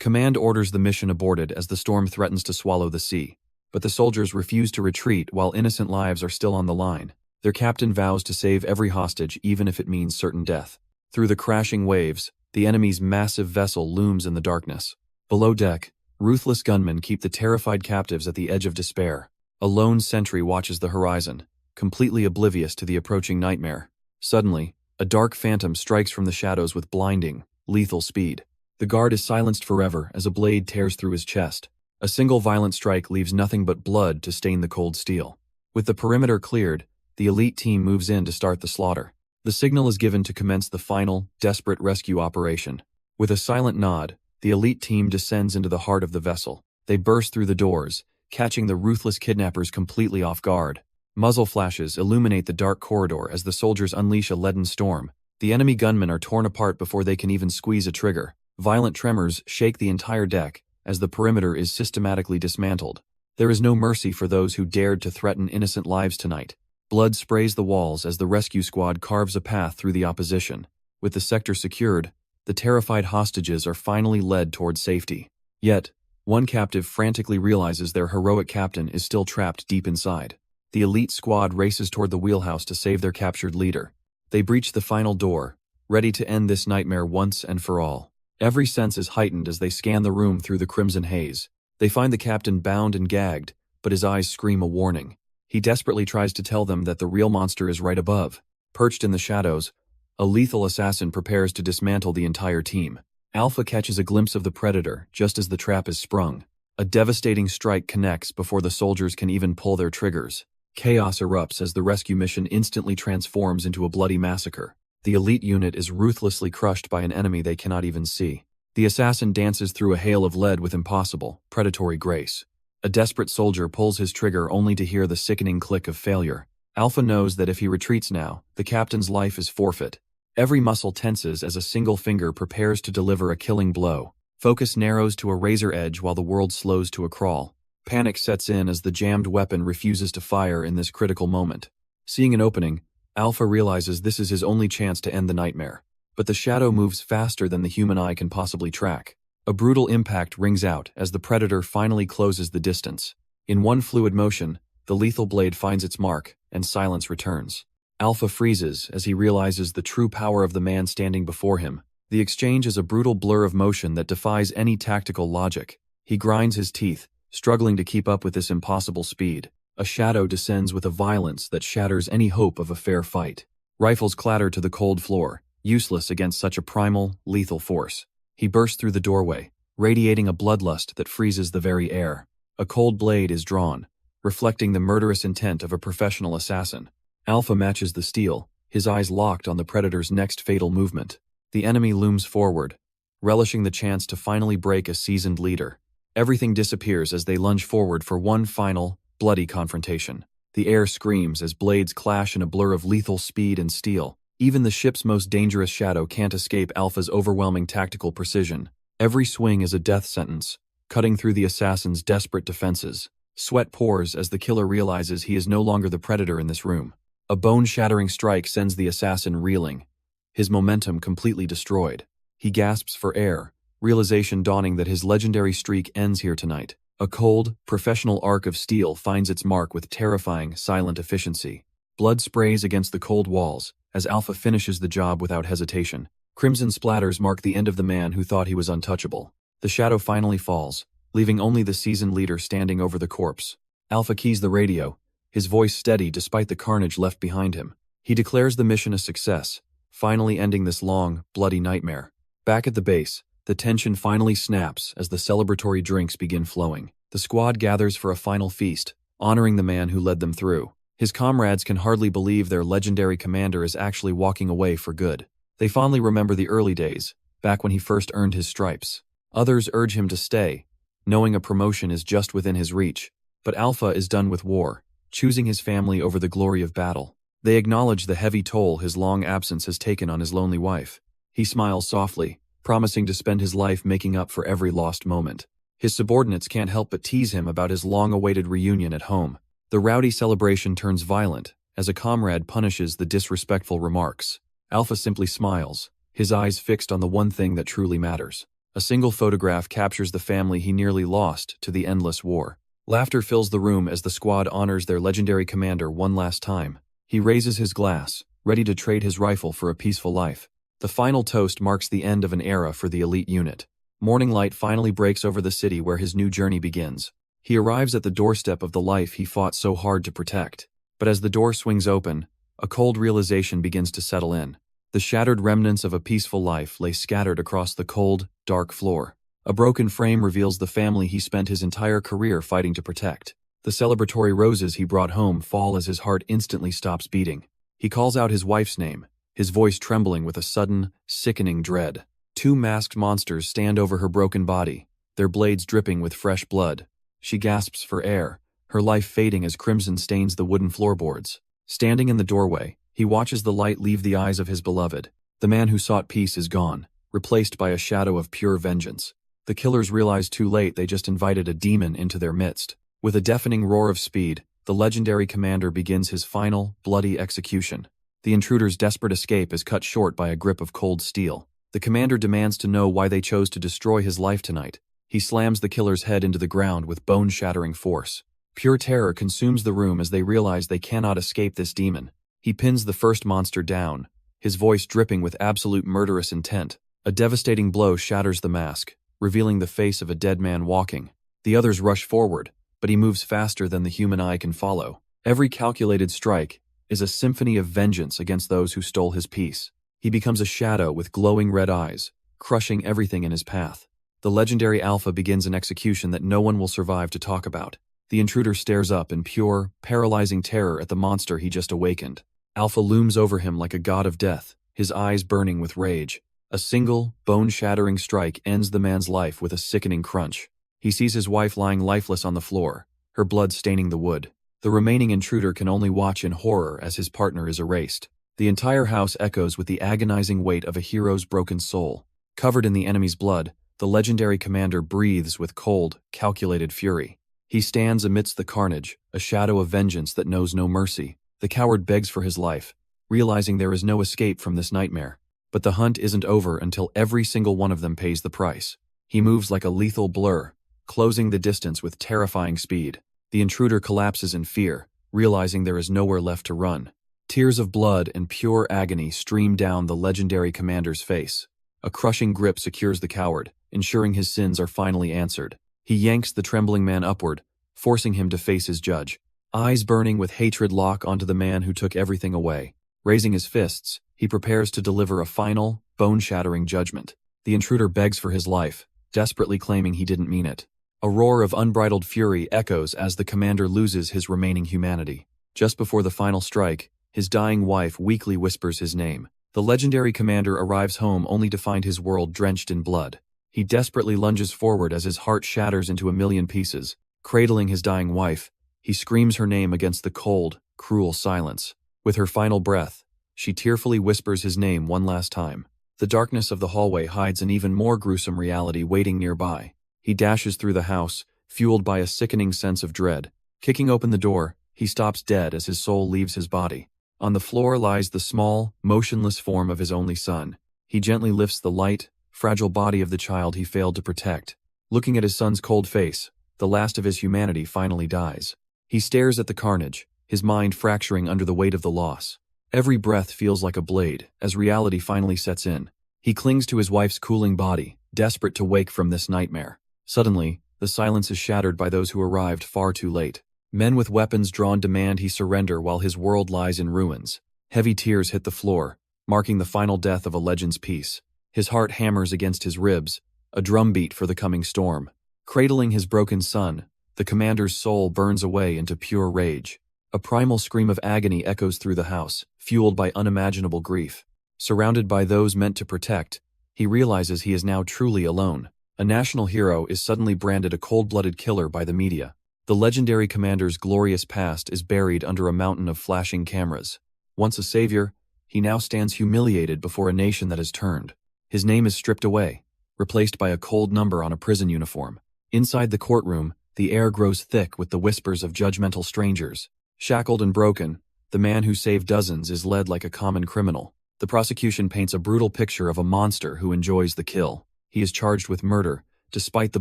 Command orders the mission aborted as the storm threatens to swallow the sea. But the soldiers refuse to retreat while innocent lives are still on the line. Their captain vows to save every hostage even if it means certain death. Through the crashing waves, the enemy's massive vessel looms in the darkness. Below deck, ruthless gunmen keep the terrified captives at the edge of despair. A lone sentry watches the horizon, completely oblivious to the approaching nightmare. Suddenly, a dark phantom strikes from the shadows with blinding, lethal speed. The guard is silenced forever as a blade tears through his chest. A single violent strike leaves nothing but blood to stain the cold steel. With the perimeter cleared, the elite team moves in to start the slaughter. The signal is given to commence the final, desperate rescue operation. With a silent nod, the elite team descends into the heart of the vessel. They burst through the doors, catching the ruthless kidnappers completely off guard. Muzzle flashes illuminate the dark corridor as the soldiers unleash a leaden storm. The enemy gunmen are torn apart before they can even squeeze a trigger. Violent tremors shake the entire deck as the perimeter is systematically dismantled. There is no mercy for those who dared to threaten innocent lives tonight. Blood sprays the walls as the rescue squad carves a path through the opposition. With the sector secured, the terrified hostages are finally led toward safety. Yet, one captive frantically realizes their heroic captain is still trapped deep inside. The elite squad races toward the wheelhouse to save their captured leader. They breach the final door, ready to end this nightmare once and for all. Every sense is heightened as they scan the room through the crimson haze. They find the captain bound and gagged, but his eyes scream a warning. He desperately tries to tell them that the real monster is right above. Perched in the shadows, a lethal assassin prepares to dismantle the entire team. Alpha catches a glimpse of the predator just as the trap is sprung. A devastating strike connects before the soldiers can even pull their triggers. Chaos erupts as the rescue mission instantly transforms into a bloody massacre. The elite unit is ruthlessly crushed by an enemy they cannot even see. The assassin dances through a hail of lead with impossible, predatory grace. A desperate soldier pulls his trigger only to hear the sickening click of failure. Alpha knows that if he retreats now, the captain's life is forfeit. Every muscle tenses as a single finger prepares to deliver a killing blow. Focus narrows to a razor edge while the world slows to a crawl. Panic sets in as the jammed weapon refuses to fire in this critical moment. Seeing an opening, Alpha realizes this is his only chance to end the nightmare. But the shadow moves faster than the human eye can possibly track. A brutal impact rings out as the predator finally closes the distance. In one fluid motion, the lethal blade finds its mark, and silence returns. Alpha freezes as he realizes the true power of the man standing before him. The exchange is a brutal blur of motion that defies any tactical logic. He grinds his teeth, struggling to keep up with this impossible speed. A shadow descends with a violence that shatters any hope of a fair fight. Rifles clatter to the cold floor, useless against such a primal, lethal force. He bursts through the doorway, radiating a bloodlust that freezes the very air. A cold blade is drawn, reflecting the murderous intent of a professional assassin. Alpha matches the steel, his eyes locked on the predator's next fatal movement. The enemy looms forward, relishing the chance to finally break a seasoned leader. Everything disappears as they lunge forward for one final, bloody confrontation. The air screams as blades clash in a blur of lethal speed and steel. Even the ship's most dangerous shadow can't escape Alpha's overwhelming tactical precision. Every swing is a death sentence, cutting through the assassin's desperate defenses. Sweat pours as the killer realizes he is no longer the predator in this room. A bone-shattering strike sends the assassin reeling, his momentum completely destroyed. He gasps for air, realization dawning that his legendary streak ends here tonight. A cold, professional arc of steel finds its mark with terrifying, silent efficiency. Blood sprays against the cold walls as Alpha finishes the job without hesitation. Crimson splatters mark the end of the man who thought he was untouchable. The shadow finally falls, leaving only the seasoned leader standing over the corpse. Alpha keys the radio, his voice steady despite the carnage left behind him. He declares the mission a success, finally ending this long, bloody nightmare. Back at the base, the tension finally snaps as the celebratory drinks begin flowing. The squad gathers for a final feast, honoring the man who led them through. His comrades can hardly believe their legendary commander is actually walking away for good. They fondly remember the early days, back when he first earned his stripes. Others urge him to stay, knowing a promotion is just within his reach. But Alpha is done with war, choosing his family over the glory of battle. They acknowledge the heavy toll his long absence has taken on his lonely wife. He smiles softly, promising to spend his life making up for every lost moment. His subordinates can't help but tease him about his long-awaited reunion at home. The rowdy celebration turns violent as a comrade punishes the disrespectful remarks. Alpha simply smiles, his eyes fixed on the one thing that truly matters. A single photograph captures the family he nearly lost to the endless war. Laughter fills the room as the squad honors their legendary commander one last time. He raises his glass, ready to trade his rifle for a peaceful life. The final toast marks the end of an era for the elite unit. Morning light finally breaks over the city where his new journey begins. He arrives at the doorstep of the life he fought so hard to protect. But as the door swings open, a cold realization begins to settle in. The shattered remnants of a peaceful life lay scattered across the cold, dark floor. A broken frame reveals the family he spent his entire career fighting to protect. The celebratory roses he brought home fall as his heart instantly stops beating. He calls out his wife's name, his voice trembling with a sudden, sickening dread. Two masked monsters stand over her broken body, their blades dripping with fresh blood. She gasps for air, her life fading as crimson stains the wooden floorboards. Standing in the doorway, he watches the light leave the eyes of his beloved. The man who sought peace is gone, replaced by a shadow of pure vengeance. The killers realize too late they just invited a demon into their midst. With a deafening roar of speed, the legendary commander begins his final, bloody execution. The intruder's desperate escape is cut short by a grip of cold steel. The commander demands to know why they chose to destroy his life tonight. He slams the killer's head into the ground with bone-shattering force. Pure terror consumes the room as they realize they cannot escape this demon. He pins the first monster down, his voice dripping with absolute murderous intent. A devastating blow shatters the mask, revealing the face of a dead man walking. The others rush forward, but he moves faster than the human eye can follow. Every calculated strike is a symphony of vengeance against those who stole his peace. He becomes a shadow with glowing red eyes, crushing everything in his path. The legendary Alpha begins an execution that no one will survive to talk about. The intruder stares up in pure, paralyzing terror at the monster he just awakened. Alpha looms over him like a god of death, his eyes burning with rage. A single, bone-shattering strike ends the man's life with a sickening crunch. He sees his wife lying lifeless on the floor, her blood staining the wood. The remaining intruder can only watch in horror as his partner is erased. The entire house echoes with the agonizing weight of a hero's broken soul. Covered in the enemy's blood, the legendary commander breathes with cold, calculated fury. He stands amidst the carnage, a shadow of vengeance that knows no mercy. The coward begs for his life, realizing there is no escape from this nightmare. But the hunt isn't over until every single one of them pays the price. He moves like a lethal blur, closing the distance with terrifying speed. The intruder collapses in fear, realizing there is nowhere left to run. Tears of blood and pure agony stream down the legendary commander's face. A crushing grip secures the coward, ensuring his sins are finally answered. He yanks the trembling man upward, forcing him to face his judge. Eyes burning with hatred lock onto the man who took everything away. Raising his fists, he prepares to deliver a final, bone-shattering judgment. The intruder begs for his life, desperately claiming he didn't mean it. A roar of unbridled fury echoes as the commander loses his remaining humanity. Just before the final strike, his dying wife weakly whispers his name. The legendary commander arrives home only to find his world drenched in blood. He desperately lunges forward as his heart shatters into a million pieces. Cradling his dying wife, he screams her name against the cold, cruel silence. With her final breath, she tearfully whispers his name one last time. The darkness of the hallway hides an even more gruesome reality waiting nearby. He dashes through the house, fueled by a sickening sense of dread. Kicking open the door, he stops dead as his soul leaves his body. On the floor lies the small, motionless form of his only son. He gently lifts the light, fragile body of the child he failed to protect. Looking at his son's cold face, the last of his humanity finally dies. He stares at the carnage, his mind fracturing under the weight of the loss. Every breath feels like a blade, as reality finally sets in. He clings to his wife's cooling body, desperate to wake from this nightmare. Suddenly, the silence is shattered by those who arrived far too late. Men with weapons drawn demand he surrender while his world lies in ruins. Heavy tears hit the floor, marking the final death of a legend's peace. His heart hammers against his ribs, a drumbeat for the coming storm. Cradling his broken son, the commander's soul burns away into pure rage. A primal scream of agony echoes through the house, fueled by unimaginable grief. Surrounded by those meant to protect, he realizes he is now truly alone. A national hero is suddenly branded a cold-blooded killer by the media. The legendary commander's glorious past is buried under a mountain of flashing cameras. Once a savior, he now stands humiliated before a nation that has turned. His name is stripped away, replaced by a cold number on a prison uniform. Inside the courtroom, the air grows thick with the whispers of judgmental strangers. Shackled and broken, the man who saved dozens is led like a common criminal. The prosecution paints a brutal picture of a monster who enjoys the kill. He is charged with murder, despite the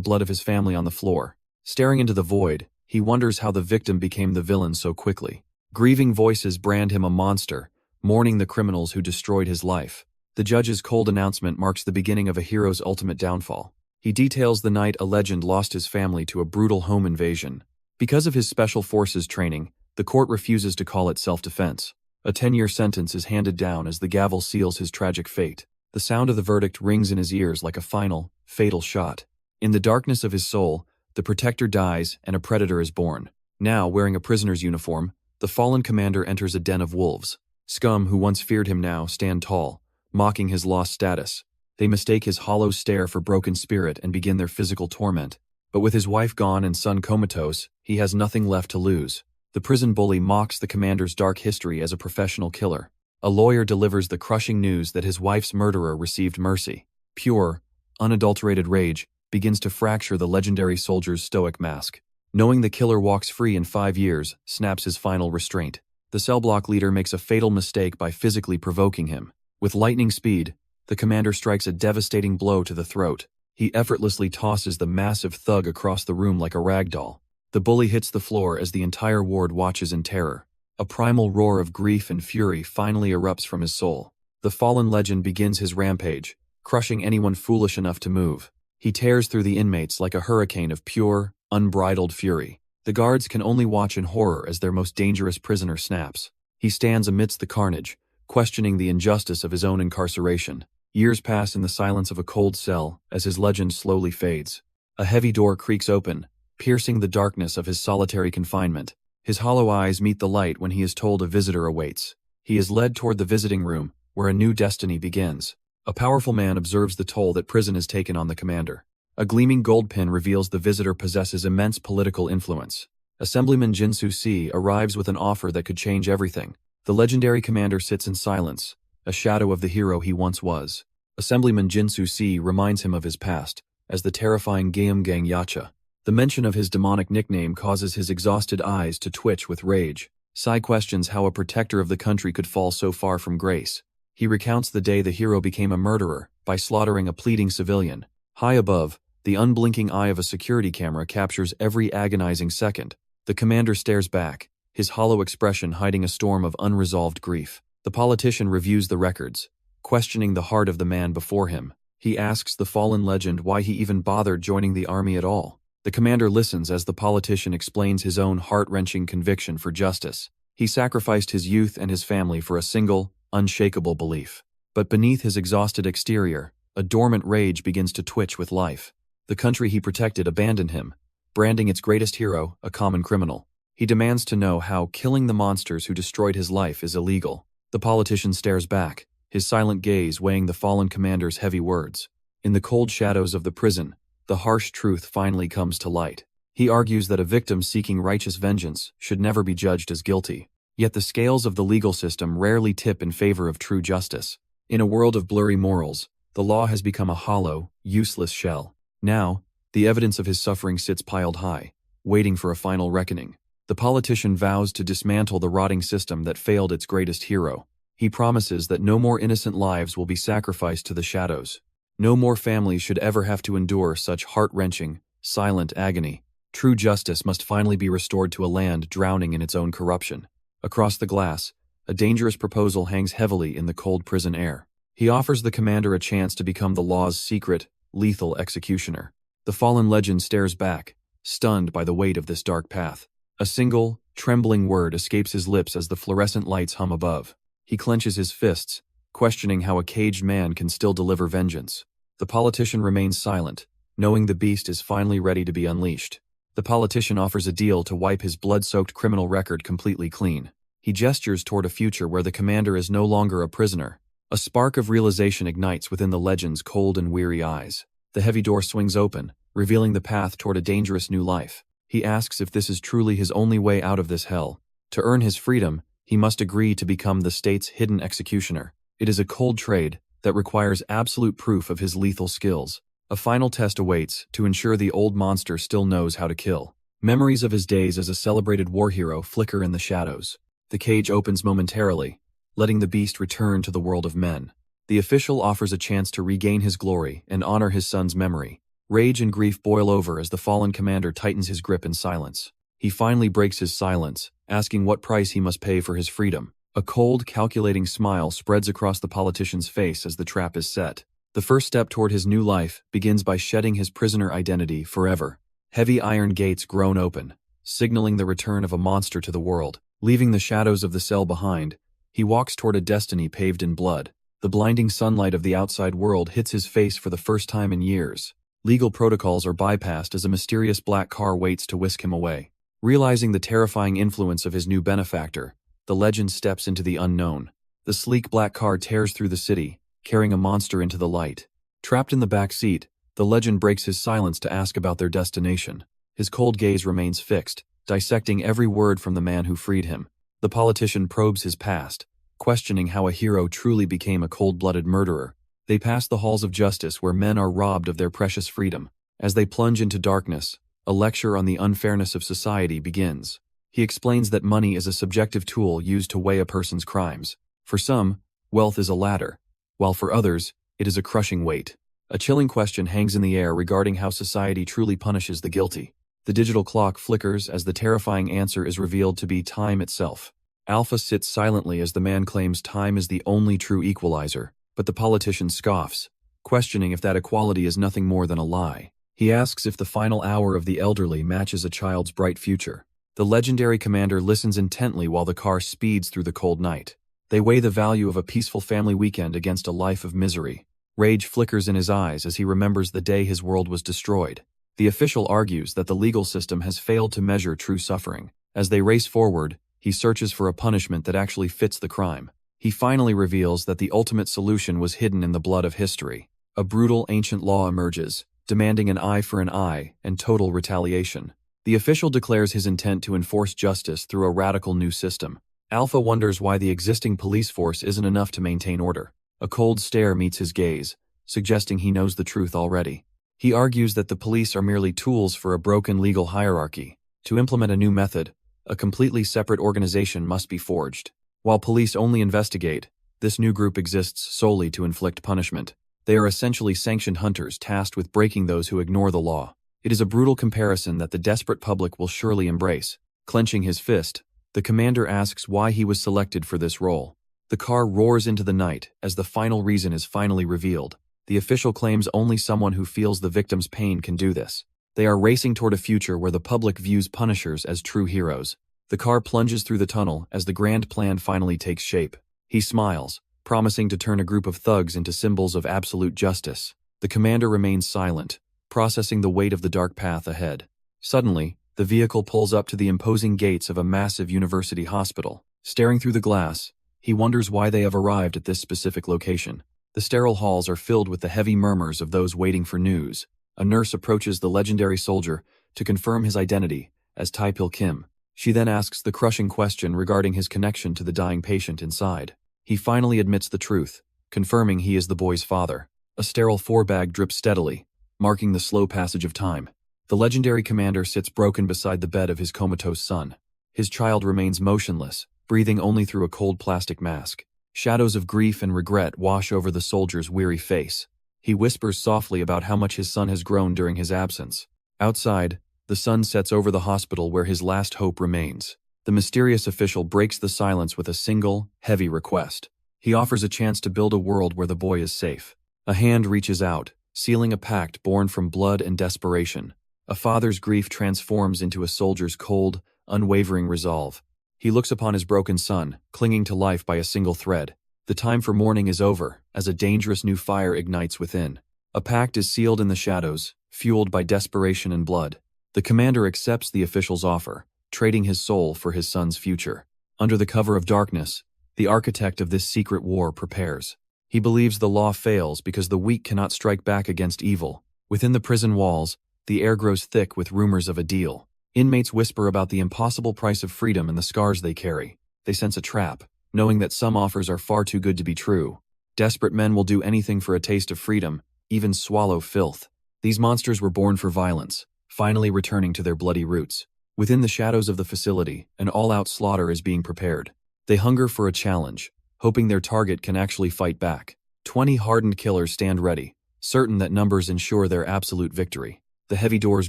blood of his family on the floor. Staring into the void, he wonders how the victim became the villain so quickly. Grieving voices brand him a monster, mourning the criminals who destroyed his life. The judge's cold announcement marks the beginning of a hero's ultimate downfall. He details the night a legend lost his family to a brutal home invasion. Because of his special forces training, the court refuses to call it self-defense. A 10-year sentence is handed down as the gavel seals his tragic fate. The sound of the verdict rings in his ears like a final, fatal shot. In the darkness of his soul, the protector dies and a predator is born. Now, wearing a prisoner's uniform, the fallen commander enters a den of wolves. Scum who once feared him now stand tall, mocking his lost status. They mistake his hollow stare for broken spirit and begin their physical torment. But with his wife gone and son comatose, he has nothing left to lose. The prison bully mocks the commander's dark history as a professional killer. A lawyer delivers the crushing news that his wife's murderer received mercy. Pure, unadulterated rage begins to fracture the legendary soldier's stoic mask. Knowing the killer walks free in 5 years, snaps his final restraint. The cell block leader makes a fatal mistake by physically provoking him. With lightning speed, the commander strikes a devastating blow to the throat. He effortlessly tosses the massive thug across the room like a rag doll. The bully hits the floor as the entire ward watches in terror. A primal roar of grief and fury finally erupts from his soul. The fallen legend begins his rampage, crushing anyone foolish enough to move. He tears through the inmates like a hurricane of pure, unbridled fury. The guards can only watch in horror as their most dangerous prisoner snaps. He stands amidst the carnage, questioning the injustice of his own incarceration. Years pass in the silence of a cold cell as his legend slowly fades. A heavy door creaks open, piercing the darkness of his solitary confinement. His hollow eyes meet the light when he is told a visitor awaits. He is led toward the visiting room, where a new destiny begins. A powerful man observes the toll that prison has taken on the commander. A gleaming gold pin reveals the visitor possesses immense political influence. Assemblyman Jinsu Si arrives with an offer that could change everything. The legendary commander sits in silence, a shadow of the hero he once was. Assemblyman Jinsu Si reminds him of his past, as the terrifying Gang Yacha. The mention of his demonic nickname causes his exhausted eyes to twitch with rage. Sai questions how a protector of the country could fall so far from grace. He recounts the day the hero became a murderer by slaughtering a pleading civilian. High above, the unblinking eye of a security camera captures every agonizing second. The commander stares back, his hollow expression hiding a storm of unresolved grief. The politician reviews the records, questioning the heart of the man before him. He asks the fallen legend why he even bothered joining the army at all. The commander listens as the politician explains his own heart-wrenching conviction for justice. He sacrificed his youth and his family for a single, unshakable belief. But beneath his exhausted exterior, a dormant rage begins to twitch with life. The country he protected abandoned him, branding its greatest hero a common criminal. He demands to know how killing the monsters who destroyed his life is illegal. The politician stares back, his silent gaze weighing the fallen commander's heavy words. In the cold shadows of the prison, the harsh truth finally comes to light. He argues that a victim seeking righteous vengeance should never be judged as guilty. Yet the scales of the legal system rarely tip in favor of true justice. In a world of blurry morals, the law has become a hollow, useless shell. Now, the evidence of his suffering sits piled high, waiting for a final reckoning. The politician vows to dismantle the rotting system that failed its greatest hero. He promises that no more innocent lives will be sacrificed to the shadows. No more families should ever have to endure such heart-wrenching, silent agony. True justice must finally be restored to a land drowning in its own corruption. Across the glass, a dangerous proposal hangs heavily in the cold prison air. He offers the commander a chance to become the law's secret, lethal executioner. The fallen legend stares back, stunned by the weight of this dark path. A single, trembling word escapes his lips as the fluorescent lights hum above. He clenches his fists, questioning how a caged man can still deliver vengeance. The politician remains silent, knowing the beast is finally ready to be unleashed. The politician offers a deal to wipe his blood-soaked criminal record completely clean. He gestures toward a future where the commander is no longer a prisoner. A spark of realization ignites within the legend's cold and weary eyes. The heavy door swings open, revealing the path toward a dangerous new life. He asks if this is truly his only way out of this hell. To earn his freedom, he must agree to become the state's hidden executioner. It is a cold trade that requires absolute proof of his lethal skills. A final test awaits to ensure the old monster still knows how to kill. Memories of his days as a celebrated war hero flicker in the shadows. The cage opens momentarily, letting the beast return to the world of men. The official offers a chance to regain his glory and honor his son's memory. Rage and grief boil over as the fallen commander tightens his grip in silence. He finally breaks his silence, asking what price he must pay for his freedom. A cold, calculating smile spreads across the politician's face as the trap is set. The first step toward his new life begins by shedding his prisoner identity forever. Heavy iron gates groan open, signaling the return of a monster to the world. Leaving the shadows of the cell behind, he walks toward a destiny paved in blood. The blinding sunlight of the outside world hits his face for the first time in years. Legal protocols are bypassed as a mysterious black car waits to whisk him away. Realizing the terrifying influence of his new benefactor, the legend steps into the unknown. The sleek black car tears through the city, carrying a monster into the light. Trapped in the back seat, the legend breaks his silence to ask about their destination. His cold gaze remains fixed, dissecting every word from the man who freed him. The politician probes his past, questioning how a hero truly became a cold-blooded murderer. They pass the halls of justice where men are robbed of their precious freedom. As they plunge into darkness, a lecture on the unfairness of society begins. He explains that money is a subjective tool used to weigh a person's crimes. For some, wealth is a ladder, while for others, it is a crushing weight. A chilling question hangs in the air regarding how society truly punishes the guilty. The digital clock flickers as the terrifying answer is revealed to be time itself. Alpha sits silently as the man claims time is the only true equalizer, but the politician scoffs, questioning if that equality is nothing more than a lie. He asks if the final hour of the elderly matches a child's bright future. The legendary commander listens intently while the car speeds through the cold night. They weigh the value of a peaceful family weekend against a life of misery. Rage flickers in his eyes as he remembers the day his world was destroyed. The official argues that the legal system has failed to measure true suffering. As they race forward, he searches for a punishment that actually fits the crime. He finally reveals that the ultimate solution was hidden in the blood of history. A brutal ancient law emerges, demanding an eye for an eye and total retaliation. The official declares his intent to enforce justice through a radical new system. Alpha wonders why the existing police force isn't enough to maintain order. A cold stare meets his gaze, suggesting he knows the truth already. He argues that the police are merely tools for a broken legal hierarchy. To implement a new method, a completely separate organization must be forged. While police only investigate, this new group exists solely to inflict punishment. They are essentially sanctioned hunters tasked with breaking those who ignore the law. It is a brutal comparison that the desperate public will surely embrace. Clenching his fist, the commander asks why he was selected for this role. The car roars into the night as the final reason is finally revealed. The official claims only someone who feels the victim's pain can do this. They are racing toward a future where the public views punishers as true heroes. The car plunges through the tunnel as the grand plan finally takes shape. He smiles, promising to turn a group of thugs into symbols of absolute justice. The commander remains silent, processing the weight of the dark path ahead. Suddenly, the vehicle pulls up to the imposing gates of a massive university hospital. Staring through the glass, he wonders why they have arrived at this specific location. The sterile halls are filled with the heavy murmurs of those waiting for news. A nurse approaches the legendary soldier to confirm his identity as Tae-pil Kim. She then asks the crushing question regarding his connection to the dying patient inside. He finally admits the truth, confirming he is the boy's father. A sterile four-bag drips steadily, marking the slow passage of time. The legendary commander sits broken beside the bed of his comatose son. His child remains motionless, breathing only through a cold plastic mask. Shadows of grief and regret wash over the soldier's weary face. He whispers softly about how much his son has grown during his absence. Outside, the sun sets over the hospital where his last hope remains. The mysterious official breaks the silence with a single, heavy request. He offers a chance to build a world where the boy is safe. A hand reaches out, sealing a pact born from blood and desperation. A father's grief transforms into a soldier's cold, unwavering resolve. He looks upon his broken son, clinging to life by a single thread. The time for mourning is over, as a dangerous new fire ignites within. A pact is sealed in the shadows, fueled by desperation and blood. The commander accepts the official's offer, trading his soul for his son's future. Under the cover of darkness, the architect of this secret war prepares. He believes the law fails because the weak cannot strike back against evil. Within the prison walls, the air grows thick with rumors of a deal. Inmates whisper about the impossible price of freedom and the scars they carry. They sense a trap, knowing that some offers are far too good to be true. Desperate men will do anything for a taste of freedom, even swallow filth. These monsters were born for violence, finally returning to their bloody roots. Within the shadows of the facility, an all-out slaughter is being prepared. They hunger for a challenge, hoping their target can actually fight back. 20 hardened killers stand ready, certain that numbers ensure their absolute victory. The heavy doors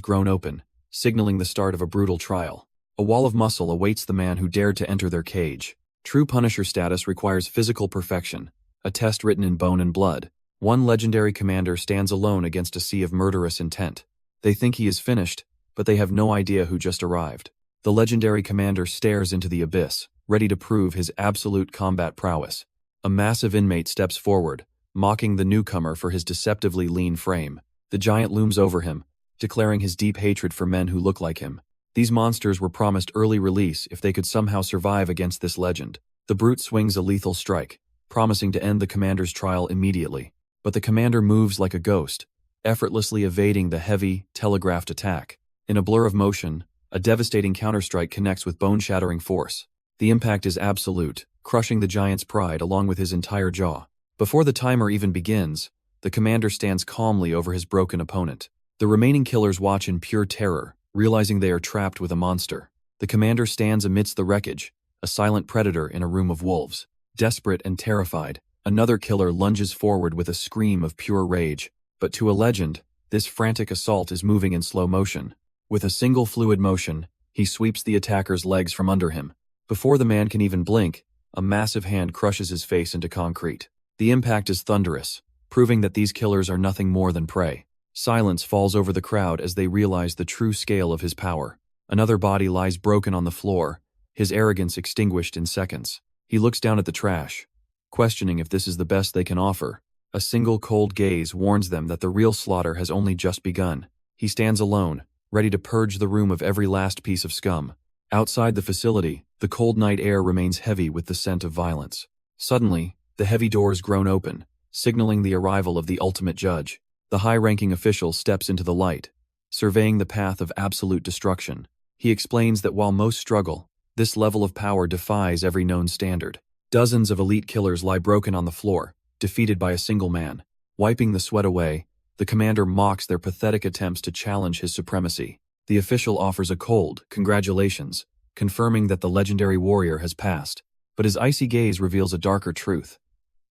groan open, signaling the start of a brutal trial. A wall of muscle awaits the man who dared to enter their cage. True Punisher status requires physical perfection, a test written in bone and blood. One legendary commander stands alone against a sea of murderous intent. They think he is finished, but they have no idea who just arrived. The legendary commander stares into the abyss, ready to prove his absolute combat prowess. A massive inmate steps forward, mocking the newcomer for his deceptively lean frame. The giant looms over him, declaring his deep hatred for men who look like him. These monsters were promised early release if they could somehow survive against this legend. The brute swings a lethal strike, promising to end the commander's trial immediately. But the commander moves like a ghost, effortlessly evading the heavy, telegraphed attack. In a blur of motion, a devastating counterstrike connects with bone-shattering force. The impact is absolute, crushing the giant's pride along with his entire jaw. Before the timer even begins, the commander stands calmly over his broken opponent. The remaining killers watch in pure terror, realizing they are trapped with a monster. The commander stands amidst the wreckage, a silent predator in a room of wolves. Desperate and terrified, another killer lunges forward with a scream of pure rage. But to a legend, this frantic assault is moving in slow motion. With a single fluid motion, he sweeps the attacker's legs from under him. Before the man can even blink, a massive hand crushes his face into concrete. The impact is thunderous, proving that these killers are nothing more than prey. Silence falls over the crowd as they realize the true scale of his power. Another body lies broken on the floor, his arrogance extinguished in seconds. He looks down at the trash, questioning if this is the best they can offer. A single cold gaze warns them that the real slaughter has only just begun. He stands alone, ready to purge the room of every last piece of scum. Outside the facility, the cold night air remains heavy with the scent of violence. Suddenly, the heavy doors groan open, signaling the arrival of the ultimate judge. The high-ranking official steps into the light, surveying the path of absolute destruction. He explains that while most struggle, this level of power defies every known standard. Dozens of elite killers lie broken on the floor, defeated by a single man. Wiping the sweat away, the commander mocks their pathetic attempts to challenge his supremacy. The official offers a cold congratulations, confirming that the legendary warrior has passed. But his icy gaze reveals a darker truth.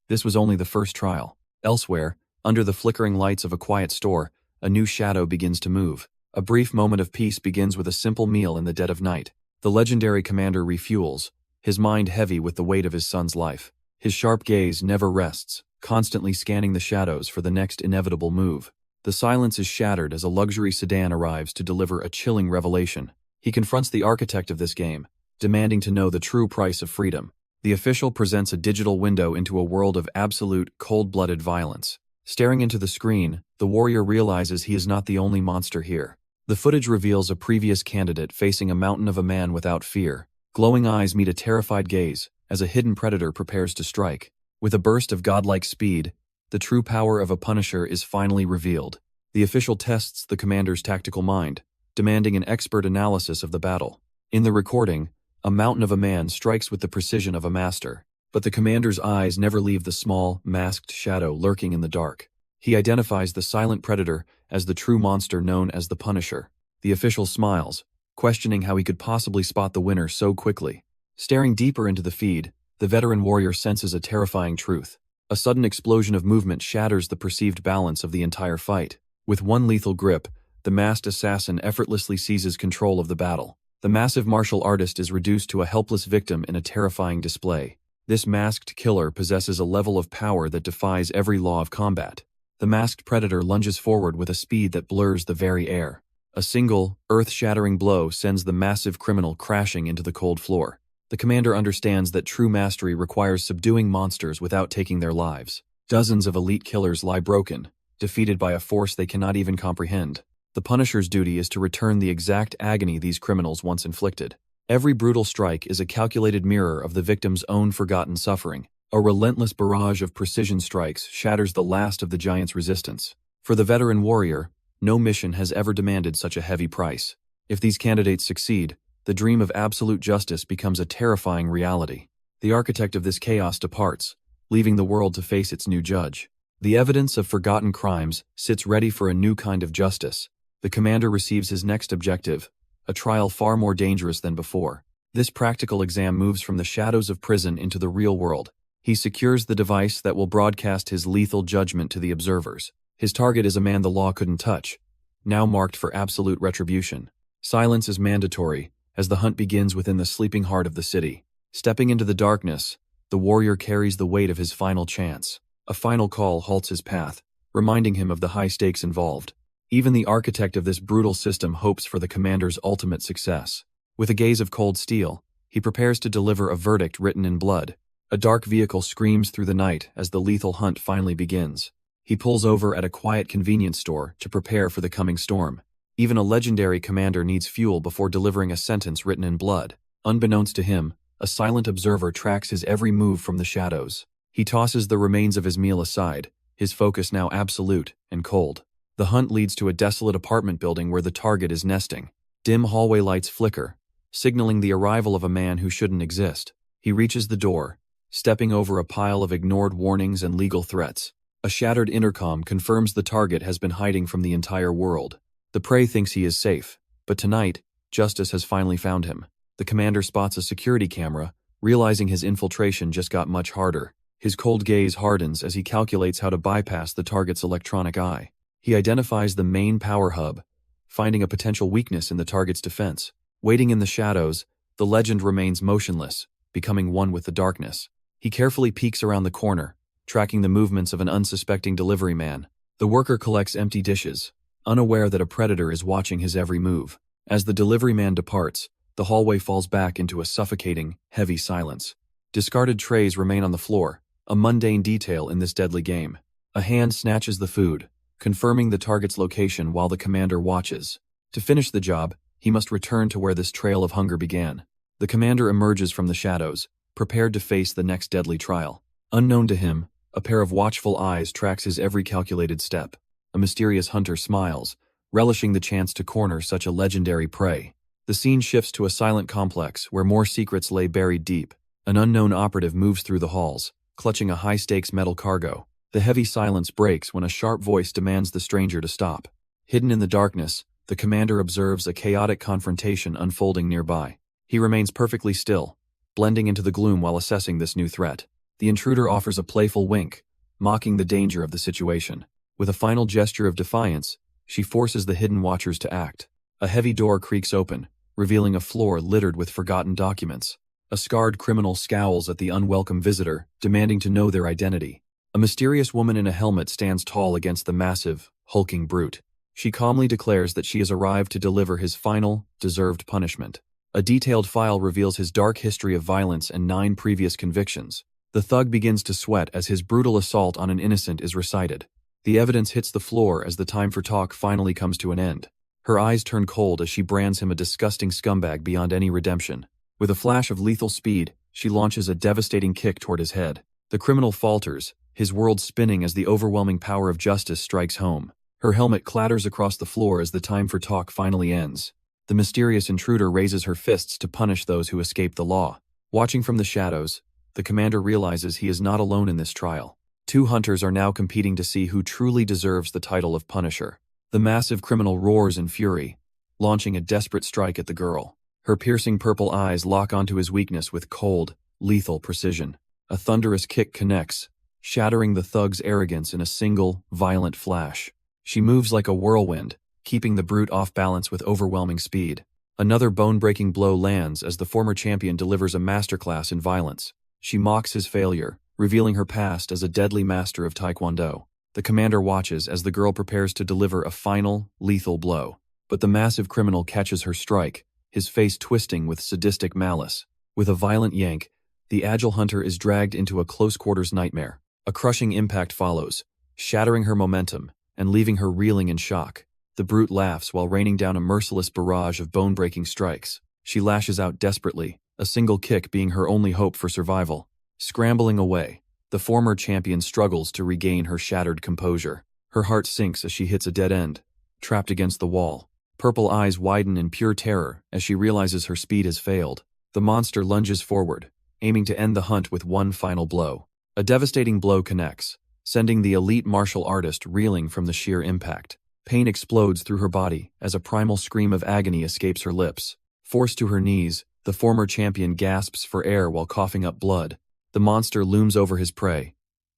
This was only the first trial. Elsewhere, under the flickering lights of a quiet store, a new shadow begins to move. A brief moment of peace begins with a simple meal in the dead of night. The legendary commander refuels, his mind heavy with the weight of his son's life. His sharp gaze never rests, constantly scanning the shadows for the next inevitable move. The silence is shattered as a luxury sedan arrives to deliver a chilling revelation. He confronts the architect of this game, demanding to know the true price of freedom. The official presents a digital window into a world of absolute, cold-blooded violence. Staring into the screen, the warrior realizes he is not the only monster here. The footage reveals a previous candidate facing a mountain of a man without fear. Glowing eyes meet a terrified gaze as a hidden predator prepares to strike. With a burst of godlike speed, the true power of a Punisher is finally revealed. The official tests the commander's tactical mind, demanding an expert analysis of the battle. In the recording, a mountain of a man strikes with the precision of a master. But the commander's eyes never leave the small, masked shadow lurking in the dark. He identifies the silent predator as the true monster known as the Punisher. The official smiles, questioning how he could possibly spot the winner so quickly. Staring deeper into the feed, the veteran warrior senses a terrifying truth. A sudden explosion of movement shatters the perceived balance of the entire fight. With one lethal grip, the masked assassin effortlessly seizes control of the battle. The massive martial artist is reduced to a helpless victim in a terrifying display. This masked killer possesses a level of power that defies every law of combat. The masked predator lunges forward with a speed that blurs the very air. A single, earth-shattering blow sends the massive criminal crashing into the cold floor. The commander understands that true mastery requires subduing monsters without taking their lives. Dozens of elite killers lie broken, defeated by a force they cannot even comprehend. The Punisher's duty is to return the exact agony these criminals once inflicted. Every brutal strike is a calculated mirror of the victim's own forgotten suffering. A relentless barrage of precision strikes shatters the last of the giant's resistance. For the veteran warrior, no mission has ever demanded such a heavy price. If these candidates succeed, the dream of absolute justice becomes a terrifying reality. The architect of this chaos departs, leaving the world to face its new judge. The evidence of forgotten crimes sits ready for a new kind of justice. The commander receives his next objective, a trial far more dangerous than before. This practical exam moves from the shadows of prison into the real world, He secures the device that will broadcast his lethal judgment to the observers. His target is a man the law couldn't touch, now marked for absolute retribution. Silence is mandatory as the hunt begins within the sleeping heart of the city. Stepping into the darkness, the warrior carries the weight of his final chance. A final call halts his path, reminding him of the high stakes involved. Even the architect of this brutal system hopes for the commander's ultimate success. With a gaze of cold steel, he prepares to deliver a verdict written in blood. A dark vehicle screams through the night as the lethal hunt finally begins. He pulls over at a quiet convenience store to prepare for the coming storm. Even a legendary commander needs fuel before delivering a sentence written in blood. Unbeknownst to him, a silent observer tracks his every move from the shadows. He tosses the remains of his meal aside, his focus now absolute and cold. The hunt leads to a desolate apartment building where the target is nesting. Dim hallway lights flicker, signaling the arrival of a man who shouldn't exist. He reaches the door, stepping over a pile of ignored warnings and legal threats. A shattered intercom confirms the target has been hiding from the entire world. The prey thinks he is safe, but tonight, justice has finally found him. The commander spots a security camera, realizing his infiltration just got much harder. His cold gaze hardens as he calculates how to bypass the target's electronic eye. He identifies the main power hub, finding a potential weakness in the target's defense. Waiting in the shadows, the legend remains motionless, becoming one with the darkness. He carefully peeks around the corner, tracking the movements of an unsuspecting delivery man. The worker collects empty dishes, unaware that a predator is watching his every move. As the delivery man departs, the hallway falls back into a suffocating, heavy silence. Discarded trays remain on the floor, a mundane detail in this deadly game. A hand snatches the food, confirming the target's location while the commander watches. To finish the job, he must return to where this trail of hunger began. The commander emerges from the shadows, prepared to face the next deadly trial. Unknown to him, a pair of watchful eyes tracks his every calculated step. A mysterious hunter smiles, relishing the chance to corner such a legendary prey. The scene shifts to a silent complex where more secrets lay buried deep. An unknown operative moves through the halls, clutching a high-stakes metal cargo. The heavy silence breaks when a sharp voice demands the stranger to stop. Hidden in the darkness, the commander observes a chaotic confrontation unfolding nearby. He remains perfectly still, blending into the gloom while assessing this new threat. The intruder offers a playful wink, mocking the danger of the situation. With a final gesture of defiance, she forces the hidden watchers to act. A heavy door creaks open, revealing a floor littered with forgotten documents. A scarred criminal scowls at the unwelcome visitor, demanding to know their identity. A mysterious woman in a helmet stands tall against the massive, hulking brute. She calmly declares that she has arrived to deliver his final, deserved punishment. A detailed file reveals his dark history of violence and 9 previous convictions. The thug begins to sweat as his brutal assault on an innocent is recited. The evidence hits the floor as the time for talk finally comes to an end. Her eyes turn cold as she brands him a disgusting scumbag beyond any redemption. With a flash of lethal speed, she launches a devastating kick toward his head. The criminal falters, his world spinning as the overwhelming power of justice strikes home. Her helmet clatters across the floor as the time for talk finally ends. The mysterious intruder raises her fists to punish those who escape the law. Watching from the shadows, the commander realizes he is not alone in this trial. 2 hunters are now competing to see who truly deserves the title of Punisher. The massive criminal roars in fury, launching a desperate strike at the girl. Her piercing purple eyes lock onto his weakness with cold, lethal precision. A thunderous kick connects, shattering the thug's arrogance in a single, violent flash. She moves like a whirlwind, keeping the brute off balance with overwhelming speed. Another bone-breaking blow lands as the former champion delivers a masterclass in violence. She mocks his failure, revealing her past as a deadly master of Taekwondo. The commander watches as the girl prepares to deliver a final, lethal blow. But the massive criminal catches her strike, his face twisting with sadistic malice. With a violent yank, the agile hunter is dragged into a close-quarters nightmare. A crushing impact follows, shattering her momentum and leaving her reeling in shock. The brute laughs while raining down a merciless barrage of bone-breaking strikes. She lashes out desperately, a single kick being her only hope for survival. Scrambling away, the former champion struggles to regain her shattered composure. Her heart sinks as she hits a dead end, trapped against the wall. Purple eyes widen in pure terror as she realizes her speed has failed. The monster lunges forward, aiming to end the hunt with one final blow. A devastating blow connects, sending the elite martial artist reeling from the sheer impact. Pain explodes through her body as a primal scream of agony escapes her lips. Forced to her knees, the former champion gasps for air while coughing up blood. The monster looms over his prey,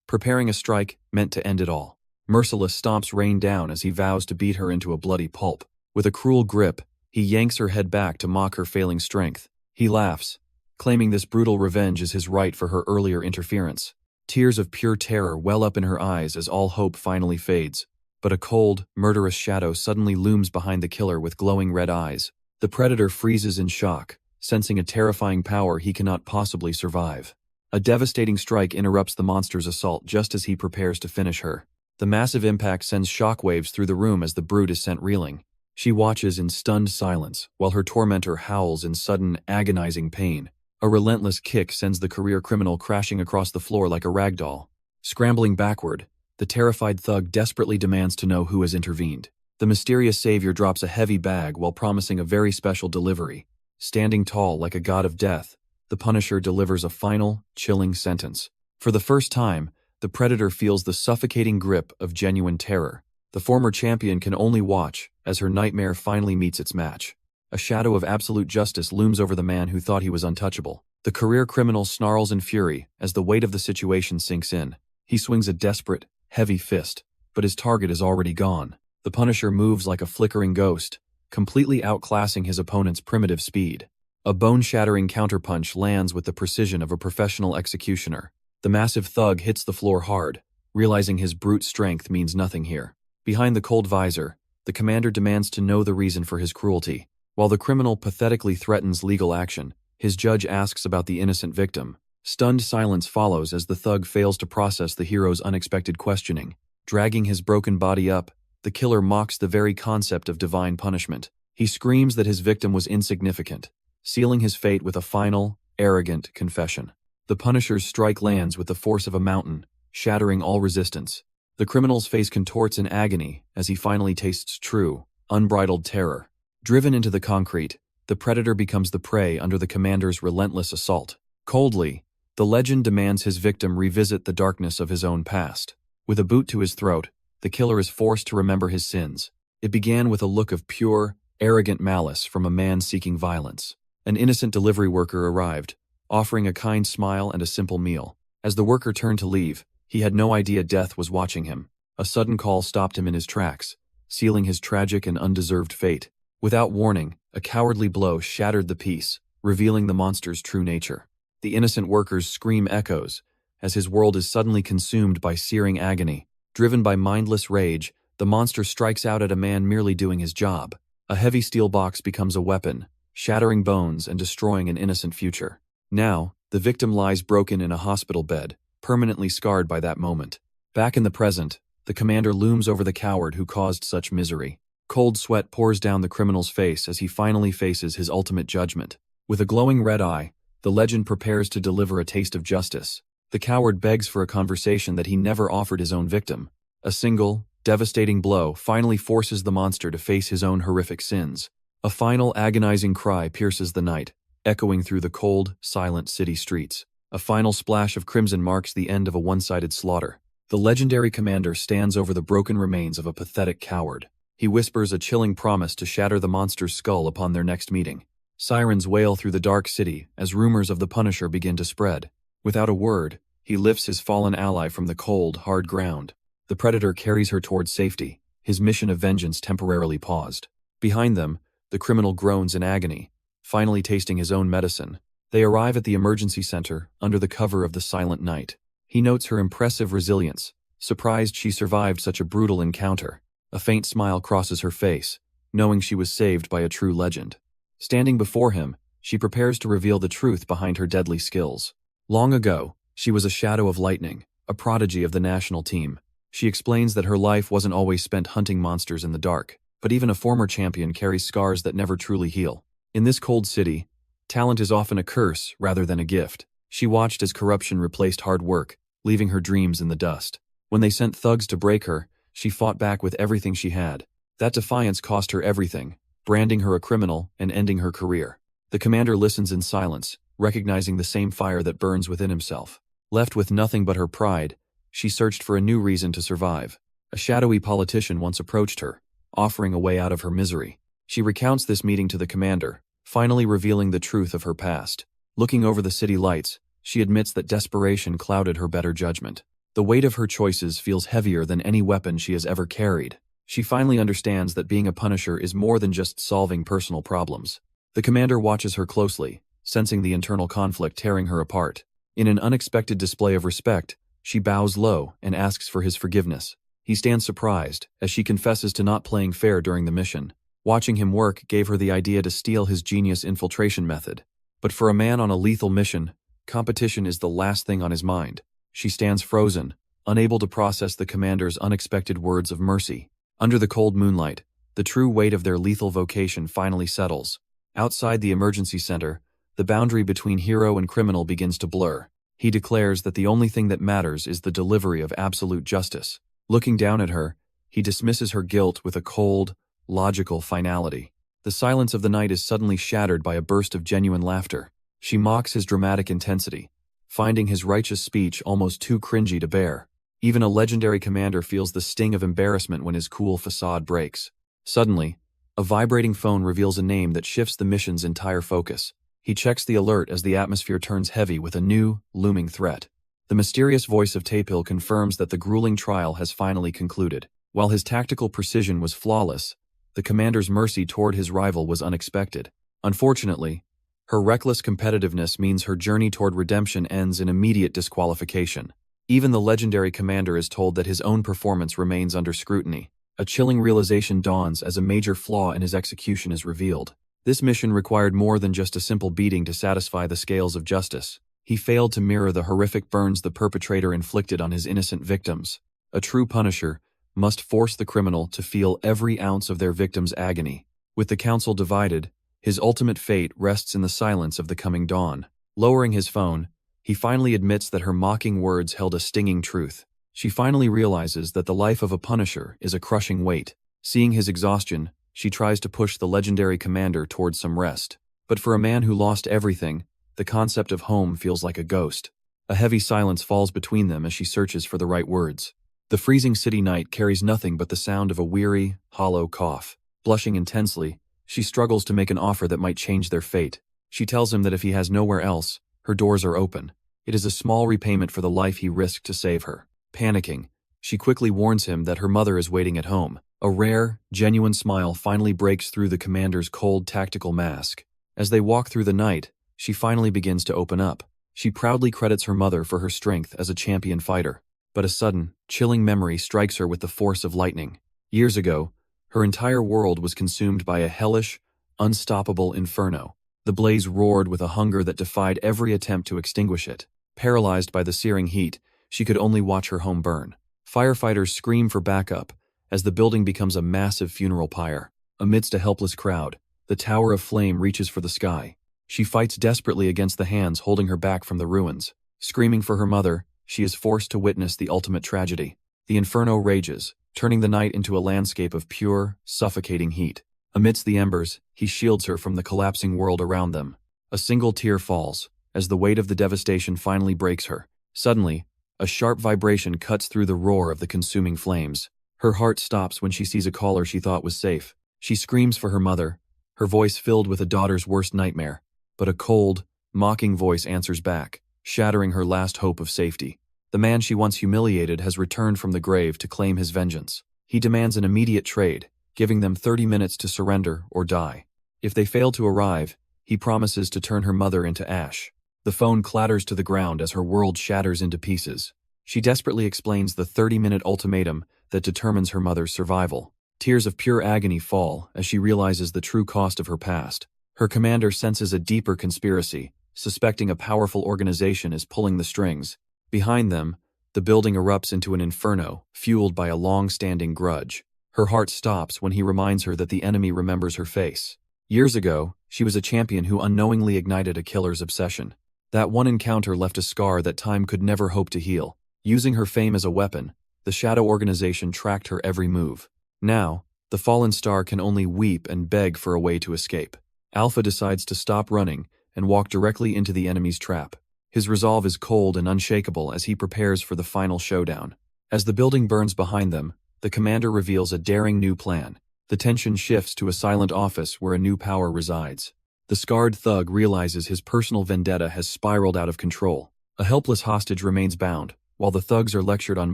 preparing a strike meant to end it all. Merciless stomps rain down as he vows to beat her into a bloody pulp. With a cruel grip, he yanks her head back to mock her failing strength. He laughs, claiming this brutal revenge is his right for her earlier interference. Tears of pure terror well up in her eyes as all hope finally fades. But a cold, murderous shadow suddenly looms behind the killer with glowing red eyes. The predator freezes in shock, sensing a terrifying power he cannot possibly survive. A devastating strike interrupts the monster's assault just as he prepares to finish her. The massive impact sends shockwaves through the room as the brute is sent reeling. She watches in stunned silence, while her tormentor howls in sudden, agonizing pain. A relentless kick sends the career criminal crashing across the floor like a ragdoll. Scrambling backward, the terrified thug desperately demands to know who has intervened. The mysterious savior drops a heavy bag while promising a very special delivery. Standing tall like a god of death, the Punisher delivers a final, chilling sentence. For the first time, the predator feels the suffocating grip of genuine terror. The former champion can only watch as her nightmare finally meets its match. A shadow of absolute justice looms over the man who thought he was untouchable. The career criminal snarls in fury as the weight of the situation sinks in. He swings a desperate, heavy fist, but his target is already gone. The Punisher moves like a flickering ghost, completely outclassing his opponent's primitive speed. A bone-shattering counterpunch lands with the precision of a professional executioner. The massive thug hits the floor hard, realizing his brute strength means nothing here. Behind the cold visor, the commander demands to know the reason for his cruelty. While the criminal pathetically threatens legal action, his judge asks about the innocent victim. Stunned silence follows as the thug fails to process the hero's unexpected questioning. Dragging his broken body up, the killer mocks the very concept of divine punishment. He screams that his victim was insignificant, sealing his fate with a final, arrogant confession. The Punisher's strike lands with the force of a mountain, shattering all resistance. The criminal's face contorts in agony as he finally tastes true, unbridled terror. Driven into the concrete, the predator becomes the prey under the commander's relentless assault. Coldly, the legend demands his victim revisit the darkness of his own past. With a boot to his throat, the killer is forced to remember his sins. It began with a look of pure, arrogant malice from a man seeking violence. An innocent delivery worker arrived, offering a kind smile and a simple meal. As the worker turned to leave, he had no idea death was watching him. A sudden call stopped him in his tracks, sealing his tragic and undeserved fate. Without warning, a cowardly blow shattered the peace, revealing the monster's true nature. The innocent worker's scream echoes, as his world is suddenly consumed by searing agony. Driven by mindless rage, the monster strikes out at a man merely doing his job. A heavy steel box becomes a weapon, shattering bones and destroying an innocent future. Now, the victim lies broken in a hospital bed, permanently scarred by that moment. Back in the present, the commander looms over the coward who caused such misery. Cold sweat pours down the criminal's face as he finally faces his ultimate judgment. With a glowing red eye, the legend prepares to deliver a taste of justice. The coward begs for a conversation that he never offered his own victim. A single, devastating blow finally forces the monster to face his own horrific sins. A final agonizing cry pierces the night, echoing through the cold, silent city streets. A final splash of crimson marks the end of a one-sided slaughter. The legendary commander stands over the broken remains of a pathetic coward. He whispers a chilling promise to shatter the monster's skull upon their next meeting. Sirens wail through the dark city as rumors of the Punisher begin to spread. Without a word, he lifts his fallen ally from the cold, hard ground. The predator carries her towards safety, his mission of vengeance temporarily paused. Behind them, the criminal groans in agony, finally tasting his own medicine. They arrive at the emergency center under the cover of the silent night. He notes her impressive resilience, surprised she survived such a brutal encounter. A faint smile crosses her face, knowing she was saved by a true legend. Standing before him, she prepares to reveal the truth behind her deadly skills. Long ago, she was a shadow of lightning, a prodigy of the national team. She explains that her life wasn't always spent hunting monsters in the dark, but even a former champion carries scars that never truly heal. In this cold city, talent is often a curse rather than a gift. She watched as corruption replaced hard work, leaving her dreams in the dust. When they sent thugs to break her, she fought back with everything she had. That defiance cost her everything, branding her a criminal and ending her career. The commander listens in silence, recognizing the same fire that burns within himself. Left with nothing but her pride, she searched for a new reason to survive. A shadowy politician once approached her, offering a way out of her misery. She recounts this meeting to the commander, finally revealing the truth of her past. Looking over the city lights, she admits that desperation clouded her better judgment. The weight of her choices feels heavier than any weapon she has ever carried. She finally understands that being a Punisher is more than just solving personal problems. The commander watches her closely, sensing the internal conflict tearing her apart. In an unexpected display of respect, she bows low and asks for his forgiveness. He stands surprised, as she confesses to not playing fair during the mission. Watching him work gave her the idea to steal his genius infiltration method. But for a man on a lethal mission, competition is the last thing on his mind. She stands frozen, unable to process the commander's unexpected words of mercy. Under the cold moonlight, the true weight of their lethal vocation finally settles. Outside the emergency center, the boundary between hero and criminal begins to blur. He declares that the only thing that matters is the delivery of absolute justice. Looking down at her, he dismisses her guilt with a cold, logical finality. The silence of the night is suddenly shattered by a burst of genuine laughter. She mocks his dramatic intensity, finding his righteous speech almost too cringy to bear. Even a legendary commander feels the sting of embarrassment when his cool facade breaks. Suddenly, a vibrating phone reveals a name that shifts the mission's entire focus. He checks the alert as the atmosphere turns heavy with a new, looming threat. The mysterious voice of Tapil confirms that the grueling trial has finally concluded. While his tactical precision was flawless, the commander's mercy toward his rival was unexpected. Unfortunately, her reckless competitiveness means her journey toward redemption ends in immediate disqualification. Even the legendary commander is told that his own performance remains under scrutiny. A chilling realization dawns as a major flaw in his execution is revealed. This mission required more than just a simple beating to satisfy the scales of justice. He failed to mirror the horrific burns the perpetrator inflicted on his innocent victims. A true Punisher must force the criminal to feel every ounce of their victim's agony. With the council divided, his ultimate fate rests in the silence of the coming dawn. Lowering his phone, he finally admits that her mocking words held a stinging truth. She finally realizes that the life of a Punisher is a crushing weight. Seeing his exhaustion, she tries to push the legendary commander towards some rest. But for a man who lost everything, the concept of home feels like a ghost. A heavy silence falls between them as she searches for the right words. The freezing city night carries nothing but the sound of a weary, hollow cough. Blushing intensely, she struggles to make an offer that might change their fate. She tells him that if he has nowhere else, her doors are open. It is a small repayment for the life he risked to save her. Panicking, she quickly warns him that her mother is waiting at home. A rare, genuine smile finally breaks through the commander's cold tactical mask. As they walk through the night, she finally begins to open up. She proudly credits her mother for her strength as a champion fighter. But a sudden, chilling memory strikes her with the force of lightning. Years ago, her entire world was consumed by a hellish, unstoppable inferno. The blaze roared with a hunger that defied every attempt to extinguish it. Paralyzed by the searing heat, she could only watch her home burn. Firefighters scream for backup as the building becomes a massive funeral pyre. Amidst a helpless crowd, the tower of flame reaches for the sky. She fights desperately against the hands holding her back from the ruins. Screaming for her mother, she is forced to witness the ultimate tragedy. The inferno rages, turning the night into a landscape of pure, suffocating heat. Amidst the embers, he shields her from the collapsing world around them. A single tear falls, as the weight of the devastation finally breaks her. Suddenly, a sharp vibration cuts through the roar of the consuming flames. Her heart stops when she sees a caller she thought was safe. She screams for her mother, her voice filled with a daughter's worst nightmare. But a cold, mocking voice answers back, shattering her last hope of safety. The man she once humiliated has returned from the grave to claim his vengeance. He demands an immediate trade, giving them 30 minutes to surrender or die. If they fail to arrive, he promises to turn her mother into ash. The phone clatters to the ground as her world shatters into pieces. She desperately explains the 30-minute ultimatum that determines her mother's survival. Tears of pure agony fall as she realizes the true cost of her past. Her commander senses a deeper conspiracy, suspecting a powerful organization is pulling the strings. Behind them, the building erupts into an inferno, fueled by a long-standing grudge. Her heart stops when he reminds her that the enemy remembers her face. Years ago, she was a champion who unknowingly ignited a killer's obsession. That one encounter left a scar that time could never hope to heal. Using her fame as a weapon, the Shadow Organization tracked her every move. Now, the fallen star can only weep and beg for a way to escape. Alpha decides to stop running and walk directly into the enemy's trap. His resolve is cold and unshakable as he prepares for the final showdown. As the building burns behind them, the commander reveals a daring new plan. The tension shifts to a silent office where a new power resides. The scarred thug realizes his personal vendetta has spiraled out of control. A helpless hostage remains bound, while the thugs are lectured on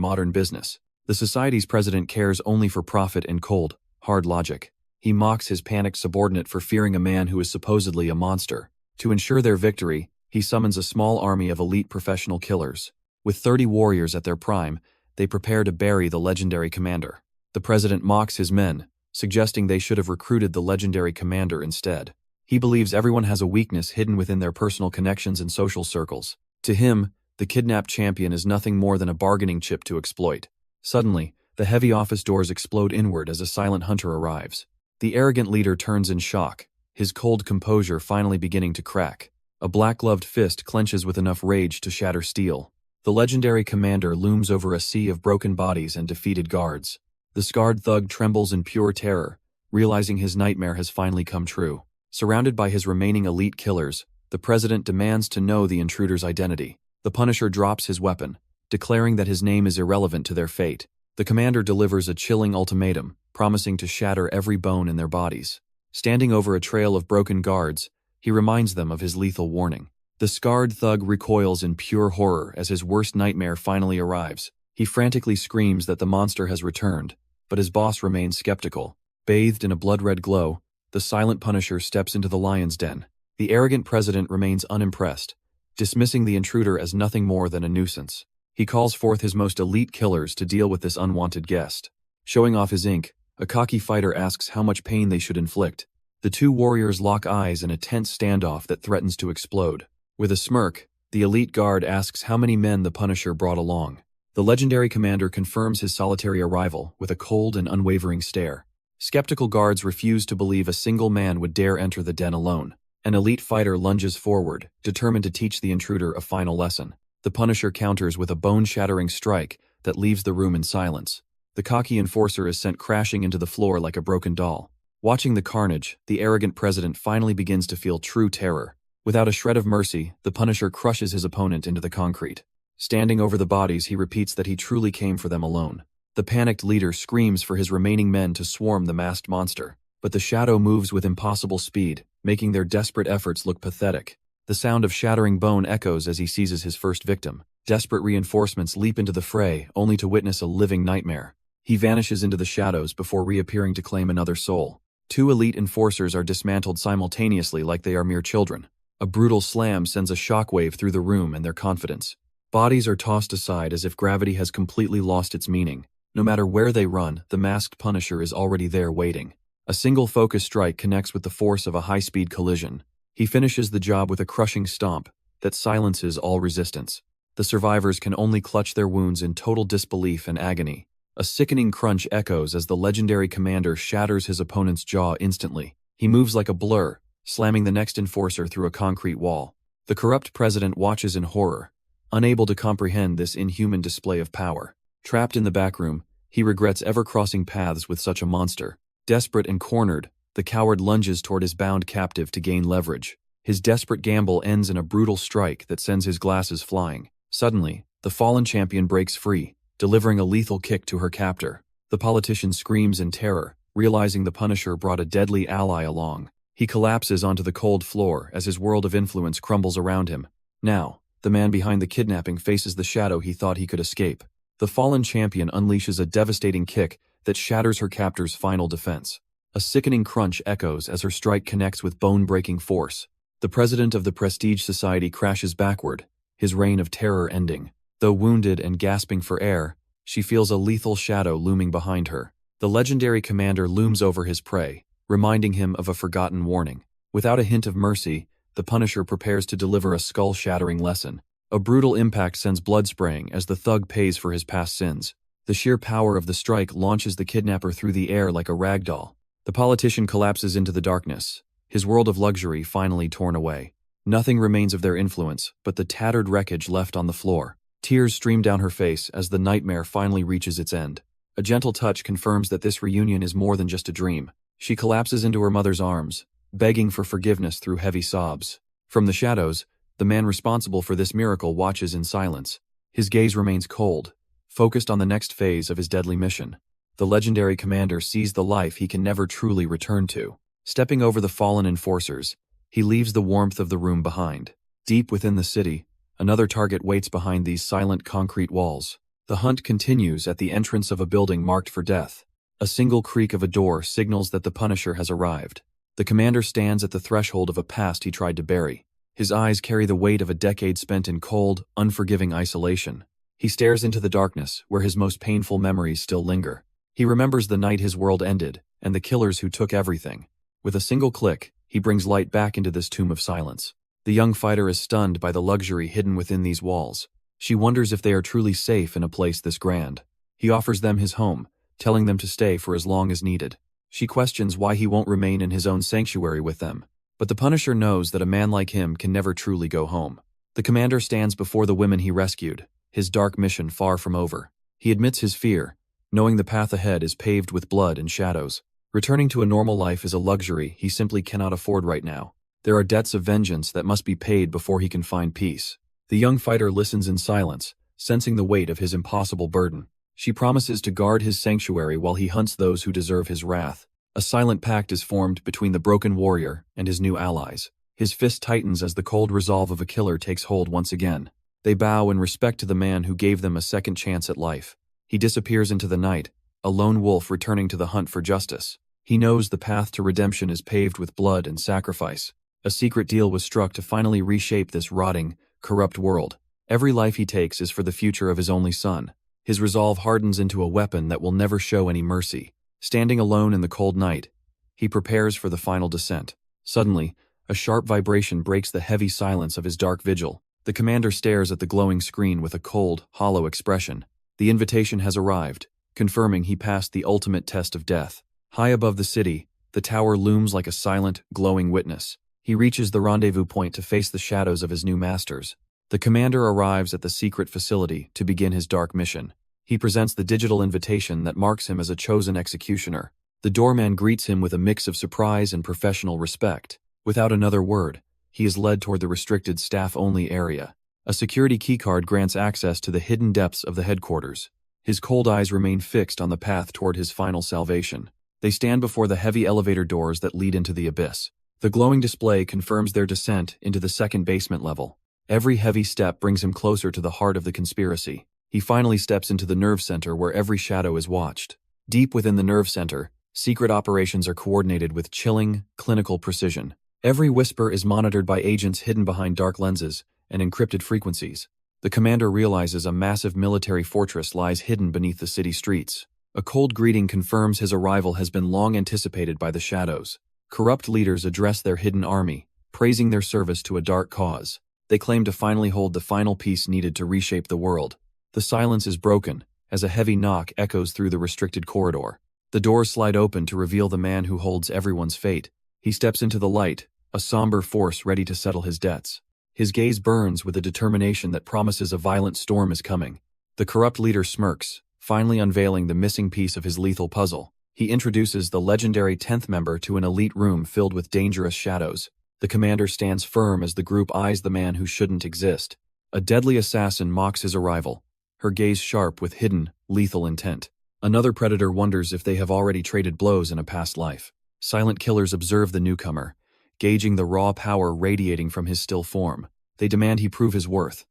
modern business. The society's president cares only for profit and cold, hard logic. He mocks his panicked subordinate for fearing a man who is supposedly a monster. To ensure their victory, he summons a small army of elite professional killers. With 30 warriors at their prime, they prepare to bury the legendary commander. The president mocks his men, suggesting they should have recruited the legendary commander instead. He believes everyone has a weakness hidden within their personal connections and social circles. To him, the kidnapped champion is nothing more than a bargaining chip to exploit. Suddenly, the heavy office doors explode inward as a silent hunter arrives. The arrogant leader turns in shock, his cold composure finally beginning to crack. A black-gloved fist clenches with enough rage to shatter steel. The legendary commander looms over a sea of broken bodies and defeated guards. The scarred thug trembles in pure terror, realizing his nightmare has finally come true. Surrounded by his remaining elite killers, the president demands to know the intruder's identity. The Punisher drops his weapon, declaring that his name is irrelevant to their fate. The commander delivers a chilling ultimatum, promising to shatter every bone in their bodies. Standing over a trail of broken guards, he reminds them of his lethal warning. The scarred thug recoils in pure horror as his worst nightmare finally arrives. He frantically screams that the monster has returned, but his boss remains skeptical. Bathed in a blood-red glow, the silent Punisher steps into the lion's den. The arrogant president remains unimpressed, dismissing the intruder as nothing more than a nuisance. He calls forth his most elite killers to deal with this unwanted guest. Showing off his ink, a cocky fighter asks how much pain they should inflict. The two warriors lock eyes in a tense standoff that threatens to explode. With a smirk, the elite guard asks how many men the Punisher brought along. The legendary commander confirms his solitary arrival with a cold and unwavering stare. Skeptical guards refuse to believe a single man would dare enter the den alone. An elite fighter lunges forward, determined to teach the intruder a final lesson. The Punisher counters with a bone-shattering strike that leaves the room in silence. The cocky enforcer is sent crashing into the floor like a broken doll. Watching the carnage, the arrogant president finally begins to feel true terror. Without a shred of mercy, the Punisher crushes his opponent into the concrete. Standing over the bodies, he repeats that he truly came for them alone. The panicked leader screams for his remaining men to swarm the masked monster, but the shadow moves with impossible speed, making their desperate efforts look pathetic. The sound of shattering bone echoes as he seizes his first victim. Desperate reinforcements leap into the fray, only to witness a living nightmare. He vanishes into the shadows before reappearing to claim another soul. Two elite enforcers are dismantled simultaneously like they are mere children. A brutal slam sends a shockwave through the room and their confidence. Bodies are tossed aside as if gravity has completely lost its meaning. No matter where they run, the masked Punisher is already there waiting. A single focus strike connects with the force of a high-speed collision. He finishes the job with a crushing stomp that silences all resistance. The survivors can only clutch their wounds in total disbelief and agony. A sickening crunch echoes as the legendary commander shatters his opponent's jaw instantly. He moves like a blur, slamming the next enforcer through a concrete wall. The corrupt president watches in horror, unable to comprehend this inhuman display of power. Trapped in the back room, he regrets ever crossing paths with such a monster. Desperate and cornered, the coward lunges toward his bound captive to gain leverage. His desperate gamble ends in a brutal strike that sends his glasses flying. Suddenly, the fallen champion breaks free, delivering a lethal kick to her captor. The politician screams in terror, realizing the Punisher brought a deadly ally along. He collapses onto the cold floor as his world of influence crumbles around him. Now, the man behind the kidnapping faces the shadow he thought he could escape. The fallen champion unleashes a devastating kick that shatters her captor's final defense. A sickening crunch echoes as her strike connects with bone-breaking force. The president of the Prestige Society crashes backward, his reign of terror ending. Though wounded and gasping for air, she feels a lethal shadow looming behind her. The legendary commander looms over his prey, reminding him of a forgotten warning. Without a hint of mercy, the Punisher prepares to deliver a skull-shattering lesson. A brutal impact sends blood spraying as the thug pays for his past sins. The sheer power of the strike launches the kidnapper through the air like a rag doll. The politician collapses into the darkness, his world of luxury finally torn away. Nothing remains of their influence but the tattered wreckage left on the floor. Tears stream down her face as the nightmare finally reaches its end. A gentle touch confirms that this reunion is more than just a dream. She collapses into her mother's arms, begging for forgiveness through heavy sobs. From the shadows, the man responsible for this miracle watches in silence. His gaze remains cold, focused on the next phase of his deadly mission. The legendary commander sees the life he can never truly return to. Stepping over the fallen enforcers, He leaves the warmth of the room behind. Deep within the city, another target waits behind these silent concrete walls. The hunt continues at the entrance of a building marked for death. A single creak of a door signals that the Punisher has arrived. The commander stands at the threshold of a past he tried to bury. His eyes carry the weight of a decade spent in cold, unforgiving isolation. He stares into the darkness, where his most painful memories still linger. He remembers the night his world ended, and the killers who took everything. With a single click, he brings light back into this tomb of silence. The young fighter is stunned by the luxury hidden within these walls. She wonders if they are truly safe in a place this grand. He offers them his home, telling them to stay for as long as needed. She questions why he won't remain in his own sanctuary with them. But the Punisher knows that a man like him can never truly go home. The commander stands before the women he rescued, his dark mission far from over. He admits his fear, knowing the path ahead is paved with blood and shadows. Returning to a normal life is a luxury he simply cannot afford right now. There are debts of vengeance that must be paid before he can find peace. The young fighter listens in silence, sensing the weight of his impossible burden. She promises to guard his sanctuary while he hunts those who deserve his wrath. A silent pact is formed between the broken warrior and his new allies. His fist tightens as the cold resolve of a killer takes hold once again. They bow in respect to the man who gave them a second chance at life. He disappears into the night, a lone wolf returning to the hunt for justice. He knows the path to redemption is paved with blood and sacrifice. A secret deal was struck to finally reshape this rotting, corrupt world. Every life he takes is for the future of his only son. His resolve hardens into a weapon that will never show any mercy. Standing alone in the cold night, he prepares for the final descent. Suddenly, a sharp vibration breaks the heavy silence of his dark vigil. The commander stares at the glowing screen with a cold, hollow expression. The invitation has arrived, confirming he passed the ultimate test of death. High above the city, the tower looms like a silent, glowing witness. He reaches the rendezvous point to face the shadows of his new masters. The commander arrives at the secret facility to begin his dark mission. He presents the digital invitation that marks him as a chosen executioner. The doorman greets him with a mix of surprise and professional respect. Without another word, he is led toward the restricted staff-only area. A security keycard grants access to the hidden depths of the headquarters. His cold eyes remain fixed on the path toward his final salvation. They stand before the heavy elevator doors that lead into the abyss. The glowing display confirms their descent into the second basement level. Every heavy step brings him closer to the heart of the conspiracy. He finally steps into the nerve center where every shadow is watched. Deep within the nerve center, secret operations are coordinated with chilling, clinical precision. Every whisper is monitored by agents hidden behind dark lenses and encrypted frequencies. The commander realizes a massive military fortress lies hidden beneath the city streets. A cold greeting confirms his arrival has been long anticipated by the shadows. Corrupt leaders address their hidden army, praising their service to a dark cause. They claim to finally hold the final piece needed to reshape the world. The silence is broken, as a heavy knock echoes through the restricted corridor. The doors slide open to reveal the man who holds everyone's fate. He steps into the light, a somber force ready to settle his debts. His gaze burns with a determination that promises a violent storm is coming. The corrupt leader smirks, finally unveiling the missing piece of his lethal puzzle. He introduces the legendary 10th member to an elite room filled with dangerous shadows. The commander stands firm as the group eyes the man who shouldn't exist. A deadly assassin mocks his arrival, her gaze sharp with hidden, lethal intent. Another predator wonders if they have already traded blows in a past life. Silent killers observe the newcomer, gauging the raw power radiating from his still form. They demand he prove his worth,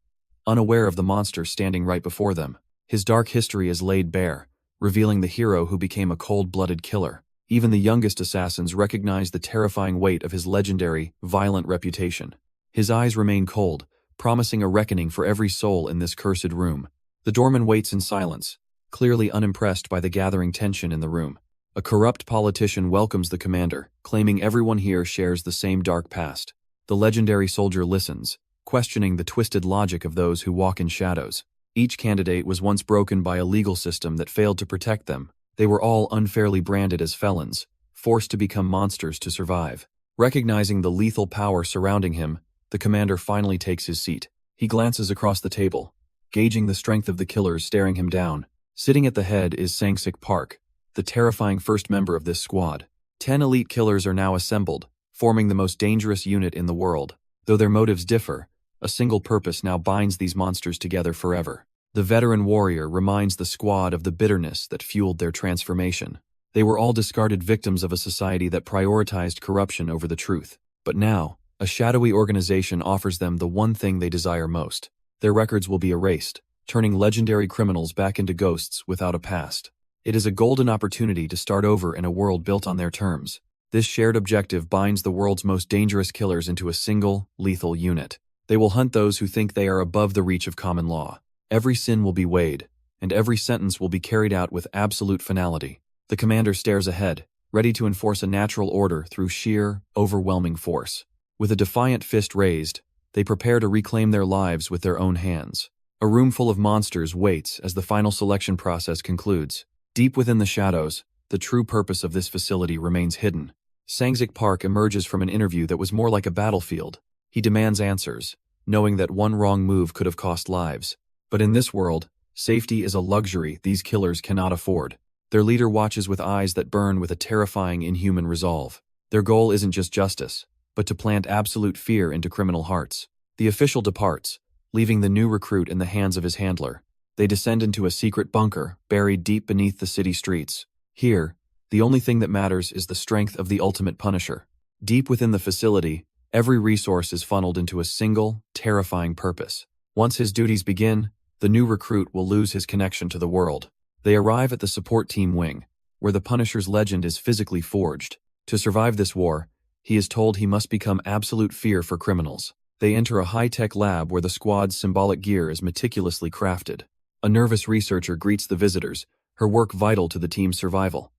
unaware of the monster standing right before them. His dark history is laid bare, revealing the hero who became a cold-blooded killer. Even the youngest assassins recognize the terrifying weight of his legendary, violent reputation. His eyes remain cold, promising a reckoning for every soul in this cursed room. The doorman waits in silence, clearly unimpressed by the gathering tension in the room. A corrupt politician welcomes the commander, claiming everyone here shares the same dark past. The legendary soldier listens, questioning the twisted logic of those who walk in shadows. Each candidate was once broken by a legal system that failed to protect them. They were all unfairly branded as felons, forced to become monsters to survive. Recognizing the lethal power surrounding him, the commander finally takes his seat. He glances across the table, gauging the strength of the killers staring him down. Sitting at the head is Sang-sik Park, the terrifying first member of this squad. 10 elite killers are now assembled, forming the most dangerous unit in the world. Though their motives differ, a single purpose now binds these monsters together forever. The veteran warrior reminds the squad of the bitterness that fueled their transformation. They were all discarded victims of a society that prioritized corruption over the truth. But now, A shadowy organization offers them the one thing they desire most. Their records will be erased, turning legendary criminals back into ghosts without a past. It is a golden opportunity to start over in a world built on their terms. This shared objective binds the world's most dangerous killers into a single, lethal unit. They will hunt those who think they are above the reach of common law. Every sin will be weighed, and every sentence will be carried out with absolute finality. The commander stares ahead, ready to enforce a natural order through sheer, overwhelming force. With a defiant fist raised, they prepare to reclaim their lives with their own hands. A room full of monsters waits as the final selection process concludes. Deep within the shadows, the true purpose of this facility remains hidden. Sangzik Park emerges from an interview that was more like a battlefield. He demands answers, knowing that one wrong move could have cost lives. But in this world, safety is a luxury these killers cannot afford. Their leader watches with eyes that burn with a terrifying inhuman resolve. Their goal isn't just justice, but to plant absolute fear into criminal hearts. The official departs, leaving the new recruit in the hands of his handler. They descend into a secret bunker, buried deep beneath the city streets. Here, the only thing that matters is the strength of the ultimate punisher. Deep within the facility, every resource is funneled into a single, terrifying purpose. Once his duties begin, the new recruit will lose his connection to the world. They arrive at the support team wing, where the Punisher's legend is physically forged. To survive this war, he is told he must become absolute fear for criminals. They enter a high-tech lab where the squad's symbolic gear is meticulously crafted. A nervous researcher greets the visitors, her work vital to the team's survival.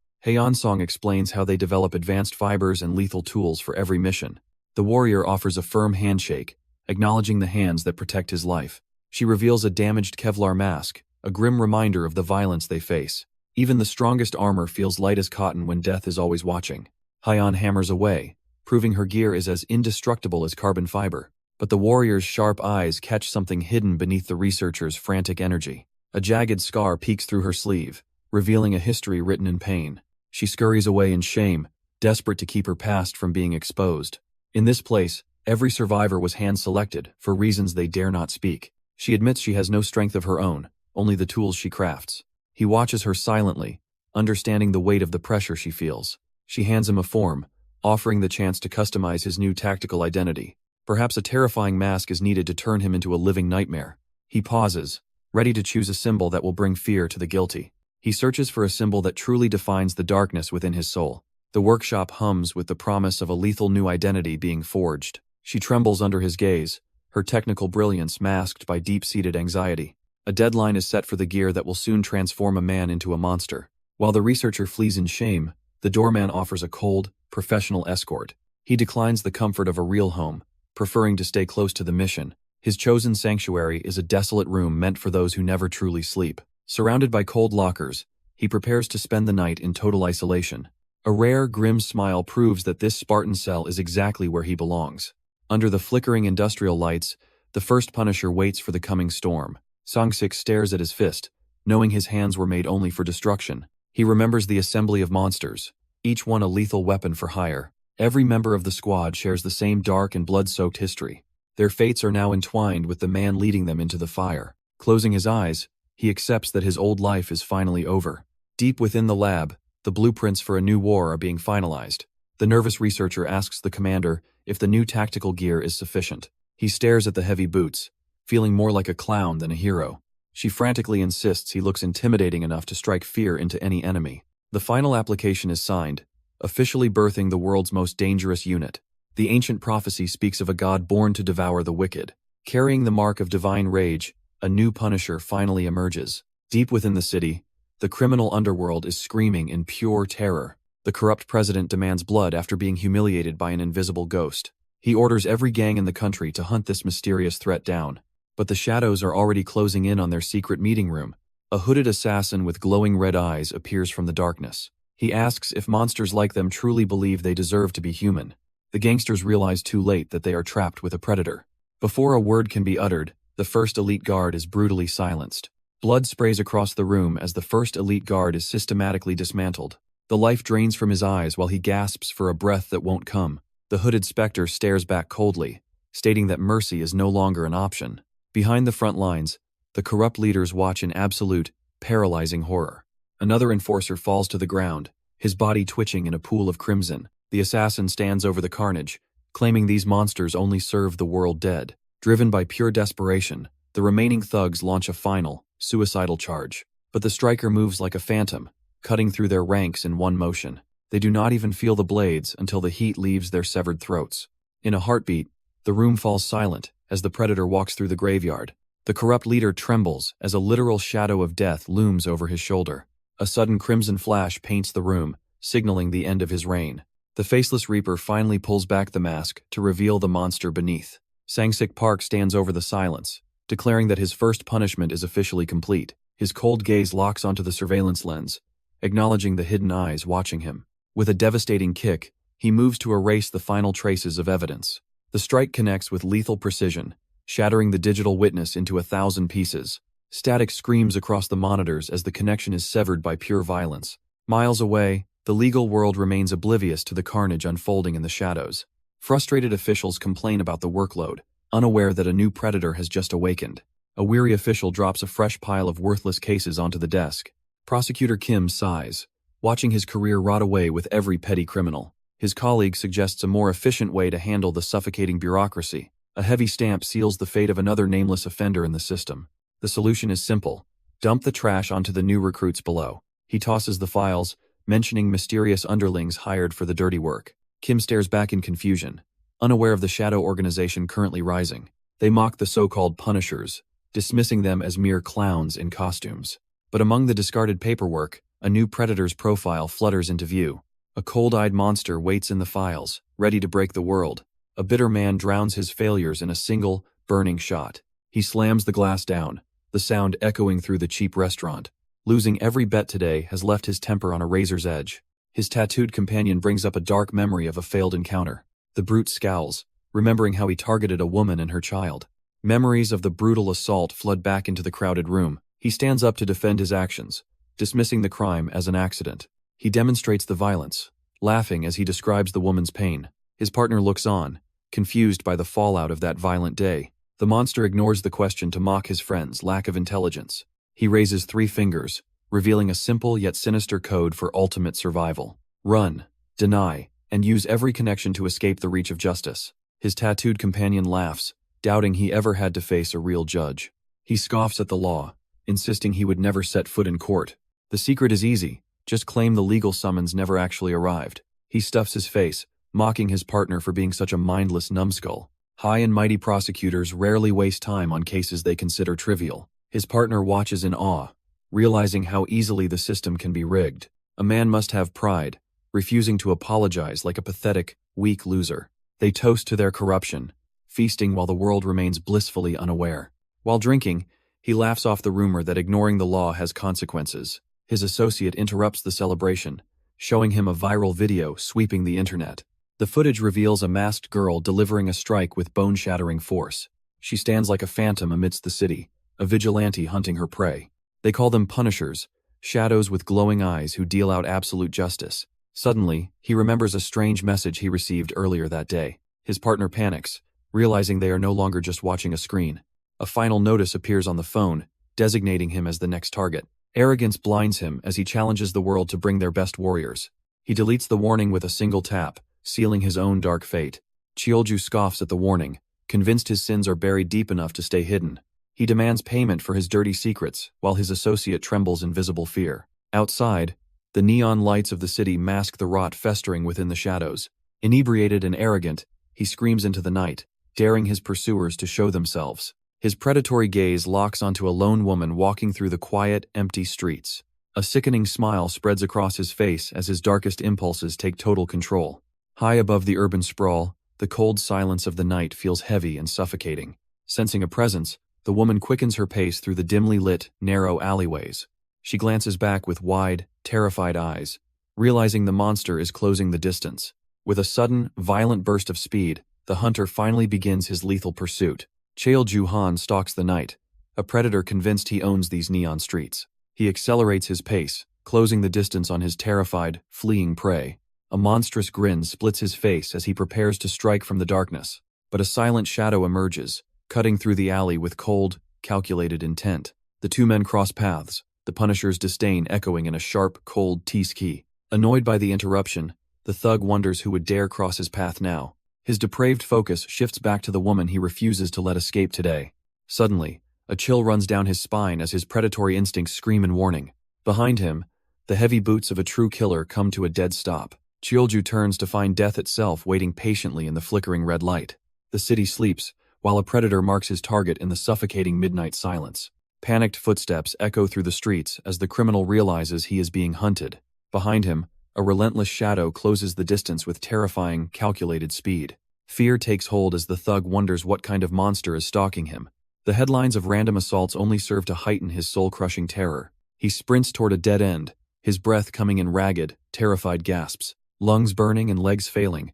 Song explains how they develop advanced fibers and lethal tools for every mission. The warrior offers a firm handshake, acknowledging the hands that protect his life. She reveals a damaged Kevlar mask, a grim reminder of the violence they face. Even the strongest armor feels light as cotton when death is always watching. Hyon hammers away, proving her gear is as indestructible as carbon fiber. But the warrior's sharp eyes catch something hidden beneath the researcher's frantic energy. A jagged scar peeks through her sleeve, revealing a history written in pain. She scurries away in shame, desperate to keep her past from being exposed. In this place, every survivor was hand-selected, for reasons they dare not speak. She admits she has no strength of her own, only the tools she crafts. He watches her silently, understanding the weight of the pressure she feels. She hands him a form, offering the chance to customize his new tactical identity. Perhaps a terrifying mask is needed to turn him into a living nightmare. He pauses, ready to choose a symbol that will bring fear to the guilty. He searches for a symbol that truly defines the darkness within his soul. The workshop hums with the promise of a lethal new identity being forged. She trembles under his gaze, her technical brilliance masked by deep-seated anxiety. A deadline is set for the gear that will soon transform a man into a monster. While the researcher flees in shame, the doorman offers a cold, professional escort. He declines the comfort of a real home, preferring to stay close to the mission. His chosen sanctuary is a desolate room meant for those who never truly sleep. Surrounded by cold lockers, he prepares to spend the night in total isolation. A rare, grim smile proves that this Spartan cell is exactly where he belongs. Under the flickering industrial lights, the first Punisher waits for the coming storm. Sangzik stares at his fist, knowing his hands were made only for destruction. He remembers the assembly of monsters, each one a lethal weapon for hire. Every member of the squad shares the same dark and blood-soaked history. Their fates are now entwined with the man leading them into the fire. Closing his eyes, he accepts that his old life is finally over. Deep within the lab, the blueprints for a new war are being finalized. The nervous researcher asks the commander if the new tactical gear is sufficient. He stares at the heavy boots, feeling more like a clown than a hero. She frantically insists he looks intimidating enough to strike fear into any enemy. The final application is signed, officially birthing the world's most dangerous unit. The ancient prophecy speaks of a god born to devour the wicked. Carrying the mark of divine rage, a new Punisher finally emerges. Deep within the city, the criminal underworld is screaming in pure terror. The corrupt president demands blood after being humiliated by an invisible ghost. He orders every gang in the country to hunt this mysterious threat down. But the shadows are already closing in on their secret meeting room. A hooded assassin with glowing red eyes appears from the darkness. He asks if monsters like them truly believe they deserve to be human. The gangsters realize too late that they are trapped with a predator. Before a word can be uttered, the first elite guard is brutally silenced. Blood sprays across the room as the first elite guard is systematically dismantled. The life drains from his eyes while he gasps for a breath that won't come. The hooded specter stares back coldly, stating that mercy is no longer an option. Behind the front lines, the corrupt leaders watch in absolute, paralyzing horror. Another enforcer falls to the ground, his body twitching in a pool of crimson. The assassin stands over the carnage, claiming these monsters only serve the world dead. Driven by pure desperation, the remaining thugs launch a final, suicidal charge. But the striker moves like a phantom, cutting through their ranks in one motion. They do not even feel the blades until the heat leaves their severed throats. In a heartbeat, the room falls silent as the predator walks through the graveyard. The corrupt leader trembles as a literal shadow of death looms over his shoulder. A sudden crimson flash paints the room, signaling the end of his reign. The faceless reaper finally pulls back the mask to reveal the monster beneath. Sang-sik Park stands over the silence, declaring that his first punishment is officially complete. His cold gaze locks onto the surveillance lens, acknowledging the hidden eyes watching him. With a devastating kick, he moves to erase the final traces of evidence. The strike connects with lethal precision, shattering the digital witness into 1,000 pieces. Static screams across the monitors as the connection is severed by pure violence. Miles away, the legal world remains oblivious to the carnage unfolding in the shadows. Frustrated officials complain about the workload, unaware that a new predator has just awakened. A weary official drops a fresh pile of worthless cases onto the desk. Prosecutor Kim sighs, watching his career rot away with every petty criminal. His colleague suggests a more efficient way to handle the suffocating bureaucracy. A heavy stamp seals the fate of another nameless offender in the system. The solution is simple: dump the trash onto the new recruits below. He tosses the files, mentioning mysterious underlings hired for the dirty work. Kim stares back in confusion, unaware of the shadow organization currently rising. They mock the so-called punishers, dismissing them as mere clowns in costumes. But among the discarded paperwork, a new predator's profile flutters into view. A cold-eyed monster waits in the files, ready to break the world. A bitter man drowns his failures in a single, burning shot. He slams the glass down, the sound echoing through the cheap restaurant. Losing every bet today has left his temper on a razor's edge. His tattooed companion brings up a dark memory of a failed encounter. The brute scowls, remembering how he targeted a woman and her child. Memories of the brutal assault flood back into the crowded room. He stands up to defend his actions, dismissing the crime as an accident. He demonstrates the violence, laughing as he describes the woman's pain. His partner looks on, confused by the fallout of that violent day. The monster ignores the question to mock his friend's lack of intelligence. He raises 3 fingers, revealing a simple yet sinister code for ultimate survival. Run, deny, and use every connection to escape the reach of justice. His tattooed companion laughs, doubting he ever had to face a real judge. He scoffs at the law, insisting he would never set foot in court. The secret is easy: just claim the legal summons never actually arrived. He stuffs his face, mocking his partner for being such a mindless numbskull. High and mighty prosecutors rarely waste time on cases they consider trivial. His partner watches in awe, realizing how easily the system can be rigged. A man must have pride, refusing to apologize like a pathetic, weak loser. They toast to their corruption, feasting while the world remains blissfully unaware. While drinking, he laughs off the rumor that ignoring the law has consequences. His associate interrupts the celebration, showing him a viral video sweeping the internet. The footage reveals a masked girl delivering a strike with bone-shattering force. She stands like a phantom amidst the city, a vigilante hunting her prey. They call them punishers, shadows with glowing eyes who deal out absolute justice. Suddenly, he remembers a strange message he received earlier that day. His partner panics, realizing they are no longer just watching a screen. A final notice appears on the phone, designating him as the next target. Arrogance blinds him as he challenges the world to bring their best warriors. He deletes the warning with a single tap, sealing his own dark fate. Cheolju scoffs at the warning, convinced his sins are buried deep enough to stay hidden. He demands payment for his dirty secrets, while his associate trembles in visible fear. Outside, the neon lights of the city mask the rot festering within the shadows. Inebriated and arrogant, he screams into the night, daring his pursuers to show themselves. His predatory gaze locks onto a lone woman walking through the quiet, empty streets. A sickening smile spreads across his face as his darkest impulses take total control. High above the urban sprawl, the cold silence of the night feels heavy and suffocating. Sensing a presence, the woman quickens her pace through the dimly lit, narrow alleyways. She glances back with wide, terrified eyes, realizing the monster is closing the distance. With a sudden, violent burst of speed, the hunter finally begins his lethal pursuit. Cheolju Han stalks the night, a predator convinced he owns these neon streets. He accelerates his pace, closing the distance on his terrified, fleeing prey. A monstrous grin splits his face as he prepares to strike from the darkness. But a silent shadow emerges, cutting through the alley with cold, calculated intent. The 2 men cross paths, the Punisher's disdain echoing in a sharp, cold T-ski. Annoyed by the interruption, the thug wonders who would dare cross his path now. His depraved focus shifts back to the woman he refuses to let escape today. Suddenly, a chill runs down his spine as his predatory instincts scream in warning. Behind him, the heavy boots of a true killer come to a dead stop. Chiolju turns to find death itself waiting patiently in the flickering red light. The city sleeps, while a predator marks his target in the suffocating midnight silence. Panicked footsteps echo through the streets as the criminal realizes he is being hunted. Behind him, a relentless shadow closes the distance with terrifying, calculated speed. Fear takes hold as the thug wonders what kind of monster is stalking him. The headlines of random assaults only serve to heighten his soul-crushing terror. He sprints toward a dead end, his breath coming in ragged, terrified gasps. Lungs burning and legs failing,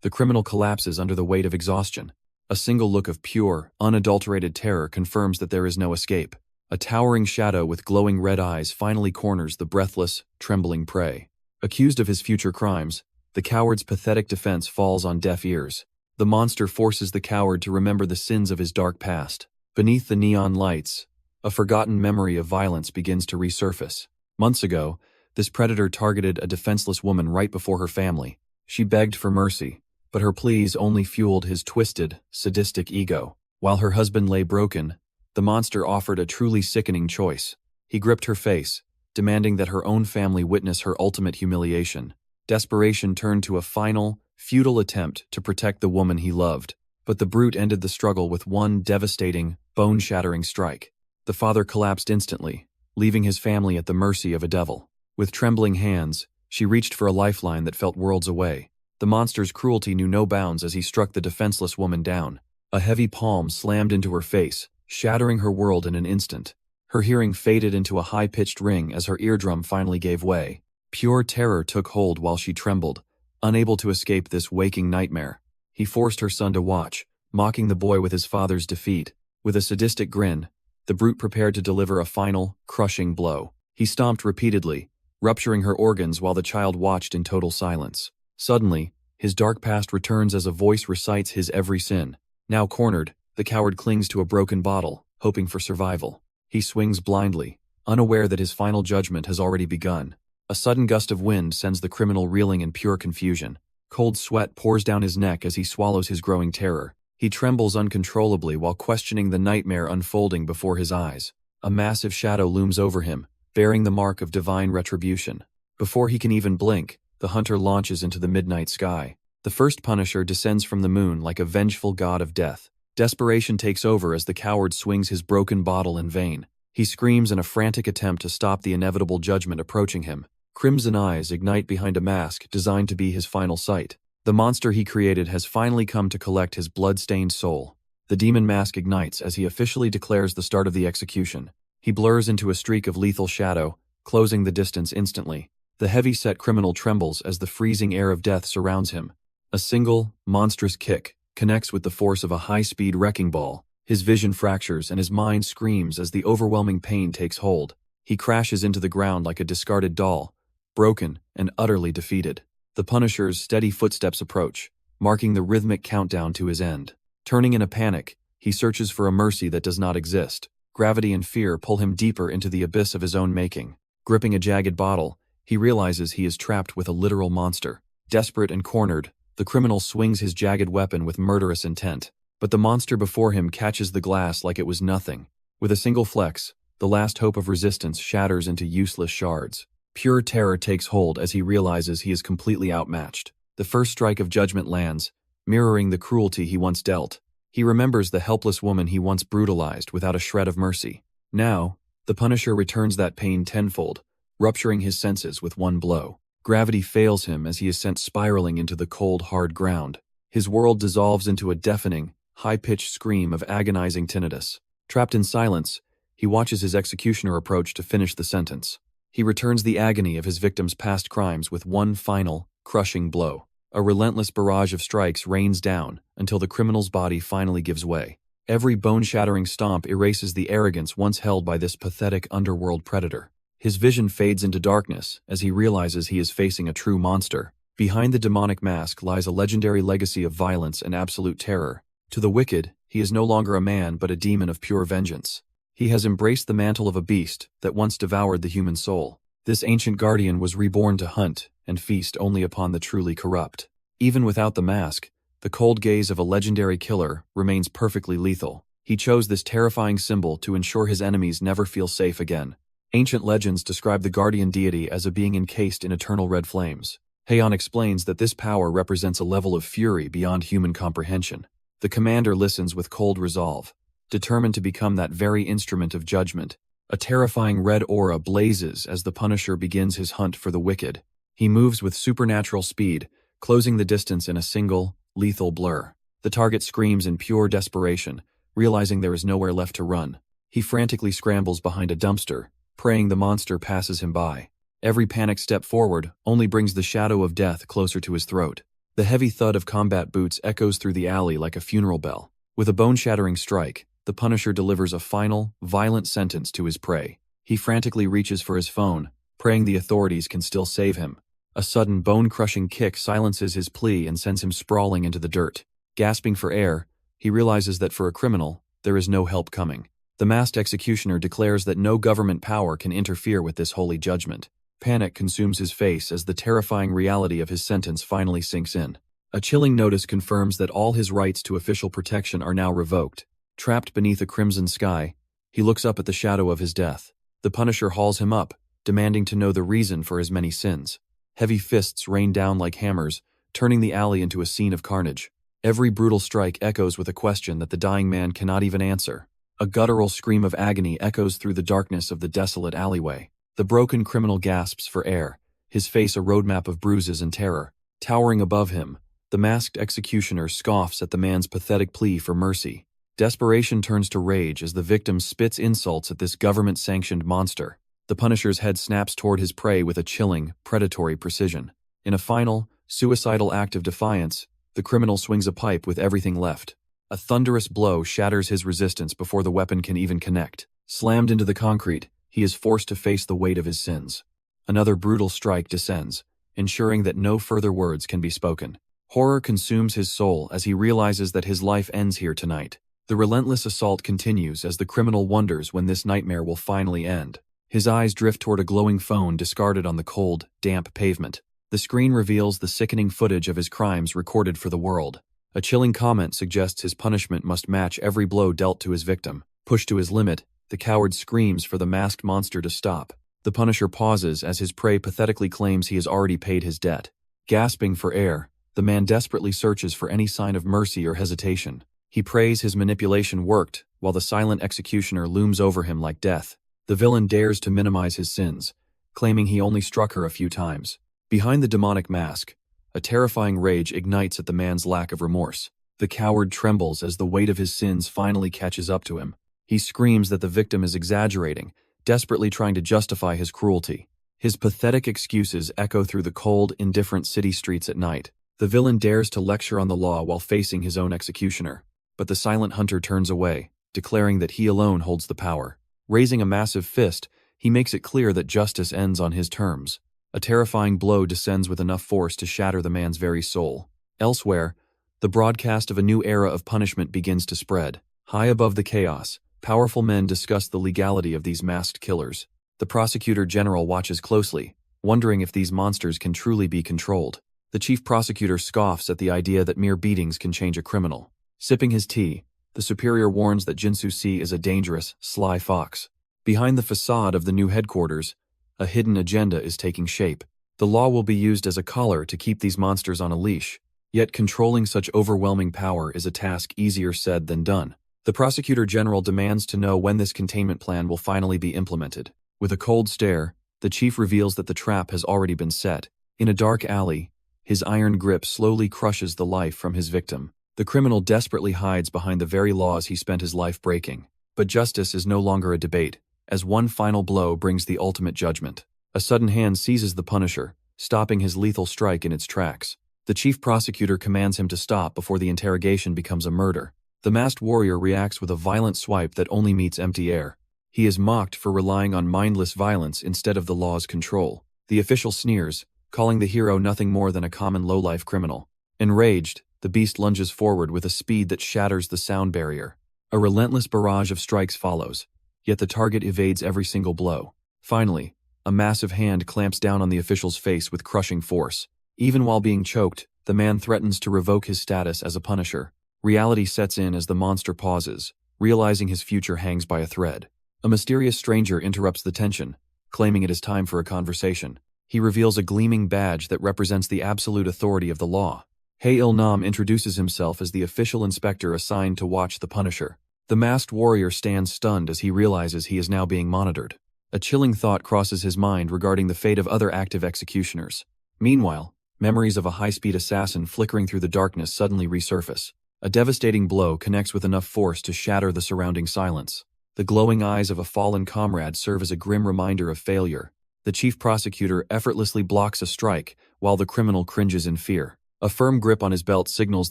the criminal collapses under the weight of exhaustion. A single look of pure, unadulterated terror confirms that there is no escape. A towering shadow with glowing red eyes finally corners the breathless, trembling prey. Accused of his future crimes, the coward's pathetic defense falls on deaf ears. The monster forces the coward to remember the sins of his dark past. Beneath the neon lights, a forgotten memory of violence begins to resurface. Months ago, this predator targeted a defenseless woman right before her family. She begged for mercy, but her pleas only fueled his twisted, sadistic ego. While her husband lay broken, the monster offered a truly sickening choice. He gripped her face, demanding that her own family witness her ultimate humiliation. Desperation turned to a final, futile attempt to protect the woman he loved. But the brute ended the struggle with one devastating, bone-shattering strike. The father collapsed instantly, leaving his family at the mercy of a devil. With trembling hands, she reached for a lifeline that felt worlds away. The monster's cruelty knew no bounds as he struck the defenseless woman down. A heavy palm slammed into her face, shattering her world in an instant. Her hearing faded into a high-pitched ring as her eardrum finally gave way. Pure terror took hold while she trembled, unable to escape this waking nightmare. He forced her son to watch, mocking the boy with his father's defeat. With a sadistic grin, the brute prepared to deliver a final, crushing blow. He stomped repeatedly, rupturing her organs while the child watched in total silence. Suddenly, his dark past returns as a voice recites his every sin. Now cornered, the coward clings to a broken bottle, hoping for survival. He swings blindly, unaware that his final judgment has already begun. A sudden gust of wind sends the criminal reeling in pure confusion. Cold sweat pours down his neck as he swallows his growing terror. He trembles uncontrollably while questioning the nightmare unfolding before his eyes. A massive shadow looms over him, bearing the mark of divine retribution. Before he can even blink, the hunter launches into the midnight sky. The first Punisher descends from the moon like a vengeful god of death. Desperation takes over as the coward swings his broken bottle in vain. He screams in a frantic attempt to stop the inevitable judgment approaching him. Crimson eyes ignite behind a mask designed to be his final sight. The monster he created has finally come to collect his blood-stained soul. The demon mask ignites as he officially declares the start of the execution. He blurs into a streak of lethal shadow, closing the distance instantly. The heavy-set criminal trembles as the freezing air of death surrounds him. A single, monstrous kick connects with the force of a high-speed wrecking ball. His vision fractures and his mind screams as the overwhelming pain takes hold. He crashes into the ground like a discarded doll, broken and utterly defeated. The Punisher's steady footsteps approach, marking the rhythmic countdown to his end. Turning in a panic, he searches for a mercy that does not exist. Gravity and fear pull him deeper into the abyss of his own making. Gripping a jagged bottle, he realizes he is trapped with a literal monster. Desperate and cornered, the criminal swings his jagged weapon with murderous intent. But the monster before him catches the glass like it was nothing. With a single flex, the last hope of resistance shatters into useless shards. Pure terror takes hold as he realizes he is completely outmatched. The first strike of judgment lands, mirroring the cruelty he once dealt. He remembers the helpless woman he once brutalized without a shred of mercy. Now, the Punisher returns that pain tenfold, rupturing his senses with one blow. Gravity fails him as he is sent spiraling into the cold, hard ground. His world dissolves into a deafening, high-pitched scream of agonizing tinnitus. Trapped in silence, he watches his executioner approach to finish the sentence. He returns the agony of his victim's past crimes with one final, crushing blow. A relentless barrage of strikes rains down until the criminal's body finally gives way. Every bone-shattering stomp erases the arrogance once held by this pathetic underworld predator. His vision fades into darkness as he realizes he is facing a true monster. Behind the demonic mask lies a legendary legacy of violence and absolute terror. To the wicked, he is no longer a man but a demon of pure vengeance. He has embraced the mantle of a beast that once devoured the human soul. This ancient guardian was reborn to hunt and feast only upon the truly corrupt. Even without the mask, The cold gaze of a legendary killer remains perfectly lethal. He chose this terrifying symbol to ensure his enemies never feel safe again. Ancient legends describe the guardian deity as a being encased in eternal red flames. Heian explains that this power represents a level of fury beyond human comprehension. The commander listens with cold resolve, determined to become that very instrument of judgment. A terrifying red aura blazes as the Punisher begins his hunt for the wicked. He moves with supernatural speed, closing the distance in a single, lethal blur. The target screams in pure desperation, realizing there is nowhere left to run. He frantically scrambles behind a dumpster, praying the monster passes him by. Every panicked step forward only brings the shadow of death closer to his throat. The heavy thud of combat boots echoes through the alley like a funeral bell. With a bone-shattering strike, the Punisher delivers a final, violent sentence to his prey. He frantically reaches for his phone, praying the authorities can still save him. A sudden bone-crushing kick silences his plea and sends him sprawling into the dirt. Gasping for air, he realizes that for a criminal, there is no help coming. The masked executioner declares that no government power can interfere with this holy judgment. Panic consumes his face as the terrifying reality of his sentence finally sinks in. A chilling notice confirms that all his rights to official protection are now revoked. Trapped beneath a crimson sky, he looks up at the shadow of his death. The Punisher hauls him up, demanding to know the reason for his many sins. Heavy fists rain down like hammers, turning the alley into a scene of carnage. Every brutal strike echoes with a question that the dying man cannot even answer. A guttural scream of agony echoes through the darkness of the desolate alleyway. The broken criminal gasps for air, his face a roadmap of bruises and terror. Towering above him, the masked executioner scoffs at the man's pathetic plea for mercy. Desperation turns to rage as the victim spits insults at this government-sanctioned monster. The Punisher's head snaps toward his prey with a chilling, predatory precision. In a final, suicidal act of defiance, the criminal swings a pipe with everything left. A thunderous blow shatters his resistance before the weapon can even connect. Slammed into the concrete, he is forced to face the weight of his sins. Another brutal strike descends, ensuring that no further words can be spoken. Horror consumes his soul as he realizes that his life ends here tonight. The relentless assault continues as the criminal wonders when this nightmare will finally end. His eyes drift toward a glowing phone discarded on the cold, damp pavement. The screen reveals the sickening footage of his crimes recorded for the world. A chilling comment suggests his punishment must match every blow dealt to his victim. Pushed to his limit, the coward screams for the masked monster to stop. The Punisher pauses as his prey pathetically claims he has already paid his debt. Gasping for air, the man desperately searches for any sign of mercy or hesitation. He prays his manipulation worked, while the silent executioner looms over him like death. The villain dares to minimize his sins, claiming he only struck her a few times. Behind the demonic mask, a terrifying rage ignites at the man's lack of remorse. The coward trembles as the weight of his sins finally catches up to him. He screams that the victim is exaggerating, desperately trying to justify his cruelty. His pathetic excuses echo through the cold, indifferent city streets at night. The villain dares to lecture on the law while facing his own executioner. But the silent hunter turns away, declaring that he alone holds the power. Raising a massive fist, he makes it clear that justice ends on his terms. A terrifying blow descends with enough force to shatter the man's very soul. Elsewhere, the broadcast of a new era of punishment begins to spread. High above the chaos, powerful men discuss the legality of these masked killers. The prosecutor general watches closely, wondering if these monsters can truly be controlled. The chief prosecutor scoffs at the idea that mere beatings can change a criminal. Sipping his tea, the superior warns that Jinsu-si is a dangerous, sly fox. Behind the facade of the new headquarters, a hidden agenda is taking shape. The law will be used as a collar to keep these monsters on a leash, yet controlling such overwhelming power is a task easier said than done. The prosecutor general demands to know when this containment plan will finally be implemented. With a cold stare, the chief reveals that the trap has already been set. In a dark alley, his iron grip slowly crushes the life from his victim. The criminal desperately hides behind the very laws he spent his life breaking. But justice is no longer a debate, as one final blow brings the ultimate judgment. A sudden hand seizes the Punisher, stopping his lethal strike in its tracks. The chief prosecutor commands him to stop before the interrogation becomes a murder. The masked warrior reacts with a violent swipe that only meets empty air. He is mocked for relying on mindless violence instead of the law's control. The official sneers, calling the hero nothing more than a common low-life criminal. Enraged, the beast lunges forward with a speed that shatters the sound barrier. A relentless barrage of strikes follows, yet the target evades every single blow. Finally, a massive hand clamps down on the official's face with crushing force. Even while being choked, The man threatens to revoke his status as a punisher. Reality sets in as the monster pauses, realizing his future hangs by a thread. A mysterious stranger interrupts the tension, claiming it is time for a conversation. He reveals a gleaming badge that represents the absolute authority of the law. Hail-Nam introduces himself as the official inspector assigned to watch the Punisher. The masked warrior stands stunned as he realizes he is now being monitored. A chilling thought crosses his mind regarding the fate of other active executioners. Meanwhile, memories of a high-speed assassin flickering through the darkness suddenly resurface. A devastating blow connects with enough force to shatter the surrounding silence. The glowing eyes of a fallen comrade serve as a grim reminder of failure. The chief prosecutor effortlessly blocks a strike, while the criminal cringes in fear. A firm grip on his belt signals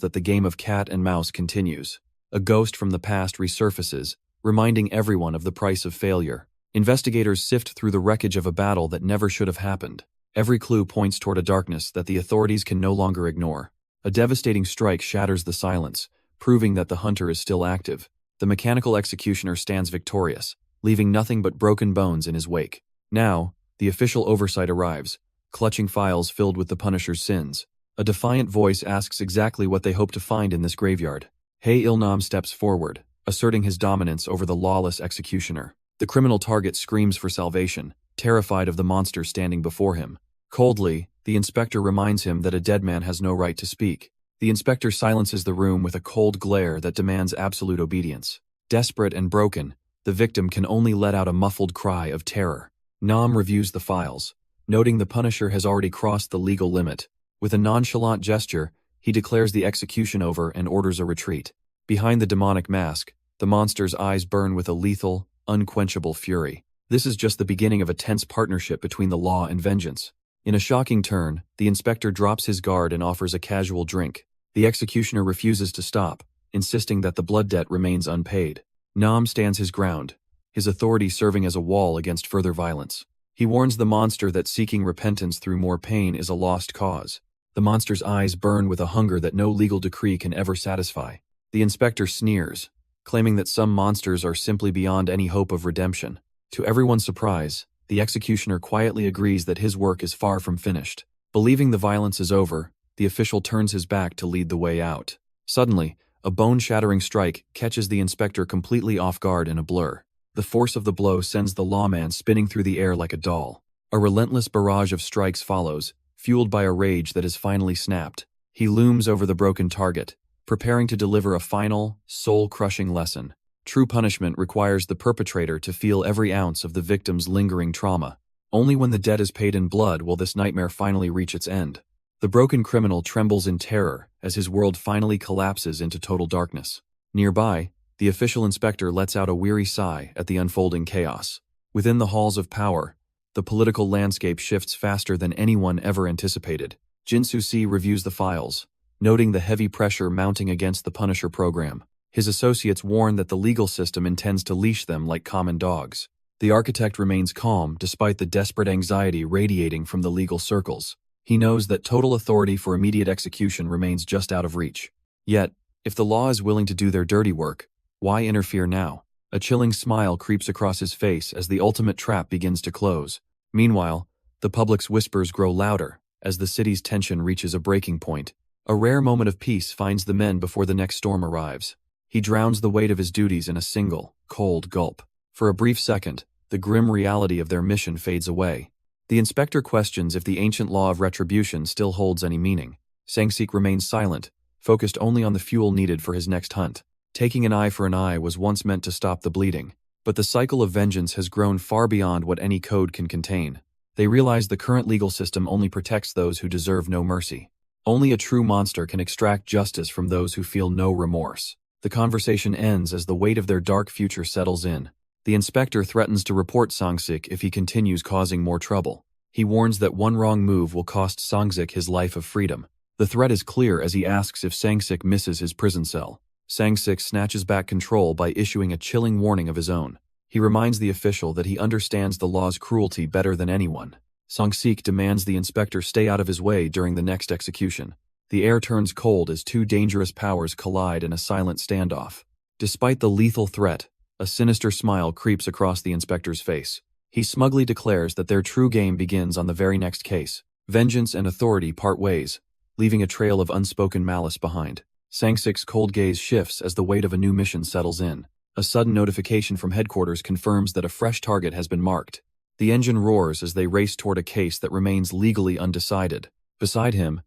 that the game of cat and mouse continues. A ghost from the past resurfaces, reminding everyone of the price of failure. Investigators sift through the wreckage of a battle that never should have happened. Every clue points toward a darkness that the authorities can no longer ignore. A devastating strike shatters the silence, proving that the hunter is still active. The mechanical executioner stands victorious, leaving nothing but broken bones in his wake. Now, the official oversight arrives, clutching files filled with the Punisher's sins. A defiant voice asks exactly what they hope to find in this graveyard. Hail-Nam steps forward, asserting his dominance over the lawless executioner. The criminal target screams for salvation, terrified of the monster standing before him. Coldly, the inspector reminds him that a dead man has no right to speak. The inspector silences the room with a cold glare that demands absolute obedience. Desperate and broken, the victim can only let out a muffled cry of terror. Nam reviews the files, noting the Punisher has already crossed the legal limit. With a nonchalant gesture, he declares the execution over and orders a retreat. Behind the demonic mask, the monster's eyes burn with a lethal, unquenchable fury. This is just the beginning of a tense partnership between the law and vengeance. In a shocking turn, the inspector drops his guard and offers a casual drink. The executioner refuses to stop, insisting that the blood debt remains unpaid. Nam stands his ground, his authority serving as a wall against further violence. He warns the monster that seeking repentance through more pain is a lost cause. The monster's eyes burn with a hunger that no legal decree can ever satisfy. The inspector sneers, claiming that some monsters are simply beyond any hope of redemption. To everyone's surprise, the executioner quietly agrees that his work is far from finished. Believing the violence is over, the official turns his back to lead the way out. Suddenly, a bone-shattering strike catches the inspector completely off guard in a blur. The force of the blow sends the lawman spinning through the air like a doll. A relentless barrage of strikes follows, fueled by a rage that has finally snapped. He looms over the broken target, preparing to deliver a final, soul-crushing lesson. True punishment requires the perpetrator to feel every ounce of the victim's lingering trauma. Only when the debt is paid in blood will this nightmare finally reach its end. The broken criminal trembles in terror as his world finally collapses into total darkness. Nearby, the official inspector lets out a weary sigh at the unfolding chaos. Within the halls of power, the political landscape shifts faster than anyone ever anticipated. Jinsu-si reviews the files, noting the heavy pressure mounting against the Punisher program. His associates warn that the legal system intends to leash them like common dogs. The architect remains calm despite the desperate anxiety radiating from the legal circles. He knows that total authority for immediate execution remains just out of reach. Yet, if the law is willing to do their dirty work, why interfere now? A chilling smile creeps across his face as the ultimate trap begins to close. Meanwhile, the public's whispers grow louder as the city's tension reaches a breaking point. A rare moment of peace finds the men before the next storm arrives. He drowns the weight of his duties in a single, cold gulp. For a brief second, the grim reality of their mission fades away. The inspector questions if the ancient law of retribution still holds any meaning. Sang-sik remains silent, focused only on the fuel needed for his next hunt. Taking an eye for an eye was once meant to stop the bleeding, but the cycle of vengeance has grown far beyond what any code can contain. They realize the current legal system only protects those who deserve no mercy. Only a true monster can extract justice from those who feel no remorse. The conversation ends as the weight of their dark future settles in. The inspector threatens to report Sang-sik if he continues causing more trouble. He warns that one wrong move will cost Sang-sik his life of freedom. The threat is clear as he asks if Sang-sik misses his prison cell. Sang-sik snatches back control by issuing a chilling warning of his own. He reminds the official that he understands the law's cruelty better than anyone. Sang-sik demands the inspector stay out of his way during the next execution. The air turns cold as two dangerous powers collide in a silent standoff. Despite the lethal threat, a sinister smile creeps across the inspector's face. He smugly declares that their true game begins on the very next case. Vengeance and authority part ways, leaving a trail of unspoken malice behind. Sang-sik's cold gaze shifts as the weight of a new mission settles in. A sudden notification from headquarters confirms that a fresh target has been marked. The engine roars as they race toward a case that remains legally undecided. Beside him,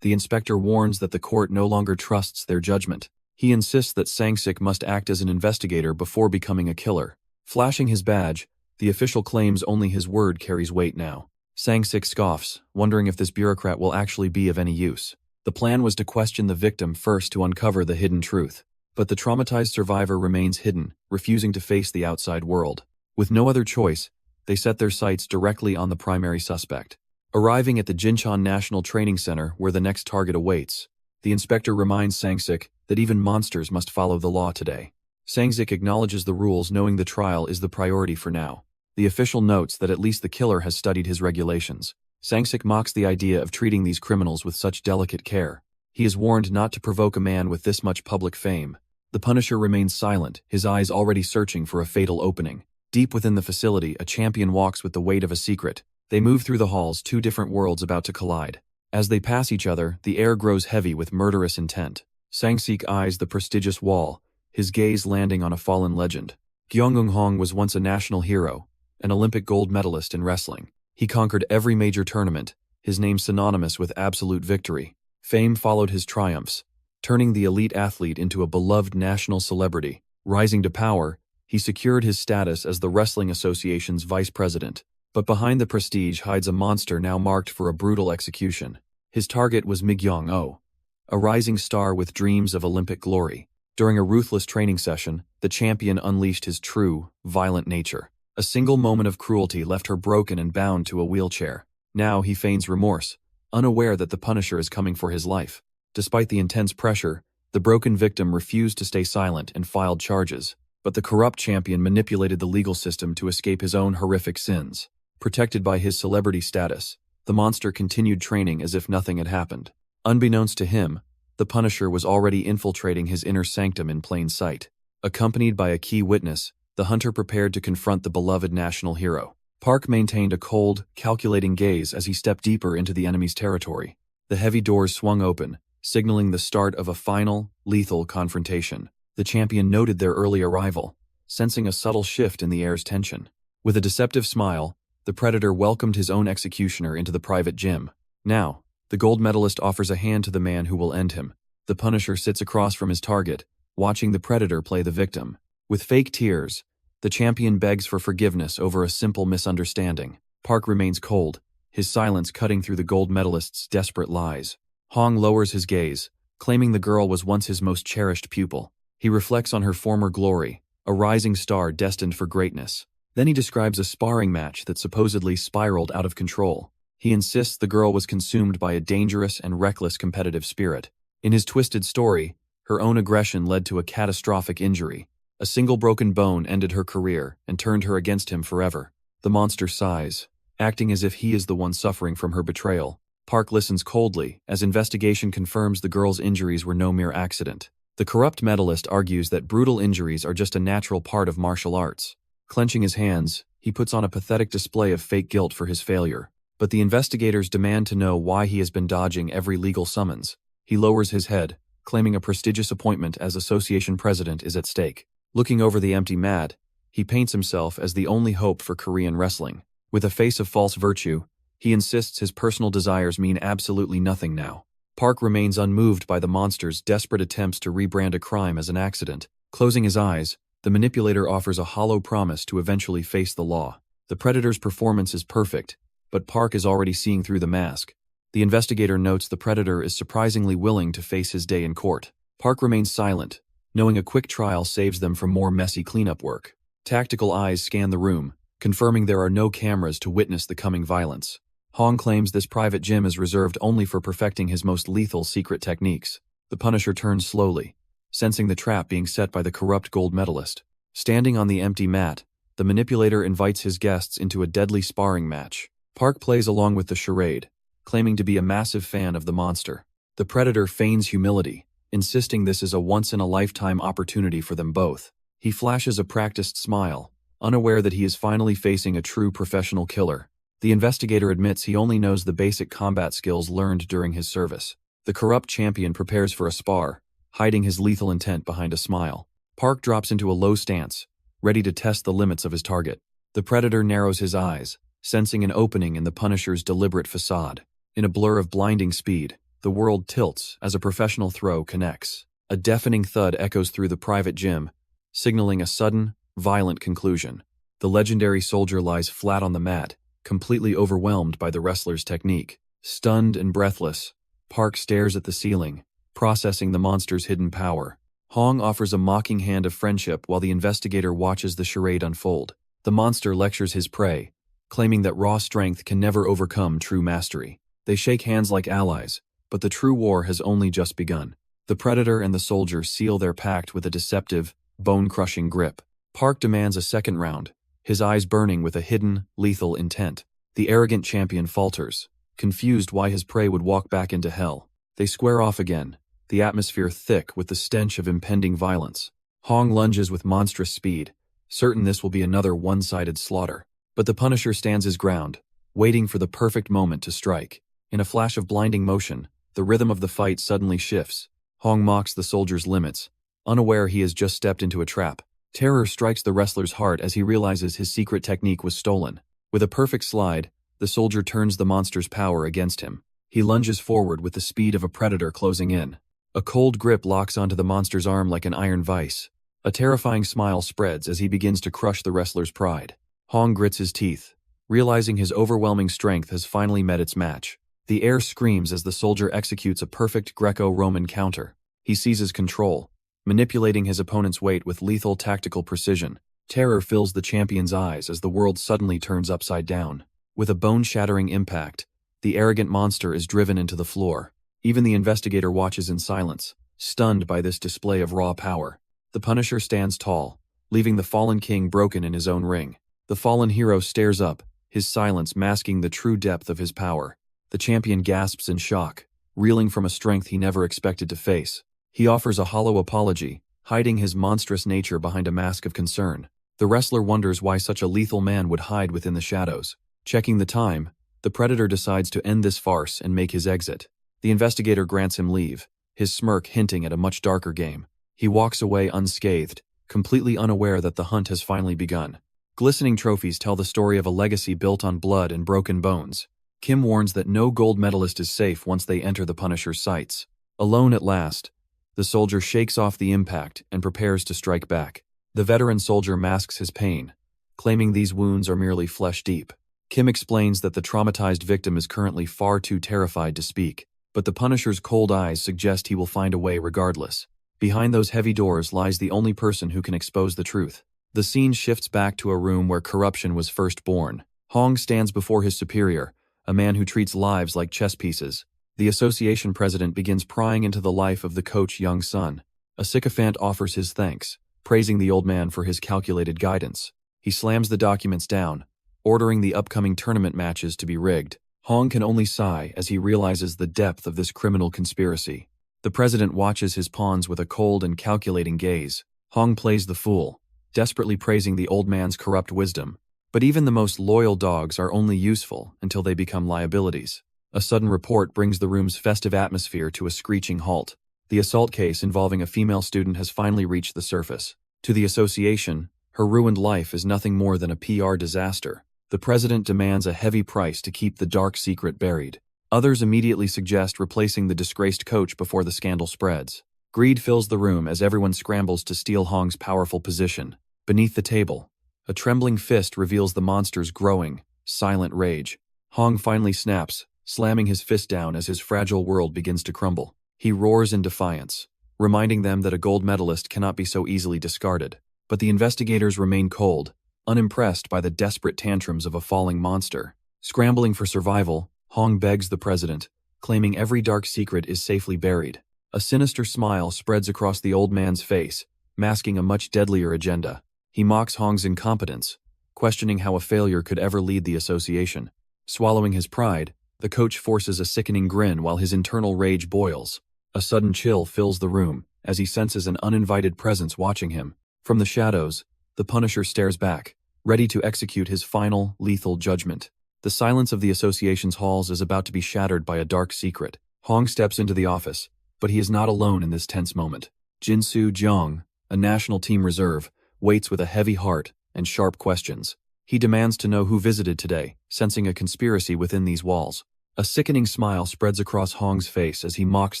the inspector warns that the court no longer trusts their judgment. He insists that Sang-sik must act as an investigator before becoming a killer. Flashing his badge, the official claims only his word carries weight now. Sang-sik scoffs, wondering if this bureaucrat will actually be of any use. The plan was to question the victim first to uncover the hidden truth. But the traumatized survivor remains hidden, refusing to face the outside world. With no other choice, they set their sights directly on the primary suspect. Arriving at the Jincheon National Training Center where the next target awaits, the inspector reminds Sang-sik that even monsters must follow the law today. Sang-sik acknowledges the rules, knowing the trial is the priority for now. The official notes that at least the killer has studied his regulations. Sang-sik mocks the idea of treating these criminals with such delicate care. He is warned not to provoke a man with this much public fame. The Punisher remains silent, his eyes already searching for a fatal opening. Deep within the facility, a champion walks with the weight of a secret. They move through the halls, two different worlds about to collide. As they pass each other, the air grows heavy with murderous intent. Sang-sik eyes the prestigious wall, his gaze landing on a fallen legend. Gyeongung-hong was once a national hero, an Olympic gold medalist in wrestling. He conquered every major tournament, his name synonymous with absolute victory. Fame followed his triumphs, turning the elite athlete into a beloved national celebrity. Rising to power, he secured his status as the Wrestling Association's vice president. But behind the prestige hides a monster now marked for a brutal execution. His target was Mi-gyong-oh, a rising star with dreams of Olympic glory. During a ruthless training session, the champion unleashed his true, violent nature. A single moment of cruelty left her broken and bound to a wheelchair. Now he feigns remorse, unaware that the Punisher is coming for his life. Despite the intense pressure, the broken victim refused to stay silent and filed charges. But the corrupt champion manipulated the legal system to escape his own horrific sins. Protected by his celebrity status, the monster continued training as if nothing had happened. Unbeknownst to him, the Punisher was already infiltrating his inner sanctum in plain sight. Accompanied by a key witness, the hunter prepared to confront the beloved national hero. Park maintained a cold, calculating gaze as he stepped deeper into the enemy's territory. The heavy doors swung open, signaling the start of a final, lethal confrontation. The champion noted their early arrival, sensing a subtle shift in the air's tension. With a deceptive smile, the Predator welcomed his own executioner into the private gym. Now, the gold medalist offers a hand to the man who will end him. The Punisher sits across from his target, watching the Predator play the victim. With fake tears, the champion begs for forgiveness over a simple misunderstanding. Park remains cold, his silence cutting through the gold medalist's desperate lies. Hong lowers his gaze, claiming the girl was once his most cherished pupil. He reflects on her former glory, a rising star destined for greatness. Then he describes a sparring match that supposedly spiraled out of control. He insists the girl was consumed by a dangerous and reckless competitive spirit. In his twisted story, her own aggression led to a catastrophic injury. A single broken bone ended her career and turned her against him forever. The monster sighs, acting as if he is the one suffering from her betrayal. Park listens coldly as investigation confirms the girl's injuries were no mere accident. The corrupt medalist argues that brutal injuries are just a natural part of martial arts. Clenching his hands, he puts on a pathetic display of fake guilt for his failure. But the investigators demand to know why he has been dodging every legal summons. He lowers his head, claiming a prestigious appointment as association president is at stake. Looking over the empty mat, he paints himself as the only hope for Korean wrestling. With a face of false virtue, he insists his personal desires mean absolutely nothing now. Park remains unmoved by the monster's desperate attempts to rebrand a crime as an accident. Closing his eyes, the manipulator offers a hollow promise to eventually face the law. The Predator's performance is perfect, but Park is already seeing through the mask. The investigator notes the Predator is surprisingly willing to face his day in court. Park remains silent, knowing a quick trial saves them from more messy cleanup work. Tactical eyes scan the room, confirming there are no cameras to witness the coming violence. Hong claims this private gym is reserved only for perfecting his most lethal secret techniques. The Punisher turns slowly, sensing the trap being set by the corrupt gold medalist. Standing on the empty mat, the manipulator invites his guests into a deadly sparring match. Park plays along with the charade, claiming to be a massive fan of the monster. The Predator feigns humility, insisting this is a once-in-a-lifetime opportunity for them both. He flashes a practiced smile, unaware that he is finally facing a true professional killer. The investigator admits he only knows the basic combat skills learned during his service. The corrupt champion prepares for a spar, hiding his lethal intent behind a smile. Park drops into a low stance, ready to test the limits of his target. The predator narrows his eyes, sensing an opening in the Punisher's deliberate facade. In a blur of blinding speed, the world tilts as a professional throw connects. A deafening thud echoes through the private gym, signaling a sudden, violent conclusion. The legendary soldier lies flat on the mat, completely overwhelmed by the wrestler's technique. Stunned and breathless, Park stares at the ceiling, processing the monster's hidden power. Hong offers a mocking hand of friendship while the investigator watches the charade unfold. The monster lectures his prey, claiming that raw strength can never overcome true mastery. They shake hands like allies, but the true war has only just begun. The predator and the soldier seal their pact with a deceptive, bone-crushing grip. Park demands a second round, his eyes burning with a hidden, lethal intent. The arrogant champion falters, confused why his prey would walk back into hell. They square off again, the atmosphere thick with the stench of impending violence. Hong lunges with monstrous speed, certain this will be another one-sided slaughter. But the Punisher stands his ground, waiting for the perfect moment to strike. In a flash of blinding motion, the rhythm of the fight suddenly shifts. Hong mocks the soldier's limits, unaware he has just stepped into a trap. Terror strikes the wrestler's heart as he realizes his secret technique was stolen. With a perfect slide, the soldier turns the monster's power against him. He lunges forward with the speed of a predator closing in. A cold grip locks onto the monster's arm like an iron vice. A terrifying smile spreads as he begins to crush the wrestler's pride. Hong grits his teeth, realizing his overwhelming strength has finally met its match. The air screams as the soldier executes a perfect Greco-Roman counter. He seizes control, manipulating his opponent's weight with lethal tactical precision. Terror fills the champion's eyes as the world suddenly turns upside down. With a bone-shattering impact, the arrogant monster is driven into the floor. Even the investigator watches in silence, stunned by this display of raw power. The Punisher stands tall, leaving the fallen king broken in his own ring. The fallen hero stares up, his silence masking the true depth of his power. The champion gasps in shock, reeling from a strength he never expected to face. He offers a hollow apology, hiding his monstrous nature behind a mask of concern. The wrestler wonders why such a lethal man would hide within the shadows. Checking the time, the predator decides to end this farce and make his exit. The investigator grants him leave, his smirk hinting at a much darker game. He walks away unscathed, completely unaware that the hunt has finally begun. Glistening trophies tell the story of a legacy built on blood and broken bones. Kim warns that no gold medalist is safe once they enter the Punisher's sights. Alone at last, the soldier shakes off the impact and prepares to strike back. The veteran soldier masks his pain, claiming these wounds are merely flesh deep. Kim explains that the traumatized victim is currently far too terrified to speak, but the Punisher's cold eyes suggest he will find a way regardless. Behind those heavy doors lies the only person who can expose the truth. The scene shifts back to a room where corruption was first born. Hong stands before his superior, a man who treats lives like chess pieces. The association president begins prying into the life of the coach's young son. A sycophant offers his thanks, praising the old man for his calculated guidance. He slams the documents down, ordering the upcoming tournament matches to be rigged. Hong can only sigh as he realizes the depth of this criminal conspiracy. The president watches his pawns with a cold and calculating gaze. Hong plays the fool, desperately praising the old man's corrupt wisdom. But even the most loyal dogs are only useful until they become liabilities. A sudden report brings the room's festive atmosphere to a screeching halt. The assault case involving a female student has finally reached the surface. To the association, her ruined life is nothing more than a PR disaster. The president demands a heavy price to keep the dark secret buried. Others immediately suggest replacing the disgraced coach before the scandal spreads. Greed fills the room as everyone scrambles to steal Hong's powerful position. Beneath the table, a trembling fist reveals the monster's growing, silent rage. Hong finally snaps, slamming his fist down as his fragile world begins to crumble. He roars in defiance, reminding them that a gold medalist cannot be so easily discarded. But the investigators remain cold, unimpressed by the desperate tantrums of a falling monster. Scrambling for survival, Hong begs the president, claiming every dark secret is safely buried. A sinister smile spreads across the old man's face, masking a much deadlier agenda. He mocks Hong's incompetence, questioning how a failure could ever lead the association. Swallowing his pride, the coach forces a sickening grin while his internal rage boils. A sudden chill fills the room as he senses an uninvited presence watching him. From the shadows, the Punisher stares back, ready to execute his final, lethal judgment. The silence of the association's halls is about to be shattered by a dark secret. Hong steps into the office, but he is not alone in this tense moment. Jinsu Jiang, a national team reserve, waits with a heavy heart and sharp questions. He demands to know who visited today, sensing a conspiracy within these walls. A sickening smile spreads across Hong's face as he mocks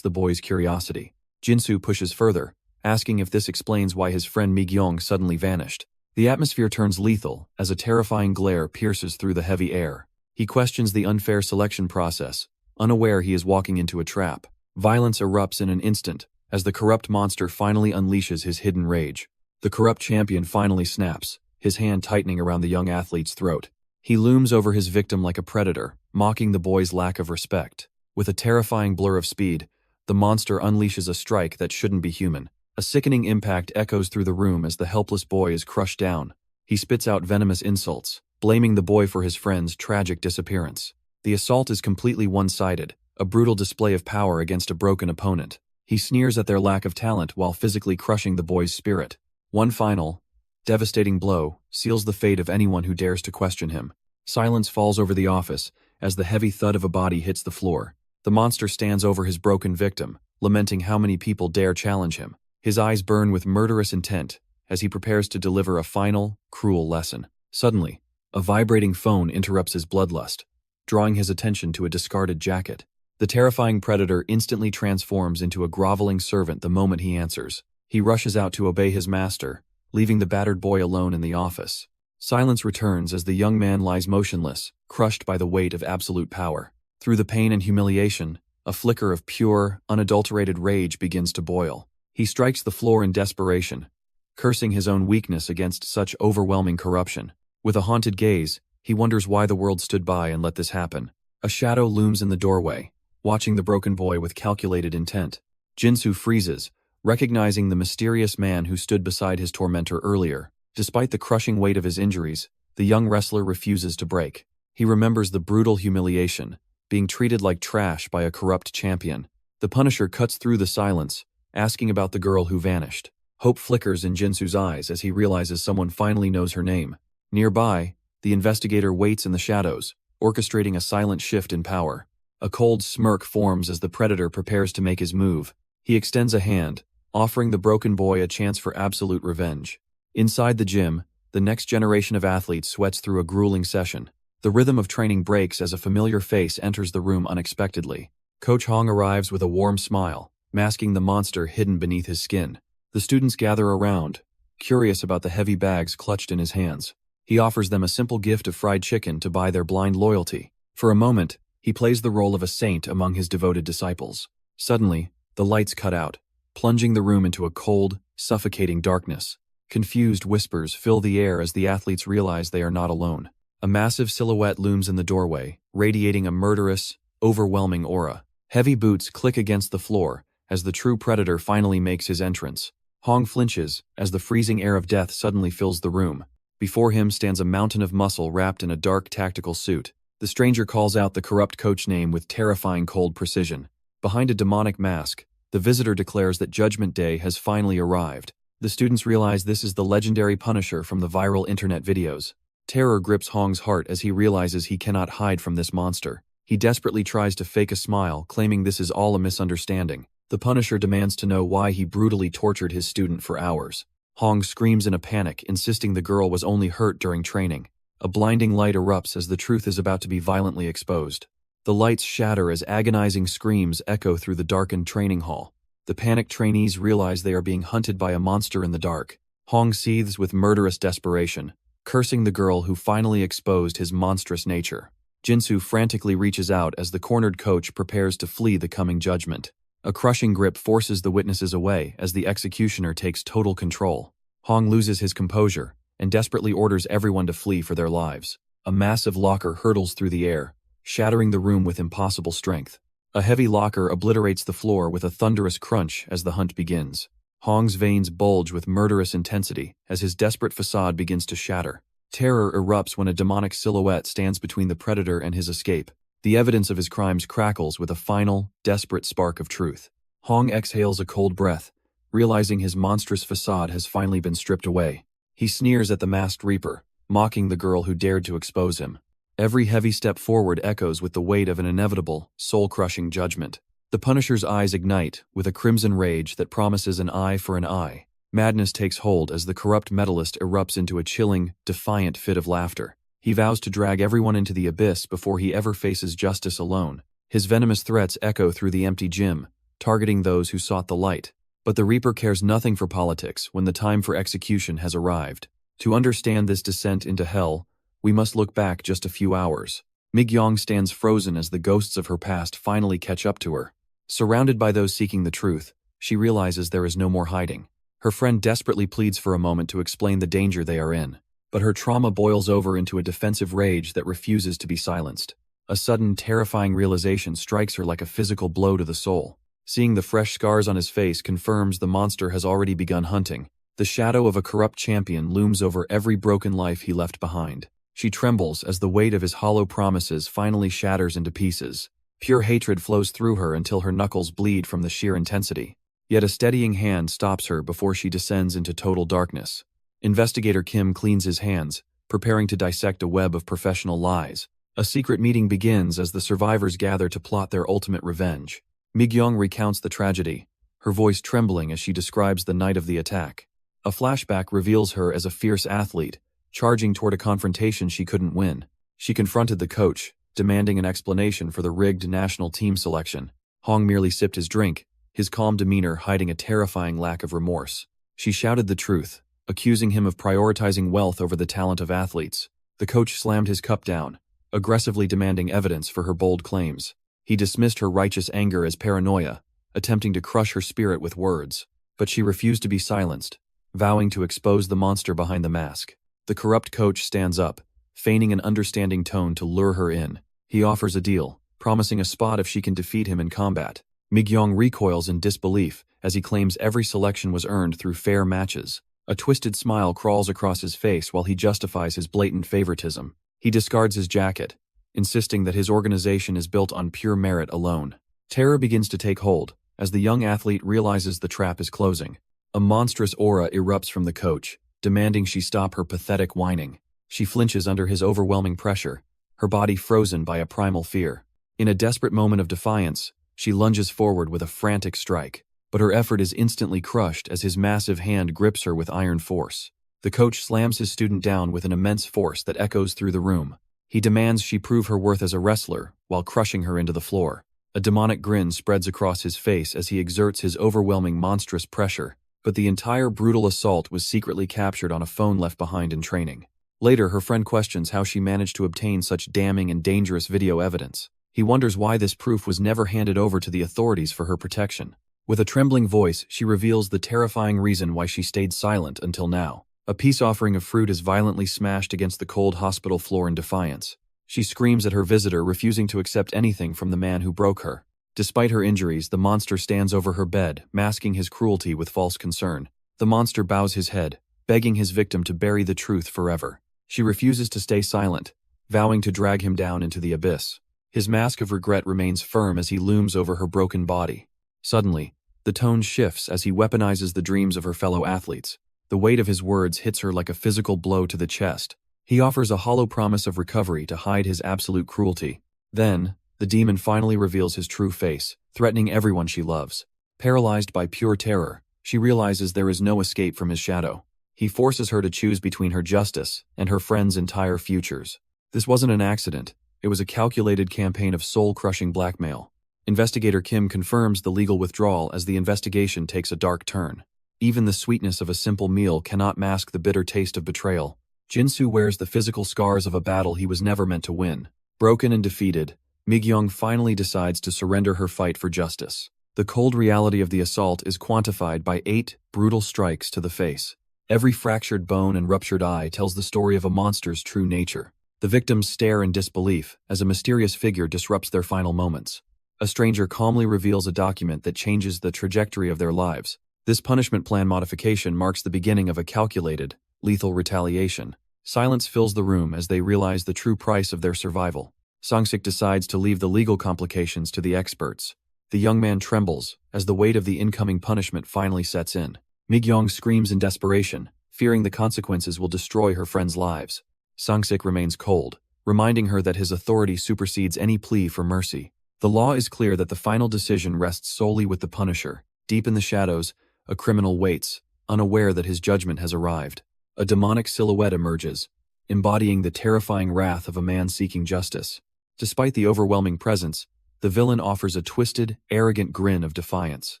the boy's curiosity. Jinsu pushes further, asking if this explains why his friend Mi-gyong suddenly vanished. The atmosphere turns lethal as a terrifying glare pierces through the heavy air. He questions the unfair selection process, unaware he is walking into a trap. Violence erupts in an instant as the corrupt monster finally unleashes his hidden rage. The corrupt champion finally snaps, his hand tightening around the young athlete's throat. He looms over his victim like a predator, mocking the boy's lack of respect. With a terrifying blur of speed, the monster unleashes a strike that shouldn't be human. A sickening impact echoes through the room as the helpless boy is crushed down. He spits out venomous insults, blaming the boy for his friend's tragic disappearance. The assault is completely one-sided, a brutal display of power against a broken opponent. He sneers at their lack of talent while physically crushing the boy's spirit. One final, devastating blow seals the fate of anyone who dares to question him. Silence falls over the office as the heavy thud of a body hits the floor. The monster stands over his broken victim, lamenting how many people dare challenge him. His eyes burn with murderous intent as he prepares to deliver a final, cruel lesson. Suddenly, a vibrating phone interrupts his bloodlust, drawing his attention to a discarded jacket. The terrifying predator instantly transforms into a groveling servant the moment he answers. He rushes out to obey his master, leaving the battered boy alone in the office. Silence returns as the young man lies motionless, crushed by the weight of absolute power. Through the pain and humiliation, a flicker of pure, unadulterated rage begins to boil. He strikes the floor in desperation, cursing his own weakness against such overwhelming corruption. With a haunted gaze, he wonders why the world stood by and let this happen. A shadow looms in the doorway, watching the broken boy with calculated intent. Jinsu freezes, recognizing the mysterious man who stood beside his tormentor earlier. Despite the crushing weight of his injuries, the young wrestler refuses to break. He remembers the brutal humiliation, being treated like trash by a corrupt champion. The Punisher cuts through the silence, asking about the girl who vanished. Hope flickers in Jinsu's eyes as he realizes someone finally knows her name. Nearby, the investigator waits in the shadows, orchestrating a silent shift in power. A cold smirk forms as the predator prepares to make his move. He extends a hand, offering the broken boy a chance for absolute revenge. Inside the gym, the next generation of athletes sweats through a grueling session. The rhythm of training breaks as a familiar face enters the room unexpectedly. Coach Hong arrives with a warm smile, masking the monster hidden beneath his skin. The students gather around, curious about the heavy bags clutched in his hands. He offers them a simple gift of fried chicken to buy their blind loyalty. For a moment, he plays the role of a saint among his devoted disciples. Suddenly, the lights cut out, plunging the room into a cold, suffocating darkness. Confused whispers fill the air as the athletes realize they are not alone. A massive silhouette looms in the doorway, radiating a murderous, overwhelming aura. Heavy boots click against the floor as the true predator finally makes his entrance. Hong flinches as the freezing air of death suddenly fills the room. Before him stands a mountain of muscle wrapped in a dark tactical suit. The stranger calls out the corrupt coach name with terrifying cold precision. Behind a demonic mask, the visitor declares that Judgment Day has finally arrived. The students realize this is the legendary Punisher from the viral internet videos. Terror grips Hong's heart as he realizes he cannot hide from this monster. He desperately tries to fake a smile, claiming this is all a misunderstanding. The Punisher demands to know why he brutally tortured his student for hours. Hong screams in a panic, insisting the girl was only hurt during training. A blinding light erupts as the truth is about to be violently exposed. The lights shatter as agonizing screams echo through the darkened training hall. The panicked trainees realize they are being hunted by a monster in the dark. Hong seethes with murderous desperation, cursing the girl who finally exposed his monstrous nature. Jinsu frantically reaches out as the cornered coach prepares to flee the coming judgment. A crushing grip forces the witnesses away as the executioner takes total control. Hong loses his composure and desperately orders everyone to flee for their lives. A massive locker hurtles through the air, shattering the room with impossible strength. A heavy locker obliterates the floor with a thunderous crunch as the hunt begins. Hong's veins bulge with murderous intensity as his desperate facade begins to shatter. Terror erupts when a demonic silhouette stands between the predator and his escape. The evidence of his crimes crackles with a final, desperate spark of truth. Hong exhales a cold breath, realizing his monstrous facade has finally been stripped away. He sneers at the masked reaper, mocking the girl who dared to expose him. Every heavy step forward echoes with the weight of an inevitable, soul-crushing judgment. The Punisher's eyes ignite with a crimson rage that promises an eye for an eye. Madness takes hold as the corrupt medalist erupts into a chilling, defiant fit of laughter. He vows to drag everyone into the abyss before he ever faces justice alone. His venomous threats echo through the empty gym, targeting those who sought the light. But the Reaper cares nothing for politics when the time for execution has arrived. To understand this descent into hell, we must look back just a few hours. Mi-gyong stands frozen as the ghosts of her past finally catch up to her. Surrounded by those seeking the truth, she realizes there is no more hiding. Her friend desperately pleads for a moment to explain the danger they are in, but her trauma boils over into a defensive rage that refuses to be silenced. A sudden, terrifying realization strikes her like a physical blow to the soul. Seeing the fresh scars on his face confirms the monster has already begun hunting. The shadow of a corrupt champion looms over every broken life he left behind. She trembles as the weight of his hollow promises finally shatters into pieces. Pure hatred flows through her until her knuckles bleed from the sheer intensity. Yet a steadying hand stops her before she descends into total darkness. Investigator Kim cleans his hands, preparing to dissect a web of professional lies. A secret meeting begins as the survivors gather to plot their ultimate revenge. Mi-gyong recounts the tragedy, her voice trembling as she describes the night of the attack. A flashback reveals her as a fierce athlete, charging toward a confrontation she couldn't win. She confronted the coach, demanding an explanation for the rigged national team selection. Hong merely sipped his drink, his calm demeanor hiding a terrifying lack of remorse. She shouted the truth, accusing him of prioritizing wealth over the talent of athletes. The coach slammed his cup down, aggressively demanding evidence for her bold claims. He dismissed her righteous anger as paranoia, attempting to crush her spirit with words. But she refused to be silenced, vowing to expose the monster behind the mask. The corrupt coach stands up, feigning an understanding tone to lure her in. He offers a deal, promising a spot if she can defeat him in combat. Mi-gyong recoils in disbelief as he claims every selection was earned through fair matches. A twisted smile crawls across his face while he justifies his blatant favoritism. He discards his jacket, insisting that his organization is built on pure merit alone. Terror begins to take hold as the young athlete realizes the trap is closing. A monstrous aura erupts from the coach, demanding she stop her pathetic whining. She flinches under his overwhelming pressure, her body frozen by a primal fear. In a desperate moment of defiance, she lunges forward with a frantic strike, but her effort is instantly crushed as his massive hand grips her with iron force. The coach slams his student down with an immense force that echoes through the room. He demands she prove her worth as a wrestler while crushing her into the floor. A demonic grin spreads across his face as he exerts his overwhelming monstrous pressure, but the entire brutal assault was secretly captured on a phone left behind in training. Later, her friend questions how she managed to obtain such damning and dangerous video evidence. He wonders why this proof was never handed over to the authorities for her protection. With a trembling voice, she reveals the terrifying reason why she stayed silent until now. A peace offering of fruit is violently smashed against the cold hospital floor in defiance. She screams at her visitor, refusing to accept anything from the man who broke her. Despite her injuries, the monster stands over her bed, masking his cruelty with false concern. The monster bows his head, begging his victim to bury the truth forever. She refuses to stay silent, vowing to drag him down into the abyss. His mask of regret remains firm as he looms over her broken body. Suddenly, the tone shifts as he weaponizes the dreams of her fellow athletes. The weight of his words hits her like a physical blow to the chest. He offers a hollow promise of recovery to hide his absolute cruelty. Then, the demon finally reveals his true face, threatening everyone she loves. Paralyzed by pure terror, she realizes there is no escape from his shadow. He forces her to choose between her justice and her friend's entire futures. This wasn't an accident. It was a calculated campaign of soul-crushing blackmail. Investigator Kim confirms the legal withdrawal as the investigation takes a dark turn. Even the sweetness of a simple meal cannot mask the bitter taste of betrayal. Jinsu wears the physical scars of a battle he was never meant to win. Broken and defeated, Mi-gyong finally decides to surrender her fight for justice. The cold reality of the assault is quantified by 8 brutal strikes to the face. Every fractured bone and ruptured eye tells the story of a monster's true nature. The victims stare in disbelief as a mysterious figure disrupts their final moments. A stranger calmly reveals a document that changes the trajectory of their lives. This punishment plan modification marks the beginning of a calculated, lethal retaliation. Silence fills the room as they realize the true price of their survival. Sang-sik decides to leave the legal complications to the experts. The young man trembles as the weight of the incoming punishment finally sets in. Mi-gyong screams in desperation, fearing the consequences will destroy her friends' lives. Sang-sik remains cold, reminding her that his authority supersedes any plea for mercy. The law is clear that the final decision rests solely with the Punisher. Deep in the shadows, a criminal waits, unaware that his judgment has arrived. A demonic silhouette emerges, embodying the terrifying wrath of a man seeking justice. Despite the overwhelming presence, the villain offers a twisted, arrogant grin of defiance.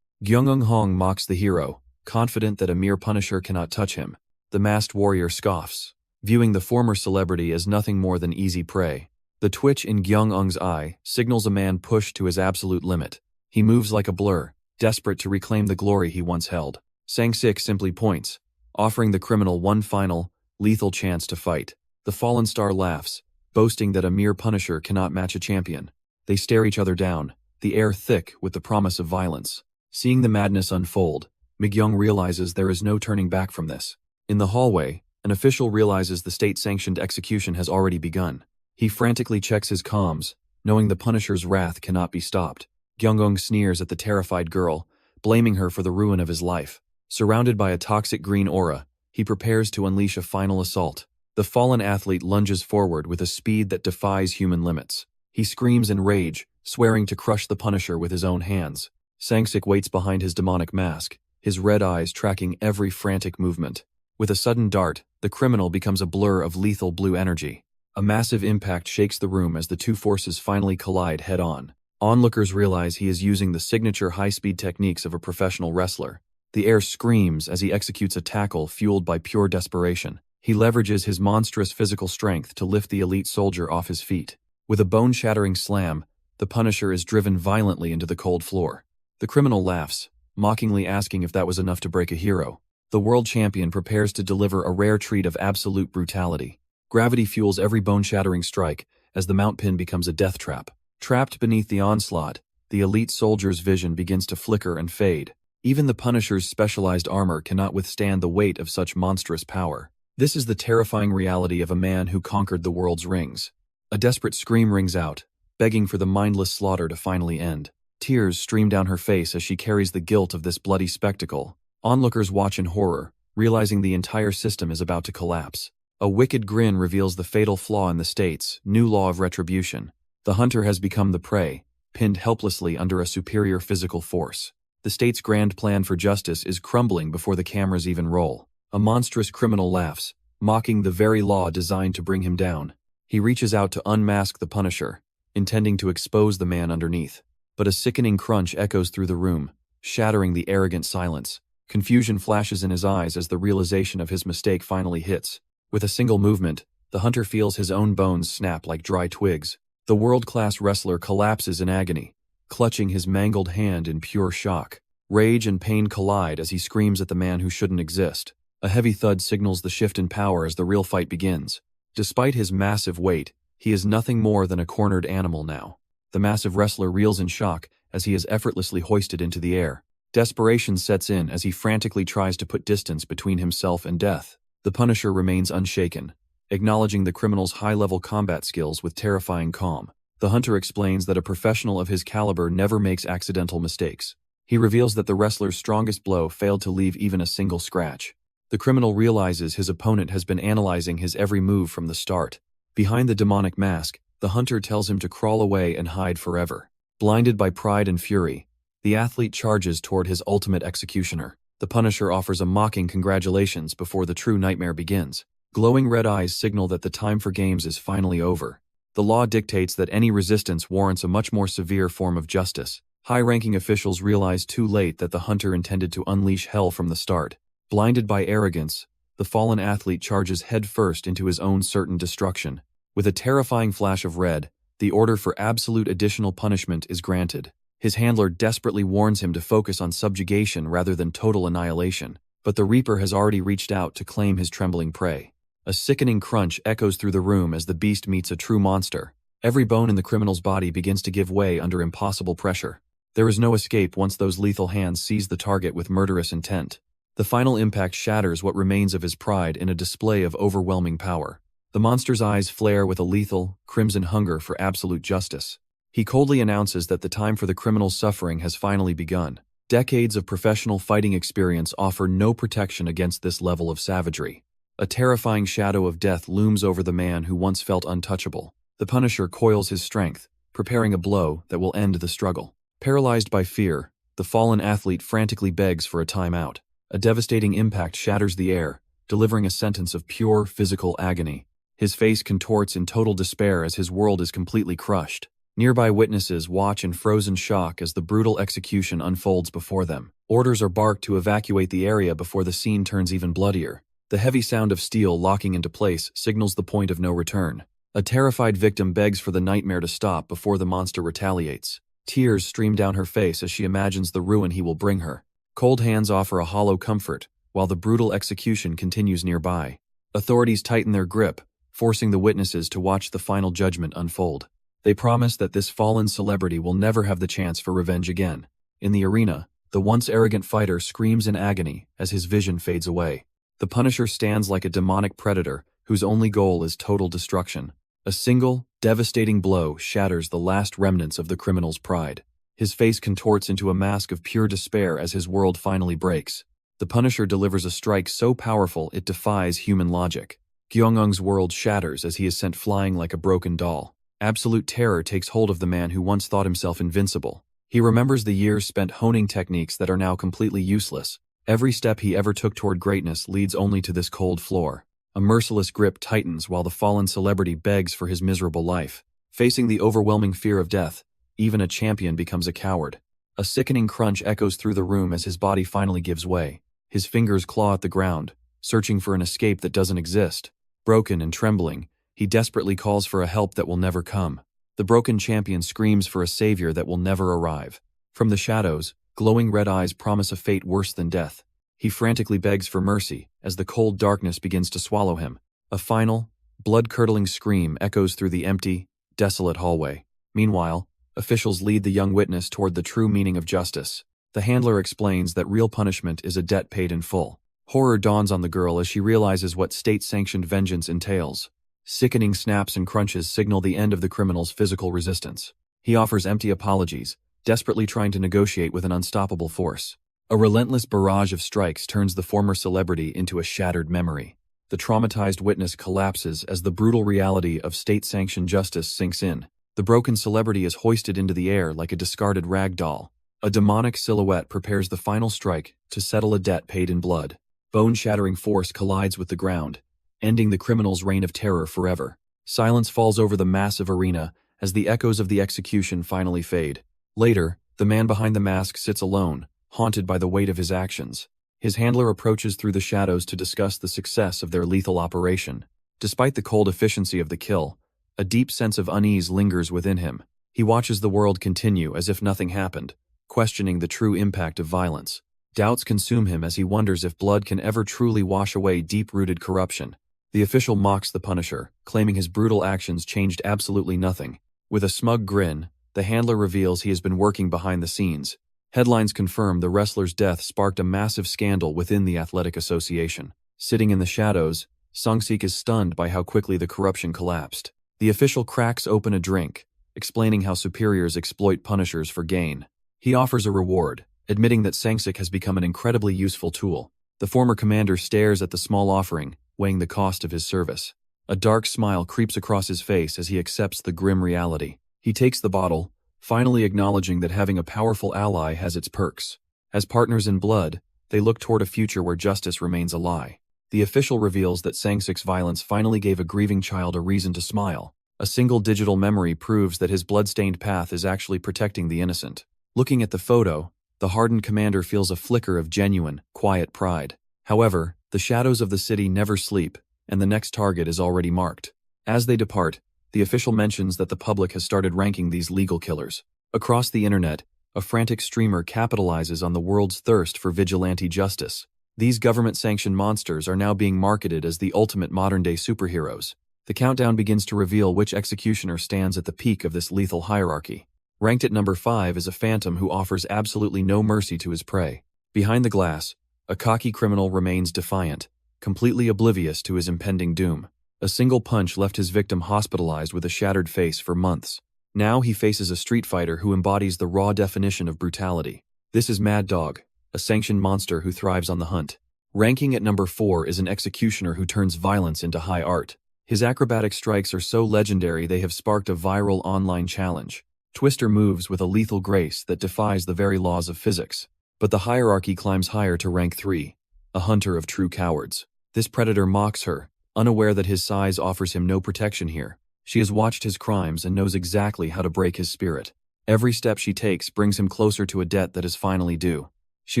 Gyeongung Hong mocks the hero, confident that a mere Punisher cannot touch him. The masked warrior scoffs, viewing the former celebrity as nothing more than easy prey. The twitch in Gyeongung's eye signals a man pushed to his absolute limit. He moves like a blur, desperate to reclaim the glory he once held. Sang-sik simply points, offering the criminal one final, lethal chance to fight. The fallen star laughs, boasting that a mere Punisher cannot match a champion. They stare each other down, the air thick with the promise of violence. Seeing the madness unfold, Migyoung realizes there is no turning back from this. In the hallway, an official realizes the state-sanctioned execution has already begun. He frantically checks his comms, knowing the Punisher's wrath cannot be stopped. Gyeongung sneers at the terrified girl, blaming her for the ruin of his life. Surrounded by a toxic green aura, he prepares to unleash a final assault. The fallen athlete lunges forward with a speed that defies human limits. He screams in rage, swearing to crush the Punisher with his own hands. Sang-sik waits behind his demonic mask, his red eyes tracking every frantic movement. With a sudden dart, the criminal becomes a blur of lethal blue energy. A massive impact shakes the room as the two forces finally collide head-on. Onlookers realize he is using the signature high-speed techniques of a professional wrestler. The air screams as he executes a tackle fueled by pure desperation. He leverages his monstrous physical strength to lift the elite soldier off his feet. With a bone-shattering slam, the Punisher is driven violently into the cold floor. The criminal laughs, mockingly asking if that was enough to break a hero. The world champion prepares to deliver a rare treat of absolute brutality. Gravity fuels every bone-shattering strike as the mount pin becomes a death trap. Trapped beneath the onslaught, the elite soldier's vision begins to flicker and fade. Even the Punisher's specialized armor cannot withstand the weight of such monstrous power. This is the terrifying reality of a man who conquered the world's rings. A desperate scream rings out, begging for the mindless slaughter to finally end. Tears stream down her face as she carries the guilt of this bloody spectacle. Onlookers watch in horror, realizing the entire system is about to collapse. A wicked grin reveals the fatal flaw in the state's new law of retribution. The hunter has become the prey, pinned helplessly under a superior physical force. The state's grand plan for justice is crumbling before the cameras even roll. A monstrous criminal laughs, mocking the very law designed to bring him down. He reaches out to unmask the Punisher, intending to expose the man underneath. But a sickening crunch echoes through the room, shattering the arrogant silence. Confusion flashes in his eyes as the realization of his mistake finally hits. With a single movement, the hunter feels his own bones snap like dry twigs. The world-class wrestler collapses in agony, clutching his mangled hand in pure shock. Rage and pain collide as he screams at the man who shouldn't exist. A heavy thud signals the shift in power as the real fight begins. Despite his massive weight, he is nothing more than a cornered animal now. The massive wrestler reels in shock as he is effortlessly hoisted into the air. Desperation sets in as he frantically tries to put distance between himself and death. The Punisher remains unshaken, acknowledging the criminal's high-level combat skills with terrifying calm. The hunter explains that a professional of his caliber never makes accidental mistakes. He reveals that the wrestler's strongest blow failed to leave even a single scratch. The criminal realizes his opponent has been analyzing his every move from the start. Behind the demonic mask, the hunter tells him to crawl away and hide forever. Blinded by pride and fury, the athlete charges toward his ultimate executioner. The Punisher offers a mocking congratulations before the true nightmare begins. Glowing red eyes signal that the time for games is finally over. The law dictates that any resistance warrants a much more severe form of justice. High-ranking officials realize too late that the hunter intended to unleash hell from the start. Blinded by arrogance, the fallen athlete charges headfirst into his own certain destruction. With a terrifying flash of red, the order for absolute additional punishment is granted. His handler desperately warns him to focus on subjugation rather than total annihilation, but the Reaper has already reached out to claim his trembling prey. A sickening crunch echoes through the room as the beast meets a true monster. Every bone in the criminal's body begins to give way under impossible pressure. There is no escape once those lethal hands seize the target with murderous intent. The final impact shatters what remains of his pride in a display of overwhelming power. The monster's eyes flare with a lethal, crimson hunger for absolute justice. He coldly announces that the time for the criminal's suffering has finally begun. Decades of professional fighting experience offer no protection against this level of savagery. A terrifying shadow of death looms over the man who once felt untouchable. The Punisher coils his strength, preparing a blow that will end the struggle. Paralyzed by fear, the fallen athlete frantically begs for a timeout. A devastating impact shatters the air, delivering a sentence of pure physical agony. His face contorts in total despair as his world is completely crushed. Nearby witnesses watch in frozen shock as the brutal execution unfolds before them. Orders are barked to evacuate the area before the scene turns even bloodier. The heavy sound of steel locking into place signals the point of no return. A terrified victim begs for the nightmare to stop before the monster retaliates. Tears stream down her face as she imagines the ruin he will bring her. Cold hands offer a hollow comfort, while the brutal execution continues nearby. Authorities tighten their grip, forcing the witnesses to watch the final judgment unfold. They promise that this fallen celebrity will never have the chance for revenge again. In the arena, the once arrogant fighter screams in agony as his vision fades away. The Punisher stands like a demonic predator whose only goal is total destruction. A single, devastating blow shatters the last remnants of the criminal's pride. His face contorts into a mask of pure despair as his world finally breaks. The Punisher delivers a strike so powerful it defies human logic. Gyeongung's world shatters as he is sent flying like a broken doll. Absolute terror takes hold of the man who once thought himself invincible. He remembers the years spent honing techniques that are now completely useless. Every step he ever took toward greatness leads only to this cold floor. A merciless grip tightens while the fallen celebrity begs for his miserable life. Facing the overwhelming fear of death, even a champion becomes a coward. A sickening crunch echoes through the room as his body finally gives way. His fingers claw at the ground, searching for an escape that doesn't exist. Broken and trembling, he desperately calls for a help that will never come. The broken champion screams for a savior that will never arrive. From the shadows, glowing red eyes promise a fate worse than death. He frantically begs for mercy as the cold darkness begins to swallow him. A final, blood-curdling scream echoes through the empty, desolate hallway. Meanwhile, officials lead the young witness toward the true meaning of justice. The handler explains that real punishment is a debt paid in full. Horror dawns on the girl as she realizes what state-sanctioned vengeance entails. Sickening snaps and crunches signal the end of the criminal's physical resistance. He offers empty apologies, desperately trying to negotiate with an unstoppable force. A relentless barrage of strikes turns the former celebrity into a shattered memory. The traumatized witness collapses as the brutal reality of state-sanctioned justice sinks in. The broken celebrity is hoisted into the air like a discarded rag doll. A demonic silhouette prepares the final strike to settle a debt paid in blood. Bone-shattering force collides with the ground, ending the criminal's reign of terror forever. Silence falls over the massive arena as the echoes of the execution finally fade. Later, the man behind the mask sits alone, haunted by the weight of his actions. His handler approaches through the shadows to discuss the success of their lethal operation. Despite the cold efficiency of the kill, a deep sense of unease lingers within him. He watches the world continue as if nothing happened, questioning the true impact of violence. Doubts consume him as he wonders if blood can ever truly wash away deep-rooted corruption. The official mocks the Punisher, claiming his brutal actions changed absolutely nothing. With a smug grin, the handler reveals he has been working behind the scenes. Headlines confirm the wrestler's death sparked a massive scandal within the athletic association. Sitting in the shadows, Sung-sik is stunned by how quickly the corruption collapsed. The official cracks open a drink, explaining how superiors exploit punishers for gain. He offers a reward, admitting that Sang-sik has become an incredibly useful tool. The former commander stares at the small offering, weighing the cost of his service. A dark smile creeps across his face as he accepts the grim reality. He takes the bottle, finally acknowledging that having a powerful ally has its perks. As partners in blood, they look toward a future where justice remains a lie. The official reveals that Sang-sik's violence finally gave a grieving child a reason to smile. A single digital memory proves that his blood-stained path is actually protecting the innocent. Looking at the photo, the hardened commander feels a flicker of genuine, quiet pride. However, the shadows of the city never sleep, and the next target is already marked. As they depart, the official mentions that the public has started ranking these legal killers. Across the internet, a frantic streamer capitalizes on the world's thirst for vigilante justice. These government-sanctioned monsters are now being marketed as the ultimate modern-day superheroes. The countdown begins to reveal which executioner stands at the peak of this lethal hierarchy. Ranked at number 5 is a phantom who offers absolutely no mercy to his prey. Behind the glass, a cocky criminal remains defiant, completely oblivious to his impending doom. A single punch left his victim hospitalized with a shattered face for months. Now he faces a street fighter who embodies the raw definition of brutality. This is Mad Dog, a sanctioned monster who thrives on the hunt. Ranking at number 4 is an executioner who turns violence into high art. His acrobatic strikes are so legendary they have sparked a viral online challenge. Twister moves with a lethal grace that defies the very laws of physics. But the hierarchy climbs higher to rank 3, a hunter of true cowards. This predator mocks her, unaware that his size offers him no protection here. She has watched his crimes and knows exactly how to break his spirit. Every step she takes brings him closer to a debt that is finally due. She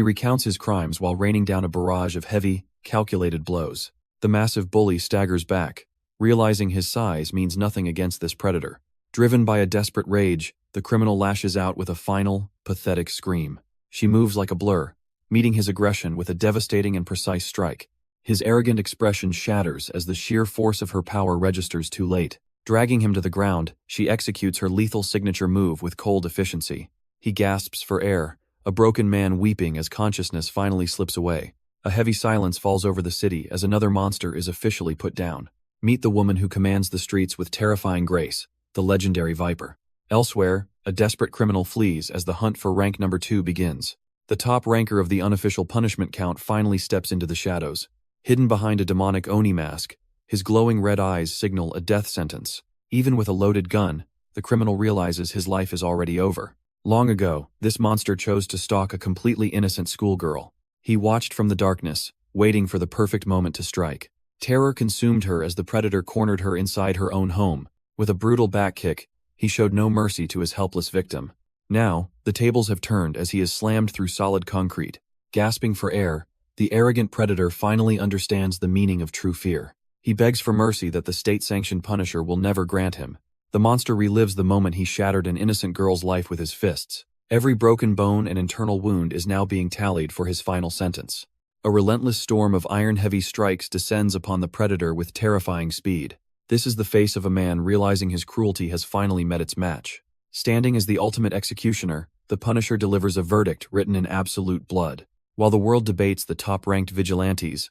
recounts his crimes while raining down a barrage of heavy, calculated blows. The massive bully staggers back, realizing his size means nothing against this predator. Driven by a desperate rage, the criminal lashes out with a final, pathetic scream. She moves like a blur, meeting his aggression with a devastating and precise strike. His arrogant expression shatters as the sheer force of her power registers too late. Dragging him to the ground, she executes her lethal signature move with cold efficiency. He gasps for air, a broken man weeping as consciousness finally slips away. A heavy silence falls over the city as another monster is officially put down. Meet the woman who commands the streets with terrifying grace, the legendary Viper. Elsewhere, a desperate criminal flees as the hunt for rank number 2 begins. The top ranker of the unofficial punishment count finally steps into the shadows. Hidden behind a demonic Oni mask, his glowing red eyes signal a death sentence. Even with a loaded gun, the criminal realizes his life is already over. Long ago, this monster chose to stalk a completely innocent schoolgirl. He watched from the darkness, waiting for the perfect moment to strike. Terror consumed her as the predator cornered her inside her own home. With a brutal back kick, he showed no mercy to his helpless victim. Now, the tables have turned as he is slammed through solid concrete. Gasping for air, the arrogant predator finally understands the meaning of true fear. He begs for mercy that the state-sanctioned punisher will never grant him. The monster relives the moment he shattered an innocent girl's life with his fists. Every broken bone and internal wound is now being tallied for his final sentence. A relentless storm of iron-heavy strikes descends upon the predator with terrifying speed. This is the face of a man realizing his cruelty has finally met its match. Standing as the ultimate executioner, the Punisher delivers a verdict written in absolute blood. While the world debates the top-ranked vigilantes,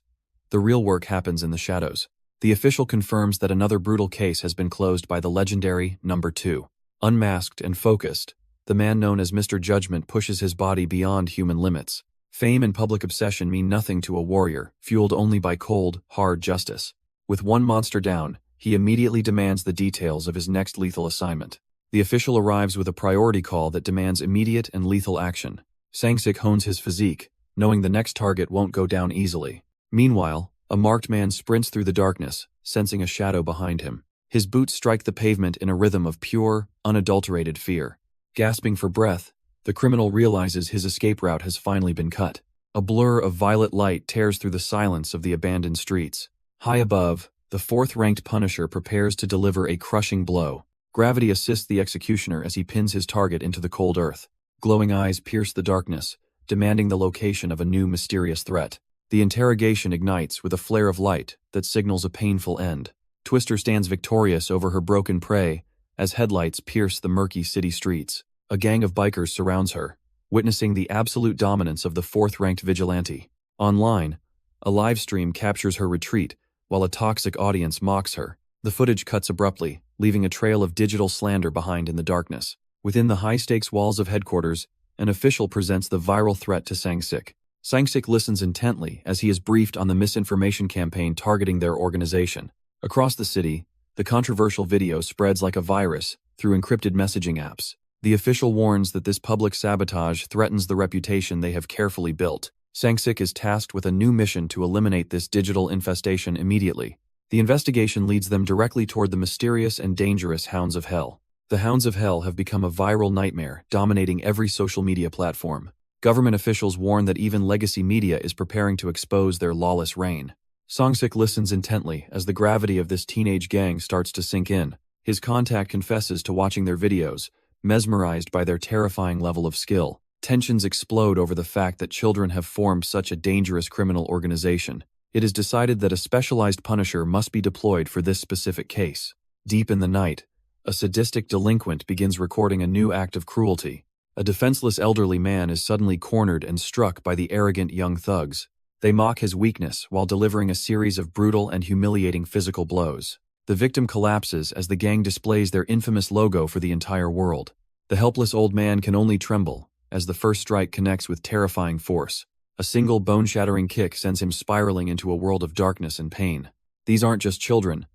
the real work happens in the shadows. The official confirms that another brutal case has been closed by the legendary number 2. Unmasked and focused, the man known as Mr. Judgment pushes his body beyond human limits. Fame and public obsession mean nothing to a warrior, fueled only by cold, hard justice. With one monster down, he immediately demands the details of his next lethal assignment. The official arrives with a priority call that demands immediate and lethal action. Sang-sik hones his physique, knowing the next target won't go down easily. Meanwhile, a marked man sprints through the darkness, sensing a shadow behind him. His boots strike the pavement in a rhythm of pure, unadulterated fear. Gasping for breath, the criminal realizes his escape route has finally been cut. A blur of violet light tears through the silence of the abandoned streets. High above, the 4th-ranked Punisher prepares to deliver a crushing blow. Gravity assists the executioner as he pins his target into the cold earth. Glowing eyes pierce the darkness, demanding the location of a new mysterious threat. The interrogation ignites with a flare of light that signals a painful end. Twister stands victorious over her broken prey as headlights pierce the murky city streets. A gang of bikers surrounds her, witnessing the absolute dominance of the 4th-ranked vigilante. Online, a live stream captures her retreat while a toxic audience mocks her. The footage cuts abruptly, leaving a trail of digital slander behind in the darkness. Within the high-stakes walls of headquarters, an official presents the viral threat to Sang-sik. Sang-sik listens intently as he is briefed on the misinformation campaign targeting their organization. Across the city, the controversial video spreads like a virus through encrypted messaging apps. The official warns that this public sabotage threatens the reputation they have carefully built. Sang-sik is tasked with a new mission to eliminate this digital infestation immediately. The investigation leads them directly toward the mysterious and dangerous Hounds of Hell. The Hounds of Hell have become a viral nightmare, dominating every social media platform. Government officials warn that even legacy media is preparing to expose their lawless reign. Sang-sik listens intently as the gravity of this teenage gang starts to sink in. His contact confesses to watching their videos, mesmerized by their terrifying level of skill. Tensions explode over the fact that children have formed such a dangerous criminal organization. It is decided that a specialized punisher must be deployed for this specific case. Deep in the night, a sadistic delinquent begins recording a new act of cruelty. A defenseless elderly man is suddenly cornered and struck by the arrogant young thugs. They mock his weakness while delivering a series of brutal and humiliating physical blows. The victim collapses as the gang displays their infamous logo for the entire world. The helpless old man can only tremble as the first strike connects with terrifying force. A single bone-shattering kick sends him spiraling into a world of darkness and pain. These aren't just children.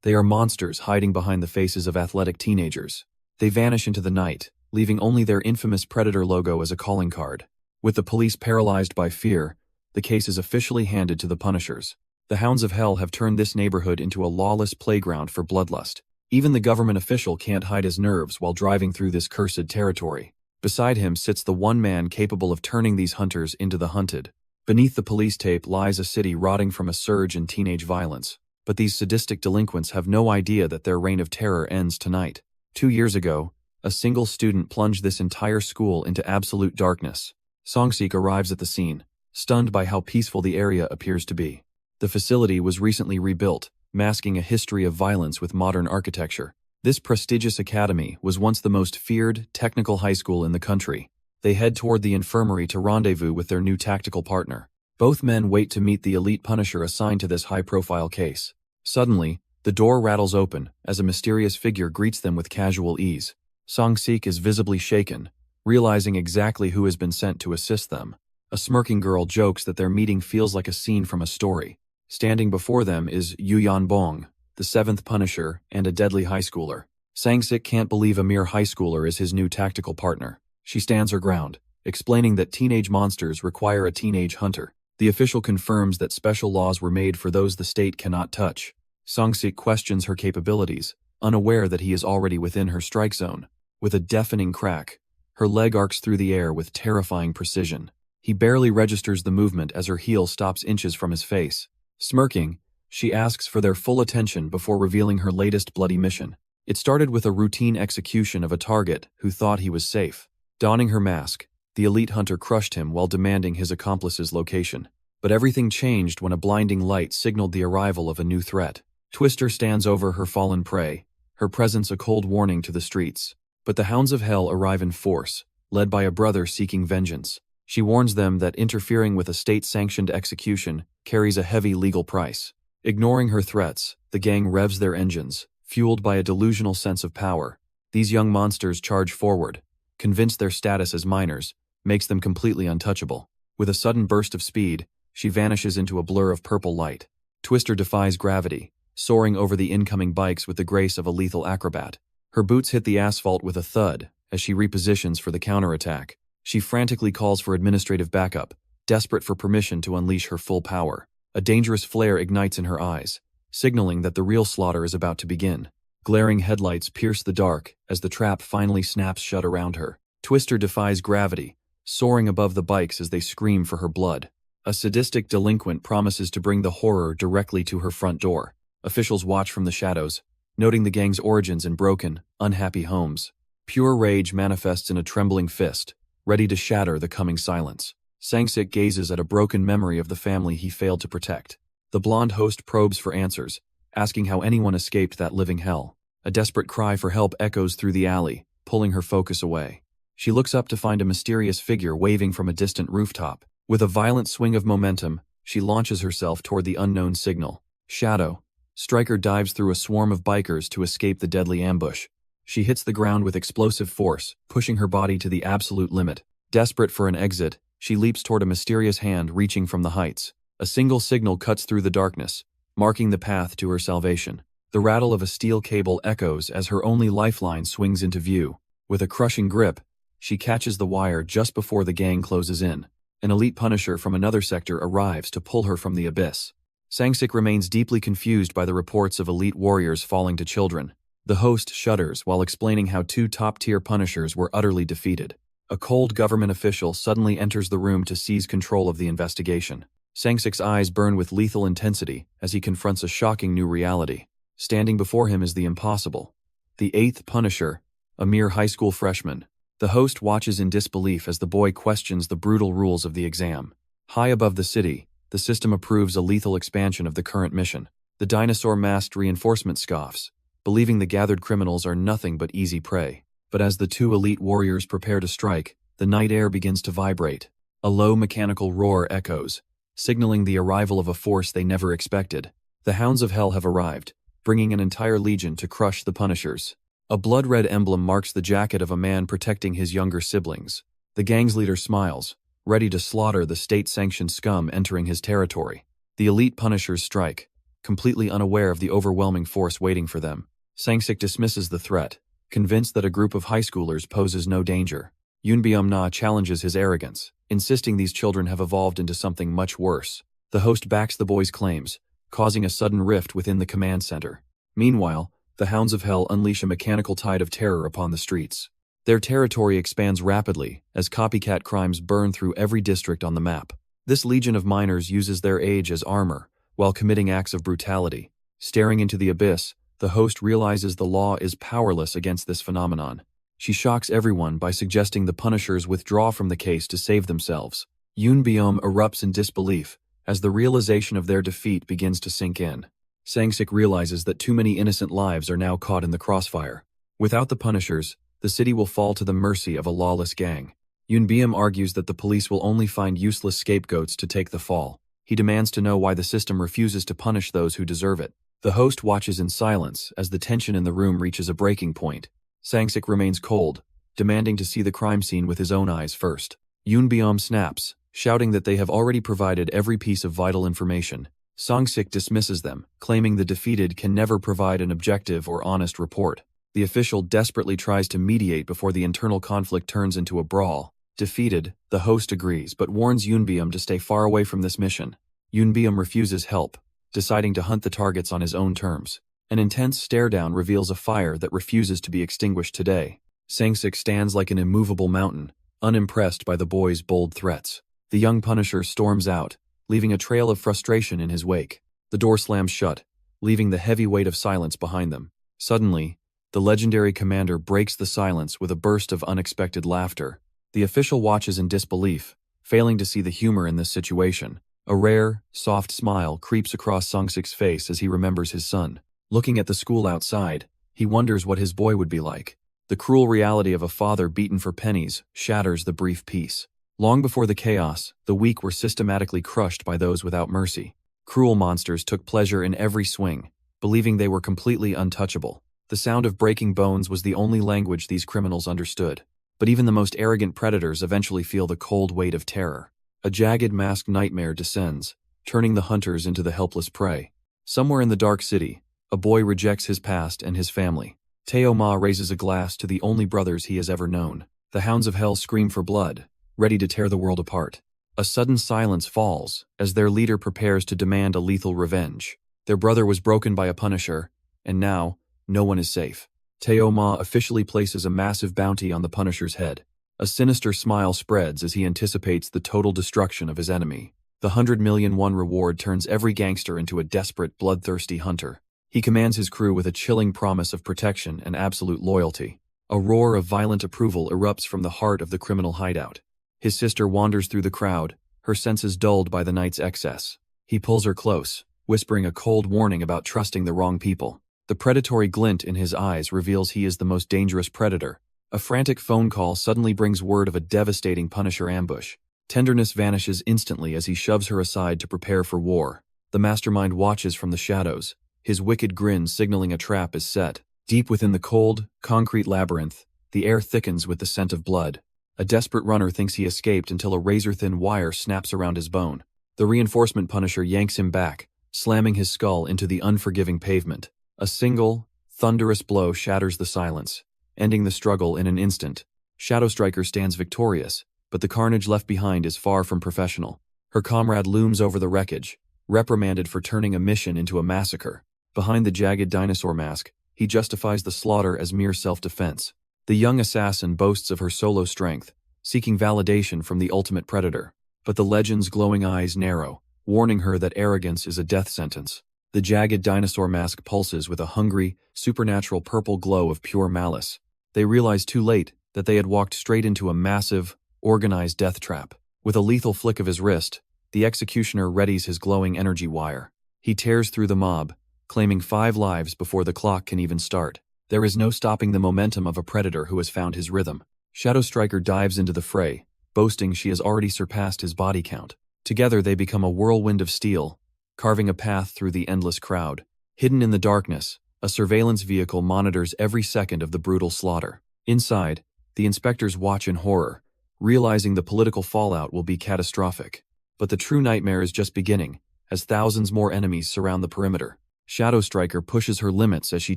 They are monsters hiding behind the faces of athletic teenagers. They vanish into the night, leaving only their infamous Predator logo as a calling card. With the police paralyzed by fear, the case is officially handed to the Punishers. The Hounds of Hell have turned this neighborhood into a lawless playground for bloodlust. Even the government official can't hide his nerves while driving through this cursed territory. Beside him sits the one man capable of turning these hunters into the hunted. Beneath the police tape lies a city rotting from a surge in teenage violence. But these sadistic delinquents have no idea that their reign of terror ends tonight. 2 years ago, a single student plunged this entire school into absolute darkness. Song-sik arrives at the scene, stunned by how peaceful the area appears to be. The facility was recently rebuilt, masking a history of violence with modern architecture. This prestigious academy was once the most feared technical high school in the country. They head toward the infirmary to rendezvous with their new tactical partner. Both men wait to meet the elite Punisher assigned to this high-profile case. Suddenly, the door rattles open as a mysterious figure greets them with casual ease. Song-sik is visibly shaken, realizing exactly who has been sent to assist them. A smirking girl jokes that their meeting feels like a scene from a story. Standing before them is Yu Yanbong, the 7th Punisher and a deadly high schooler. Sang-sik can't believe a mere high schooler is his new tactical partner. She stands her ground, explaining that teenage monsters require a teenage hunter. The official confirms that special laws were made for those the state cannot touch. Song-sik questions her capabilities, unaware that he is already within her strike zone. With a deafening crack, her leg arcs through the air with terrifying precision. He barely registers the movement as her heel stops inches from his face. Smirking, she asks for their full attention before revealing her latest bloody mission. It started with a routine execution of a target who thought he was safe. Donning her mask, the elite hunter crushed him while demanding his accomplice's location. But everything changed when a blinding light signaled the arrival of a new threat. Twister stands over her fallen prey, her presence a cold warning to the streets. But the Hounds of Hell arrive in force, led by a brother seeking vengeance. She warns them that interfering with a state-sanctioned execution carries a heavy legal price. Ignoring her threats, the gang revs their engines, fueled by a delusional sense of power. These young monsters charge forward, convinced their status as minors makes them completely untouchable. With a sudden burst of speed, she vanishes into a blur of purple light. Twister defies gravity, soaring over the incoming bikes with the grace of a lethal acrobat. Her boots hit the asphalt with a thud as she repositions for the counterattack. She frantically calls for administrative backup, desperate for permission to unleash her full power. A dangerous flare ignites in her eyes, signaling that the real slaughter is about to begin. Glaring headlights pierce the dark as the trap finally snaps shut around her. Twister defies gravity, soaring above the bikes as they scream for her blood. A sadistic delinquent promises to bring the horror directly to her front door. Officials watch from the shadows, noting the gang's origins in broken, unhappy homes. Pure rage manifests in a trembling fist, ready to shatter the coming silence. Sang-sik gazes at a broken memory of the family he failed to protect. The blonde host probes for answers, asking how anyone escaped that living hell. A desperate cry for help echoes through the alley, pulling her focus away. She looks up to find a mysterious figure waving from a distant rooftop. With a violent swing of momentum, she launches herself toward the unknown signal. Shadow. Stryker dives through a swarm of bikers to escape the deadly ambush. She hits the ground with explosive force, pushing her body to the absolute limit. Desperate for an exit, she leaps toward a mysterious hand reaching from the heights. A single signal cuts through the darkness, marking the path to her salvation. The rattle of a steel cable echoes as her only lifeline swings into view. With a crushing grip, she catches the wire just before the gang closes in. An elite Punisher from another sector arrives to pull her from the abyss. Sang-sik remains deeply confused by the reports of elite warriors falling to children. The host shudders while explaining how 2 top-tier Punishers were utterly defeated. A cold government official suddenly enters the room to seize control of the investigation. Sang-sik's eyes burn with lethal intensity as he confronts a shocking new reality. Standing before him is the impossible. The 8th Punisher, a mere high school freshman. The host watches in disbelief as the boy questions the brutal rules of the exam. High above the city, the system approves a lethal expansion of the current mission. The dinosaur-masked reinforcement scoffs, believing the gathered criminals are nothing but easy prey. But as the 2 elite warriors prepare to strike, the night air begins to vibrate. A low mechanical roar echoes, signaling the arrival of a force they never expected. The Hounds of Hell have arrived, bringing an entire legion to crush the Punishers. A blood-red emblem marks the jacket of a man protecting his younger siblings. The gang's leader smiles, ready to slaughter the state-sanctioned scum entering his territory. The elite Punishers strike, completely unaware of the overwhelming force waiting for them. Sang-sik dismisses the threat, convinced that a group of high schoolers poses no danger. Yoonbyum-na challenges his arrogance, insisting these children have evolved into something much worse. The host backs the boys' claims, causing a sudden rift within the command center. Meanwhile, the Hounds of Hell unleash a mechanical tide of terror upon the streets. Their territory expands rapidly as copycat crimes burn through every district on the map. This legion of minors uses their age as armor, while committing acts of brutality. Staring into the abyss, the host realizes the law is powerless against this phenomenon. She shocks everyone by suggesting the Punishers withdraw from the case to save themselves. Yoonbyum erupts in disbelief as the realization of their defeat begins to sink in. Sang-sik realizes that too many innocent lives are now caught in the crossfire. Without the Punishers, the city will fall to the mercy of a lawless gang. Yoonbyum argues that the police will only find useless scapegoats to take the fall. He demands to know why the system refuses to punish those who deserve it. The host watches in silence as the tension in the room reaches a breaking point. Sang-sik remains cold, demanding to see the crime scene with his own eyes first. Yoonbyum snaps, shouting that they have already provided every piece of vital information. Sang-sik dismisses them, claiming the defeated can never provide an objective or honest report. The official desperately tries to mediate before the internal conflict turns into a brawl. Defeated, the host agrees but warns Yoonbyum to stay far away from this mission. Yoonbyum refuses help, deciding to hunt the targets on his own terms. An intense stare-down reveals a fire that refuses to be extinguished today. Sang-sik stands like an immovable mountain, unimpressed by the boys' bold threats. The young Punisher storms out, leaving a trail of frustration in his wake. The door slams shut, leaving the heavy weight of silence behind them. Suddenly, the legendary commander breaks the silence with a burst of unexpected laughter. The official watches in disbelief, failing to see the humor in this situation. A rare, soft smile creeps across Sang-sik's face as he remembers his son. Looking at the school outside, he wonders what his boy would be like. The cruel reality of a father beaten for pennies shatters the brief peace. Long before the chaos, the weak were systematically crushed by those without mercy. Cruel monsters took pleasure in every swing, believing they were completely untouchable. The sound of breaking bones was the only language these criminals understood. But even the most arrogant predators eventually feel the cold weight of terror. A jagged masked nightmare descends, turning the hunters into the helpless prey. Somewhere in the dark city, a boy rejects his past and his family. Teo-ma raises a glass to the only brothers he has ever known. The Hounds of Hell scream for blood, ready to tear the world apart. A sudden silence falls as their leader prepares to demand a lethal revenge. Their brother was broken by a Punisher, and now, no one is safe. Teo-ma officially places a massive bounty on the Punisher's head. A sinister smile spreads as he anticipates the total destruction of his enemy. The 100 million won reward turns every gangster into a desperate, bloodthirsty hunter. He commands his crew with a chilling promise of protection and absolute loyalty. A roar of violent approval erupts from the heart of the criminal hideout. His sister wanders through the crowd, her senses dulled by the night's excess. He pulls her close, whispering a cold warning about trusting the wrong people. The predatory glint in his eyes reveals he is the most dangerous predator. A frantic phone call suddenly brings word of a devastating Punisher ambush. Tenderness vanishes instantly as he shoves her aside to prepare for war. The mastermind watches from the shadows, his wicked grin signaling a trap is set. Deep within the cold, concrete labyrinth, the air thickens with the scent of blood. A desperate runner thinks he escaped until a razor-thin wire snaps around his bone. The reinforcement Punisher yanks him back, slamming his skull into the unforgiving pavement. A single, thunderous blow shatters the silence, ending the struggle in an instant. Shadow Striker stands victorious, but the carnage left behind is far from professional. Her comrade looms over the wreckage, reprimanded for turning a mission into a massacre. Behind the jagged dinosaur mask, he justifies the slaughter as mere self-defense. The young assassin boasts of her solo strength, seeking validation from the ultimate predator. But the legend's glowing eyes narrow, warning her that arrogance is a death sentence. The jagged dinosaur mask pulses with a hungry, supernatural purple glow of pure malice. They realize too late that they had walked straight into a massive, organized death trap. With a lethal flick of his wrist, the executioner readies his glowing energy wire. He tears through the mob, claiming 5 lives before the clock can even start. There is no stopping the momentum of a predator who has found his rhythm. Shadow Striker dives into the fray, boasting she has already surpassed his body count. Together they become a whirlwind of steel, carving a path through the endless crowd. Hidden in the darkness, a surveillance vehicle monitors every second of the brutal slaughter. Inside, the inspectors watch in horror, realizing the political fallout will be catastrophic. But the true nightmare is just beginning, as thousands more enemies surround the perimeter. Shadow Striker pushes her limits as she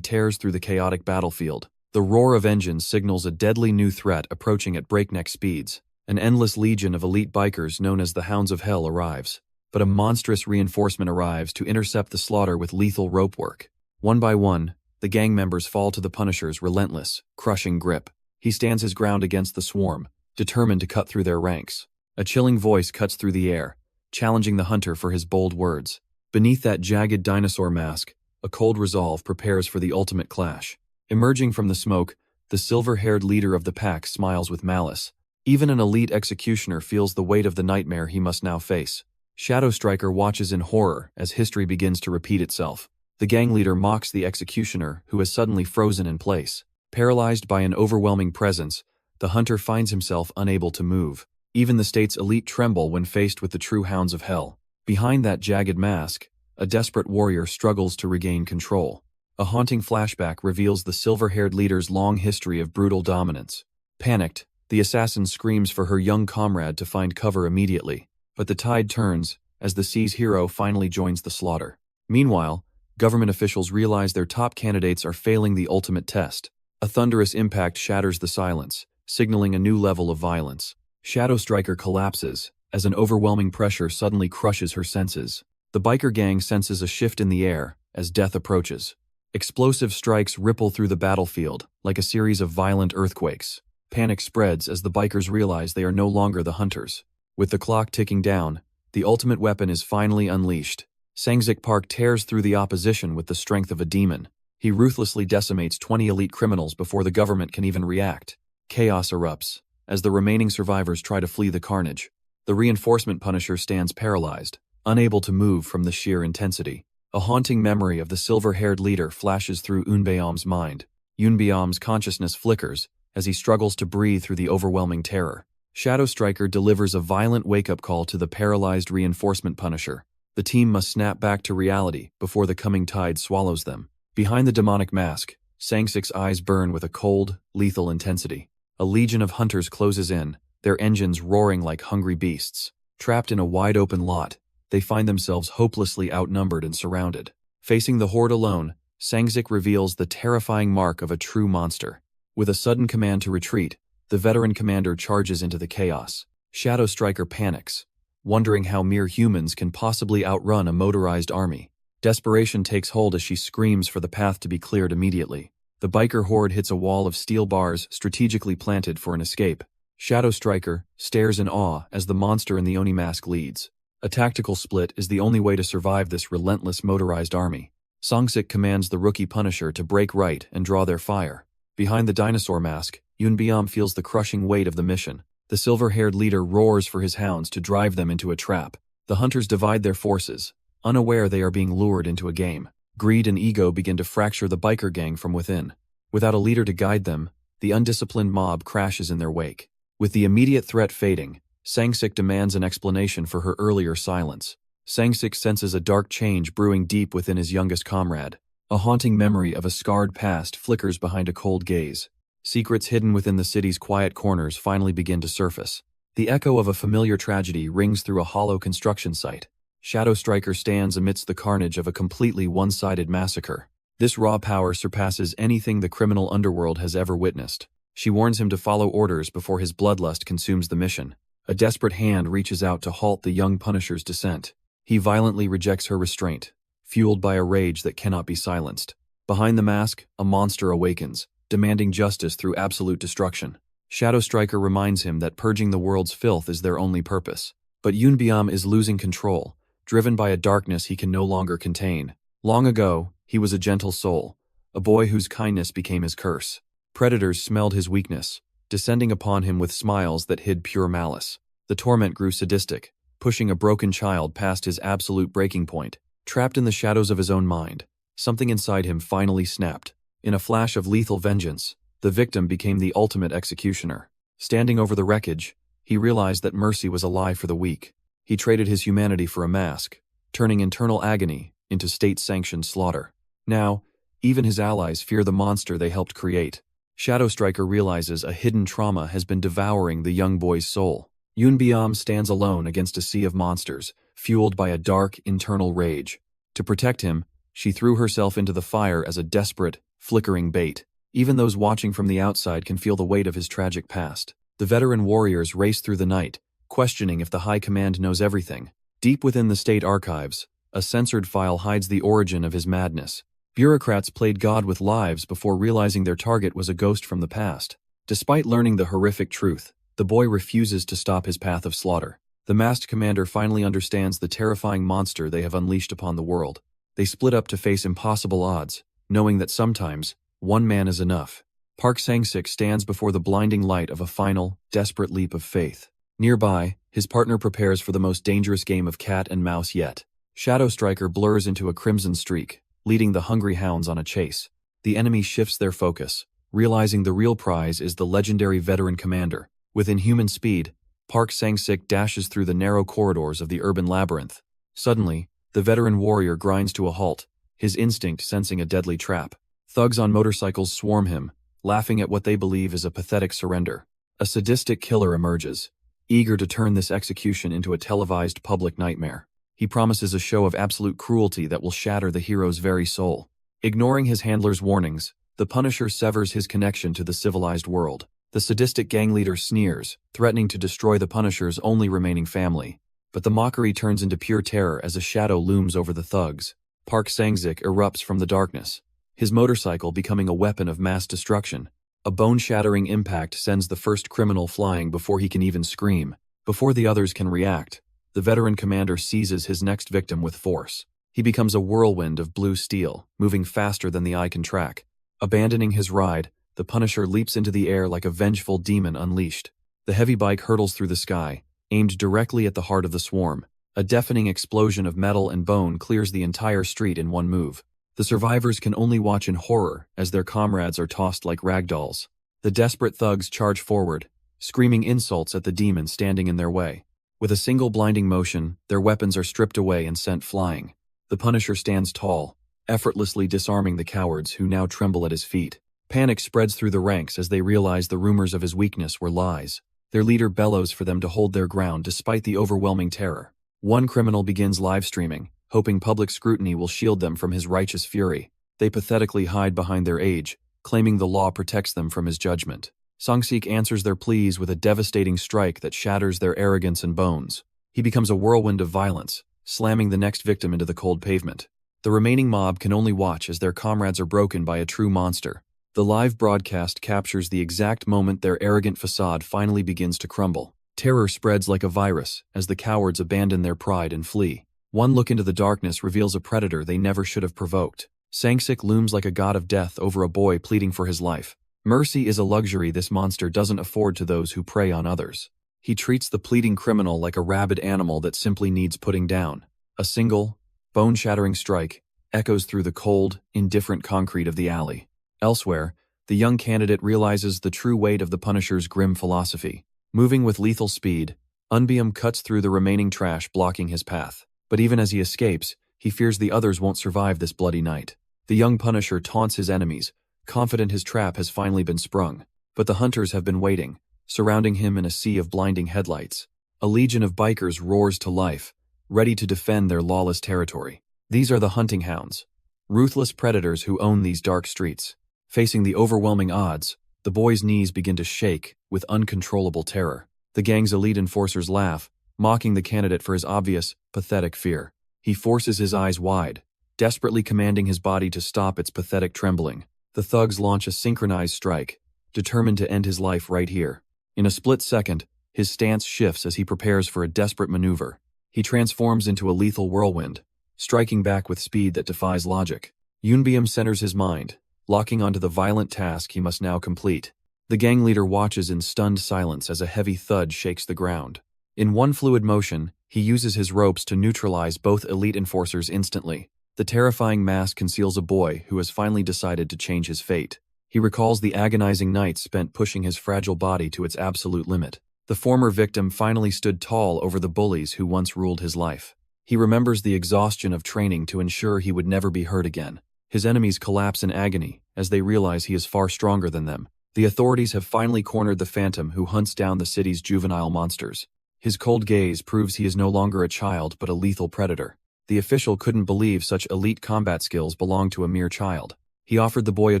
tears through the chaotic battlefield. The roar of engines signals a deadly new threat approaching at breakneck speeds. An endless legion of elite bikers known as the Hounds of Hell arrives. But a monstrous reinforcement arrives to intercept the slaughter with lethal rope work. One by one, the gang members fall to the Punisher's relentless, crushing grip. He stands his ground against the swarm, determined to cut through their ranks. A chilling voice cuts through the air, challenging the hunter for his bold words. Beneath that jagged dinosaur mask, a cold resolve prepares for the ultimate clash. Emerging from the smoke, the silver-haired leader of the pack smiles with malice. Even an elite executioner feels the weight of the nightmare he must now face. Shadow Striker watches in horror as history begins to repeat itself. The gang leader mocks the executioner, who is suddenly frozen in place. Paralyzed by an overwhelming presence, the hunter finds himself unable to move. Even the state's elite tremble when faced with the true Hounds of Hell. Behind that jagged mask, a desperate warrior struggles to regain control. A haunting flashback reveals the silver-haired leader's long history of brutal dominance. Panicked, the assassin screams for her young comrade to find cover immediately. But the tide turns as the Sea's hero finally joins the slaughter. Meanwhile, government officials realize their top candidates are failing the ultimate test. A thunderous impact shatters the silence, signaling a new level of violence. Shadow Striker collapses as an overwhelming pressure suddenly crushes her senses. The biker gang senses a shift in the air as death approaches. Explosive strikes ripple through the battlefield like a series of violent earthquakes. Panic spreads as the bikers realize they are no longer the hunters. With the clock ticking down, the ultimate weapon is finally unleashed. Sangzik Park tears through the opposition with the strength of a demon. He ruthlessly decimates 20 elite criminals before the government can even react. Chaos erupts as the remaining survivors try to flee the carnage. The reinforcement Punisher stands paralyzed, unable to move from the sheer intensity. A haunting memory of the silver-haired leader flashes through Eunbaeom's mind. Eunbaeom's consciousness flickers as he struggles to breathe through the overwhelming terror. Shadow Striker delivers a violent wake-up call to the paralyzed reinforcement Punisher. The team must snap back to reality before the coming tide swallows them. Behind the demonic mask, Sangsik's eyes burn with a cold, lethal intensity. A legion of hunters closes in, their engines roaring like hungry beasts. Trapped in a wide-open lot, they find themselves hopelessly outnumbered and surrounded. Facing the horde alone, Sangzik reveals the terrifying mark of a true monster. With a sudden command to retreat, the veteran commander charges into the chaos. Shadow Striker panics, wondering how mere humans can possibly outrun a motorized army. Desperation takes hold as she screams for the path to be cleared immediately. The biker horde hits a wall of steel bars strategically planted for an escape. Shadow Striker stares in awe as the monster in the Oni mask leads. A tactical split is the only way to survive this relentless motorized army. Sangzik commands the rookie Punisher to break right and draw their fire. Behind the dinosaur mask, Eunbaeom feels the crushing weight of the mission. The silver-haired leader roars for his hounds to drive them into a trap. The hunters divide their forces, unaware they are being lured into a game. Greed and ego begin to fracture the biker gang from within. Without a leader to guide them, the undisciplined mob crashes in their wake. With the immediate threat fading, Sangzik demands an explanation for her earlier silence. Sangzik senses a dark change brewing deep within his youngest comrade. A haunting memory of a scarred past flickers behind a cold gaze. Secrets hidden within the city's quiet corners finally begin to surface. The echo of a familiar tragedy rings through a hollow construction site. Shadow Striker stands amidst the carnage of a completely one-sided massacre. This raw power surpasses anything the criminal underworld has ever witnessed. She warns him to follow orders before his bloodlust consumes the mission. A desperate hand reaches out to halt the young Punisher's descent. He violently rejects her restraint, fueled by a rage that cannot be silenced. Behind the mask, a monster awakens, demanding justice through absolute destruction. Shadow Striker reminds him that purging the world's filth is their only purpose. But Eunbaeom is losing control, driven by a darkness he can no longer contain. Long ago, he was a gentle soul, a boy whose kindness became his curse. Predators smelled his weakness, descending upon him with smiles that hid pure malice. The torment grew sadistic, pushing a broken child past his absolute breaking point. Trapped in the shadows of his own mind, something inside him finally snapped. In a flash of lethal vengeance, the victim became the ultimate executioner. Standing over the wreckage, he realized that mercy was a lie for the weak. He traded his humanity for a mask, turning internal agony into state-sanctioned slaughter. Now, even his allies fear the monster they helped create. Shadow Striker realizes a hidden trauma has been devouring the young boy's soul. Yunbiam stands alone against a sea of monsters, fueled by a dark, internal rage. To protect him, she threw herself into the fire as a desperate, flickering bait. Even those watching from the outside can feel the weight of his tragic past. The veteran warriors race through the night, questioning if the High Command knows everything. Deep within the state archives, a censored file hides the origin of his madness. Bureaucrats played God with lives before realizing their target was a ghost from the past. Despite learning the horrific truth, the boy refuses to stop his path of slaughter. The masked commander finally understands the terrifying monster they have unleashed upon the world. They split up to face impossible odds, knowing that sometimes, one man is enough. Park Sang-sik stands before the blinding light of a final, desperate leap of faith. Nearby, his partner prepares for the most dangerous game of cat and mouse yet. Shadow Striker blurs into a crimson streak, leading the hungry hounds on a chase. The enemy shifts their focus, realizing the real prize is the legendary veteran commander. With inhuman speed, Park Sang-sik dashes through the narrow corridors of the urban labyrinth. Suddenly, the veteran warrior grinds to a halt, his instinct sensing a deadly trap. Thugs on motorcycles swarm him, laughing at what they believe is a pathetic surrender. A sadistic killer emerges, eager to turn this execution into a televised public nightmare. He promises a show of absolute cruelty that will shatter the hero's very soul. Ignoring his handler's warnings, the Punisher severs his connection to the civilized world. The sadistic gang leader sneers, threatening to destroy the Punisher's only remaining family. But the mockery turns into pure terror as a shadow looms over the thugs. Park Sang-sik erupts from the darkness, his motorcycle becoming a weapon of mass destruction. A bone-shattering impact sends the first criminal flying before he can even scream. Before the others can react, the veteran commander seizes his next victim with force. He becomes a whirlwind of blue steel, moving faster than the eye can track. Abandoning his ride, the Punisher leaps into the air like a vengeful demon unleashed. The heavy bike hurtles through the sky, aimed directly at the heart of the swarm. A deafening explosion of metal and bone clears the entire street in one move. The survivors can only watch in horror as their comrades are tossed like ragdolls. The desperate thugs charge forward, screaming insults at the demon standing in their way. With a single blinding motion, their weapons are stripped away and sent flying. The Punisher stands tall, effortlessly disarming the cowards who now tremble at his feet. Panic spreads through the ranks as they realize the rumors of his weakness were lies. Their leader bellows for them to hold their ground despite the overwhelming terror. One criminal begins live streaming, hoping public scrutiny will shield them from his righteous fury. They pathetically hide behind their age, claiming the law protects them from his judgment. Sang-sik answers their pleas with a devastating strike that shatters their arrogance and bones. He becomes a whirlwind of violence, slamming the next victim into the cold pavement. The remaining mob can only watch as their comrades are broken by a true monster. The live broadcast captures the exact moment their arrogant facade finally begins to crumble. Terror spreads like a virus as the cowards abandon their pride and flee. One look into the darkness reveals a predator they never should have provoked. Sang-sik looms like a god of death over a boy pleading for his life. Mercy is a luxury this monster doesn't afford to those who prey on others. He treats the pleading criminal like a rabid animal that simply needs putting down. A single, bone-shattering strike echoes through the cold, indifferent concrete of the alley. Elsewhere, the young candidate realizes the true weight of the Punisher's grim philosophy. Moving with lethal speed, Unbiam cuts through the remaining trash blocking his path. But even as he escapes, he fears the others won't survive this bloody night. The young Punisher taunts his enemies, confident his trap has finally been sprung. But the hunters have been waiting, surrounding him in a sea of blinding headlights. A legion of bikers roars to life, ready to defend their lawless territory. These are the hunting hounds, ruthless predators who own these dark streets. Facing the overwhelming odds, the boy's knees begin to shake with uncontrollable terror. The gang's elite enforcers laugh, mocking the candidate for his obvious, pathetic fear. He forces his eyes wide, desperately commanding his body to stop its pathetic trembling. The thugs launch a synchronized strike, determined to end his life right here. In a split second, his stance shifts as he prepares for a desperate maneuver. He transforms into a lethal whirlwind, striking back with speed that defies logic. Yunbiam centers his mind, locking onto the violent task he must now complete. The gang leader watches in stunned silence as a heavy thud shakes the ground. In one fluid motion, he uses his ropes to neutralize both elite enforcers instantly. The terrifying mask conceals a boy who has finally decided to change his fate. He recalls the agonizing nights spent pushing his fragile body to its absolute limit. The former victim finally stood tall over the bullies who once ruled his life. He remembers the exhaustion of training to ensure he would never be hurt again. His enemies collapse in agony as they realize he is far stronger than them. The authorities have finally cornered the phantom who hunts down the city's juvenile monsters. His cold gaze proves he is no longer a child but a lethal predator. The official couldn't believe such elite combat skills belonged to a mere child. He offered the boy a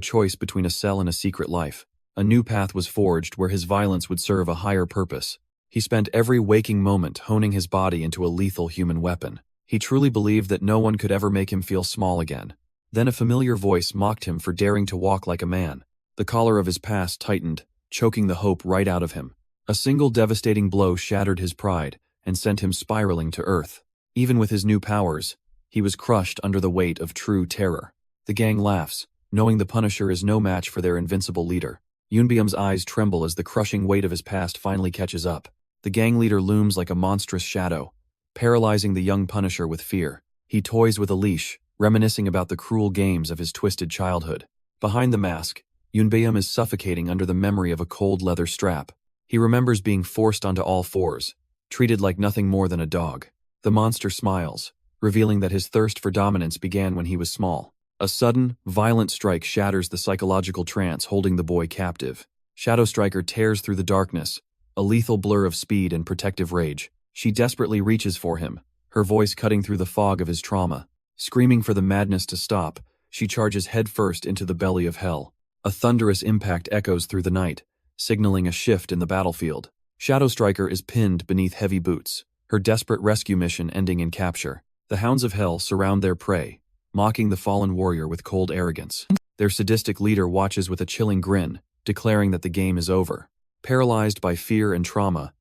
choice between a cell and a secret life. A new path was forged where his violence would serve a higher purpose. He spent every waking moment honing his body into a lethal human weapon. He truly believed that no one could ever make him feel small again. Then a familiar voice mocked him for daring to walk like a man. The collar of his past tightened, choking the hope right out of him. A single devastating blow shattered his pride and sent him spiraling to earth. Even with his new powers, he was crushed under the weight of true terror. The gang laughs, knowing the Punisher is no match for their invincible leader. Yunbyum's eyes tremble as the crushing weight of his past finally catches up. The gang leader looms like a monstrous shadow, paralyzing the young Punisher with fear. He toys with a leash, reminiscing about the cruel games of his twisted childhood. Behind the mask, Yunbyum is suffocating under the memory of a cold leather strap. He remembers being forced onto all fours, treated like nothing more than a dog. The monster smiles, revealing that his thirst for dominance began when he was small. A sudden, violent strike shatters the psychological trance holding the boy captive. Shadow Striker tears through the darkness, a lethal blur of speed and protective rage. She desperately reaches for him, her voice cutting through the fog of his trauma. Screaming for the madness to stop, she charges headfirst into the belly of hell. A thunderous impact echoes through the night, signaling a shift in the battlefield. Shadow Striker is pinned beneath heavy boots, her desperate rescue mission ending in capture. The hounds of hell surround their prey, mocking the fallen warrior with cold arrogance. Their sadistic leader watches with a chilling grin, declaring that the game is over. Paralyzed by fear and trauma,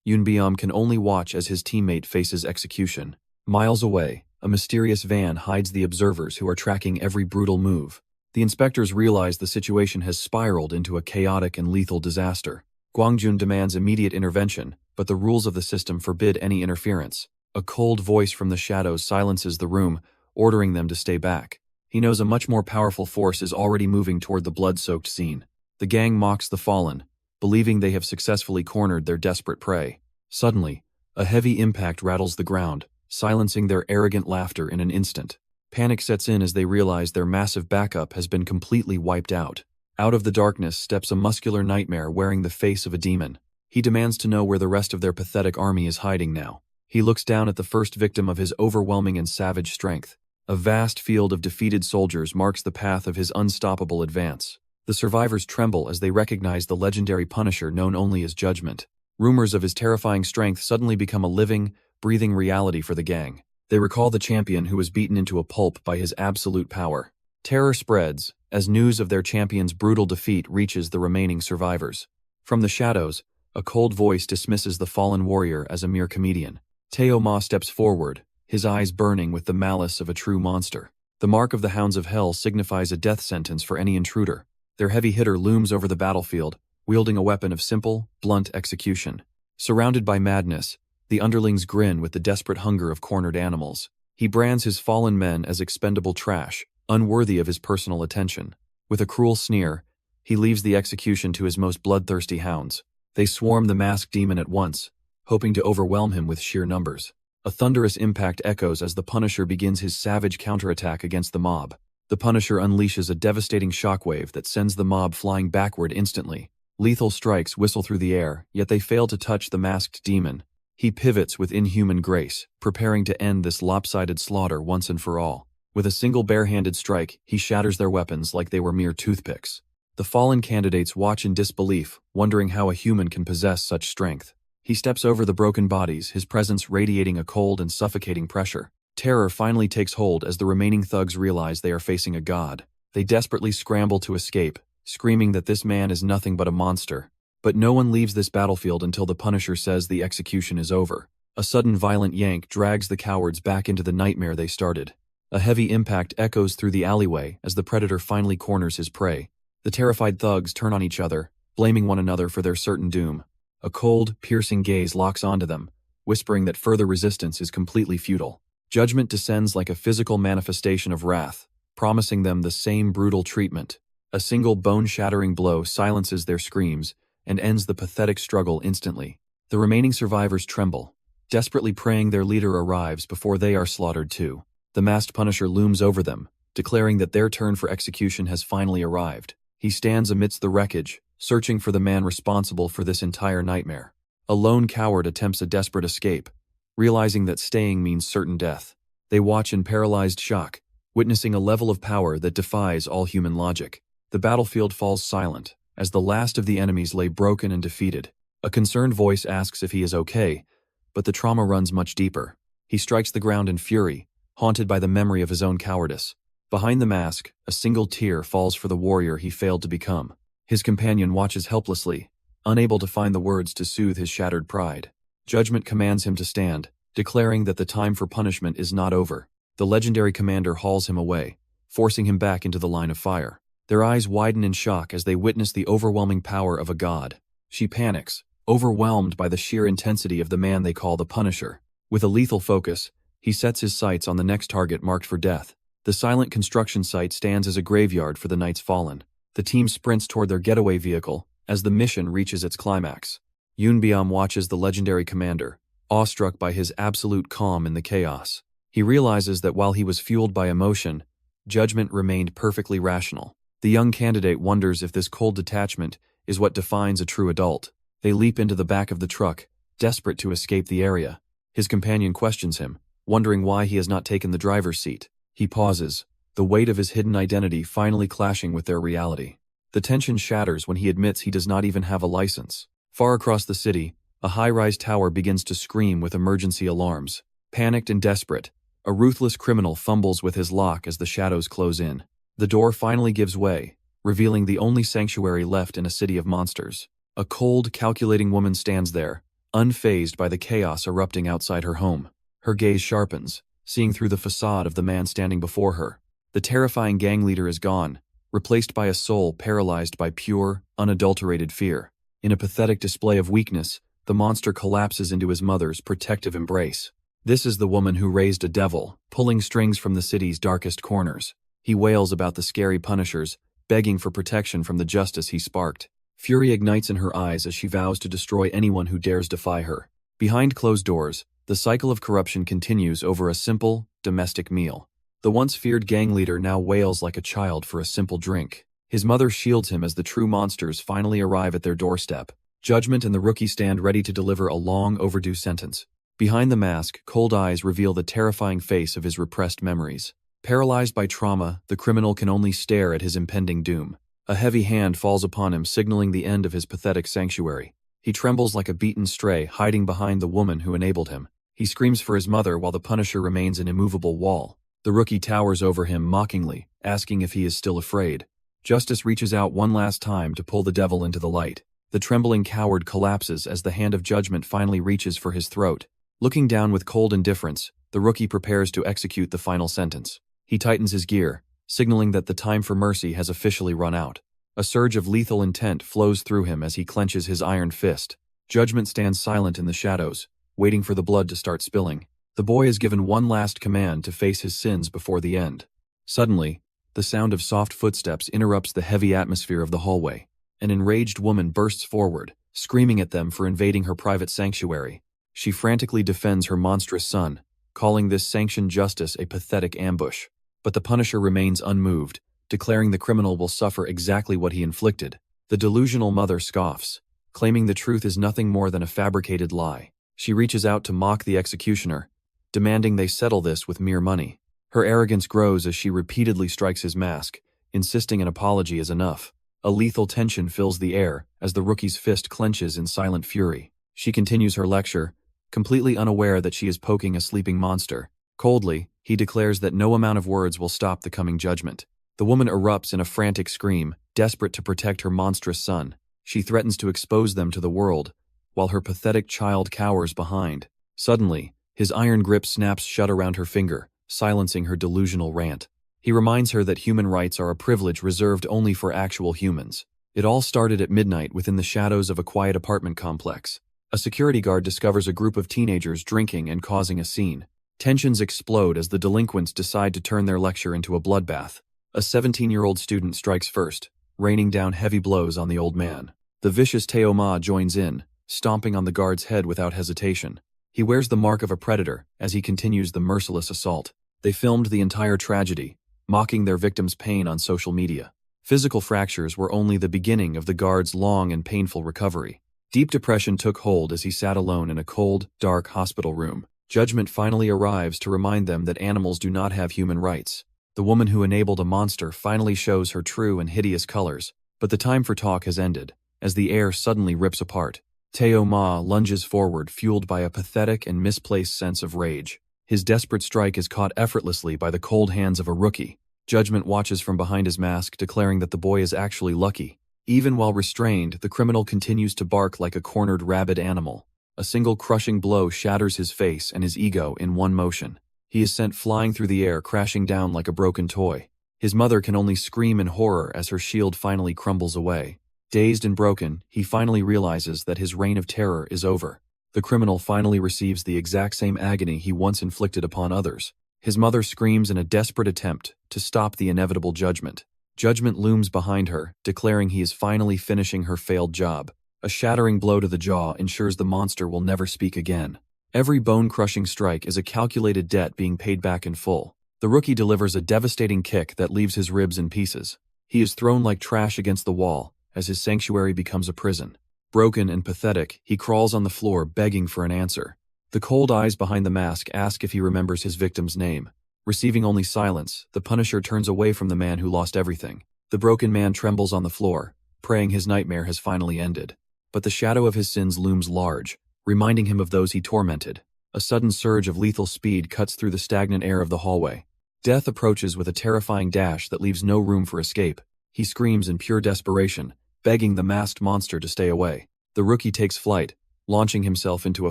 Yunbyum can only watch as his teammate faces execution. Miles away, a mysterious van hides the observers who are tracking every brutal move. The inspectors realize the situation has spiraled into a chaotic and lethal disaster. Guangjun demands immediate intervention, but the rules of the system forbid any interference. A cold voice from the shadows silences the room, ordering them to stay back. He knows a much more powerful force is already moving toward the blood-soaked scene. The gang mocks the fallen, believing they have successfully cornered their desperate prey. Suddenly, a heavy impact rattles the ground, silencing their arrogant laughter in an instant. Panic sets in as they realize their massive backup has been completely wiped out. Out of the darkness steps a muscular nightmare wearing the face of a demon. He demands to know where the rest of their pathetic army is hiding now. He looks down at the first victim of his overwhelming and savage strength. A vast field of defeated soldiers marks the path of his unstoppable advance. The survivors tremble as they recognize the legendary Punisher known only as Judgment. Rumors of his terrifying strength suddenly become a living, breathing reality for the gang. They recall the champion who was beaten into a pulp by his absolute power. Terror spreads as news of their champion's brutal defeat reaches the remaining survivors. From the shadows, a cold voice dismisses the fallen warrior as a mere comedian. Teo Ma steps forward, his eyes burning with the malice of a true monster. The mark of the Hounds of Hell signifies a death sentence for any intruder. Their heavy hitter looms over the battlefield, wielding a weapon of simple, blunt execution. Surrounded by madness, the underlings grin with the desperate hunger of cornered animals. He brands his fallen men as expendable trash, unworthy of his personal attention. With a cruel sneer, he leaves the execution to his most bloodthirsty hounds. They swarm the masked demon at once, hoping to overwhelm him with sheer numbers. A thunderous impact echoes as the Punisher begins his savage counterattack against the mob. The Punisher unleashes a devastating shockwave that sends the mob flying backward instantly. Lethal strikes whistle through the air, yet they fail to touch the masked demon. He pivots with inhuman grace, preparing to end this lopsided slaughter once and for all. With a single bare-handed strike, he shatters their weapons like they were mere toothpicks. The fallen candidates watch in disbelief, wondering how a human can possess such strength. He steps over the broken bodies, his presence radiating a cold and suffocating pressure. Terror finally takes hold as the remaining thugs realize they are facing a god. They desperately scramble to escape, screaming that this man is nothing but a monster. But no one leaves this battlefield until the Punisher says the execution is over. A sudden violent yank drags the cowards back into the nightmare they started. A heavy impact echoes through the alleyway as the predator finally corners his prey. The terrified thugs turn on each other, blaming one another for their certain doom. A cold, piercing gaze locks onto them, whispering that further resistance is completely futile. Judgment descends like a physical manifestation of wrath, promising them the same brutal treatment. A single bone-shattering blow silences their screams and ends the pathetic struggle instantly. The remaining survivors tremble, desperately praying their leader arrives before they are slaughtered too. The masked Punisher looms over them, declaring that their turn for execution has finally arrived. He stands amidst the wreckage, searching for the man responsible for this entire nightmare. A lone coward attempts a desperate escape, realizing that staying means certain death. They watch in paralyzed shock, witnessing a level of power that defies all human logic. The battlefield falls silent, as the last of the enemies lay broken and defeated. A concerned voice asks if he is okay, but the trauma runs much deeper. He strikes the ground in fury, haunted by the memory of his own cowardice. Behind the mask, a single tear falls for the warrior he failed to become. His companion watches helplessly, unable to find the words to soothe his shattered pride. Judgment commands him to stand, declaring that the time for punishment is not over. The legendary commander hauls him away, forcing him back into the line of fire. Their eyes widen in shock as they witness the overwhelming power of a god. She panics, overwhelmed by the sheer intensity of the man they call the Punisher. With a lethal focus, he sets his sights on the next target marked for death. The silent construction site stands as a graveyard for the knights fallen. The team sprints toward their getaway vehicle as the mission reaches its climax. Yunbiam watches the legendary commander, awestruck by his absolute calm in the chaos. He realizes that while he was fueled by emotion, judgment remained perfectly rational. The young candidate wonders if this cold detachment is what defines a true adult. They leap into the back of the truck, desperate to escape the area. His companion questions him, wondering why he has not taken the driver's seat. He pauses, the weight of his hidden identity finally clashing with their reality. The tension shatters when he admits he does not even have a license. Far across the city, a high-rise tower begins to scream with emergency alarms. Panicked and desperate, a ruthless criminal fumbles with his lock as the shadows close in. The door finally gives way, revealing the only sanctuary left in a city of monsters. A cold, calculating woman stands there, unfazed by the chaos erupting outside her home. Her gaze sharpens, seeing through the facade of the man standing before her. The terrifying gang leader is gone, replaced by a soul paralyzed by pure, unadulterated fear. In a pathetic display of weakness, the monster collapses into his mother's protective embrace. This is the woman who raised a devil, pulling strings from the city's darkest corners. He wails about the scary punishers, begging for protection from the justice he sparked. Fury ignites in her eyes as she vows to destroy anyone who dares defy her. Behind closed doors, the cycle of corruption continues over a simple, domestic meal. The once feared gang leader now wails like a child for a simple drink. His mother shields him as the true monsters finally arrive at their doorstep. Judgment and the rookie stand ready to deliver a long overdue sentence. Behind the mask, cold eyes reveal the terrifying face of his repressed memories. Paralyzed by trauma, the criminal can only stare at his impending doom. A heavy hand falls upon him, signaling the end of his pathetic sanctuary. He trembles like a beaten stray, hiding behind the woman who enabled him. He screams for his mother while the Punisher remains an immovable wall. The rookie towers over him mockingly, asking if he is still afraid. Justice reaches out one last time to pull the devil into the light. The trembling coward collapses as the hand of judgment finally reaches for his throat. Looking down with cold indifference, the rookie prepares to execute the final sentence. He tightens his gear, signaling that the time for mercy has officially run out. A surge of lethal intent flows through him as he clenches his iron fist. Judgment stands silent in the shadows, waiting for the blood to start spilling. The boy is given one last command to face his sins before the end. Suddenly, the sound of soft footsteps interrupts the heavy atmosphere of the hallway. An enraged woman bursts forward, screaming at them for invading her private sanctuary. She frantically defends her monstrous son, calling this sanctioned justice a pathetic ambush. But the Punisher remains unmoved, declaring the criminal will suffer exactly what he inflicted. The delusional mother scoffs, claiming the truth is nothing more than a fabricated lie. She reaches out to mock the executioner, demanding they settle this with mere money. Her arrogance grows as she repeatedly strikes his mask, insisting an apology is enough. A lethal tension fills the air as the rookie's fist clenches in silent fury. She continues her lecture, completely unaware that she is poking a sleeping monster. Coldly, he declares that no amount of words will stop the coming judgment. The woman erupts in a frantic scream, desperate to protect her monstrous son. She threatens to expose them to the world, while her pathetic child cowers behind. Suddenly, his iron grip snaps shut around her finger, silencing her delusional rant. He reminds her that human rights are a privilege reserved only for actual humans. It all started at midnight within the shadows of a quiet apartment complex. A security guard discovers a group of teenagers drinking and causing a scene. Tensions explode as the delinquents decide to turn their lecture into a bloodbath. A 17-year-old student strikes first, raining down heavy blows on the old man. The vicious Teo Ma joins in, stomping on the guard's head without hesitation. He wears the mark of a predator as he continues the merciless assault. They filmed the entire tragedy, mocking their victim's pain on social media. Physical fractures were only the beginning of the guard's long and painful recovery. Deep depression took hold as he sat alone in a cold, dark hospital room. Judgment finally arrives to remind them that animals do not have human rights. The woman who enabled a monster finally shows her true and hideous colors, but the time for talk has ended, as the air suddenly rips apart. Teo Ma lunges forward, fueled by a pathetic and misplaced sense of rage. His desperate strike is caught effortlessly by the cold hands of a rookie. Judgment watches from behind his mask, declaring that the boy is actually lucky. Even while restrained, the criminal continues to bark like a cornered rabid animal. A single crushing blow shatters his face and his ego in one motion. He is sent flying through the air, crashing down like a broken toy. His mother can only scream in horror as her shield finally crumbles away. Dazed and broken, he finally realizes that his reign of terror is over. The criminal finally receives the exact same agony he once inflicted upon others. His mother screams in a desperate attempt to stop the inevitable judgment. Judgment looms behind her, declaring he is finally finishing her failed job. A shattering blow to the jaw ensures the monster will never speak again. Every bone-crushing strike is a calculated debt being paid back in full. The rookie delivers a devastating kick that leaves his ribs in pieces. He is thrown like trash against the wall, as his sanctuary becomes a prison. Broken and pathetic, he crawls on the floor begging for an answer. The cold eyes behind the mask ask if he remembers his victim's name. Receiving only silence, the Punisher turns away from the man who lost everything. The broken man trembles on the floor, praying his nightmare has finally ended. But the shadow of his sins looms large, reminding him of those he tormented. A sudden surge of lethal speed cuts through the stagnant air of the hallway. Death approaches with a terrifying dash that leaves no room for escape. He screams in pure desperation, begging the masked monster to stay away. The rookie takes flight, launching himself into a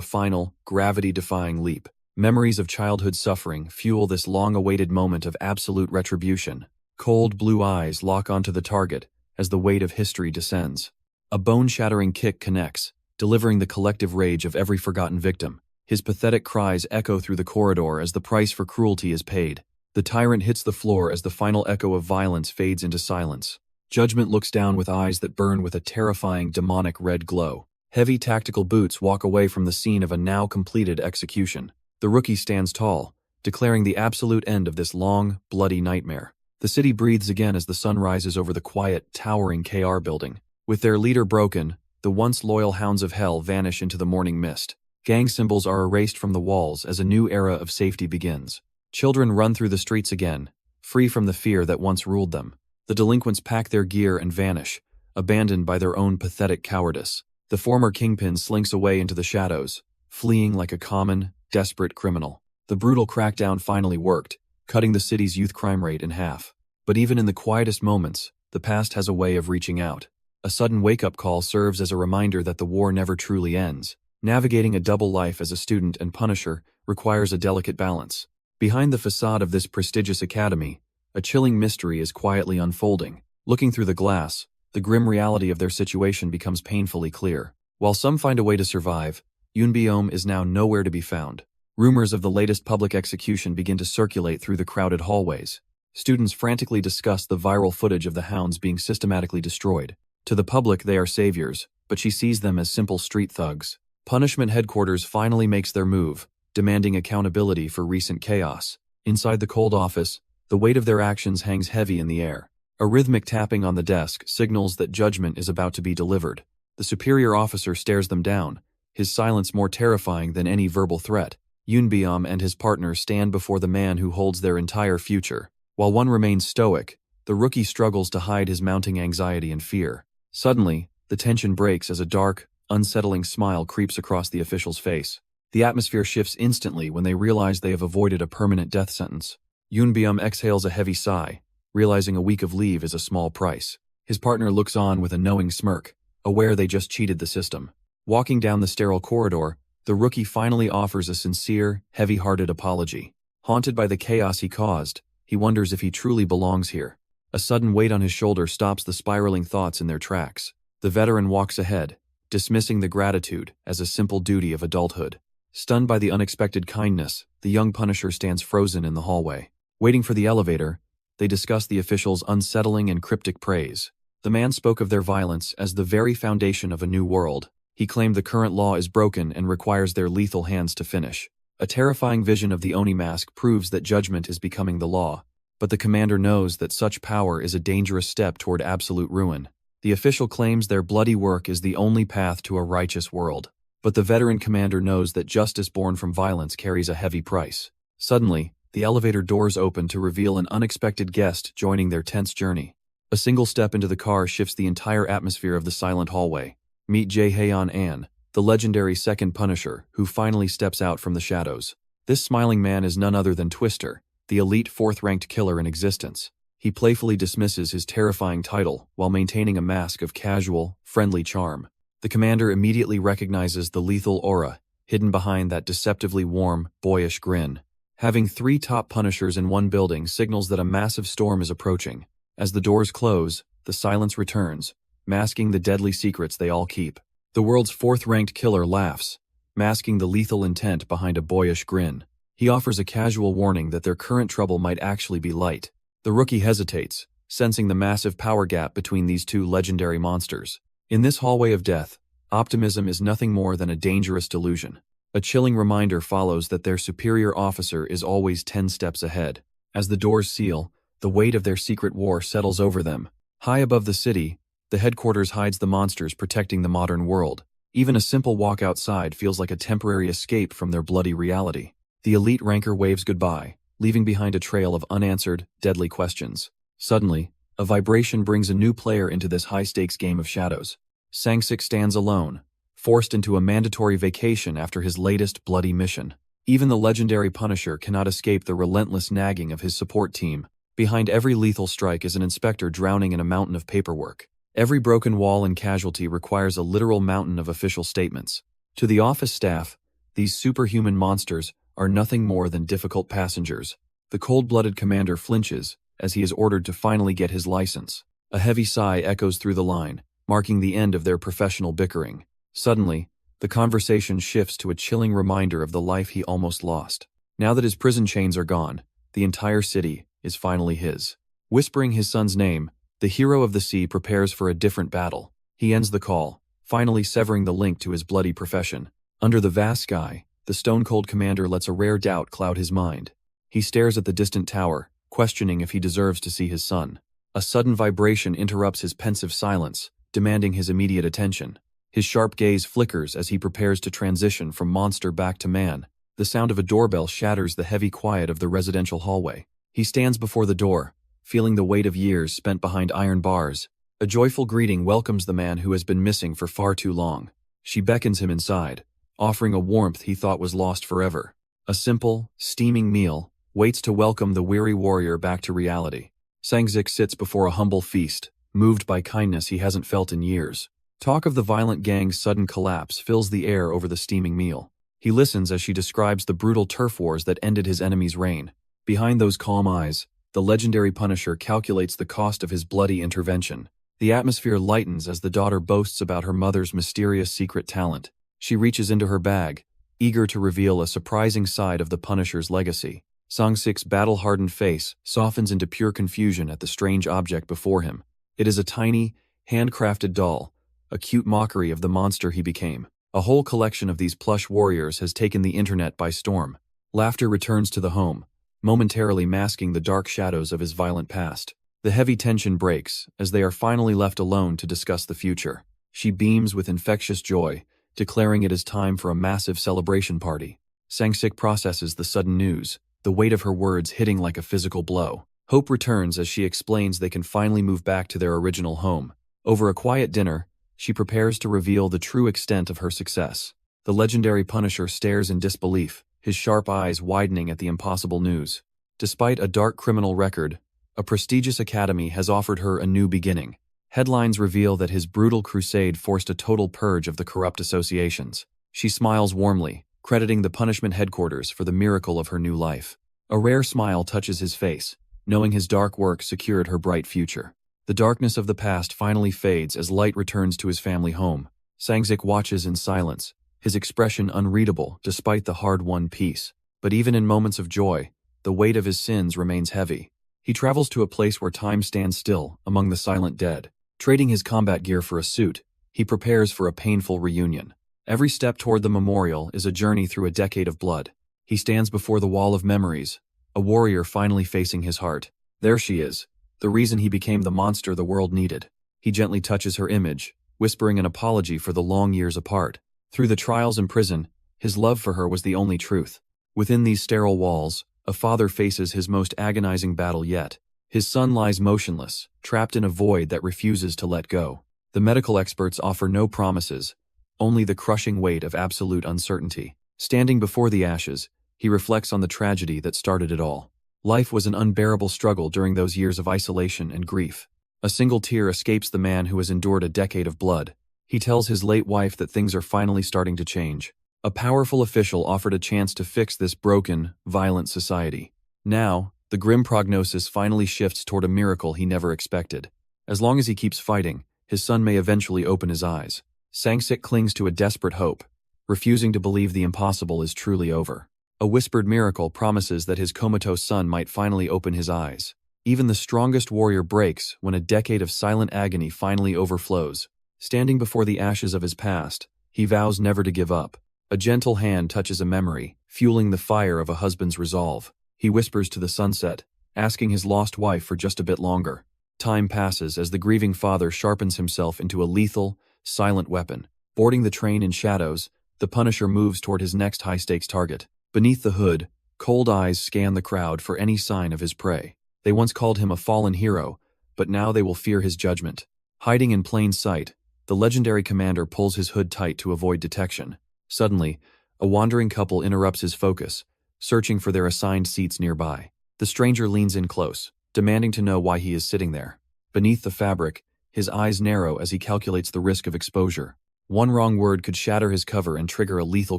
final, gravity-defying leap. Memories of childhood suffering fuel this long-awaited moment of absolute retribution. Cold blue eyes lock onto the target as the weight of history descends. A bone-shattering kick connects, delivering the collective rage of every forgotten victim. His pathetic cries echo through the corridor as the price for cruelty is paid. The tyrant hits the floor as the final echo of violence fades into silence. Judgment looks down with eyes that burn with a terrifying demonic red glow. Heavy tactical boots walk away from the scene of a now completed execution. The rookie stands tall, declaring the absolute end of this long, bloody nightmare. The city breathes again as the sun rises over the quiet, towering KR building. With their leader broken, the once loyal hounds of hell vanish into the morning mist. Gang symbols are erased from the walls as a new era of safety begins. Children run through the streets again, free from the fear that once ruled them. The delinquents pack their gear and vanish, abandoned by their own pathetic cowardice. The former kingpin slinks away into the shadows, fleeing like a common, desperate criminal. The brutal crackdown finally worked, cutting the city's youth crime rate in half. But even in the quietest moments, the past has a way of reaching out. A sudden wake-up call serves as a reminder that the war never truly ends. Navigating a double life as a student and Punisher requires a delicate balance. Behind the facade of this prestigious academy, a chilling mystery is quietly unfolding. Looking through the glass, the grim reality of their situation becomes painfully clear. While some find a way to survive, Yunbiom is now nowhere to be found. Rumors of the latest public execution begin to circulate through the crowded hallways. Students frantically discuss the viral footage of the hounds being systematically destroyed. To the public, they are saviors, but she sees them as simple street thugs. Punishment Headquarters finally makes their move, demanding accountability for recent chaos. Inside the cold office, the weight of their actions hangs heavy in the air. A rhythmic tapping on the desk signals that judgment is about to be delivered. The superior officer stares them down, his silence more terrifying than any verbal threat. Yunbiom and his partner stand before the man who holds their entire future. While one remains stoic, the rookie struggles to hide his mounting anxiety and fear. Suddenly, the tension breaks as a dark, unsettling smile creeps across the official's face. The atmosphere shifts instantly when they realize they have avoided a permanent death sentence. Yunbiom exhales a heavy sigh, realizing a week of leave is a small price. His partner looks on with a knowing smirk, aware they just cheated the system. Walking down the sterile corridor, the rookie finally offers a sincere, heavy-hearted apology. Haunted by the chaos he caused, he wonders if he truly belongs here. A sudden weight on his shoulder stops the spiraling thoughts in their tracks. The veteran walks ahead, dismissing the gratitude as a simple duty of adulthood. Stunned by the unexpected kindness, the young Punisher stands frozen in the hallway. Waiting for the elevator, they discuss the official's unsettling and cryptic praise. The man spoke of their violence as the very foundation of a new world. He claimed the current law is broken and requires their lethal hands to finish. A terrifying vision of the Oni mask proves that judgment is becoming the law, but the commander knows that such power is a dangerous step toward absolute ruin. The official claims their bloody work is the only path to a righteous world. But the veteran commander knows that justice born from violence carries a heavy price. Suddenly, the elevator doors open to reveal an unexpected guest joining their tense journey. A single step into the car shifts the entire atmosphere of the silent hallway. Meet Jae-Haeon, the legendary second Punisher, who finally steps out from the shadows. This smiling man is none other than Twister, the elite fourth-ranked killer in existence. He playfully dismisses his terrifying title while maintaining a mask of casual, friendly charm. The commander immediately recognizes the lethal aura, hidden behind that deceptively warm, boyish grin. Having 3 top Punishers in one building signals that a massive storm is approaching. As the doors close, the silence returns, masking the deadly secrets they all keep. The world's fourth-ranked killer laughs, masking the lethal intent behind a boyish grin. He offers a casual warning that their current trouble might actually be light. The rookie hesitates, sensing the massive power gap between these two legendary monsters. In this hallway of death, optimism is nothing more than a dangerous delusion. A chilling reminder follows that their superior officer is always 10 steps ahead. As the doors seal, the weight of their secret war settles over them. High above the city, the headquarters hides the monsters protecting the modern world. Even a simple walk outside feels like a temporary escape from their bloody reality. The elite ranker waves goodbye, leaving behind a trail of unanswered, deadly questions. Suddenly, a vibration brings a new player into this high-stakes game of shadows. Sang-sik stands alone, forced into a mandatory vacation after his latest bloody mission. Even the legendary Punisher cannot escape the relentless nagging of his support team. Behind every lethal strike is an inspector drowning in a mountain of paperwork. Every broken wall and casualty requires a literal mountain of official statements. To the office staff, these superhuman monsters are nothing more than difficult passengers. The cold-blooded commander flinches as he is ordered to finally get his license. A heavy sigh echoes through the line, marking the end of their professional bickering. Suddenly, the conversation shifts to a chilling reminder of the life he almost lost. Now that his prison chains are gone, the entire city is finally his. Whispering his son's name, the hero of the sea prepares for a different battle. He ends the call, finally severing the link to his bloody profession. Under the vast sky, the stone-cold commander lets a rare doubt cloud his mind. He stares at the distant tower, questioning if he deserves to see his son. A sudden vibration interrupts his pensive silence, demanding his immediate attention. His sharp gaze flickers as he prepares to transition from monster back to man. The sound of a doorbell shatters the heavy quiet of the residential hallway. He stands before the door, feeling the weight of years spent behind iron bars. A joyful greeting welcomes the man who has been missing for far too long. She beckons him inside, offering a warmth he thought was lost forever. A simple, steaming meal waits to welcome the weary warrior back to reality. Sang-sik sits before a humble feast, moved by kindness he hasn't felt in years. Talk of the violent gang's sudden collapse fills the air over the steaming meal. He listens as she describes the brutal turf wars that ended his enemy's reign. Behind those calm eyes, the legendary Punisher calculates the cost of his bloody intervention. The atmosphere lightens as the daughter boasts about her mother's mysterious secret talent. She reaches into her bag, eager to reveal a surprising side of the Punisher's legacy. Sang-sik's battle-hardened face softens into pure confusion at the strange object before him. It is a tiny, handcrafted doll, a cute mockery of the monster he became. A whole collection of these plush warriors has taken the internet by storm. Laughter returns to the home, momentarily masking the dark shadows of his violent past. The heavy tension breaks as they are finally left alone to discuss the future. She beams with infectious joy, declaring it is time for a massive celebration party. Sang-sik processes the sudden news, the weight of her words hitting like a physical blow. Hope returns as she explains they can finally move back to their original home. Over a quiet dinner, she prepares to reveal the true extent of her success. The legendary Punisher stares in disbelief, his sharp eyes widening at the impossible news. Despite a dark criminal record, a prestigious academy has offered her a new beginning. Headlines reveal that his brutal crusade forced a total purge of the corrupt associations. She smiles warmly, crediting the punishment headquarters for the miracle of her new life. A rare smile touches his face, knowing his dark work secured her bright future. The darkness of the past finally fades as light returns to his family home. Sang-sik watches in silence, his expression unreadable despite the hard-won peace. But even in moments of joy, the weight of his sins remains heavy. He travels to a place where time stands still among the silent dead. Trading his combat gear for a suit, he prepares for a painful reunion. Every step toward the memorial is a journey through a decade of blood. He stands before the wall of memories, a warrior finally facing his heart. There she is, the reason he became the monster the world needed. He gently touches her image, whispering an apology for the long years apart. Through the trials in prison, his love for her was the only truth. Within these sterile walls, a father faces his most agonizing battle yet. His son lies motionless, trapped in a void that refuses to let go. The medical experts offer no promises, only the crushing weight of absolute uncertainty. Standing before the ashes, he reflects on the tragedy that started it all. Life was an unbearable struggle during those years of isolation and grief. A single tear escapes the man who has endured a decade of blood. He tells his late wife that things are finally starting to change. A powerful official offered a chance to fix this broken, violent society. Now, the grim prognosis finally shifts toward a miracle he never expected. As long as he keeps fighting, his son may eventually open his eyes. Sang-sik clings to a desperate hope, refusing to believe the impossible is truly over. A whispered miracle promises that his comatose son might finally open his eyes. Even the strongest warrior breaks when a decade of silent agony finally overflows. Standing before the ashes of his past, he vows never to give up. A gentle hand touches a memory, fueling the fire of a husband's resolve. He whispers to the sunset, asking his lost wife for just a bit longer. Time passes as the grieving father sharpens himself into a lethal, silent weapon. Boarding the train in shadows, the Punisher moves toward his next high-stakes target. Beneath the hood, cold eyes scan the crowd for any sign of his prey. They once called him a fallen hero, but now they will fear his judgment. Hiding in plain sight, the legendary commander pulls his hood tight to avoid detection. Suddenly, a wandering couple interrupts his focus, searching for their assigned seats nearby. The stranger leans in close, demanding to know why he is sitting there. Beneath the fabric, his eyes narrow as he calculates the risk of exposure. One wrong word could shatter his cover and trigger a lethal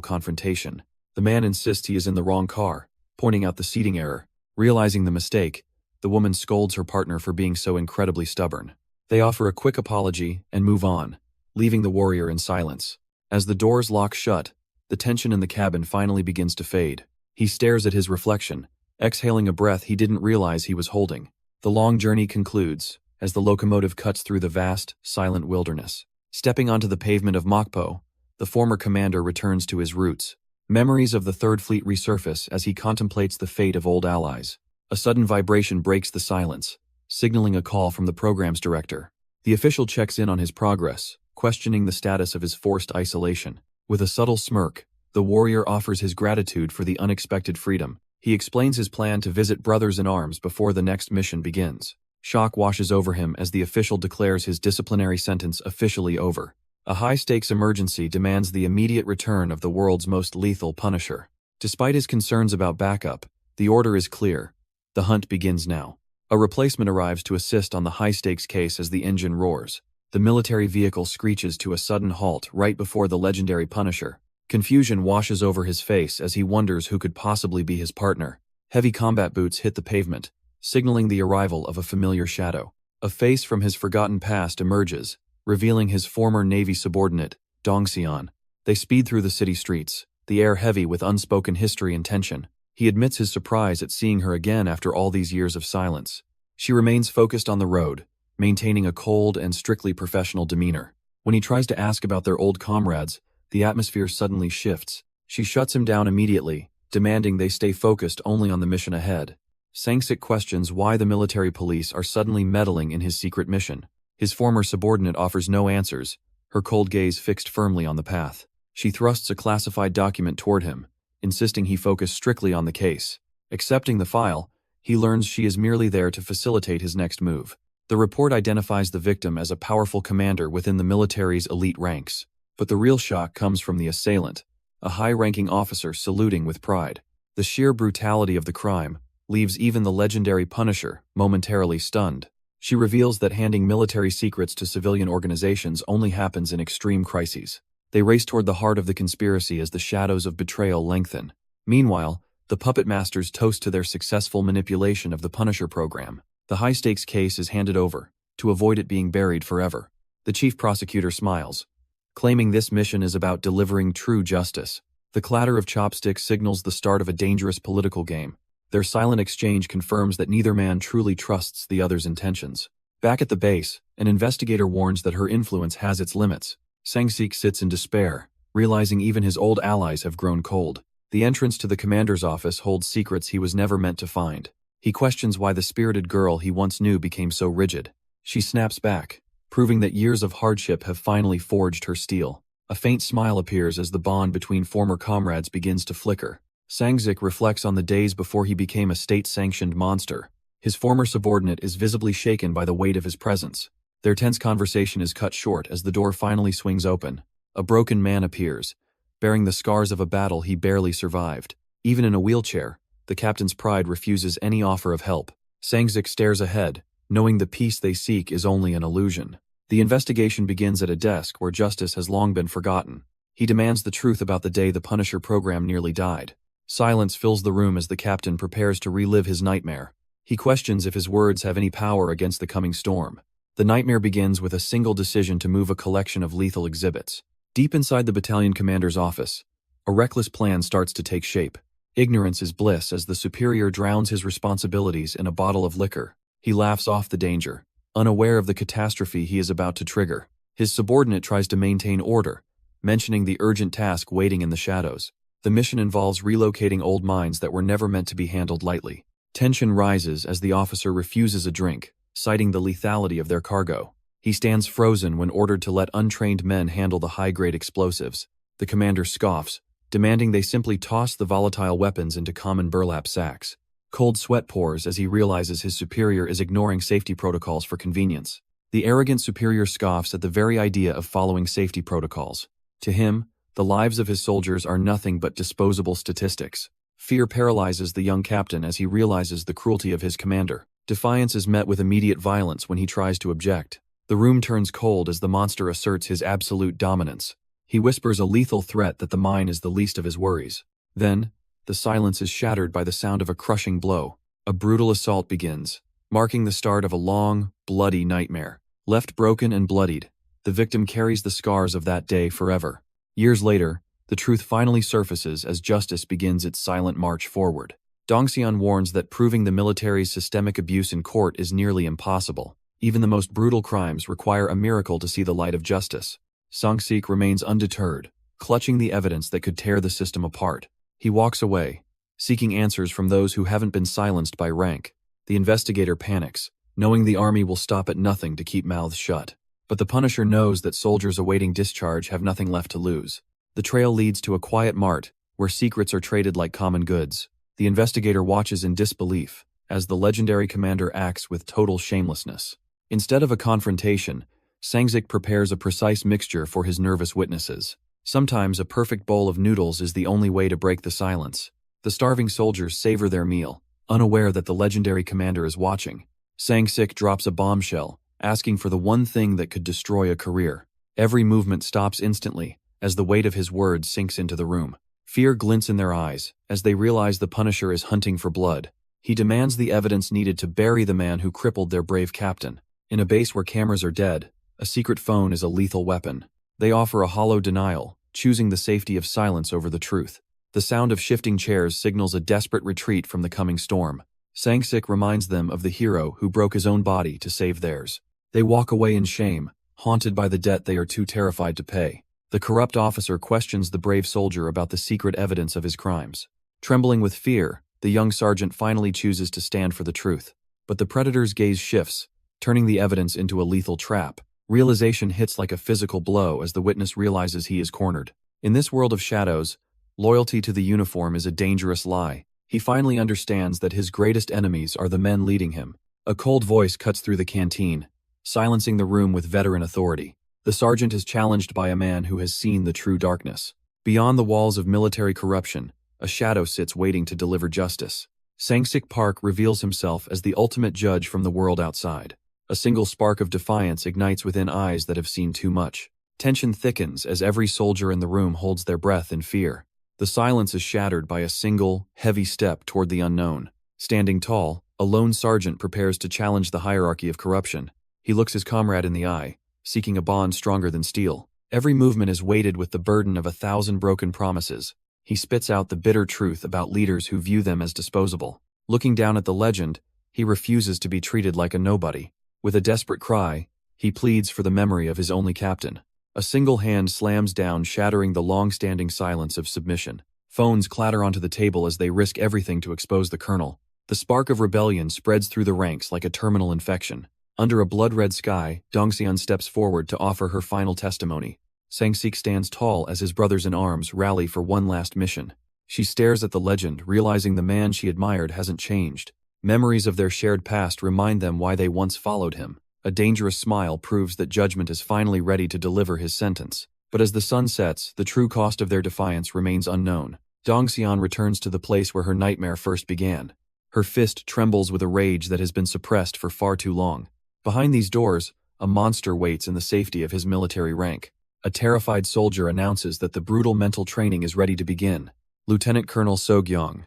confrontation. The man insists he is in the wrong car, pointing out the seating error. Realizing the mistake, the woman scolds her partner for being so incredibly stubborn. They offer a quick apology and move on, leaving the warrior in silence. As the doors lock shut, the tension in the cabin finally begins to fade. He stares at his reflection, exhaling a breath he didn't realize he was holding. The long journey concludes, as the locomotive cuts through the vast, silent wilderness. Stepping onto the pavement of Mokpo, the former commander returns to his roots. Memories of the Third Fleet resurface as he contemplates the fate of old allies. A sudden vibration breaks the silence, signaling a call from the program's director. The official checks in on his progress, questioning the status of his forced isolation. With a subtle smirk, the warrior offers his gratitude for the unexpected freedom. He explains his plan to visit brothers in arms before the next mission begins. Shock washes over him as the official declares his disciplinary sentence officially over. A high-stakes emergency demands the immediate return of the world's most lethal Punisher. Despite his concerns about backup, the order is clear. The hunt begins now. A replacement arrives to assist on the high-stakes case as the engine roars. The military vehicle screeches to a sudden halt right before the legendary Punisher. Confusion washes over his face as he wonders who could possibly be his partner. Heavy combat boots hit the pavement, signaling the arrival of a familiar shadow. A face from his forgotten past emerges, revealing his former Navy subordinate, Dongxian. They speed through the city streets, the air heavy with unspoken history and tension. He admits his surprise at seeing her again after all these years of silence. She remains focused on the road, maintaining a cold and strictly professional demeanor. When he tries to ask about their old comrades, the atmosphere suddenly shifts. She shuts him down immediately, demanding they stay focused only on the mission ahead. Sang-sik questions why the military police are suddenly meddling in his secret mission. His former subordinate offers no answers, her cold gaze fixed firmly on the path. She thrusts a classified document toward him, insisting he focus strictly on the case. Accepting the file, he learns she is merely there to facilitate his next move. The report identifies the victim as a powerful commander within the military's elite ranks. But the real shock comes from the assailant, a high-ranking officer saluting with pride. The sheer brutality of the crime leaves even the legendary Punisher momentarily stunned. She reveals that handing military secrets to civilian organizations only happens in extreme crises. They race toward the heart of the conspiracy as the shadows of betrayal lengthen. Meanwhile, the puppet masters toast to their successful manipulation of the Punisher program. The high-stakes case is handed over, to avoid it being buried forever. The chief prosecutor smiles, claiming this mission is about delivering true justice. The clatter of chopsticks signals the start of a dangerous political game. Their silent exchange confirms that neither man truly trusts the other's intentions. Back at the base, an investigator warns that her influence has its limits. Sang-sik sits in despair, realizing even his old allies have grown cold. The entrance to the commander's office holds secrets he was never meant to find. He questions why the spirited girl he once knew became so rigid. She snaps back, proving that years of hardship have finally forged her steel. A faint smile appears as the bond between former comrades begins to flicker. Sang-sik reflects on the days before he became a state-sanctioned monster. His former subordinate is visibly shaken by the weight of his presence. Their tense conversation is cut short as the door finally swings open. A broken man appears, bearing the scars of a battle he barely survived. Even in a wheelchair, the captain's pride refuses any offer of help. Sang-sik stares ahead, knowing the peace they seek is only an illusion. The investigation begins at a desk where justice has long been forgotten. He demands the truth about the day the Punisher program nearly died. Silence fills the room as the captain prepares to relive his nightmare. He questions if his words have any power against the coming storm. The nightmare begins with a single decision to move a collection of lethal exhibits. Deep inside the battalion commander's office, a reckless plan starts to take shape. Ignorance is bliss as the superior drowns his responsibilities in a bottle of liquor. He laughs off the danger, unaware of the catastrophe he is about to trigger. His subordinate tries to maintain order, mentioning the urgent task waiting in the shadows. The mission involves relocating old mines that were never meant to be handled lightly. Tension rises as the officer refuses a drink, citing the lethality of their cargo. He stands frozen when ordered to let untrained men handle the high-grade explosives. The commander scoffs, demanding they simply toss the volatile weapons into common burlap sacks. Cold sweat pours as he realizes his superior is ignoring safety protocols for convenience. The arrogant superior scoffs at the very idea of following safety protocols. To him, the lives of his soldiers are nothing but disposable statistics. Fear paralyzes the young captain as he realizes the cruelty of his commander. Defiance is met with immediate violence when he tries to object. The room turns cold as the monster asserts his absolute dominance. He whispers a lethal threat that the mine is the least of his worries. Then, the silence is shattered by the sound of a crushing blow. A brutal assault begins, marking the start of a long, bloody nightmare. Left broken and bloodied, the victim carries the scars of that day forever. Years later, the truth finally surfaces as justice begins its silent march forward. Dongxian warns that proving the military's systemic abuse in court is nearly impossible. Even the most brutal crimes require a miracle to see the light of justice. Sang-sik remains undeterred, clutching the evidence that could tear the system apart. He walks away, seeking answers from those who haven't been silenced by rank. The investigator panics, knowing the army will stop at nothing to keep mouths shut. But the Punisher knows that soldiers awaiting discharge have nothing left to lose. The trail leads to a quiet mart, where secrets are traded like common goods. The investigator watches in disbelief, as the legendary commander acts with total shamelessness. Instead of a confrontation, Sang-sik prepares a precise mixture for his nervous witnesses. Sometimes a perfect bowl of noodles is the only way to break the silence. The starving soldiers savor their meal, unaware that the legendary commander is watching. Sang-sik drops a bombshell, asking for the one thing that could destroy a career. Every movement stops instantly, as the weight of his words sinks into the room. Fear glints in their eyes, as they realize the Punisher is hunting for blood. He demands the evidence needed to bury the man who crippled their brave captain. In a base where cameras are dead, a secret phone is a lethal weapon. They offer a hollow denial, choosing the safety of silence over the truth. The sound of shifting chairs signals a desperate retreat from the coming storm. Sang-sik reminds them of the hero who broke his own body to save theirs. They walk away in shame, haunted by the debt they are too terrified to pay. The corrupt officer questions the brave soldier about the secret evidence of his crimes. Trembling with fear, the young sergeant finally chooses to stand for the truth. But the predator's gaze shifts, turning the evidence into a lethal trap. Realization hits like a physical blow as the witness realizes he is cornered. In this world of shadows, loyalty to the uniform is a dangerous lie. He finally understands that his greatest enemies are the men leading him. A cold voice cuts through the canteen, silencing the room with veteran authority. The sergeant is challenged by a man who has seen the true darkness. Beyond the walls of military corruption, a shadow sits waiting to deliver justice. Sang-sik Park reveals himself as the ultimate judge from the world outside. A single spark of defiance ignites within eyes that have seen too much. Tension thickens as every soldier in the room holds their breath in fear. The silence is shattered by a single, heavy step toward the unknown. Standing tall, a lone sergeant prepares to challenge the hierarchy of corruption. He looks his comrade in the eye, seeking a bond stronger than steel. Every movement is weighted with the burden of 1,000 broken promises. He spits out the bitter truth about leaders who view them as disposable. Looking down at the legend, he refuses to be treated like a nobody. With a desperate cry, he pleads for the memory of his only captain. A single hand slams down, shattering the long-standing silence of submission. Phones clatter onto the table as they risk everything to expose the colonel. The spark of rebellion spreads through the ranks like a terminal infection. Under a blood-red sky, Dongxian steps forward to offer her final testimony. Sang-sik stands tall as his brothers-in-arms rally for one last mission. She stares at the legend, realizing the man she admired hasn't changed. Memories of their shared past remind them why they once followed him. A dangerous smile proves that judgment is finally ready to deliver his sentence. But as the sun sets, the true cost of their defiance remains unknown. Dongxian returns to the place where her nightmare first began. Her fist trembles with a rage that has been suppressed for far too long. Behind these doors, a monster waits in the safety of his military rank. A terrified soldier announces that the brutal mental training is ready to begin. Lieutenant Colonel So-gyong.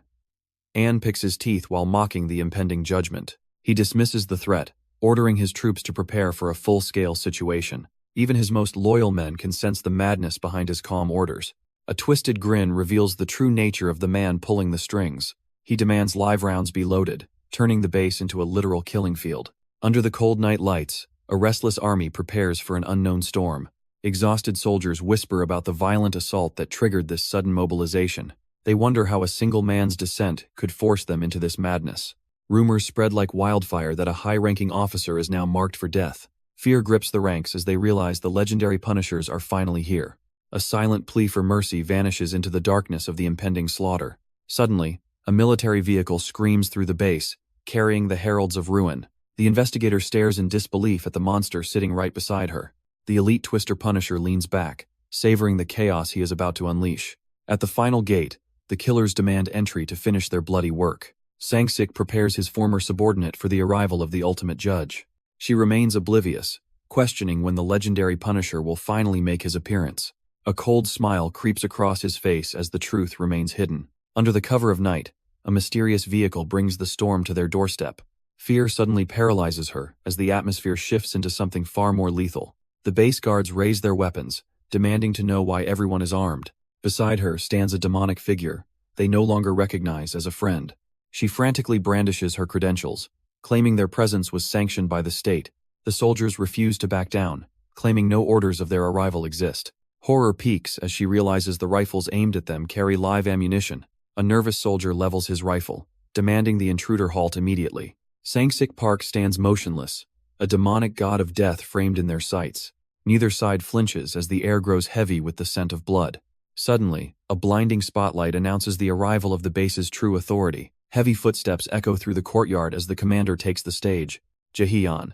An picks his teeth while mocking the impending judgment. He dismisses the threat, ordering his troops to prepare for a full-scale situation. Even his most loyal men can sense the madness behind his calm orders. A twisted grin reveals the true nature of the man pulling the strings. He demands live rounds be loaded, turning the base into a literal killing field. Under the cold night lights, a restless army prepares for an unknown storm. Exhausted soldiers whisper about the violent assault that triggered this sudden mobilization. They wonder how a single man's descent could force them into this madness. Rumors spread like wildfire that a high-ranking officer is now marked for death. Fear grips the ranks as they realize the legendary Punishers are finally here. A silent plea for mercy vanishes into the darkness of the impending slaughter. Suddenly, a military vehicle screams through the base, carrying the heralds of ruin. The investigator stares in disbelief at the monster sitting right beside her. The elite Twister Punisher leans back, savoring the chaos he is about to unleash. At the final gate, the killers demand entry to finish their bloody work. Sang-sik prepares his former subordinate for the arrival of the ultimate judge. She remains oblivious, questioning when the legendary Punisher will finally make his appearance. A cold smile creeps across his face as the truth remains hidden. Under the cover of night, a mysterious vehicle brings the storm to their doorstep. Fear suddenly paralyzes her as the atmosphere shifts into something far more lethal. The base guards raise their weapons, demanding to know why everyone is armed. Beside her stands a demonic figure they no longer recognize as a friend. She frantically brandishes her credentials, claiming their presence was sanctioned by the state. The soldiers refuse to back down, claiming no orders of their arrival exist. Horror peaks as she realizes the rifles aimed at them carry live ammunition. A nervous soldier levels his rifle, demanding the intruder halt immediately. Sang-sik Park stands motionless, a demonic god of death framed in their sights. Neither side flinches as the air grows heavy with the scent of blood. Suddenly, a blinding spotlight announces the arrival of the base's true authority. Heavy footsteps echo through the courtyard as the commander takes the stage. Jaehyun.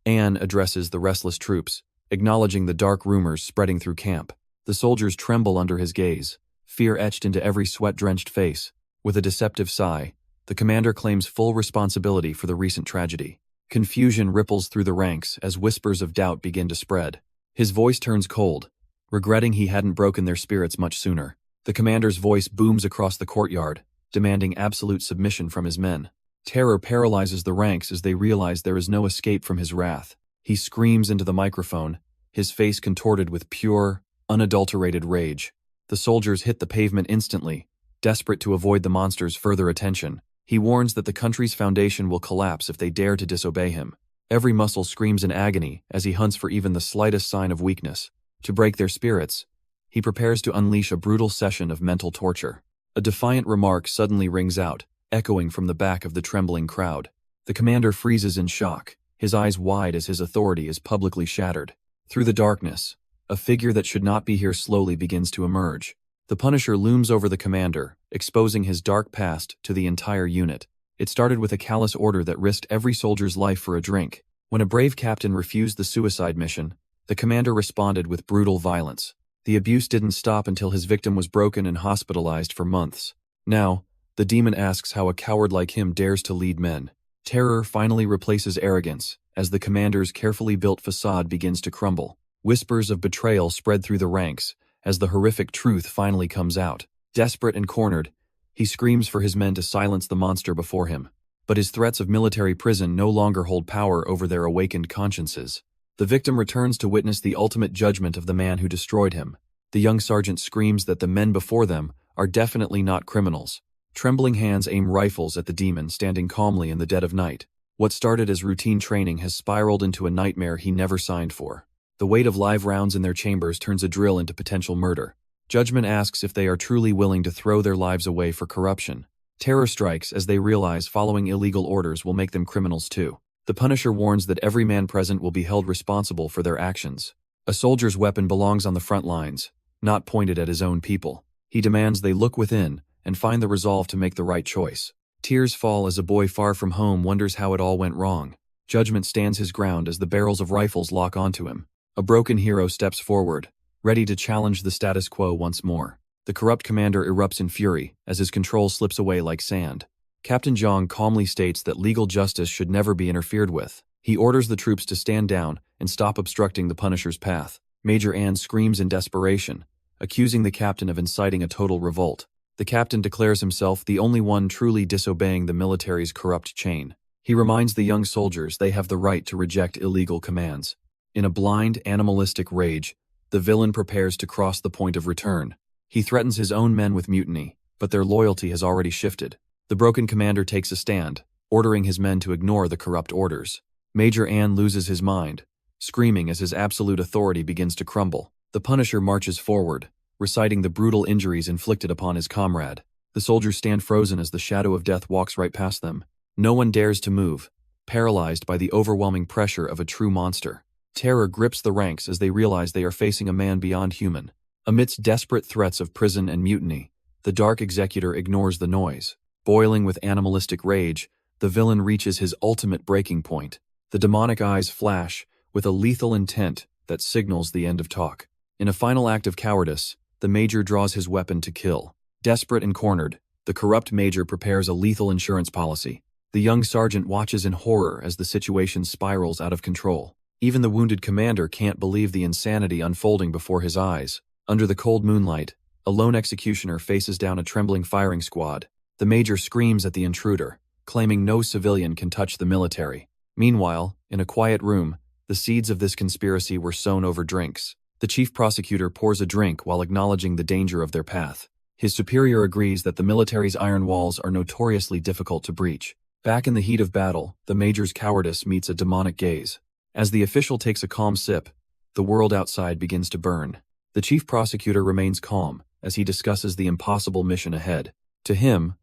An addresses the restless troops, acknowledging the dark rumors spreading through camp. The soldiers tremble under his gaze, fear etched into every sweat-drenched face. With a deceptive sigh, the commander claims full responsibility for the recent tragedy. Confusion ripples through the ranks as whispers of doubt begin to spread. His voice turns cold, regretting he hadn't broken their spirits much sooner. The commander's voice booms across the courtyard, demanding absolute submission from his men. Terror paralyzes the ranks as they realize there is no escape from his wrath. He screams into the microphone, his face contorted with pure, unadulterated rage. The soldiers hit the pavement instantly, desperate to avoid the monster's further attention. He warns that the country's foundation will collapse if they dare to disobey him. Every muscle screams in agony as he hunts for even the slightest sign of weakness. To break their spirits, he prepares to unleash a brutal session of mental torture. A defiant remark suddenly rings out, echoing from the back of the trembling crowd. The commander freezes in shock, his eyes wide as his authority is publicly shattered. Through the darkness, a figure that should not be here slowly begins to emerge. The Punisher looms over the commander, exposing his dark past to the entire unit. It started with a callous order that risked every soldier's life for a drink. When a brave captain refused the suicide mission, the commander responded with brutal violence. The abuse didn't stop until his victim was broken and hospitalized for months. Now, the demon asks how a coward like him dares to lead men. Terror finally replaces arrogance, as the commander's carefully built facade begins to crumble. Whispers of betrayal spread through the ranks, as the horrific truth finally comes out. Desperate and cornered, he screams for his men to silence the monster before him. But his threats of military prison no longer hold power over their awakened consciences. The victim returns to witness the ultimate judgment of the man who destroyed him. The young sergeant screams that the men before them are definitely not criminals. Trembling hands aim rifles at the demon standing calmly in the dead of night. What started as routine training has spiraled into a nightmare he never signed for. The weight of live rounds in their chambers turns a drill into potential murder. Judgment asks if they are truly willing to throw their lives away for corruption. Terror strikes as they realize following illegal orders will make them criminals too. The Punisher warns that every man present will be held responsible for their actions. A soldier's weapon belongs on the front lines, not pointed at his own people. He demands they look within and find the resolve to make the right choice. Tears fall as a boy far from home wonders how it all went wrong. Judgment stands his ground as the barrels of rifles lock onto him. A broken hero steps forward, ready to challenge the status quo once more. The corrupt commander erupts in fury as his control slips away like sand. Captain Zhang calmly states that legal justice should never be interfered with. He orders the troops to stand down and stop obstructing the Punisher's path. Major Ann screams in desperation, accusing the captain of inciting a total revolt. The captain declares himself the only one truly disobeying the military's corrupt chain. He reminds the young soldiers they have the right to reject illegal commands. In a blind, animalistic rage, the villain prepares to cross the point of return. He threatens his own men with mutiny, but their loyalty has already shifted. The broken commander takes a stand, ordering his men to ignore the corrupt orders. Major Ann loses his mind, screaming as his absolute authority begins to crumble. The Punisher marches forward, reciting the brutal injuries inflicted upon his comrade. The soldiers stand frozen as the shadow of death walks right past them. No one dares to move, paralyzed by the overwhelming pressure of a true monster. Terror grips the ranks as they realize they are facing a man beyond human. Amidst desperate threats of prison and mutiny, the Dark Executor ignores the noise. Boiling with animalistic rage, the villain reaches his ultimate breaking point. The demonic eyes flash with a lethal intent that signals the end of talk. In a final act of cowardice, the Major draws his weapon to kill. Desperate and cornered, the corrupt Major prepares a lethal insurance policy. The young sergeant watches in horror as the situation spirals out of control. Even the wounded commander can't believe the insanity unfolding before his eyes. Under the cold moonlight, a lone executioner faces down a trembling firing squad. The Major screams at the intruder, claiming no civilian can touch the military. Meanwhile, in a quiet room, the seeds of this conspiracy were sown over drinks. The chief prosecutor pours a drink while acknowledging the danger of their path. His superior agrees that the military's iron walls are notoriously difficult to breach. Back in the heat of battle, the Major's cowardice meets a demonic gaze. As the official takes a calm sip, the world outside begins to burn. The chief prosecutor remains calm as he discusses the impossible mission ahead. To him,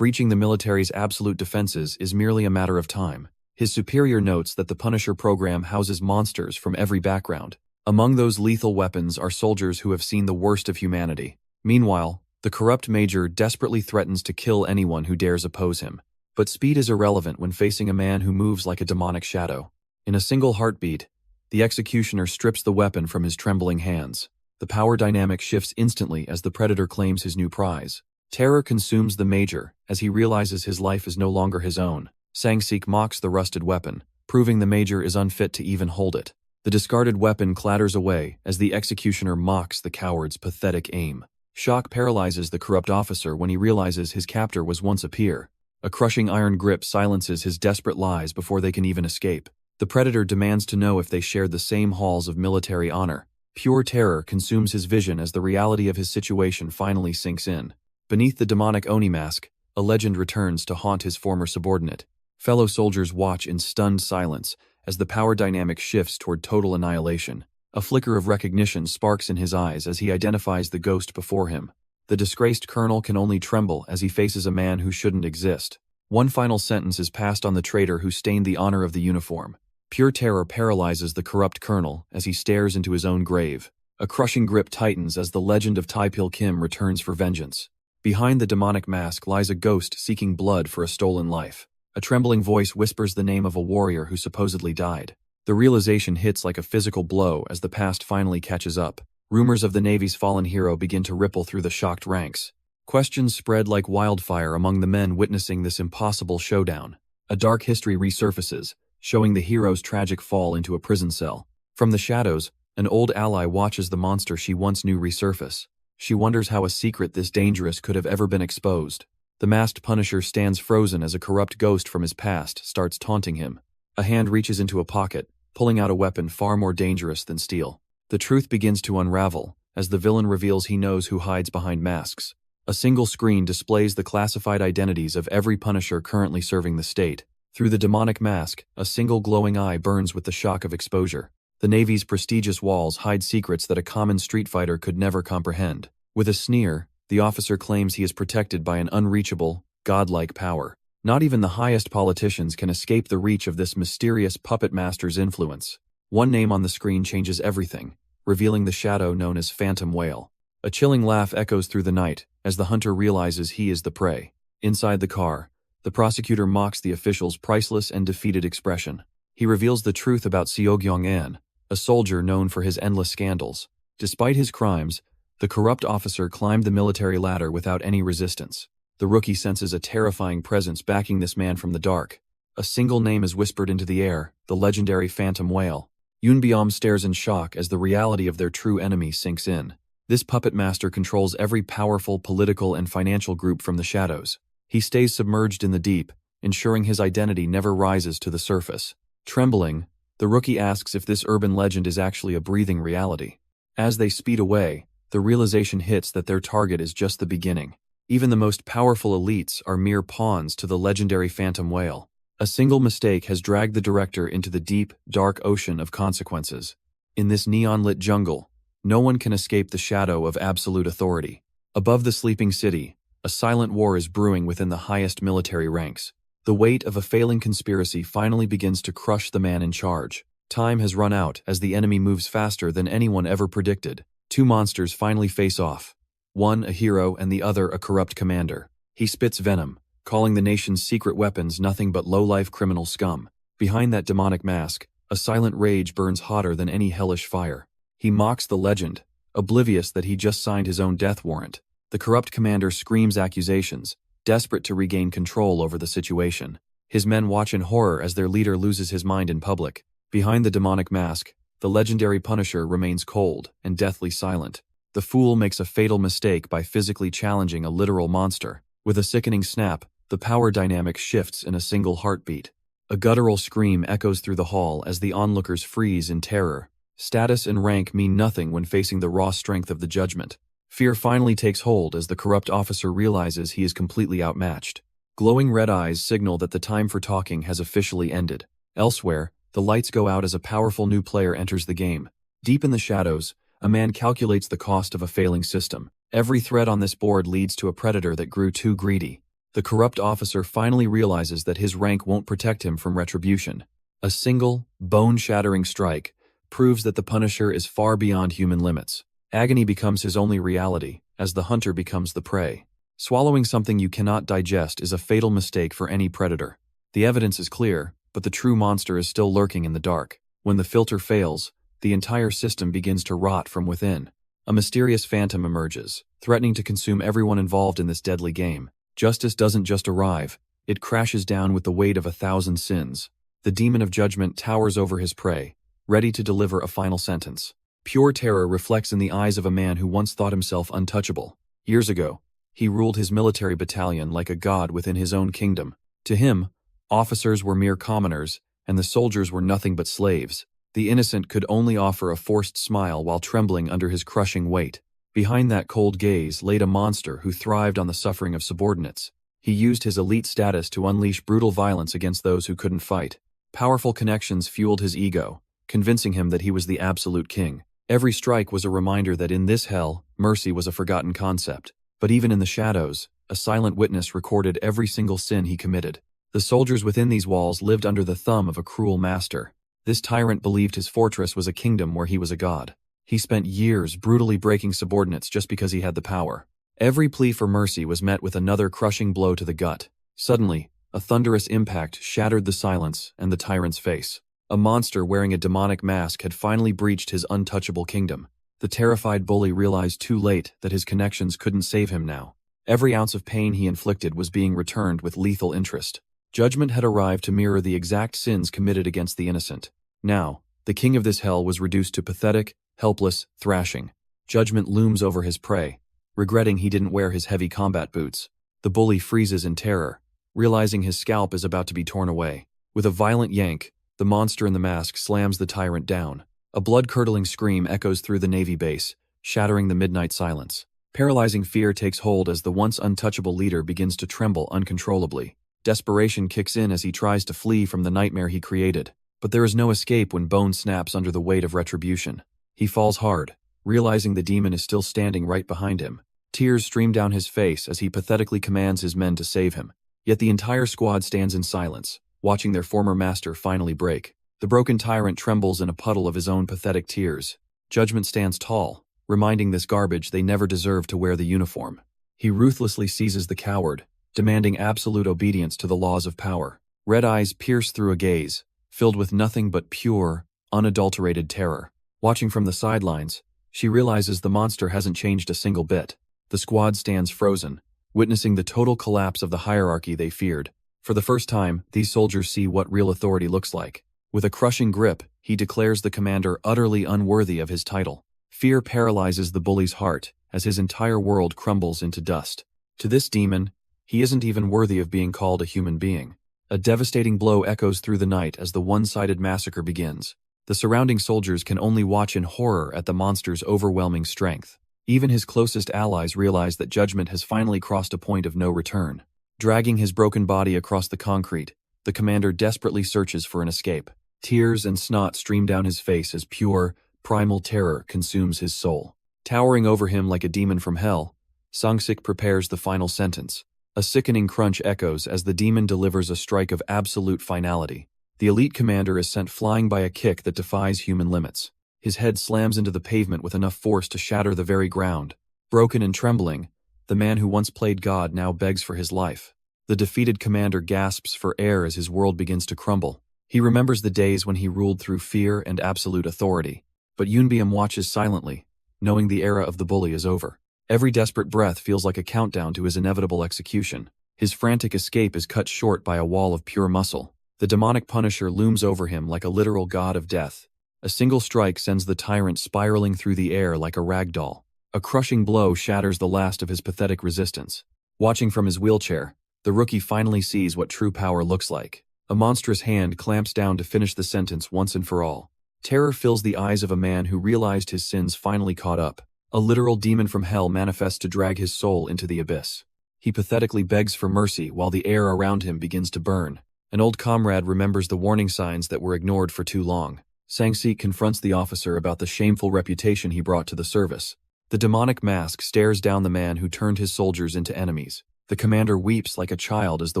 breaching the military's absolute defenses is merely a matter of time. His superior notes that the Punisher program houses monsters from every background. Among those lethal weapons are soldiers who have seen the worst of humanity. Meanwhile, the corrupt Major desperately threatens to kill anyone who dares oppose him. But speed is irrelevant when facing a man who moves like a demonic shadow. In a single heartbeat, the executioner strips the weapon from his trembling hands. The power dynamic shifts instantly as the predator claims his new prize. Terror consumes the Major as he realizes his life is no longer his own. Sang-sik mocks the rusted weapon, proving the Major is unfit to even hold it. The discarded weapon clatters away as the executioner mocks the coward's pathetic aim. Shock paralyzes the corrupt officer when he realizes his captor was once a peer. A crushing iron grip silences his desperate lies before they can even escape. The predator demands to know if they shared the same halls of military honor. Pure terror consumes his vision as the reality of his situation finally sinks in. Beneath the demonic Oni mask, a legend returns to haunt his former subordinate. Fellow soldiers watch in stunned silence as the power dynamic shifts toward total annihilation. A flicker of recognition sparks in his eyes as he identifies the ghost before him. The disgraced colonel can only tremble as he faces a man who shouldn't exist. One final sentence is passed on the traitor who stained the honor of the uniform. Pure terror paralyzes the corrupt colonel as he stares into his own grave. A crushing grip tightens as the legend of Taipil Kim returns for vengeance. Behind the demonic mask lies a ghost seeking blood for a stolen life. A trembling voice whispers the name of a warrior who supposedly died. The realization hits like a physical blow as the past finally catches up. Rumors of the Navy's fallen hero begin to ripple through the shocked ranks. Questions spread like wildfire among the men witnessing this impossible showdown. A dark history resurfaces, showing the hero's tragic fall into a prison cell. From the shadows, an old ally watches the monster she once knew resurface. She wonders how a secret this dangerous could have ever been exposed. The masked Punisher stands frozen as a corrupt ghost from his past starts taunting him. A hand reaches into a pocket, pulling out a weapon far more dangerous than steel. The truth begins to unravel as the villain reveals he knows who hides behind masks. A single screen displays the classified identities of every Punisher currently serving the state. Through the demonic mask, a single glowing eye burns with the shock of exposure. The Navy's prestigious walls hide secrets that a common street fighter could never comprehend. With a sneer, the officer claims he is protected by an unreachable, godlike power. Not even the highest politicians can escape the reach of this mysterious puppet master's influence. One name on the screen changes everything, revealing the shadow known as Phantom Whale. A chilling laugh echoes through the night as the hunter realizes he is the prey. Inside the car, the prosecutor mocks the official's priceless and defeated expression. He reveals the truth about Seogyong-an, a soldier known for his endless scandals. Despite his crimes, the corrupt officer climbed the military ladder without any resistance. The rookie senses a terrifying presence backing this man from the dark. A single name is whispered into the air, the legendary Phantom Whale. Yunbyom stares in shock as the reality of their true enemy sinks in. This puppet master controls every powerful political and financial group from the shadows. He stays submerged in the deep, ensuring his identity never rises to the surface. Trembling, the rookie asks if this urban legend is actually a breathing reality. As they speed away, the realization hits that their target is just the beginning. Even the most powerful elites are mere pawns to the legendary Phantom Whale. A single mistake has dragged the director into the deep, dark ocean of consequences. In this neon-lit jungle, no one can escape the shadow of absolute authority. Above the sleeping city, a silent war is brewing within the highest military ranks. The weight of a failing conspiracy finally begins to crush the man in charge. Time has run out as the enemy moves faster than anyone ever predicted. Two monsters finally face off. One a hero and the other a corrupt commander. He spits venom, calling the nation's secret weapons nothing but low-life criminal scum. Behind that demonic mask, a silent rage burns hotter than any hellish fire. He mocks the legend, oblivious that he just signed his own death warrant. The corrupt commander screams accusations, desperate to regain control over the situation. His men watch in horror as their leader loses his mind in public. Behind the demonic mask, the legendary Punisher remains cold and deathly silent. The fool makes a fatal mistake by physically challenging a literal monster. With a sickening snap, the power dynamic shifts in a single heartbeat. A guttural scream echoes through the hall as the onlookers freeze in terror. Status and rank mean nothing when facing the raw strength of the judgment. Fear finally takes hold as the corrupt officer realizes he is completely outmatched. Glowing red eyes signal that the time for talking has officially ended. Elsewhere, the lights go out as a powerful new player enters the game. Deep in the shadows, a man calculates the cost of a failing system. Every thread on this board leads to a predator that grew too greedy. The corrupt officer finally realizes that his rank won't protect him from retribution. A single, bone-shattering strike proves that the Punisher is far beyond human limits. Agony becomes his only reality, as the hunter becomes the prey. Swallowing something you cannot digest is a fatal mistake for any predator. The evidence is clear, but the true monster is still lurking in the dark. When the filter fails, the entire system begins to rot from within. A mysterious phantom emerges, threatening to consume everyone involved in this deadly game. Justice doesn't just arrive, it crashes down with the weight of 1,000 sins. The demon of judgment towers over his prey, ready to deliver a final sentence. Pure terror reflects in the eyes of a man who once thought himself untouchable. Years ago, he ruled his military battalion like a god within his own kingdom. To him, officers were mere commoners, and the soldiers were nothing but slaves. The innocent could only offer a forced smile while trembling under his crushing weight. Behind that cold gaze laid a monster who thrived on the suffering of subordinates. He used his elite status to unleash brutal violence against those who couldn't fight. Powerful connections fueled his ego, convincing him that he was the absolute king. Every strike was a reminder that in this hell, mercy was a forgotten concept. But even in the shadows, a silent witness recorded every single sin he committed. The soldiers within these walls lived under the thumb of a cruel master. This tyrant believed his fortress was a kingdom where he was a god. He spent years brutally breaking subordinates just because he had the power. Every plea for mercy was met with another crushing blow to the gut. Suddenly, a thunderous impact shattered the silence and the tyrant's face. A monster wearing a demonic mask had finally breached his untouchable kingdom. The terrified bully realized too late that his connections couldn't save him now. Every ounce of pain he inflicted was being returned with lethal interest. Judgment had arrived to mirror the exact sins committed against the innocent. Now, the king of this hell was reduced to pathetic, helpless thrashing. Judgment looms over his prey, regretting he didn't wear his heavy combat boots. The bully freezes in terror, realizing his scalp is about to be torn away. With a violent yank, the monster in the mask slams the tyrant down. A blood-curdling scream echoes through the Navy base, shattering the midnight silence. Paralyzing fear takes hold as the once untouchable leader begins to tremble uncontrollably. Desperation kicks in as he tries to flee from the nightmare he created. But there is no escape when bone snaps under the weight of retribution. He falls hard, realizing the demon is still standing right behind him. Tears stream down his face as he pathetically commands his men to save him. Yet the entire squad stands in silence, watching their former master finally break. The broken tyrant trembles in a puddle of his own pathetic tears. Judgment stands tall, reminding this garbage they never deserved to wear the uniform. He ruthlessly seizes the coward, demanding absolute obedience to the laws of power. Red eyes pierce through a gaze, filled with nothing but pure, unadulterated terror. Watching from the sidelines, she realizes the monster hasn't changed a single bit. The squad stands frozen, witnessing the total collapse of the hierarchy they feared. For the first time, these soldiers see what real authority looks like. With a crushing grip, he declares the commander utterly unworthy of his title. Fear paralyzes the bully's heart as his entire world crumbles into dust. To this demon, he isn't even worthy of being called a human being. A devastating blow echoes through the night as the one-sided massacre begins. The surrounding soldiers can only watch in horror at the monster's overwhelming strength. Even his closest allies realize that judgment has finally crossed a point of no return. Dragging his broken body across the concrete, the commander desperately searches for an escape. Tears and snot stream down his face as pure, primal terror consumes his soul. Towering over him like a demon from hell, Sang-sik prepares the final sentence. A sickening crunch echoes as the demon delivers a strike of absolute finality. The elite commander is sent flying by a kick that defies human limits. His head slams into the pavement with enough force to shatter the very ground. Broken and trembling, the man who once played God now begs for his life. The defeated commander gasps for air as his world begins to crumble. He remembers the days when he ruled through fear and absolute authority. But Yunbeom watches silently, knowing the era of the bully is over. Every desperate breath feels like a countdown to his inevitable execution. His frantic escape is cut short by a wall of pure muscle. The demonic Punisher looms over him like a literal god of death. A single strike sends the tyrant spiraling through the air like a rag doll. A crushing blow shatters the last of his pathetic resistance. Watching from his wheelchair, the rookie finally sees what true power looks like. A monstrous hand clamps down to finish the sentence once and for all. Terror fills the eyes of a man who realized his sins finally caught up. A literal demon from hell manifests to drag his soul into the abyss. He pathetically begs for mercy while the air around him begins to burn. An old comrade remembers the warning signs that were ignored for too long. Sang-sik confronts the officer about the shameful reputation he brought to the service. The demonic mask stares down the man who turned his soldiers into enemies. The commander weeps like a child as the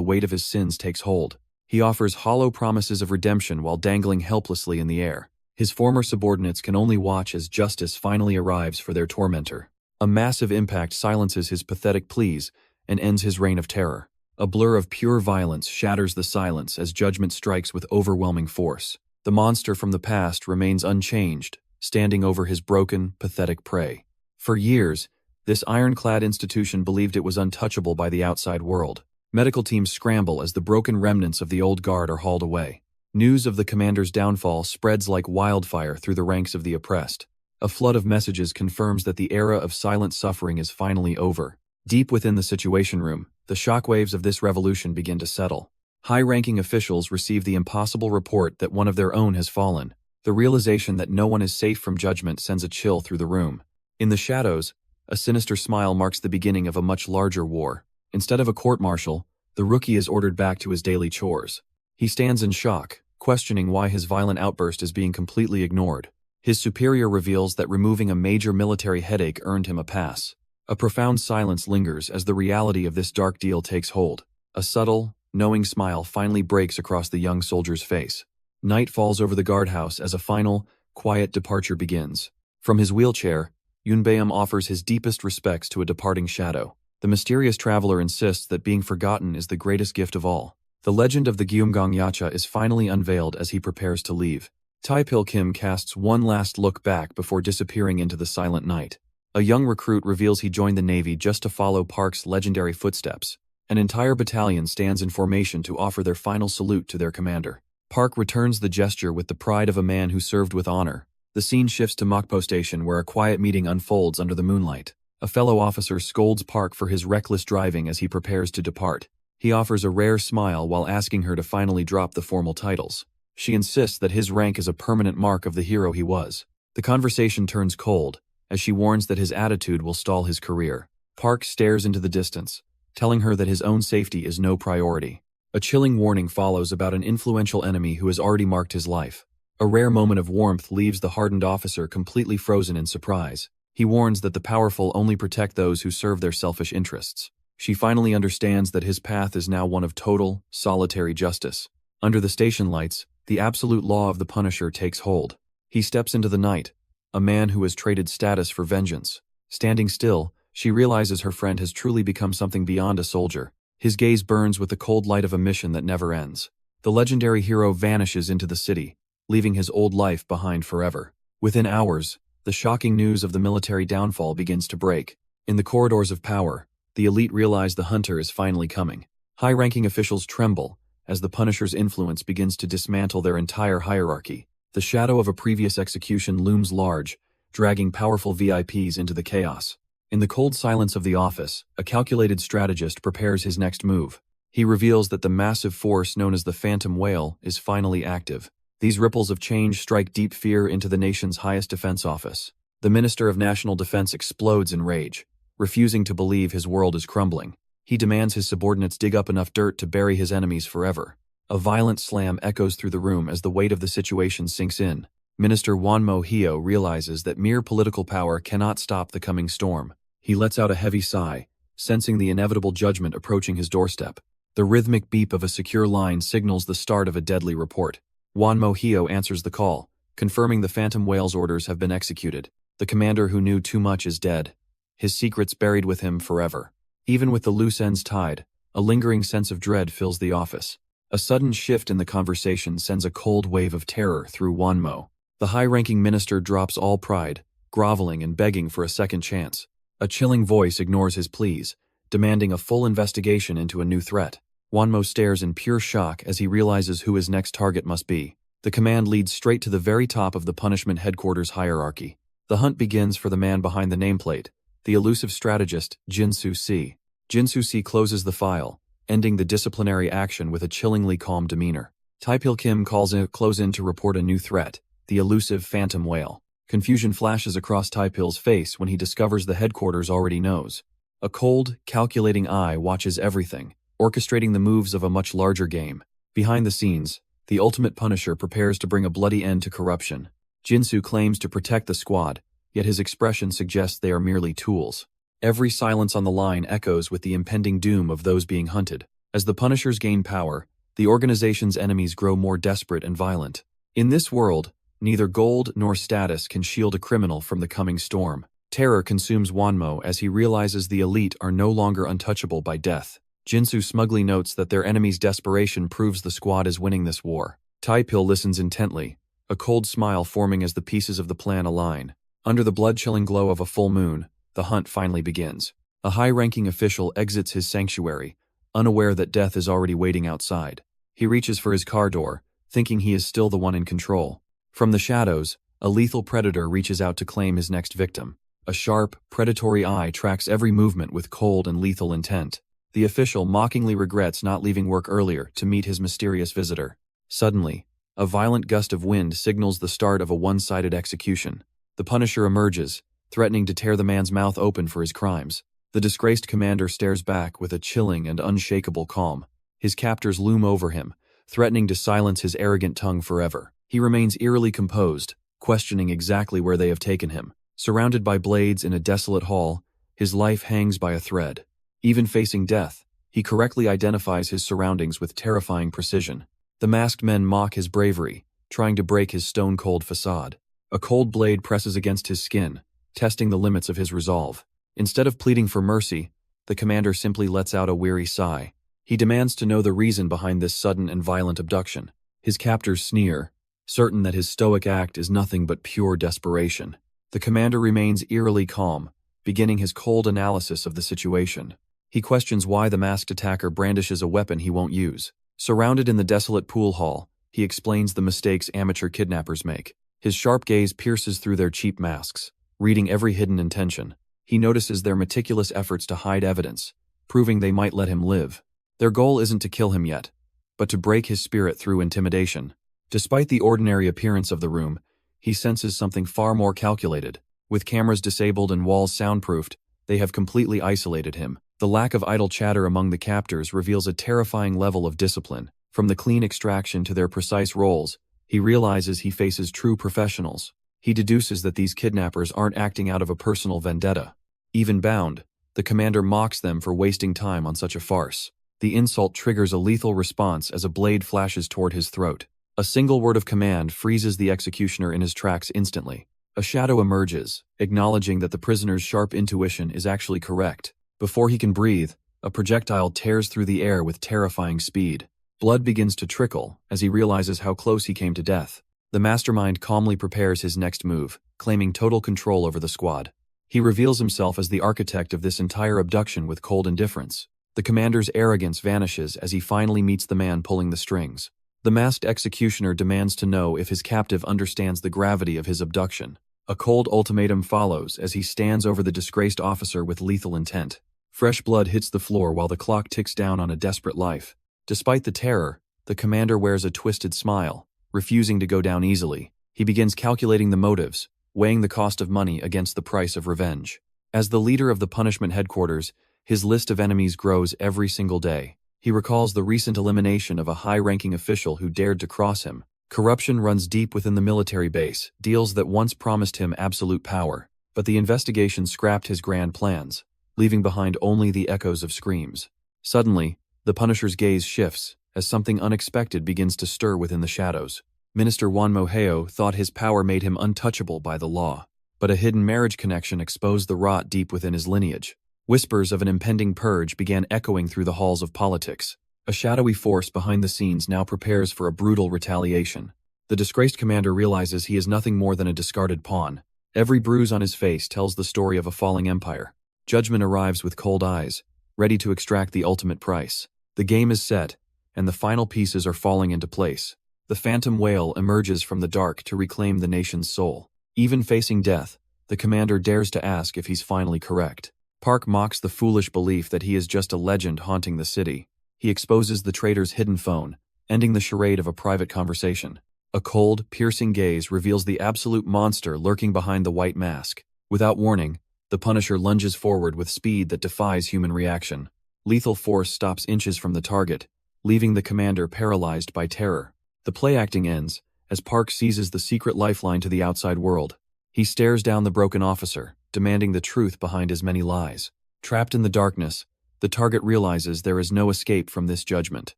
weight of his sins takes hold. He offers hollow promises of redemption while dangling helplessly in the air. His former subordinates can only watch as justice finally arrives for their tormentor. A massive impact silences his pathetic pleas and ends his reign of terror. A blur of pure violence shatters the silence as judgment strikes with overwhelming force. The monster from the past remains unchanged, standing over his broken, pathetic prey. For years, this ironclad institution believed it was untouchable by the outside world. Medical teams scramble as the broken remnants of the old guard are hauled away. News of the commander's downfall spreads like wildfire through the ranks of the oppressed. A flood of messages confirms that the era of silent suffering is finally over. Deep within the Situation Room, the shockwaves of this revolution begin to settle. High-ranking officials receive the impossible report that one of their own has fallen. The realization that no one is safe from judgment sends a chill through the room. In the shadows, a sinister smile marks the beginning of a much larger war. Instead of a court-martial, the rookie is ordered back to his daily chores. He stands in shock, questioning why his violent outburst is being completely ignored. His superior reveals that removing a major military headache earned him a pass. A profound silence lingers as the reality of this dark deal takes hold. A subtle, knowing smile finally breaks across the young soldier's face. Night falls over the guardhouse as a final, quiet departure begins. From his wheelchair, Yunbeom offers his deepest respects to a departing shadow. The mysterious traveler insists that being forgotten is the greatest gift of all. The legend of the Gyeomgang Yacha is finally unveiled as he prepares to leave. Tae-pil Kim casts one last look back before disappearing into the silent night. A young recruit reveals he joined the Navy just to follow Park's legendary footsteps. An entire battalion stands in formation to offer their final salute to their commander. Park returns the gesture with the pride of a man who served with honor. The scene shifts to Mokpo Station where a quiet meeting unfolds under the moonlight. A fellow officer scolds Park for his reckless driving as he prepares to depart. He offers a rare smile while asking her to finally drop the formal titles. She insists that his rank is a permanent mark of the hero he was. The conversation turns cold, as she warns that his attitude will stall his career. Park stares into the distance, telling her that his own safety is no priority. A chilling warning follows about an influential enemy who has already marked his life. A rare moment of warmth leaves the hardened officer completely frozen in surprise. He warns that the powerful only protect those who serve their selfish interests. She finally understands that his path is now one of total, solitary justice. Under the station lights, the absolute law of the Punisher takes hold. He steps into the night, a man who has traded status for vengeance. Standing still, she realizes her friend has truly become something beyond a soldier. His gaze burns with the cold light of a mission that never ends. The legendary hero vanishes into the city, leaving his old life behind forever. Within hours, the shocking news of the military downfall begins to break. In the corridors of power, the elite realize the hunter is finally coming. High-ranking officials tremble as the Punisher's influence begins to dismantle their entire hierarchy. The shadow of a previous execution looms large, dragging powerful VIPs into the chaos. In the cold silence of the office, a calculated strategist prepares his next move. He reveals that the massive force known as the Phantom Whale is finally active. These ripples of change strike deep fear into the nation's highest defense office. The Minister of National Defense explodes in rage, refusing to believe his world is crumbling. He demands his subordinates dig up enough dirt to bury his enemies forever. A violent slam echoes through the room as the weight of the situation sinks in. Minister Manhwa realizes that mere political power cannot stop the coming storm. He lets out a heavy sigh, sensing the inevitable judgment approaching his doorstep. The rhythmic beep of a secure line signals the start of a deadly report. Manhwa answers the call, confirming the Phantom Whale's orders have been executed. The commander who knew too much is dead, his secrets buried with him forever. Even with the loose ends tied, a lingering sense of dread fills the office. A sudden shift in the conversation sends a cold wave of terror through Wanmo. The high-ranking minister drops all pride, groveling and begging for a second chance. A chilling voice ignores his pleas, demanding a full investigation into a new threat. Wanmo stares in pure shock as he realizes who his next target must be. The command leads straight to the very top of the punishment headquarters hierarchy. The hunt begins for the man behind the nameplate, the elusive strategist, Jinsu C. Jinsu C closes the file, ending the disciplinary action with a chillingly calm demeanor. Taepil Kim close in to report a new threat, the elusive Phantom Whale. Confusion flashes across Taepil's face when he discovers the headquarters already knows. A cold, calculating eye watches everything, orchestrating the moves of a much larger game. Behind the scenes, the ultimate Punisher prepares to bring a bloody end to corruption. Jinsu claims to protect the squad, yet his expression suggests they are merely tools. Every silence on the line echoes with the impending doom of those being hunted. As the Punishers gain power, the organization's enemies grow more desperate and violent. In this world, neither gold nor status can shield a criminal from the coming storm. Terror consumes Wanmo as he realizes the elite are no longer untouchable by death. Jinsu smugly notes that their enemy's desperation proves the squad is winning this war. Taepil listens intently, a cold smile forming as the pieces of the plan align. Under the blood-chilling glow of a full moon, the hunt finally begins. A high-ranking official exits his sanctuary, unaware that death is already waiting outside. He reaches for his car door, thinking he is still the one in control. From the shadows, a lethal predator reaches out to claim his next victim. A sharp, predatory eye tracks every movement with cold and lethal intent. The official mockingly regrets not leaving work earlier to meet his mysterious visitor. Suddenly, a violent gust of wind signals the start of a one-sided execution. The Punisher emerges, threatening to tear the man's mouth open for his crimes. The disgraced commander stares back with a chilling and unshakable calm. His captors loom over him, threatening to silence his arrogant tongue forever. He remains eerily composed, questioning exactly where they have taken him. Surrounded by blades in a desolate hall, his life hangs by a thread. Even facing death, he correctly identifies his surroundings with terrifying precision. The masked men mock his bravery, trying to break his stone-cold facade. A cold blade presses against his skin, testing the limits of his resolve. Instead of pleading for mercy, the commander simply lets out a weary sigh. He demands to know the reason behind this sudden and violent abduction. His captors sneer, certain that his stoic act is nothing but pure desperation. The commander remains eerily calm, beginning his cold analysis of the situation. He questions why the masked attacker brandishes a weapon he won't use. Surrounded in the desolate pool hall, he explains the mistakes amateur kidnappers make. His sharp gaze pierces through their cheap masks, reading every hidden intention. He notices their meticulous efforts to hide evidence, proving they might let him live. Their goal isn't to kill him yet, but to break his spirit through intimidation. Despite the ordinary appearance of the room, he senses something far more calculated. With cameras disabled and walls soundproofed, they have completely isolated him. The lack of idle chatter among the captors reveals a terrifying level of discipline. From the clean extraction to their precise roles, he realizes he faces true professionals. He deduces that these kidnappers aren't acting out of a personal vendetta. Even bound, The commander mocks them for wasting time on such a farce. The insult triggers a lethal response as a blade flashes toward his throat. A single word of command freezes the executioner in his tracks instantly. A shadow emerges, acknowledging that the prisoner's sharp intuition is actually correct. Before he can breathe, a projectile tears through the air with terrifying speed. Blood begins to trickle as he realizes how close he came to death. The mastermind calmly prepares his next move, claiming total control over the squad. He reveals himself as the architect of this entire abduction with cold indifference. The commander's arrogance vanishes as he finally meets the man pulling the strings. The masked executioner demands to know if his captive understands the gravity of his abduction. A cold ultimatum follows as he stands over the disgraced officer with lethal intent. Fresh blood hits the floor while the clock ticks down on a desperate life. Despite the terror, the commander wears a twisted smile, refusing to go down easily. He begins calculating the motives, weighing the cost of money against the price of revenge. As the leader of the punishment headquarters, his list of enemies grows every single day. He recalls the recent elimination of a high-ranking official who dared to cross him. Corruption runs deep within the military base, deals that once promised him absolute power. But the investigation scrapped his grand plans, leaving behind only the echoes of screams. Suddenly, the Punisher's gaze shifts, as something unexpected begins to stir within the shadows. Minister Wan Moheo thought his power made him untouchable by the law, but a hidden marriage connection exposed the rot deep within his lineage. Whispers of an impending purge began echoing through the halls of politics. A shadowy force behind the scenes now prepares for a brutal retaliation. The disgraced commander realizes he is nothing more than a discarded pawn. Every bruise on his face tells the story of a falling empire. Judgment arrives with cold eyes, ready to extract the ultimate price. The game is set, and the final pieces are falling into place. The phantom whale emerges from the dark to reclaim the nation's soul. Even facing death, the commander dares to ask if he's finally correct. Park mocks the foolish belief that he is just a legend haunting the city. He exposes the traitor's hidden phone, ending the charade of a private conversation. A cold, piercing gaze reveals the absolute monster lurking behind the white mask. Without warning, the Punisher lunges forward with speed that defies human reaction. Lethal force stops inches from the target, leaving the commander paralyzed by terror. The play acting ends, as Park seizes the secret lifeline to the outside world. He stares down the broken officer, demanding the truth behind his many lies. Trapped in the darkness, the target realizes there is no escape from this judgment.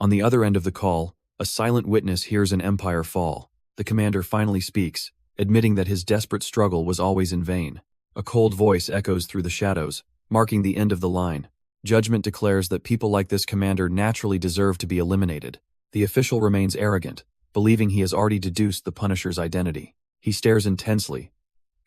On the other end of the call, a silent witness hears an empire fall. The commander finally speaks, admitting that his desperate struggle was always in vain. A cold voice echoes through the shadows, marking the end of the line. Judgment declares that people like this commander naturally deserve to be eliminated. The official remains arrogant, believing he has already deduced the Punisher's identity. He stares intensely,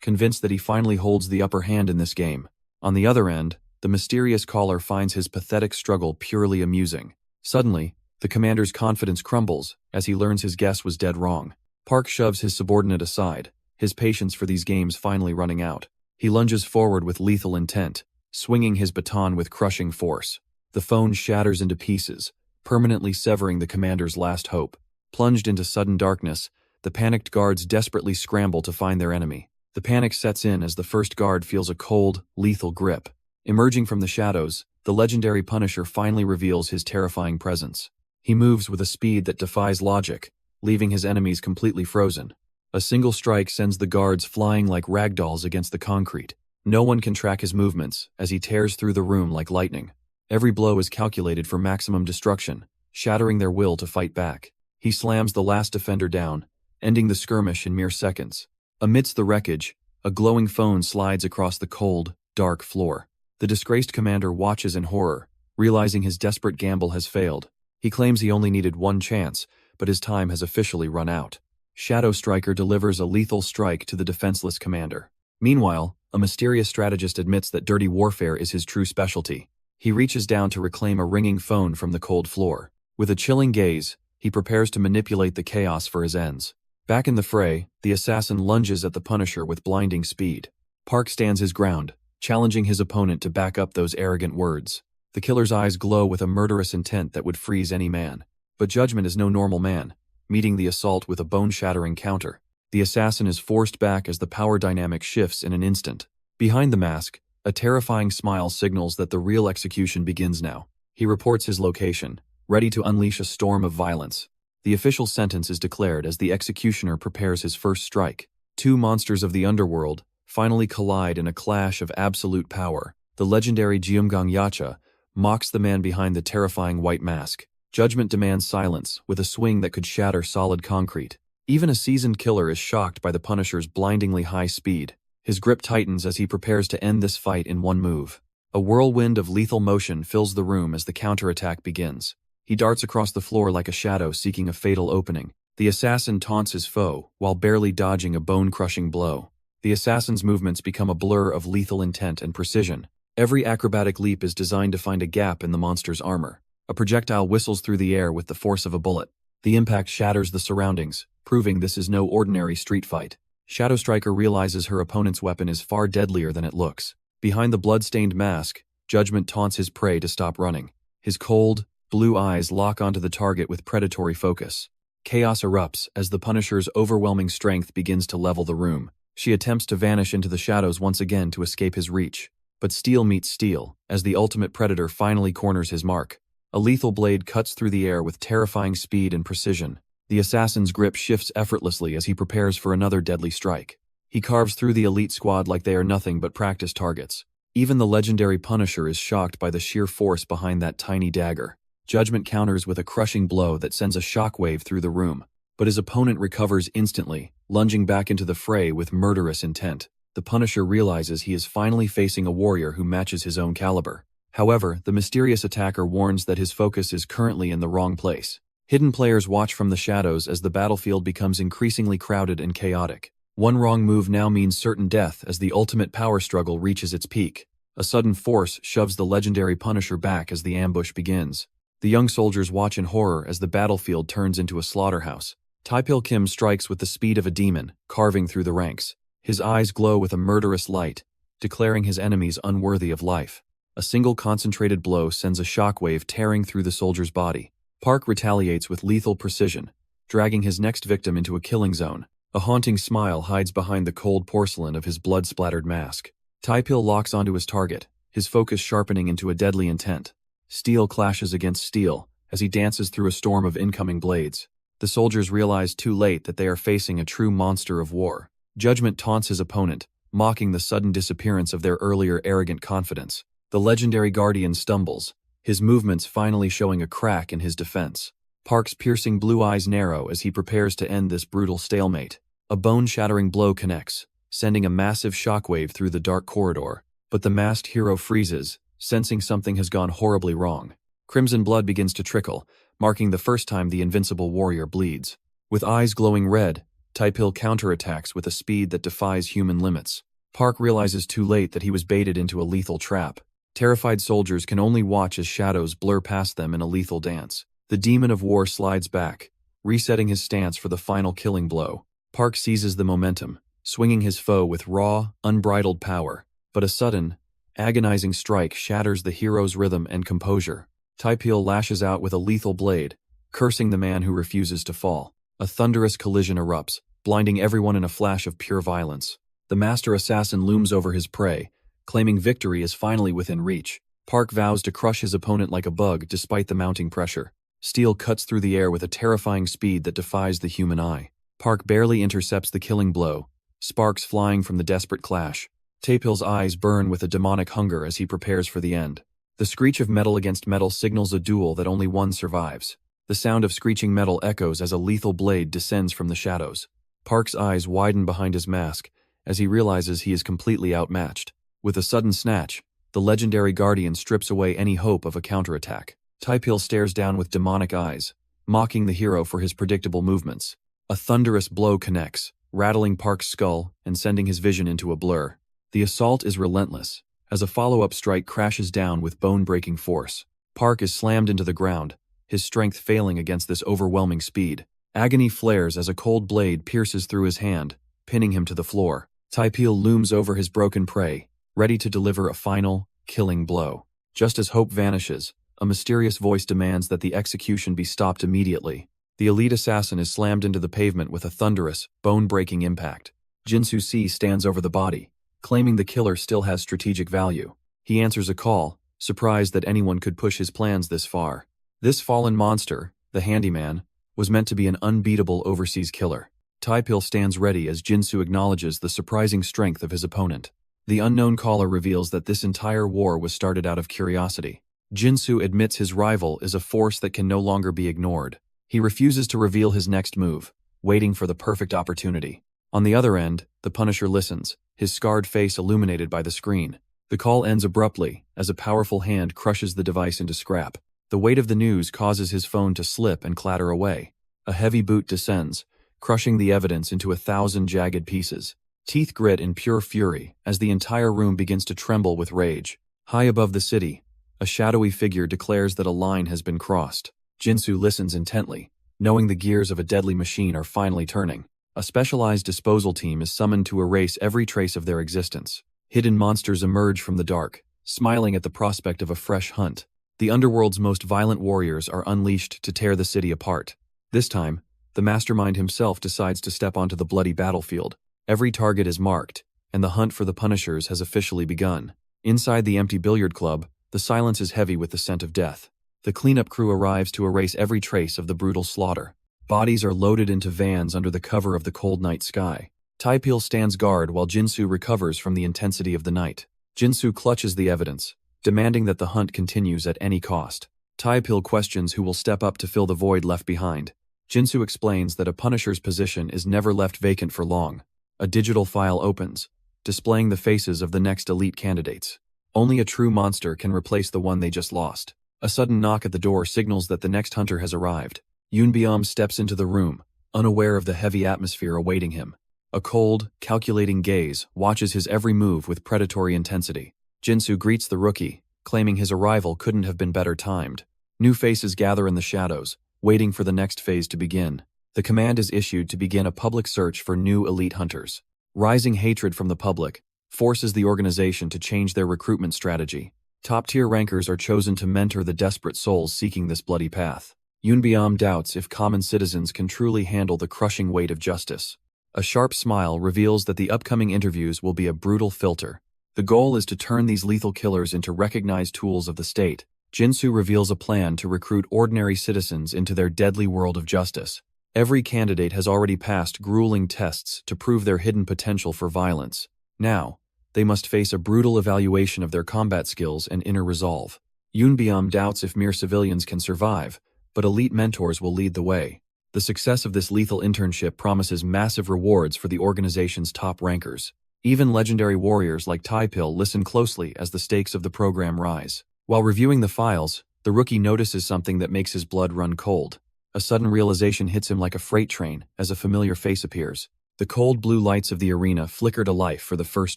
convinced that he finally holds the upper hand in this game. On the other end, the mysterious caller finds his pathetic struggle purely amusing. Suddenly, the commander's confidence crumbles as he learns his guess was dead wrong. Park shoves his subordinate aside, his patience for these games finally running out. He lunges forward with lethal intent, swinging his baton with crushing force. The phone shatters into pieces, permanently severing the commander's last hope. Plunged into sudden darkness, the panicked guards desperately scramble to find their enemy. The panic sets in as the first guard feels a cold, lethal grip. Emerging from the shadows, the legendary Punisher finally reveals his terrifying presence. He moves with a speed that defies logic, leaving his enemies completely frozen. A single strike sends the guards flying like ragdolls against the concrete. No one can track his movements as he tears through the room like lightning. Every blow is calculated for maximum destruction, shattering their will to fight back. He slams the last defender down, ending the skirmish in mere seconds. Amidst the wreckage, a glowing phone slides across the cold, dark floor. The disgraced commander watches in horror, realizing his desperate gamble has failed. He claims he only needed one chance, but his time has officially run out. Shadow Striker delivers a lethal strike to the defenseless commander. Meanwhile, a mysterious strategist admits that dirty warfare is his true specialty. He reaches down to reclaim a ringing phone from the cold floor. With a chilling gaze, he prepares to manipulate the chaos for his ends. Back in the fray, the assassin lunges at the Punisher with blinding speed. Park stands his ground, challenging his opponent to back up those arrogant words. The killer's eyes glow with a murderous intent that would freeze any man. But Judgment is no normal man, meeting the assault with a bone-shattering counter. The assassin is forced back as the power dynamic shifts in an instant. Behind the mask, a terrifying smile signals that the real execution begins now. He reports his location, ready to unleash a storm of violence. The official sentence is declared as the executioner prepares his first strike. Two monsters of the underworld finally collide in a clash of absolute power. The legendary Jeomgang Yacha mocks the man behind the terrifying white mask. Judgment demands silence, with a swing that could shatter solid concrete. Even a seasoned killer is shocked by the Punisher's blindingly high speed. His grip tightens as he prepares to end this fight in one move. A whirlwind of lethal motion fills the room as the counterattack begins. He darts across the floor like a shadow seeking a fatal opening. The assassin taunts his foe, while barely dodging a bone-crushing blow. The assassin's movements become a blur of lethal intent and precision. Every acrobatic leap is designed to find a gap in the monster's armor. A projectile whistles through the air with the force of a bullet. The impact shatters the surroundings, proving this is no ordinary street fight. Shadow Striker realizes her opponent's weapon is far deadlier than it looks. Behind the blood-stained mask, Judgment taunts his prey to stop running. His cold, blue eyes lock onto the target with predatory focus. Chaos erupts as the Punisher's overwhelming strength begins to level the room. She attempts to vanish into the shadows once again to escape his reach. But steel meets steel, as the ultimate predator finally corners his mark. A lethal blade cuts through the air with terrifying speed and precision. The assassin's grip shifts effortlessly as he prepares for another deadly strike. He carves through the elite squad like they are nothing but practice targets. Even the legendary Punisher is shocked by the sheer force behind that tiny dagger. Judgment counters with a crushing blow that sends a shockwave through the room. But his opponent recovers instantly, lunging back into the fray with murderous intent. The Punisher realizes he is finally facing a warrior who matches his own caliber. However, the mysterious attacker warns that his focus is currently in the wrong place. Hidden players watch from the shadows as the battlefield becomes increasingly crowded and chaotic. One wrong move now means certain death as the ultimate power struggle reaches its peak. A sudden force shoves the legendary Punisher back as the ambush begins. The young soldiers watch in horror as the battlefield turns into a slaughterhouse. Taepil Kim strikes with the speed of a demon, carving through the ranks. His eyes glow with a murderous light, declaring his enemies unworthy of life. A single concentrated blow sends a shockwave tearing through the soldier's body. Park retaliates with lethal precision, dragging his next victim into a killing zone. A haunting smile hides behind the cold porcelain of his blood-splattered mask. Taepil locks onto his target, his focus sharpening into a deadly intent. Steel clashes against steel as he dances through a storm of incoming blades. The soldiers realize too late that they are facing a true monster of war. Judgment taunts his opponent, mocking the sudden disappearance of their earlier arrogant confidence. The legendary Guardian stumbles, his movements finally showing a crack in his defense. Park's piercing blue eyes narrow as he prepares to end this brutal stalemate. A bone-shattering blow connects, sending a massive shockwave through the dark corridor. But the masked hero freezes, sensing something has gone horribly wrong. Crimson blood begins to trickle, marking the first time the invincible warrior bleeds. With eyes glowing red, Taepil counterattacks with a speed that defies human limits. Park realizes too late that he was baited into a lethal trap. Terrified soldiers can only watch as shadows blur past them in a lethal dance. The demon of war slides back, resetting his stance for the final killing blow. Park seizes the momentum, swinging his foe with raw, unbridled power. But a sudden, agonizing strike shatters the hero's rhythm and composure. Taepil lashes out with a lethal blade, cursing the man who refuses to fall. A thunderous collision erupts, blinding everyone in a flash of pure violence. The master assassin looms over his prey, claiming victory is finally within reach. Park vows to crush his opponent like a bug despite the mounting pressure. Steel cuts through the air with a terrifying speed that defies the human eye. Park barely intercepts the killing blow, sparks flying from the desperate clash. Taepil's eyes burn with a demonic hunger as he prepares for the end. The screech of metal against metal signals a duel that only one survives. The sound of screeching metal echoes as a lethal blade descends from the shadows. Park's eyes widen behind his mask as he realizes he is completely outmatched. With a sudden snatch, the legendary Guardian strips away any hope of a counterattack. Taepil stares down with demonic eyes, mocking the hero for his predictable movements. A thunderous blow connects, rattling Park's skull and sending his vision into a blur. The assault is relentless, as a follow-up strike crashes down with bone-breaking force. Park is slammed into the ground, his strength failing against this overwhelming speed. Agony flares as a cold blade pierces through his hand, pinning him to the floor. Taepil looms over his broken prey, ready to deliver a final, killing blow. Just as hope vanishes, a mysterious voice demands that the execution be stopped immediately. The elite assassin is slammed into the pavement with a thunderous, bone-breaking impact. Jinsu Si stands over the body, claiming the killer still has strategic value. He answers a call, surprised that anyone could push his plans this far. This fallen monster, the handyman, was meant to be an unbeatable overseas killer. Taepil stands ready as Jinsu acknowledges the surprising strength of his opponent. The unknown caller reveals that this entire war was started out of curiosity. Jinsu admits his rival is a force that can no longer be ignored. He refuses to reveal his next move, waiting for the perfect opportunity. On the other end, the Punisher listens, his scarred face illuminated by the screen. The call ends abruptly, as a powerful hand crushes the device into scrap. The weight of the news causes his phone to slip and clatter away. A heavy boot descends, crushing the evidence into 1,000 jagged pieces. Teeth grit in pure fury as the entire room begins to tremble with rage. High above the city, a shadowy figure declares that a line has been crossed. Jinsu listens intently, knowing the gears of a deadly machine are finally turning. A specialized disposal team is summoned to erase every trace of their existence. Hidden monsters emerge from the dark, smiling at the prospect of a fresh hunt. The underworld's most violent warriors are unleashed to tear the city apart. This time, the mastermind himself decides to step onto the bloody battlefield. Every target is marked, and the hunt for the Punishers has officially begun. Inside the empty billiard club, the silence is heavy with the scent of death. The cleanup crew arrives to erase every trace of the brutal slaughter. Bodies are loaded into vans under the cover of the cold night sky. Taipil stands guard while Jinsu recovers from the intensity of the night. Jinsu clutches the evidence, demanding that the hunt continues at any cost. Taipil questions who will step up to fill the void left behind. Jinsu explains that a Punisher's position is never left vacant for long. A digital file opens, displaying the faces of the next elite candidates. Only a true monster can replace the one they just lost. A sudden knock at the door signals that the next hunter has arrived. Yunbiam steps into the room, unaware of the heavy atmosphere awaiting him. A cold, calculating gaze watches his every move with predatory intensity. Jinsu greets the rookie, claiming his arrival couldn't have been better timed. New faces gather in the shadows, waiting for the next phase to begin. The command is issued to begin a public search for new elite hunters. Rising hatred from the public forces the organization to change their recruitment strategy. Top-tier rankers are chosen to mentor the desperate souls seeking this bloody path. Yunbiam doubts if common citizens can truly handle the crushing weight of justice. A sharp smile reveals that the upcoming interviews will be a brutal filter. The goal is to turn these lethal killers into recognized tools of the state. Jinsu reveals a plan to recruit ordinary citizens into their deadly world of justice. Every candidate has already passed grueling tests to prove their hidden potential for violence. Now, they must face a brutal evaluation of their combat skills and inner resolve. Yunbiam doubts if mere civilians can survive, but elite mentors will lead the way. The success of this lethal internship promises massive rewards for the organization's top rankers. Even legendary warriors like Taipil listen closely as the stakes of the program rise. While reviewing the files, the rookie notices something that makes his blood run cold. A sudden realization hits him like a freight train as a familiar face appears. The cold blue lights of the arena flicker to life for the first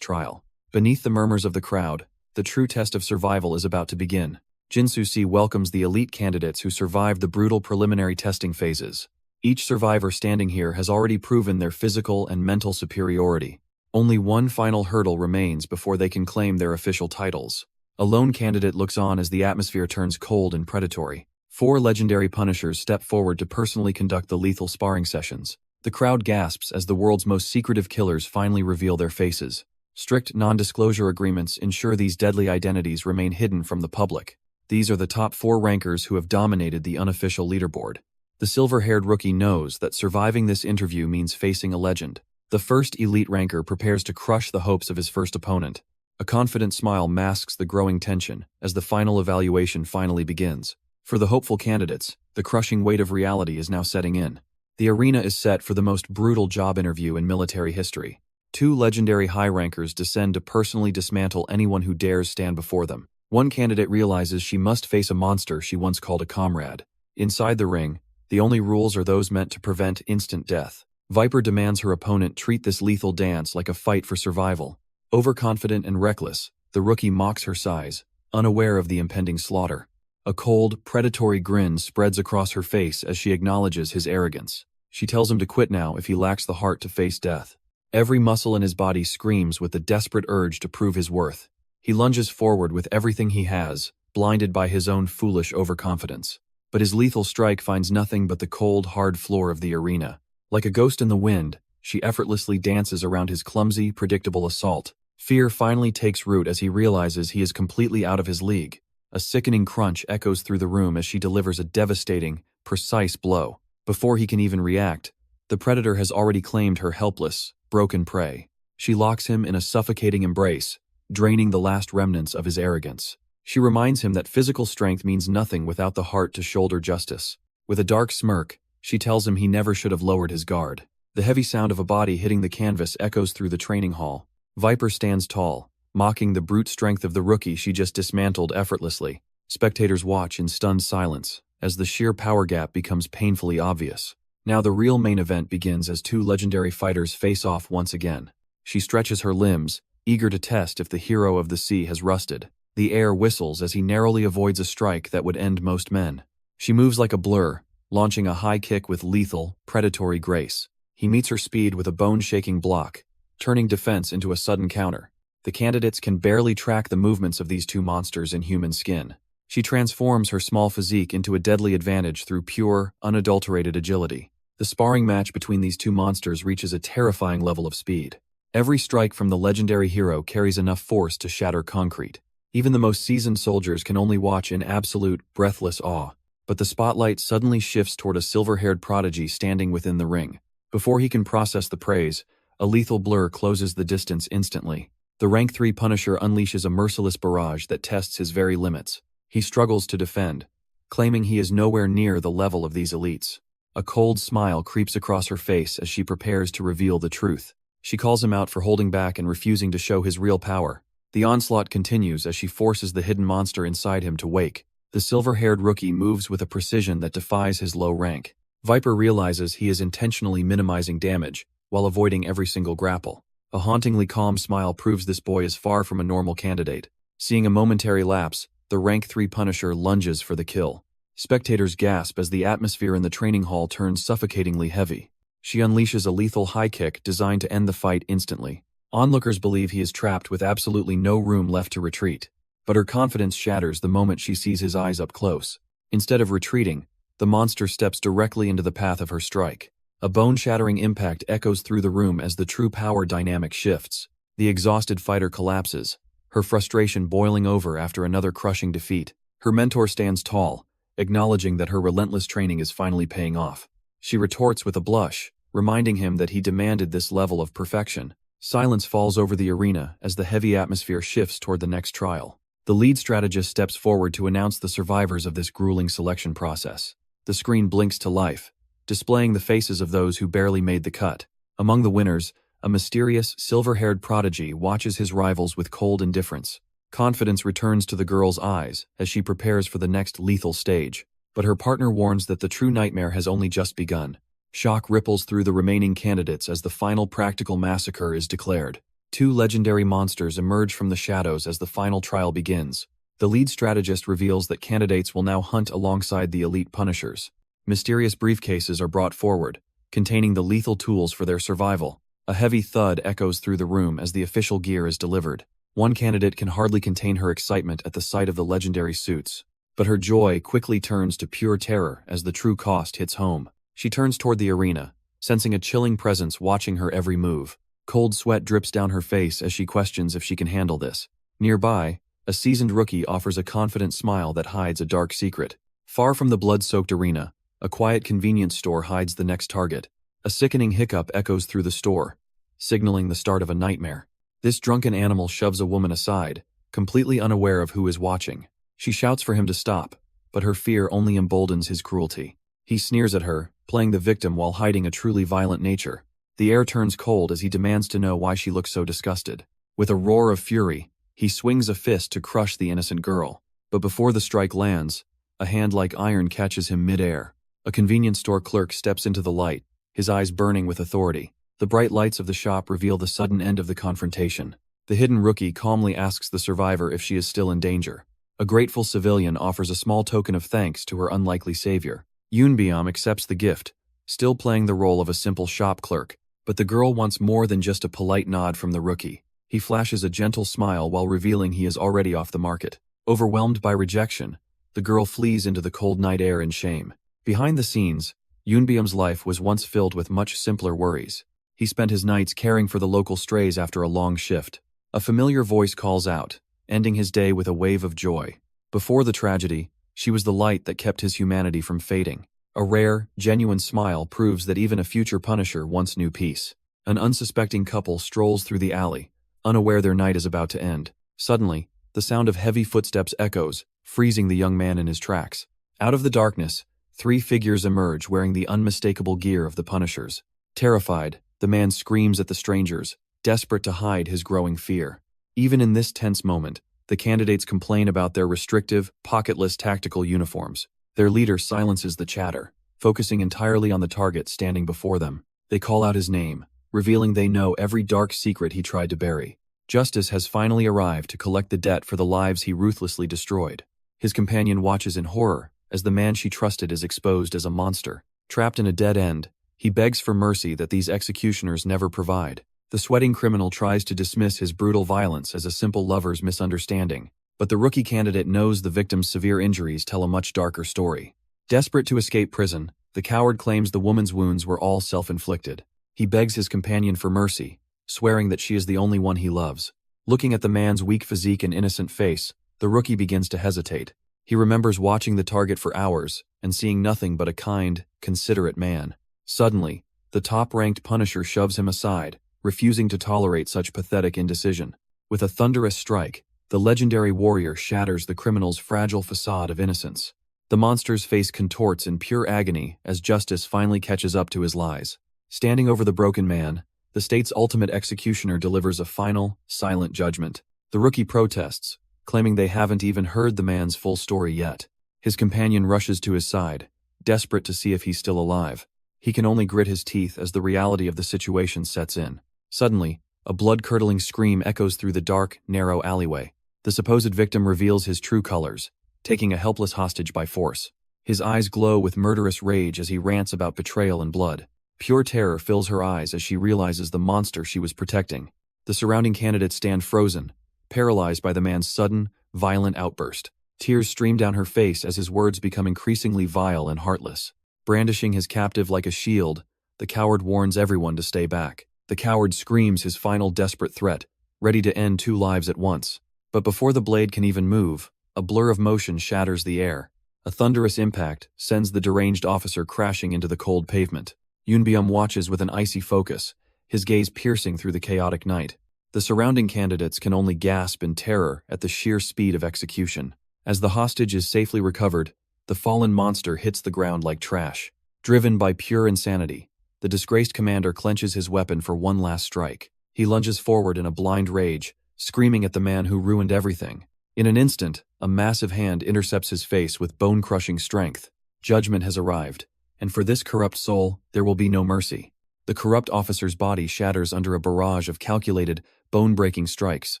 trial. Beneath the murmurs of the crowd, the true test of survival is about to begin. Jinsu welcomes the elite candidates who survived the brutal preliminary testing phases. Each survivor standing here has already proven their physical and mental superiority. Only one final hurdle remains before they can claim their official titles. A lone candidate looks on as the atmosphere turns cold and predatory. 4 legendary Punishers step forward to personally conduct the lethal sparring sessions. The crowd gasps as the world's most secretive killers finally reveal their faces. Strict non-disclosure agreements ensure these deadly identities remain hidden from the public. These are the top 4 rankers who have dominated the unofficial leaderboard. The silver-haired rookie knows that surviving this interview means facing a legend. The first elite ranker prepares to crush the hopes of his first opponent. A confident smile masks the growing tension as the final evaluation finally begins. For the hopeful candidates, the crushing weight of reality is now setting in. The arena is set for the most brutal job interview in military history. 2 legendary high rankers descend to personally dismantle anyone who dares stand before them. One candidate realizes she must face a monster she once called a comrade. Inside the ring, the only rules are those meant to prevent instant death. Viper demands her opponent treat this lethal dance like a fight for survival. Overconfident and reckless, the rookie mocks her size, unaware of the impending slaughter. A cold, predatory grin spreads across her face as she acknowledges his arrogance. She tells him to quit now if he lacks the heart to face death. Every muscle in his body screams with the desperate urge to prove his worth. He lunges forward with everything he has, blinded by his own foolish overconfidence. But his lethal strike finds nothing but the cold, hard floor of the arena. Like a ghost in the wind, she effortlessly dances around his clumsy, predictable assault. Fear finally takes root as he realizes he is completely out of his league. A sickening crunch echoes through the room as she delivers a devastating, precise blow. Before he can even react, the predator has already claimed her helpless, broken prey. She locks him in a suffocating embrace, draining the last remnants of his arrogance. She reminds him that physical strength means nothing without the heart to shoulder justice. With a dark smirk, she tells him he never should have lowered his guard. The heavy sound of a body hitting the canvas echoes through the training hall. Viper stands tall, mocking the brute strength of the rookie she just dismantled effortlessly. Spectators watch in stunned silence, as the sheer power gap becomes painfully obvious. Now the real main event begins as two legendary fighters face off once again. She stretches her limbs, eager to test if the hero of the sea has rusted. The air whistles as he narrowly avoids a strike that would end most men. She moves like a blur, launching a high kick with lethal, predatory grace. He meets her speed with a bone-shaking block, turning defense into a sudden counter. The candidates can barely track the movements of these two monsters in human skin. She transforms her small physique into a deadly advantage through pure, unadulterated agility. The sparring match between these two monsters reaches a terrifying level of speed. Every strike from the legendary hero carries enough force to shatter concrete. Even the most seasoned soldiers can only watch in absolute, breathless awe. But the spotlight suddenly shifts toward a silver-haired prodigy standing within the ring. Before he can process the praise, a lethal blur closes the distance instantly. The Rank 3 Punisher unleashes a merciless barrage that tests his very limits. He struggles to defend, claiming he is nowhere near the level of these elites. A cold smile creeps across her face as she prepares to reveal the truth. She calls him out for holding back and refusing to show his real power. The onslaught continues as she forces the hidden monster inside him to wake. The silver-haired rookie moves with a precision that defies his low rank. Viper realizes he is intentionally minimizing damage, while avoiding every single grapple. A hauntingly calm smile proves this boy is far from a normal candidate. Seeing a momentary lapse, the Rank 3 Punisher lunges for the kill. Spectators gasp as the atmosphere in the training hall turns suffocatingly heavy. She unleashes a lethal high kick designed to end the fight instantly. Onlookers believe he is trapped with absolutely no room left to retreat. But her confidence shatters the moment she sees his eyes up close. Instead of retreating, the monster steps directly into the path of her strike. A bone-shattering impact echoes through the room as the true power dynamic shifts. The exhausted fighter collapses, her frustration boiling over after another crushing defeat. Her mentor stands tall, acknowledging that her relentless training is finally paying off. She retorts with a blush, reminding him that he demanded this level of perfection. Silence falls over the arena as the heavy atmosphere shifts toward the next trial. The lead strategist steps forward to announce the survivors of this grueling selection process. The screen blinks to life, displaying the faces of those who barely made the cut. Among the winners, a mysterious, silver-haired prodigy watches his rivals with cold indifference. Confidence returns to the girl's eyes as she prepares for the next lethal stage. But her partner warns that the true nightmare has only just begun. Shock ripples through the remaining candidates as the final practical massacre is declared. Two legendary monsters emerge from the shadows as the final trial begins. The lead strategist reveals that candidates will now hunt alongside the elite punishers. Mysterious briefcases are brought forward, containing the lethal tools for their survival. A heavy thud echoes through the room as the official gear is delivered. One candidate can hardly contain her excitement at the sight of the legendary suits. But her joy quickly turns to pure terror as the true cost hits home. She turns toward the arena, sensing a chilling presence watching her every move. Cold sweat drips down her face as she questions if she can handle this. Nearby, a seasoned rookie offers a confident smile that hides a dark secret. Far from the blood-soaked arena, a quiet convenience store hides the next target. A sickening hiccup echoes through the store, signaling the start of a nightmare. This drunken animal shoves a woman aside, completely unaware of who is watching. She shouts for him to stop, but her fear only emboldens his cruelty. He sneers at her, playing the victim while hiding a truly violent nature. The air turns cold as he demands to know why she looks so disgusted. With a roar of fury, he swings a fist to crush the innocent girl. But before the strike lands, a hand like iron catches him mid-air. A convenience store clerk steps into the light, his eyes burning with authority. The bright lights of the shop reveal the sudden end of the confrontation. The hidden rookie calmly asks the survivor if she is still in danger. A grateful civilian offers a small token of thanks to her unlikely savior. Yoonbyum accepts the gift, still playing the role of a simple shop clerk. But the girl wants more than just a polite nod from the rookie. He flashes a gentle smile while revealing he is already off the market. Overwhelmed by rejection, the girl flees into the cold night air in shame. Behind the scenes, Yoonbyum's life was once filled with much simpler worries. He spent his nights caring for the local strays after a long shift. A familiar voice calls out, ending his day with a wave of joy. Before the tragedy, she was the light that kept his humanity from fading. A rare, genuine smile proves that even a future Punisher once knew peace. An unsuspecting couple strolls through the alley, unaware their night is about to end. Suddenly, the sound of heavy footsteps echoes, freezing the young man in his tracks. Out of the darkness, 3 figures emerge wearing the unmistakable gear of the Punishers. Terrified, the man screams at the strangers, desperate to hide his growing fear. Even in this tense moment, the candidates complain about their restrictive, pocketless tactical uniforms. Their leader silences the chatter, focusing entirely on the target standing before them. They call out his name, revealing they know every dark secret he tried to bury. Justice has finally arrived to collect the debt for the lives he ruthlessly destroyed. His companion watches in horror as the man she trusted is exposed as a monster. Trapped in a dead end, he begs for mercy that these executioners never provide. The sweating criminal tries to dismiss his brutal violence as a simple lover's misunderstanding, but the rookie candidate knows the victim's severe injuries tell a much darker story. Desperate to escape prison, the coward claims the woman's wounds were all self-inflicted. He begs his companion for mercy, swearing that she is the only one he loves. Looking at the man's weak physique and innocent face, the rookie begins to hesitate. He remembers watching the target for hours and seeing nothing but a kind, considerate man. Suddenly, the top-ranked Punisher shoves him aside, refusing to tolerate such pathetic indecision. With a thunderous strike, the legendary warrior shatters the criminal's fragile facade of innocence. The monster's face contorts in pure agony as justice finally catches up to his lies. Standing over the broken man, the state's ultimate executioner delivers a final, silent judgment. The rookie protests, claiming they haven't even heard the man's full story yet. His companion rushes to his side, desperate to see if he's still alive. He can only grit his teeth as the reality of the situation sets in. Suddenly, a blood-curdling scream echoes through the dark, narrow alleyway. The supposed victim reveals his true colors, taking a helpless hostage by force. His eyes glow with murderous rage as he rants about betrayal and blood. Pure terror fills her eyes as she realizes the monster she was protecting. The surrounding candidates stand frozen, paralyzed by the man's sudden, violent outburst. Tears stream down her face as his words become increasingly vile and heartless. Brandishing his captive like a shield, the coward warns everyone to stay back. The coward screams his final desperate threat, ready to end 2 lives at once. But before the blade can even move, a blur of motion shatters the air. A thunderous impact sends the deranged officer crashing into the cold pavement. Yunbyum watches with an icy focus, his gaze piercing through the chaotic night. The surrounding candidates can only gasp in terror at the sheer speed of execution. As the hostage is safely recovered, the fallen monster hits the ground like trash. Driven by pure insanity, the disgraced commander clenches his weapon for one last strike. He lunges forward in a blind rage, screaming at the man who ruined everything. In an instant, a massive hand intercepts his face with bone-crushing strength. Judgment has arrived, and for this corrupt soul, there will be no mercy. The corrupt officer's body shatters under a barrage of calculated, bone-breaking strikes.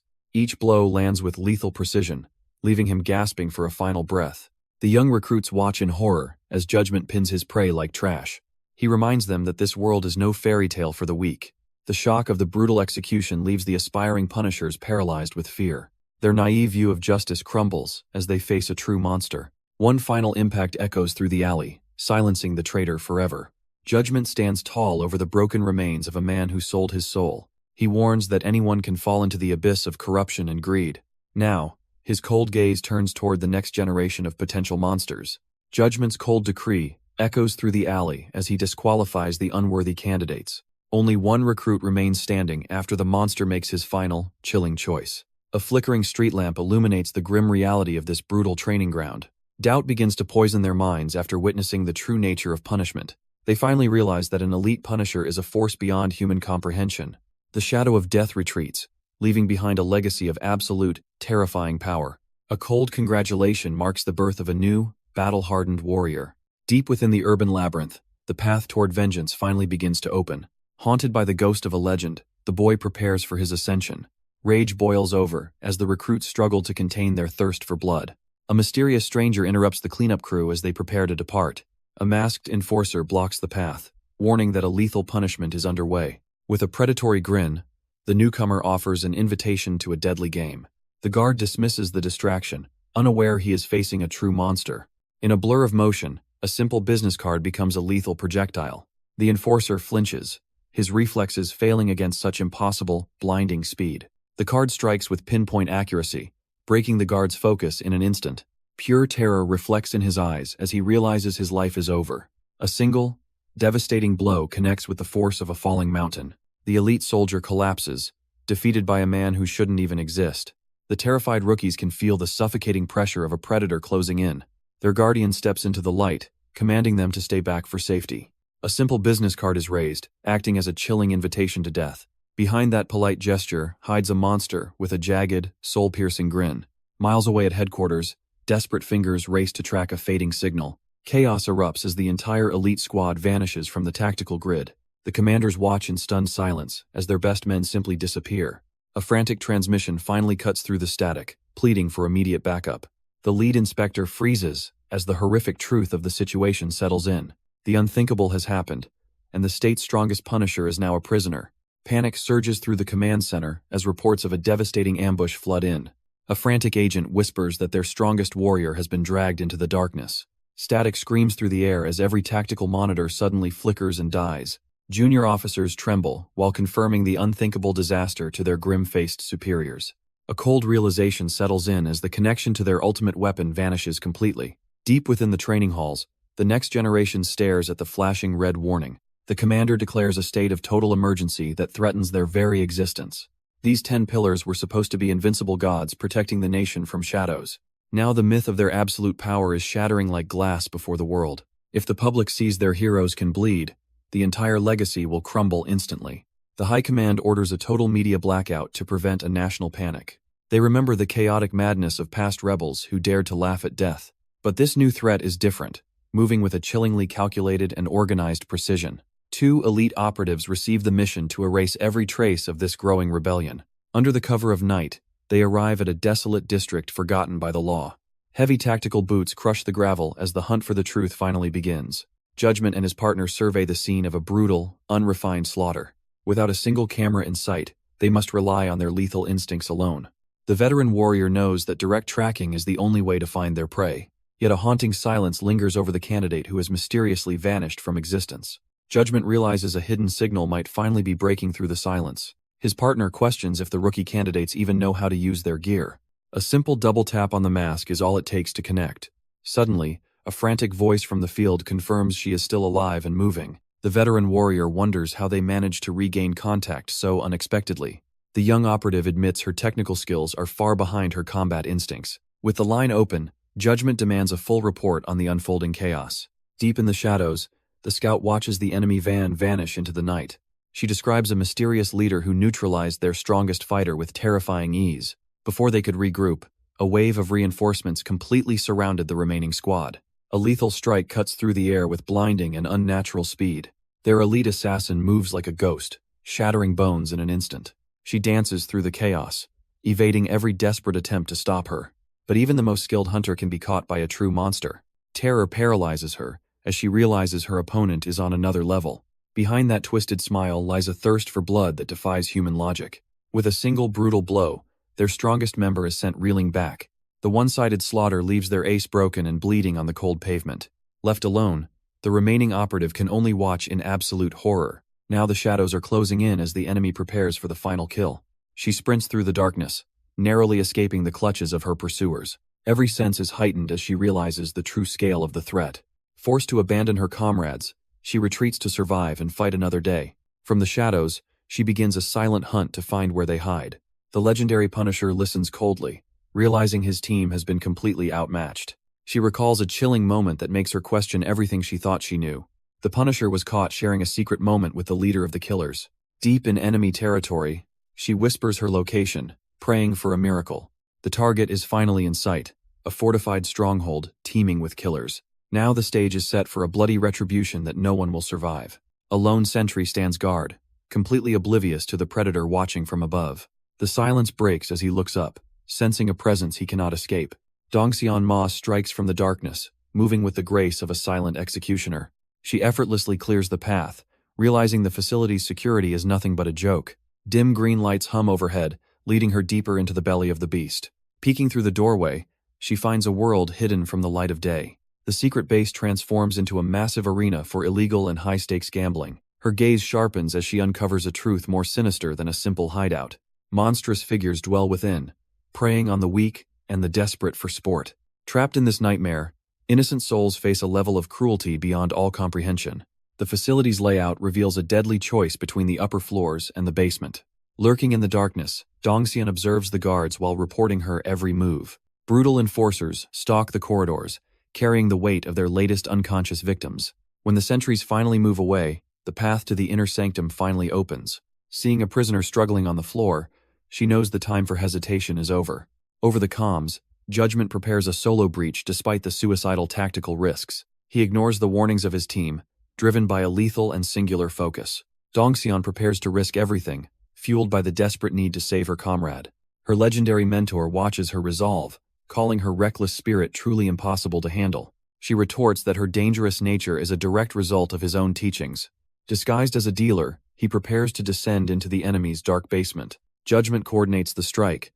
Each blow lands with lethal precision, leaving him gasping for a final breath. The young recruits watch in horror as Judgment pins his prey like trash. He reminds them that this world is no fairy tale for the weak. The shock of the brutal execution leaves the aspiring Punishers paralyzed with fear. Their naive view of justice crumbles as they face a true monster. One final impact echoes through the alley, silencing the traitor forever. Judgment stands tall over the broken remains of a man who sold his soul. He warns that anyone can fall into the abyss of corruption and greed. Now, his cold gaze turns toward the next generation of potential monsters. Judgment's cold decree echoes through the alley as he disqualifies the unworthy candidates. Only one recruit remains standing after the monster makes his final, chilling choice. A flickering street lamp illuminates the grim reality of this brutal training ground. Doubt begins to poison their minds after witnessing the true nature of punishment. They finally realize that an elite Punisher is a force beyond human comprehension. The shadow of death retreats, leaving behind a legacy of absolute, terrifying power. A cold congratulation marks the birth of a new, battle-hardened warrior. Deep within the urban labyrinth, the path toward vengeance finally begins to open. Haunted by the ghost of a legend, the boy prepares for his ascension. Rage boils over as the recruits struggle to contain their thirst for blood. A mysterious stranger interrupts the cleanup crew as they prepare to depart. A masked enforcer blocks the path, warning that a lethal punishment is underway. With a predatory grin, the newcomer offers an invitation to a deadly game. The guard dismisses the distraction, unaware he is facing a true monster. In a blur of motion, a simple business card becomes a lethal projectile. The enforcer flinches, his reflexes failing against such impossible, blinding speed. The card strikes with pinpoint accuracy, breaking the guard's focus in an instant. Pure terror reflects in his eyes as he realizes his life is over. A single, devastating blow connects with the force of a falling mountain. The elite soldier collapses, defeated by a man who shouldn't even exist. The terrified rookies can feel the suffocating pressure of a predator closing in. Their guardian steps into the light, commanding them to stay back for safety. A simple business card is raised, acting as a chilling invitation to death. Behind that polite gesture hides a monster with a jagged, soul-piercing grin. Miles away at headquarters, desperate fingers race to track a fading signal. Chaos erupts as the entire elite squad vanishes from the tactical grid. The commanders watch in stunned silence as their best men simply disappear. A frantic transmission finally cuts through the static, pleading for immediate backup. The lead inspector freezes as the horrific truth of the situation settles in. The unthinkable has happened, and the state's strongest punisher is now a prisoner. Panic surges through the command center as reports of a devastating ambush flood in. A frantic agent whispers that their strongest warrior has been dragged into the darkness. Static screams through the air as every tactical monitor suddenly flickers and dies. Junior officers tremble while confirming the unthinkable disaster to their grim-faced superiors. A cold realization settles in as the connection to their ultimate weapon vanishes completely. Deep within the training halls, the next generation stares at the flashing red warning. The commander declares a state of total emergency that threatens their very existence. These 10 pillars were supposed to be invincible gods protecting the nation from shadows. Now the myth of their absolute power is shattering like glass before the world. If the public sees their heroes can bleed, the entire legacy will crumble instantly. The High Command orders a total media blackout to prevent a national panic. They remember the chaotic madness of past rebels who dared to laugh at death. But this new threat is different, moving with a chillingly calculated and organized precision. 2 elite operatives receive the mission to erase every trace of this growing rebellion. Under the cover of night, they arrive at a desolate district forgotten by the law. Heavy tactical boots crush the gravel as the hunt for the truth finally begins. Judgment and his partner survey the scene of a brutal, unrefined slaughter. Without a single camera in sight, they must rely on their lethal instincts alone. The veteran warrior knows that direct tracking is the only way to find their prey. Yet a haunting silence lingers over the candidate who has mysteriously vanished from existence. Judgment realizes a hidden signal might finally be breaking through the silence. His partner questions if the rookie candidates even know how to use their gear. A simple double tap on the mask is all it takes to connect. Suddenly, a frantic voice from the field confirms she is still alive and moving. The veteran warrior wonders how they managed to regain contact so unexpectedly. The young operative admits her technical skills are far behind her combat instincts. With the line open, Judgment demands a full report on the unfolding chaos. Deep in the shadows, the scout watches the enemy van vanish into the night. She describes a mysterious leader who neutralized their strongest fighter with terrifying ease. Before they could regroup, a wave of reinforcements completely surrounded the remaining squad. A lethal strike cuts through the air with blinding and unnatural speed. Their elite assassin moves like a ghost, shattering bones in an instant. She dances through the chaos, evading every desperate attempt to stop her. But even the most skilled hunter can be caught by a true monster. Terror paralyzes her as she realizes her opponent is on another level. Behind that twisted smile lies a thirst for blood that defies human logic. With a single brutal blow, their strongest member is sent reeling back. The one-sided slaughter leaves their ace broken and bleeding on the cold pavement. Left alone, the remaining operative can only watch in absolute horror. Now the shadows are closing in as the enemy prepares for the final kill. She sprints through the darkness, narrowly escaping the clutches of her pursuers. Every sense is heightened as she realizes the true scale of the threat. Forced to abandon her comrades, she retreats to survive and fight another day. From the shadows, she begins a silent hunt to find where they hide. The legendary Punisher listens coldly, realizing his team has been completely outmatched. She recalls a chilling moment that makes her question everything she thought she knew. The Punisher was caught sharing a secret moment with the leader of the killers. Deep in enemy territory, she whispers her location, praying for a miracle. The target is finally in sight, a fortified stronghold teeming with killers. Now the stage is set for a bloody retribution that no one will survive. A lone sentry stands guard, completely oblivious to the predator watching from above. The silence breaks as he looks up, sensing a presence he cannot escape. Dongxian Ma strikes from the darkness, moving with the grace of a silent executioner. She effortlessly clears the path, realizing the facility's security is nothing but a joke. Dim green lights hum overhead, leading her deeper into the belly of the beast. Peeking through the doorway, she finds a world hidden from the light of day. The secret base transforms into a massive arena for illegal and high-stakes gambling. Her gaze sharpens as she uncovers a truth more sinister than a simple hideout. Monstrous figures dwell within, preying on the weak and the desperate for sport. Trapped in this nightmare, innocent souls face a level of cruelty beyond all comprehension. The facility's layout reveals a deadly choice between the upper floors and the basement. Lurking in the darkness, Dongxian observes the guards while reporting her every move. Brutal enforcers stalk the corridors, carrying the weight of their latest unconscious victims. When the sentries finally move away, the path to the inner sanctum finally opens. Seeing a prisoner struggling on the floor, she knows the time for hesitation is over. Over the comms, Judgment prepares a solo breach despite the suicidal tactical risks. He ignores the warnings of his team, driven by a lethal and singular focus. Dongxian prepares to risk everything, fueled by the desperate need to save her comrade. Her legendary mentor watches her resolve, calling her reckless spirit truly impossible to handle. She retorts that her dangerous nature is a direct result of his own teachings. Disguised as a dealer, he prepares to descend into the enemy's dark basement. Judgment coordinates the strike,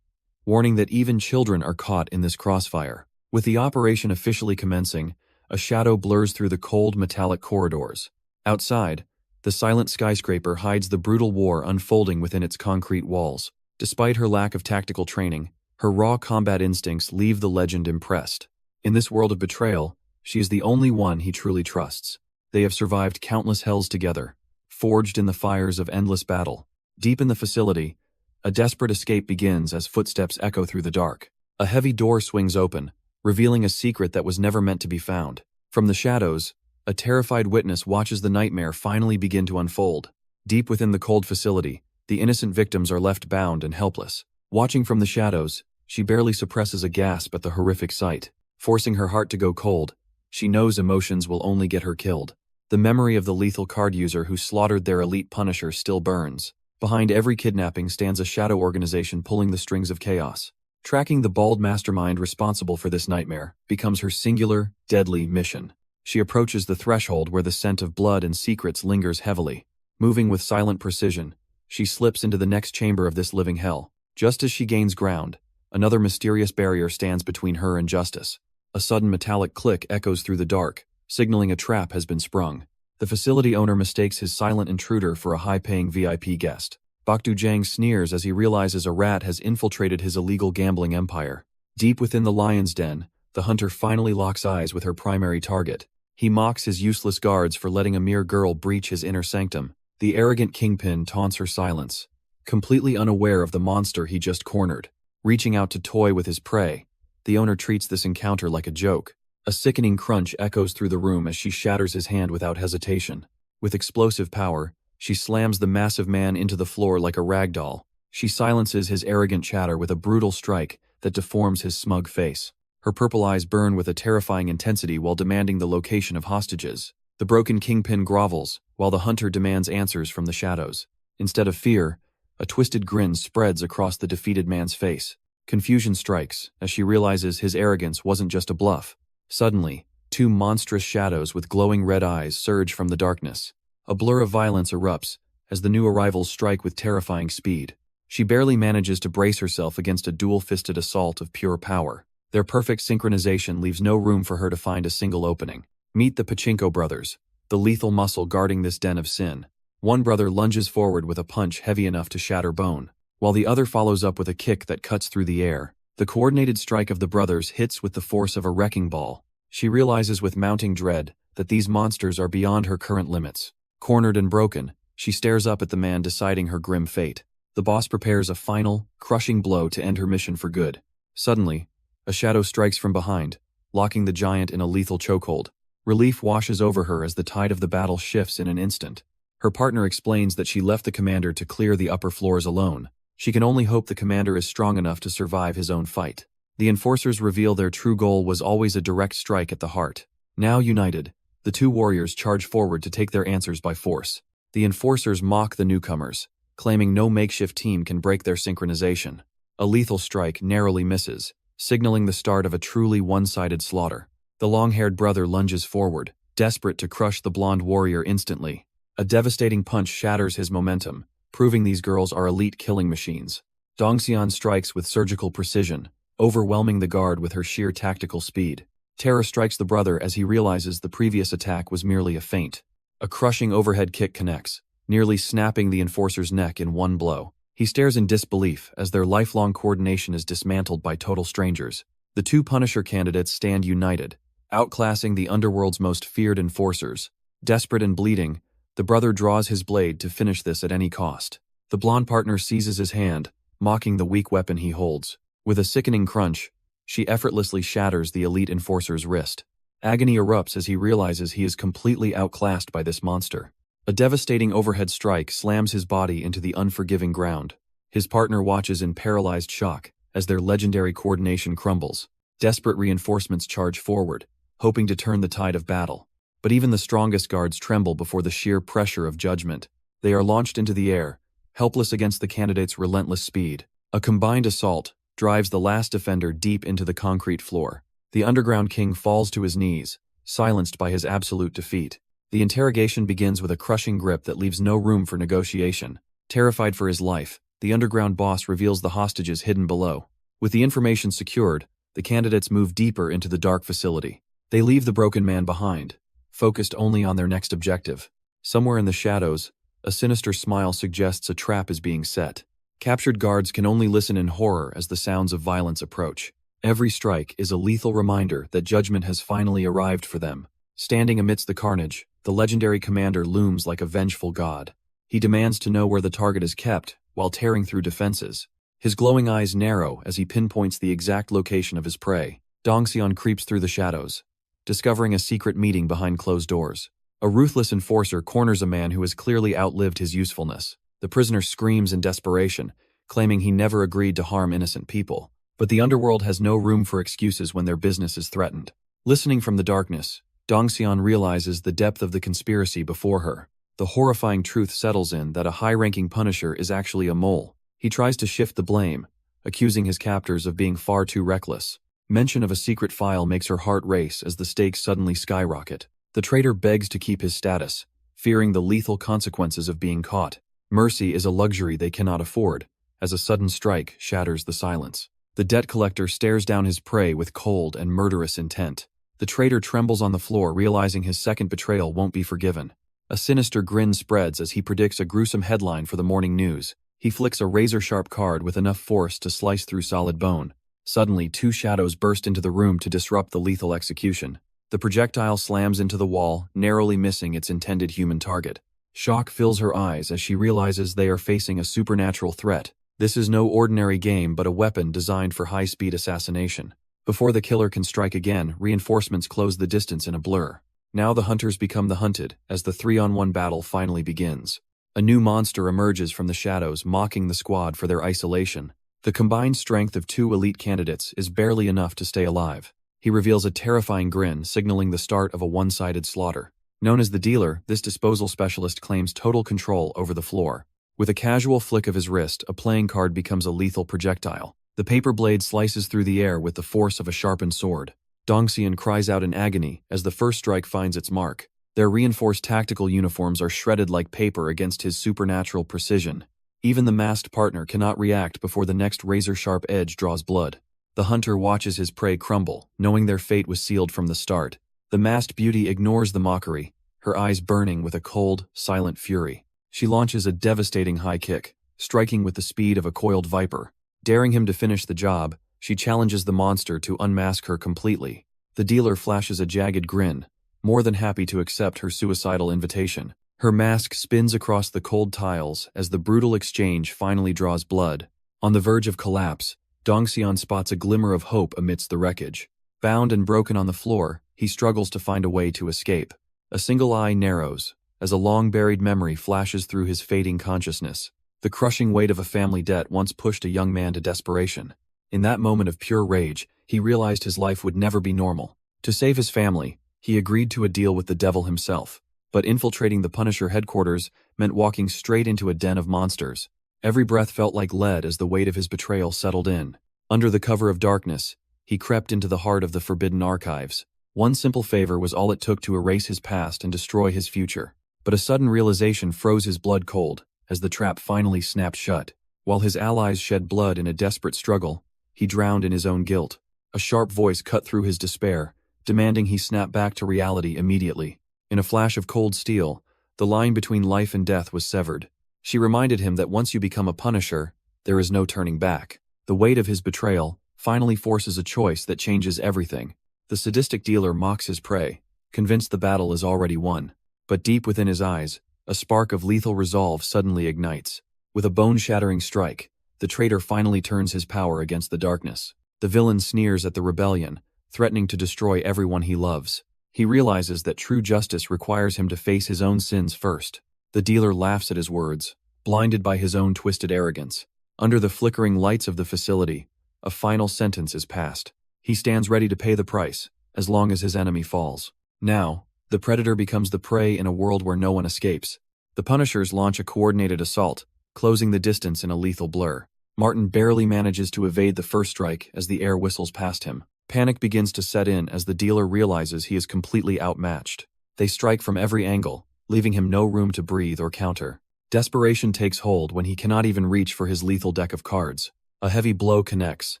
warning that even children are caught in this crossfire. With the operation officially commencing, a shadow blurs through the cold metallic corridors. Outside, the silent skyscraper hides the brutal war unfolding within its concrete walls. Despite her lack of tactical training, her raw combat instincts leave the legend impressed. In this world of betrayal, she is the only one he truly trusts. They have survived countless hells together, forged in the fires of endless battle. Deep in the facility, a desperate escape begins as footsteps echo through the dark. A heavy door swings open, revealing a secret that was never meant to be found. From the shadows, a terrified witness watches the nightmare finally begin to unfold. Deep within the cold facility, the innocent victims are left bound and helpless. Watching from the shadows, she barely suppresses a gasp at the horrific sight. Forcing her heart to go cold, she knows emotions will only get her killed. The memory of the lethal card user who slaughtered their elite punisher still burns. Behind every kidnapping stands a shadow organization pulling the strings of chaos. Tracking the bald mastermind responsible for this nightmare becomes her singular, deadly mission. She approaches the threshold where the scent of blood and secrets lingers heavily. Moving with silent precision, she slips into the next chamber of this living hell. Just as she gains ground, another mysterious barrier stands between her and justice. A sudden metallic click echoes through the dark, signaling a trap has been sprung. The facility owner mistakes his silent intruder for a high-paying VIP guest. Bakdu Jang sneers as he realizes a rat has infiltrated his illegal gambling empire. Deep within the lion's den, the hunter finally locks eyes with her primary target. He mocks his useless guards for letting a mere girl breach his inner sanctum. The arrogant kingpin taunts her silence, completely unaware of the monster he just cornered. Reaching out to toy with his prey, the owner treats this encounter like a joke. A sickening crunch echoes through the room as she shatters his hand without hesitation. With explosive power, she slams the massive man into the floor like a rag doll. She silences his arrogant chatter with a brutal strike that deforms his smug face. Her purple eyes burn with a terrifying intensity while demanding the location of hostages. The broken kingpin grovels, while the hunter demands answers from the shadows. Instead of fear, a twisted grin spreads across the defeated man's face. Confusion strikes as she realizes his arrogance wasn't just a bluff. Suddenly, two monstrous shadows with glowing red eyes surge from the darkness. A blur of violence erupts as the new arrivals strike with terrifying speed. She barely manages to brace herself against a dual-fisted assault of pure power. Their perfect synchronization leaves no room for her to find a single opening. Meet the Pachinko brothers, the lethal muscle guarding this den of sin. One brother lunges forward with a punch heavy enough to shatter bone, while the other follows up with a kick that cuts through the air. The coordinated strike of the brothers hits with the force of a wrecking ball. She realizes with mounting dread that these monsters are beyond her current limits. Cornered and broken, she stares up at the man deciding her grim fate. The boss prepares a final, crushing blow to end her mission for good. Suddenly, a shadow strikes from behind, locking the giant in a lethal chokehold. Relief washes over her as the tide of the battle shifts in an instant. Her partner explains that she left the commander to clear the upper floors alone. She can only hope the commander is strong enough to survive his own fight. The enforcers reveal their true goal was always a direct strike at the heart. Now united, the two warriors charge forward to take their answers by force. The enforcers mock the newcomers, claiming no makeshift team can break their synchronization. A lethal strike narrowly misses, signaling the start of a truly one-sided slaughter. The long-haired brother lunges forward, desperate to crush the blonde warrior instantly. A devastating punch shatters his momentum, proving these girls are elite killing machines. Dongxian strikes with surgical precision, overwhelming the guard with her sheer tactical speed. Terror strikes the brother as he realizes the previous attack was merely a feint. A crushing overhead kick connects, nearly snapping the enforcer's neck in one blow. He stares in disbelief as their lifelong coordination is dismantled by total strangers. The two Punisher candidates stand united, outclassing the underworld's most feared enforcers. Desperate and bleeding, the brother draws his blade to finish this at any cost. The blonde partner seizes his hand, mocking the weak weapon he holds. With a sickening crunch, she effortlessly shatters the elite enforcer's wrist. Agony erupts as he realizes he is completely outclassed by this monster. A devastating overhead strike slams his body into the unforgiving ground. His partner watches in paralyzed shock as their legendary coordination crumbles. Desperate reinforcements charge forward, hoping to turn the tide of battle. But even the strongest guards tremble before the sheer pressure of judgment. They are launched into the air, helpless against the candidate's relentless speed. A combined assault drives the last defender deep into the concrete floor. The underground king falls to his knees, silenced by his absolute defeat. The interrogation begins with a crushing grip that leaves no room for negotiation. Terrified for his life, the underground boss reveals the hostages hidden below. With the information secured, the candidates move deeper into the dark facility. They leave the broken man behind, focused only on their next objective. Somewhere in the shadows, a sinister smile suggests a trap is being set. Captured guards can only listen in horror as the sounds of violence approach. Every strike is a lethal reminder that judgment has finally arrived for them. Standing amidst the carnage, the legendary commander looms like a vengeful god. He demands to know where the target is kept, while tearing through defenses. His glowing eyes narrow as he pinpoints the exact location of his prey. Dongxian creeps through the shadows, discovering a secret meeting behind closed doors. A ruthless enforcer corners a man who has clearly outlived his usefulness. The prisoner screams in desperation, claiming he never agreed to harm innocent people. But the underworld has no room for excuses when their business is threatened. Listening from the darkness, Dongxian realizes the depth of the conspiracy before her. The horrifying truth settles in that a high-ranking punisher is actually a mole. He tries to shift the blame, accusing his captors of being far too reckless. Mention of a secret file makes her heart race as the stakes suddenly skyrocket. The traitor begs to keep his status, fearing the lethal consequences of being caught. Mercy is a luxury they cannot afford, as a sudden strike shatters the silence. The debt collector stares down his prey with cold and murderous intent. The traitor trembles on the floor, realizing his second betrayal won't be forgiven. A sinister grin spreads as he predicts a gruesome headline for the morning news. He flicks a razor-sharp card with enough force to slice through solid bone. Suddenly, two shadows burst into the room to disrupt the lethal execution. The projectile slams into the wall, narrowly missing its intended human target. Shock fills her eyes as she realizes they are facing a supernatural threat. This is no ordinary game but a weapon designed for high-speed assassination. Before the killer can strike again, reinforcements close the distance in a blur. Now the hunters become the hunted, as the 3-on-1 battle finally begins. A new monster emerges from the shadows, mocking the squad for their isolation. The combined strength of two elite candidates is barely enough to stay alive. He reveals a terrifying grin, signaling the start of a one-sided slaughter. Known as the dealer, this disposal specialist claims total control over the floor. With a casual flick of his wrist, a playing card becomes a lethal projectile. The paper blade slices through the air with the force of a sharpened sword. Dongxian cries out in agony as the first strike finds its mark. Their reinforced tactical uniforms are shredded like paper against his supernatural precision. Even the masked partner cannot react before the next razor-sharp edge draws blood. The hunter watches his prey crumble, knowing their fate was sealed from the start. The masked beauty ignores the mockery, her eyes burning with a cold, silent fury. She launches a devastating high kick, striking with the speed of a coiled viper. Daring him to finish the job, she challenges the monster to unmask her completely. The dealer flashes a jagged grin, more than happy to accept her suicidal invitation. Her mask spins across the cold tiles as the brutal exchange finally draws blood. On the verge of collapse, Dongxian spots a glimmer of hope amidst the wreckage. Bound and broken on the floor, he struggles to find a way to escape. A single eye narrows, as a long-buried memory flashes through his fading consciousness. The crushing weight of a family debt once pushed a young man to desperation. In that moment of pure rage, he realized his life would never be normal. To save his family, he agreed to a deal with the devil himself. But infiltrating the Punisher headquarters meant walking straight into a den of monsters. Every breath felt like lead as the weight of his betrayal settled in. Under the cover of darkness, he crept into the heart of the forbidden archives. One simple favor was all it took to erase his past and destroy his future. But a sudden realization froze his blood cold as the trap finally snapped shut. While his allies shed blood in a desperate struggle, he drowned in his own guilt. A sharp voice cut through his despair, demanding he snap back to reality immediately. In a flash of cold steel, the line between life and death was severed. She reminded him that once you become a Punisher, there is no turning back. The weight of his betrayal finally forces a choice that changes everything. The sadistic dealer mocks his prey, convinced the battle is already won. But deep within his eyes, a spark of lethal resolve suddenly ignites. With a bone-shattering strike, the traitor finally turns his power against the darkness. The villain sneers at the rebellion, threatening to destroy everyone he loves. He realizes that true justice requires him to face his own sins first. The dealer laughs at his words, blinded by his own twisted arrogance. Under the flickering lights of the facility, a final sentence is passed. He stands ready to pay the price, as long as his enemy falls. Now, the predator becomes the prey in a world where no one escapes. The Punishers launch a coordinated assault, closing the distance in a lethal blur. Martin barely manages to evade the first strike as the air whistles past him. Panic begins to set in as the dealer realizes he is completely outmatched. They strike from every angle, leaving him no room to breathe or counter. Desperation takes hold when he cannot even reach for his lethal deck of cards. A heavy blow connects,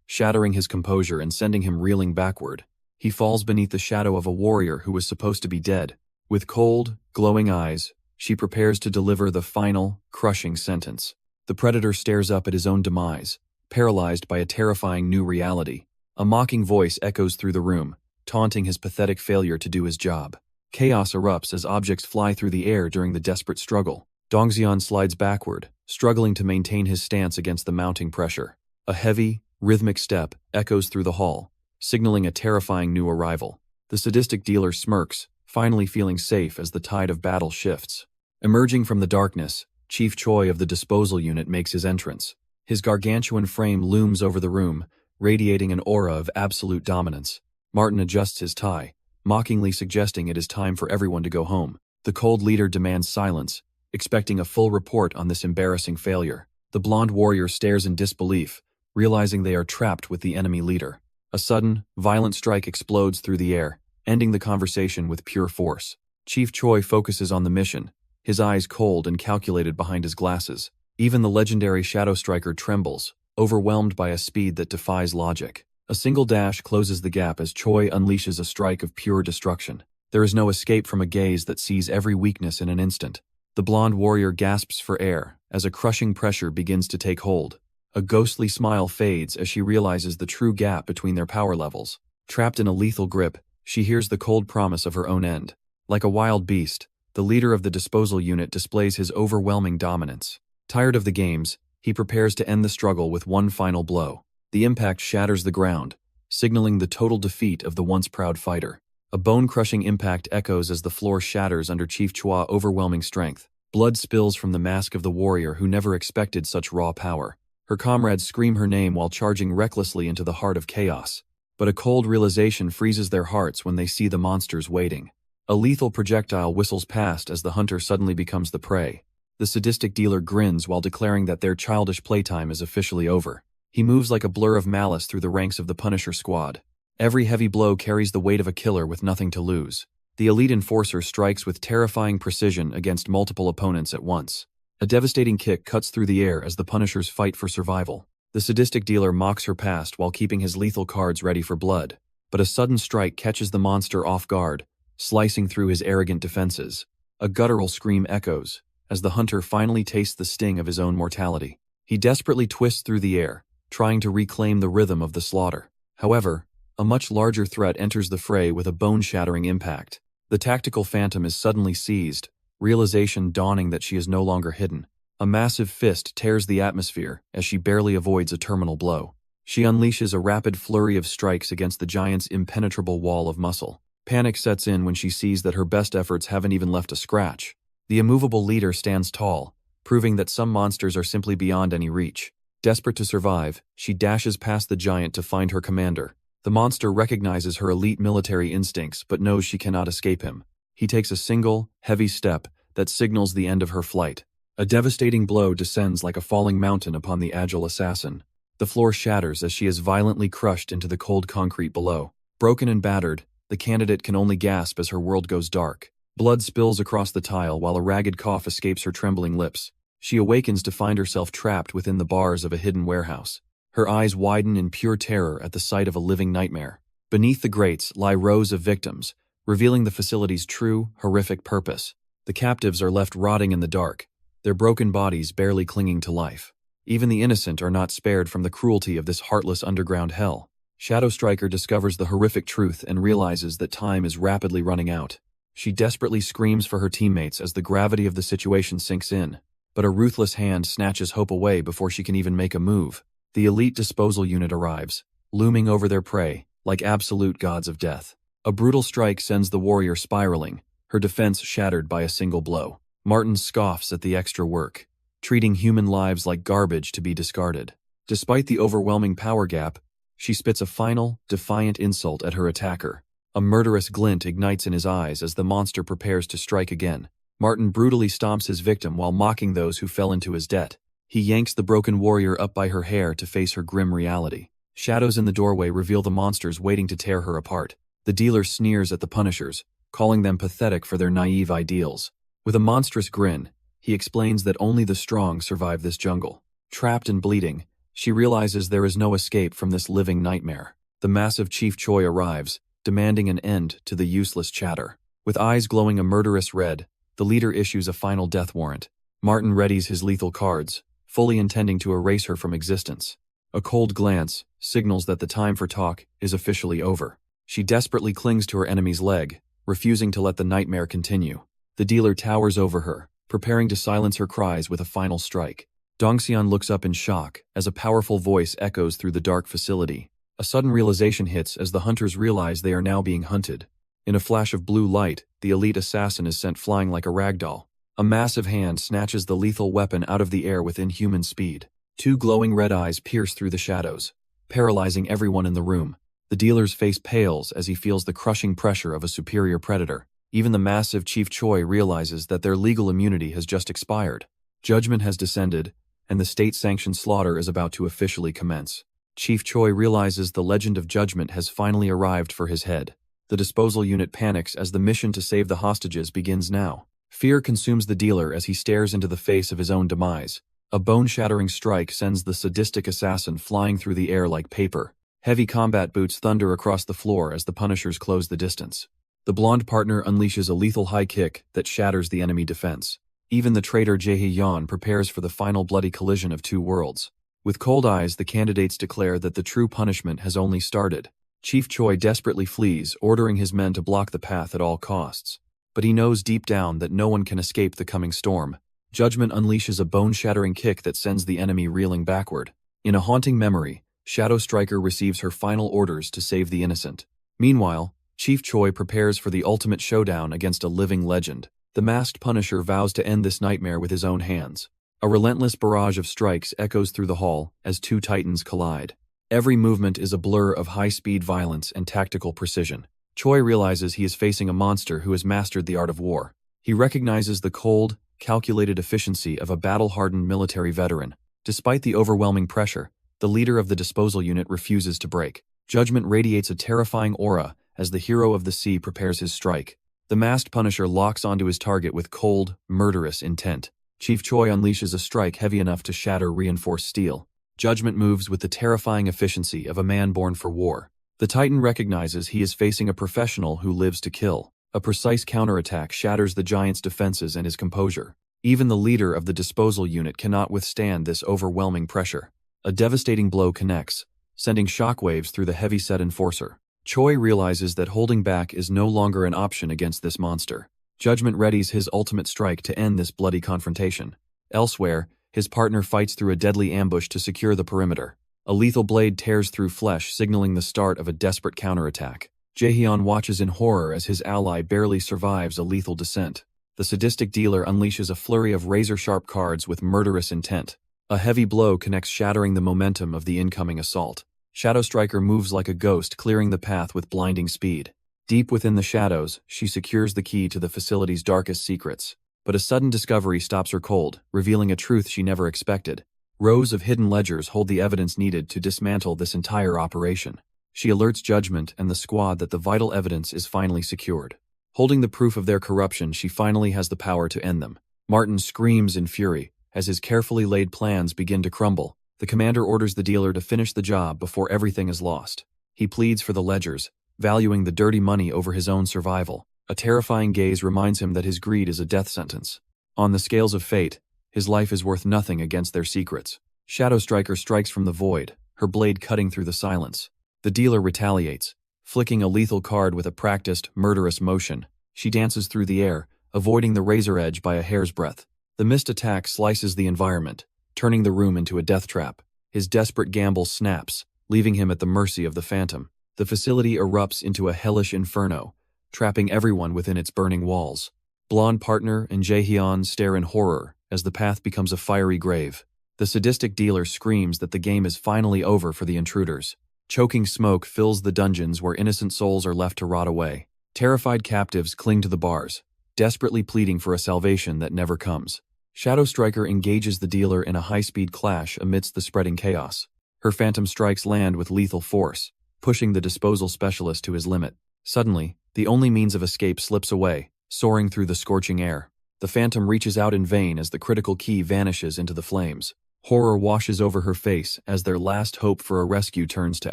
shattering his composure and sending him reeling backward. He falls beneath the shadow of a warrior who was supposed to be dead. With cold, glowing eyes, she prepares to deliver the final, crushing sentence. The predator stares up at his own demise, paralyzed by a terrifying new reality. A mocking voice echoes through the room, taunting his pathetic failure to do his job. Chaos erupts as objects fly through the air during the desperate struggle. Dongxian slides backward, struggling to maintain his stance against the mounting pressure. A heavy, rhythmic step echoes through the hall, signaling a terrifying new arrival. The sadistic dealer smirks, finally feeling safe as the tide of battle shifts. Emerging from the darkness, Chief Choi of the disposal unit makes his entrance. His gargantuan frame looms over the room, radiating an aura of absolute dominance. Martin adjusts his tie, mockingly suggesting it is time for everyone to go home. The cold leader demands silence, expecting a full report on this embarrassing failure. The blonde warrior stares in disbelief, realizing they are trapped with the enemy leader. A sudden, violent strike explodes through the air, ending the conversation with pure force. Chief Choi focuses on the mission, his eyes cold and calculated behind his glasses. Even the legendary Shadow Striker trembles, overwhelmed by a speed that defies logic. A single dash closes the gap as Choi unleashes a strike of pure destruction. There is no escape from a gaze that sees every weakness in an instant. The blonde warrior gasps for air as a crushing pressure begins to take hold. A ghostly smile fades as she realizes the true gap between their power levels. Trapped in a lethal grip, she hears the cold promise of her own end. Like a wild beast, the leader of the disposal unit displays his overwhelming dominance. Tired of the games, he prepares to end the struggle with one final blow. The impact shatters the ground, signaling the total defeat of the once proud fighter. A bone-crushing impact echoes as the floor shatters under Chief Chua's overwhelming strength. Blood spills from the mask of the warrior who never expected such raw power. Her comrades scream her name while charging recklessly into the heart of chaos. But a cold realization freezes their hearts when they see the monsters waiting. A lethal projectile whistles past as the hunter suddenly becomes the prey. The sadistic dealer grins while declaring that their childish playtime is officially over. He moves like a blur of malice through the ranks of the Punisher squad. Every heavy blow carries the weight of a killer with nothing to lose. The elite enforcer strikes with terrifying precision against multiple opponents at once. A devastating kick cuts through the air as the Punishers fight for survival. The sadistic dealer mocks her past while keeping his lethal cards ready for blood. But a sudden strike catches the monster off guard, slicing through his arrogant defenses. A guttural scream echoes as the hunter finally tastes the sting of his own mortality. He desperately twists through the air, trying to reclaim the rhythm of the slaughter. However, a much larger threat enters the fray with a bone-shattering impact. The tactical phantom is suddenly seized, realization dawning that she is no longer hidden. A massive fist tears the atmosphere as she barely avoids a terminal blow. She unleashes a rapid flurry of strikes against the giant's impenetrable wall of muscle. Panic sets in when she sees that her best efforts haven't even left a scratch. The immovable leader stands tall, proving that some monsters are simply beyond any reach. Desperate to survive, she dashes past the giant to find her commander. The monster recognizes her elite military instincts but knows she cannot escape him. He takes a single, heavy step that signals the end of her flight. A devastating blow descends like a falling mountain upon the agile assassin. The floor shatters as she is violently crushed into the cold concrete below. Broken and battered, the candidate can only gasp as her world goes dark. Blood spills across the tile while a ragged cough escapes her trembling lips. She awakens to find herself trapped within the bars of a hidden warehouse. Her eyes widen in pure terror at the sight of a living nightmare. Beneath the grates lie rows of victims, revealing the facility's true, horrific purpose. The captives are left rotting in the dark, their broken bodies barely clinging to life. Even the innocent are not spared from the cruelty of this heartless underground hell. Shadow Striker discovers the horrific truth and realizes that time is rapidly running out. She desperately screams for her teammates as the gravity of the situation sinks in. but a ruthless hand snatches hope away before she can even make a move. The elite disposal unit arrives, looming over their prey, like absolute gods of death. A brutal strike sends the warrior spiraling, her defense shattered by a single blow. Martin scoffs at the extra work, treating human lives like garbage to be discarded. Despite the overwhelming power gap, she spits a final, defiant insult at her attacker. A murderous glint ignites in his eyes as the monster prepares to strike again. Martin brutally stomps his victim while mocking those who fell into his debt. He yanks the broken warrior up by her hair to face her grim reality. Shadows in the doorway reveal the monsters waiting to tear her apart. The dealer sneers at the punishers, calling them pathetic for their naive ideals. With a monstrous grin, he explains that only the strong survive this jungle. Trapped and bleeding, she realizes there is no escape from this living nightmare. The massive Chief Choi arrives, demanding an end to the useless chatter. With eyes glowing a murderous red, the leader issues a final death warrant. Martin readies his lethal cards, fully intending to erase her from existence. A cold glance signals that the time for talk is officially over. She desperately clings to her enemy's leg, refusing to let the nightmare continue. The dealer towers over her, preparing to silence her cries with a final strike. Dongxian looks up in shock as a powerful voice echoes through the dark facility. A sudden realization hits as the hunters realize they are now being hunted. In a flash of blue light, the elite assassin is sent flying like a ragdoll. A massive hand snatches the lethal weapon out of the air with inhuman speed. Two glowing red eyes pierce through the shadows, paralyzing everyone in the room. The dealer's face pales as he feels the crushing pressure of a superior predator. Even the massive Chief Choi realizes that their legal immunity has just expired. Judgment has descended, and the state-sanctioned slaughter is about to officially commence. Chief Choi realizes the legend of judgment has finally arrived for his head. The disposal unit panics as the mission to save the hostages begins now. Fear consumes the dealer as he stares into the face of his own demise. A bone-shattering strike sends the sadistic assassin flying through the air like paper. Heavy combat boots thunder across the floor as the punishers close the distance. The blonde partner unleashes a lethal high kick that shatters the enemy defense. Even the traitor Jae-Hee prepares for the final bloody collision of two worlds. With cold eyes, the candidates declare that the true punishment has only started. Chief Choi desperately flees, ordering his men to block the path at all costs. But he knows deep down that no one can escape the coming storm. Judgment unleashes a bone-shattering kick that sends the enemy reeling backward. In a haunting memory, Shadow Striker receives her final orders to save the innocent. Meanwhile, Chief Choi prepares for the ultimate showdown against a living legend. The masked Punisher vows to end this nightmare with his own hands. A relentless barrage of strikes echoes through the hall as two titans collide. Every movement is a blur of high-speed violence and tactical precision. Choi realizes he is facing a monster who has mastered the art of war. He recognizes the cold, calculated efficiency of a battle-hardened military veteran. Despite the overwhelming pressure, the leader of the disposal unit refuses to break. Judgment radiates a terrifying aura as the hero of the sea prepares his strike. The masked Punisher locks onto his target with cold, murderous intent. Chief Choi unleashes a strike heavy enough to shatter reinforced steel. Judgment moves with the terrifying efficiency of a man born for war. The Titan recognizes he is facing a professional who lives to kill. A precise counterattack shatters the giant's defenses and his composure. Even the leader of the disposal unit cannot withstand this overwhelming pressure. A devastating blow connects, sending shockwaves through the heavy-set enforcer. Choi realizes that holding back is no longer an option against this monster. Judgment readies his ultimate strike to end this bloody confrontation. Elsewhere, his partner fights through a deadly ambush to secure the perimeter. A lethal blade tears through flesh, signaling the start of a desperate counterattack. Jaehyun watches in horror as his ally barely survives a lethal descent. The sadistic dealer unleashes a flurry of razor-sharp cards with murderous intent. A heavy blow connects, shattering the momentum of the incoming assault. Shadow Striker moves like a ghost, clearing the path with blinding speed. Deep within the shadows, she secures the key to the facility's darkest secrets. But a sudden discovery stops her cold, revealing a truth she never expected. Rows of hidden ledgers hold the evidence needed to dismantle this entire operation. She alerts Judgment and the squad that the vital evidence is finally secured. Holding the proof of their corruption, she finally has the power to end them. Martin screams in fury as his carefully laid plans begin to crumble. The commander orders the dealer to finish the job before everything is lost. He pleads for the ledgers, valuing the dirty money over his own survival. A terrifying gaze reminds him that his greed is a death sentence. On the scales of fate, his life is worth nothing against their secrets. Shadow Striker strikes from the void, her blade cutting through the silence. The dealer retaliates, flicking a lethal card with a practiced, murderous motion. She dances through the air, avoiding the razor edge by a hair's breadth. The missed attack slices the environment, turning the room into a death trap. His desperate gamble snaps, leaving him at the mercy of the phantom. The facility erupts into a hellish inferno, trapping everyone within its burning walls. Blonde partner and Jaehyun stare in horror as the path becomes a fiery grave. The sadistic dealer screams that the game is finally over for the intruders. Choking smoke fills the dungeons where innocent souls are left to rot away. Terrified captives cling to the bars, desperately pleading for a salvation that never comes. Shadow Striker engages the dealer in a high-speed clash amidst the spreading chaos. Her phantom strikes land with lethal force, pushing the disposal specialist to his limit. Suddenly, the only means of escape slips away, soaring through the scorching air. The phantom reaches out in vain as the critical key vanishes into the flames. Horror washes over her face as their last hope for a rescue turns to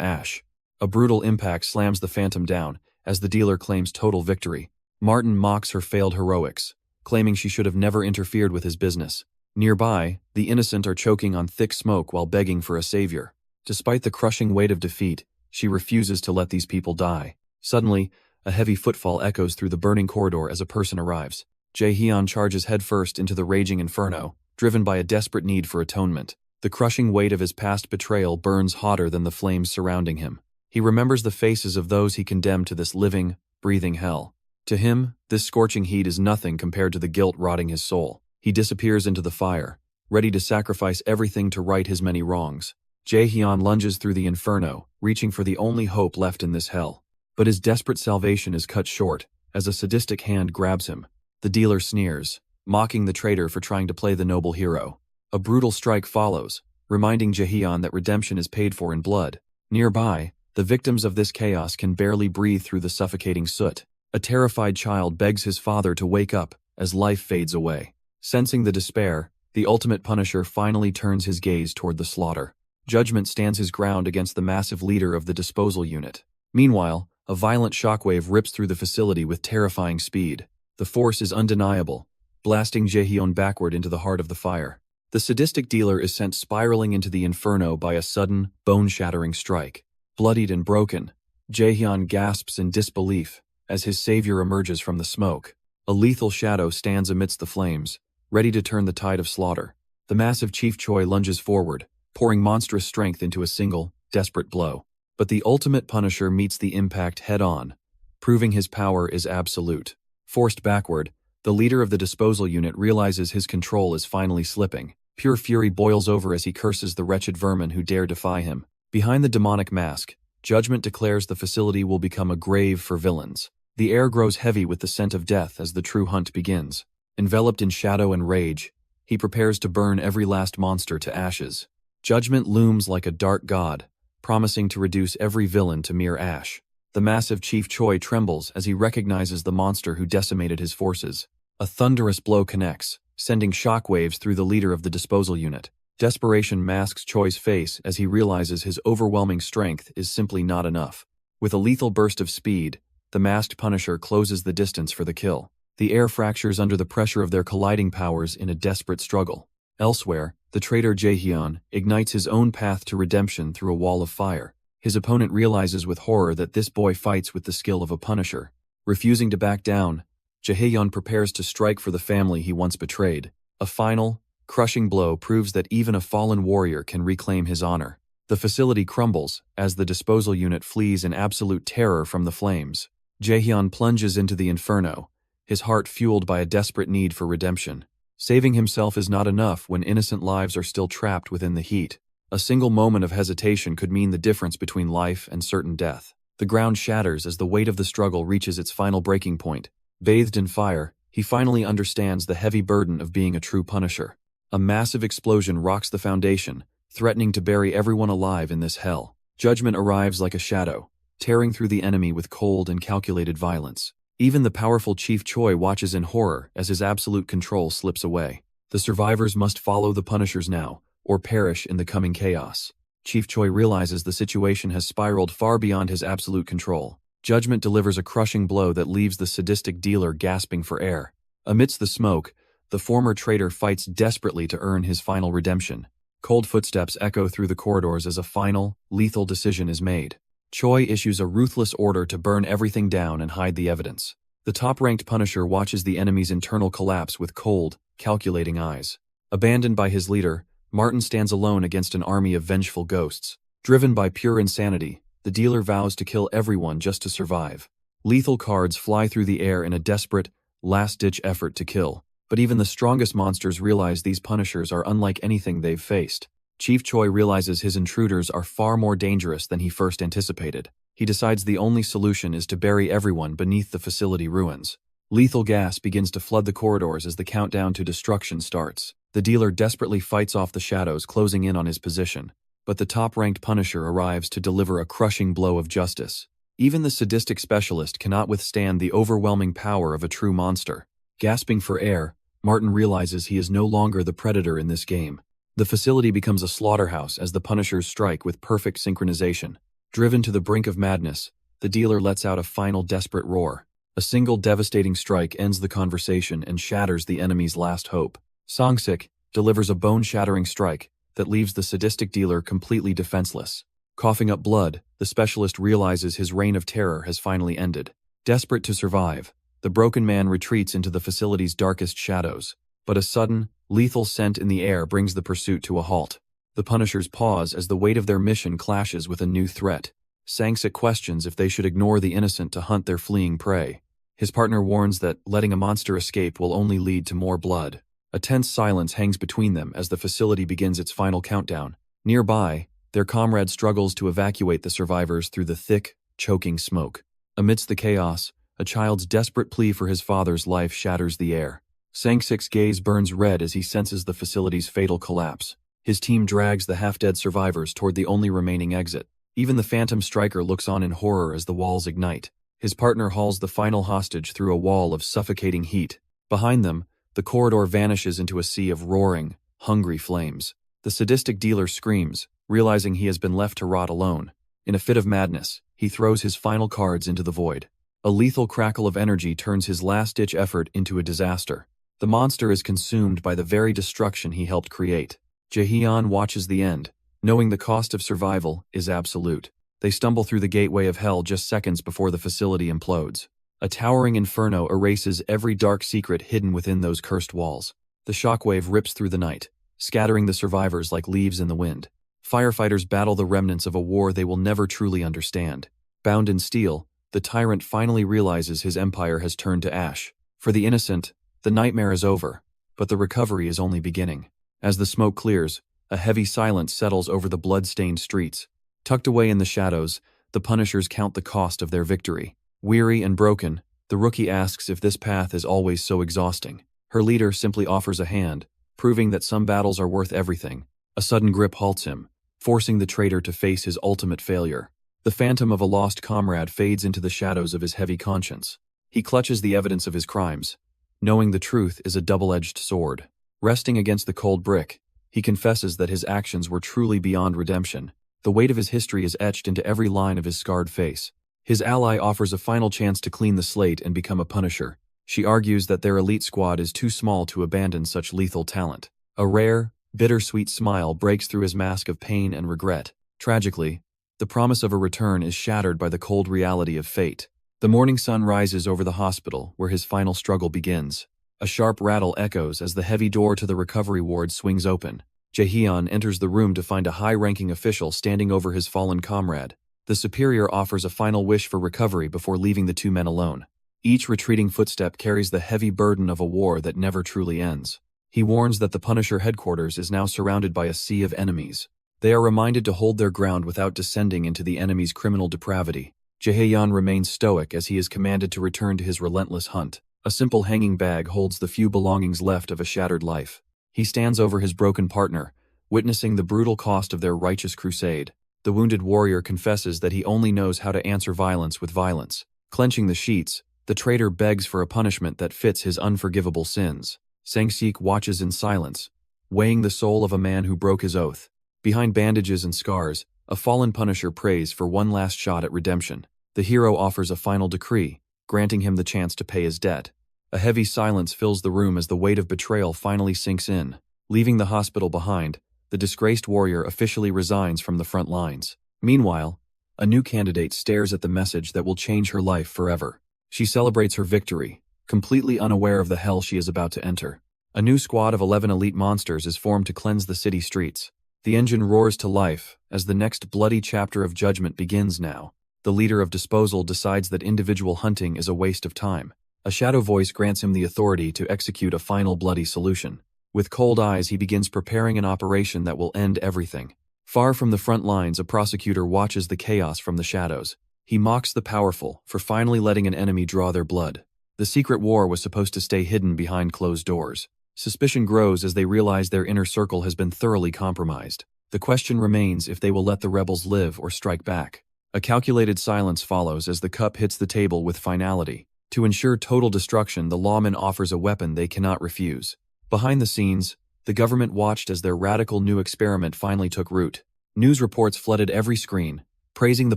ash. A brutal impact slams the phantom down as the dealer claims total victory. Martin mocks her failed heroics, claiming she should have never interfered with his business. Nearby, the innocent are choking on thick smoke while begging for a savior. Despite the crushing weight of defeat, she refuses to let these people die. Suddenly, a heavy footfall echoes through the burning corridor as a person arrives. Jaehyun charges headfirst into the raging inferno, driven by a desperate need for atonement. The crushing weight of his past betrayal burns hotter than the flames surrounding him. He remembers the faces of those he condemned to this living, breathing hell. To him, this scorching heat is nothing compared to the guilt rotting his soul. He disappears into the fire, ready to sacrifice everything to right his many wrongs. Jaehyun lunges through the inferno, reaching for the only hope left in this hell. But his desperate salvation is cut short, as a sadistic hand grabs him. The dealer sneers, mocking the traitor for trying to play the noble hero. A brutal strike follows, reminding Jaehyun that redemption is paid for in blood. Nearby, the victims of this chaos can barely breathe through the suffocating soot. A terrified child begs his father to wake up as life fades away. Sensing the despair, the ultimate punisher finally turns his gaze toward the slaughter. Judgment stands his ground against the massive leader of the disposal unit. Meanwhile, a violent shockwave rips through the facility with terrifying speed. The force is undeniable, blasting Jaehyun backward into the heart of the fire. The sadistic dealer is sent spiraling into the inferno by a sudden, bone-shattering strike. Bloodied and broken, Jaehyun gasps in disbelief as his savior emerges from the smoke. A lethal shadow stands amidst the flames, ready to turn the tide of slaughter. The massive Chief Choi lunges forward, pouring monstrous strength into a single, desperate blow. But the ultimate punisher meets the impact head-on, proving his power is absolute. Forced backward, the leader of the disposal unit realizes his control is finally slipping. Pure fury boils over as he curses the wretched vermin who dare defy him. Behind the demonic mask, Judgment declares the facility will become a grave for villains. The air grows heavy with the scent of death as the true hunt begins. Enveloped in shadow and rage, he prepares to burn every last monster to ashes. Judgment looms like a dark god, promising to reduce every villain to mere ash. The massive Chief Choi trembles as he recognizes the monster who decimated his forces. A thunderous blow connects, sending shockwaves through the leader of the disposal unit. Desperation masks Choi's face as he realizes his overwhelming strength is simply not enough. With a lethal burst of speed, the masked punisher closes the distance for the kill. The air fractures under the pressure of their colliding powers in a desperate struggle. Elsewhere, the traitor Jaehyun ignites his own path to redemption through a wall of fire. His opponent realizes with horror that this boy fights with the skill of a punisher. Refusing to back down, Jaehyun prepares to strike for the family he once betrayed. A final, crushing blow proves that even a fallen warrior can reclaim his honor. The facility crumbles as the disposal unit flees in absolute terror from the flames. Jaehyun plunges into the inferno, his heart fueled by a desperate need for redemption. Saving himself is not enough when innocent lives are still trapped within the heat. A single moment of hesitation could mean the difference between life and certain death. The ground shatters as the weight of the struggle reaches its final breaking point. Bathed in fire, he finally understands the heavy burden of being a true punisher. A massive explosion rocks the foundation, threatening to bury everyone alive in this hell. Judgment arrives like a shadow, tearing through the enemy with cold and calculated violence. Even the powerful Chief Choi watches in horror as his absolute control slips away. The survivors must follow the punishers now, or perish in the coming chaos. Chief Choi realizes the situation has spiraled far beyond his absolute control. Judgment delivers a crushing blow that leaves the sadistic dealer gasping for air. Amidst the smoke, the former traitor fights desperately to earn his final redemption. Cold footsteps echo through the corridors as a final, lethal decision is made. Choi issues a ruthless order to burn everything down and hide the evidence. The top-ranked Punisher watches the enemy's internal collapse with cold, calculating eyes. Abandoned by his leader, Martin stands alone against an army of vengeful ghosts. Driven by pure insanity, the dealer vows to kill everyone just to survive. Lethal cards fly through the air in a desperate, last-ditch effort to kill. But even the strongest monsters realize these Punishers are unlike anything they've faced. Chief Choi realizes his intruders are far more dangerous than he first anticipated. He decides the only solution is to bury everyone beneath the facility ruins. Lethal gas begins to flood the corridors as the countdown to destruction starts. The dealer desperately fights off the shadows closing in on his position. But the top-ranked Punisher arrives to deliver a crushing blow of justice. Even the sadistic specialist cannot withstand the overwhelming power of a true monster. Gasping for air, Martin realizes he is no longer the predator in this game. The facility becomes a slaughterhouse as the Punishers strike with perfect synchronization. Driven to the brink of madness, the dealer lets out a final desperate roar. A single devastating strike ends the conversation and shatters the enemy's last hope. Song-sik delivers a bone-shattering strike that leaves the sadistic dealer completely defenseless. Coughing up blood, the specialist realizes his reign of terror has finally ended. Desperate to survive, the broken man retreats into the facility's darkest shadows. But a sudden, lethal scent in the air brings the pursuit to a halt. The Punishers pause as the weight of their mission clashes with a new threat. Sang-sik questions if they should ignore the innocent to hunt their fleeing prey. His partner warns that letting a monster escape will only lead to more blood. A tense silence hangs between them as the facility begins its final countdown. Nearby, their comrade struggles to evacuate the survivors through the thick, choking smoke. Amidst the chaos, a child's desperate plea for his father's life shatters the air. Sang-sik's gaze burns red as he senses the facility's fatal collapse. His team drags the half-dead survivors toward the only remaining exit. Even the Phantom Striker looks on in horror as the walls ignite. His partner hauls the final hostage through a wall of suffocating heat. Behind them, the corridor vanishes into a sea of roaring, hungry flames. The sadistic dealer screams, realizing he has been left to rot alone. In a fit of madness, he throws his final cards into the void. A lethal crackle of energy turns his last-ditch effort into a disaster. The monster is consumed by the very destruction he helped create. Jae-hyun watches the end, knowing the cost of survival is absolute. They stumble through the gateway of hell just seconds before the facility implodes. A towering inferno erases every dark secret hidden within those cursed walls. The shockwave rips through the night, scattering the survivors like leaves in the wind. Firefighters battle the remnants of a war they will never truly understand. Bound in steel, the tyrant finally realizes his empire has turned to ash. For the innocent, the nightmare is over, but the recovery is only beginning. As the smoke clears, a heavy silence settles over the blood-stained streets. Tucked away in the shadows, the Punishers count the cost of their victory. Weary and broken, the rookie asks if this path is always so exhausting. Her leader simply offers a hand, proving that some battles are worth everything. A sudden grip halts him, forcing the traitor to face his ultimate failure. The phantom of a lost comrade fades into the shadows of his heavy conscience. He clutches the evidence of his crimes, knowing the truth is a double-edged sword. Resting against the cold brick, he confesses that his actions were truly beyond redemption. The weight of his history is etched into every line of his scarred face. His ally offers a final chance to clean the slate and become a Punisher. She argues that their elite squad is too small to abandon such lethal talent. A rare, bittersweet smile breaks through his mask of pain and regret. Tragically, the promise of a return is shattered by the cold reality of fate. The morning sun rises over the hospital where his final struggle begins. A sharp rattle echoes as the heavy door to the recovery ward swings open. Jae-hyun enters the room to find a high-ranking official standing over his fallen comrade. The superior offers a final wish for recovery before leaving the two men alone. Each retreating footstep carries the heavy burden of a war that never truly ends. He warns that the Punisher headquarters is now surrounded by a sea of enemies. They are reminded to hold their ground without descending into the enemy's criminal depravity. Jae-hyun remains stoic as he is commanded to return to his relentless hunt. A simple hanging bag holds the few belongings left of a shattered life. He stands over his broken partner, witnessing the brutal cost of their righteous crusade. The wounded warrior confesses that he only knows how to answer violence with violence. Clenching the sheets, the traitor begs for a punishment that fits his unforgivable sins. Sang-sik watches in silence, weighing the soul of a man who broke his oath. Behind bandages and scars, a fallen Punisher prays for one last shot at redemption. The hero offers a final decree, granting him the chance to pay his debt. A heavy silence fills the room as the weight of betrayal finally sinks in. Leaving the hospital behind, the disgraced warrior officially resigns from the front lines. Meanwhile, a new candidate stares at the message that will change her life forever. She celebrates her victory, completely unaware of the hell she is about to enter. A new squad of 11 elite monsters is formed to cleanse the city streets. The engine roars to life as the next bloody chapter of judgment begins now. The leader of Disposal decides that individual hunting is a waste of time. A shadow voice grants him the authority to execute a final bloody solution. With cold eyes, he begins preparing an operation that will end everything. Far from the front lines, a prosecutor watches the chaos from the shadows. He mocks the powerful for finally letting an enemy draw their blood. The secret war was supposed to stay hidden behind closed doors. Suspicion grows as they realize their inner circle has been thoroughly compromised. The question remains if they will let the rebels live or strike back. A calculated silence follows as the cup hits the table with finality. To ensure total destruction, the lawman offers a weapon they cannot refuse. Behind the scenes, the government watched as their radical new experiment finally took root. News reports flooded every screen, praising the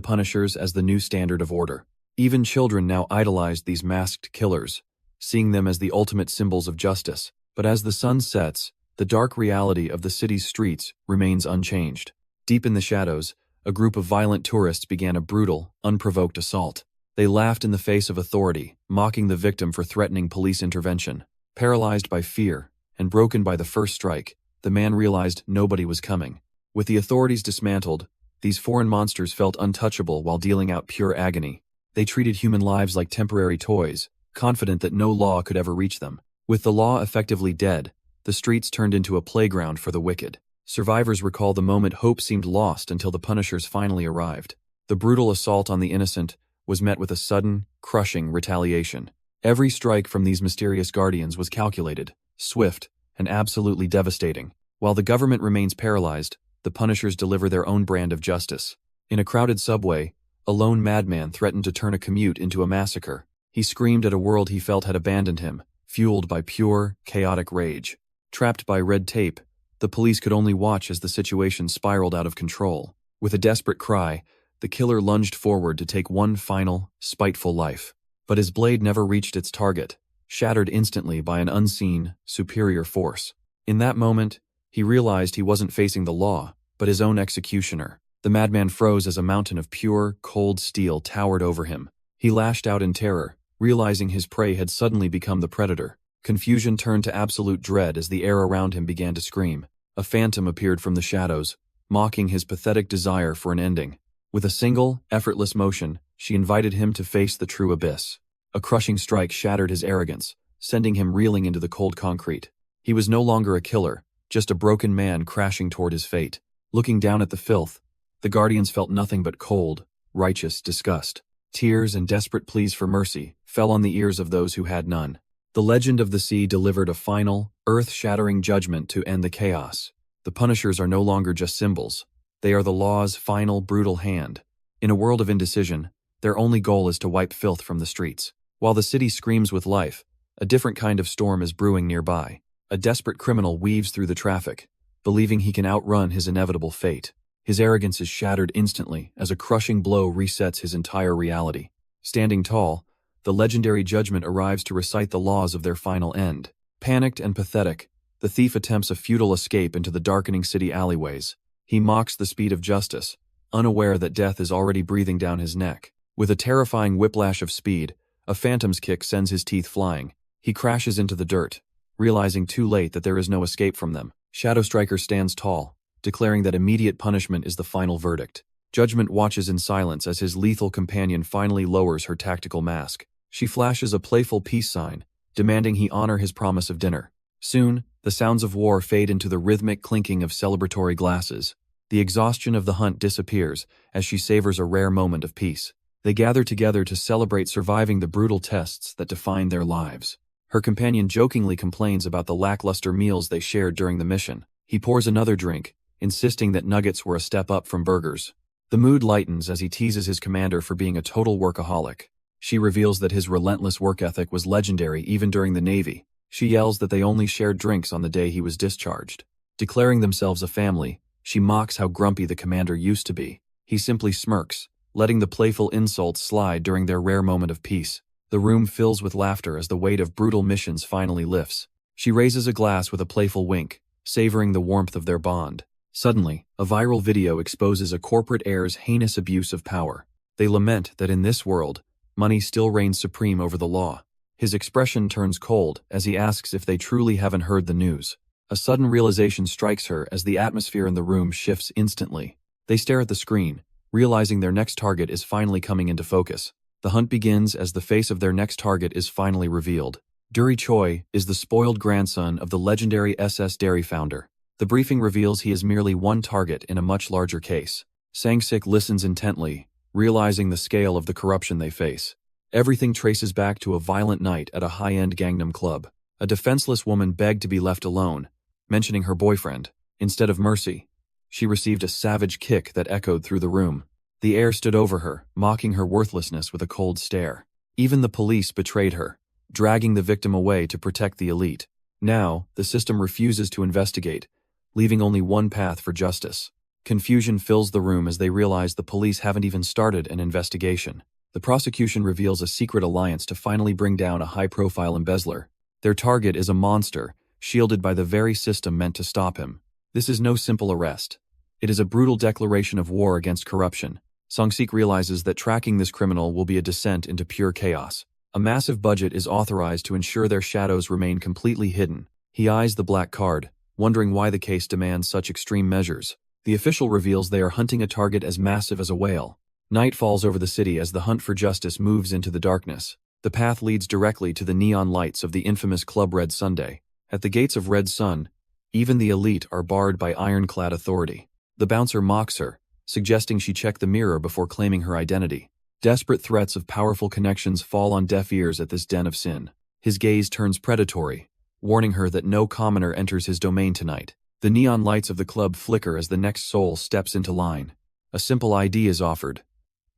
Punishers as the new standard of order. Even children now idolized these masked killers, seeing them as the ultimate symbols of justice. But as the sun sets, the dark reality of the city's streets remains unchanged. Deep in the shadows, a group of violent tourists began a brutal, unprovoked assault. They laughed in the face of authority, mocking the victim for threatening police intervention. Paralyzed by fear and broken by the first strike, the man realized nobody was coming. With the authorities dismantled, these foreign monsters felt untouchable while dealing out pure agony. They treated human lives like temporary toys, confident that no law could ever reach them. With the law effectively dead, the streets turned into a playground for the wicked. Survivors recall the moment hope seemed lost until the Punishers finally arrived. The brutal assault on the innocent was met with a sudden, crushing retaliation. Every strike from these mysterious guardians was calculated, swift, and absolutely devastating. While the government remains paralyzed, the Punishers deliver their own brand of justice. In a crowded subway, a lone madman threatened to turn a commute into a massacre. He screamed at a world he felt had abandoned him, fueled by pure, chaotic rage. Trapped by red tape, the police could only watch as the situation spiraled out of control. With a desperate cry, the killer lunged forward to take one final, spiteful life. But his blade never reached its target, shattered instantly by an unseen, superior force. In that moment, he realized he wasn't facing the law, but his own executioner. The madman froze as a mountain of pure, cold steel towered over him. He lashed out in terror, realizing his prey had suddenly become the predator. Confusion turned to absolute dread as the air around him began to scream. A phantom appeared from the shadows, mocking his pathetic desire for an ending. With a single, effortless motion, she invited him to face the true abyss. A crushing strike shattered his arrogance, sending him reeling into the cold concrete. He was no longer a killer, just a broken man crashing toward his fate. Looking down at the filth, the guardians felt nothing but cold, righteous disgust. Tears and desperate pleas for mercy fell on the ears of those who had none. The legend of the sea delivered a final, earth-shattering judgment to end the chaos. The Punishers are no longer just symbols. They are the law's final, brutal hand. In a world of indecision, their only goal is to wipe filth from the streets. While the city screams with life, a different kind of storm is brewing nearby. A desperate criminal weaves through the traffic, believing he can outrun his inevitable fate. His arrogance is shattered instantly as a crushing blow resets his entire reality. Standing tall, the legendary judgment arrives to recite the laws of their final end. Panicked and pathetic, the thief attempts a futile escape into the darkening city alleyways. He mocks the speed of justice, unaware that death is already breathing down his neck. With a terrifying whiplash of speed, a phantom's kick sends his teeth flying. He crashes into the dirt, realizing too late that there is no escape from them. Shadow Striker stands tall, declaring that immediate punishment is the final verdict. Judgment watches in silence as his lethal companion finally lowers her tactical mask. She flashes a playful peace sign, demanding he honor his promise of dinner. Soon, the sounds of war fade into the rhythmic clinking of celebratory glasses. The exhaustion of the hunt disappears as she savors a rare moment of peace. They gather together to celebrate surviving the brutal tests that define their lives. Her companion jokingly complains about the lackluster meals they shared during the mission. He pours another drink, insisting that nuggets were a step up from burgers. The mood lightens as he teases his commander for being a total workaholic. She reveals that his relentless work ethic was legendary even during the Navy. She yells that they only shared drinks on the day he was discharged. Declaring themselves a family, she mocks how grumpy the commander used to be. He simply smirks, letting the playful insults slide during their rare moment of peace. The room fills with laughter as the weight of brutal missions finally lifts. She raises a glass with a playful wink, savoring the warmth of their bond. Suddenly, a viral video exposes a corporate heir's heinous abuse of power. They lament that in this world, Money still reigns supreme over the law. His expression turns cold as he asks if they truly haven't heard the news. A sudden realization strikes her as the atmosphere in the room shifts instantly. They stare at the screen, realizing their next target is finally coming into focus. The hunt begins as the face of their next target is finally revealed. Duri Choi is the spoiled grandson of the legendary SS Dairy founder. The briefing reveals he is merely one target in a much larger case. Sang-sik listens intently, realizing the scale of the corruption they face. Everything traces back to a violent night at a high-end Gangnam club. A defenseless woman begged to be left alone, mentioning her boyfriend. Instead of mercy, she received a savage kick that echoed through the room. The air stood over her, mocking her worthlessness with a cold stare. Even the police betrayed her, dragging the victim away to protect the elite. Now, the system refuses to investigate, leaving only one path for justice. Confusion fills the room as they realize the police haven't even started an investigation. The prosecution reveals a secret alliance to finally bring down a high-profile embezzler. Their target is a monster, shielded by the very system meant to stop him. This is no simple arrest. It is a brutal declaration of war against corruption. Sang-sik realizes that tracking this criminal will be a descent into pure chaos. A massive budget is authorized to ensure their shadows remain completely hidden. He eyes the black card, wondering why the case demands such extreme measures. The official reveals they are hunting a target as massive as a whale. Night falls over the city as the hunt for justice moves into the darkness. The path leads directly to the neon lights of the infamous Club Red Sunday. At the gates of Red Sun, even the elite are barred by ironclad authority. The bouncer mocks her, suggesting she check the mirror before claiming her identity. Desperate threats of powerful connections fall on deaf ears at this den of sin. His gaze turns predatory, warning her that no commoner enters his domain tonight. The neon lights of the club flicker as the next soul steps into line. A simple ID is offered,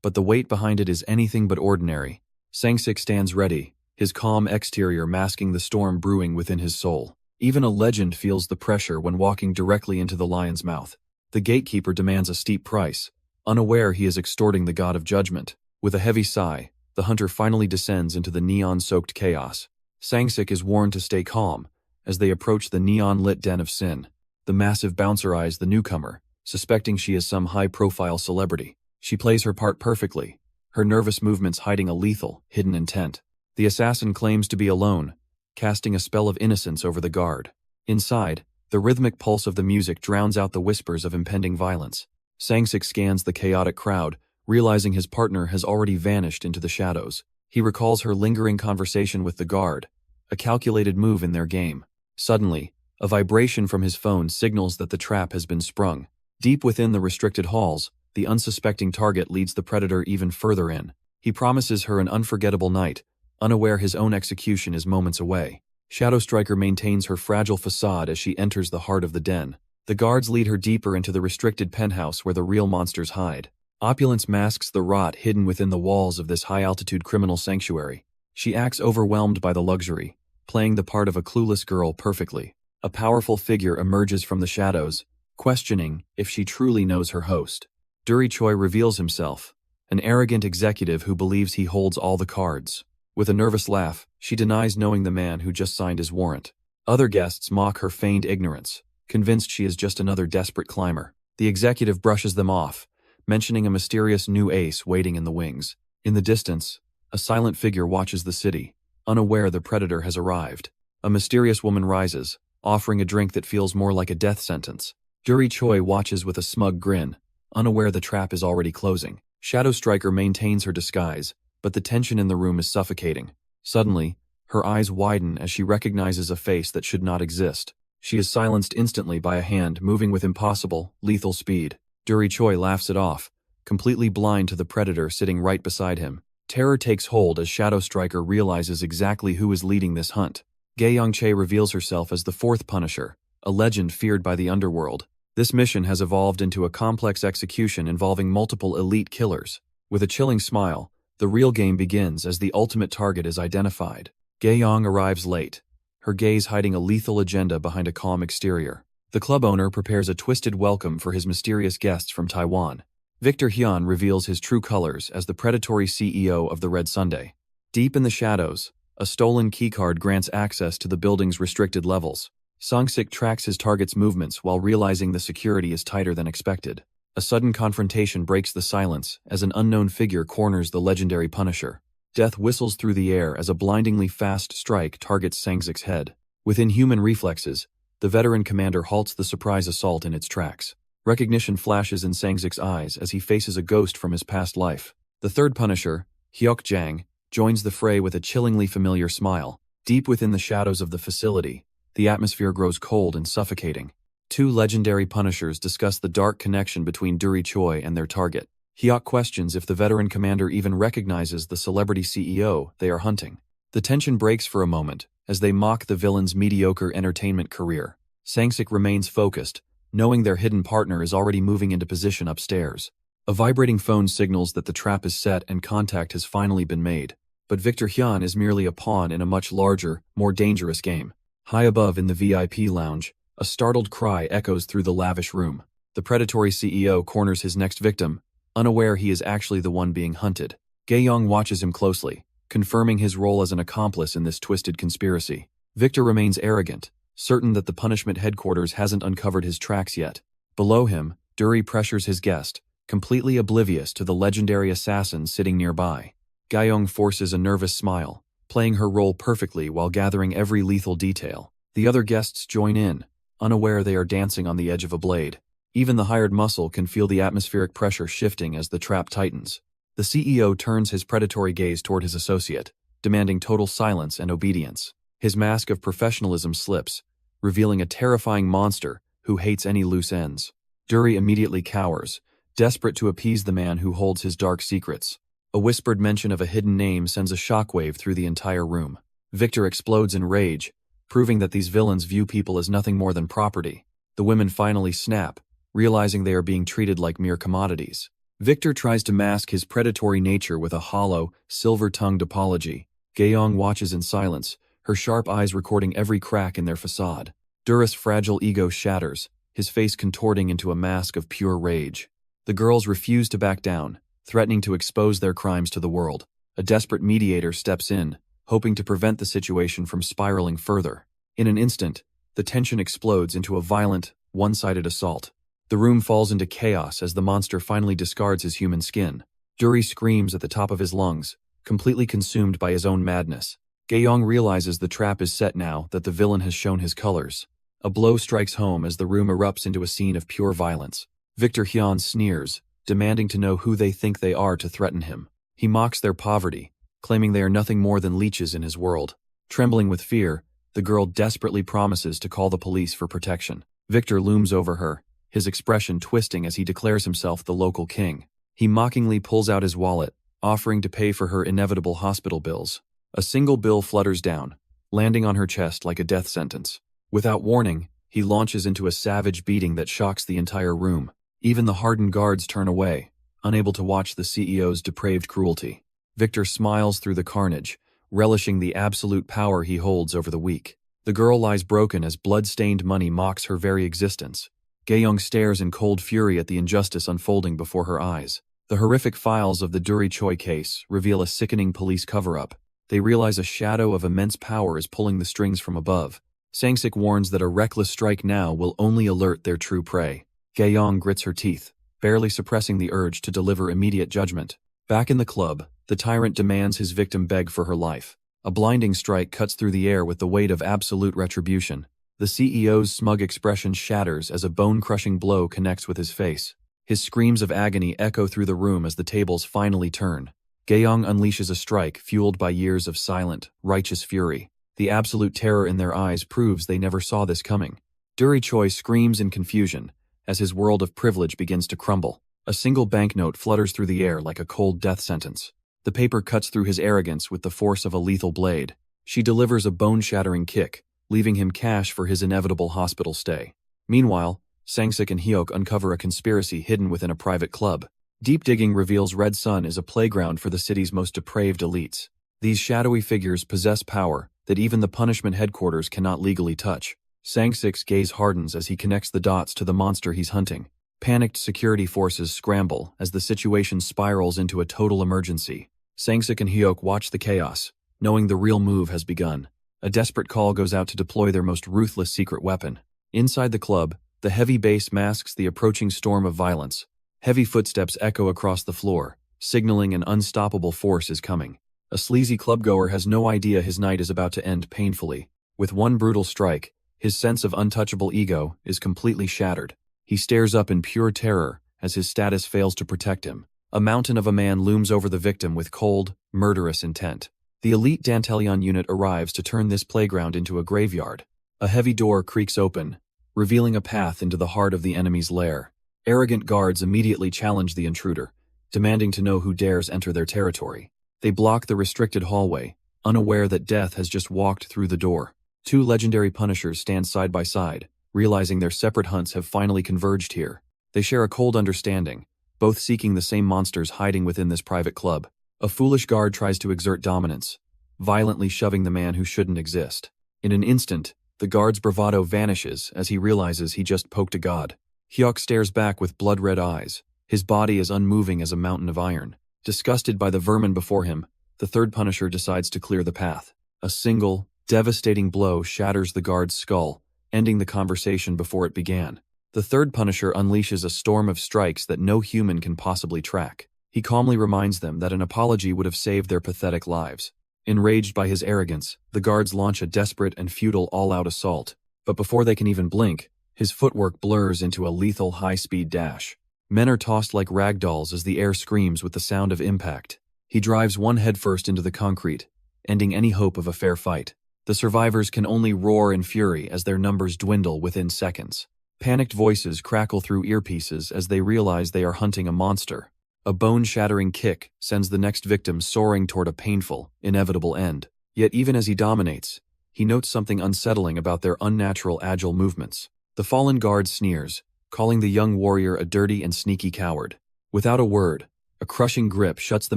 but the weight behind it is anything but ordinary. Sang-sik stands ready, his calm exterior masking the storm brewing within his soul. Even a legend feels the pressure when walking directly into the lion's mouth. The gatekeeper demands a steep price, unaware he is extorting the god of judgment. With a heavy sigh, the hunter finally descends into the neon-soaked chaos. Sang-sik is warned to stay calm as they approach the neon-lit den of sin. The massive bouncer eyes the newcomer, suspecting she is some high-profile celebrity. She plays her part perfectly, her nervous movements hiding a lethal, hidden intent. The assassin claims to be alone, casting a spell of innocence over the guard. Inside, the rhythmic pulse of the music drowns out the whispers of impending violence. Sang-sik scans the chaotic crowd, realizing his partner has already vanished into the shadows. He recalls her lingering conversation with the guard, a calculated move in their game. Suddenly, a vibration from his phone signals that the trap has been sprung. Deep within the restricted halls, the unsuspecting target leads the predator even further in. He promises her an unforgettable night, unaware his own execution is moments away. Shadow Striker maintains her fragile facade as she enters the heart of the den. The guards lead her deeper into the restricted penthouse where the real monsters hide. Opulence masks the rot hidden within the walls of this high-altitude criminal sanctuary. She acts overwhelmed by the luxury, playing the part of a clueless girl perfectly. A powerful figure emerges from the shadows, questioning if she truly knows her host. Duri Choi reveals himself, an arrogant executive who believes he holds all the cards. With a nervous laugh, she denies knowing the man who just signed his warrant. Other guests mock her feigned ignorance, convinced she is just another desperate climber. The executive brushes them off, mentioning a mysterious new ace waiting in the wings. In the distance, a silent figure watches the city, unaware the predator has arrived. A mysterious woman rises, offering a drink that feels more like a death sentence. Duri Choi watches with a smug grin, unaware the trap is already closing. Shadow Striker maintains her disguise, but the tension in the room is suffocating. Suddenly, her eyes widen as she recognizes a face that should not exist. She is silenced instantly by a hand moving with impossible, lethal speed. Duri Choi laughs it off, completely blind to the predator sitting right beside him. Terror takes hold as Shadow Striker realizes exactly who is leading this hunt. Gae Yong-chae reveals herself as the fourth Punisher, a legend feared by the underworld. This mission has evolved into a complex execution involving multiple elite killers. With a chilling smile, the real game begins as the ultimate target is identified. Gae Yong arrives late, her gaze hiding a lethal agenda behind a calm exterior. The club owner prepares a twisted welcome for his mysterious guests from Taiwan. Victor Hyun reveals his true colors as the predatory CEO of the Red Sunday. Deep in the shadows, a stolen keycard grants access to the building's restricted levels. Sang-sik tracks his target's movements while realizing the security is tighter than expected. A sudden confrontation breaks the silence as an unknown figure corners the legendary Punisher. Death whistles through the air as a blindingly fast strike targets Sangsik's head. With inhuman reflexes, the veteran commander halts the surprise assault in its tracks. Recognition flashes in Sangsik's eyes as he faces a ghost from his past life. The third Punisher, Hyuk Jang, joins the fray with a chillingly familiar smile. Deep within the shadows of the facility, the atmosphere grows cold and suffocating. Two legendary Punishers discuss the dark connection between Duri Choi and their target. Hyuk questions if the veteran commander even recognizes the celebrity CEO they are hunting. The tension breaks for a moment as they mock the villain's mediocre entertainment career. Sangsik remains focused, knowing their hidden partner is already moving into position upstairs. A vibrating phone signals that the trap is set and contact has finally been made. But Victor Hyun is merely a pawn in a much larger, more dangerous game. High above in the VIP lounge, a startled cry echoes through the lavish room. The predatory CEO corners his next victim, unaware he is actually the one being hunted. Gae-young watches him closely, confirming his role as an accomplice in this twisted conspiracy. Victor remains arrogant, certain that the punishment headquarters hasn't uncovered his tracks yet. Below him, Duri pressures his guest, completely oblivious to the legendary assassin sitting nearby. Gae-young forces a nervous smile, playing her role perfectly while gathering every lethal detail. The other guests join in, unaware they are dancing on the edge of a blade. Even the hired muscle can feel the atmospheric pressure shifting as the trap tightens. The CEO turns his predatory gaze toward his associate, demanding total silence and obedience. His mask of professionalism slips, revealing a terrifying monster who hates any loose ends. Duri immediately cowers, desperate to appease the man who holds his dark secrets. A whispered mention of a hidden name sends a shockwave through the entire room. Victor explodes in rage, proving that these villains view people as nothing more than property. The women finally snap, realizing they are being treated like mere commodities. Victor tries to mask his predatory nature with a hollow, silver-tongued apology. Gae-young watches in silence, her sharp eyes recording every crack in their facade. Duri's fragile ego shatters, his face contorting into a mask of pure rage. The girls refuse to back down, threatening to expose their crimes to the world. A desperate mediator steps in, hoping to prevent the situation from spiraling further. In an instant, the tension explodes into a violent, one-sided assault. The room falls into chaos as the monster finally discards his human skin. Duri screams at the top of his lungs, completely consumed by his own madness. Gae-young realizes the trap is set now that the villain has shown his colors. A blow strikes home as the room erupts into a scene of pure violence. Victor Hyun sneers, demanding to know who they think they are to threaten him. He mocks their poverty, claiming they are nothing more than leeches in his world. Trembling with fear, the girl desperately promises to call the police for protection. Victor looms over her, his expression twisting as he declares himself the local king. He mockingly pulls out his wallet, offering to pay for her inevitable hospital bills. A single bill flutters down, landing on her chest like a death sentence. Without warning, he launches into a savage beating that shocks the entire room. Even the hardened guards turn away, unable to watch the CEO's depraved cruelty. Victor smiles through the carnage, relishing the absolute power he holds over the weak. The girl lies broken as blood-stained money mocks her very existence. Gae-young stares in cold fury at the injustice unfolding before her eyes. The horrific files of the Duri Choi case reveal a sickening police cover-up. They realize a shadow of immense power is pulling the strings from above. Sangsik warns that a reckless strike now will only alert their true prey. Gae-young grits her teeth, barely suppressing the urge to deliver immediate judgment. Back in the club, the tyrant demands his victim beg for her life. A blinding strike cuts through the air with the weight of absolute retribution. The CEO's smug expression shatters as a bone-crushing blow connects with his face. His screams of agony echo through the room as the tables finally turn. Gae-young unleashes a strike fueled by years of silent, righteous fury. The absolute terror in their eyes proves they never saw this coming. Duri Choi screams in confusion as his world of privilege begins to crumble. A single banknote flutters through the air like a cold death sentence. The paper cuts through his arrogance with the force of a lethal blade. She delivers a bone-shattering kick, leaving him cash for his inevitable hospital stay. Meanwhile, Sangsik and Hyuk uncover a conspiracy hidden within a private club. Deep digging reveals Red Sun is a playground for the city's most depraved elites. These shadowy figures possess power that even the punishment headquarters cannot legally touch. Sangsik's gaze hardens as he connects the dots to the monster he's hunting. Panicked security forces scramble as the situation spirals into a total emergency. Sangsik and Hyuk watch the chaos, knowing the real move has begun. A desperate call goes out to deploy their most ruthless secret weapon. Inside the club, the heavy bass masks the approaching storm of violence. Heavy footsteps echo across the floor, signaling an unstoppable force is coming. A sleazy clubgoer has no idea his night is about to end painfully. With one brutal strike, his sense of untouchable ego is completely shattered. He stares up in pure terror as his status fails to protect him. A mountain of a man looms over the victim with cold, murderous intent. The elite Dantelion unit arrives to turn this playground into a graveyard. A heavy door creaks open, revealing a path into the heart of the enemy's lair. Arrogant guards immediately challenge the intruder, demanding to know who dares enter their territory. They block the restricted hallway, unaware that death has just walked through the door. Two legendary punishers stand side by side, realizing their separate hunts have finally converged here. They share a cold understanding, both seeking the same monsters hiding within this private club. A foolish guard tries to exert dominance, violently shoving the man who shouldn't exist. In an instant, the guard's bravado vanishes as he realizes he just poked a god. Hyuk stares back with blood-red eyes, his body as unmoving as a mountain of iron. Disgusted by the vermin before him, the third punisher decides to clear the path. A single, devastating blow shatters the guard's skull, ending the conversation before it began. The third punisher unleashes a storm of strikes that no human can possibly track. He calmly reminds them that an apology would have saved their pathetic lives. Enraged by his arrogance, the guards launch a desperate and futile all-out assault. But before they can even blink, his footwork blurs into a lethal high-speed dash. Men are tossed like rag dolls as the air screams with the sound of impact. He drives one headfirst into the concrete, ending any hope of a fair fight. The survivors can only roar in fury as their numbers dwindle within seconds. Panicked voices crackle through earpieces as they realize they are hunting a monster. A bone-shattering kick sends the next victim soaring toward a painful, inevitable end. Yet even as he dominates, he notes something unsettling about their unnatural agile movements. The fallen guard sneers, calling the young warrior a dirty and sneaky coward. Without a word, a crushing grip shuts the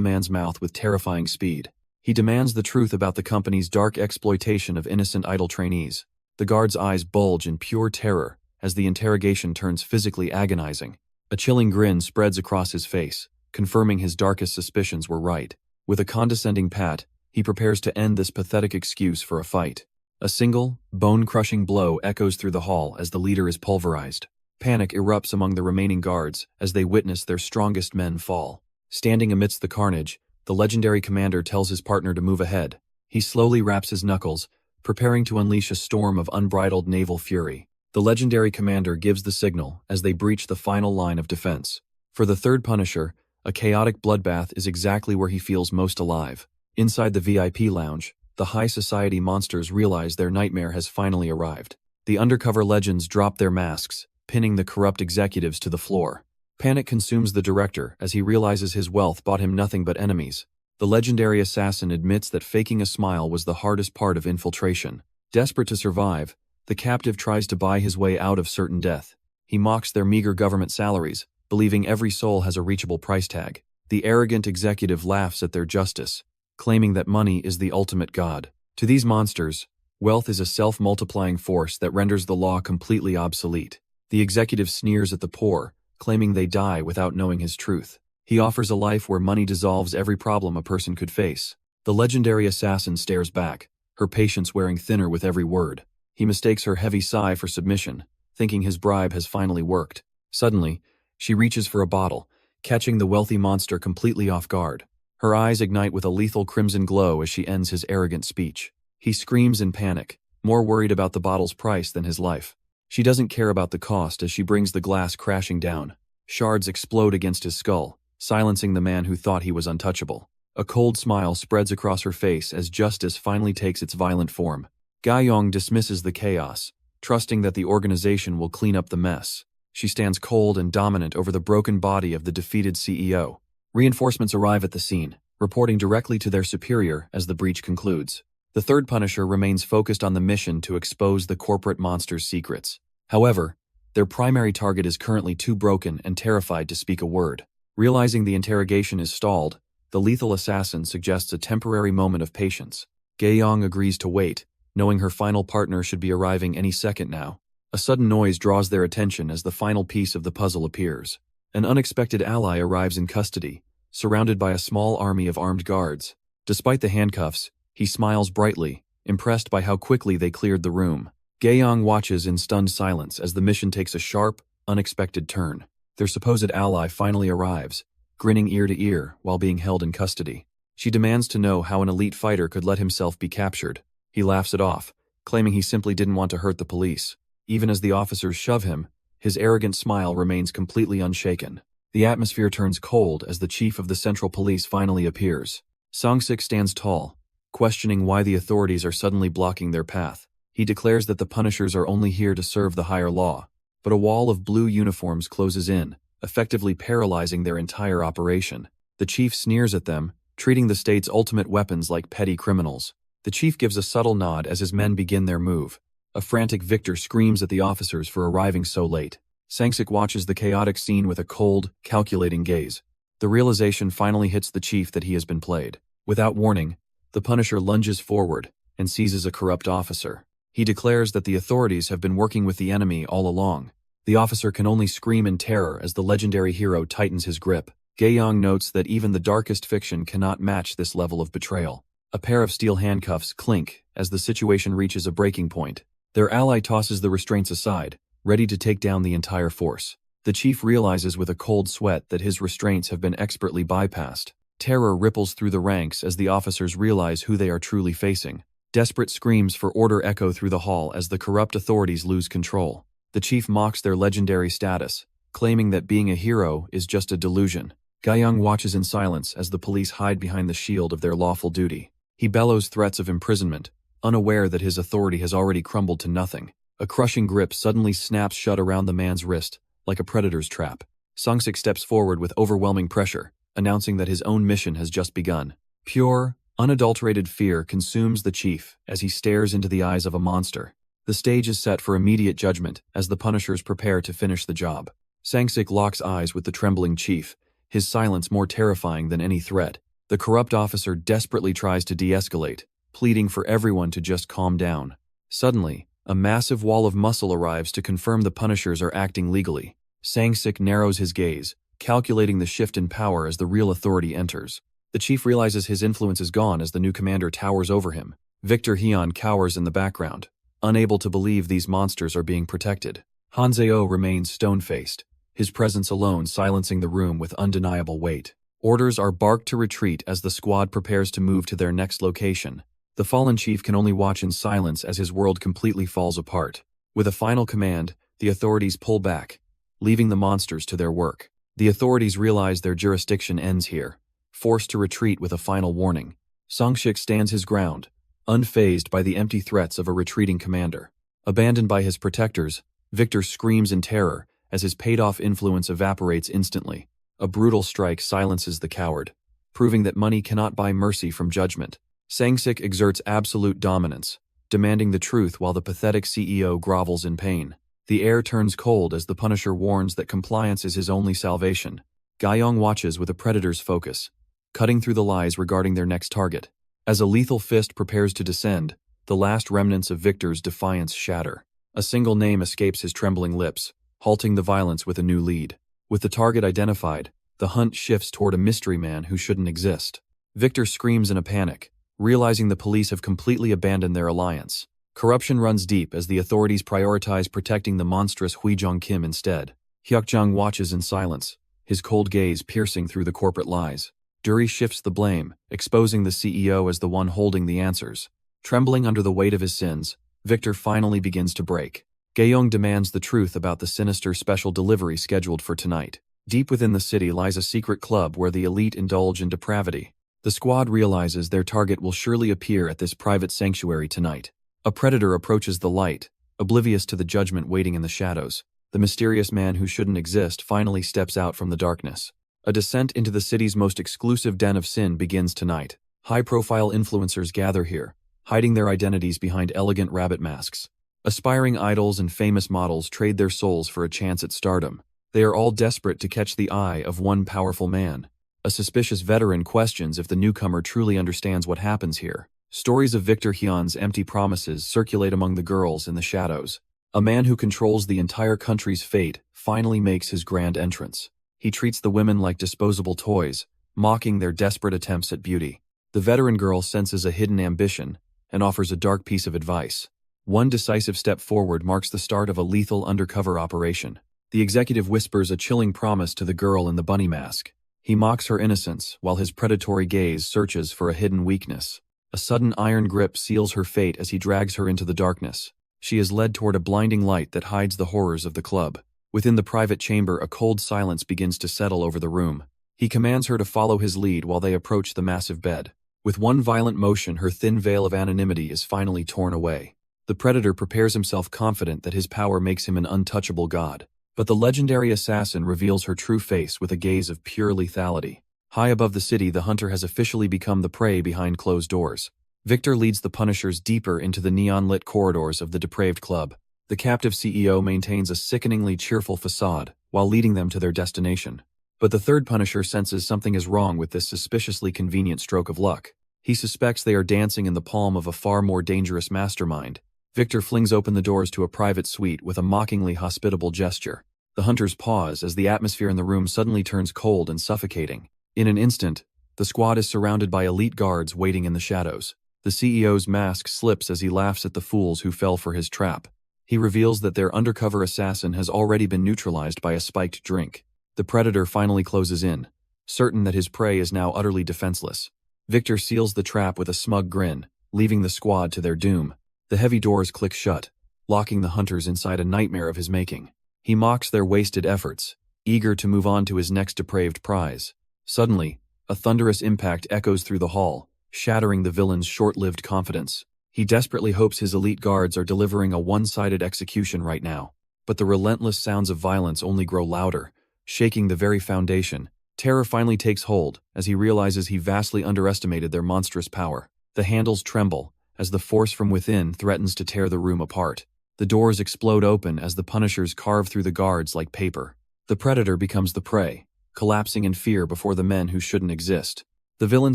man's mouth with terrifying speed. He demands the truth about the company's dark exploitation of innocent idle trainees. The guard's eyes bulge in pure terror as the interrogation turns physically agonizing. A chilling grin spreads across his face, confirming his darkest suspicions were right. With a condescending pat, he prepares to end this pathetic excuse for a fight. A single, bone-crushing blow echoes through the hall as the leader is pulverized. Panic erupts among the remaining guards as they witness their strongest men fall. Standing amidst the carnage, the legendary commander tells his partner to move ahead. He slowly raps his knuckles, preparing to unleash a storm of unbridled naval fury. The legendary commander gives the signal as they breach the final line of defense. For the third punisher, a chaotic bloodbath is exactly where he feels most alive. Inside the VIP lounge, the high society monsters realize their nightmare has finally arrived. The undercover legends drop their masks, pinning the corrupt executives to the floor. Panic consumes the director as he realizes his wealth bought him nothing but enemies. The legendary assassin admits that faking a smile was the hardest part of infiltration. Desperate to survive, the captive tries to buy his way out of certain death. He mocks their meager government salaries, believing every soul has a reachable price tag. The arrogant executive laughs at their justice, claiming that money is the ultimate god. To these monsters, wealth is a self-multiplying force that renders the law completely obsolete. The executive sneers at the poor, claiming they die without knowing his truth. He offers a life where money dissolves every problem a person could face. The legendary assassin stares back, her patience wearing thinner with every word. He mistakes her heavy sigh for submission, thinking his bribe has finally worked. Suddenly, she reaches for a bottle, catching the wealthy monster completely off guard. Her eyes ignite with a lethal crimson glow as she ends his arrogant speech. He screams in panic, more worried about the bottle's price than his life. She doesn't care about the cost as she brings the glass crashing down. Shards explode against his skull, silencing the man who thought he was untouchable. A cold smile spreads across her face as justice finally takes its violent form. Gaiyong dismisses the chaos, trusting that the organization will clean up the mess. She stands cold and dominant over the broken body of the defeated CEO. Reinforcements arrive at the scene, reporting directly to their superior as the breach concludes. The third Punisher remains focused on the mission to expose the corporate monster's secrets. However, their primary target is currently too broken and terrified to speak a word. Realizing the interrogation is stalled, the lethal assassin suggests a temporary moment of patience. Gaiyong agrees to wait, knowing her final partner should be arriving any second now. A sudden noise draws their attention as the final piece of the puzzle appears. An unexpected ally arrives in custody, surrounded by a small army of armed guards. Despite the handcuffs, he smiles brightly, impressed by how quickly they cleared the room. Gaiyong watches in stunned silence as the mission takes a sharp, unexpected turn. Their supposed ally finally arrives, grinning ear to ear while being held in custody. She demands to know how an elite fighter could let himself be captured. He laughs it off, claiming he simply didn't want to hurt the police. Even as the officers shove him, his arrogant smile remains completely unshaken. The atmosphere turns cold as the chief of the Central Police finally appears. Sang-sik stands tall, questioning why the authorities are suddenly blocking their path. He declares that the Punishers are only here to serve the higher law, but a wall of blue uniforms closes in, effectively paralyzing their entire operation. The chief sneers at them, treating the state's ultimate weapons like petty criminals. The chief gives a subtle nod as his men begin their move. A frantic Victor screams at the officers for arriving so late. Sang-sik watches the chaotic scene with a cold, calculating gaze. The realization finally hits the chief that he has been played. Without warning, the Punisher lunges forward and seizes a corrupt officer. He declares that the authorities have been working with the enemy all along. The officer can only scream in terror as the legendary hero tightens his grip. Gaeyong notes that even the darkest fiction cannot match this level of betrayal. A pair of steel handcuffs clink as the situation reaches a breaking point. Their ally tosses the restraints aside, ready to take down the entire force. The chief realizes with a cold sweat that his restraints have been expertly bypassed. Terror ripples through the ranks as the officers realize who they are truly facing. Desperate screams for order echo through the hall as the corrupt authorities lose control. The chief mocks their legendary status, claiming that being a hero is just a delusion. Gaeyong watches in silence as the police hide behind the shield of their lawful duty. He bellows threats of imprisonment, unaware that his authority has already crumbled to nothing. A crushing grip suddenly snaps shut around the man's wrist, like a predator's trap. Sang-sik steps forward with overwhelming pressure, announcing that his own mission has just begun. Pure, unadulterated fear consumes the chief as he stares into the eyes of a monster. The stage is set for immediate judgment as the Punishers prepare to finish the job. Sang-sik locks eyes with the trembling chief, his silence more terrifying than any threat. The corrupt officer desperately tries to de-escalate, pleading for everyone to just calm down. Suddenly, a massive wall of muscle arrives to confirm the Punishers are acting legally. Sang-sik narrows his gaze, calculating the shift in power as the real authority enters. The chief realizes his influence is gone as the new commander towers over him. Victor Hyun cowers in the background, unable to believe these monsters are being protected. Hanzeo remains stone-faced, his presence alone silencing the room with undeniable weight. Orders are barked to retreat as the squad prepares to move to their next location. The fallen chief can only watch in silence as his world completely falls apart. With a final command, the authorities pull back, leaving the monsters to their work. The authorities realize their jurisdiction ends here, forced to retreat with a final warning. Sang-sik stands his ground, unfazed by the empty threats of a retreating commander. Abandoned by his protectors, Victor screams in terror as his paid-off influence evaporates instantly. A brutal strike silences the coward, proving that money cannot buy mercy from judgment. Sang-sik exerts absolute dominance, demanding the truth while the pathetic CEO grovels in pain. The air turns cold as the Punisher warns that compliance is his only salvation. Gaeyong watches with a predator's focus, cutting through the lies regarding their next target. As a lethal fist prepares to descend, the last remnants of Victor's defiance shatter. A single name escapes his trembling lips, halting the violence with a new lead. With the target identified, the hunt shifts toward a mystery man who shouldn't exist. Victor screams in a panic, realizing the police have completely abandoned their alliance. Corruption runs deep as the authorities prioritize protecting the monstrous Huijong Kim instead. Hyukjang watches in silence, his cold gaze piercing through the corporate lies. Duri shifts the blame, exposing the CEO as the one holding the answers. Trembling under the weight of his sins, Victor finally begins to break. Gaeyong demands the truth about the sinister special delivery scheduled for tonight. Deep within the city lies a secret club where the elite indulge in depravity. The squad realizes their target will surely appear at this private sanctuary tonight. A predator approaches the light, oblivious to the judgment waiting in the shadows. The mysterious man who shouldn't exist finally steps out from the darkness. A descent into the city's most exclusive den of sin begins tonight. High-profile influencers gather here, hiding their identities behind elegant rabbit masks. Aspiring idols and famous models trade their souls for a chance at stardom. They are all desperate to catch the eye of one powerful man. A suspicious veteran questions if the newcomer truly understands what happens here. Stories of Victor Hyun's empty promises circulate among the girls in the shadows. A man who controls the entire country's fate finally makes his grand entrance. He treats the women like disposable toys, mocking their desperate attempts at beauty. The veteran girl senses a hidden ambition and offers a dark piece of advice. One decisive step forward marks the start of a lethal undercover operation. The executive whispers a chilling promise to the girl in the bunny mask. He mocks her innocence while his predatory gaze searches for a hidden weakness. A sudden iron grip seals her fate as he drags her into the darkness. She is led toward a blinding light that hides the horrors of the club. Within the private chamber, a cold silence begins to settle over the room. He commands her to follow his lead while they approach the massive bed. With one violent motion, her thin veil of anonymity is finally torn away. The predator prepares himself, confident that his power makes him an untouchable god. But the legendary assassin reveals her true face with a gaze of pure lethality. High above the city, the hunter has officially become the prey behind closed doors. Victor leads the Punishers deeper into the neon-lit corridors of the depraved club. The captive CEO maintains a sickeningly cheerful facade while leading them to their destination. But the third Punisher senses something is wrong with this suspiciously convenient stroke of luck. He suspects they are dancing in the palm of a far more dangerous mastermind. Victor flings open the doors to a private suite with a mockingly hospitable gesture. The hunters pause as the atmosphere in the room suddenly turns cold and suffocating. In an instant, the squad is surrounded by elite guards waiting in the shadows. The CEO's mask slips as he laughs at the fools who fell for his trap. He reveals that their undercover assassin has already been neutralized by a spiked drink. The predator finally closes in, certain that his prey is now utterly defenseless. Victor seals the trap with a smug grin, leaving the squad to their doom. The heavy doors click shut, locking the hunters inside a nightmare of his making. He mocks their wasted efforts, eager to move on to his next depraved prize. Suddenly, a thunderous impact echoes through the hall, shattering the villain's short-lived confidence. He desperately hopes his elite guards are delivering a one-sided execution right now. But the relentless sounds of violence only grow louder, shaking the very foundation. Terror finally takes hold as he realizes he vastly underestimated their monstrous power. The handles tremble as the force from within threatens to tear the room apart. The doors explode open as the Punishers carve through the guards like paper. The predator becomes the prey, collapsing in fear before the men who shouldn't exist. The villain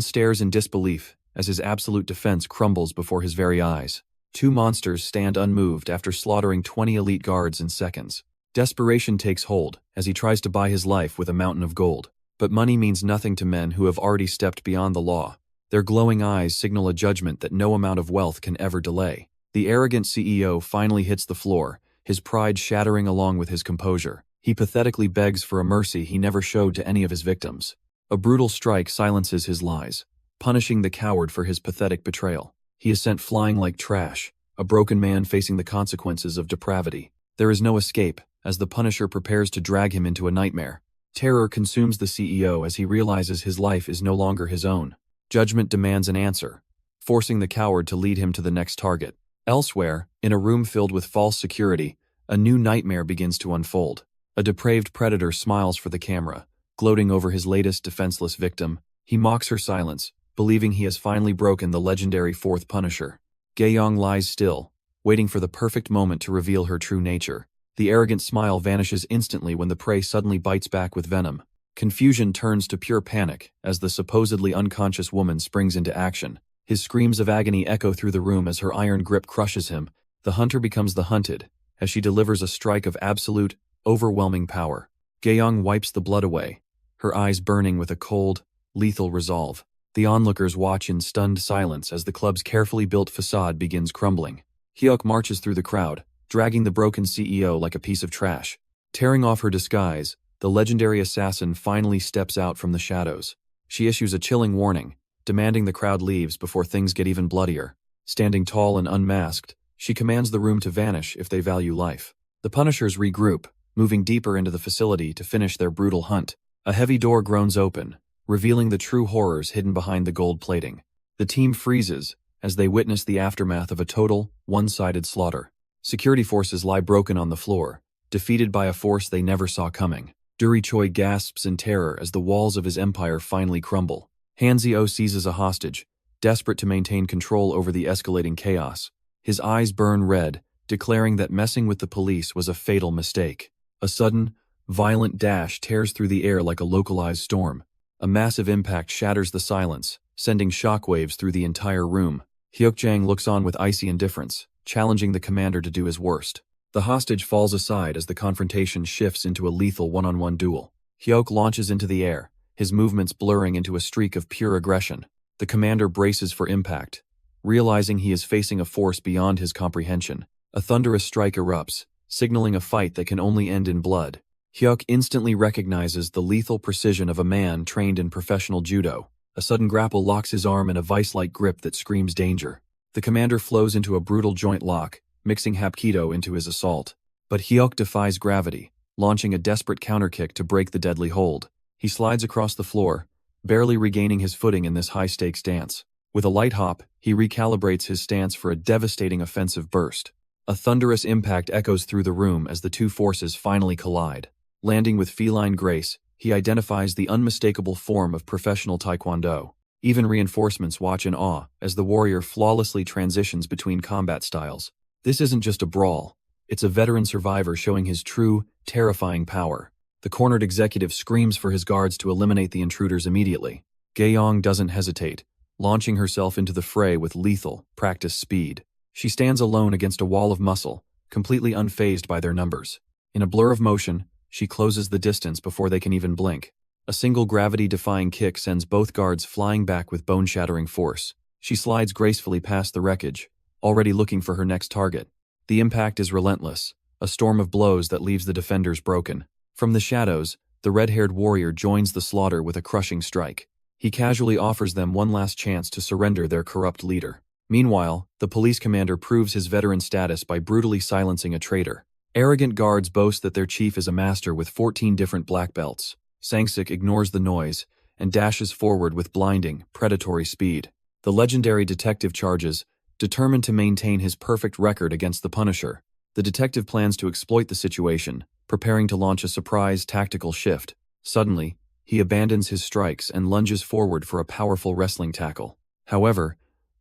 stares in disbelief as his absolute defense crumbles before his very eyes. Two monsters stand unmoved after slaughtering 20 elite guards in seconds. Desperation takes hold as he tries to buy his life with a mountain of gold. But money means nothing to men who have already stepped beyond the law. Their glowing eyes signal a judgment that no amount of wealth can ever delay. The arrogant CEO finally hits the floor, his pride shattering along with his composure. He pathetically begs for a mercy he never showed to any of his victims. A brutal strike silences his lies, punishing the coward for his pathetic betrayal. He is sent flying like trash, a broken man facing the consequences of depravity. There is no escape as the Punisher prepares to drag him into a nightmare. Terror consumes the CEO as he realizes his life is no longer his own. Judgment demands an answer, forcing the coward to lead him to the next target. Elsewhere, in a room filled with false security, a new nightmare begins to unfold. A depraved predator smiles for the camera, gloating over his latest defenseless victim. He mocks her silence, believing he has finally broken the legendary fourth Punisher. Gaeyong lies still, waiting for the perfect moment to reveal her true nature. The arrogant smile vanishes instantly when the prey suddenly bites back with venom. Confusion turns to pure panic as the supposedly unconscious woman springs into action. His screams of agony echo through the room as her iron grip crushes him. The hunter becomes the hunted, as she delivers a strike of absolute, overwhelming power. Gaeyong wipes the blood away, her eyes burning with a cold, lethal resolve. The onlookers watch in stunned silence as the club's carefully built facade begins crumbling. Hyuk marches through the crowd, dragging the broken CEO like a piece of trash. Tearing off her disguise, the legendary assassin finally steps out from the shadows. She issues a chilling warning, demanding the crowd leaves before things get even bloodier. Standing tall and unmasked, she commands the room to vanish if they value life. The Punishers regroup, moving deeper into the facility to finish their brutal hunt. A heavy door groans open, revealing the true horrors hidden behind the gold plating. The team freezes as they witness the aftermath of a total, one-sided slaughter. Security forces lie broken on the floor, defeated by a force they never saw coming. Duri Choi gasps in terror as the walls of his empire finally crumble. Hanzio seizes a hostage, desperate to maintain control over the escalating chaos. His eyes burn red, declaring that messing with the police was a fatal mistake. A sudden, violent dash tears through the air like a localized storm. A massive impact shatters the silence, sending shockwaves through the entire room. Hyukjang looks on with icy indifference, challenging the commander to do his worst. The hostage falls aside as the confrontation shifts into a lethal one-on-one duel. Hyuk launches into the air, his movements blurring into a streak of pure aggression. The commander braces for impact, realizing he is facing a force beyond his comprehension. A thunderous strike erupts, signaling a fight that can only end in blood. Hyuk instantly recognizes the lethal precision of a man trained in professional judo. A sudden grapple locks his arm in a vice-like grip that screams danger. The commander flows into a brutal joint lock, mixing hapkido into his assault. But Hyuk defies gravity, launching a desperate counterkick to break the deadly hold. He slides across the floor, barely regaining his footing in this high-stakes dance. With a light hop, he recalibrates his stance for a devastating offensive burst. A thunderous impact echoes through the room as the two forces finally collide. Landing with feline grace, he identifies the unmistakable form of professional taekwondo. Even reinforcements watch in awe as the warrior flawlessly transitions between combat styles. This isn't just a brawl. It's a veteran survivor showing his true, terrifying power. The cornered executive screams for his guards to eliminate the intruders immediately. Gaeyong doesn't hesitate, launching herself into the fray with lethal, practiced speed. She stands alone against a wall of muscle, completely unfazed by their numbers. In a blur of motion, she closes the distance before they can even blink. A single gravity-defying kick sends both guards flying back with bone-shattering force. She slides gracefully past the wreckage, already looking for her next target. The impact is relentless, a storm of blows that leaves the defenders broken. From the shadows, the red-haired warrior joins the slaughter with a crushing strike. He casually offers them one last chance to surrender their corrupt leader. Meanwhile, the police commander proves his veteran status by brutally silencing a traitor. Arrogant guards boast that their chief is a master with 14 different black belts. Sang-sik ignores the noise and dashes forward with blinding, predatory speed. The legendary detective charges, determined to maintain his perfect record against the Punisher. The detective plans to exploit the situation, preparing to launch a surprise tactical shift. Suddenly, he abandons his strikes and lunges forward for a powerful wrestling tackle. However,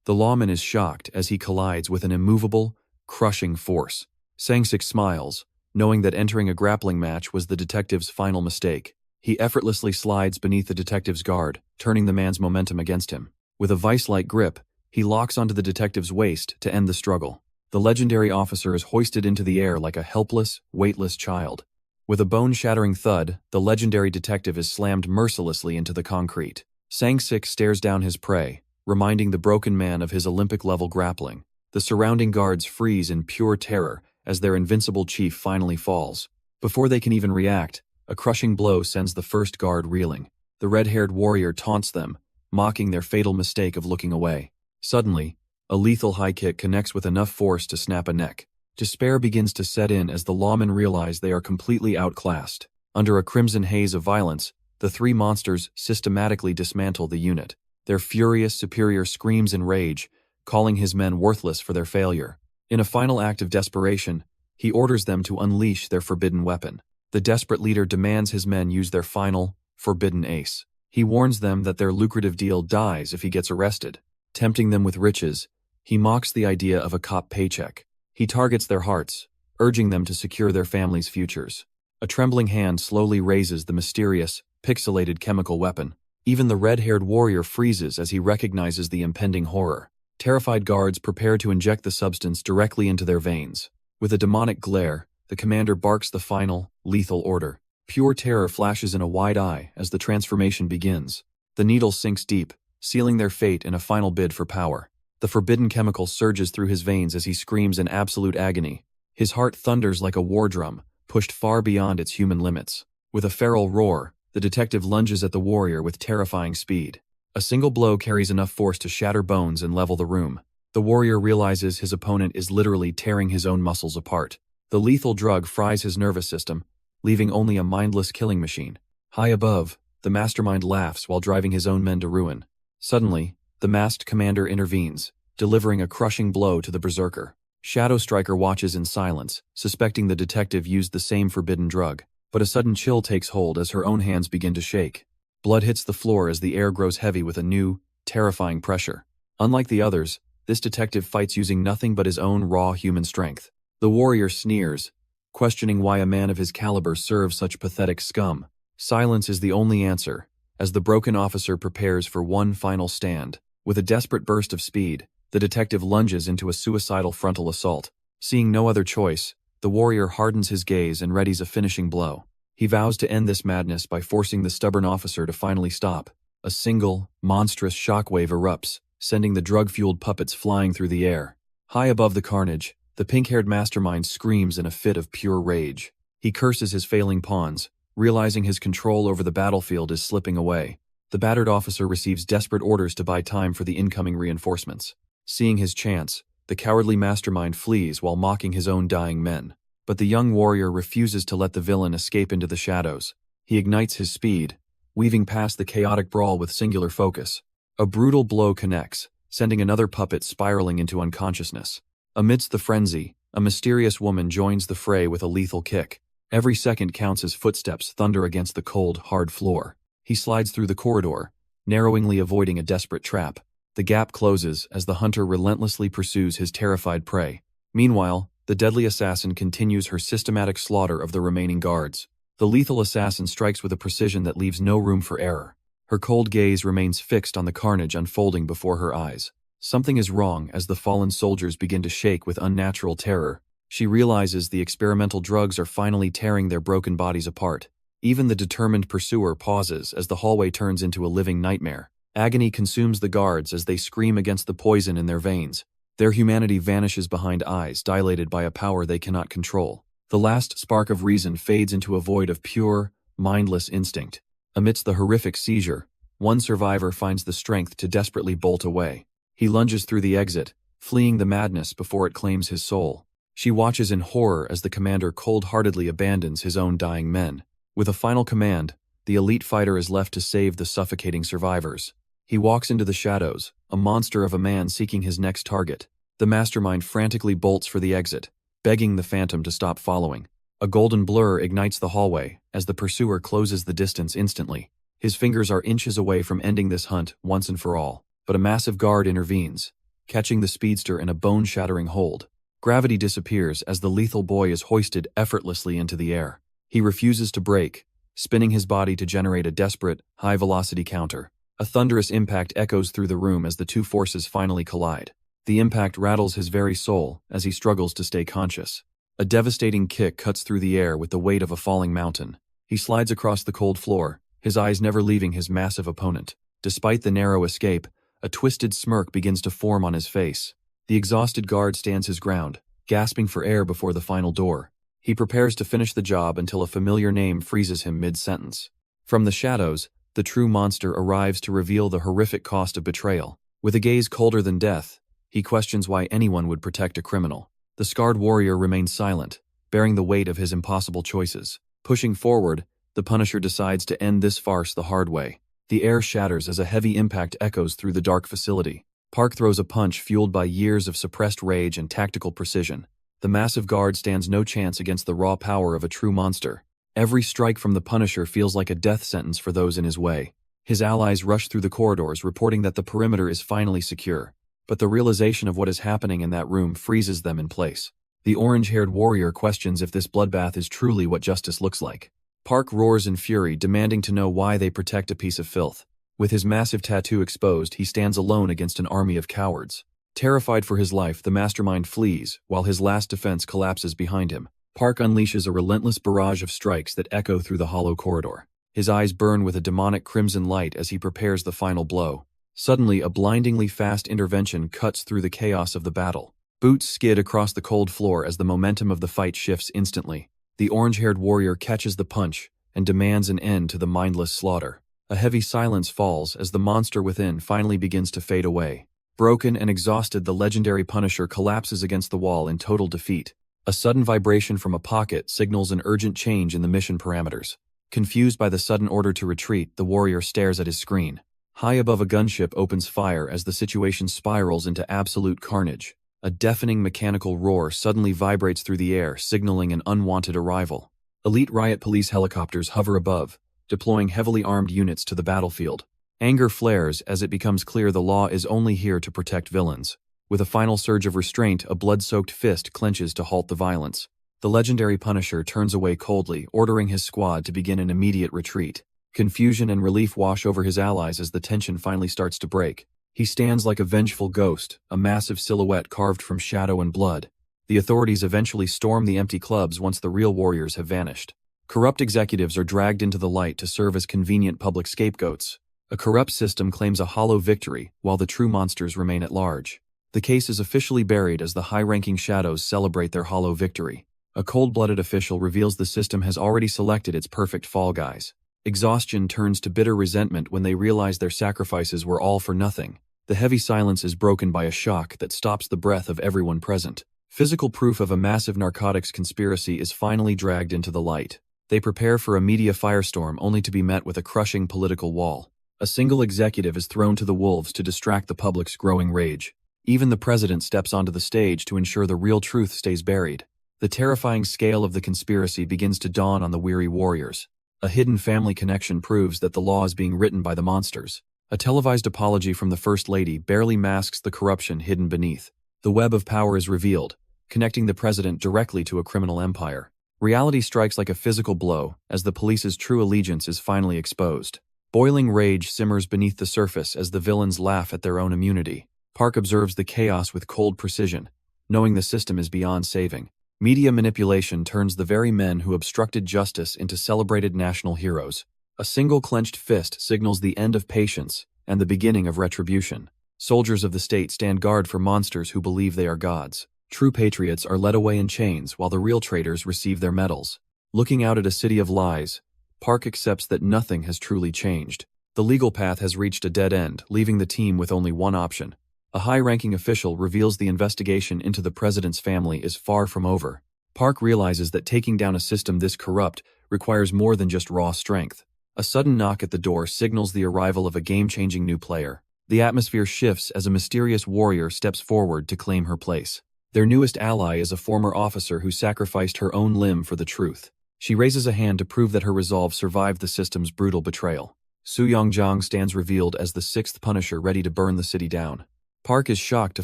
the lawman is shocked as he collides with an immovable, crushing force. Sang-sik smiles, knowing that entering a grappling match was the detective's final mistake. He effortlessly slides beneath the detective's guard, turning the man's momentum against him. With a vice-like grip, he locks onto the detective's waist to end the struggle. The legendary officer is hoisted into the air like a helpless, weightless child. With a bone-shattering thud, the legendary detective is slammed mercilessly into the concrete. Sang-sik stares down his prey, reminding the broken man of his Olympic-level grappling. The surrounding guards freeze in pure terror as their invincible chief finally falls. Before they can even react, a crushing blow sends the first guard reeling. The red-haired warrior taunts them, mocking their fatal mistake of looking away. Suddenly, a lethal high kick connects with enough force to snap a neck. Despair begins to set in as the lawmen realize they are completely outclassed. Under a crimson haze of violence, the three monsters systematically dismantle the unit. Their furious superior screams in rage, calling his men worthless for their failure. In a final act of desperation, he orders them to unleash their forbidden weapon. The desperate leader demands his men use their final, forbidden ace. He warns them that their lucrative deal dies if he gets arrested. Tempting them with riches, he mocks the idea of a cop paycheck. He targets their hearts, urging them to secure their families' futures. A trembling hand slowly raises the mysterious, pixelated chemical weapon. Even the red-haired warrior freezes as he recognizes the impending horror. Terrified guards prepare to inject the substance directly into their veins. With a demonic glare, the commander barks the final, lethal order. Pure terror flashes in a wide eye as the transformation begins. The needle sinks deep, sealing their fate in a final bid for power. The forbidden chemical surges through his veins as he screams in absolute agony. His heart thunders like a war drum, pushed far beyond its human limits. With a feral roar, the detective lunges at the warrior with terrifying speed. A single blow carries enough force to shatter bones and level the room. The warrior realizes his opponent is literally tearing his own muscles apart. The lethal drug fries his nervous system, leaving only a mindless killing machine. High above, the mastermind laughs while driving his own men to ruin. Suddenly, the masked commander intervenes, delivering a crushing blow to the berserker. Shadow Striker watches in silence, suspecting the detective used the same forbidden drug. But a sudden chill takes hold as her own hands begin to shake. Blood hits the floor as the air grows heavy with a new, terrifying pressure. Unlike the others, this detective fights using nothing but his own raw human strength. The warrior sneers, questioning why a man of his caliber serves such pathetic scum. Silence is the only answer, as the broken officer prepares for one final stand. With a desperate burst of speed, the detective lunges into a suicidal frontal assault. Seeing no other choice, the warrior hardens his gaze and readies a finishing blow. He vows to end this madness by forcing the stubborn officer to finally stop. A single, monstrous shockwave erupts, sending the drug-fueled puppets flying through the air. High above the carnage, the pink-haired mastermind screams in a fit of pure rage. He curses his failing pawns, realizing his control over the battlefield is slipping away. The battered officer receives desperate orders to buy time for the incoming reinforcements. Seeing his chance, the cowardly mastermind flees while mocking his own dying men. But the young warrior refuses to let the villain escape into the shadows. He ignites his speed, weaving past the chaotic brawl with singular focus. A brutal blow connects, sending another puppet spiraling into unconsciousness. Amidst the frenzy, a mysterious woman joins the fray with a lethal kick. Every second counts as footsteps thunder against the cold, hard floor. He slides through the corridor, narrowingly avoiding a desperate trap. The gap closes as the hunter relentlessly pursues his terrified prey. Meanwhile, the deadly assassin continues her systematic slaughter of the remaining guards. The lethal assassin strikes with a precision that leaves no room for error. Her cold gaze remains fixed on the carnage unfolding before her eyes. Something is wrong as the fallen soldiers begin to shake with unnatural terror. She realizes the experimental drugs are finally tearing their broken bodies apart. Even the determined pursuer pauses as the hallway turns into a living nightmare. Agony consumes the guards as they scream against the poison in their veins. Their humanity vanishes behind eyes dilated by a power they cannot control. The last spark of reason fades into a void of pure, mindless instinct. Amidst the horrific seizure, one survivor finds the strength to desperately bolt away. He lunges through the exit, fleeing the madness before it claims his soul. She watches in horror as the commander cold-heartedly abandons his own dying men. With a final command, the elite fighter is left to save the suffocating survivors. He walks into the shadows, a monster of a man seeking his next target. The mastermind frantically bolts for the exit, begging the phantom to stop following. A golden blur ignites the hallway as the pursuer closes the distance instantly. His fingers are inches away from ending this hunt once and for all, but a massive guard intervenes, catching the speedster in a bone-shattering hold. Gravity disappears as the lethal boy is hoisted effortlessly into the air. He refuses to break, spinning his body to generate a desperate, high-velocity counter. A thunderous impact echoes through the room as the two forces finally collide. The impact rattles his very soul as he struggles to stay conscious. A devastating kick cuts through the air with the weight of a falling mountain. He slides across the cold floor, his eyes never leaving his massive opponent. Despite the narrow escape, a twisted smirk begins to form on his face. The exhausted guard stands his ground, gasping for air before the final door. He prepares to finish the job until a familiar name freezes him mid-sentence. From the shadows, the true monster arrives to reveal the horrific cost of betrayal. With a gaze colder than death, he questions why anyone would protect a criminal. The scarred warrior remains silent, bearing the weight of his impossible choices. Pushing forward, the Punisher decides to end this farce the hard way. The air shatters as a heavy impact echoes through the dark facility. Park throws a punch fueled by years of suppressed rage and tactical precision. The massive guard stands no chance against the raw power of a true monster. Every strike from the Punisher feels like a death sentence for those in his way. His allies rush through the corridors, reporting that the perimeter is finally secure. But the realization of what is happening in that room freezes them in place. The orange-haired warrior questions if this bloodbath is truly what justice looks like. Park roars in fury, demanding to know why they protect a piece of filth. With his massive tattoo exposed, he stands alone against an army of cowards. Terrified for his life, the mastermind flees, while his last defense collapses behind him. Park unleashes a relentless barrage of strikes that echo through the hollow corridor. His eyes burn with a demonic crimson light as he prepares the final blow. Suddenly, a blindingly fast intervention cuts through the chaos of the battle. Boots skid across the cold floor as the momentum of the fight shifts instantly. The orange-haired warrior catches the punch and demands an end to the mindless slaughter. A heavy silence falls as the monster within finally begins to fade away. Broken and exhausted, the legendary Punisher collapses against the wall in total defeat. A sudden vibration from a pocket signals an urgent change in the mission parameters. Confused by the sudden order to retreat, the warrior stares at his screen. High above, a gunship opens fire as the situation spirals into absolute carnage. A deafening mechanical roar suddenly vibrates through the air, signaling an unwanted arrival. Elite riot police helicopters hover above, deploying heavily armed units to the battlefield. Anger flares as it becomes clear the law is only here to protect villains. With a final surge of restraint, a blood-soaked fist clenches to halt the violence. The legendary Punisher turns away coldly, ordering his squad to begin an immediate retreat. Confusion and relief wash over his allies as the tension finally starts to break. He stands like a vengeful ghost, a massive silhouette carved from shadow and blood. The authorities eventually storm the empty clubs once the real warriors have vanished. Corrupt executives are dragged into the light to serve as convenient public scapegoats. A corrupt system claims a hollow victory, while the true monsters remain at large. The case is officially buried as the high-ranking shadows celebrate their hollow victory. A cold-blooded official reveals the system has already selected its perfect fall guys. Exhaustion turns to bitter resentment when they realize their sacrifices were all for nothing. The heavy silence is broken by a shock that stops the breath of everyone present. Physical proof of a massive narcotics conspiracy is finally dragged into the light. They prepare for a media firestorm only to be met with a crushing political wall. A single executive is thrown to the wolves to distract the public's growing rage. Even the president steps onto the stage to ensure the real truth stays buried. The terrifying scale of the conspiracy begins to dawn on the weary warriors. A hidden family connection proves that the law is being written by the monsters. A televised apology from the First Lady barely masks the corruption hidden beneath. The web of power is revealed, connecting the president directly to a criminal empire. Reality strikes like a physical blow as the police's true allegiance is finally exposed. Boiling rage simmers beneath the surface as the villains laugh at their own immunity. Park observes the chaos with cold precision, knowing the system is beyond saving. Media manipulation turns the very men who obstructed justice into celebrated national heroes. A single clenched fist signals the end of patience and the beginning of retribution. Soldiers of the state stand guard for monsters who believe they are gods. True patriots are led away in chains while the real traitors receive their medals. Looking out at a city of lies, Park accepts that nothing has truly changed. The legal path has reached a dead end, leaving the team with only one option. A high-ranking official reveals the investigation into the president's family is far from over. Park realizes that taking down a system this corrupt requires more than just raw strength. A sudden knock at the door signals the arrival of a game-changing new player. The atmosphere shifts as a mysterious warrior steps forward to claim her place. Their newest ally is a former officer who sacrificed her own limb for the truth. She raises a hand to prove that her resolve survived the system's brutal betrayal. Su Yongjang stands revealed as the sixth Punisher ready to burn the city down. Park is shocked to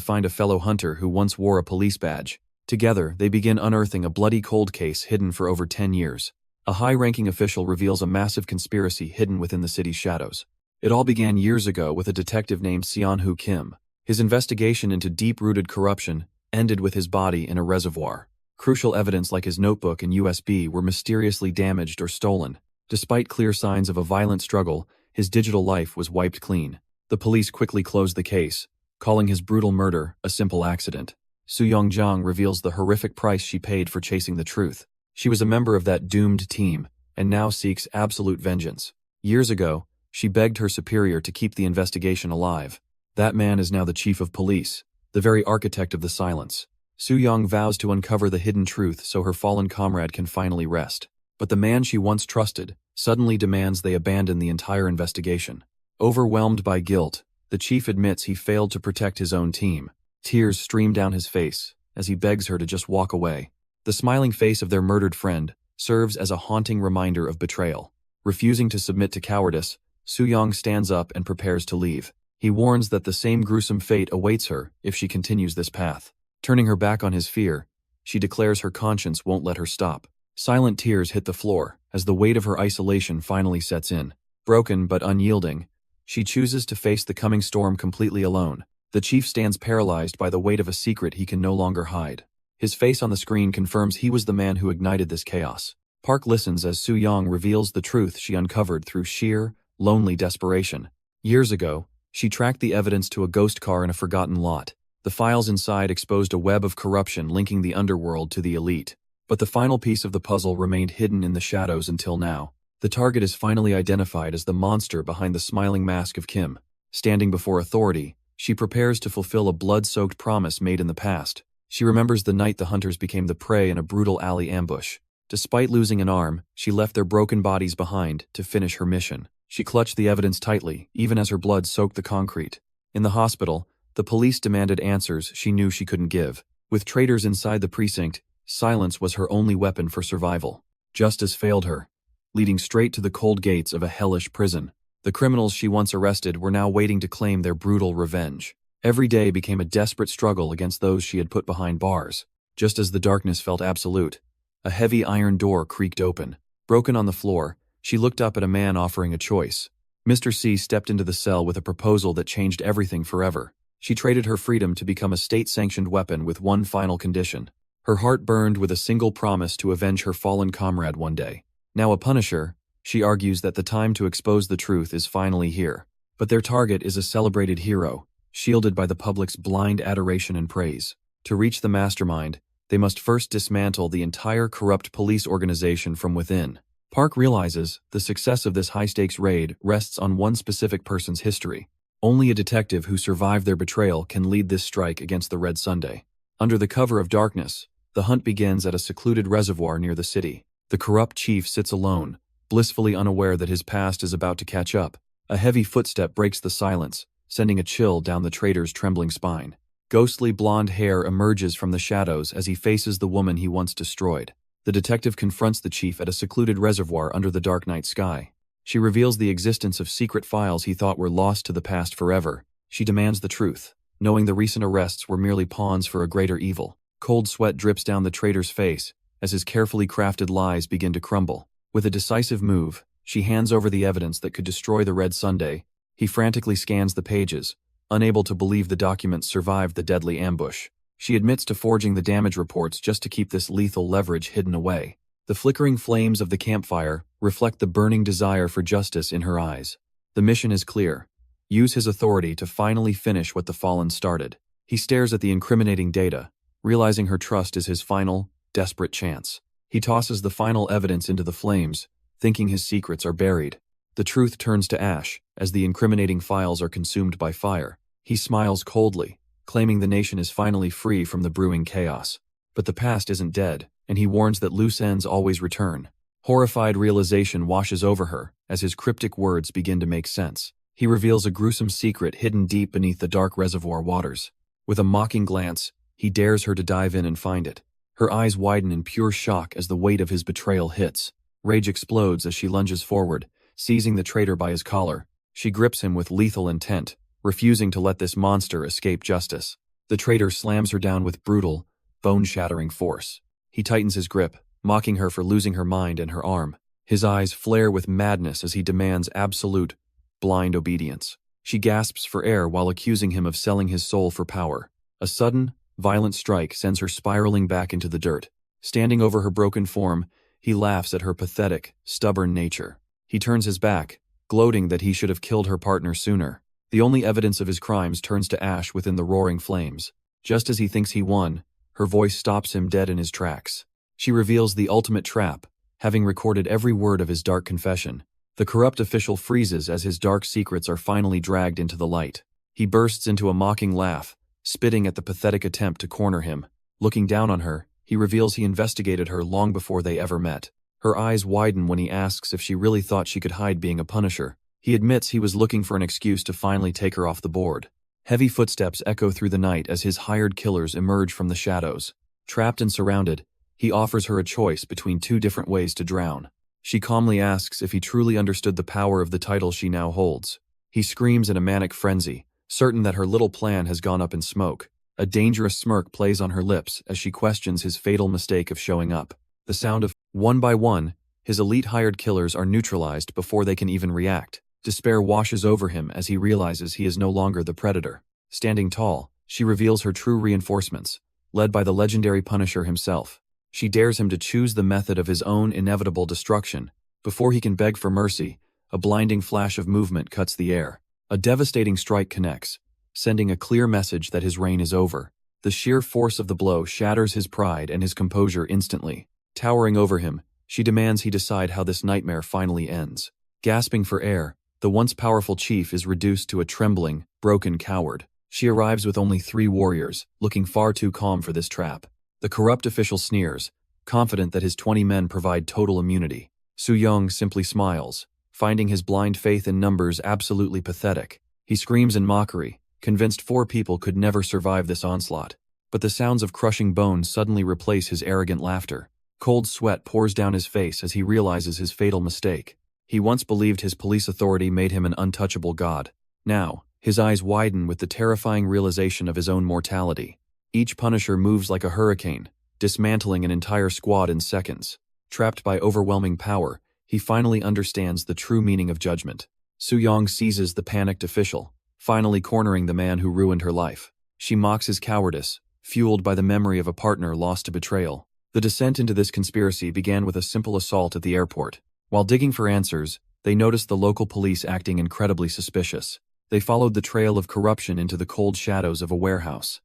find a fellow hunter who once wore a police badge. Together, they begin unearthing a bloody cold case hidden for over 10 years. A high-ranking official reveals a massive conspiracy hidden within the city's shadows. It all began years ago with a detective named Seon-Hoo Kim. His investigation into deep-rooted corruption ended with his body in a reservoir. Crucial evidence like his notebook and USB were mysteriously damaged or stolen. Despite clear signs of a violent struggle, his digital life was wiped clean. The police quickly closed the case, calling his brutal murder a simple accident. Su Yongjang reveals the horrific price she paid for chasing the truth. She was a member of that doomed team, and now seeks absolute vengeance. Years ago, she begged her superior to keep the investigation alive. That man is now the chief of police, the very architect of the silence. Su Yong vows to uncover the hidden truth so her fallen comrade can finally rest. But the man she once trusted suddenly demands they abandon the entire investigation. Overwhelmed by guilt, the chief admits he failed to protect his own team. Tears stream down his face as he begs her to just walk away. The smiling face of their murdered friend serves as a haunting reminder of betrayal. Refusing to submit to cowardice, Su Yong stands up and prepares to leave. He warns that the same gruesome fate awaits her if she continues this path. Turning her back on his fear, she declares her conscience won't let her stop. Silent tears hit the floor as the weight of her isolation finally sets in. Broken but unyielding, she chooses to face the coming storm completely alone. The chief stands paralyzed by the weight of a secret he can no longer hide. His face on the screen confirms he was the man who ignited this chaos. Park listens as Su Yong reveals the truth she uncovered through sheer, lonely desperation. Years ago, she tracked the evidence to a ghost car in a forgotten lot. The files inside exposed a web of corruption linking the underworld to the elite. But the final piece of the puzzle remained hidden in the shadows until now. The target is finally identified as the monster behind the smiling mask of Kim. Standing before authority, she prepares to fulfill a blood-soaked promise made in the past. She remembers the night the hunters became the prey in a brutal alley ambush. Despite losing an arm, she left their broken bodies behind to finish her mission. She clutched the evidence tightly, even as her blood soaked the concrete. In the hospital, the police demanded answers she knew she couldn't give. With traitors inside the precinct, silence was her only weapon for survival. Justice failed her, leading straight to the cold gates of a hellish prison. The criminals she once arrested were now waiting to claim their brutal revenge. Every day became a desperate struggle against those she had put behind bars. Just as the darkness felt absolute, a heavy iron door creaked open. Broken on the floor, she looked up at a man offering a choice. Mr. C stepped into the cell with a proposal that changed everything forever. She traded her freedom to become a state-sanctioned weapon with one final condition. Her heart burned with a single promise to avenge her fallen comrade one day. Now a Punisher, she argues that the time to expose the truth is finally here. But their target is a celebrated hero, shielded by the public's blind adoration and praise. To reach the mastermind, they must first dismantle the entire corrupt police organization from within. Park realizes the success of this high-stakes raid rests on one specific person's history. Only a detective who survived their betrayal can lead this strike against the Red Sunday. Under the cover of darkness, the hunt begins at a secluded reservoir near the city. The corrupt chief sits alone, blissfully unaware that his past is about to catch up. A heavy footstep breaks the silence, sending a chill down the traitor's trembling spine. Ghostly blonde hair emerges from the shadows as he faces the woman he once destroyed. The detective confronts the chief at a secluded reservoir under the dark night sky. She reveals the existence of secret files he thought were lost to the past forever. She demands the truth, knowing the recent arrests were merely pawns for a greater evil. Cold sweat drips down the traitor's face as his carefully crafted lies begin to crumble. With a decisive move, she hands over the evidence that could destroy the Red Sunday. He frantically scans the pages, unable to believe the documents survived the deadly ambush. She admits to forging the damage reports just to keep this lethal leverage hidden away. The flickering flames of the campfire reflect the burning desire for justice in her eyes. The mission is clear. Use his authority to finally finish what the fallen started. He stares at the incriminating data, realizing her trust is his final, desperate chance. He tosses the final evidence into the flames, thinking his secrets are buried. The truth turns to ash as the incriminating files are consumed by fire. He smiles coldly, claiming the nation is finally free from the brewing chaos. But the past isn't dead, and he warns that loose ends always return. Horrified realization washes over her as his cryptic words begin to make sense. He reveals a gruesome secret hidden deep beneath the dark reservoir waters. With a mocking glance, he dares her to dive in and find it. Her eyes widen in pure shock as the weight of his betrayal hits. Rage explodes as she lunges forward, seizing the traitor by his collar. She grips him with lethal intent, refusing to let this monster escape justice. The traitor slams her down with brutal, bone-shattering force. He tightens his grip, mocking her for losing her mind and her arm. His eyes flare with madness as he demands absolute, blind obedience. She gasps for air while accusing him of selling his soul for power. A sudden, violent strike sends her spiraling back into the dirt. Standing over her broken form, he laughs at her pathetic, stubborn nature. He turns his back, gloating that he should have killed her partner sooner. The only evidence of his crimes turns to ash within the roaring flames. Just as he thinks he won, her voice stops him dead in his tracks. She reveals the ultimate trap, having recorded every word of his dark confession. The corrupt official freezes as his dark secrets are finally dragged into the light. He bursts into a mocking laugh, spitting at the pathetic attempt to corner him. Looking down on her, he reveals he investigated her long before they ever met. Her eyes widen when he asks if she really thought she could hide being a punisher. He admits he was looking for an excuse to finally take her off the board. Heavy footsteps echo through the night as his hired killers emerge from the shadows. Trapped and surrounded, he offers her a choice between two different ways to drown. She calmly asks if he truly understood the power of the title she now holds. He screams in a manic frenzy, certain that her little plan has gone up in smoke. A dangerous smirk plays on her lips as she questions his fatal mistake of showing up. The sound of, one by one, his elite hired killers are neutralized before they can even react. Despair washes over him as he realizes he is no longer the predator. Standing tall, she reveals her true reinforcements, led by the legendary Punisher himself. She dares him to choose the method of his own inevitable destruction. Before he can beg for mercy, a blinding flash of movement cuts the air. A devastating strike connects, sending a clear message that his reign is over. The sheer force of the blow shatters his pride and his composure instantly. Towering over him, she demands he decide how this nightmare finally ends. Gasping for air, the once powerful chief is reduced to a trembling, broken coward. She arrives with only 3 warriors, looking far too calm for this trap. The corrupt official sneers, confident that his 20 men provide total immunity. Su-young simply smiles, finding his blind faith in numbers absolutely pathetic. He screams in mockery, convinced 4 people could never survive this onslaught. But the sounds of crushing bones suddenly replace his arrogant laughter. Cold sweat pours down his face as he realizes his fatal mistake. He once believed his police authority made him an untouchable god. Now, his eyes widen with the terrifying realization of his own mortality. Each Punisher moves like a hurricane, dismantling an entire squad in seconds. Trapped by overwhelming power, he finally understands the true meaning of judgment. Su-young seizes the panicked official, finally cornering the man who ruined her life. She mocks his cowardice, fueled by the memory of a partner lost to betrayal. The descent into this conspiracy began with a simple assault at the airport. While digging for answers, they noticed the local police acting incredibly suspicious. They followed the trail of corruption into the cold shadows of a warehouse.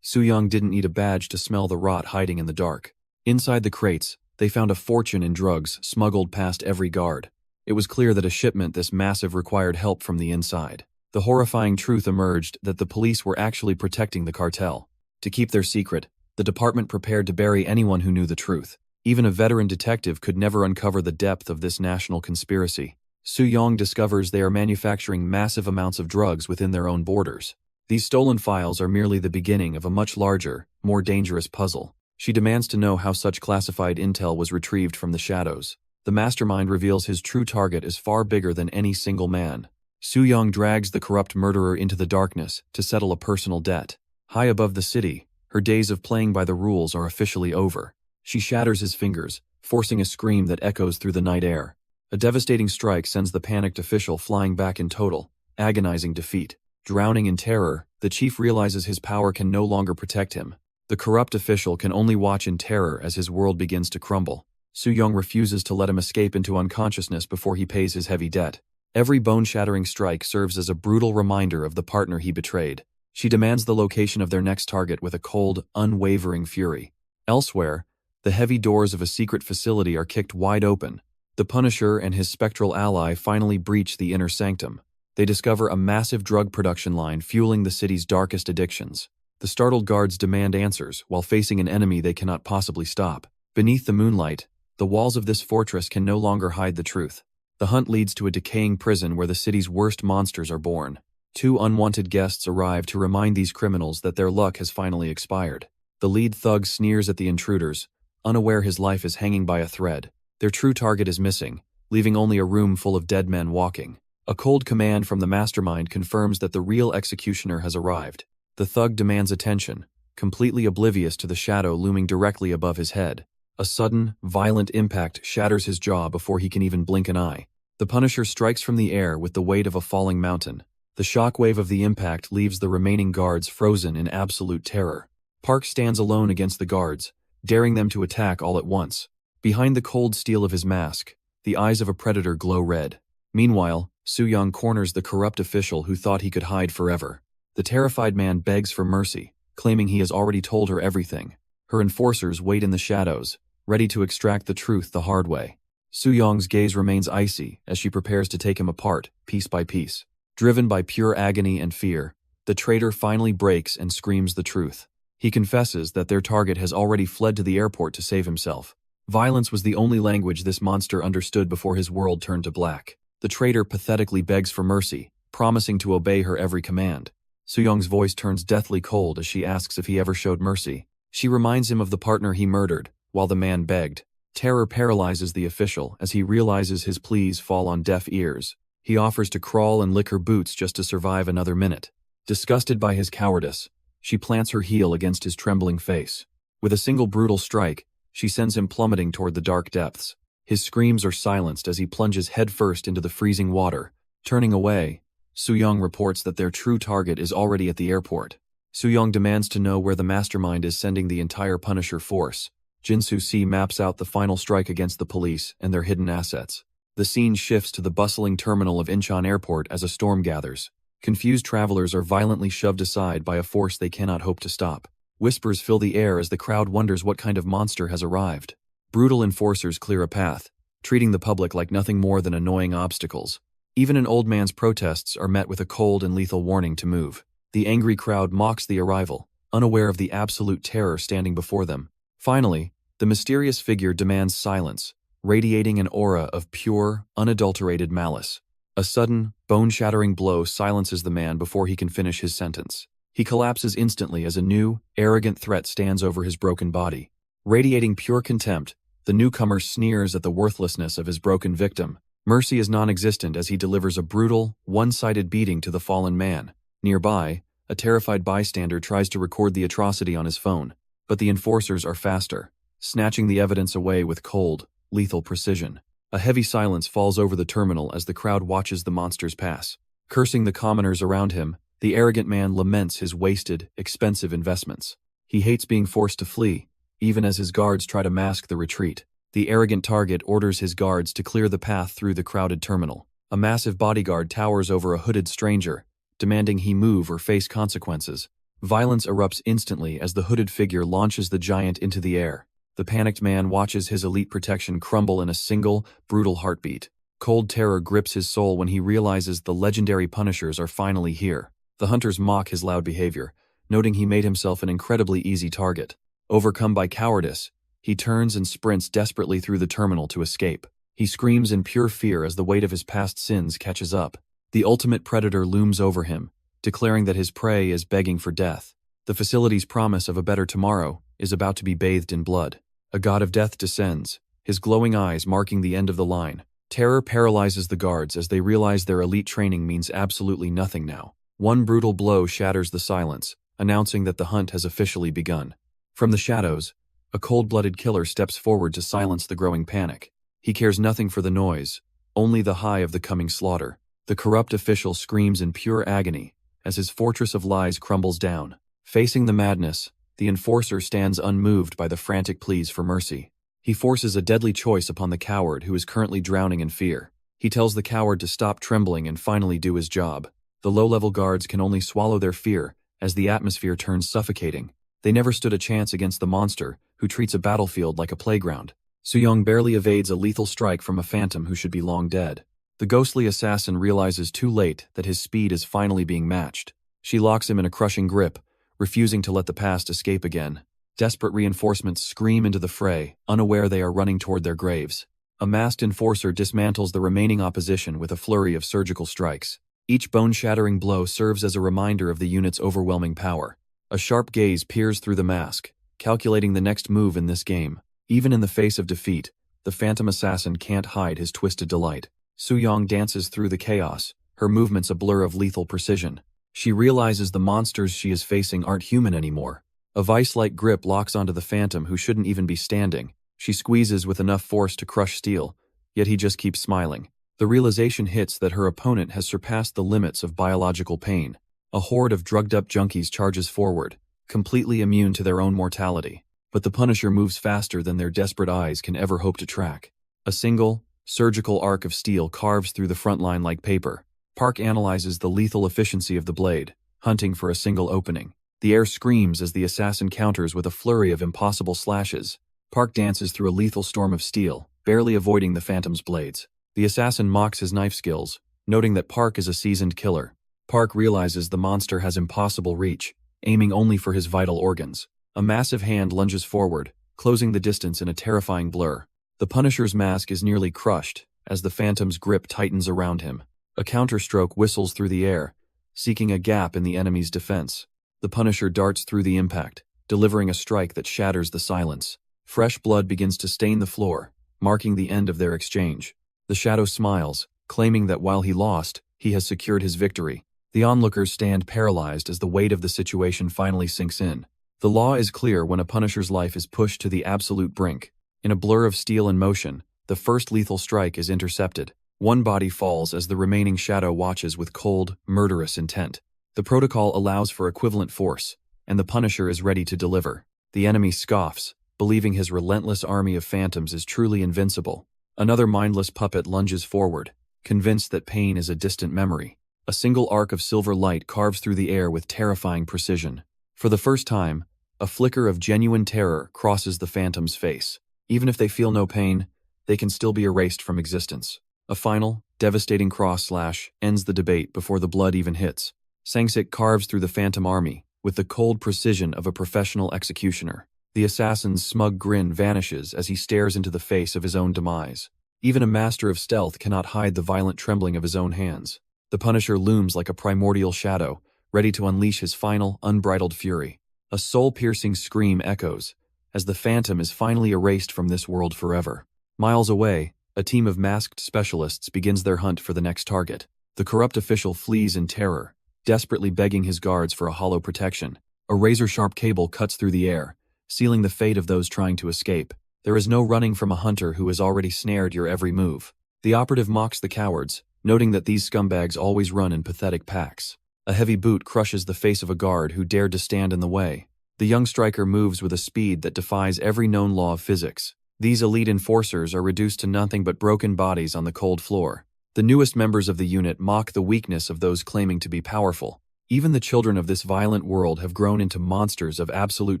Young didn't need a badge to smell the rot hiding in the dark. Inside the crates, they found a fortune in drugs smuggled past every guard. It was clear that a shipment this massive required help from the inside. The horrifying truth emerged that the police were actually protecting the cartel. To keep their secret, the department prepared to bury anyone who knew the truth. Even a veteran detective could never uncover the depth of this national conspiracy. Young discovers they are manufacturing massive amounts of drugs within their own borders. These stolen files are merely the beginning of a much larger, more dangerous puzzle. She demands to know how such classified intel was retrieved from the shadows. The mastermind reveals his true target is far bigger than any single man. Young drags the corrupt murderer into the darkness to settle a personal debt. High above the city, her days of playing by the rules are officially over. She shatters his fingers, forcing a scream that echoes through the night air. A devastating strike sends the panicked official flying back in total, agonizing defeat. Drowning in terror, the chief realizes his power can no longer protect him. The corrupt official can only watch in terror as his world begins to crumble. Young refuses to let him escape into unconsciousness before he pays his heavy debt. Every bone-shattering strike serves as a brutal reminder of the partner he betrayed. She demands the location of their next target with a cold, unwavering fury. Elsewhere, the heavy doors of a secret facility are kicked wide open. The Punisher and his spectral ally finally breach the inner sanctum. They discover a massive drug production line fueling the city's darkest addictions. The startled guards demand answers while facing an enemy they cannot possibly stop. Beneath the moonlight, the walls of this fortress can no longer hide the truth. The hunt leads to a decaying prison where the city's worst monsters are born. Two unwanted guests arrive to remind these criminals that their luck has finally expired. The lead thug sneers at the intruders, unaware his life is hanging by a thread. Their true target is missing, leaving only a room full of dead men walking. A cold command from the mastermind confirms that the real executioner has arrived. The thug demands attention, completely oblivious to the shadow looming directly above his head. A sudden, violent impact shatters his jaw before he can even blink an eye. The Punisher strikes from the air with the weight of a falling mountain. The shockwave of the impact leaves the remaining guards frozen in absolute terror. Park stands alone against the guards, daring them to attack all at once. Behind the cold steel of his mask, the eyes of a predator glow red. Meanwhile, Young corners the corrupt official who thought he could hide forever. The terrified man begs for mercy, claiming he has already told her everything. Her enforcers wait in the shadows, ready to extract the truth the hard way. Young's gaze remains icy as she prepares to take him apart, piece by piece. Driven by pure agony and fear, the traitor finally breaks and screams the truth. He confesses that their target has already fled to the airport to save himself. Violence was the only language this monster understood before his world turned to black. The traitor pathetically begs for mercy, promising to obey her every command. Young's voice turns deathly cold as she asks if he ever showed mercy. She reminds him of the partner he murdered, while the man begged. Terror paralyzes the official as he realizes his pleas fall on deaf ears. He offers to crawl and lick her boots just to survive another minute. Disgusted by his cowardice, she plants her heel against his trembling face. With a single brutal strike, she sends him plummeting toward the dark depths. His screams are silenced as he plunges headfirst into the freezing water. Turning away, Young reports that their true target is already at the airport. Young demands to know where the mastermind is sending the entire Punisher force. Jinsu C maps out the final strike against the police and their hidden assets. The scene shifts to the bustling terminal of Incheon Airport as a storm gathers. Confused travelers are violently shoved aside by a force they cannot hope to stop. Whispers fill the air as the crowd wonders what kind of monster has arrived. Brutal enforcers clear a path, treating the public like nothing more than annoying obstacles. Even an old man's protests are met with a cold and lethal warning to move. The angry crowd mocks the arrival, unaware of the absolute terror standing before them. Finally, the mysterious figure demands silence, radiating an aura of pure, unadulterated malice. A sudden, bone-shattering blow silences the man before he can finish his sentence. He collapses instantly as a new, arrogant threat stands over his broken body. Radiating pure contempt, the newcomer sneers at the worthlessness of his broken victim. Mercy is non-existent as he delivers a brutal, one-sided beating to the fallen man. Nearby, a terrified bystander tries to record the atrocity on his phone, but the enforcers are faster, snatching the evidence away with cold, lethal precision. A heavy silence falls over the terminal as the crowd watches the monsters pass. Cursing the commoners around him, the arrogant man laments his wasted, expensive investments. He hates being forced to flee, even as his guards try to mask the retreat. The arrogant target orders his guards to clear the path through the crowded terminal. A massive bodyguard towers over a hooded stranger, demanding he move or face consequences. Violence erupts instantly as the hooded figure launches the giant into the air. The panicked man watches his elite protection crumble in a single, brutal heartbeat. Cold terror grips his soul when he realizes the legendary punishers are finally here. The hunters mock his loud behavior, noting he made himself an incredibly easy target. Overcome by cowardice, he turns and sprints desperately through the terminal to escape. He screams in pure fear as the weight of his past sins catches up. The ultimate predator looms over him, declaring that his prey is begging for death. The facility's promise of a better tomorrow is about to be bathed in blood. A god of death descends, his glowing eyes marking the end of the line. Terror paralyzes the guards as they realize their elite training means absolutely nothing now. One brutal blow shatters the silence, announcing that the hunt has officially begun. From the shadows, a cold-blooded killer steps forward to silence the growing panic. He cares nothing for the noise, only the high of the coming slaughter. The corrupt official screams in pure agony as his fortress of lies crumbles down. Facing the madness, the enforcer stands unmoved by the frantic pleas for mercy. He forces a deadly choice upon the coward who is currently drowning in fear. He tells the coward to stop trembling and finally do his job. The low-level guards can only swallow their fear as the atmosphere turns suffocating. They never stood a chance against the monster, who treats a battlefield like a playground. Soo-young barely evades a lethal strike from a phantom who should be long dead. The ghostly assassin realizes too late that his speed is finally being matched. She locks him in a crushing grip, refusing to let the past escape again. Desperate reinforcements scream into the fray, unaware they are running toward their graves. A masked enforcer dismantles the remaining opposition with a flurry of surgical strikes. Each bone-shattering blow serves as a reminder of the unit's overwhelming power. A sharp gaze peers through the mask, calculating the next move in this game. Even in the face of defeat, the phantom assassin can't hide his twisted delight. Soo-young dances through the chaos, her movements a blur of lethal precision. She realizes the monsters she is facing aren't human anymore. A vice-like grip locks onto the phantom who shouldn't even be standing. She squeezes with enough force to crush steel, yet he just keeps smiling. The realization hits that her opponent has surpassed the limits of biological pain. A horde of drugged-up junkies charges forward, completely immune to their own mortality. But the Punisher moves faster than their desperate eyes can ever hope to track. A single, surgical arc of steel carves through the front line like paper. Park analyzes the lethal efficiency of the blade, hunting for a single opening. The air screams as the assassin counters with a flurry of impossible slashes. Park dances through a lethal storm of steel, barely avoiding the phantom's blades. The assassin mocks his knife skills, noting that Park is a seasoned killer. Park realizes the monster has impossible reach, aiming only for his vital organs. A massive hand lunges forward, closing the distance in a terrifying blur. The Punisher's mask is nearly crushed as the phantom's grip tightens around him. A counterstroke whistles through the air, seeking a gap in the enemy's defense. The Punisher darts through the impact, delivering a strike that shatters the silence. Fresh blood begins to stain the floor, marking the end of their exchange. The Shadow smiles, claiming that while he lost, he has secured his victory. The onlookers stand paralyzed as the weight of the situation finally sinks in. The law is clear when a Punisher's life is pushed to the absolute brink. In a blur of steel and motion, the first lethal strike is intercepted. One body falls as the remaining Shadow watches with cold, murderous intent. The protocol allows for equivalent force, and the Punisher is ready to deliver. The enemy scoffs, believing his relentless army of phantoms is truly invincible. Another mindless puppet lunges forward, convinced that pain is a distant memory. A single arc of silver light carves through the air with terrifying precision. For the first time, a flicker of genuine terror crosses the phantom's face. Even if they feel no pain, they can still be erased from existence. A final, devastating cross-slash ends the debate before the blood even hits. Sang-sik carves through the phantom army with the cold precision of a professional executioner. The assassin's smug grin vanishes as he stares into the face of his own demise. Even a master of stealth cannot hide the violent trembling of his own hands. The Punisher looms like a primordial shadow, ready to unleash his final, unbridled fury. A soul-piercing scream echoes as the phantom is finally erased from this world forever. Miles away, a team of masked specialists begins their hunt for the next target. The corrupt official flees in terror, desperately begging his guards for a hollow protection. A razor-sharp cable cuts through the air, sealing the fate of those trying to escape. There is no running from a hunter who has already snared your every move. The operative mocks the cowards, noting that these scumbags always run in pathetic packs. A heavy boot crushes the face of a guard who dared to stand in the way. The young striker moves with a speed that defies every known law of physics. These elite enforcers are reduced to nothing but broken bodies on the cold floor. The newest members of the unit mock the weakness of those claiming to be powerful. Even the children of this violent world have grown into monsters of absolute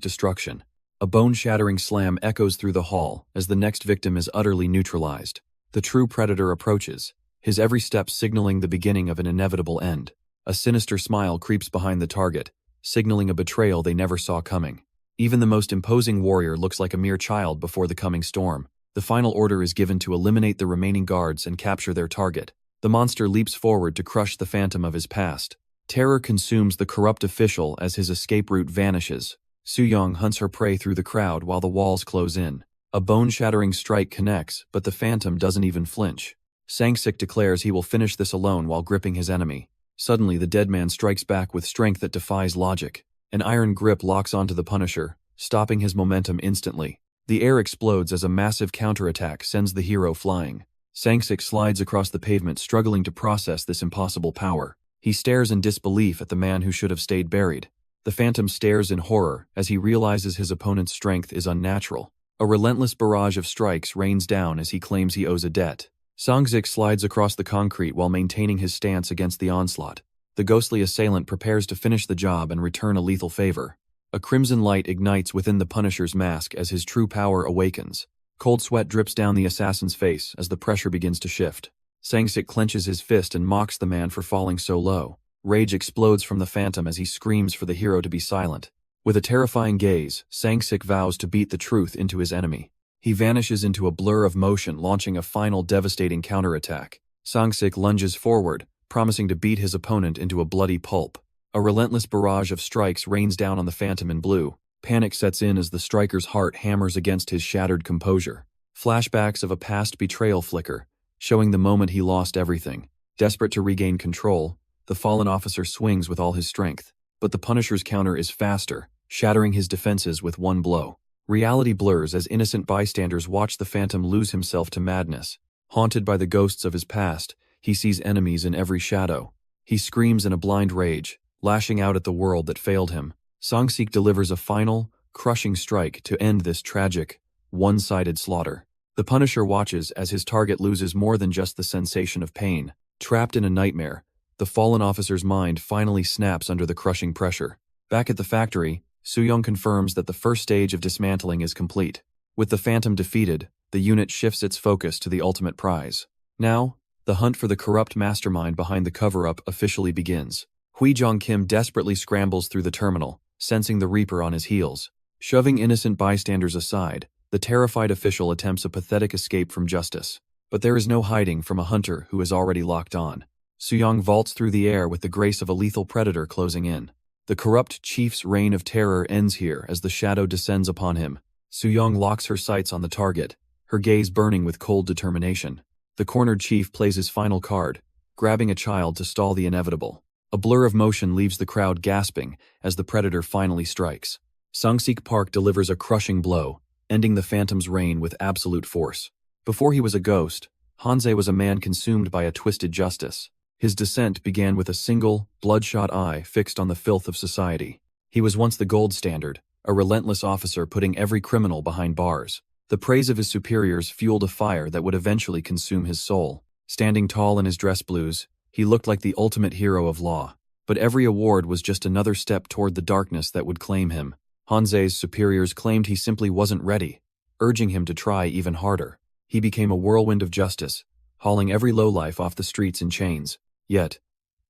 destruction. A bone-shattering slam echoes through the hall as the next victim is utterly neutralized. The true predator approaches, his every step signaling the beginning of an inevitable end. A sinister smile creeps behind the target, signaling a betrayal they never saw coming. Even the most imposing warrior looks like a mere child before the coming storm. The final order is given to eliminate the remaining guards and capture their target. The monster leaps forward to crush the phantom of his past. Terror consumes the corrupt official as his escape route vanishes. Soo-young hunts her prey through the crowd while the walls close in. A bone-shattering strike connects, but the phantom doesn't even flinch. Sang-sik declares he will finish this alone while gripping his enemy. Suddenly, the dead man strikes back with strength that defies logic. An iron grip locks onto the Punisher, stopping his momentum instantly. The air explodes as a massive counterattack sends the hero flying. Sang-sik slides across the pavement, struggling to process this impossible power. He stares in disbelief at the man who should have stayed buried. The phantom stares in horror as he realizes his opponent's strength is unnatural. A relentless barrage of strikes rains down as he claims he owes a debt. Sang-sik slides across the concrete while maintaining his stance against the onslaught. The ghostly assailant prepares to finish the job and return a lethal favor. A crimson light ignites within the Punisher's mask as his true power awakens. Cold sweat drips down the assassin's face as the pressure begins to shift. Sang-sik clenches his fist and mocks the man for falling so low. Rage explodes from the phantom as he screams for the hero to be silent. With a terrifying gaze, Sang-sik vows to beat the truth into his enemy. He vanishes into a blur of motion, launching a final devastating counterattack. Sang-sik lunges forward, promising to beat his opponent into a bloody pulp. A relentless barrage of strikes rains down on the phantom in blue. Panic sets in as the striker's heart hammers against his shattered composure. Flashbacks of a past betrayal flicker, showing the moment he lost everything. Desperate to regain control, the fallen officer swings with all his strength. But the Punisher's counter is faster, shattering his defenses with one blow. Reality blurs as innocent bystanders watch the phantom lose himself to madness. Haunted by the ghosts of his past, he sees enemies in every shadow. He screams in a blind rage, lashing out at the world that failed him. Sang-sik delivers a final, crushing strike to end this tragic, one-sided slaughter. The Punisher watches as his target loses more than just the sensation of pain. Trapped in a nightmare, the fallen officer's mind finally snaps under the crushing pressure. Back at the factory, Soo-young confirms that the first stage of dismantling is complete. With the phantom defeated, the unit shifts its focus to the ultimate prize. Now, the hunt for the corrupt mastermind behind the cover-up officially begins. Hui Jong-kim desperately scrambles through the terminal, sensing the Reaper on his heels. Shoving innocent bystanders aside, the terrified official attempts a pathetic escape from justice. But there is no hiding from a hunter who is already locked on. Soo-young vaults through the air with the grace of a lethal predator closing in. The corrupt chief's reign of terror ends here as the shadow descends upon him. Soo-young locks her sights on the target, her gaze burning with cold determination. The cornered chief plays his final card, grabbing a child to stall the inevitable. A blur of motion leaves the crowd gasping as the predator finally strikes. Sang-sik Park delivers a crushing blow, ending the phantom's reign with absolute force. Before he was a ghost, Hanze was a man consumed by a twisted justice. His descent began with a single, bloodshot eye fixed on the filth of society. He was once the gold standard, a relentless officer putting every criminal behind bars. The praise of his superiors fueled a fire that would eventually consume his soul. Standing tall in his dress blues, he looked like the ultimate hero of law. But every award was just another step toward the darkness that would claim him. Hanze's superiors claimed he simply wasn't ready, urging him to try even harder. He became a whirlwind of justice, hauling every lowlife off the streets in chains. Yet,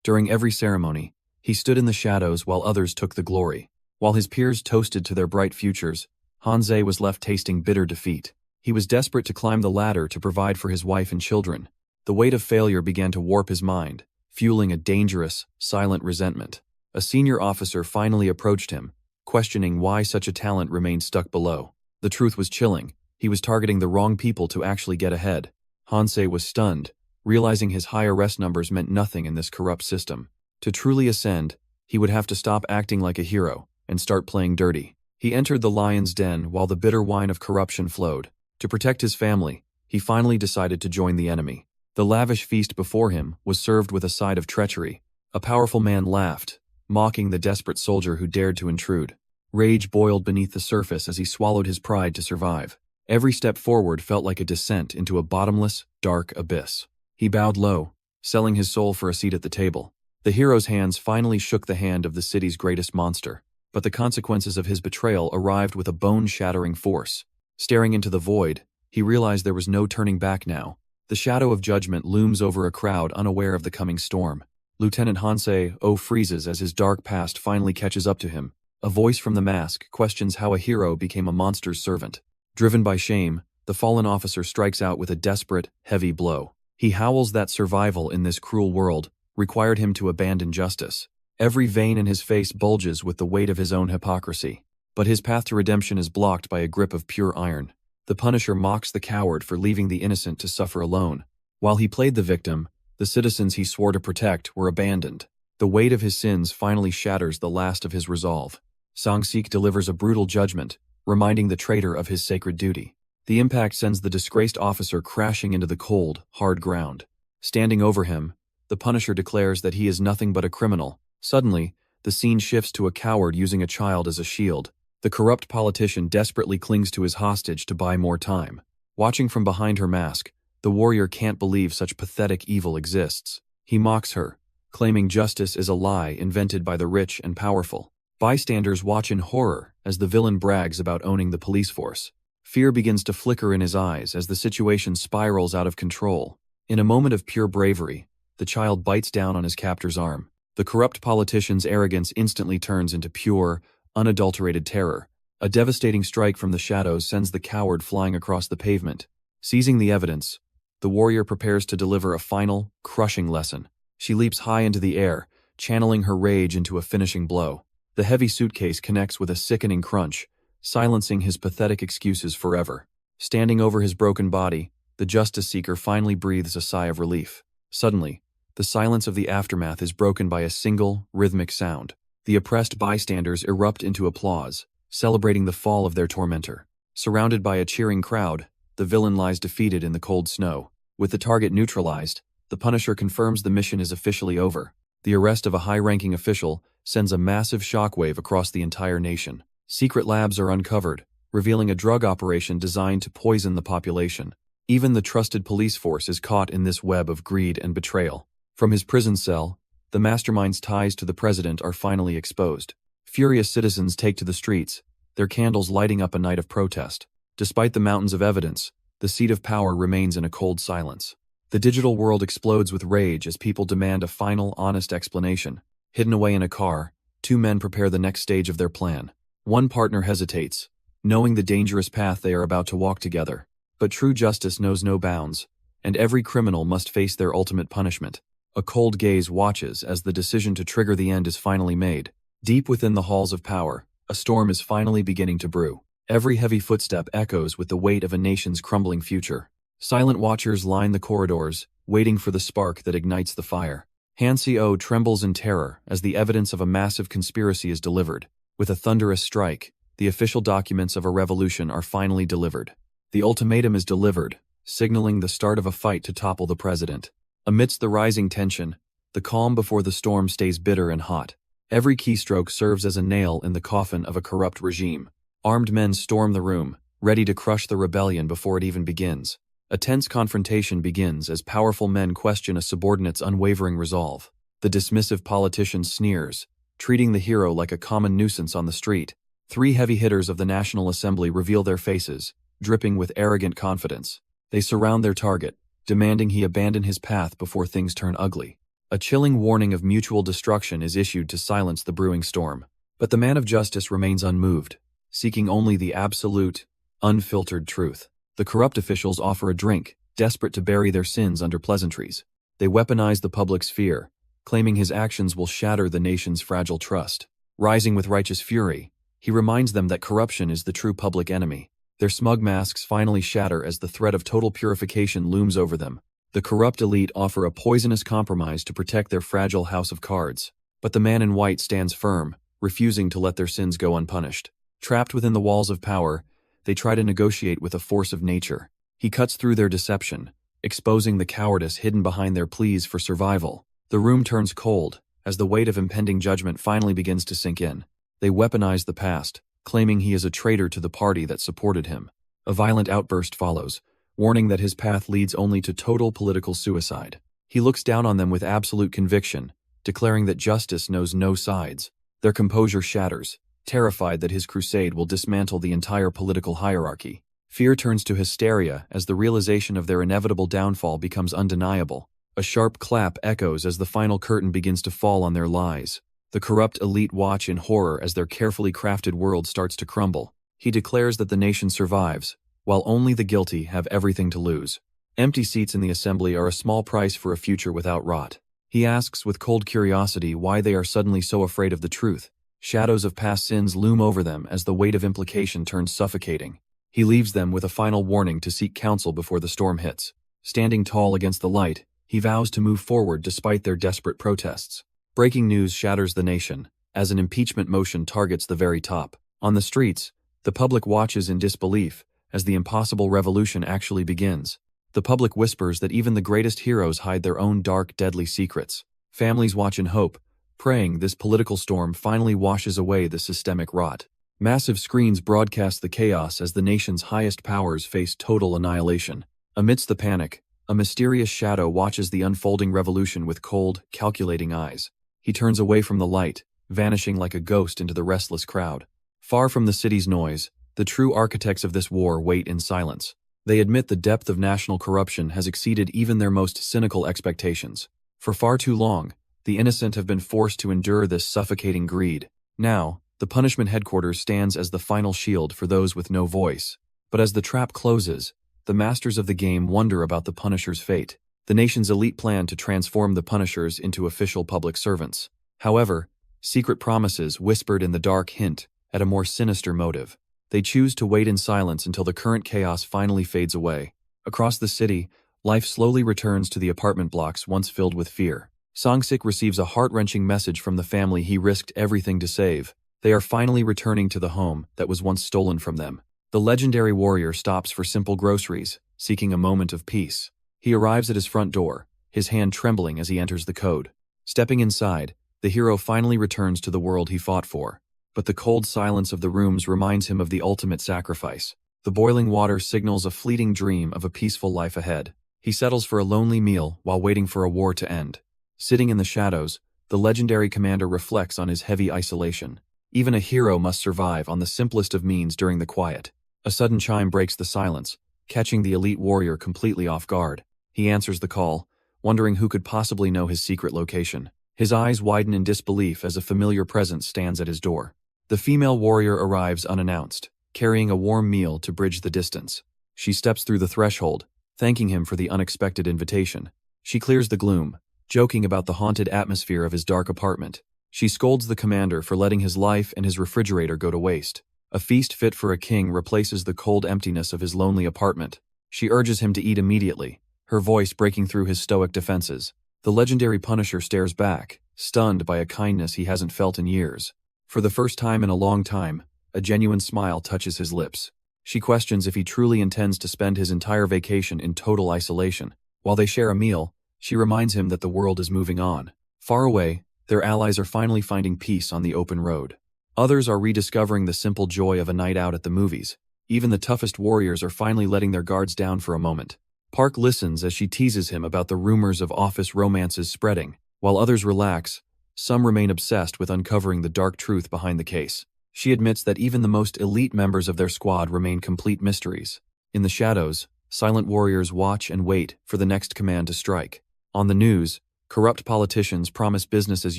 during every ceremony, he stood in the shadows while others took the glory. While his peers toasted to their bright futures, Hanze was left tasting bitter defeat. He was desperate to climb the ladder to provide for his wife and children. The weight of failure began to warp his mind, fueling a dangerous, silent resentment. A senior officer finally approached him, questioning why such a talent remained stuck below. The truth was chilling. He was targeting the wrong people to actually get ahead. Hanse was stunned, realizing his high arrest numbers meant nothing in this corrupt system. To truly ascend, he would have to stop acting like a hero and start playing dirty. He entered the lion's den while the bitter wine of corruption flowed. To protect his family, he finally decided to join the enemy. The lavish feast before him was served with a side of treachery. A powerful man laughed, mocking the desperate soldier who dared to intrude. Rage boiled beneath the surface as he swallowed his pride to survive. Every step forward felt like a descent into a bottomless, dark abyss. He bowed low, selling his soul for a seat at the table. The hero's hands finally shook the hand of the city's greatest monster, but the consequences of his betrayal arrived with a bone-shattering force. Staring into the void, he realized there was no turning back now. The shadow of judgment looms over a crowd unaware of the coming storm. Lieutenant Hansei freezes as his dark past finally catches up to him. A voice from the mask questions how a hero became a monster's servant. Driven by shame, the fallen officer strikes out with a desperate, heavy blow. He howls that survival in this cruel world required him to abandon justice. Every vein in his face bulges with the weight of his own hypocrisy. But his path to redemption is blocked by a grip of pure iron. The Punisher mocks the coward for leaving the innocent to suffer alone. While he played the victim, the citizens he swore to protect were abandoned. The weight of his sins finally shatters the last of his resolve. Sang-sik delivers a brutal judgment, reminding the traitor of his sacred duty. The impact sends the disgraced officer crashing into the cold, hard ground. Standing over him, the Punisher declares that he is nothing but a criminal. Suddenly, the scene shifts to a coward using a child as a shield. The corrupt politician desperately clings to his hostage to buy more time. Watching from behind her mask, the warrior can't believe such pathetic evil exists. He mocks her, claiming justice is a lie invented by the rich and powerful. Bystanders watch in horror as the villain brags about owning the police force. Fear begins to flicker in his eyes as the situation spirals out of control. In a moment of pure bravery, the child bites down on his captor's arm. The corrupt politician's arrogance instantly turns into pure, unadulterated terror. A devastating strike from the shadows sends the coward flying across the pavement. Seizing the evidence, the warrior prepares to deliver a final, crushing lesson. She leaps high into the air, channeling her rage into a finishing blow. The heavy suitcase connects with a sickening crunch, silencing his pathetic excuses forever. Standing over his broken body, the justice seeker finally breathes a sigh of relief. Suddenly, the silence of the aftermath is broken by a single, rhythmic sound. The oppressed bystanders erupt into applause, celebrating the fall of their tormentor. Surrounded by a cheering crowd, the villain lies defeated in the cold snow. With the target neutralized, the Punisher confirms the mission is officially over. The arrest of a high-ranking official sends a massive shockwave across the entire nation. Secret labs are uncovered, revealing a drug operation designed to poison the population. Even the trusted police force is caught in this web of greed and betrayal. From his prison cell, the mastermind's ties to the president are finally exposed. Furious citizens take to the streets, their candles lighting up a night of protest. Despite the mountains of evidence, the seat of power remains in a cold silence. The digital world explodes with rage as people demand a final, honest explanation. Hidden away in a car, two men prepare the next stage of their plan. One partner hesitates, knowing the dangerous path they are about to walk together. But true justice knows no bounds, and every criminal must face their ultimate punishment. A cold gaze watches as the decision to trigger the end is finally made. Deep within the halls of power, a storm is finally beginning to brew. Every heavy footstep echoes with the weight of a nation's crumbling future. Silent watchers line the corridors, waiting for the spark that ignites the fire. Hansei trembles in terror as the evidence of a massive conspiracy is delivered. With a thunderous strike, the official documents of a revolution are finally delivered. The ultimatum is delivered, signaling the start of a fight to topple the president. Amidst the rising tension, the calm before the storm stays bitter and hot. Every keystroke serves as a nail in the coffin of a corrupt regime. Armed men storm the room, ready to crush the rebellion before it even begins. A tense confrontation begins as powerful men question a subordinate's unwavering resolve. The dismissive politician sneers, treating the hero like a common nuisance on the street. Three heavy hitters of the National Assembly reveal their faces, dripping with arrogant confidence. They surround their target, demanding he abandon his path before things turn ugly. A chilling warning of mutual destruction is issued to silence the brewing storm. But the man of justice remains unmoved, seeking only the absolute, unfiltered truth. The corrupt officials offer a drink, desperate to bury their sins under pleasantries. They weaponize the public's fear, claiming his actions will shatter the nation's fragile trust. Rising with righteous fury, he reminds them that corruption is the true public enemy. Their smug masks finally shatter as the threat of total purification looms over them. The corrupt elite offer a poisonous compromise to protect their fragile house of cards. But the man in white stands firm, refusing to let their sins go unpunished. Trapped within the walls of power, they try to negotiate with a force of nature. He cuts through their deception, exposing the cowardice hidden behind their pleas for survival. The room turns cold, as the weight of impending judgment finally begins to sink in. They weaponize the past, claiming he is a traitor to the party that supported him. A violent outburst follows, warning that his path leads only to total political suicide. He looks down on them with absolute conviction, declaring that justice knows no sides. Their composure shatters, terrified that his crusade will dismantle the entire political hierarchy. Fear turns to hysteria as the realization of their inevitable downfall becomes undeniable. A sharp clap echoes as the final curtain begins to fall on their lies. The corrupt elite watch in horror as their carefully crafted world starts to crumble. He declares that the nation survives, while only the guilty have everything to lose. Empty seats in the assembly are a small price for a future without rot. He asks with cold curiosity why they are suddenly so afraid of the truth. Shadows of past sins loom over them as the weight of implication turns suffocating. He leaves them with a final warning to seek counsel before the storm hits. Standing tall against the light, he vows to move forward despite their desperate protests. Breaking news shatters the nation, as an impeachment motion targets the very top. On the streets, the public watches in disbelief as the impossible revolution actually begins. The public whispers that even the greatest heroes hide their own dark, deadly secrets. Families watch in hope, praying this political storm finally washes away the systemic rot. Massive screens broadcast the chaos as the nation's highest powers face total annihilation. Amidst the panic, a mysterious shadow watches the unfolding revolution with cold, calculating eyes. He turns away from the light, vanishing like a ghost into the restless crowd. Far from the city's noise, the true architects of this war wait in silence. They admit the depth of national corruption has exceeded even their most cynical expectations. For far too long, the innocent have been forced to endure this suffocating greed. Now, the punishment headquarters stands as the final shield for those with no voice. But as the trap closes, the masters of the game wonder about the Punisher's fate. The nation's elite plan to transform the Punishers into official public servants. However, secret promises whispered in the dark hint at a more sinister motive. They choose to wait in silence until the current chaos finally fades away. Across the city, life slowly returns to the apartment blocks once filled with fear. Sang-sik receives a heart-wrenching message from the family he risked everything to save. They are finally returning to the home that was once stolen from them. The legendary warrior stops for simple groceries, seeking a moment of peace. He arrives at his front door, his hand trembling as he enters the code. Stepping inside, the hero finally returns to the world he fought for. But the cold silence of the rooms reminds him of the ultimate sacrifice. The boiling water signals a fleeting dream of a peaceful life ahead. He settles for a lonely meal while waiting for a war to end. Sitting in the shadows, the legendary commander reflects on his heavy isolation. Even a hero must survive on the simplest of means during the quiet. A sudden chime breaks the silence, catching the elite warrior completely off guard. He answers the call, wondering who could possibly know his secret location. His eyes widen in disbelief as a familiar presence stands at his door. The female warrior arrives unannounced, carrying a warm meal to bridge the distance. She steps through the threshold, thanking him for the unexpected invitation. She clears the gloom, joking about the haunted atmosphere of his dark apartment. She scolds the commander for letting his life and his refrigerator go to waste. A feast fit for a king replaces the cold emptiness of his lonely apartment. She urges him to eat immediately, her voice breaking through his stoic defenses. The legendary Punisher stares back, stunned by a kindness he hasn't felt in years. For the first time in a long time, a genuine smile touches his lips. She questions if he truly intends to spend his entire vacation in total isolation. While they share a meal, she reminds him that the world is moving on. Far away, their allies are finally finding peace on the open road. Others are rediscovering the simple joy of a night out at the movies. Even the toughest warriors are finally letting their guards down for a moment. Park listens as she teases him about the rumors of office romances spreading. While others relax, some remain obsessed with uncovering the dark truth behind the case. She admits that even the most elite members of their squad remain complete mysteries. In the shadows, silent warriors watch and wait for the next command to strike. On the news, corrupt politicians promise business as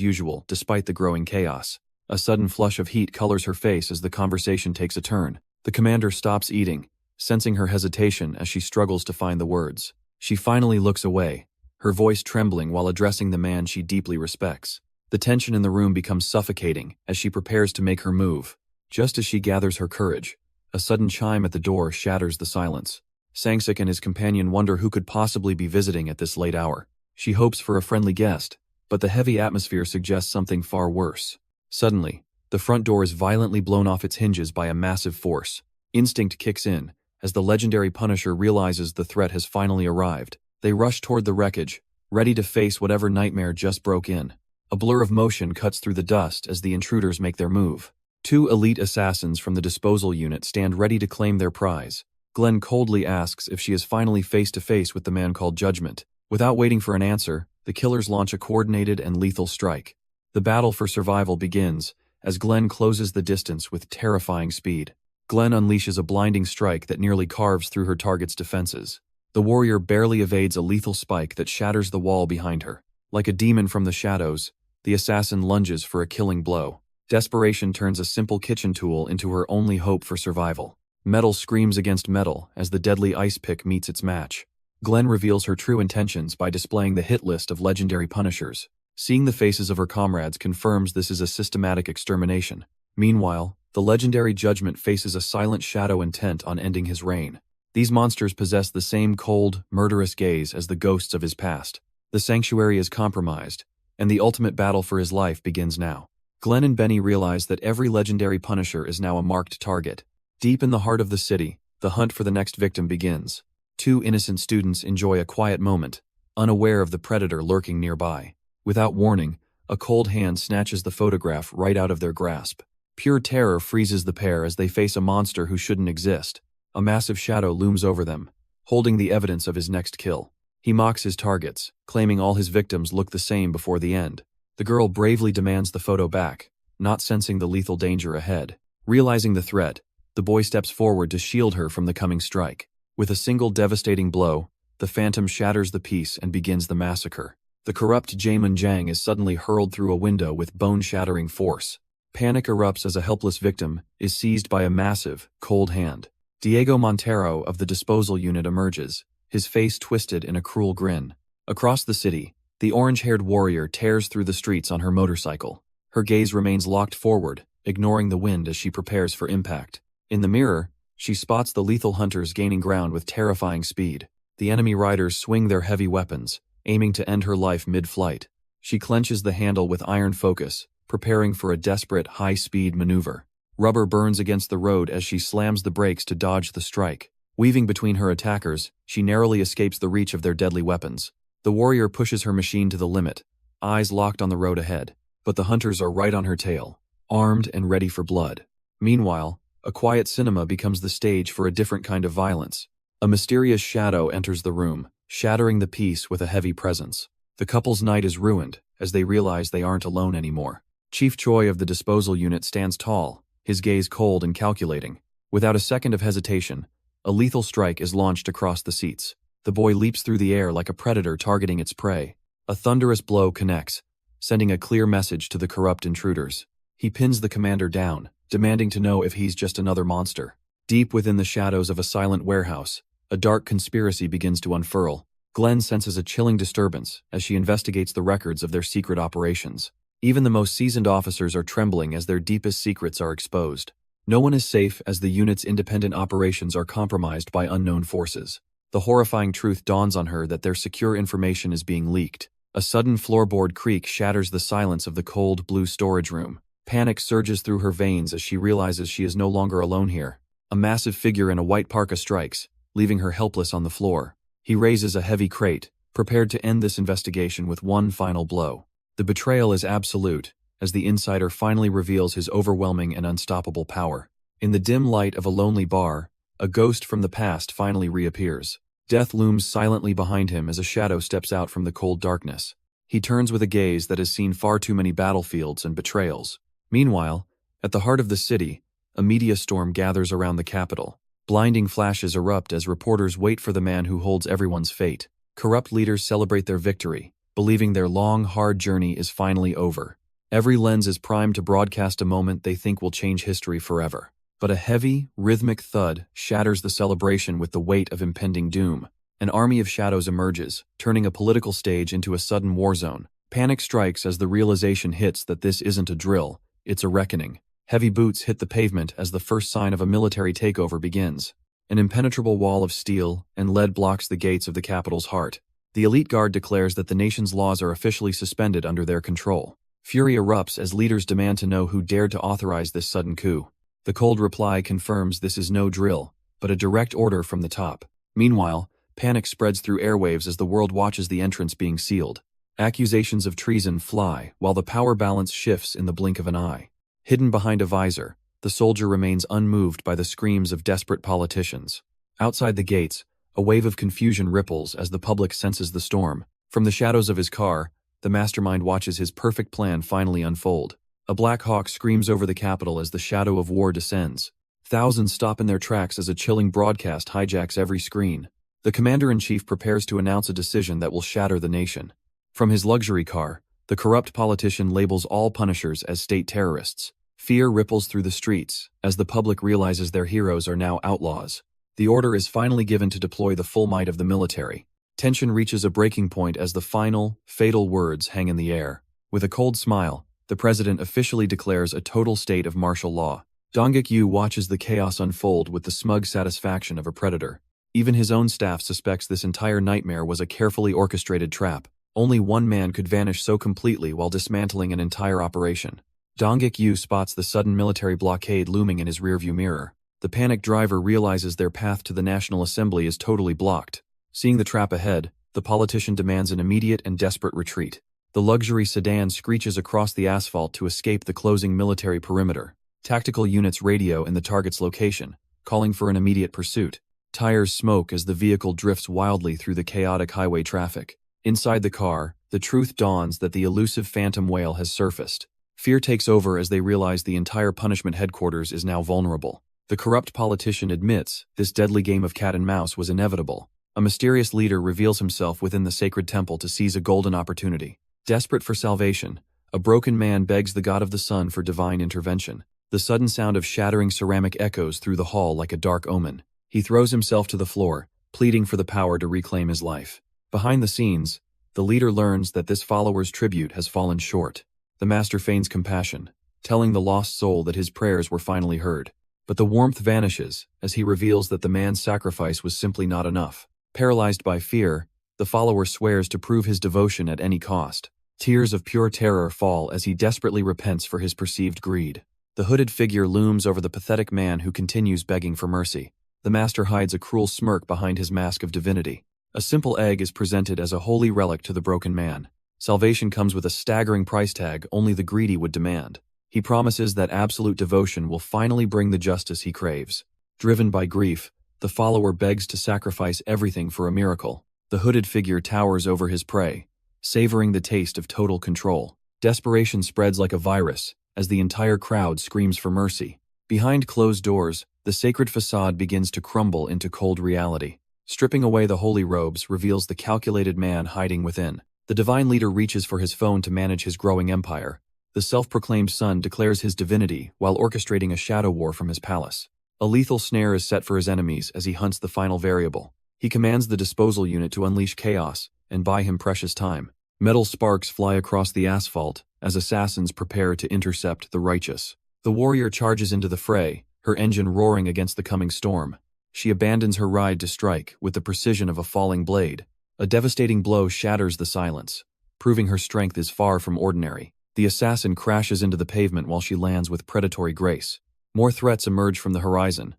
usual despite the growing chaos. A sudden flush of heat colors her face as the conversation takes a turn. The commander stops eating, sensing her hesitation as she struggles to find the words. She finally looks away, her voice trembling while addressing the man she deeply respects. The tension in the room becomes suffocating as she prepares to make her move. Just as she gathers her courage, a sudden chime at the door shatters the silence. Sang-sik and his companion wonder who could possibly be visiting at this late hour. She hopes for a friendly guest, but the heavy atmosphere suggests something far worse. Suddenly, the front door is violently blown off its hinges by a massive force. Instinct kicks in, as the legendary Punisher realizes the threat has finally arrived. They rush toward the wreckage, ready to face whatever nightmare just broke in. A blur of motion cuts through the dust as the intruders make their move. Two elite assassins from the disposal unit stand ready to claim their prize. Glenn coldly asks if she is finally face to face with the man called Judgment. Without waiting for an answer, the killers launch a coordinated and lethal strike. The battle for survival begins as Glenn closes the distance with terrifying speed. Glenn unleashes a blinding strike that nearly carves through her target's defenses. The warrior barely evades a lethal spike that shatters the wall behind her. Like a demon from the shadows, the assassin lunges for a killing blow. Desperation turns a simple kitchen tool into her only hope for survival. Metal screams against metal as the deadly ice pick meets its match. Glenn reveals her true intentions by displaying the hit list of legendary punishers. Seeing the faces of her comrades confirms this is a systematic extermination. Meanwhile, the legendary Judgment faces a silent shadow intent on ending his reign. These monsters possess the same cold, murderous gaze as the ghosts of his past. The sanctuary is compromised, and the ultimate battle for his life begins now. Glenn and Benny realize that every legendary punisher is now a marked target. Deep in the heart of the city, the hunt for the next victim begins. Two innocent students enjoy a quiet moment, unaware of the predator lurking nearby. Without warning, a cold hand snatches the photograph right out of their grasp. Pure terror freezes the pair as they face a monster who shouldn't exist. A massive shadow looms over them, holding the evidence of his next kill. He mocks his targets, claiming all his victims look the same before the end. The girl bravely demands the photo back, not sensing the lethal danger ahead. Realizing the threat, the boy steps forward to shield her from the coming strike. With a single devastating blow, the phantom shatters the peace and begins the massacre. The corrupt Jaemun Jang is suddenly hurled through a window with bone-shattering force. Panic erupts as a helpless victim is seized by a massive, cold hand. Diego Montero of the disposal unit emerges, his face twisted in a cruel grin. Across the city, the orange-haired warrior tears through the streets on her motorcycle. Her gaze remains locked forward, ignoring the wind as she prepares for impact. In the mirror, she spots the lethal hunters gaining ground with terrifying speed. The enemy riders swing their heavy weapons, aiming to end her life mid-flight. She clenches the handle with iron focus, preparing for a desperate, high-speed maneuver. Rubber burns against the road as she slams the brakes to dodge the strike. Weaving between her attackers, she narrowly escapes the reach of their deadly weapons. The warrior pushes her machine to the limit, eyes locked on the road ahead, but the hunters are right on her tail, armed and ready for blood. Meanwhile, a quiet cinema becomes the stage for a different kind of violence. A mysterious shadow enters the room, shattering the peace with a heavy presence. The couple's night is ruined as they realize they aren't alone anymore. Chief Choi of the disposal unit stands tall, his gaze cold and calculating. Without a second of hesitation, a lethal strike is launched across the seats. The boy leaps through the air like a predator targeting its prey. A thunderous blow connects, sending a clear message to the corrupt intruders. He pins the commander down, demanding to know if he's just another monster. Deep within the shadows of a silent warehouse, a dark conspiracy begins to unfurl. Glenn senses a chilling disturbance as she investigates the records of their secret operations. Even the most seasoned officers are trembling as their deepest secrets are exposed. No one is safe as the unit's independent operations are compromised by unknown forces. The horrifying truth dawns on her that their secure information is being leaked. A sudden floorboard creak shatters the silence of the cold, blue storage room. Panic surges through her veins as she realizes she is no longer alone here. A massive figure in a white parka strikes, leaving her helpless on the floor. He raises a heavy crate, prepared to end this investigation with one final blow. The betrayal is absolute, as the insider finally reveals his overwhelming and unstoppable power. In the dim light of a lonely bar, a ghost from the past finally reappears. Death looms silently behind him as a shadow steps out from the cold darkness. He turns with a gaze that has seen far too many battlefields and betrayals. Meanwhile, at the heart of the city, a media storm gathers around the capital. Blinding flashes erupt as reporters wait for the man who holds everyone's fate. Corrupt leaders celebrate their victory, believing their long, hard journey is finally over. Every lens is primed to broadcast a moment they think will change history forever. But a heavy, rhythmic thud shatters the celebration with the weight of impending doom. An army of shadows emerges, turning a political stage into a sudden war zone. Panic strikes as the realization hits that this isn't a drill, it's a reckoning. Heavy boots hit the pavement as the first sign of a military takeover begins. An impenetrable wall of steel and lead blocks the gates of the capital's heart. The elite guard declares that the nation's laws are officially suspended under their control. Fury erupts as leaders demand to know who dared to authorize this sudden coup. The cold reply confirms this is no drill, but a direct order from the top. Meanwhile, panic spreads through airwaves as the world watches the entrance being sealed. Accusations of treason fly while the power balance shifts in the blink of an eye. Hidden behind a visor, the soldier remains unmoved by the screams of desperate politicians. Outside the gates, a wave of confusion ripples as the public senses the storm. From the shadows of his car, the mastermind watches his perfect plan finally unfold. A Black Hawk screams over the capital as the shadow of war descends. Thousands stop in their tracks as a chilling broadcast hijacks every screen. The commander-in-chief prepares to announce a decision that will shatter the nation. From his luxury car, the corrupt politician labels all Punishers as state terrorists. Fear ripples through the streets as the public realizes their heroes are now outlaws. The order is finally given to deploy the full might of the military. Tension reaches a breaking point as the final, fatal words hang in the air. With a cold smile, the president officially declares a total state of martial law. Dong-Yu watches the chaos unfold with the smug satisfaction of a predator. Even his own staff suspects this entire nightmare was a carefully orchestrated trap. Only one man could vanish so completely while dismantling an entire operation. Dong-Yu spots the sudden military blockade looming in his rearview mirror. The panicked driver realizes their path to the National Assembly is totally blocked. Seeing the trap ahead, the politician demands an immediate and desperate retreat. The luxury sedan screeches across the asphalt to escape the closing military perimeter. Tactical units radio in the target's location, calling for an immediate pursuit. Tires smoke as the vehicle drifts wildly through the chaotic highway traffic. Inside the car, the truth dawns that the elusive phantom whale has surfaced. Fear takes over as they realize the entire punishment headquarters is now vulnerable. The corrupt politician admits this deadly game of cat and mouse was inevitable. A mysterious leader reveals himself within the sacred temple to seize a golden opportunity. Desperate for salvation, a broken man begs the god of the sun for divine intervention. The sudden sound of shattering ceramic echoes through the hall like a dark omen. He throws himself to the floor, pleading for the power to reclaim his life. Behind the scenes, the leader learns that this follower's tribute has fallen short. The master feigns compassion, telling the lost soul that his prayers were finally heard. But the warmth vanishes as he reveals that the man's sacrifice was simply not enough. Paralyzed by fear, the follower swears to prove his devotion at any cost. Tears of pure terror fall as he desperately repents for his perceived greed. The hooded figure looms over the pathetic man who continues begging for mercy. The master hides a cruel smirk behind his mask of divinity. A simple egg is presented as a holy relic to the broken man. Salvation comes with a staggering price tag only the greedy would demand. He promises that absolute devotion will finally bring the justice he craves. Driven by grief, the follower begs to sacrifice everything for a miracle. The hooded figure towers over his prey, savoring the taste of total control. Desperation spreads like a virus as the entire crowd screams for mercy. Behind closed doors, the sacred facade begins to crumble into cold reality. Stripping away the holy robes reveals the calculated man hiding within. The divine leader reaches for his phone to manage his growing empire. The self-proclaimed sun declares his divinity while orchestrating a shadow war from his palace. A lethal snare is set for his enemies as he hunts the final variable. He commands the disposal unit to unleash chaos and buy him precious time. Metal sparks fly across the asphalt as assassins prepare to intercept the righteous. The warrior charges into the fray, her engine roaring against the coming storm. She abandons her ride to strike with the precision of a falling blade. A devastating blow shatters the silence, proving her strength is far from ordinary. The assassin crashes into the pavement while she lands with predatory grace. More threats emerge from the horizon,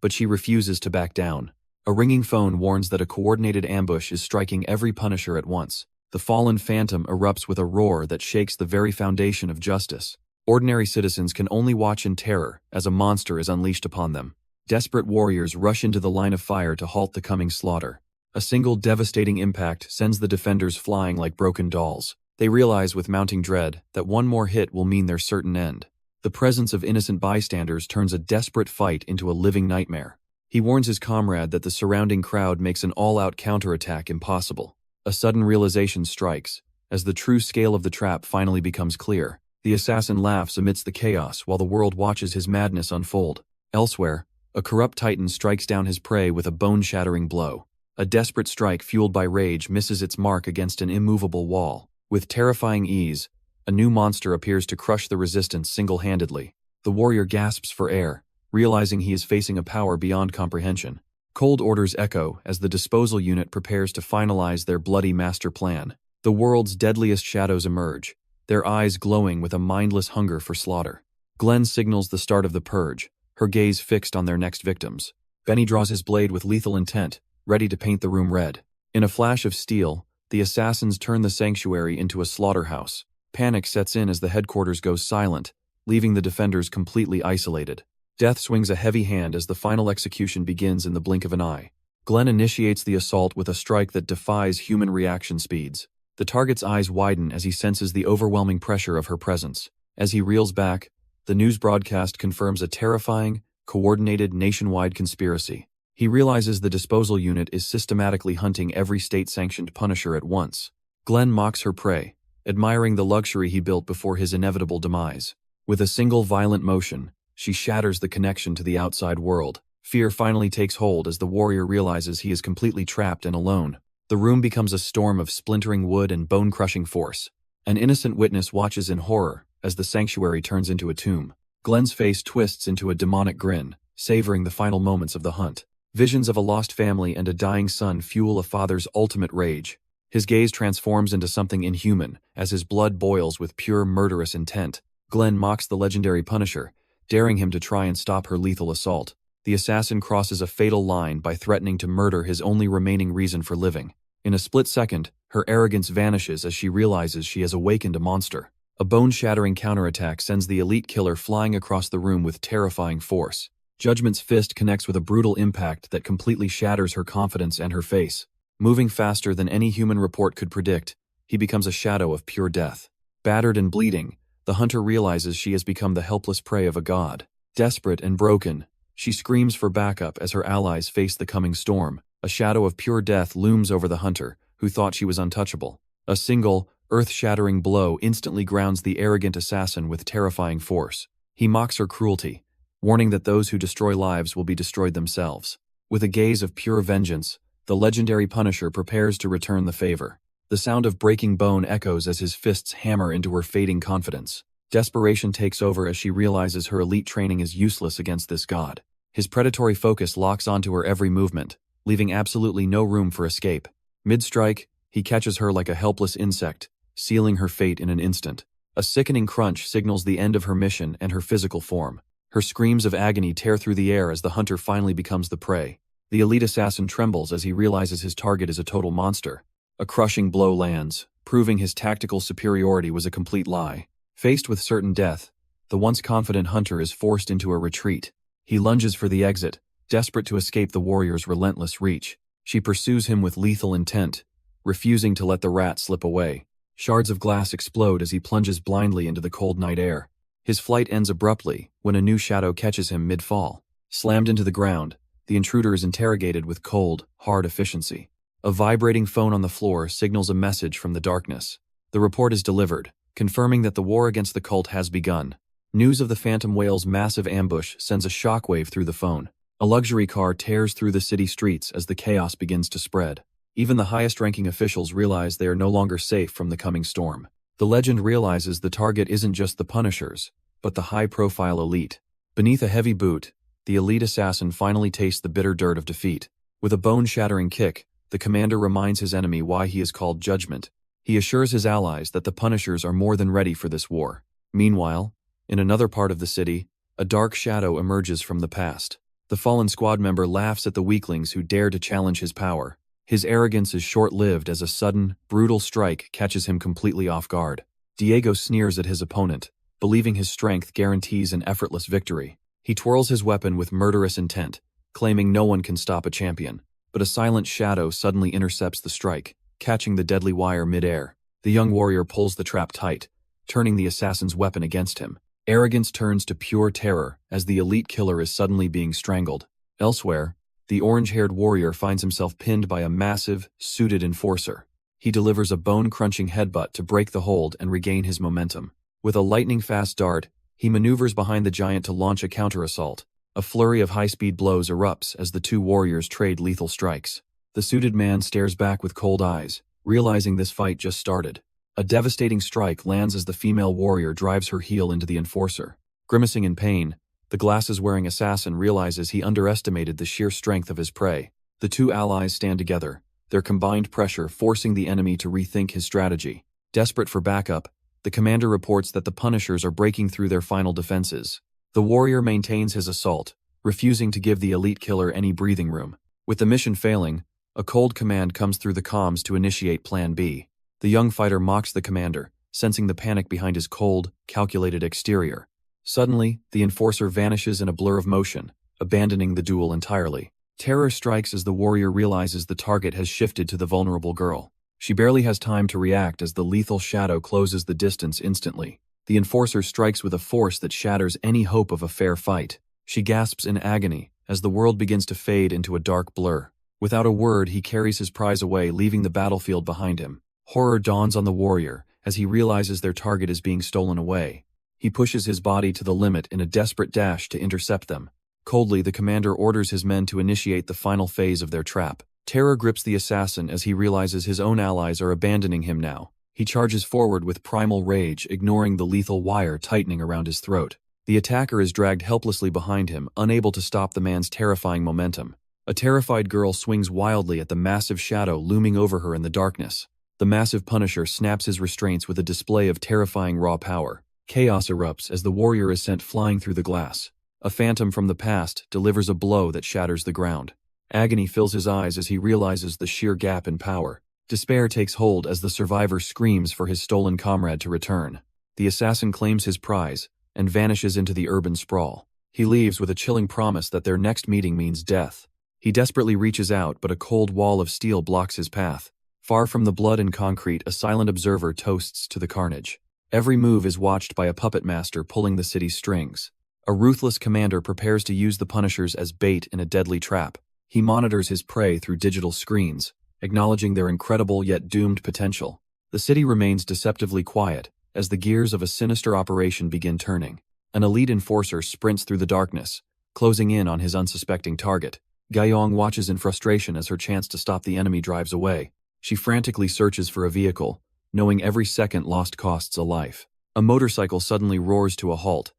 but she refuses to back down. A ringing phone warns that a coordinated ambush is striking every Punisher at once. The fallen phantom erupts with a roar that shakes the very foundation of justice. Ordinary citizens can only watch in terror as a monster is unleashed upon them. Desperate warriors rush into the line of fire to halt the coming slaughter. A single devastating impact sends the defenders flying like broken dolls. They realize with mounting dread that one more hit will mean their certain end. The presence of innocent bystanders turns a desperate fight into a living nightmare. He warns his comrade that the surrounding crowd makes an all-out counterattack impossible. A sudden realization strikes, as the true scale of the trap finally becomes clear. The assassin laughs amidst the chaos while the world watches his madness unfold. Elsewhere, a corrupt titan strikes down his prey with a bone-shattering blow. A desperate strike fueled by rage misses its mark against an immovable wall. With terrifying ease, a new monster appears to crush the resistance single-handedly. The warrior gasps for air, realizing he is facing a power beyond comprehension. Cold orders echo as the disposal unit prepares to finalize their bloody master plan. The world's deadliest shadows emerge, their eyes glowing with a mindless hunger for slaughter. Glenn signals the start of the purge, her gaze fixed on their next victims. Benny draws his blade with lethal intent, ready to paint the room red. In a flash of steel, the assassins turn the sanctuary into a slaughterhouse. Panic sets in as the headquarters goes silent, leaving the defenders completely isolated. Death swings a heavy hand as the final execution begins in the blink of an eye. Glenn initiates the assault with a strike that defies human reaction speeds. The target's eyes widen as he senses the overwhelming pressure of her presence. As he reels back, the news broadcast confirms a terrifying, coordinated nationwide conspiracy. He realizes the disposal unit is systematically hunting every state-sanctioned punisher at once. Glenn mocks her prey, admiring the luxury he built before his inevitable demise. With a single violent motion, she shatters the connection to the outside world. Fear finally takes hold as the warrior realizes he is completely trapped and alone. The room becomes a storm of splintering wood and bone-crushing force. An innocent witness watches in horror as the sanctuary turns into a tomb. Glenn's face twists into a demonic grin, savoring the final moments of the hunt. Visions of a lost family and a dying son fuel a father's ultimate rage. His gaze transforms into something inhuman as his blood boils with pure murderous intent. Glenn mocks the legendary Punisher, daring him to try and stop her lethal assault. The assassin crosses a fatal line by threatening to murder his only remaining reason for living. In a split second, her arrogance vanishes as she realizes she has awakened a monster. A bone-shattering counterattack sends the elite killer flying across the room with terrifying force. Judgment's fist connects with a brutal impact that completely shatters her confidence and her face. Moving faster than any human report could predict, he becomes a shadow of pure death. Battered and bleeding, the hunter realizes she has become the helpless prey of a god. Desperate and broken, she screams for backup as her allies face the coming storm. A shadow of pure death looms over the hunter, who thought she was untouchable. A single, earth-shattering blow instantly grounds the arrogant assassin with terrifying force. He mocks her cruelty, warning that those who destroy lives will be destroyed themselves. With a gaze of pure vengeance, the legendary Punisher prepares to return the favor. The sound of breaking bone echoes as his fists hammer into her fading confidence. Desperation takes over as she realizes her elite training is useless against this god. His predatory focus locks onto her every movement, leaving absolutely no room for escape. Mid-strike, he catches her like a helpless insect, sealing her fate in an instant. A sickening crunch signals the end of her mission and her physical form. Her screams of agony tear through the air as the hunter finally becomes the prey. The elite assassin trembles as he realizes his target is a total monster. A crushing blow lands, proving his tactical superiority was a complete lie. Faced with certain death, the once confident hunter is forced into a retreat. He lunges for the exit, desperate to escape the warrior's relentless reach. She pursues him with lethal intent, refusing to let the rat slip away. Shards of glass explode as he plunges blindly into the cold night air. His flight ends abruptly when a new shadow catches him mid-fall. Slammed into the ground, the intruder is interrogated with cold, hard efficiency. A vibrating phone on the floor signals a message from the darkness. The report is delivered, confirming that the war against the cult has begun. News of the Phantom Whale's massive ambush sends a shockwave through the phone. A luxury car tears through the city streets as the chaos begins to spread. Even the highest-ranking officials realize they are no longer safe from the coming storm. The legend realizes the target isn't just the Punishers, but the high-profile elite. Beneath a heavy boot, the elite assassin finally tastes the bitter dirt of defeat. With a bone-shattering kick, the commander reminds his enemy why he is called Judgment. He assures his allies that the Punishers are more than ready for this war. Meanwhile, in another part of the city, a dark shadow emerges from the past. The fallen squad member laughs at the weaklings who dare to challenge his power. His arrogance is short-lived as a sudden, brutal strike catches him completely off guard. Diego sneers at his opponent, believing his strength guarantees an effortless victory. He twirls his weapon with murderous intent, claiming no one can stop a champion. But a silent shadow suddenly intercepts the strike, catching the deadly wire mid-air. The young warrior pulls the trap tight, turning the assassin's weapon against him. Arrogance turns to pure terror as the elite killer is suddenly being strangled. Elsewhere, the orange-haired warrior finds himself pinned by a massive, suited enforcer. He delivers a bone-crunching headbutt to break the hold and regain his momentum. With a lightning-fast dart, he maneuvers behind the giant to launch a counter-assault. A flurry of high-speed blows erupts as the two warriors trade lethal strikes. The suited man stares back with cold eyes, realizing this fight just started. A devastating strike lands as the female warrior drives her heel into the enforcer. Grimacing in pain, the glasses-wearing assassin realizes he underestimated the sheer strength of his prey. The two allies stand together, their combined pressure forcing the enemy to rethink his strategy. Desperate for backup, the commander reports that the Punishers are breaking through their final defenses. The warrior maintains his assault, refusing to give the elite killer any breathing room. With the mission failing, a cold command comes through the comms to initiate Plan B. The young fighter mocks the commander, sensing the panic behind his cold, calculated exterior. Suddenly, the enforcer vanishes in a blur of motion, abandoning the duel entirely. Terror strikes as the warrior realizes the target has shifted to the vulnerable girl. She barely has time to react as the lethal shadow closes the distance instantly. The enforcer strikes with a force that shatters any hope of a fair fight. She gasps in agony as the world begins to fade into a dark blur. Without a word, he carries his prize away, leaving the battlefield behind him. Horror dawns on the warrior as he realizes their target is being stolen away. He pushes his body to the limit in a desperate dash to intercept them. Coldly, the commander orders his men to initiate the final phase of their trap. Terror grips the assassin as he realizes his own allies are abandoning him now. He charges forward with primal rage, ignoring the lethal wire tightening around his throat. The attacker is dragged helplessly behind him, unable to stop the man's terrifying momentum. A terrified girl swings wildly at the massive shadow looming over her in the darkness. The massive Punisher snaps his restraints with a display of terrifying raw power. Chaos erupts as the warrior is sent flying through the glass. A phantom from the past delivers a blow that shatters the ground. Agony fills his eyes as he realizes the sheer gap in power. Despair takes hold as the survivor screams for his stolen comrade to return. The assassin claims his prize and vanishes into the urban sprawl. He leaves with a chilling promise that their next meeting means death. He desperately reaches out, but a cold wall of steel blocks his path. Far from the blood and concrete, a silent observer toasts to the carnage. Every move is watched by a puppet master pulling the city's strings. A ruthless commander prepares to use the Punishers as bait in a deadly trap. He monitors his prey through digital screens, acknowledging their incredible yet doomed potential. The city remains deceptively quiet as the gears of a sinister operation begin turning. An elite enforcer sprints through the darkness, closing in on his unsuspecting target. Gaiyong watches in frustration as her chance to stop the enemy drives away. She frantically searches for a vehicle, knowing every second lost costs a life. A motorcycle suddenly roars to a halt,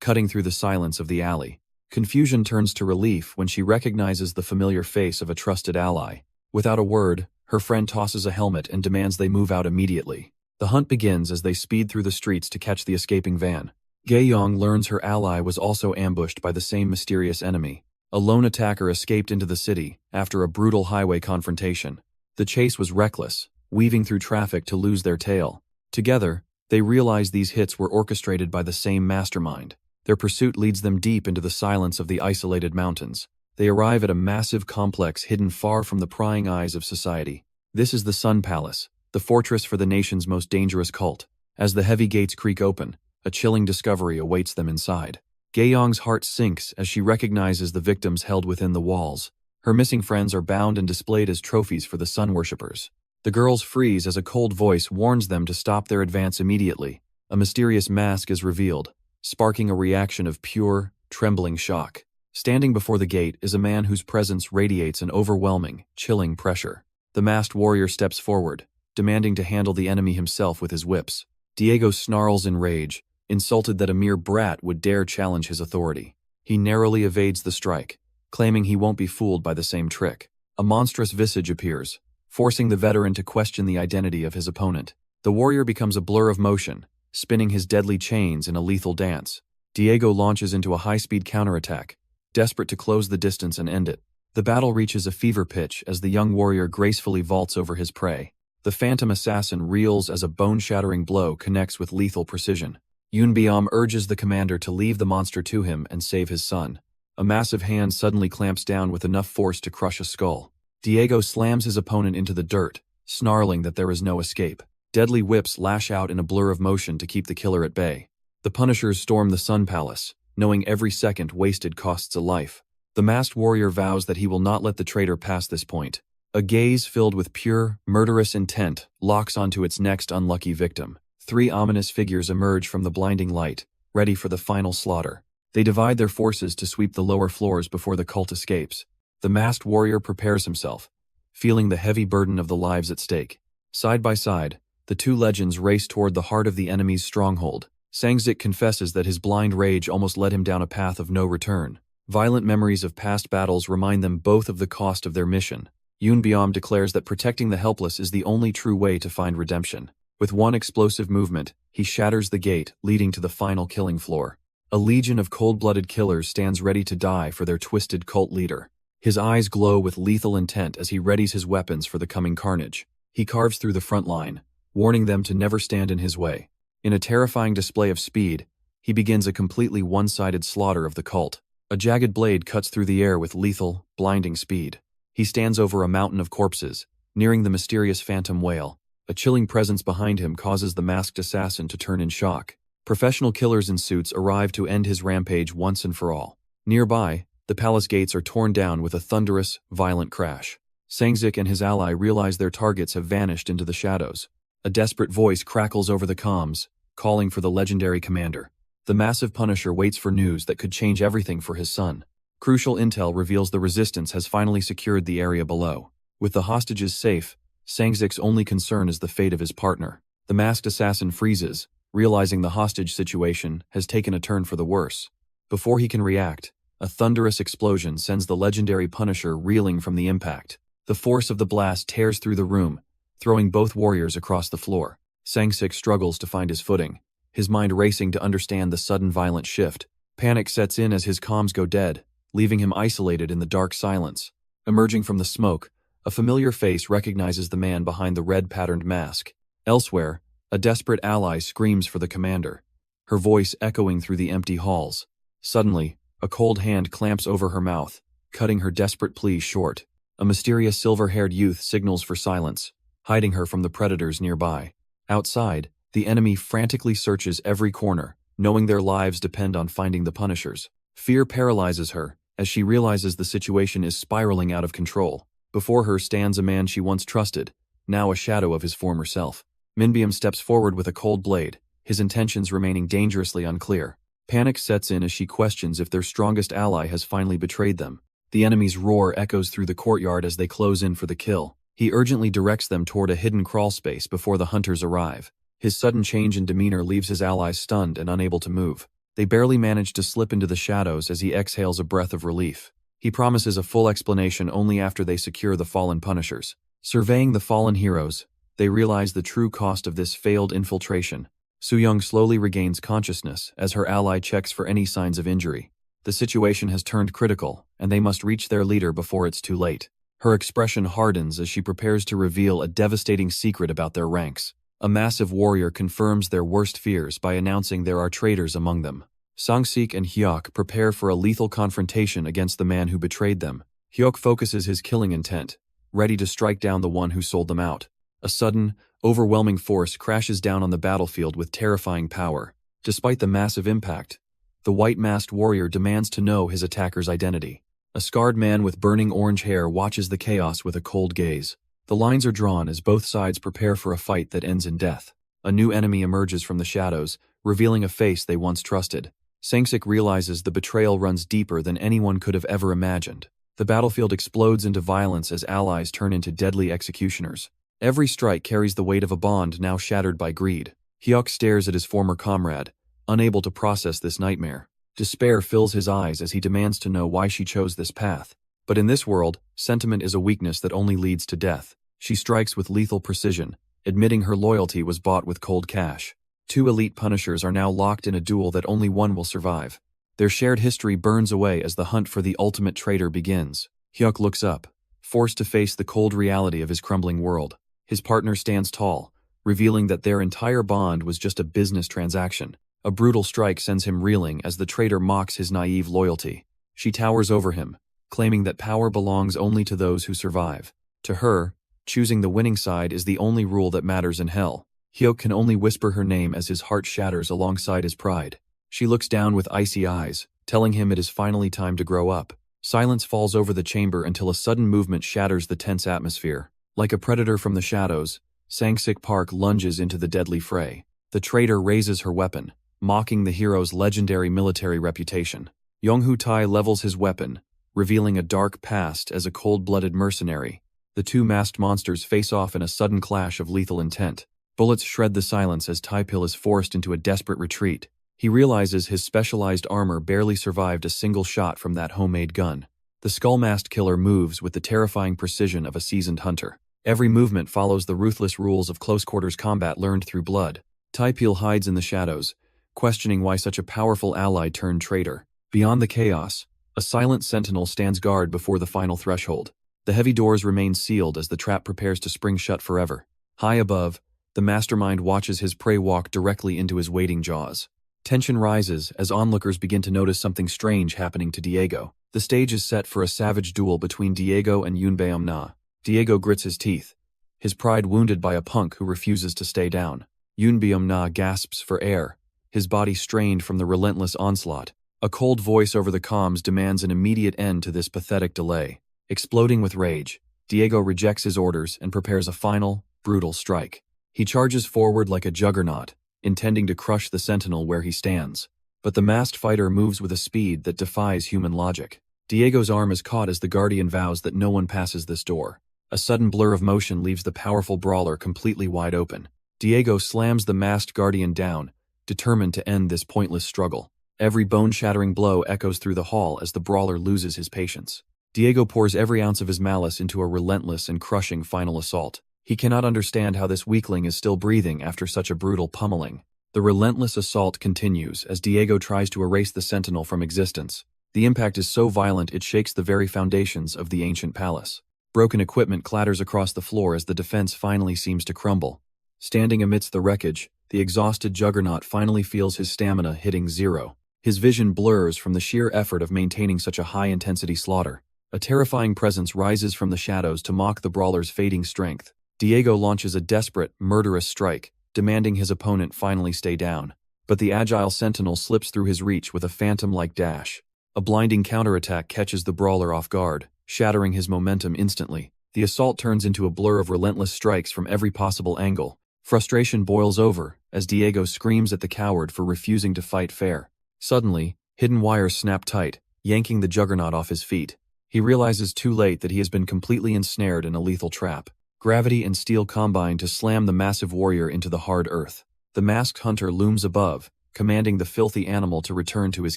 cutting through the silence of the alley. Confusion turns to relief when she recognizes the familiar face of a trusted ally. Without a word, her friend tosses a helmet and demands they move out immediately. The hunt begins as they speed through the streets to catch the escaping van. Gaiyong learns her ally was also ambushed by the same mysterious enemy. A lone attacker escaped into the city after a brutal highway confrontation. The chase was reckless, weaving through traffic to lose their tail. Together, they realize these hits were orchestrated by the same mastermind. Their pursuit leads them deep into the silence of the isolated mountains. They arrive at a massive complex hidden far from the prying eyes of society. This is the Sun Palace, the fortress for the nation's most dangerous cult. As the heavy gates creak open, a chilling discovery awaits them inside. Gaiyong's heart sinks as she recognizes the victims held within the walls. Her missing friends are bound and displayed as trophies for the sun worshippers. The girls freeze as a cold voice warns them to stop their advance immediately. A mysterious mask is revealed, sparking a reaction of pure, trembling shock. Standing before the gate is a man whose presence radiates an overwhelming, chilling pressure. The masked warrior steps forward, demanding to handle the enemy himself with his whips. Diego snarls in rage, insulted that a mere brat would dare challenge his authority. He narrowly evades the strike, claiming he won't be fooled by the same trick. A monstrous visage appears, forcing the veteran to question the identity of his opponent. The warrior becomes a blur of motion, spinning his deadly chains in a lethal dance. Diego launches into a high-speed counterattack, desperate to close the distance and end it. The battle reaches a fever pitch as the young warrior gracefully vaults over his prey. The phantom assassin reels as a bone-shattering blow connects with lethal precision. Yunbiam urges the commander to leave the monster to him and save his son. A massive hand suddenly clamps down with enough force to crush a skull. Diego slams his opponent into the dirt, snarling that there is no escape. Deadly whips lash out in a blur of motion to keep the killer at bay. The Punishers storm the Sun Palace, knowing every second wasted costs a life. The masked warrior vows that he will not let the traitor pass this point. A gaze filled with pure, murderous intent locks onto its next unlucky victim. 3 ominous figures emerge from the blinding light, ready for the final slaughter. They divide their forces to sweep the lower floors before the cult escapes. The masked warrior prepares himself, feeling the heavy burden of the lives at stake. Side by side, the 2 legends race toward the heart of the enemy's stronghold. Sangzik confesses that his blind rage almost led him down a path of no return. Violent memories of past battles remind them both of the cost of their mission. Yunbiam declares that protecting the helpless is the only true way to find redemption. With one explosive movement, he shatters the gate, leading to the final killing floor. A legion of cold-blooded killers stands ready to die for their twisted cult leader. His eyes glow with lethal intent as he readies his weapons for the coming carnage. He carves through the front line, warning them to never stand in his way. In a terrifying display of speed, he begins a completely one-sided slaughter of the cult. A jagged blade cuts through the air with lethal, blinding speed. He stands over a mountain of corpses, nearing the mysterious phantom whale. A chilling presence behind him causes the masked assassin to turn in shock. Professional killers in suits arrive to end his rampage once and for all. Nearby, the palace gates are torn down with a thunderous, violent crash. Sangzik and his ally realize their targets have vanished into the shadows. A desperate voice crackles over the comms, calling for the legendary commander. The massive Punisher waits for news that could change everything for his son. Crucial intel reveals the resistance has finally secured the area below. With the hostages safe, Sangzik's only concern is the fate of his partner. The masked assassin freezes, realizing the hostage situation has taken a turn for the worse. Before he can react, a thunderous explosion sends the legendary Punisher reeling from the impact. The force of the blast tears through the room, throwing both warriors across the floor. Sangzik struggles to find his footing, his mind racing to understand the sudden violent shift. Panic sets in as his comms go dead, leaving him isolated in the dark silence. Emerging from the smoke, a familiar face recognizes the man behind the red-patterned mask. Elsewhere, a desperate ally screams for the commander, her voice echoing through the empty halls. Suddenly, a cold hand clamps over her mouth, cutting her desperate plea short. A mysterious silver-haired youth signals for silence, hiding her from the predators nearby. Outside, the enemy frantically searches every corner, knowing their lives depend on finding the Punishers. Fear paralyzes her, as she realizes the situation is spiraling out of control. Before her stands a man she once trusted, now a shadow of his former self. Minbyum steps forward with a cold blade, his intentions remaining dangerously unclear. Panic sets in as she questions if their strongest ally has finally betrayed them. The enemy's roar echoes through the courtyard as they close in for the kill. He urgently directs them toward a hidden crawl space before the hunters arrive. His sudden change in demeanor leaves his allies stunned and unable to move. They barely manage to slip into the shadows as he exhales a breath of relief. He promises a full explanation only after they secure the fallen Punishers. Surveying the fallen heroes, they realize the true cost of this failed infiltration. Soo-young slowly regains consciousness as her ally checks for any signs of injury. The situation has turned critical, and they must reach their leader before it's too late. Her expression hardens as she prepares to reveal a devastating secret about their ranks. A massive warrior confirms their worst fears by announcing there are traitors among them. Sangsik and Hyuk prepare for a lethal confrontation against the man who betrayed them. Hyuk focuses his killing intent, ready to strike down the one who sold them out. A sudden, overwhelming force crashes down on the battlefield with terrifying power. Despite the massive impact, the white-masked warrior demands to know his attacker's identity. A scarred man with burning orange hair watches the chaos with a cold gaze. The lines are drawn as both sides prepare for a fight that ends in death. A new enemy emerges from the shadows, revealing a face they once trusted. Sangsik realizes the betrayal runs deeper than anyone could have ever imagined. The battlefield explodes into violence as allies turn into deadly executioners. Every strike carries the weight of a bond now shattered by greed. Hyuk stares at his former comrade, unable to process this nightmare. Despair fills his eyes as he demands to know why she chose this path. But in this world, sentiment is a weakness that only leads to death. She strikes with lethal precision, admitting her loyalty was bought with cold cash. Two elite Punishers are now locked in a duel that only one will survive. Their shared history burns away as the hunt for the ultimate traitor begins. Hyuk looks up, forced to face the cold reality of his crumbling world. His partner stands tall, revealing that their entire bond was just a business transaction. A brutal strike sends him reeling as the traitor mocks his naive loyalty. She towers over him, claiming that power belongs only to those who survive. To her, choosing the winning side is the only rule that matters in hell. Hyuk can only whisper her name as his heart shatters alongside his pride. She looks down with icy eyes, telling him it is finally time to grow up. Silence falls over the chamber until a sudden movement shatters the tense atmosphere. Like a predator from the shadows, Sangsik Park lunges into the deadly fray. The traitor raises her weapon, mocking the hero's legendary military reputation. Yonghu Tai levels his weapon, revealing a dark past as a cold-blooded mercenary. The two masked monsters face off in a sudden clash of lethal intent. Bullets shred the silence as Taipil is forced into a desperate retreat. He realizes his specialized armor barely survived a single shot from that homemade gun. The skull-masked killer moves with the terrifying precision of a seasoned hunter. Every movement follows the ruthless rules of close-quarters combat learned through blood. Taipil hides in the shadows, questioning why such a powerful ally turned traitor. Beyond the chaos, a silent sentinel stands guard before the final threshold. The heavy doors remain sealed as the trap prepares to spring shut forever. High above, the mastermind watches his prey walk directly into his waiting jaws. Tension rises as onlookers begin to notice something strange happening to Diego. The stage is set for a savage duel between Diego and Yunbeom Na. Diego grits his teeth, his pride wounded by a punk who refuses to stay down. Na gasps for air, his body strained from the relentless onslaught. A cold voice over the comms demands an immediate end to this pathetic delay. Exploding with rage, Diego rejects his orders and prepares a final, brutal strike. He charges forward like a juggernaut, intending to crush the sentinel where he stands. But the masked fighter moves with a speed that defies human logic. Diego's arm is caught as the guardian vows that no one passes this door. A sudden blur of motion leaves the powerful brawler completely wide open. Diego slams the masked guardian down, determined to end this pointless struggle. Every bone-shattering blow echoes through the hall as the brawler loses his patience. Diego pours every ounce of his malice into a relentless and crushing final assault. He cannot understand how this weakling is still breathing after such a brutal pummeling. The relentless assault continues as Diego tries to erase the sentinel from existence. The impact is so violent it shakes the very foundations of the ancient palace. Broken equipment clatters across the floor as the defense finally seems to crumble. Standing amidst the wreckage, the exhausted juggernaut finally feels his stamina hitting zero. His vision blurs from the sheer effort of maintaining such a high-intensity slaughter. A terrifying presence rises from the shadows to mock the brawler's fading strength. Diego launches a desperate, murderous strike, demanding his opponent finally stay down. But the agile sentinel slips through his reach with a phantom-like dash. A blinding counterattack catches the brawler off guard, shattering his momentum instantly. The assault turns into a blur of relentless strikes from every possible angle. Frustration boils over as Diego screams at the coward for refusing to fight fair. Suddenly, hidden wires snap tight, yanking the juggernaut off his feet. He realizes too late that he has been completely ensnared in a lethal trap. Gravity and steel combine to slam the massive warrior into the hard earth. The masked hunter looms above, commanding the filthy animal to return to his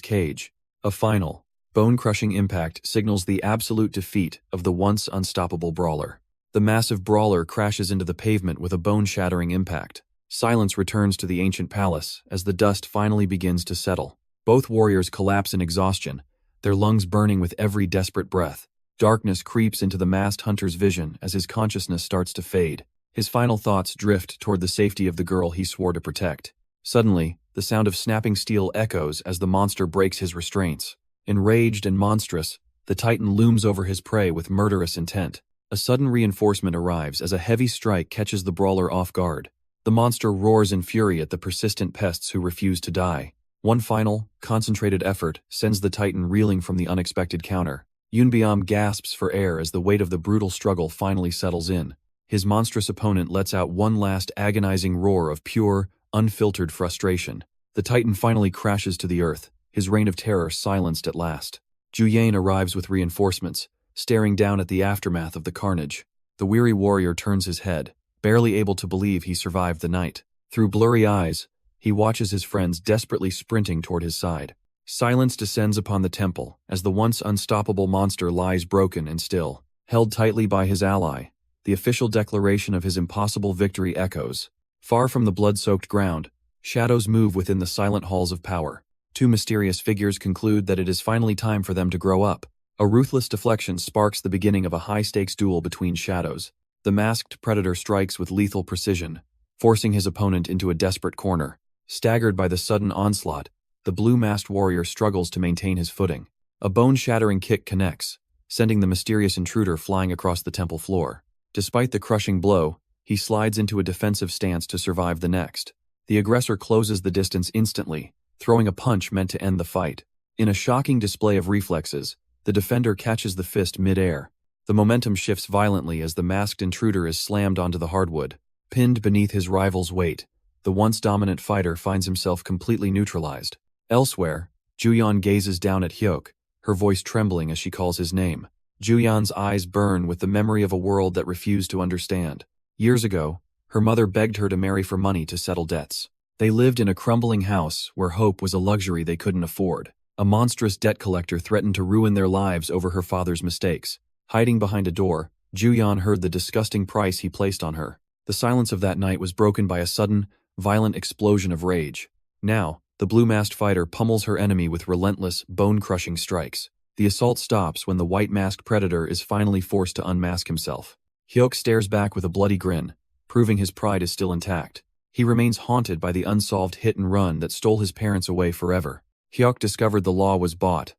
cage. A final, bone-crushing impact signals the absolute defeat of the once unstoppable brawler. The massive brawler crashes into the pavement with a bone-shattering impact. Silence returns to the ancient palace as the dust finally begins to settle. Both warriors collapse in exhaustion, their lungs burning with every desperate breath. Darkness creeps into the masked hunter's vision as his consciousness starts to fade. His final thoughts drift toward the safety of the girl he swore to protect. Suddenly, the sound of snapping steel echoes as the monster breaks his restraints. Enraged and monstrous, the titan looms over his prey with murderous intent. A sudden reinforcement arrives as a heavy strike catches the brawler off guard. The monster roars in fury at the persistent pests who refuse to die. One final, concentrated effort sends the titan reeling from the unexpected counter. Yunbiam gasps for air as the weight of the brutal struggle finally settles in. His monstrous opponent lets out one last agonizing roar of pure, unfiltered frustration. The titan finally crashes to the earth, his reign of terror silenced at last. Juyan arrives with reinforcements, staring down at the aftermath of the carnage. The weary warrior turns his head, barely able to believe he survived the night. Through blurry eyes, he watches his friends desperately sprinting toward his side. Silence descends upon the temple as the once unstoppable monster lies broken and still. Held tightly by his ally, the official declaration of his impossible victory echoes. Far from the blood-soaked ground, shadows move within the silent halls of power. Two mysterious figures conclude that it is finally time for them to grow up. A ruthless deflection sparks the beginning of a high-stakes duel between shadows. The masked predator strikes with lethal precision, forcing his opponent into a desperate corner. Staggered by the sudden onslaught, the blue-masked warrior struggles to maintain his footing. A bone-shattering kick connects, sending the mysterious intruder flying across the temple floor. Despite the crushing blow, he slides into a defensive stance to survive the next. The aggressor closes the distance instantly, throwing a punch meant to end the fight. In a shocking display of reflexes, the defender catches the fist mid-air. The momentum shifts violently as the masked intruder is slammed onto the hardwood. Pinned beneath his rival's weight, the once dominant fighter finds himself completely neutralized. Elsewhere, Juyan gazes down at Hyuk, her voice trembling as she calls his name. Juyan's eyes burn with the memory of a world that refused to understand. Years ago, her mother begged her to marry for money to settle debts. They lived in a crumbling house where hope was a luxury they couldn't afford. A monstrous debt collector threatened to ruin their lives over her father's mistakes. Hiding behind a door, Juyan heard the disgusting price he placed on her. The silence of that night was broken by a sudden, violent explosion of rage. Now, the blue-masked fighter pummels her enemy with relentless, bone-crushing strikes. The assault stops when the white-masked predator is finally forced to unmask himself. Hyuk stares back with a bloody grin, proving his pride is still intact. He remains haunted by the unsolved hit-and-run that stole his parents away forever. Hyuk discovered the law was bought,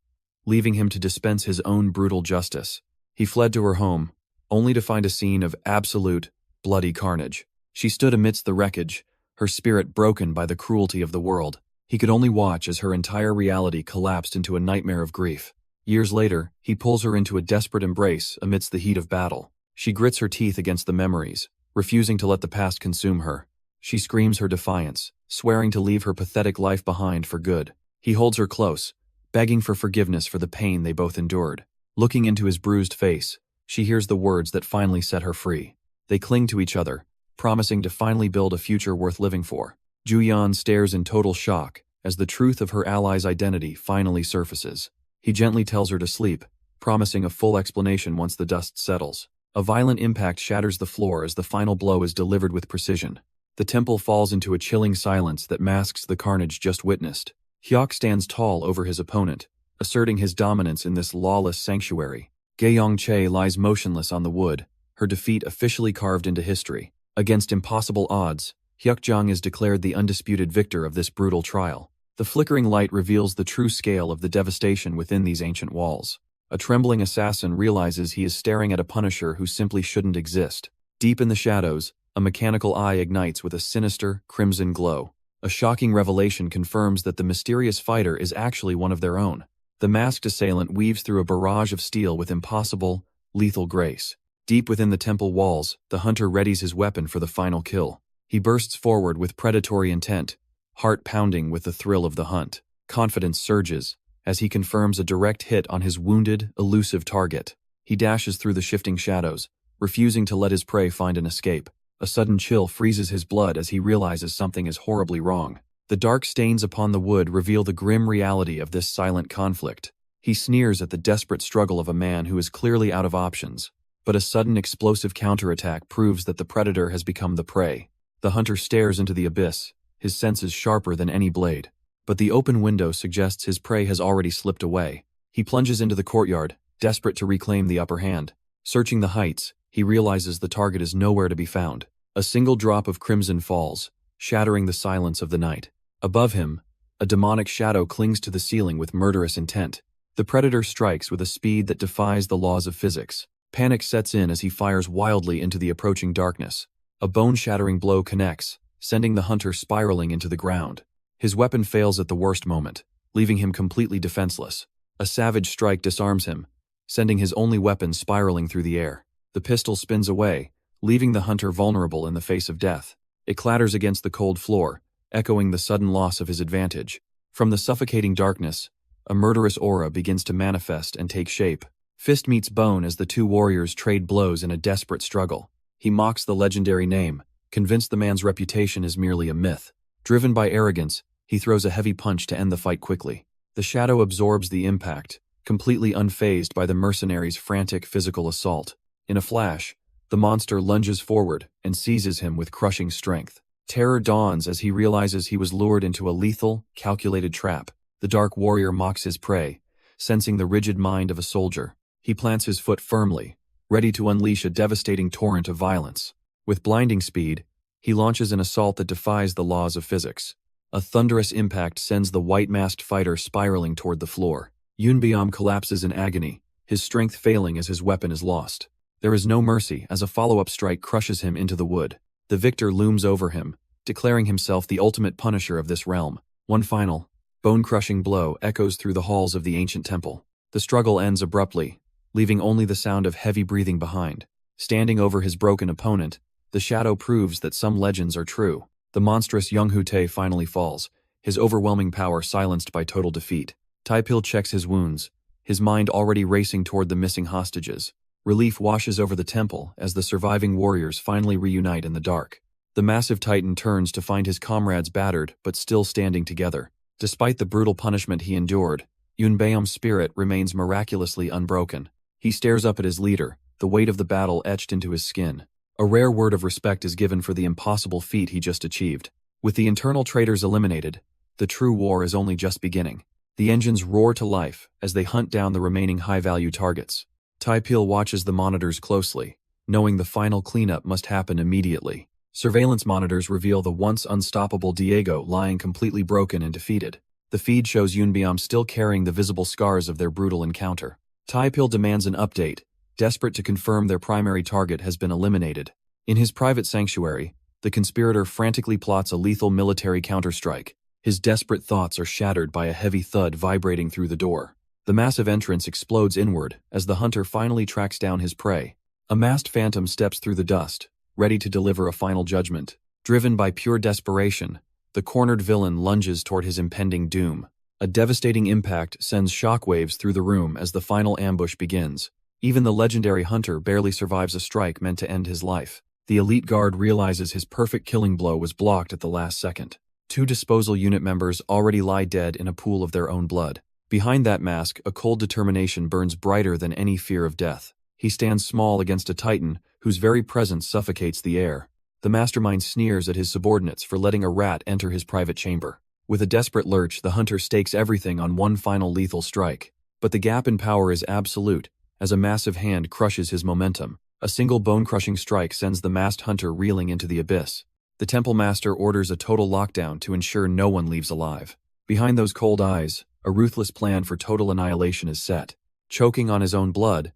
leaving him to dispense his own brutal justice. He fled to her home, only to find a scene of absolute, bloody carnage. She stood amidst the wreckage, her spirit broken by the cruelty of the world. He could only watch as her entire reality collapsed into a nightmare of grief. Years later, he pulls her into a desperate embrace amidst the heat of battle. She grits her teeth against the memories, refusing to let the past consume her. She screams her defiance, swearing to leave her pathetic life behind for good. He holds her close, begging for forgiveness for the pain they both endured. Looking into his bruised face, she hears the words that finally set her free. They cling to each other, promising to finally build a future worth living for. Juyeon stares in total shock as the truth of her ally's identity finally surfaces. He gently tells her to sleep, promising a full explanation once the dust settles. A violent impact shatters the floor as the final blow is delivered with precision. The temple falls into a chilling silence that masks the carnage just witnessed. Hyuk stands tall over his opponent, asserting his dominance in this lawless sanctuary. Gaeyong-chae lies motionless on the wood, her defeat officially carved into history. Against impossible odds, Hyukjang is declared the undisputed victor of this brutal trial. The flickering light reveals the true scale of the devastation within these ancient walls. A trembling assassin realizes he is staring at a punisher who simply shouldn't exist. Deep in the shadows, a mechanical eye ignites with a sinister, crimson glow. A shocking revelation confirms that the mysterious fighter is actually one of their own. The masked assailant weaves through a barrage of steel with impossible, lethal grace. Deep within the temple walls, the hunter readies his weapon for the final kill. He bursts forward with predatory intent, heart pounding with the thrill of the hunt. Confidence surges as he confirms a direct hit on his wounded, elusive target. He dashes through the shifting shadows, refusing to let his prey find an escape. A sudden chill freezes his blood as he realizes something is horribly wrong. The dark stains upon the wood reveal the grim reality of this silent conflict. He sneers at the desperate struggle of a man who is clearly out of options. But a sudden explosive counterattack proves that the predator has become the prey. The hunter stares into the abyss, his senses sharper than any blade. But the open window suggests his prey has already slipped away. He plunges into the courtyard, desperate to reclaim the upper hand. Searching the heights, he realizes the target is nowhere to be found. A single drop of crimson falls, shattering the silence of the night. Above him, a demonic shadow clings to the ceiling with murderous intent. The predator strikes with a speed that defies the laws of physics. Panic sets in as he fires wildly into the approaching darkness. A bone-shattering blow connects, sending the hunter spiraling into the ground. His weapon fails at the worst moment, leaving him completely defenseless. A savage strike disarms him, sending his only weapon spiraling through the air. The pistol spins away, leaving the hunter vulnerable in the face of death. It clatters against the cold floor, echoing the sudden loss of his advantage. From the suffocating darkness, a murderous aura begins to manifest and take shape. Fist meets bone as the two warriors trade blows in a desperate struggle. He mocks the legendary name, convinced the man's reputation is merely a myth. Driven by arrogance, he throws a heavy punch to end the fight quickly. The shadow absorbs the impact, completely unfazed by the mercenary's frantic physical assault. In a flash, the monster lunges forward and seizes him with crushing strength. Terror dawns as he realizes he was lured into a lethal, calculated trap. The dark warrior mocks his prey, sensing the rigid mind of a soldier. He plants his foot firmly, ready to unleash a devastating torrent of violence. With blinding speed, he launches an assault that defies the laws of physics. A thunderous impact sends the white-masked fighter spiraling toward the floor. Yunbeom collapses in agony, his strength failing as his weapon is lost. There is no mercy as a follow-up strike crushes him into the wood. The victor looms over him, declaring himself the ultimate punisher of this realm. One final, bone-crushing blow echoes through the halls of the ancient temple. The struggle ends abruptly, leaving only the sound of heavy breathing behind. Standing over his broken opponent, the shadow proves that some legends are true. The monstrous Young-Hute finally falls, his overwhelming power silenced by total defeat. Taipil checks his wounds, his mind already racing toward the missing hostages. Relief washes over the temple as the surviving warriors finally reunite in the dark. The massive titan turns to find his comrades battered but still standing together. Despite the brutal punishment he endured, Yunbeom's spirit remains miraculously unbroken. He stares up at his leader, the weight of the battle etched into his skin. A rare word of respect is given for the impossible feat he just achieved. With the internal traitors eliminated, the true war is only just beginning. The engines roar to life as they hunt down the remaining high-value targets. Taipil watches the monitors closely, knowing the final cleanup must happen immediately. Surveillance monitors reveal the once unstoppable Diego lying completely broken and defeated. The feed shows Yunbeom still carrying the visible scars of their brutal encounter. Taipil demands an update, desperate to confirm their primary target has been eliminated. In his private sanctuary, the conspirator frantically plots a lethal military counterstrike. His desperate thoughts are shattered by a heavy thud vibrating through the door. The massive entrance explodes inward as the hunter finally tracks down his prey. A masked phantom steps through the dust, ready to deliver a final judgment. Driven by pure desperation, the cornered villain lunges toward his impending doom. A devastating impact sends shockwaves through the room as the final ambush begins. Even the legendary hunter barely survives a strike meant to end his life. The elite guard realizes his perfect killing blow was blocked at the last second. 2 disposal unit members already lie dead in a pool of their own blood. Behind that mask, a cold determination burns brighter than any fear of death. He stands small against a titan whose very presence suffocates the air. The mastermind sneers at his subordinates for letting a rat enter his private chamber. With a desperate lurch, the hunter stakes everything on one final lethal strike. But the gap in power is absolute, as a massive hand crushes his momentum. A single bone-crushing strike sends the masked hunter reeling into the abyss. The temple master orders a total lockdown to ensure no one leaves alive. Behind those cold eyes, a ruthless plan for total annihilation is set. Choking on his own blood,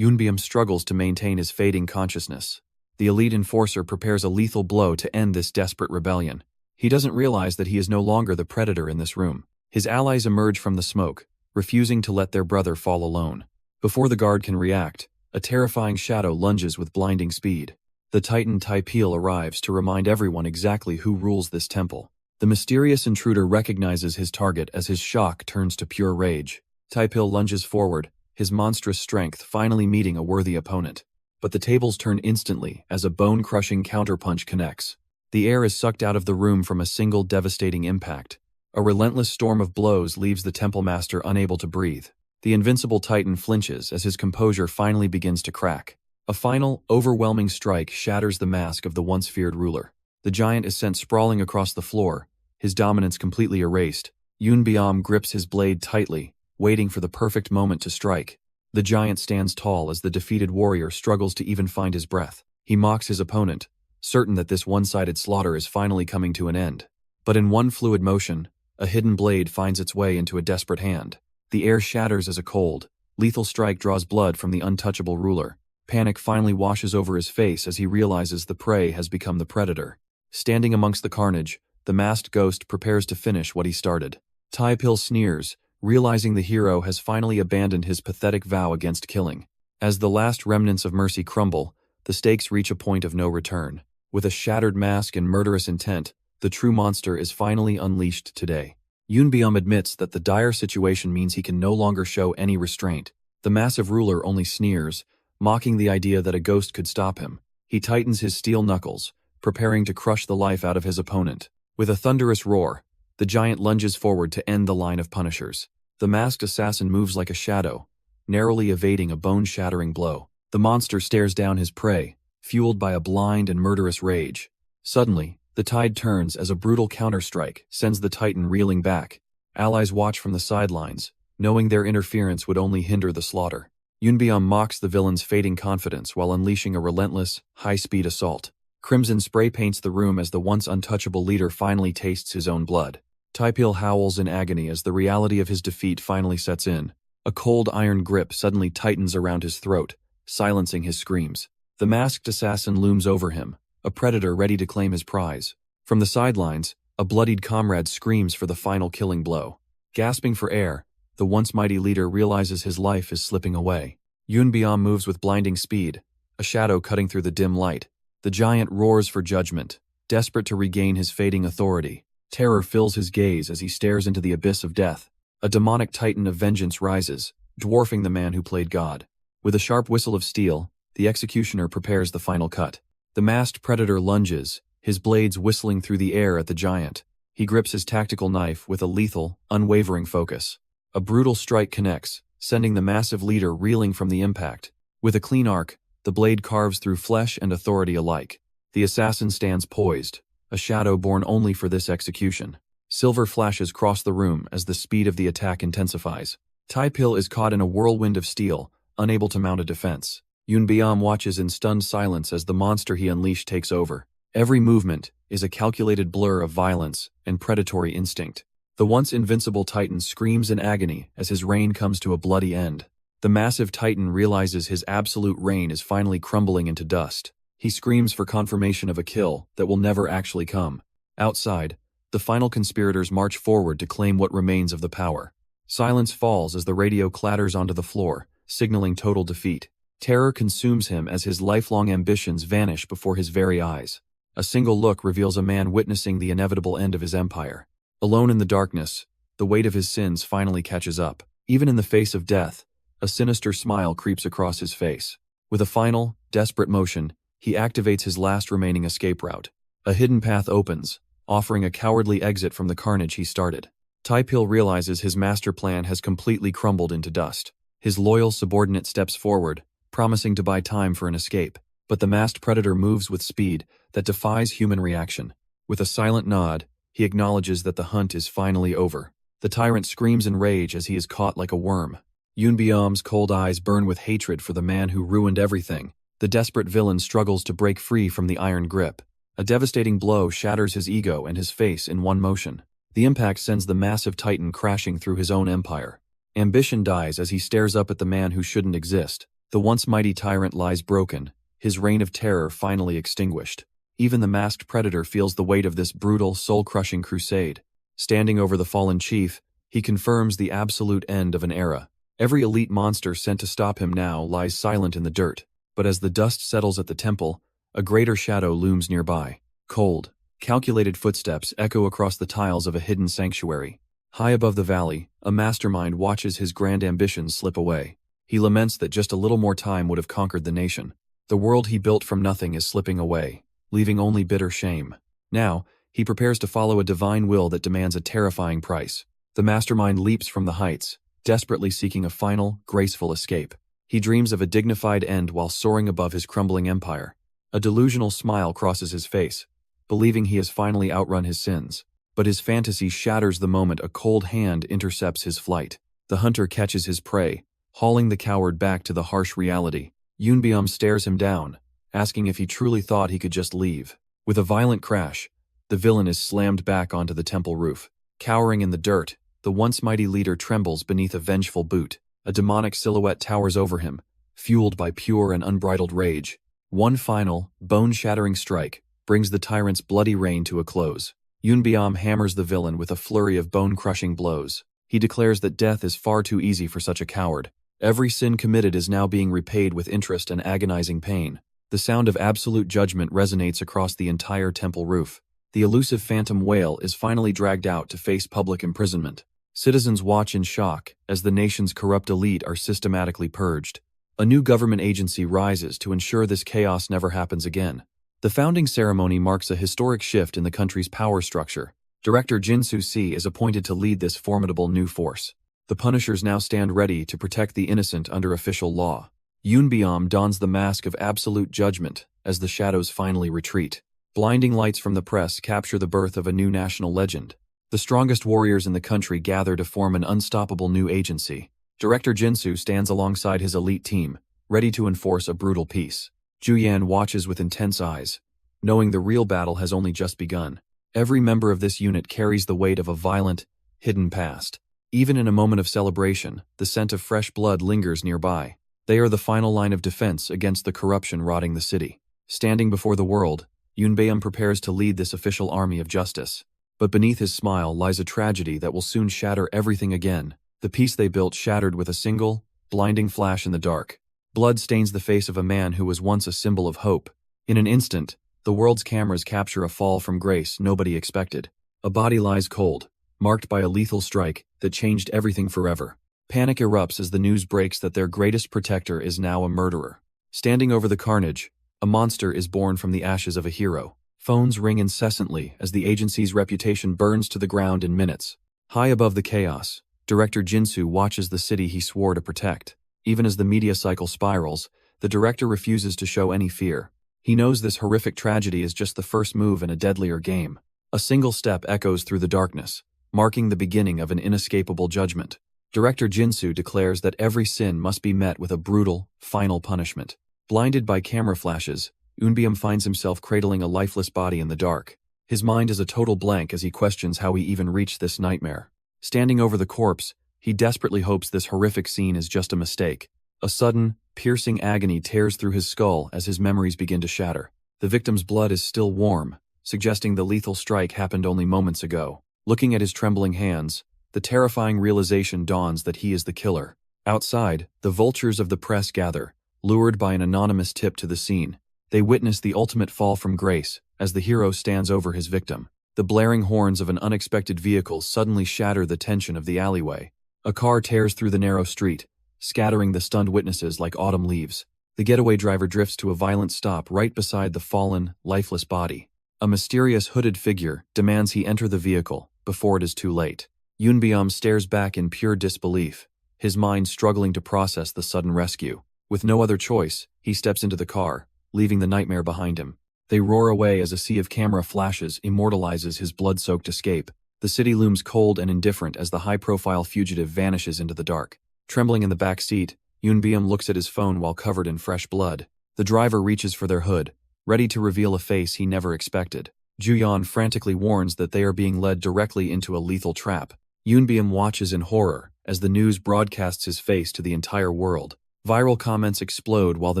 Yunbium struggles to maintain his fading consciousness. The elite enforcer prepares a lethal blow to end this desperate rebellion. He doesn't realize that he is no longer the predator in this room. His allies emerge from the smoke, refusing to let their brother fall alone. Before the guard can react, a terrifying shadow lunges with blinding speed. The Titan Taipil arrives to remind everyone exactly who rules this temple. The mysterious intruder recognizes his target as his shock turns to pure rage. Taipil lunges forward, his monstrous strength finally meeting a worthy opponent. But the tables turn instantly as a bone-crushing counterpunch connects. The air is sucked out of the room from a single devastating impact. A relentless storm of blows leaves the temple master unable to breathe. The invincible Titan flinches as his composure finally begins to crack. A final, overwhelming strike shatters the mask of the once feared ruler. The giant is sent sprawling across the floor, his dominance completely erased. Yunbiam grips his blade tightly, waiting for the perfect moment to strike. The giant stands tall as the defeated warrior struggles to even find his breath. He mocks his opponent, certain that this one-sided slaughter is finally coming to an end. But in one fluid motion, a hidden blade finds its way into a desperate hand. The air shatters as a cold, lethal strike draws blood from the untouchable ruler. Panic finally washes over his face as he realizes the prey has become the predator. Standing amongst the carnage, the masked ghost prepares to finish what he started. Taipil sneers, realizing the hero has finally abandoned his pathetic vow against killing. As the last remnants of mercy crumble, the stakes reach a point of no return. With a shattered mask and murderous intent, the true monster is finally unleashed today. Yunbium admits that the dire situation means he can no longer show any restraint. The massive ruler only sneers, mocking the idea that a ghost could stop him. He tightens his steel knuckles, preparing to crush the life out of his opponent. With a thunderous roar, the giant lunges forward to end the line of punishers. The masked assassin moves like a shadow, narrowly evading a bone-shattering blow. The monster stares down his prey, fueled by a blind and murderous rage. Suddenly, the tide turns as a brutal counterstrike sends the Titan reeling back. Allies watch from the sidelines, knowing their interference would only hinder the slaughter. Yunbium mocks the villain's fading confidence while unleashing a relentless, high-speed assault. Crimson spray paints the room as the once untouchable leader finally tastes his own blood. Taipil howls in agony as the reality of his defeat finally sets in. A cold iron grip suddenly tightens around his throat, silencing his screams. The masked assassin looms over him, a predator ready to claim his prize. From the sidelines, a bloodied comrade screams for the final killing blow. Gasping for air, the once mighty leader realizes his life is slipping away. Yunbiam moves with blinding speed, a shadow cutting through the dim light. The giant roars for judgment, desperate to regain his fading authority. Terror fills his gaze as he stares into the abyss of death. A demonic titan of vengeance rises, dwarfing the man who played God. With a sharp whistle of steel, the executioner prepares the final cut. The masked predator lunges, his blades whistling through the air at the giant. He grips his tactical knife with a lethal, unwavering focus. A brutal strike connects, sending the massive leader reeling from the impact. With a clean arc, the blade carves through flesh and authority alike. The assassin stands poised, a shadow born only for this execution. Silver flashes cross the room as the speed of the attack intensifies. Taipil is caught in a whirlwind of steel, unable to mount a defense. Yunbiam watches in stunned silence as the monster he unleashed takes over. Every movement is a calculated blur of violence and predatory instinct. The once invincible Titan screams in agony as his reign comes to a bloody end. The massive Titan realizes his absolute reign is finally crumbling into dust. He screams for confirmation of a kill that will never actually come. Outside, the final conspirators march forward to claim what remains of the power. Silence falls as the radio clatters onto the floor, signaling total defeat. Terror consumes him as his lifelong ambitions vanish before his very eyes. A single look reveals a man witnessing the inevitable end of his empire. Alone in the darkness, the weight of his sins finally catches up. Even in the face of death, a sinister smile creeps across his face. With a final, desperate motion, he activates his last remaining escape route. A hidden path opens, offering a cowardly exit from the carnage he started. Taipil realizes his master plan has completely crumbled into dust. His loyal subordinate steps forward, promising to buy time for an escape. But the masked predator moves with speed that defies human reaction. With a silent nod, he acknowledges that the hunt is finally over. The tyrant screams in rage as he is caught like a worm. Yunbiam's cold eyes burn with hatred for the man who ruined everything. The desperate villain struggles to break free from the iron grip. A devastating blow shatters his ego and his face in one motion. The impact sends the massive titan crashing through his own empire. Ambition dies as he stares up at the man who shouldn't exist. The once mighty tyrant lies broken, his reign of terror finally extinguished. Even the masked predator feels the weight of this brutal, soul-crushing crusade. Standing over the fallen chief, he confirms the absolute end of an era. Every elite monster sent to stop him now lies silent in the dirt. But as the dust settles at the temple, a greater shadow looms nearby. Cold, calculated footsteps echo across the tiles of a hidden sanctuary. High above the valley, a mastermind watches his grand ambitions slip away. He laments that just a little more time would have conquered the nation. The world he built from nothing is slipping away, leaving only bitter shame. Now, he prepares to follow a divine will that demands a terrifying price. The mastermind leaps from the heights, desperately seeking a final, graceful escape. He dreams of a dignified end while soaring above his crumbling empire. A delusional smile crosses his face, believing he has finally outrun his sins. But his fantasy shatters the moment a cold hand intercepts his flight. The hunter catches his prey, hauling the coward back to the harsh reality. Yunbiam stares him down, asking if he truly thought he could just leave. With a violent crash, the villain is slammed back onto the temple roof. Cowering in the dirt, the once mighty leader trembles beneath a vengeful boot. A demonic silhouette towers over him, fueled by pure and unbridled rage. One final, bone-shattering strike brings the tyrant's bloody reign to a close. Yunbiam hammers the villain with a flurry of bone-crushing blows. He declares that death is far too easy for such a coward. Every sin committed is now being repaid with interest and agonizing pain. The sound of absolute judgment resonates across the entire temple roof. The elusive phantom whale is finally dragged out to face public imprisonment. Citizens watch in shock as the nation's corrupt elite are systematically purged. A new government agency rises to ensure this chaos never happens again. The founding ceremony marks a historic shift in the country's power structure. Director Jinsu Si is appointed to lead this formidable new force. The Punishers now stand ready to protect the innocent under official law. Yunbiam dons the mask of absolute judgment as the shadows finally retreat. Blinding lights from the press capture the birth of a new national legend. The strongest warriors in the country gather to form an unstoppable new agency. Director Jinsu stands alongside his elite team, ready to enforce a brutal peace. Juyan watches with intense eyes, knowing the real battle has only just begun. Every member of this unit carries the weight of a violent, hidden past. Even in a moment of celebration, the scent of fresh blood lingers nearby. They are the final line of defense against the corruption rotting the city. Standing before the world, Yunbiam prepares to lead this official army of justice. But beneath his smile lies a tragedy that will soon shatter everything again. The peace they built shattered with a single, blinding flash in the dark. Blood stains the face of a man who was once a symbol of hope. In an instant, the world's cameras capture a fall from grace nobody expected. A body lies cold, marked by a lethal strike that changed everything forever. Panic erupts as the news breaks that their greatest protector is now a murderer. Standing over the carnage, a monster is born from the ashes of a hero. Phones ring incessantly as the agency's reputation burns to the ground in minutes. High above the chaos, Director Jinsu watches the city he swore to protect. Even as the media cycle spirals, the director refuses to show any fear. He knows this horrific tragedy is just the first move in a deadlier game. A single step echoes through the darkness, marking the beginning of an inescapable judgment. Director Jinsu declares that every sin must be met with a brutal, final punishment. Blinded by camera flashes, Yunbiam finds himself cradling a lifeless body in the dark. His mind is a total blank as he questions how he even reached this nightmare. Standing over the corpse, he desperately hopes this horrific scene is just a mistake. A sudden, Piercing agony tears through his skull as his memories begin to shatter. The victim's blood is still warm, suggesting the lethal strike happened only moments ago. Looking at his trembling hands, the terrifying realization dawns that he is the killer. Outside, the vultures of the press gather, lured by an anonymous tip to the scene. They witness the ultimate fall from grace as the hero stands over his victim. The blaring horns of an unexpected vehicle suddenly shatter the tension of the alleyway. A car tears through the narrow street, scattering the stunned witnesses like autumn leaves. The getaway driver drifts to a violent stop right beside the fallen, lifeless body. A mysterious hooded figure demands he enter the vehicle before it is too late. Yoonbyum stares back in pure disbelief, his mind struggling to process the sudden rescue. With no other choice, he steps into the car, leaving the nightmare behind him. They roar away as a sea of camera flashes immortalizes his blood-soaked escape. The city looms cold and indifferent as the high-profile fugitive vanishes into the dark. Trembling in the back seat, Yoonbyum looks at his phone while covered in fresh blood. The driver reaches for their hood, ready to reveal a face he never expected. Juyeon frantically warns that they are being led directly into a lethal trap. Yoonbyum watches in horror as the news broadcasts his face to the entire world. Viral comments explode while the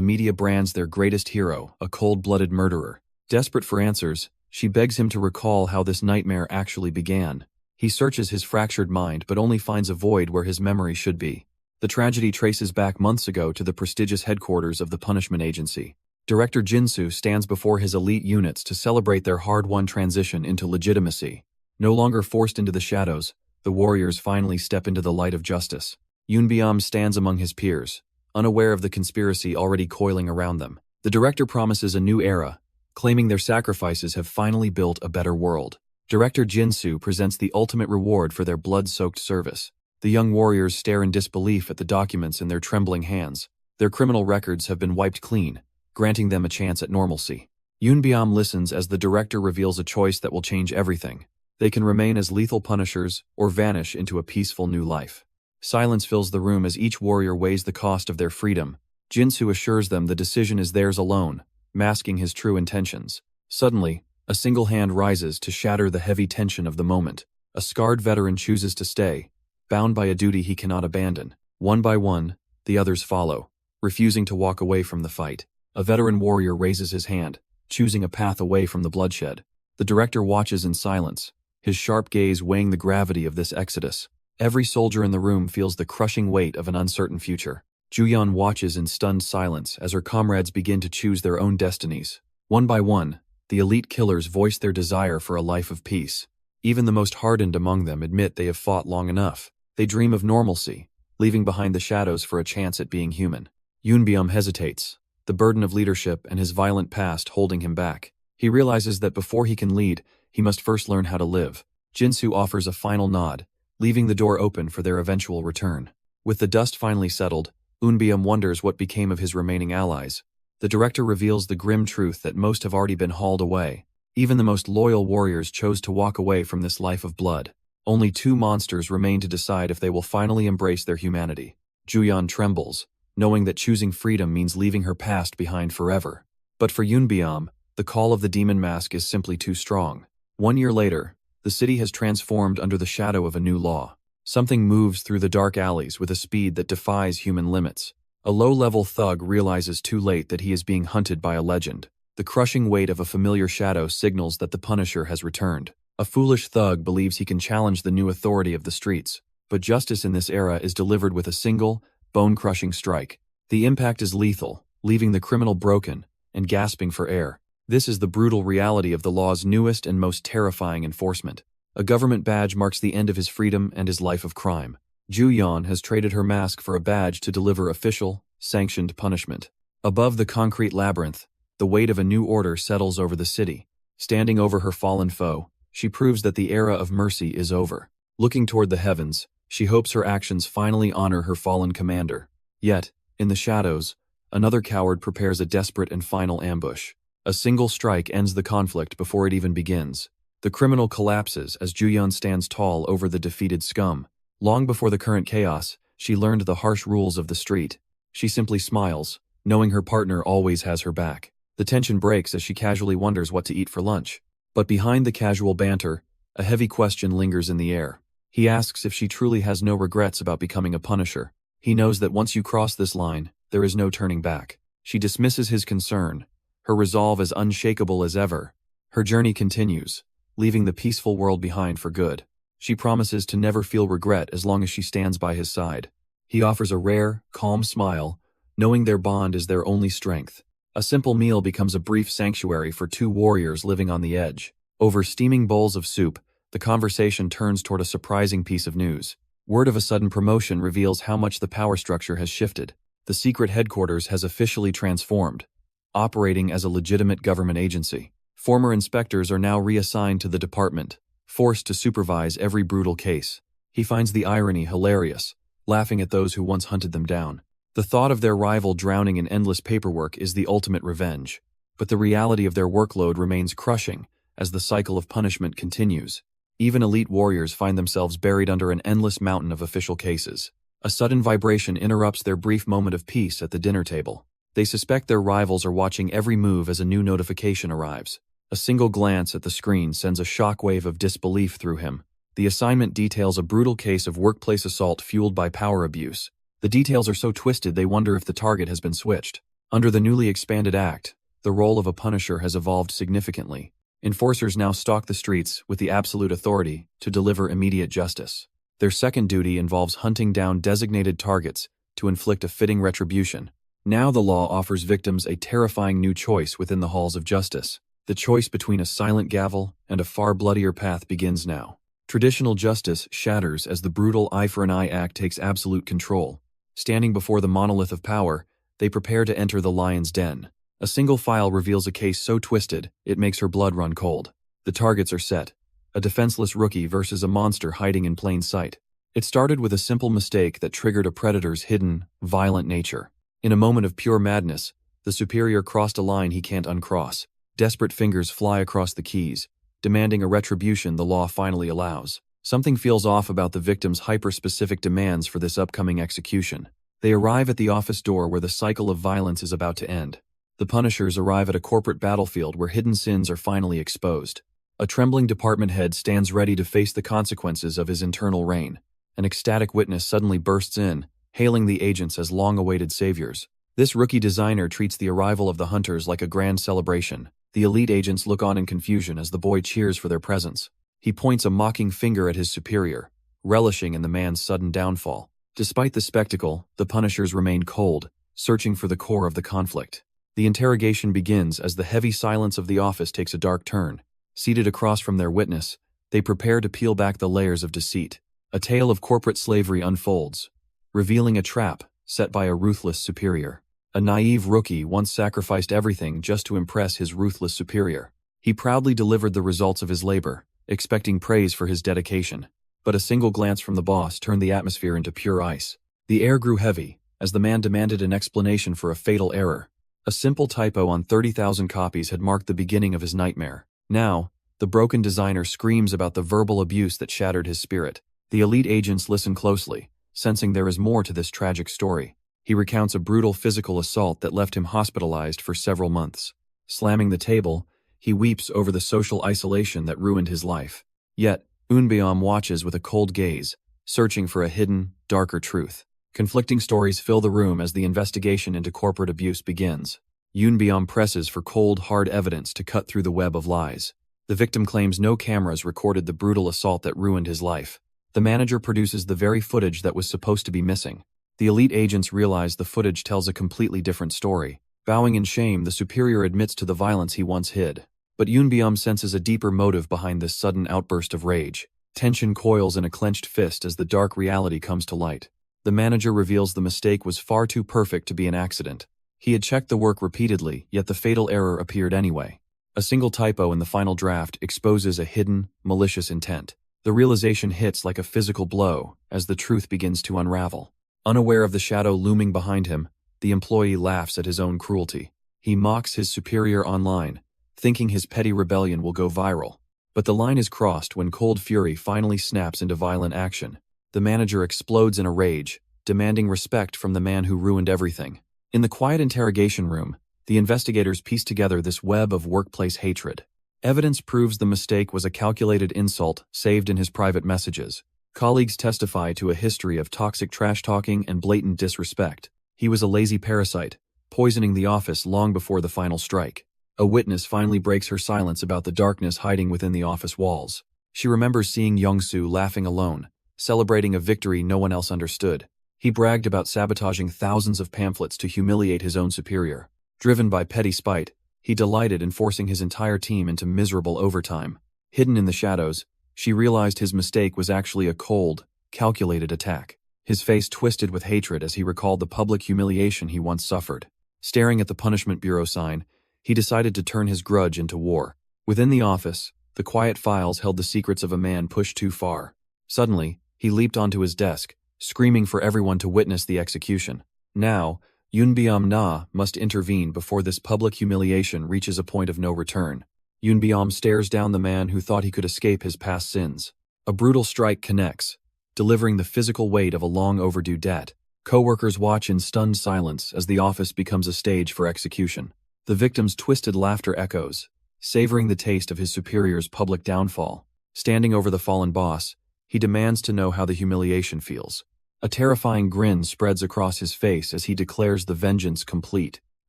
media brands their greatest hero a cold-blooded murderer. Desperate for answers, she begs him to recall how this nightmare actually began. He searches his fractured mind but only finds a void where his memory should be. The tragedy traces back months ago to the prestigious headquarters of the Punishment Agency. Director Jinsu stands before his elite units to celebrate their hard-won transition into legitimacy. No longer forced into the shadows, the warriors finally step into the light of justice. Yoonbyum stands among his peers, unaware of the conspiracy already coiling around them. The director promises a new era, claiming their sacrifices have finally built a better world. Director Jinsu presents the ultimate reward for their blood-soaked service. The young warriors stare in disbelief at the documents in their trembling hands. Their criminal records have been wiped clean, granting them a chance at normalcy. Yoonbyum listens as the director reveals a choice that will change everything. They can remain as lethal punishers or vanish into a peaceful new life. Silence fills the room as each warrior weighs the cost of their freedom. Jinsu assures them the decision is theirs alone, masking his true intentions. Suddenly, a single hand rises to shatter the heavy tension of the moment. A scarred veteran chooses to stay, bound by a duty he cannot abandon. One by one, the others follow, refusing to walk away from the fight. A veteran warrior raises his hand, choosing a path away from the bloodshed. The director watches in silence, his sharp gaze weighing the gravity of this exodus. Every soldier in the room feels the crushing weight of an uncertain future. Juyeon watches in stunned silence as her comrades begin to choose their own destinies. One by one, the elite killers voice their desire for a life of peace. Even the most hardened among them admit they have fought long enough. They dream of normalcy, leaving behind the shadows for a chance at being human. Yoonbyum hesitates, the burden of leadership and his violent past holding him back. He realizes that before he can lead, he must first learn how to live. Jinsu offers a final nod, leaving the door open for their eventual return. With the dust finally settled, Yoonbyum wonders what became of his remaining allies. The director reveals the grim truth that most have already been hauled away. Even the most loyal warriors chose to walk away from this life of blood. Only two monsters remain to decide if they will finally embrace their humanity. Juyeon trembles, knowing that choosing freedom means leaving her past behind forever. But for Yoonbyum, the call of the demon mask is simply too strong. 1 year later, the city has transformed under the shadow of a new law. Something moves through the dark alleys with a speed that defies human limits. A low-level thug realizes too late that he is being hunted by a legend. The crushing weight of a familiar shadow signals that the Punisher has returned. A foolish thug believes he can challenge the new authority of the streets, but justice in this era is delivered with a single, bone-crushing strike. The impact is lethal, leaving the criminal broken and gasping for air. This is the brutal reality of the law's newest and most terrifying enforcement. A government badge marks the end of his freedom and his life of crime. Juyeon has traded her mask for a badge to deliver official, sanctioned punishment. Above the concrete labyrinth, the weight of a new order settles over the city. Standing over her fallen foe, she proves that the era of mercy is over. Looking toward the heavens, she hopes her actions finally honor her fallen commander. Yet, in the shadows, another coward prepares a desperate and final ambush. A single strike ends the conflict before it even begins. The criminal collapses as Juyeon stands tall over the defeated scum. Long before the current chaos, she learned the harsh rules of the street. She simply smiles, knowing her partner always has her back. The tension breaks as she casually wonders what to eat for lunch. But behind the casual banter, a heavy question lingers in the air. He asks if she truly has no regrets about becoming a Punisher. He knows that once you cross this line, there is no turning back. She dismisses his concern, her resolve as unshakable as ever. Her journey continues, leaving the peaceful world behind for good. She promises to never feel regret as long as she stands by his side. He offers a rare, calm smile, knowing their bond is their only strength. A simple meal becomes a brief sanctuary for two warriors living on the edge. Over steaming bowls of soup, the conversation turns toward a surprising piece of news. Word of a sudden promotion reveals how much the power structure has shifted. The secret headquarters has officially transformed, operating as a legitimate government agency. Former inspectors are now reassigned to the department, forced to supervise every brutal case. He finds the irony hilarious, laughing at those who once hunted them down. The thought of their rival drowning in endless paperwork is the ultimate revenge. But the reality of their workload remains crushing as the cycle of punishment continues. Even elite warriors find themselves buried under an endless mountain of official cases. A sudden vibration interrupts their brief moment of peace at the dinner table. They suspect their rivals are watching every move as a new notification arrives. A single glance at the screen sends a shockwave of disbelief through him. The assignment details a brutal case of workplace assault fueled by power abuse. The details are so twisted they wonder if the target has been switched. Under the newly expanded act, the role of a punisher has evolved significantly. Enforcers now stalk the streets with the absolute authority to deliver immediate justice. Their second duty involves hunting down designated targets to inflict a fitting retribution. Now the law offers victims a terrifying new choice within the halls of justice. The choice between a silent gavel and a far bloodier path begins now. Traditional justice shatters as the brutal eye-for-an-eye act takes absolute control. Standing before the monolith of power, they prepare to enter the lion's den. A single file reveals a case so twisted, it makes her blood run cold. The targets are set. A defenseless rookie versus a monster hiding in plain sight. It started with a simple mistake that triggered a predator's hidden, violent nature. In a moment of pure madness, the superior crossed a line he can't uncross. Desperate fingers fly across the keys, demanding a retribution the law finally allows. Something feels off about the victim's hyper-specific demands for this upcoming execution. They arrive at the office door where the cycle of violence is about to end. The punishers arrive at a corporate battlefield where hidden sins are finally exposed. A trembling department head stands ready to face the consequences of his internal reign. An ecstatic witness suddenly bursts in, hailing the agents as long-awaited saviors. This rookie designer treats the arrival of the hunters like a grand celebration. The elite agents look on in confusion as the boy cheers for their presence. He points a mocking finger at his superior, relishing in the man's sudden downfall. Despite the spectacle, the punishers remain cold, searching for the core of the conflict. The interrogation begins as the heavy silence of the office takes a dark turn. Seated across from their witness, they prepare to peel back the layers of deceit. A tale of corporate slavery unfolds, revealing a trap set by a ruthless superior. A naive rookie once sacrificed everything just to impress his ruthless superior. He proudly delivered the results of his labor, expecting praise for his dedication. But a single glance from the boss turned the atmosphere into pure ice. The air grew heavy, as the man demanded an explanation for a fatal error. A simple typo on 30,000 copies had marked the beginning of his nightmare. Now, the broken designer screams about the verbal abuse that shattered his spirit. The elite agents listen closely, sensing there is more to this tragic story. He recounts a brutal physical assault that left him hospitalized for several months. Slamming the table, he weeps over the social isolation that ruined his life. Yet, Eunbeom watches with a cold gaze, searching for a hidden, darker truth. Conflicting stories fill the room as the investigation into corporate abuse begins. Eunbeom presses for cold, hard evidence to cut through the web of lies. The victim claims no cameras recorded the brutal assault that ruined his life. The manager produces the very footage that was supposed to be missing. The elite agents realize the footage tells a completely different story. Bowing in shame, the superior admits to the violence he once hid. But Eunbeom senses a deeper motive behind this sudden outburst of rage. Tension coils in a clenched fist as the dark reality comes to light. The manager reveals the mistake was far too perfect to be an accident. He had checked the work repeatedly, yet the fatal error appeared anyway. A single typo in the final draft exposes a hidden, malicious intent. The realization hits like a physical blow as the truth begins to unravel. Unaware of the shadow looming behind him, the employee laughs at his own cruelty. He mocks his superior online, thinking his petty rebellion will go viral. But the line is crossed when cold fury finally snaps into violent action. The manager explodes in a rage, demanding respect from the man who ruined everything. In the quiet interrogation room, the investigators piece together this web of workplace hatred. Evidence proves the mistake was a calculated insult saved in his private messages. Colleagues testify to a history of toxic trash-talking and blatant disrespect. He was a lazy parasite, poisoning the office long before the final strike. A witness finally breaks her silence about the darkness hiding within the office walls. She remembers seeing Young-soo laughing alone, celebrating a victory no one else understood. He bragged about sabotaging thousands of pamphlets to humiliate his own superior. Driven by petty spite, he delighted in forcing his entire team into miserable overtime. Hidden in the shadows, she realized his mistake was actually a cold, calculated attack. His face twisted with hatred as he recalled the public humiliation he once suffered. Staring at the Punishment Bureau sign, he decided to turn his grudge into war. Within the office, the quiet files held the secrets of a man pushed too far. Suddenly, he leaped onto his desk, screaming for everyone to witness the execution. Now, Yunbyam-na must intervene before this public humiliation reaches a point of no return. Yunbyam stares down the man who thought he could escape his past sins. A brutal strike connects, delivering the physical weight of a long overdue debt. Co-workers watch in stunned silence as the office becomes a stage for execution. The victim's twisted laughter echoes, savoring the taste of his superior's public downfall. Standing over the fallen boss, he demands to know how the humiliation feels. A terrifying grin spreads across his face as he declares the vengeance complete.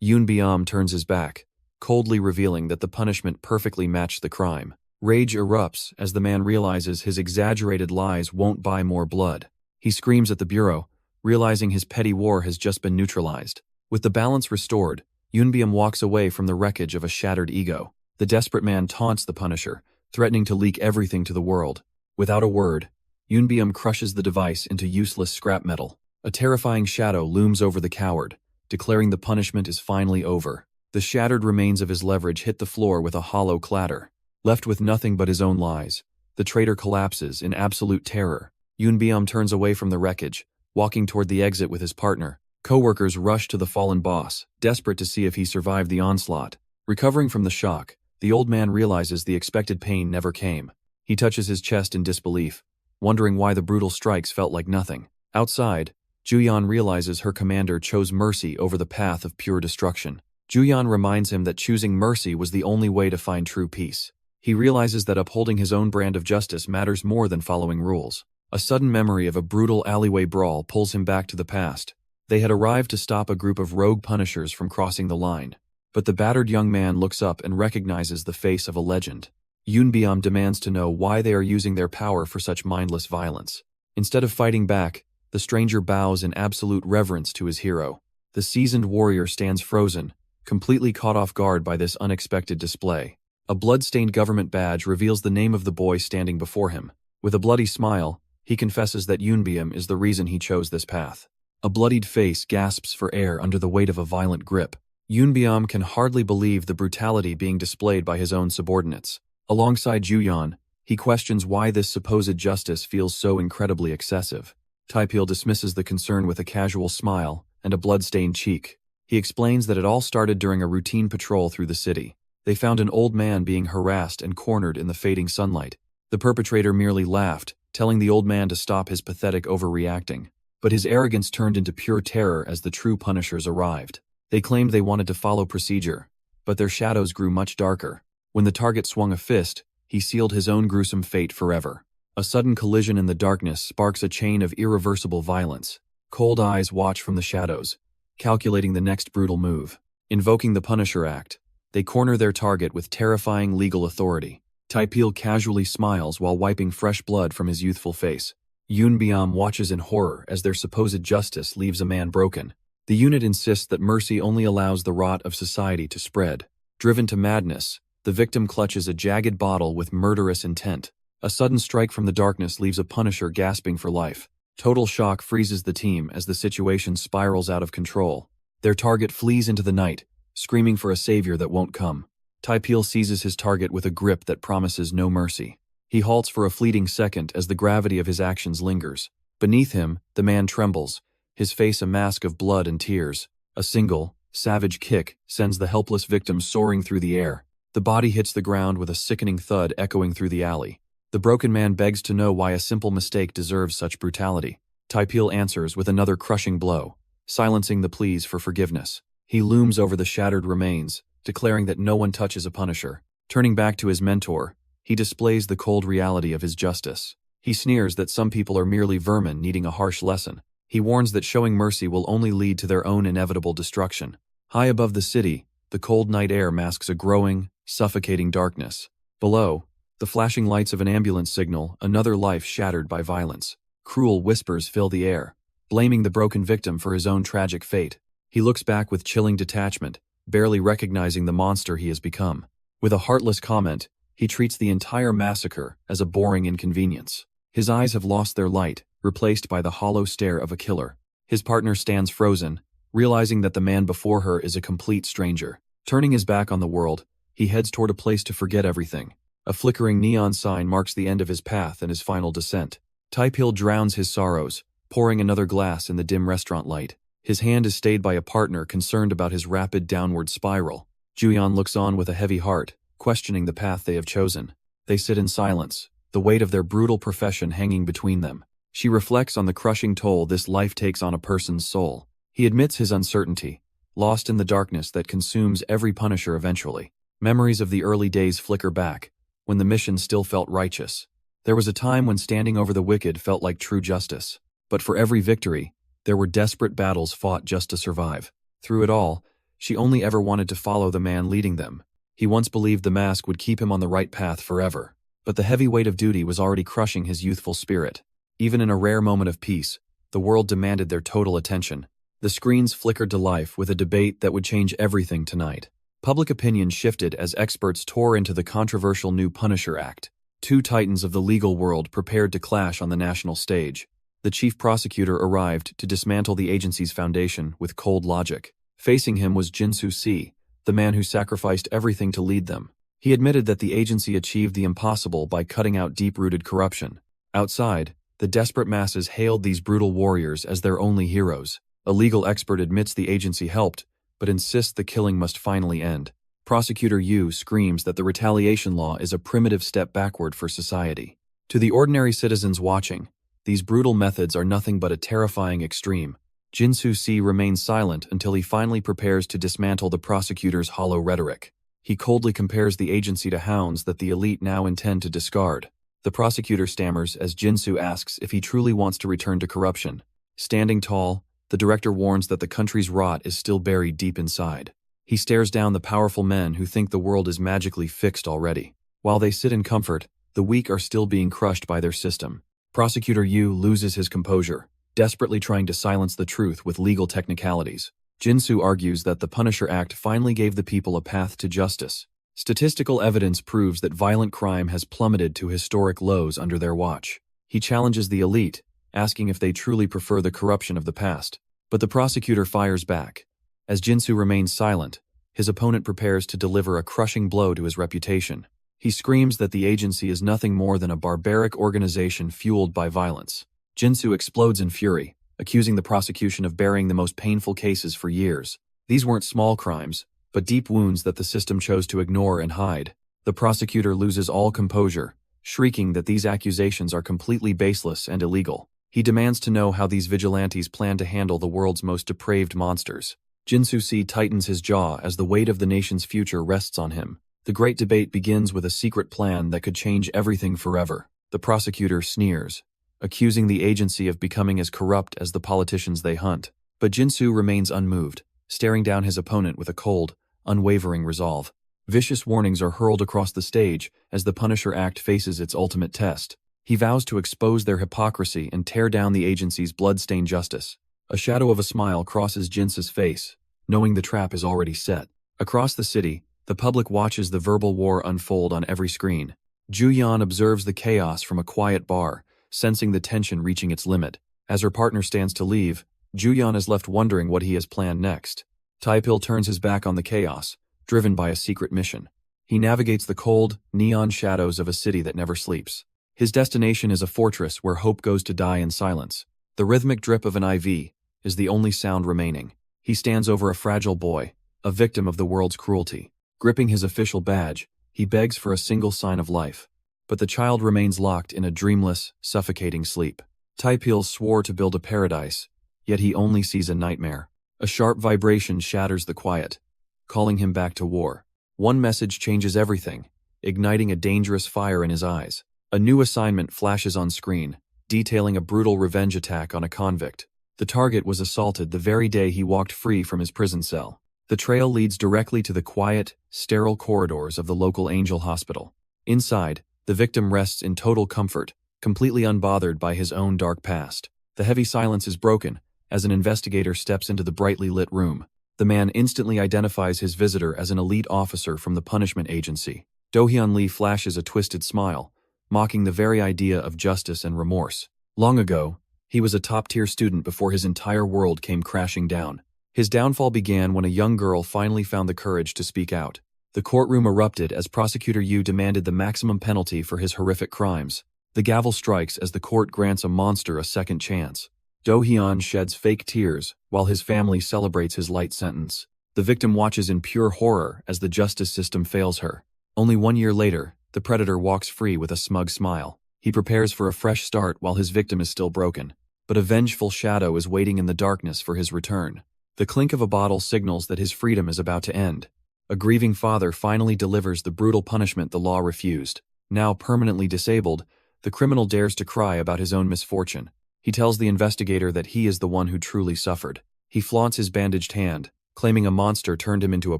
Yunbyam turns his back, coldly revealing that the punishment perfectly matched the crime. Rage erupts as the man realizes his exaggerated lies won't buy more blood. He screams at the bureau, realizing his petty war has just been neutralized. With the balance restored, Yunbyam walks away from the wreckage of a shattered ego. The desperate man taunts the Punisher, threatening to leak everything to the world. Without a word, Yunbyam crushes the device into useless scrap metal. A terrifying shadow looms over the coward, declaring the punishment is finally over. The shattered remains of his leverage hit the floor with a hollow clatter. Left with nothing but his own lies, the traitor collapses in absolute terror. Yunbyam turns away from the wreckage, walking toward the exit with his partner. Co-workers rush to the fallen boss, desperate to see if he survived the onslaught. Recovering from the shock, the old man realizes the expected pain never came. He touches his chest in disbelief, wondering why the brutal strikes felt like nothing. Outside, Juyeon realizes her commander chose mercy over the path of pure destruction. Juyeon reminds him that choosing mercy was the only way to find true peace. He realizes that upholding his own brand of justice matters more than following rules. A sudden memory of a brutal alleyway brawl pulls him back to the past. They had arrived to stop a group of rogue punishers from crossing the line. But the battered young man looks up and recognizes the face of a legend. Yunbyam demands to know why they are using their power for such mindless violence. Instead of fighting back, the stranger bows in absolute reverence to his hero. The seasoned warrior stands frozen, completely caught off guard by this unexpected display. A blood-stained government badge reveals the name of the boy standing before him. With a bloody smile, he confesses that Yunbyam is the reason he chose this path. A bloodied face gasps for air under the weight of a violent grip. Yunbyam can hardly believe the brutality being displayed by his own subordinates. Alongside Juyeon, he questions why this supposed justice feels so incredibly excessive. Taepyeol dismisses the concern with a casual smile and a blood-stained cheek. He explains that it all started during a routine patrol through the city. They found an old man being harassed and cornered in the fading sunlight. The perpetrator merely laughed, telling the old man to stop his pathetic overreacting. But his arrogance turned into pure terror as the true punishers arrived. They claimed they wanted to follow procedure, but their shadows grew much darker. When the target swung a fist, he sealed his own gruesome fate forever. A sudden collision in the darkness sparks a chain of irreversible violence. Cold eyes watch from the shadows, calculating the next brutal move. Invoking the Punisher Act, they corner their target with terrifying legal authority. Taepyeol casually smiles while wiping fresh blood from his youthful face. Yunbyam watches in horror as their supposed justice leaves a man broken. The unit insists that mercy only allows the rot of society to spread. Driven to madness, the victim clutches a jagged bottle with murderous intent. A sudden strike from the darkness leaves a Punisher gasping for life. Total shock freezes the team as the situation spirals out of control. Their target flees into the night, screaming for a savior that won't come. Taepyeol seizes his target with a grip that promises no mercy. He halts for a fleeting second as the gravity of his actions lingers. Beneath him, the man trembles, his face a mask of blood and tears. A single, savage kick sends the helpless victim soaring through the air. The body hits the ground with a sickening thud echoing through the alley. The broken man begs to know why a simple mistake deserves such brutality. Taepyeol answers with another crushing blow, silencing the pleas for forgiveness. He looms over the shattered remains, declaring that no one touches a Punisher. Turning back to his mentor, he displays the cold reality of his justice. He sneers that some people are merely vermin needing a harsh lesson. He warns that showing mercy will only lead to their own inevitable destruction. High above the city, the cold night air masks a growing, suffocating darkness. Below, the flashing lights of an ambulance signal another life shattered by violence. Cruel whispers fill the air, blaming the broken victim for his own tragic fate. He looks back with chilling detachment, barely recognizing the monster he has become. With a heartless comment, he treats the entire massacre as a boring inconvenience. His eyes have lost their light, replaced by the hollow stare of a killer. His partner stands frozen, realizing that the man before her is a complete stranger. Turning his back on the world, he heads toward a place to forget everything. A flickering neon sign marks the end of his path and his final descent. Taipil drowns his sorrows, pouring another glass in the dim restaurant light. His hand is stayed by a partner concerned about his rapid downward spiral. Juyan looks on with a heavy heart, questioning the path they have chosen. They sit in silence, the weight of their brutal profession hanging between them. She reflects on the crushing toll this life takes on a person's soul. He admits his uncertainty, lost in the darkness that consumes every punisher eventually. Memories of the early days flicker back, when the mission still felt righteous. There was a time when standing over the wicked felt like true justice. But for every victory, there were desperate battles fought just to survive. Through it all, she only ever wanted to follow the man leading them. He once believed the mask would keep him on the right path forever. But the heavy weight of duty was already crushing his youthful spirit. Even in a rare moment of peace, the world demanded their total attention. The screens flickered to life with a debate that would change everything tonight. Public opinion shifted as experts tore into the controversial new Punisher Act. Two titans of the legal world prepared to clash on the national stage. The chief prosecutor arrived to dismantle the agency's foundation with cold logic. Facing him was Jinsu Si, the man who sacrificed everything to lead them. He admitted that the agency achieved the impossible by cutting out deep-rooted corruption. Outside, the desperate masses hailed these brutal warriors as their only heroes. A legal expert admits the agency helped, but insists the killing must finally end. Prosecutor Yu screams that the retaliation law is a primitive step backward for society. To the ordinary citizens watching, these brutal methods are nothing but a terrifying extreme. Jinsu Si remains silent until he finally prepares to dismantle the prosecutor's hollow rhetoric. He coldly compares the agency to hounds that the elite now intend to discard. The prosecutor stammers as Jinsu asks if he truly wants to return to corruption. Standing tall, the director warns that the country's rot is still buried deep inside. He stares down the powerful men who think the world is magically fixed already. While they sit in comfort, the weak are still being crushed by their system. Prosecutor Yu loses his composure, desperately trying to silence the truth with legal technicalities. Jinsu argues that the Punisher Act finally gave the people a path to justice. Statistical evidence proves that violent crime has plummeted to historic lows under their watch. He challenges the elite, asking if they truly prefer the corruption of the past. But the prosecutor fires back. As Jinsu remains silent, his opponent prepares to deliver a crushing blow to his reputation. He screams that the agency is nothing more than a barbaric organization fueled by violence. Jinsu explodes in fury, accusing the prosecution of burying the most painful cases for years. These weren't small crimes, but deep wounds that the system chose to ignore and hide. The prosecutor loses all composure, shrieking that these accusations are completely baseless and illegal. He demands to know how these vigilantes plan to handle the world's most depraved monsters. Jinsu Si tightens his jaw as the weight of the nation's future rests on him. The great debate begins with a secret plan that could change everything forever. The prosecutor sneers, accusing the agency of becoming as corrupt as the politicians they hunt. But Jinsu remains unmoved, staring down his opponent with a cold, unwavering resolve. Vicious warnings are hurled across the stage as the Punisher Act faces its ultimate test. He vows to expose their hypocrisy and tear down the agency's blood-stained justice. A shadow of a smile crosses Jinsu's face, knowing the trap is already set. Across the city, the public watches the verbal war unfold on every screen. Juyan observes the chaos from a quiet bar, sensing the tension reaching its limit. As her partner stands to leave, Juyan is left wondering what he has planned next. Taipil turns his back on the chaos, driven by a secret mission. He navigates the cold, neon shadows of a city that never sleeps. His destination is a fortress where hope goes to die in silence. The rhythmic drip of an IV is the only sound remaining. He stands over a fragile boy, a victim of the world's cruelty. Gripping his official badge, he begs for a single sign of life. But the child remains locked in a dreamless, suffocating sleep. Taipil swore to build a paradise, yet he only sees a nightmare. A sharp vibration shatters the quiet, calling him back to war. One message changes everything, igniting a dangerous fire in his eyes. A new assignment flashes on screen, detailing a brutal revenge attack on a convict. The target was assaulted the very day he walked free from his prison cell. The trail leads directly to the quiet, sterile corridors of the local angel hospital. Inside, the victim rests in total comfort, completely unbothered by his own dark past. The heavy silence is broken as an investigator steps into the brightly lit room. The man instantly identifies his visitor as an elite officer from the punishment agency. Do-hyun Lee flashes a twisted smile, mocking the very idea of justice and remorse. Long ago, he was a top-tier student before his entire world came crashing down. His downfall began when a young girl finally found the courage to speak out. The courtroom erupted as Prosecutor Yu demanded the maximum penalty for his horrific crimes. The gavel strikes as the court grants a monster a second chance. Do-hyun sheds fake tears while his family celebrates his light sentence. The victim watches in pure horror as the justice system fails her. Only 1 year later, the predator walks free with a smug smile. He prepares for a fresh start while his victim is still broken. But a vengeful shadow is waiting in the darkness for his return. The clink of a bottle signals that his freedom is about to end. A grieving father finally delivers the brutal punishment the law refused. Now permanently disabled, the criminal dares to cry about his own misfortune. He tells the investigator that he is the one who truly suffered. He flaunts his bandaged hand, claiming a monster turned him into a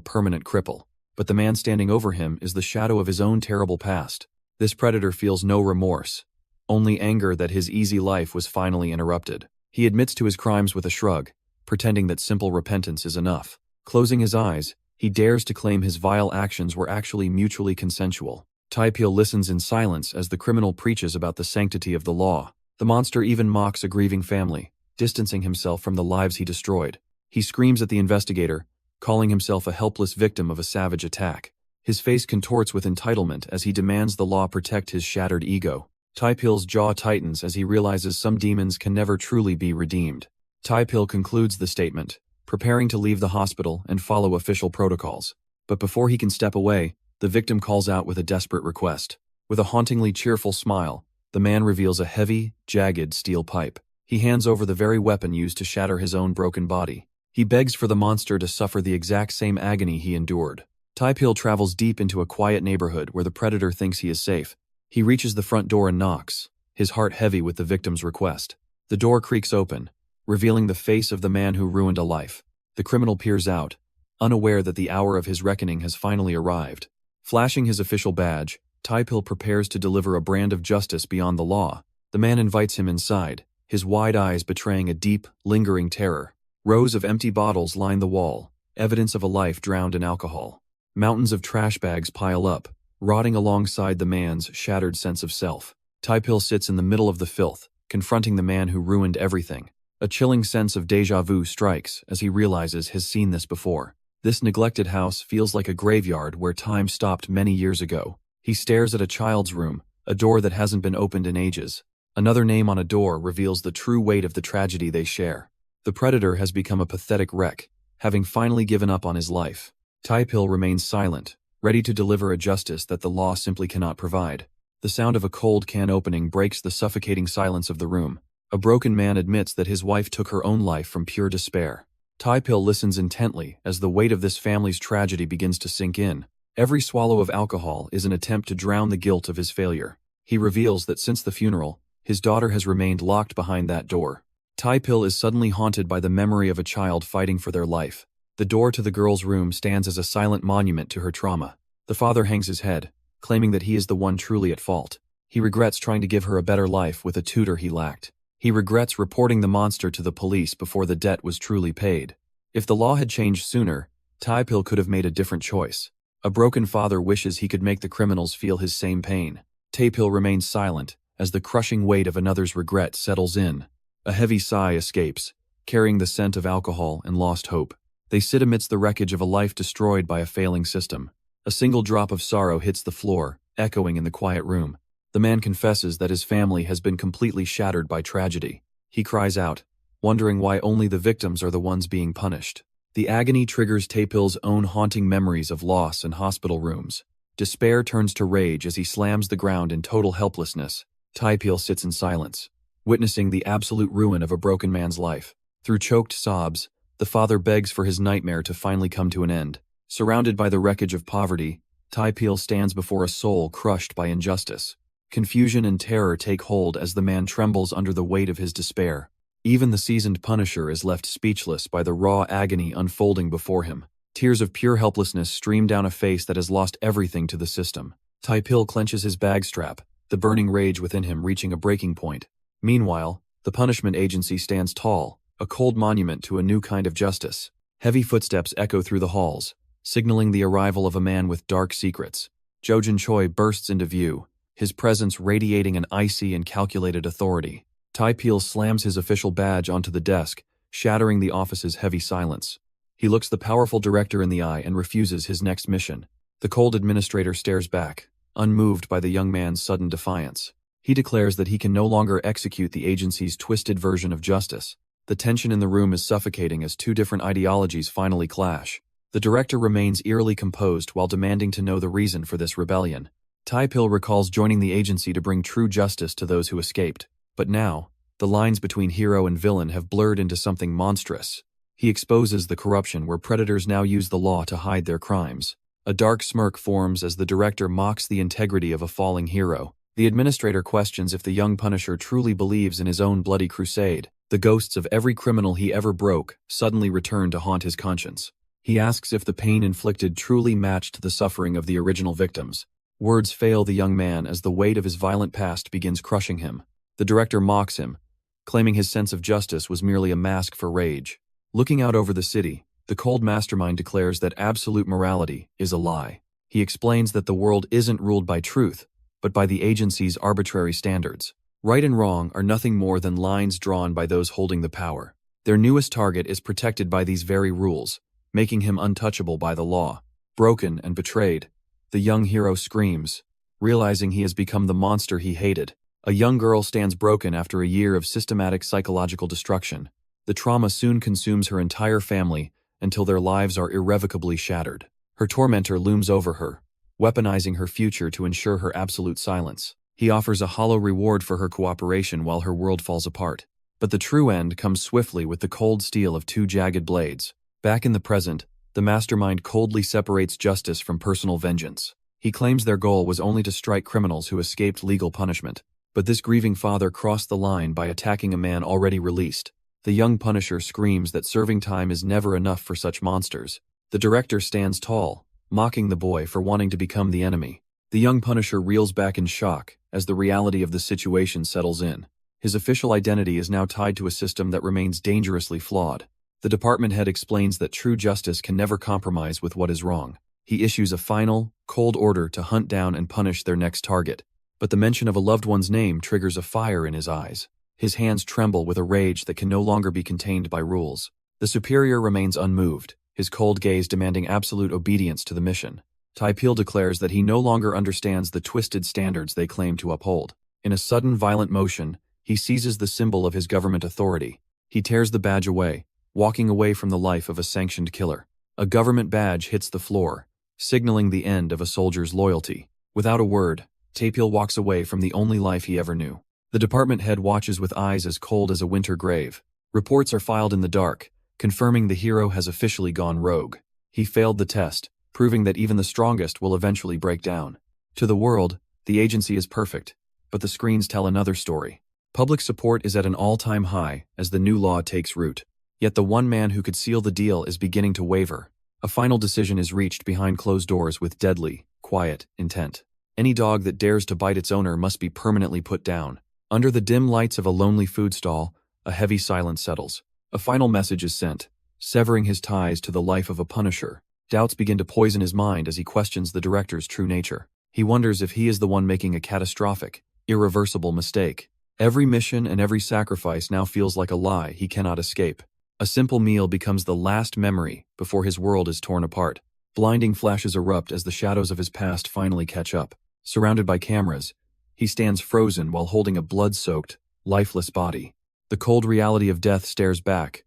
permanent cripple. But the man standing over him is the shadow of his own terrible past. This predator feels no remorse, only anger that his easy life was finally interrupted. He admits to his crimes with a shrug, pretending that simple repentance is enough. Closing his eyes, he dares to claim his vile actions were actually mutually consensual. Tae-pil listens in silence as the criminal preaches about the sanctity of the law. The monster even mocks a grieving family, distancing himself from the lives he destroyed. He screams at the investigator, calling himself a helpless victim of a savage attack. His face contorts with entitlement as he demands the law protect his shattered ego. Tae-pil's jaw tightens as he realizes some demons can never truly be redeemed. Tae-pil concludes the statement, preparing to leave the hospital and follow official protocols. But before he can step away, the victim calls out with a desperate request. With a hauntingly cheerful smile, the man reveals a heavy, jagged steel pipe. He hands over the very weapon used to shatter his own broken body. He begs for the monster to suffer the exact same agony he endured. Tae-pil travels deep into a quiet neighborhood where the predator thinks he is safe. He reaches the front door and knocks, his heart heavy with the victim's request. The door creaks open, revealing the face of the man who ruined a life. The criminal peers out, unaware that the hour of his reckoning has finally arrived. Flashing his official badge, Tae-pil prepares to deliver a brand of justice beyond the law. The man invites him inside, his wide eyes betraying a deep, lingering terror. Rows of empty bottles line the wall, evidence of a life drowned in alcohol. Mountains of trash bags pile up, rotting alongside the man's shattered sense of self. Tae-pil sits in the middle of the filth, confronting the man who ruined everything. A chilling sense of déjà vu strikes as he realizes he's seen this before. This neglected house feels like a graveyard where time stopped many years ago. He stares at a child's room, a door that hasn't been opened in ages. Another name on a door reveals the true weight of the tragedy they share. The predator has become a pathetic wreck, having finally given up on his life. Tae-pil remains silent, ready to deliver a justice that the law simply cannot provide. The sound of a cold can opening breaks the suffocating silence of the room. A broken man admits that his wife took her own life from pure despair. Tae-pil listens intently as the weight of this family's tragedy begins to sink in. Every swallow of alcohol is an attempt to drown the guilt of his failure. He reveals that since the funeral, his daughter has remained locked behind that door. Tae-pil is suddenly haunted by the memory of a child fighting for their life. The door to the girl's room stands as a silent monument to her trauma. The father hangs his head, claiming that he is the one truly at fault. He regrets trying to give her a better life with a tutor he lacked. He regrets reporting the monster to the police before the debt was truly paid. If the law had changed sooner, Tae-pil could have made a different choice. A broken father wishes he could make the criminals feel his same pain. Tae-pil remains silent as the crushing weight of another's regret settles in. A heavy sigh escapes, carrying the scent of alcohol and lost hope. They sit amidst the wreckage of a life destroyed by a failing system. A single drop of sorrow hits the floor, echoing in the quiet room. The man confesses that his family has been completely shattered by tragedy. He cries out, wondering why only the victims are the ones being punished. The agony triggers Tae-pil's own haunting memories of loss and hospital rooms. Despair turns to rage as he slams the ground in total helplessness. Tae-pil sits in silence, witnessing the absolute ruin of a broken man's life. Through choked sobs, the father begs for his nightmare to finally come to an end. Surrounded by the wreckage of poverty, Tae-pil stands before a soul crushed by injustice. Confusion and terror take hold as the man trembles under the weight of his despair. Even the seasoned Punisher is left speechless by the raw agony unfolding before him. Tears of pure helplessness stream down a face that has lost everything to the system. Taipil clenches his bag strap, the burning rage within him reaching a breaking point. Meanwhile, the punishment agency stands tall, a cold monument to a new kind of justice. Heavy footsteps echo through the halls, signaling the arrival of a man with dark secrets. Jojin Choi bursts into view, his presence radiating an icy and calculated authority. Taipil slams his official badge onto the desk, shattering the office's heavy silence. He looks the powerful director in the eye and refuses his next mission. The cold administrator stares back, unmoved by the young man's sudden defiance. He declares that he can no longer execute the agency's twisted version of justice. The tension in the room is suffocating as two different ideologies finally clash. The director remains eerily composed while demanding to know the reason for this rebellion. Taipil recalls joining the agency to bring true justice to those who escaped. But now, the lines between hero and villain have blurred into something monstrous. He exposes the corruption where predators now use the law to hide their crimes. A dark smirk forms as the director mocks the integrity of a falling hero. The administrator questions if the young Punisher truly believes in his own bloody crusade. The ghosts of every criminal he ever broke suddenly return to haunt his conscience. He asks if the pain inflicted truly matched the suffering of the original victims. Words fail the young man as the weight of his violent past begins crushing him. The director mocks him, claiming his sense of justice was merely a mask for rage. Looking out over the city, the cold mastermind declares that absolute morality is a lie. He explains that the world isn't ruled by truth, but by the agency's arbitrary standards. Right and wrong are nothing more than lines drawn by those holding the power. Their newest target is protected by these very rules, making him untouchable by the law. Broken and betrayed, the young hero screams, realizing he has become the monster he hated. A young girl stands broken after a year of systematic psychological destruction. The trauma soon consumes her entire family until their lives are irrevocably shattered. Her tormentor looms over her, weaponizing her future to ensure her absolute silence. He offers a hollow reward for her cooperation while her world falls apart. But the true end comes swiftly with the cold steel of two jagged blades. Back in the present, the mastermind coldly separates justice from personal vengeance. He claims their goal was only to strike criminals who escaped legal punishment. But this grieving father crossed the line by attacking a man already released. The young Punisher screams that serving time is never enough for such monsters. The director stands tall, mocking the boy for wanting to become the enemy. The young Punisher reels back in shock as the reality of the situation settles in. His official identity is now tied to a system that remains dangerously flawed. The department head explains that true justice can never compromise with what is wrong. He issues a final, cold order to hunt down and punish their next target. But the mention of a loved one's name triggers a fire in his eyes. His hands tremble with a rage that can no longer be contained by rules. The superior remains unmoved, his cold gaze demanding absolute obedience to the mission. Taipil declares that he no longer understands the twisted standards they claim to uphold. In a sudden violent motion, he seizes the symbol of his government authority. He tears the badge away, walking away from the life of a sanctioned killer. A government badge hits the floor, signaling the end of a soldier's loyalty. Without a word, Taipil walks away from the only life he ever knew. The department head watches with eyes as cold as a winter grave. Reports are filed in the dark, confirming the hero has officially gone rogue. He failed the test, proving that even the strongest will eventually break down. To the world, the agency is perfect, but the screens tell another story. Public support is at an all-time high as the new law takes root. Yet the one man who could seal the deal is beginning to waver. A final decision is reached behind closed doors with deadly, quiet intent. Any dog that dares to bite its owner must be permanently put down. Under the dim lights of a lonely food stall, a heavy silence settles. A final message is sent, severing his ties to the life of a Punisher. Doubts begin to poison his mind as he questions the director's true nature. He wonders if he is the one making a catastrophic, irreversible mistake. Every mission and every sacrifice now feels like a lie he cannot escape. A simple meal becomes the last memory before his world is torn apart. Blinding flashes erupt as the shadows of his past finally catch up. Surrounded by cameras, he stands frozen while holding a blood-soaked, lifeless body. The cold reality of death stares back,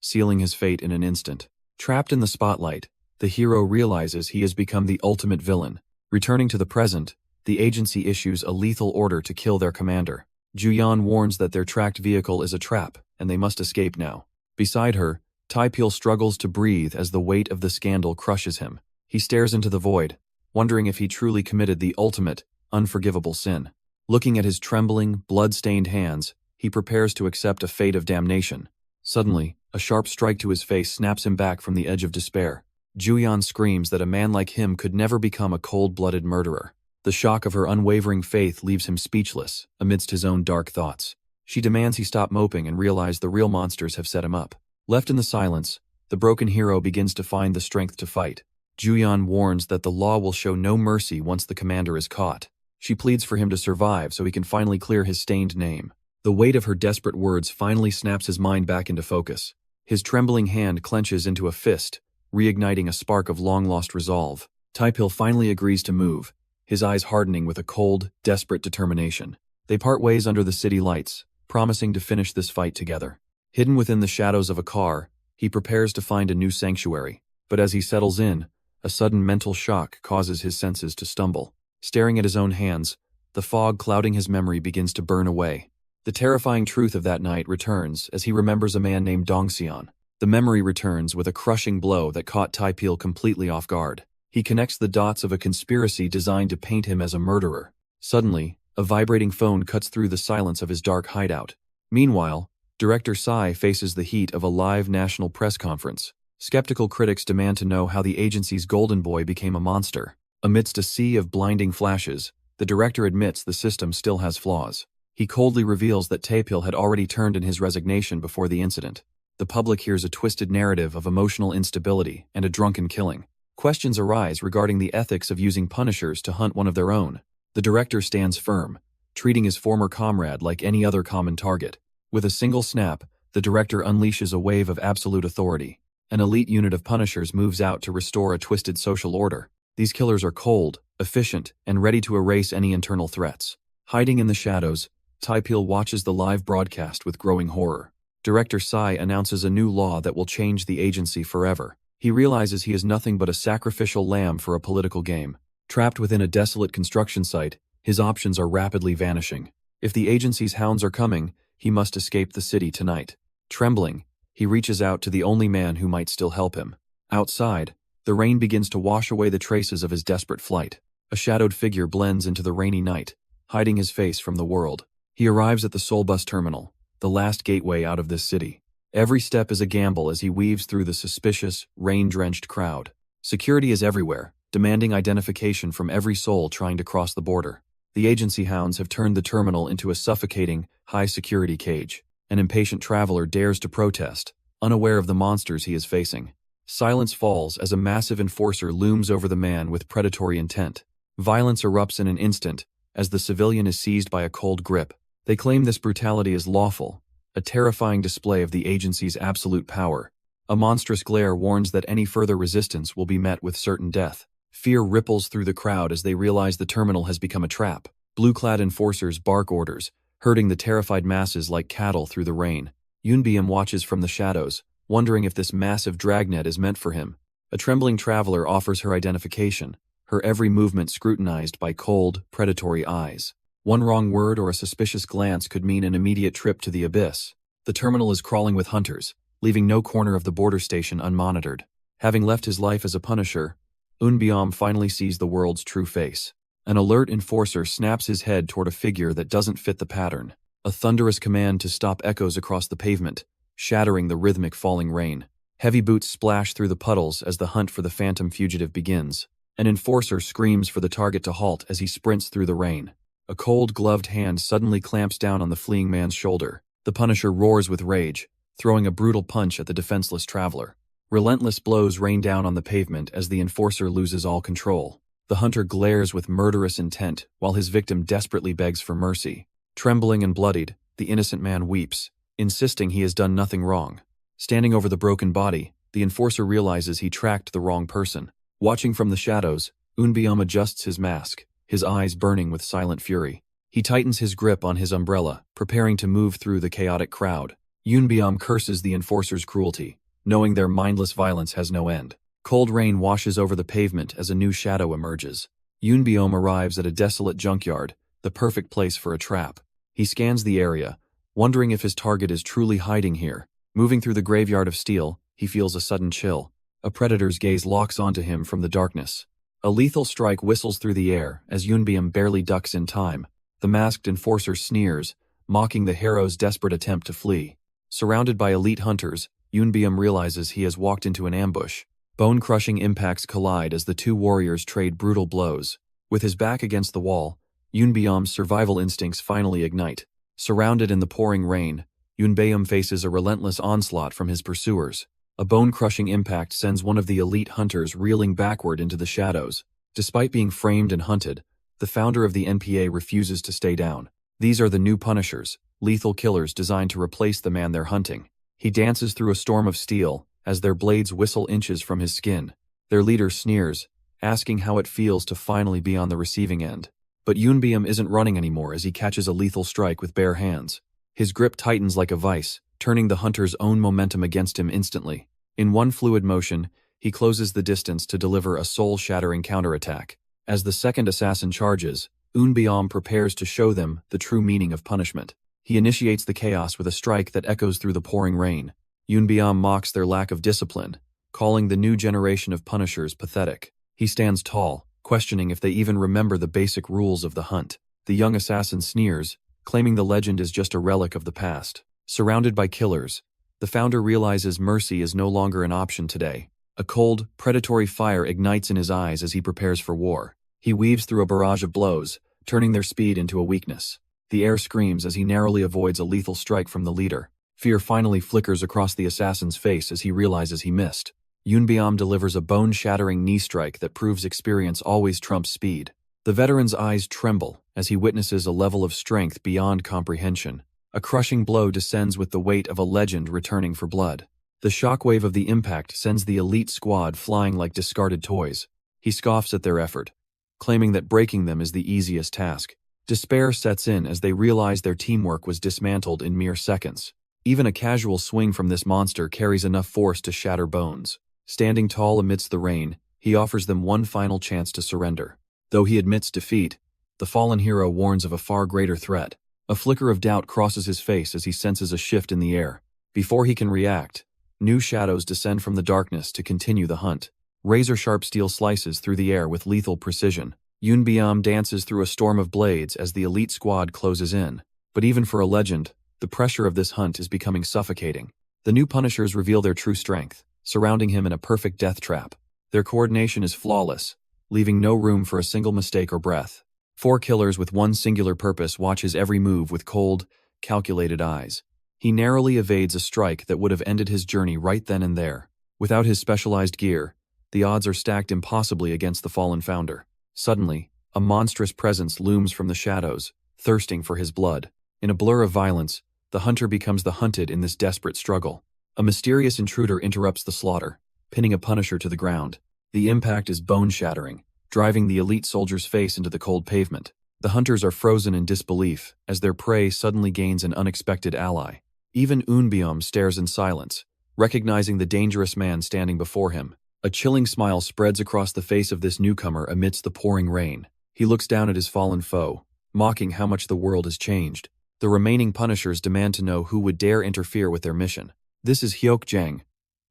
sealing his fate in an instant. Trapped in the spotlight, the hero realizes he has become the ultimate villain. Returning to the present, the agency issues a lethal order to kill their commander. Juyan warns that their tracked vehicle is a trap, and they must escape now. Beside her, Taipil struggles to breathe as the weight of the scandal crushes him. He stares into the void, wondering if he truly committed the ultimate, unforgivable sin. Looking at his trembling, blood-stained hands, He prepares to accept a fate of damnation. Suddenly, a sharp strike to his face snaps him back from the edge of despair. Juyeon screams that a man like him could never become a cold-blooded murderer. The shock of her unwavering faith leaves him speechless, amidst his own dark thoughts. She demands he stop moping and realize the real monsters have set him up. Left in the silence, the broken hero begins to find the strength to fight. Juyeon warns that the law will show no mercy once the commander is caught. She pleads for him to survive so he can finally clear his stained name. The weight of her desperate words finally snaps his mind back into focus. His trembling hand clenches into a fist, reigniting a spark of long-lost resolve. Taepil finally agrees to move, his eyes hardening with a cold, desperate determination. They part ways under the city lights, promising to finish this fight together. Hidden within the shadows of a car, he prepares to find a new sanctuary. But as he settles in, a sudden mental shock causes his senses to stumble. Staring at his own hands, the fog clouding his memory begins to burn away. The terrifying truth of that night returns as he remembers a man named Dongseon. The memory returns with a crushing blow that caught Taepil completely off guard. He connects the dots of a conspiracy designed to paint him as a murderer. Suddenly, a vibrating phone cuts through the silence of his dark hideout. Meanwhile, Director Psy faces the heat of a live national press conference. Skeptical critics demand to know how the agency's golden boy became a monster. Amidst a sea of blinding flashes, the director admits the system still has flaws. He coldly reveals that Taepil had already turned in his resignation before the incident. The public hears a twisted narrative of emotional instability and a drunken killing. Questions arise regarding the ethics of using punishers to hunt one of their own. The director stands firm, treating his former comrade like any other common target. With a single snap, the director unleashes a wave of absolute authority. An elite unit of punishers moves out to restore a twisted social order. These killers are cold, efficient, and ready to erase any internal threats. Hiding in the shadows, Taepil watches the live broadcast with growing horror. Director Psy announces a new law that will change the agency forever. He realizes he is nothing but a sacrificial lamb for a political game. Trapped within a desolate construction site, his options are rapidly vanishing. If the agency's hounds are coming, he must escape the city tonight. Trembling, he reaches out to the only man who might still help him. Outside, the rain begins to wash away the traces of his desperate flight. A shadowed figure blends into the rainy night, hiding his face from the world. He arrives at the Seoul bus terminal, the last gateway out of this city. Every step is a gamble as he weaves through the suspicious, rain-drenched crowd. Security is everywhere, demanding identification from every soul trying to cross the border. The agency hounds have turned the terminal into a suffocating, high-security cage. An impatient traveler dares to protest, unaware of the monsters he is facing. Silence falls as a massive enforcer looms over the man with predatory intent. Violence erupts in an instant, as the civilian is seized by a cold grip. They claim this brutality is lawful, a terrifying display of the agency's absolute power. A monstrous glare warns that any further resistance will be met with certain death. Fear ripples through the crowd as they realize the terminal has become a trap. Blue-clad enforcers bark orders, herding the terrified masses like cattle through the rain. Yoonbyum watches from the shadows, wondering if this massive dragnet is meant for him. A trembling traveler offers her identification, her every movement scrutinized by cold, predatory eyes. One wrong word or a suspicious glance could mean an immediate trip to the abyss. The terminal is crawling with hunters, leaving no corner of the border station unmonitored. Having left his life as a punisher, Eunbyum finally sees the world's true face. An alert enforcer snaps his head toward a figure that doesn't fit the pattern. A thunderous command to stop echoes across the pavement, shattering the rhythmic falling rain. Heavy boots splash through the puddles as the hunt for the phantom fugitive begins. An enforcer screams for the target to halt as he sprints through the rain. A cold, gloved hand suddenly clamps down on the fleeing man's shoulder. The Punisher roars with rage, throwing a brutal punch at the defenseless traveler. Relentless blows rain down on the pavement as the enforcer loses all control. The hunter glares with murderous intent while his victim desperately begs for mercy. Trembling and bloodied, the innocent man weeps, insisting he has done nothing wrong. Standing over the broken body, the enforcer realizes he tracked the wrong person. Watching from the shadows, Eunbyum adjusts his mask, his eyes burning with silent fury. He tightens his grip on his umbrella, preparing to move through the chaotic crowd. Yoonbyum curses the enforcer's cruelty, knowing their mindless violence has no end. Cold rain washes over the pavement as a new shadow emerges. Yoonbyum arrives at a desolate junkyard, the perfect place for a trap. He scans the area, wondering if his target is truly hiding here. Moving through the graveyard of steel, he feels a sudden chill. A predator's gaze locks onto him from the darkness. A lethal strike whistles through the air as Yoonbyum barely ducks in time. The masked enforcer sneers, mocking the hero's desperate attempt to flee. Surrounded by elite hunters, Yunbyeom realizes he has walked into an ambush. Bone-crushing impacts collide as the two warriors trade brutal blows. With his back against the wall, Yunbyeom's survival instincts finally ignite. Surrounded in the pouring rain, Yunbyeom faces a relentless onslaught from his pursuers. A bone-crushing impact sends one of the elite hunters reeling backward into the shadows. Despite being framed and hunted, the founder of the NPA refuses to stay down. These are the new Punishers, lethal killers designed to replace the man they're hunting. He dances through a storm of steel as their blades whistle inches from his skin. Their leader sneers, asking how it feels to finally be on the receiving end. But Yunbyeom isn't running anymore as he catches a lethal strike with bare hands. His grip tightens like a vice, turning the hunter's own momentum against him instantly. In one fluid motion, he closes the distance to deliver a soul-shattering counterattack. As the second assassin charges, Yunbyeom prepares to show them the true meaning of punishment. He initiates the chaos with a strike that echoes through the pouring rain. Yunbyeom mocks their lack of discipline, calling the new generation of Punishers pathetic. He stands tall, questioning if they even remember the basic rules of the hunt. The young assassin sneers, claiming the legend is just a relic of the past. Surrounded by killers, the founder realizes mercy is no longer an option today. A cold, predatory fire ignites in his eyes as he prepares for war. He weaves through a barrage of blows, turning their speed into a weakness. The air screams as he narrowly avoids a lethal strike from the leader. Fear finally flickers across the assassin's face as he realizes he missed. Yunbyeom delivers a bone-shattering knee strike that proves experience always trumps speed. The veteran's eyes tremble as he witnesses a level of strength beyond comprehension. A crushing blow descends with the weight of a legend returning for blood. The shockwave of the impact sends the elite squad flying like discarded toys. He scoffs at their effort, claiming that breaking them is the easiest task. Despair sets in as they realize their teamwork was dismantled in mere seconds. Even a casual swing from this monster carries enough force to shatter bones. Standing tall amidst the rain, he offers them one final chance to surrender. Though he admits defeat, the fallen hero warns of a far greater threat. A flicker of doubt crosses his face as he senses a shift in the air. Before he can react, new shadows descend from the darkness to continue the hunt. Razor-sharp steel slices through the air with lethal precision. Yunbyeom dances through a storm of blades as the elite squad closes in. But even for a legend, the pressure of this hunt is becoming suffocating. The new Punishers reveal their true strength, surrounding him in a perfect death trap. Their coordination is flawless, leaving no room for a single mistake or breath. 4 killers with one singular purpose watch his every move with cold, calculated eyes. He narrowly evades a strike that would have ended his journey right then and there. Without his specialized gear, the odds are stacked impossibly against the fallen founder. Suddenly, a monstrous presence looms from the shadows, thirsting for his blood. In a blur of violence, the hunter becomes the hunted in this desperate struggle. A mysterious intruder interrupts the slaughter, pinning a Punisher to the ground. The impact is bone-shattering, driving the elite soldier's face into the cold pavement. The hunters are frozen in disbelief as their prey suddenly gains an unexpected ally. Even Yunbyeom stares in silence, recognizing the dangerous man standing before him. A chilling smile spreads across the face of this newcomer amidst the pouring rain. He looks down at his fallen foe, mocking how much the world has changed. The remaining Punishers demand to know who would dare interfere with their mission. This is Hyok Jang,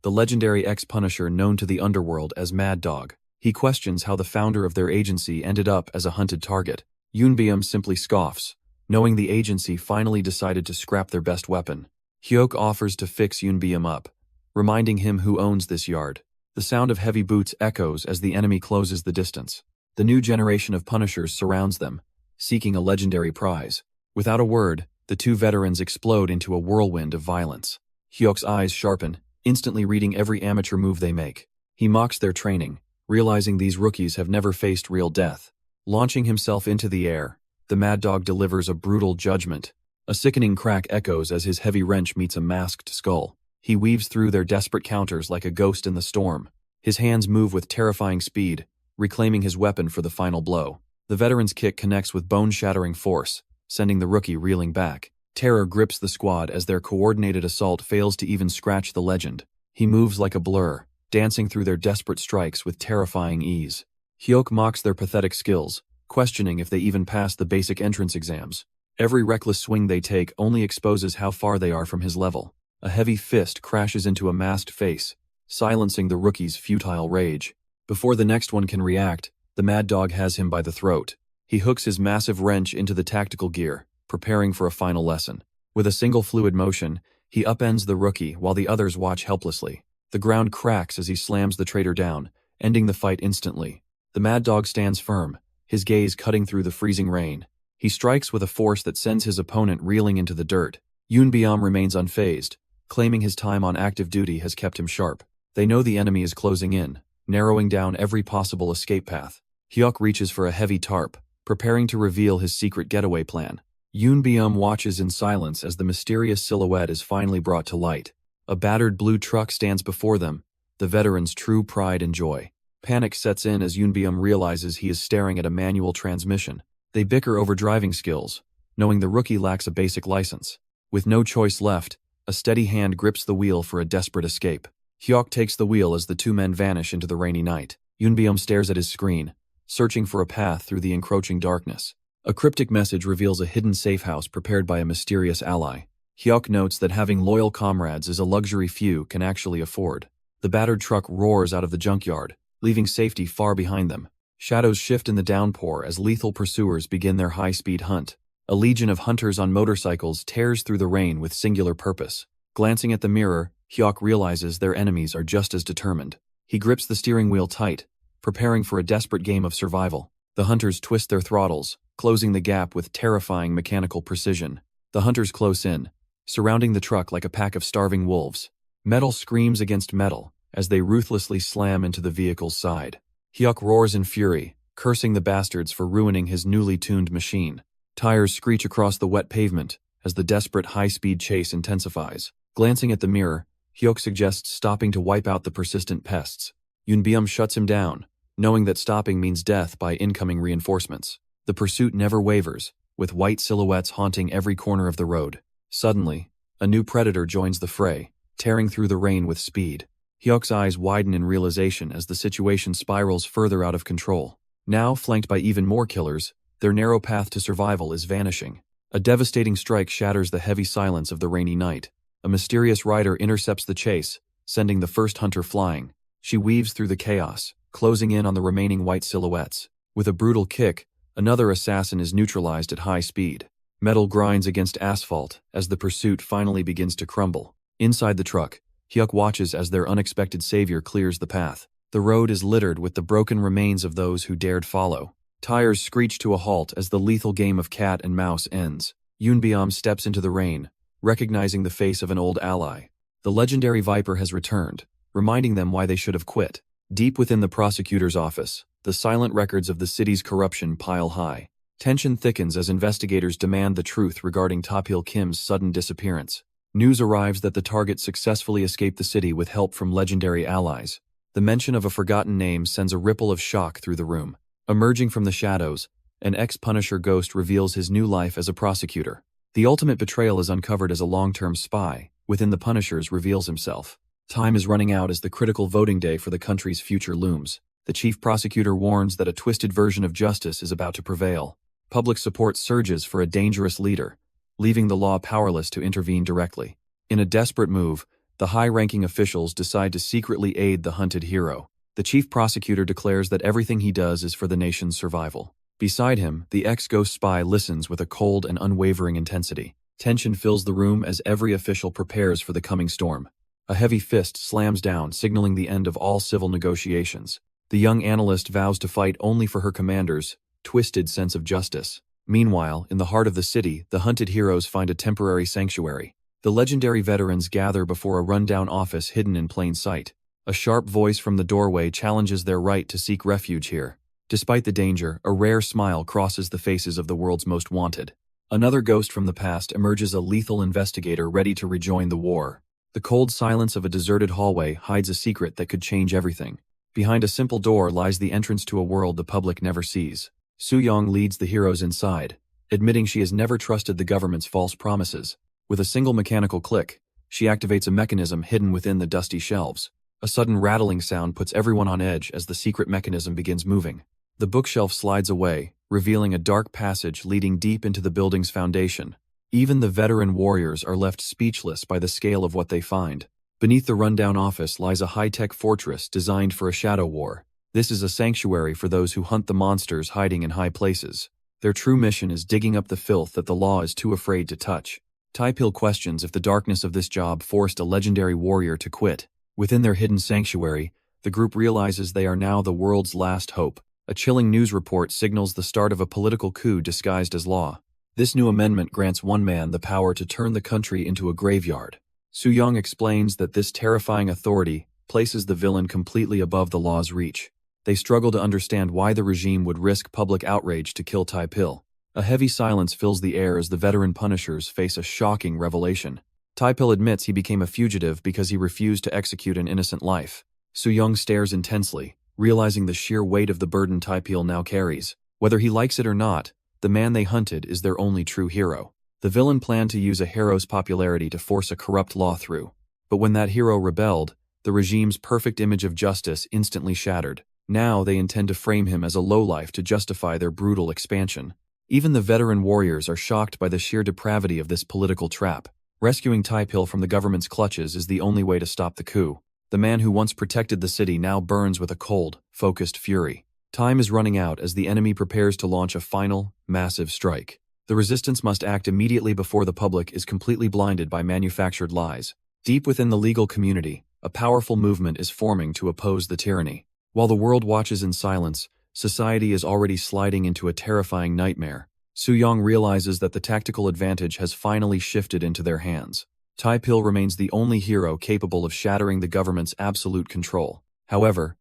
the legendary ex-Punisher known to the underworld as Mad Dog. He questions how the founder of their agency ended up as a hunted target. Yunbyeom simply scoffs, knowing the agency finally decided to scrap their best weapon. Hyok offers to fix Yunbyeom up, reminding him who owns this yard. The sound of heavy boots echoes as the enemy closes the distance. The new generation of Punishers surrounds them, seeking a legendary prize. Without a word, the two veterans explode into a whirlwind of violence. Hyok's eyes sharpen, instantly reading every amateur move they make. He mocks their training, realizing these rookies have never faced real death. Launching himself into the air, the Mad Dog delivers a brutal judgment. A sickening crack echoes as his heavy wrench meets a masked skull. He weaves through their desperate counters like a ghost in the storm. His hands move with terrifying speed, reclaiming his weapon for the final blow. The veteran's kick connects with bone-shattering force, sending the rookie reeling back. Terror grips the squad as their coordinated assault fails to even scratch the legend. He moves like a blur, dancing through their desperate strikes with terrifying ease. Hyok mocks their pathetic skills, questioning if they even pass the basic entrance exams. Every reckless swing they take only exposes how far they are from his level. A heavy fist crashes into a masked face, silencing the rookie's futile rage. Before the next one can react, the Mad Dog has him by the throat. He hooks his massive wrench into the tactical gear, preparing for a final lesson. With a single fluid motion, he upends the rookie while the others watch helplessly. The ground cracks as he slams the traitor down, ending the fight instantly. The Mad Dog stands firm, his gaze cutting through the freezing rain. He strikes with a force that sends his opponent reeling into the dirt. Yunbiam remains unfazed, claiming his time on active duty has kept him sharp. They know the enemy is closing in, narrowing down every possible escape path. Hyuk reaches for a heavy tarp, preparing to reveal his secret getaway plan. Yunbium watches in silence as the mysterious silhouette is finally brought to light. A battered blue truck stands before them, the veteran's true pride and joy. Panic sets in as Yunbium realizes he is staring at a manual transmission. They bicker over driving skills, knowing the rookie lacks a basic license. With no choice left, a steady hand grips the wheel for a desperate escape. Hyuk takes the wheel as the two men vanish into the rainy night. Yunbium stares at his screen, searching for a path through the encroaching darkness. A cryptic message reveals a hidden safe house prepared by a mysterious ally. Hyuk notes that having loyal comrades is a luxury few can actually afford. The battered truck roars out of the junkyard, leaving safety far behind them. Shadows shift in the downpour as lethal pursuers begin their high-speed hunt. A legion of hunters on motorcycles tears through the rain with singular purpose. Glancing at the mirror, Hyuk realizes their enemies are just as determined. He grips the steering wheel tight, preparing for a desperate game of survival. The hunters twist their throttles, closing the gap with terrifying mechanical precision. The hunters close in, surrounding the truck like a pack of starving wolves. Metal screams against metal as they ruthlessly slam into the vehicle's side. Hyuk roars in fury, cursing the bastards for ruining his newly tuned machine. Tires screech across the wet pavement as the desperate high-speed chase intensifies. Glancing at the mirror, Hyuk suggests stopping to wipe out the persistent pests. Yunbium shuts him down, knowing that stopping means death by incoming reinforcements. The pursuit never wavers, with white silhouettes haunting every corner of the road. Suddenly, a new predator joins the fray, tearing through the rain with speed. Hyuk's eyes widen in realization as the situation spirals further out of control. Now, flanked by even more killers, their narrow path to survival is vanishing. A devastating strike shatters the heavy silence of the rainy night. A mysterious rider intercepts the chase, sending the first hunter flying. She weaves through the chaos, closing in on the remaining white silhouettes. With a brutal kick, another assassin is neutralized at high speed. Metal grinds against asphalt as the pursuit finally begins to crumble. Inside the truck, Hyuk watches as their unexpected savior clears the path. The road is littered with the broken remains of those who dared follow. Tires screech to a halt as the lethal game of cat and mouse ends. Yunbiam steps into the rain, recognizing the face of an old ally. The legendary Viper has returned, reminding them why they should have quit. Deep within the prosecutor's office, the silent records of the city's corruption pile high. Tension thickens as investigators demand the truth regarding Taphil Kim's sudden disappearance. News arrives that the target successfully escaped the city with help from legendary allies. The mention of a forgotten name sends a ripple of shock through the room. Emerging from the shadows, an ex-Punisher ghost reveals his new life as a prosecutor. The ultimate betrayal is uncovered as a long-term spy, within the Punishers, reveals himself. Time is running out as the critical voting day for the country's future looms. The chief prosecutor warns that a twisted version of justice is about to prevail. Public support surges for a dangerous leader, leaving the law powerless to intervene directly. In a desperate move, the high-ranking officials decide to secretly aid the hunted hero. The chief prosecutor declares that everything he does is for the nation's survival. Beside him, the ex-ghost spy listens with a cold and unwavering intensity. Tension fills the room as every official prepares for the coming storm. A heavy fist slams down, signaling the end of all civil negotiations. The young analyst vows to fight only for her commander's twisted sense of justice. Meanwhile, in the heart of the city, the hunted heroes find a temporary sanctuary. The legendary veterans gather before a rundown office hidden in plain sight. A sharp voice from the doorway challenges their right to seek refuge here. Despite the danger, a rare smile crosses the faces of the world's most wanted. Another ghost from the past emerges, a lethal investigator ready to rejoin the war. The cold silence of a deserted hallway hides a secret that could change everything. Behind a simple door lies the entrance to a world the public never sees. Soo-young leads the heroes inside, admitting she has never trusted the government's false promises. With a single mechanical click, she activates a mechanism hidden within the dusty shelves. A sudden rattling sound puts everyone on edge as the secret mechanism begins moving. The bookshelf slides away, revealing a dark passage leading deep into the building's foundation. Even the veteran warriors are left speechless by the scale of what they find. Beneath the rundown office lies a high-tech fortress designed for a shadow war. This is a sanctuary for those who hunt the monsters hiding in high places. Their true mission is digging up the filth that the law is too afraid to touch. Taipil questions if the darkness of this job forced a legendary warrior to quit. Within their hidden sanctuary, the group realizes they are now the world's last hope. A chilling news report signals the start of a political coup disguised as law. This new amendment grants one man the power to turn the country into a graveyard. Su-young explains that this terrifying authority places the villain completely above the law's reach. They struggle to understand why the regime would risk public outrage to kill Taipil. A heavy silence fills the air as the veteran Punishers face a shocking revelation. Taipil admits he became a fugitive because he refused to execute an innocent life. Su-young stares intensely, realizing the sheer weight of the burden Taipil now carries. Whether he likes it or not, the man they hunted is their only true hero. The villain planned to use a hero's popularity to force a corrupt law through. But when that hero rebelled, the regime's perfect image of justice instantly shattered. Now they intend to frame him as a lowlife to justify their brutal expansion. Even the veteran warriors are shocked by the sheer depravity of this political trap. Rescuing Taipil from the government's clutches is the only way to stop the coup. The man who once protected the city now burns with a cold, focused fury. Time is running out as the enemy prepares to launch a final, massive strike. The resistance must act immediately before the public is completely blinded by manufactured lies. Deep within the legal community, a powerful movement is forming to oppose the tyranny. While the world watches in silence, society is already sliding into a terrifying nightmare. Su-young realizes that the tactical advantage has finally shifted into their hands. Taipil remains the only hero capable of shattering the government's absolute control. However,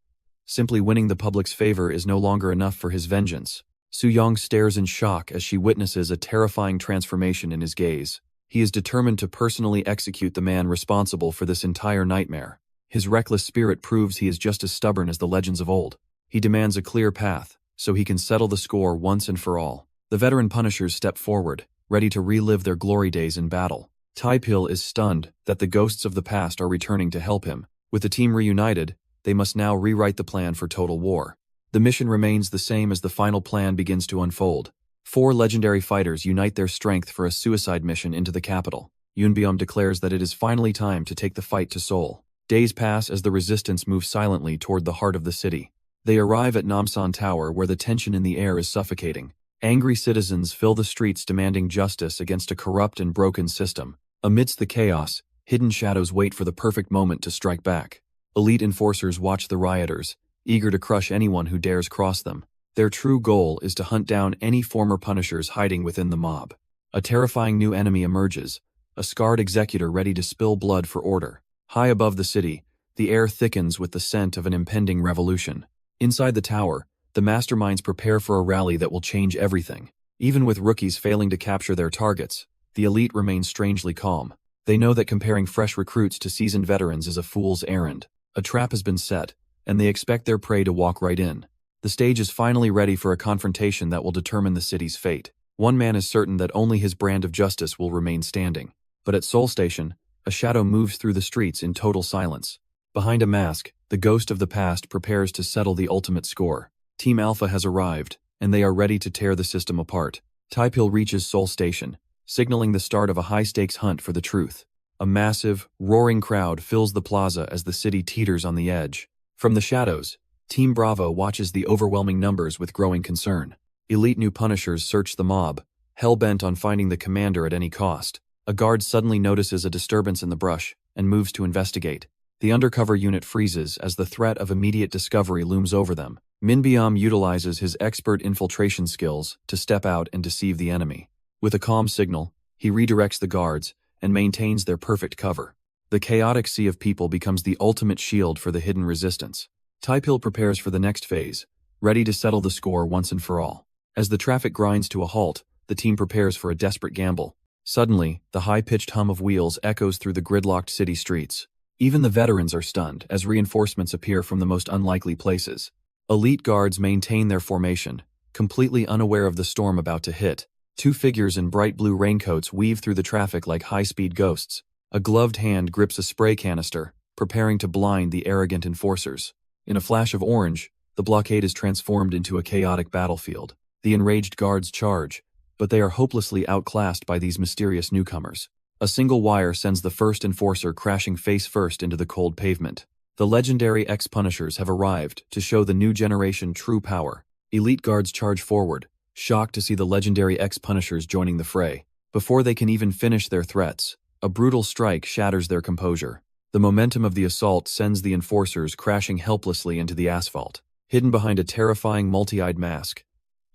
simply winning the public's favor is no longer enough for his vengeance. Su-young stares in shock as she witnesses a terrifying transformation in his gaze. He is determined to personally execute the man responsible for this entire nightmare. His reckless spirit proves he is just as stubborn as the legends of old. He demands a clear path, so he can settle the score once and for all. The veteran Punishers step forward, ready to relive their glory days in battle. Taipil is stunned that the ghosts of the past are returning to help him. With the team reunited, they must now rewrite the plan for total war. The mission remains the same as the final plan begins to unfold. 4 legendary fighters unite their strength for a suicide mission into the capital. Yunbyum declares that it is finally time to take the fight to Seoul. Days pass as the resistance moves silently toward the heart of the city. They arrive at Namsan Tower where the tension in the air is suffocating. Angry citizens fill the streets demanding justice against a corrupt and broken system. Amidst the chaos, hidden shadows wait for the perfect moment to strike back. Elite enforcers watch the rioters, eager to crush anyone who dares cross them. Their true goal is to hunt down any former Punishers hiding within the mob. A terrifying new enemy emerges, a scarred executor ready to spill blood for order. High above the city, the air thickens with the scent of an impending revolution. Inside the tower, the masterminds prepare for a rally that will change everything. Even with rookies failing to capture their targets, the elite remains strangely calm. They know that comparing fresh recruits to seasoned veterans is a fool's errand. A trap has been set, and they expect their prey to walk right in. The stage is finally ready for a confrontation that will determine the city's fate. One man is certain that only his brand of justice will remain standing. But at Seoul Station, a shadow moves through the streets in total silence. Behind a mask, the ghost of the past prepares to settle the ultimate score. Team Alpha has arrived, and they are ready to tear the system apart. Taipil reaches Seoul Station, signaling the start of a high-stakes hunt for the truth. A massive, roaring crowd fills the plaza as the city teeters on the edge. From the shadows, Team Bravo watches the overwhelming numbers with growing concern. Elite new Punishers search the mob, hell-bent on finding the commander at any cost. A guard suddenly notices a disturbance in the brush and moves to investigate. The undercover unit freezes as the threat of immediate discovery looms over them. Minbyam utilizes his expert infiltration skills to step out and deceive the enemy. With a calm signal, he redirects the guards and maintains their perfect cover. The chaotic sea of people becomes the ultimate shield for the hidden resistance. Taipil prepares for the next phase, ready to settle the score once and for all. As the traffic grinds to a halt, the team prepares for a desperate gamble. Suddenly, the high-pitched hum of wheels echoes through the gridlocked city streets. Even the veterans are stunned as reinforcements appear from the most unlikely places. Elite guards maintain their formation, completely unaware of the storm about to hit. 2 figures in bright blue raincoats weave through the traffic like high-speed ghosts. A gloved hand grips a spray canister, preparing to blind the arrogant enforcers. In a flash of orange, the blockade is transformed into a chaotic battlefield. The enraged guards charge, but they are hopelessly outclassed by these mysterious newcomers. A single wire sends the first enforcer crashing face first into the cold pavement. The legendary ex-Punishers have arrived to show the new generation true power. Elite guards charge forward, shocked to see the legendary ex-Punishers joining the fray. Before they can even finish their threats, a brutal strike shatters their composure. The momentum of the assault sends the enforcers crashing helplessly into the asphalt. Hidden behind a terrifying multi-eyed mask,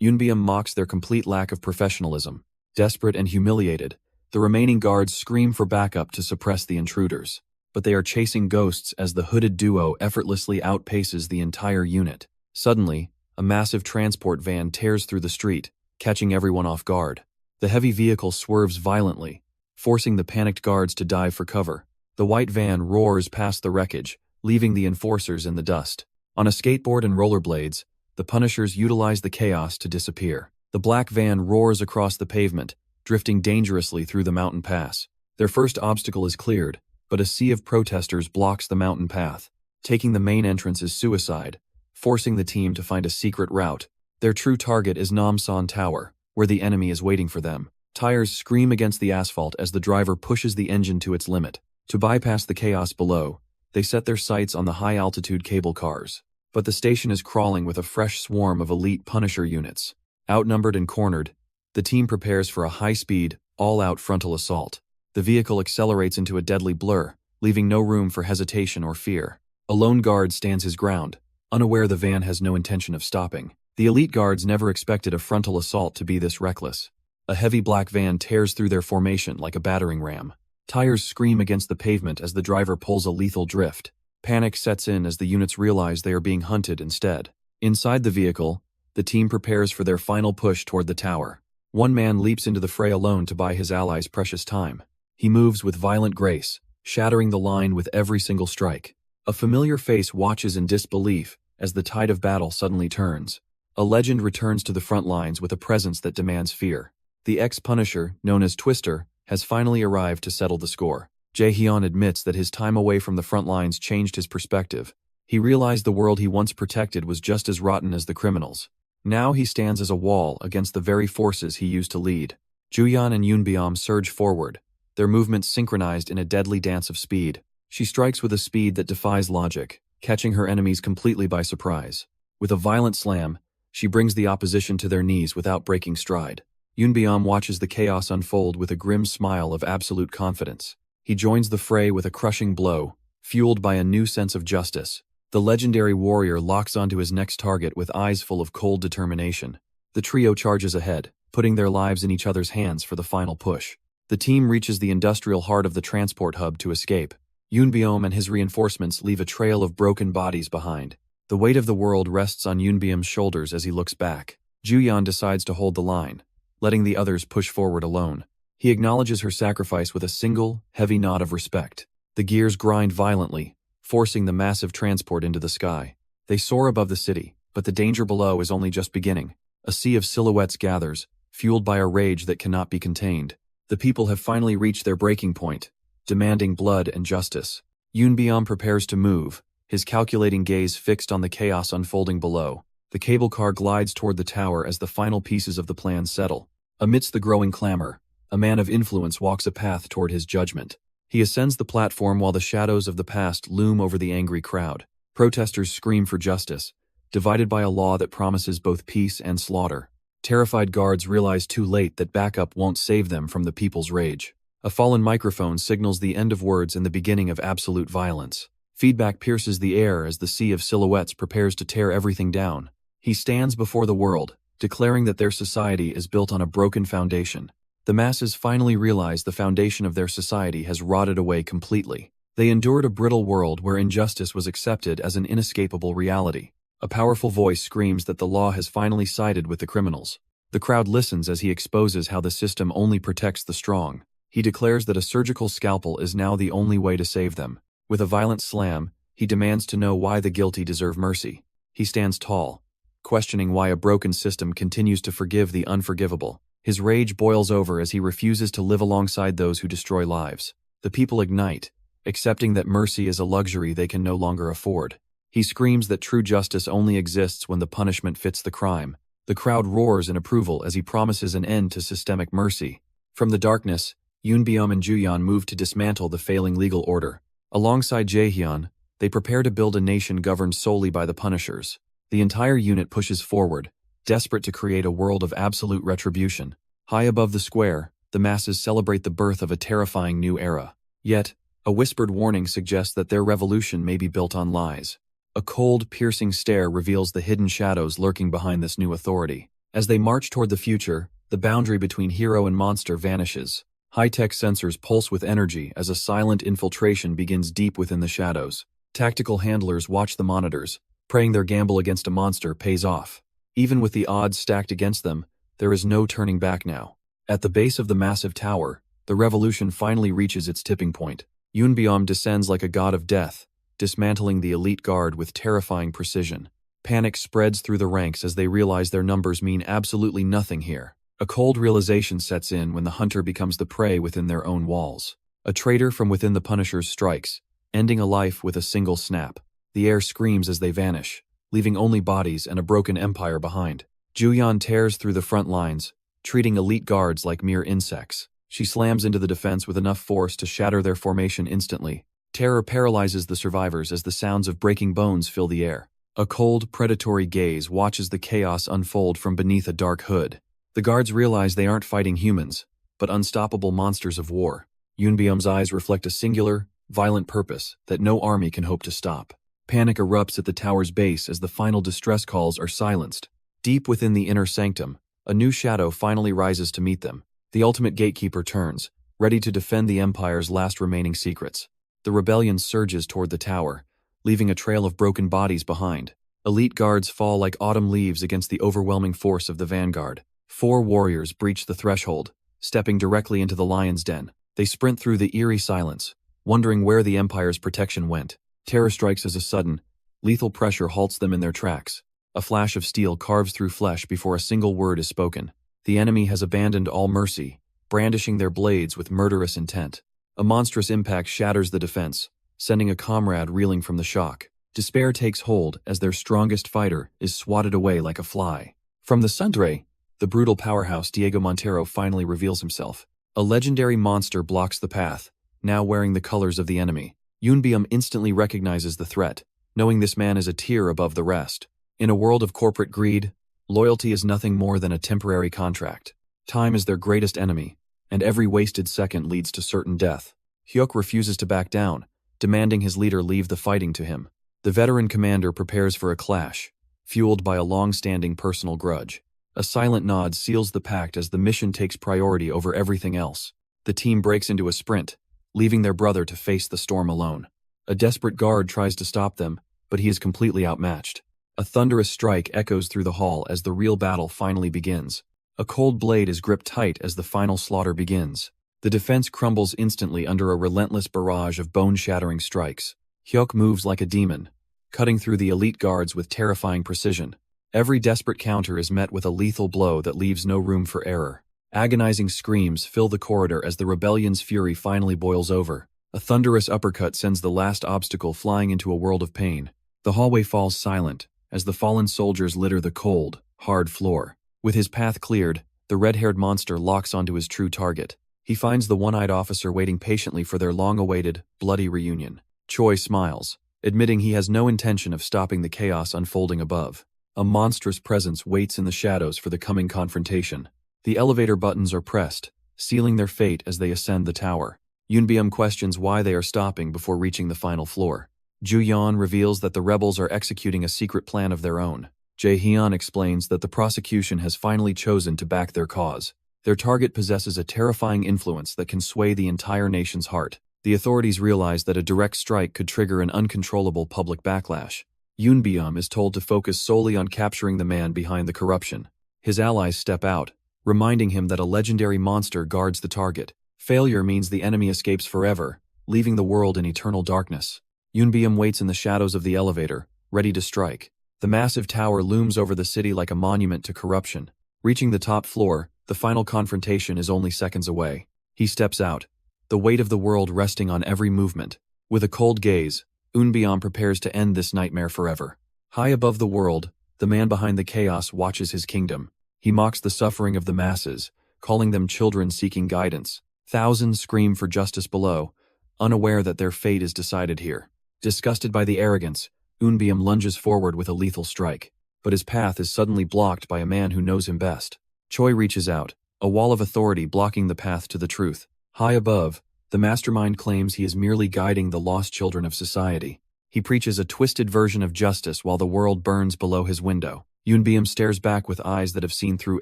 Yunbyeom mocks their complete lack of professionalism. Desperate and humiliated, the remaining guards scream for backup to suppress the intruders. But they are chasing ghosts as the hooded duo effortlessly outpaces the entire unit. Suddenly, a massive transport van tears through the street, catching everyone off guard. The heavy vehicle swerves violently, forcing the panicked guards to dive for cover. The white van roars past the wreckage, leaving the enforcers in the dust. On a skateboard and rollerblades, the Punishers utilize the chaos to disappear. The black van roars across the pavement, drifting dangerously through the mountain pass. Their first obstacle is cleared, but a sea of protesters blocks the mountain path. Taking the main entrance is suicide, forcing the team to find a secret route. Their true target is Namsan Tower, where the enemy is waiting for them. Tires scream against the asphalt as the driver pushes the engine to its limit. To bypass the chaos below, they set their sights on the high-altitude cable cars. But the station is crawling with a fresh swarm of elite Punisher units. Outnumbered and cornered, the team prepares for a high-speed, all-out frontal assault. The vehicle accelerates into a deadly blur, leaving no room for hesitation or fear. A lone guard stands his ground, unaware the van has no intention of stopping. The elite guards never expected a frontal assault to be this reckless. A heavy black van tears through their formation like a battering ram. Tires scream against the pavement as the driver pulls a lethal drift. Panic sets in as the units realize they are being hunted instead. Inside the vehicle, the team prepares for their final push toward the tower. One man leaps into the fray alone to buy his allies precious time. He moves with violent grace, shattering the line with every single strike. A familiar face watches in disbelief as the tide of battle suddenly turns. A legend returns to the front lines with a presence that demands fear. The ex-Punisher, known as Twister, has finally arrived to settle the score. Jaehyun admits that his time away from the front lines changed his perspective. He realized the world he once protected was just as rotten as the criminals. Now he stands as a wall against the very forces he used to lead. Juyeon and Yunbyeom surge forward, their movements synchronized in a deadly dance of speed. She strikes with a speed that defies logic, catching her enemies completely by surprise. With a violent slam, she brings the opposition to their knees without breaking stride. Yunbyeom watches the chaos unfold with a grim smile of absolute confidence. He joins the fray with a crushing blow, fueled by a new sense of justice. The legendary warrior locks onto his next target with eyes full of cold determination. The trio charges ahead, putting their lives in each other's hands for the final push. The team reaches the industrial heart of the transport hub to escape. Yunbyeom and his reinforcements leave a trail of broken bodies behind. The weight of the world rests on Yunbyeom's shoulders as he looks back. Juyeon decides to hold the line, letting the others push forward alone. He acknowledges her sacrifice with a single, heavy nod of respect. The gears grind violently, forcing the massive transport into the sky. They soar above the city, but the danger below is only just beginning. A sea of silhouettes gathers, fueled by a rage that cannot be contained. The people have finally reached their breaking point, demanding blood and justice. Yunbyeom prepares to move, his calculating gaze fixed on the chaos unfolding below. The cable car glides toward the tower as the final pieces of the plan settle. Amidst the growing clamor, a man of influence walks a path toward his judgment. He ascends the platform while the shadows of the past loom over the angry crowd. Protesters scream for justice, divided by a law that promises both peace and slaughter. Terrified guards realize too late that backup won't save them from the people's rage. A fallen microphone signals the end of words and the beginning of absolute violence. Feedback pierces the air as the sea of silhouettes prepares to tear everything down. He stands before the world, declaring that their society is built on a broken foundation. The masses finally realize the foundation of their society has rotted away completely. They endured a brittle world where injustice was accepted as an inescapable reality. A powerful voice screams that the law has finally sided with the criminals. The crowd listens as he exposes how the system only protects the strong. He declares that a surgical scalpel is now the only way to save them. With a violent slam, he demands to know why the guilty deserve mercy. He stands tall, questioning why a broken system continues to forgive the unforgivable. His rage boils over as he refuses to live alongside those who destroy lives. The people ignite, accepting that mercy is a luxury they can no longer afford. He screams that true justice only exists when the punishment fits the crime. The crowd roars in approval as he promises an end to systemic mercy. From the darkness, Yunbyeom and Juyeon move to dismantle the failing legal order. Alongside Jaehyun, they prepare to build a nation governed solely by the Punishers. The entire unit pushes forward, desperate to create a world of absolute retribution. High above the square, the masses celebrate the birth of a terrifying new era. Yet, a whispered warning suggests that their revolution may be built on lies. A cold, piercing stare reveals the hidden shadows lurking behind this new authority. As they march toward the future, the boundary between hero and monster vanishes. High-tech sensors pulse with energy as a silent infiltration begins deep within the shadows. Tactical handlers watch the monitors, praying their gamble against a monster pays off. Even with the odds stacked against them, there is no turning back now. At the base of the massive tower, the revolution finally reaches its tipping point. Yunbiom descends like a god of death, dismantling the elite guard with terrifying precision. Panic spreads through the ranks as they realize their numbers mean absolutely nothing here. A cold realization sets in when the hunter becomes the prey within their own walls. A traitor from within the Punishers strikes, ending a life with a single snap. The air screams as they vanish, leaving only bodies and a broken empire behind. Juyan tears through the front lines, treating elite guards like mere insects. She slams into the defense with enough force to shatter their formation instantly. Terror paralyzes the survivors as the sounds of breaking bones fill the air. A cold, predatory gaze watches the chaos unfold from beneath a dark hood. The guards realize they aren't fighting humans, but unstoppable monsters of war. Yunbiom's eyes reflect a singular, violent purpose that no army can hope to stop. Panic erupts at the tower's base as the final distress calls are silenced. Deep within the inner sanctum, a new shadow finally rises to meet them. The ultimate gatekeeper turns, ready to defend the Empire's last remaining secrets. The rebellion surges toward the tower, leaving a trail of broken bodies behind. Elite guards fall like autumn leaves against the overwhelming force of the vanguard. 4 warriors breach the threshold, stepping directly into the lion's den. They sprint through the eerie silence, wondering where the Empire's protection went. Terror strikes as a sudden, lethal pressure halts them in their tracks. A flash of steel carves through flesh before a single word is spoken. The enemy has abandoned all mercy, brandishing their blades with murderous intent. A monstrous impact shatters the defense, sending a comrade reeling from the shock. Despair takes hold as their strongest fighter is swatted away like a fly. From the Sundre, the brutal powerhouse Diego Montero finally reveals himself. A legendary monster blocks the path, now wearing the colors of the enemy. Yunbiom instantly recognizes the threat, knowing this man is a tier above the rest. In a world of corporate greed, loyalty is nothing more than a temporary contract. Time is their greatest enemy, and every wasted second leads to certain death. Hyuk refuses to back down, demanding his leader leave the fighting to him. The veteran commander prepares for a clash, fueled by a long-standing personal grudge. A silent nod seals the pact as the mission takes priority over everything else. The team breaks into a sprint, leaving their brother to face the storm alone. A desperate guard tries to stop them, but he is completely outmatched. A thunderous strike echoes through the hall as the real battle finally begins. A cold blade is gripped tight as the final slaughter begins. The defense crumbles instantly under a relentless barrage of bone-shattering strikes. Hyuk moves like a demon, cutting through the elite guards with terrifying precision. Every desperate counter is met with a lethal blow that leaves no room for error. Agonizing screams fill the corridor as the rebellion's fury finally boils over. A thunderous uppercut sends the last obstacle flying into a world of pain. The hallway falls silent as the fallen soldiers litter the cold, hard floor. With his path cleared, the red-haired monster locks onto his true target. He finds the one-eyed officer waiting patiently for their long-awaited, bloody reunion. Choi smiles, admitting he has no intention of stopping the chaos unfolding above. A monstrous presence waits in the shadows for the coming confrontation. The elevator buttons are pressed, sealing their fate as they ascend the tower. Yunbiom questions why they are stopping before reaching the final floor. Juyeon reveals that the rebels are executing a secret plan of their own. Jaehyun explains that the prosecution has finally chosen to back their cause. Their target possesses a terrifying influence that can sway the entire nation's heart. The authorities realize that a direct strike could trigger an uncontrollable public backlash. Yunbiom is told to focus solely on capturing the man behind the corruption. His allies step out, reminding him that a legendary monster guards the target. Failure means the enemy escapes forever, leaving the world in eternal darkness. Yunbiom waits in the shadows of the elevator, ready to strike. The massive tower looms over the city like a monument to corruption. Reaching the top floor, the final confrontation is only seconds away. He steps out, the weight of the world resting on every movement. With a cold gaze, Yunbiom prepares to end this nightmare forever. High above the world, the man behind the chaos watches his kingdom. He mocks the suffering of the masses, calling them children seeking guidance. Thousands scream for justice below, unaware that their fate is decided here. Disgusted by the arrogance, Yunbiom lunges forward with a lethal strike. but his path is suddenly blocked by a man who knows him best. Choi reaches out, a wall of authority blocking the path to the truth. High above, the mastermind claims he is merely guiding the lost children of society. He preaches a twisted version of justice while the world burns below his window. Yoonbeom stares back with eyes that have seen through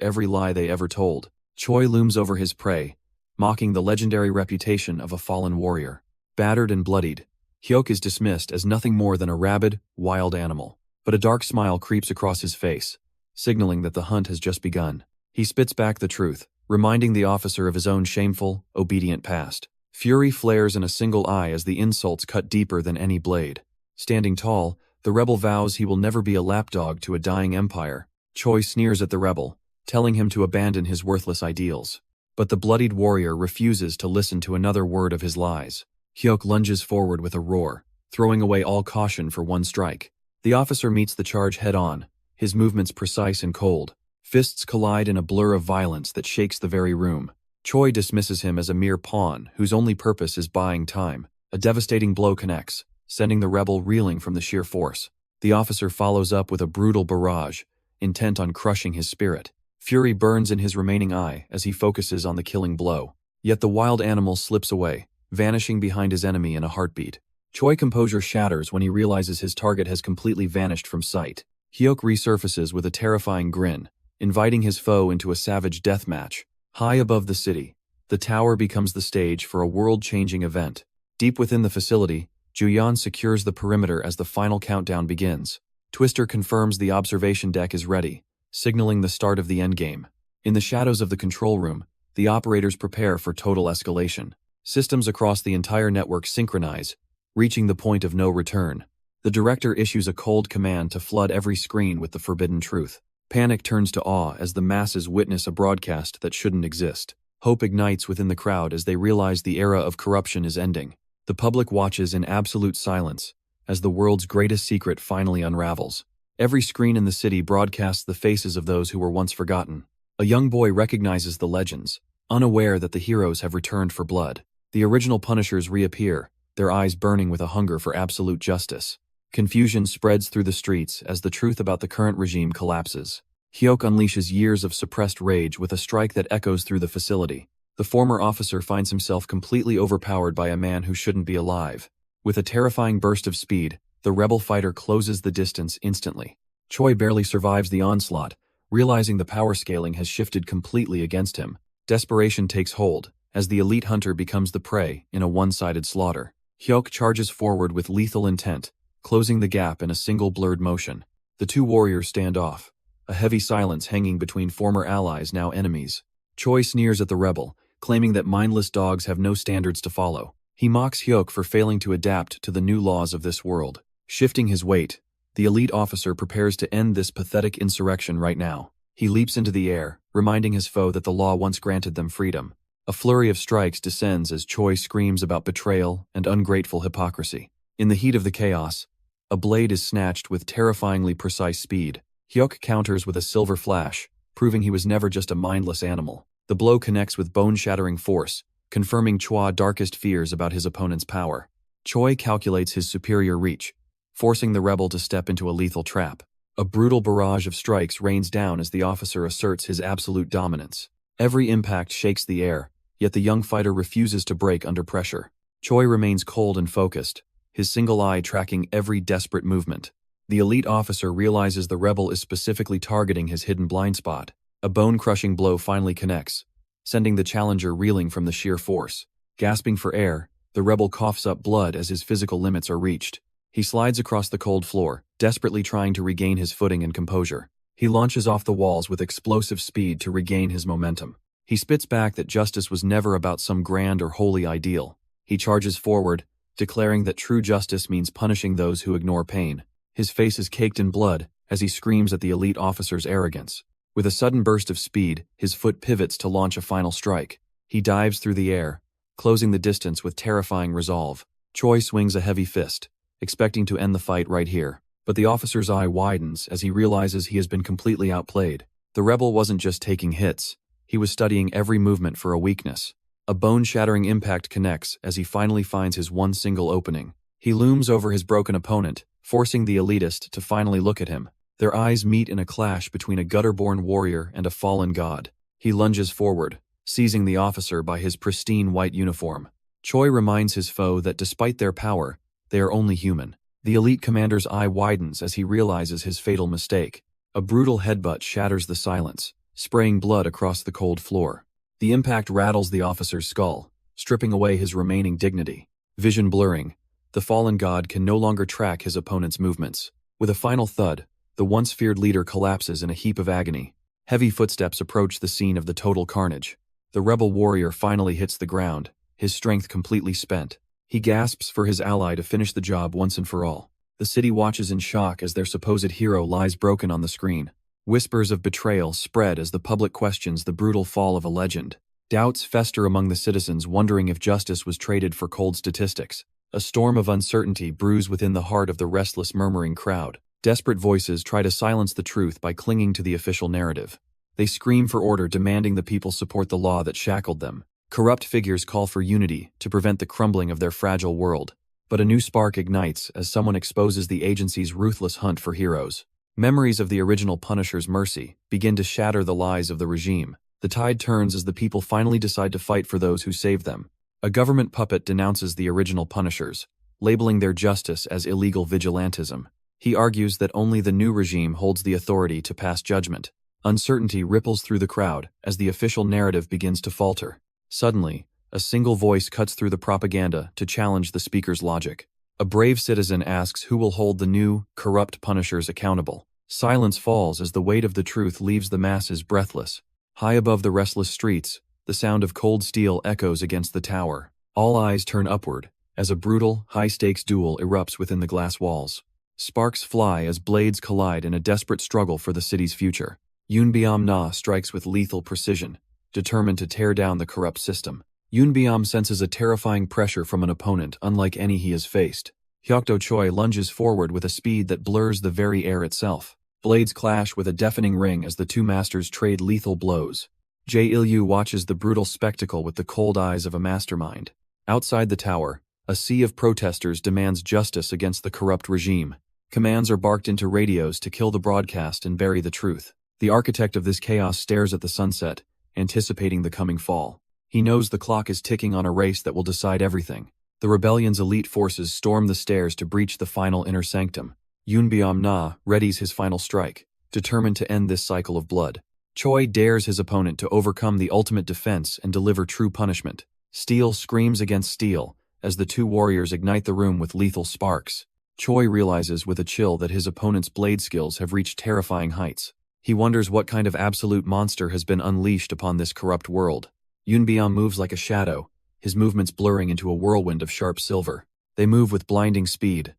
every lie they ever told. Choi looms over his prey, mocking the legendary reputation of a fallen warrior. Battered and bloodied, Hyuk is dismissed as nothing more than a rabid, wild animal. But a dark smile creeps across his face, signaling that the hunt has just begun. He spits back the truth, reminding the officer of his own shameful, obedient past. Fury flares in a single eye as the insults cut deeper than any blade. Standing tall, the rebel vows he will never be a lapdog to a dying empire. Choi sneers at the rebel, telling him to abandon his worthless ideals. But the bloodied warrior refuses to listen to another word of his lies. Hyuk lunges forward with a roar, throwing away all caution for one strike. The officer meets the charge head-on, his movements precise and cold. Fists collide in a blur of violence that shakes the very room. Choi dismisses him as a mere pawn whose only purpose is buying time. A devastating blow connects, sending the rebel reeling from the sheer force. The officer follows up with a brutal barrage, intent on crushing his spirit. Fury burns in his remaining eye as he focuses on the killing blow. Yet the wild animal slips away, vanishing behind his enemy in a heartbeat. Choi's composure shatters when he realizes his target has completely vanished from sight. Hyuk resurfaces with a terrifying grin, inviting his foe into a savage deathmatch. High above the city, the tower becomes the stage for a world-changing event. Deep within the facility, Juyeon secures the perimeter as the final countdown begins. Twister confirms the observation deck is ready, signaling the start of the endgame. In the shadows of the control room, the operators prepare for total escalation. Systems across the entire network synchronize, reaching the point of no return. The director issues a cold command to flood every screen with the forbidden truth. Panic turns to awe as the masses witness a broadcast that shouldn't exist. Hope ignites within the crowd as they realize the era of corruption is ending. The public watches in absolute silence as the world's greatest secret finally unravels. Every screen in the city broadcasts the faces of those who were once forgotten. A young boy recognizes the legends, unaware that the heroes have returned for blood. The original Punishers reappear, their eyes burning with a hunger for absolute justice. Confusion spreads through the streets as the truth about the current regime collapses. Hyuk unleashes years of suppressed rage with a strike that echoes through the facility. The former officer finds himself completely overpowered by a man who shouldn't be alive. With a terrifying burst of speed, the rebel fighter closes the distance instantly. Choi barely survives the onslaught, realizing the power scaling has shifted completely against him. Desperation takes hold, as the elite hunter becomes the prey in a one-sided slaughter. Hyuk charges forward with lethal intent, closing the gap in a single blurred motion. The two warriors stand off, a heavy silence hanging between former allies now enemies. Choi sneers at the rebel, claiming that mindless dogs have no standards to follow. He mocks Hyuk for failing to adapt to the new laws of this world. Shifting his weight, the elite officer prepares to end this pathetic insurrection right now. He leaps into the air, reminding his foe that the law once granted them freedom. A flurry of strikes descends as Choi screams about betrayal and ungrateful hypocrisy. In the heat of the chaos, a blade is snatched with terrifyingly precise speed. Hyuk counters with a silver flash, proving he was never just a mindless animal. The blow connects with bone-shattering force, confirming Choi's darkest fears about his opponent's power. Choi calculates his superior reach, forcing the rebel to step into a lethal trap. A brutal barrage of strikes rains down as the officer asserts his absolute dominance. Every impact shakes the air, yet the young fighter refuses to break under pressure. Choi remains cold and focused, his single eye tracking every desperate movement. The elite officer realizes the rebel is specifically targeting his hidden blind spot. A bone-crushing blow finally connects, sending the challenger reeling from the sheer force. Gasping for air, the rebel coughs up blood as his physical limits are reached. He slides across the cold floor, desperately trying to regain his footing and composure. He launches off the walls with explosive speed to regain his momentum. He spits back that justice was never about some grand or holy ideal. He charges forward, declaring that true justice means punishing those who ignore pain. His face is caked in blood as he screams at the elite officer's arrogance. With a sudden burst of speed, his foot pivots to launch a final strike. He dives through the air, closing the distance with terrifying resolve. Choi swings a heavy fist, expecting to end the fight right here. But the officer's eye widens as he realizes he has been completely outplayed. The rebel wasn't just taking hits, he was studying every movement for a weakness. A bone-shattering impact connects as he finally finds his one single opening. He looms over his broken opponent, forcing the elitist to finally look at him. Their eyes meet in a clash between a gutter-born warrior and a fallen god. He lunges forward, seizing the officer by his pristine white uniform. Choi reminds his foe that despite their power, they are only human. The elite commander's eye widens as he realizes his fatal mistake. A brutal headbutt shatters the silence, spraying blood across the cold floor. The impact rattles the officer's skull, stripping away his remaining dignity. Vision blurring, the fallen god can no longer track his opponent's movements. With a final thud, the once feared leader collapses in a heap of agony. Heavy footsteps approach the scene of the total carnage. The rebel warrior finally hits the ground, his strength completely spent. He gasps for his ally to finish the job once and for all. The city watches in shock as their supposed hero lies broken on the screen. Whispers of betrayal spread as the public questions the brutal fall of a legend. Doubts fester among the citizens, wondering if justice was traded for cold statistics. A storm of uncertainty brews within the heart of the restless, murmuring crowd. Desperate voices try to silence the truth by clinging to the official narrative. They scream for order, demanding the people support the law that shackled them. Corrupt figures call for unity to prevent the crumbling of their fragile world. But a new spark ignites as someone exposes the agency's ruthless hunt for heroes. Memories of the original Punisher's mercy begin to shatter the lies of the regime. The tide turns as the people finally decide to fight for those who saved them. A government puppet denounces the original Punishers, labeling their justice as illegal vigilantism. He argues that only the new regime holds the authority to pass judgment. Uncertainty ripples through the crowd as the official narrative begins to falter. Suddenly, a single voice cuts through the propaganda to challenge the speaker's logic. A brave citizen asks who will hold the new, corrupt Punishers accountable. Silence falls as the weight of the truth leaves the masses breathless. High above the restless streets, the sound of cold steel echoes against the tower. All eyes turn upward as a brutal, high-stakes duel erupts within the glass walls. Sparks fly as blades collide in a desperate struggle for the city's future. Yunbyam-na strikes with lethal precision, determined to tear down the corrupt system. Yunbyam senses a terrifying pressure from an opponent unlike any he has faced. Hyokdo Choi lunges forward with a speed that blurs the very air itself. Blades clash with a deafening ring as the two masters trade lethal blows. Jae-il-yu watches the brutal spectacle with the cold eyes of a mastermind. Outside the tower, a sea of protesters demands justice against the corrupt regime. Commands are barked into radios to kill the broadcast and bury the truth. The architect of this chaos stares at the sunset, anticipating the coming fall. He knows the clock is ticking on a race that will decide everything. The rebellion's elite forces storm the stairs to breach the final inner sanctum. Yunbyam-na readies his final strike, determined to end this cycle of blood. Choi dares his opponent to overcome the ultimate defense and deliver true punishment. Steel screams against steel as the two warriors ignite the room with lethal sparks. Choi realizes with a chill that his opponent's blade skills have reached terrifying heights. He wonders what kind of absolute monster has been unleashed upon this corrupt world. Yunbyam moves like a shadow, his movements blurring into a whirlwind of sharp silver. They move with blinding speed,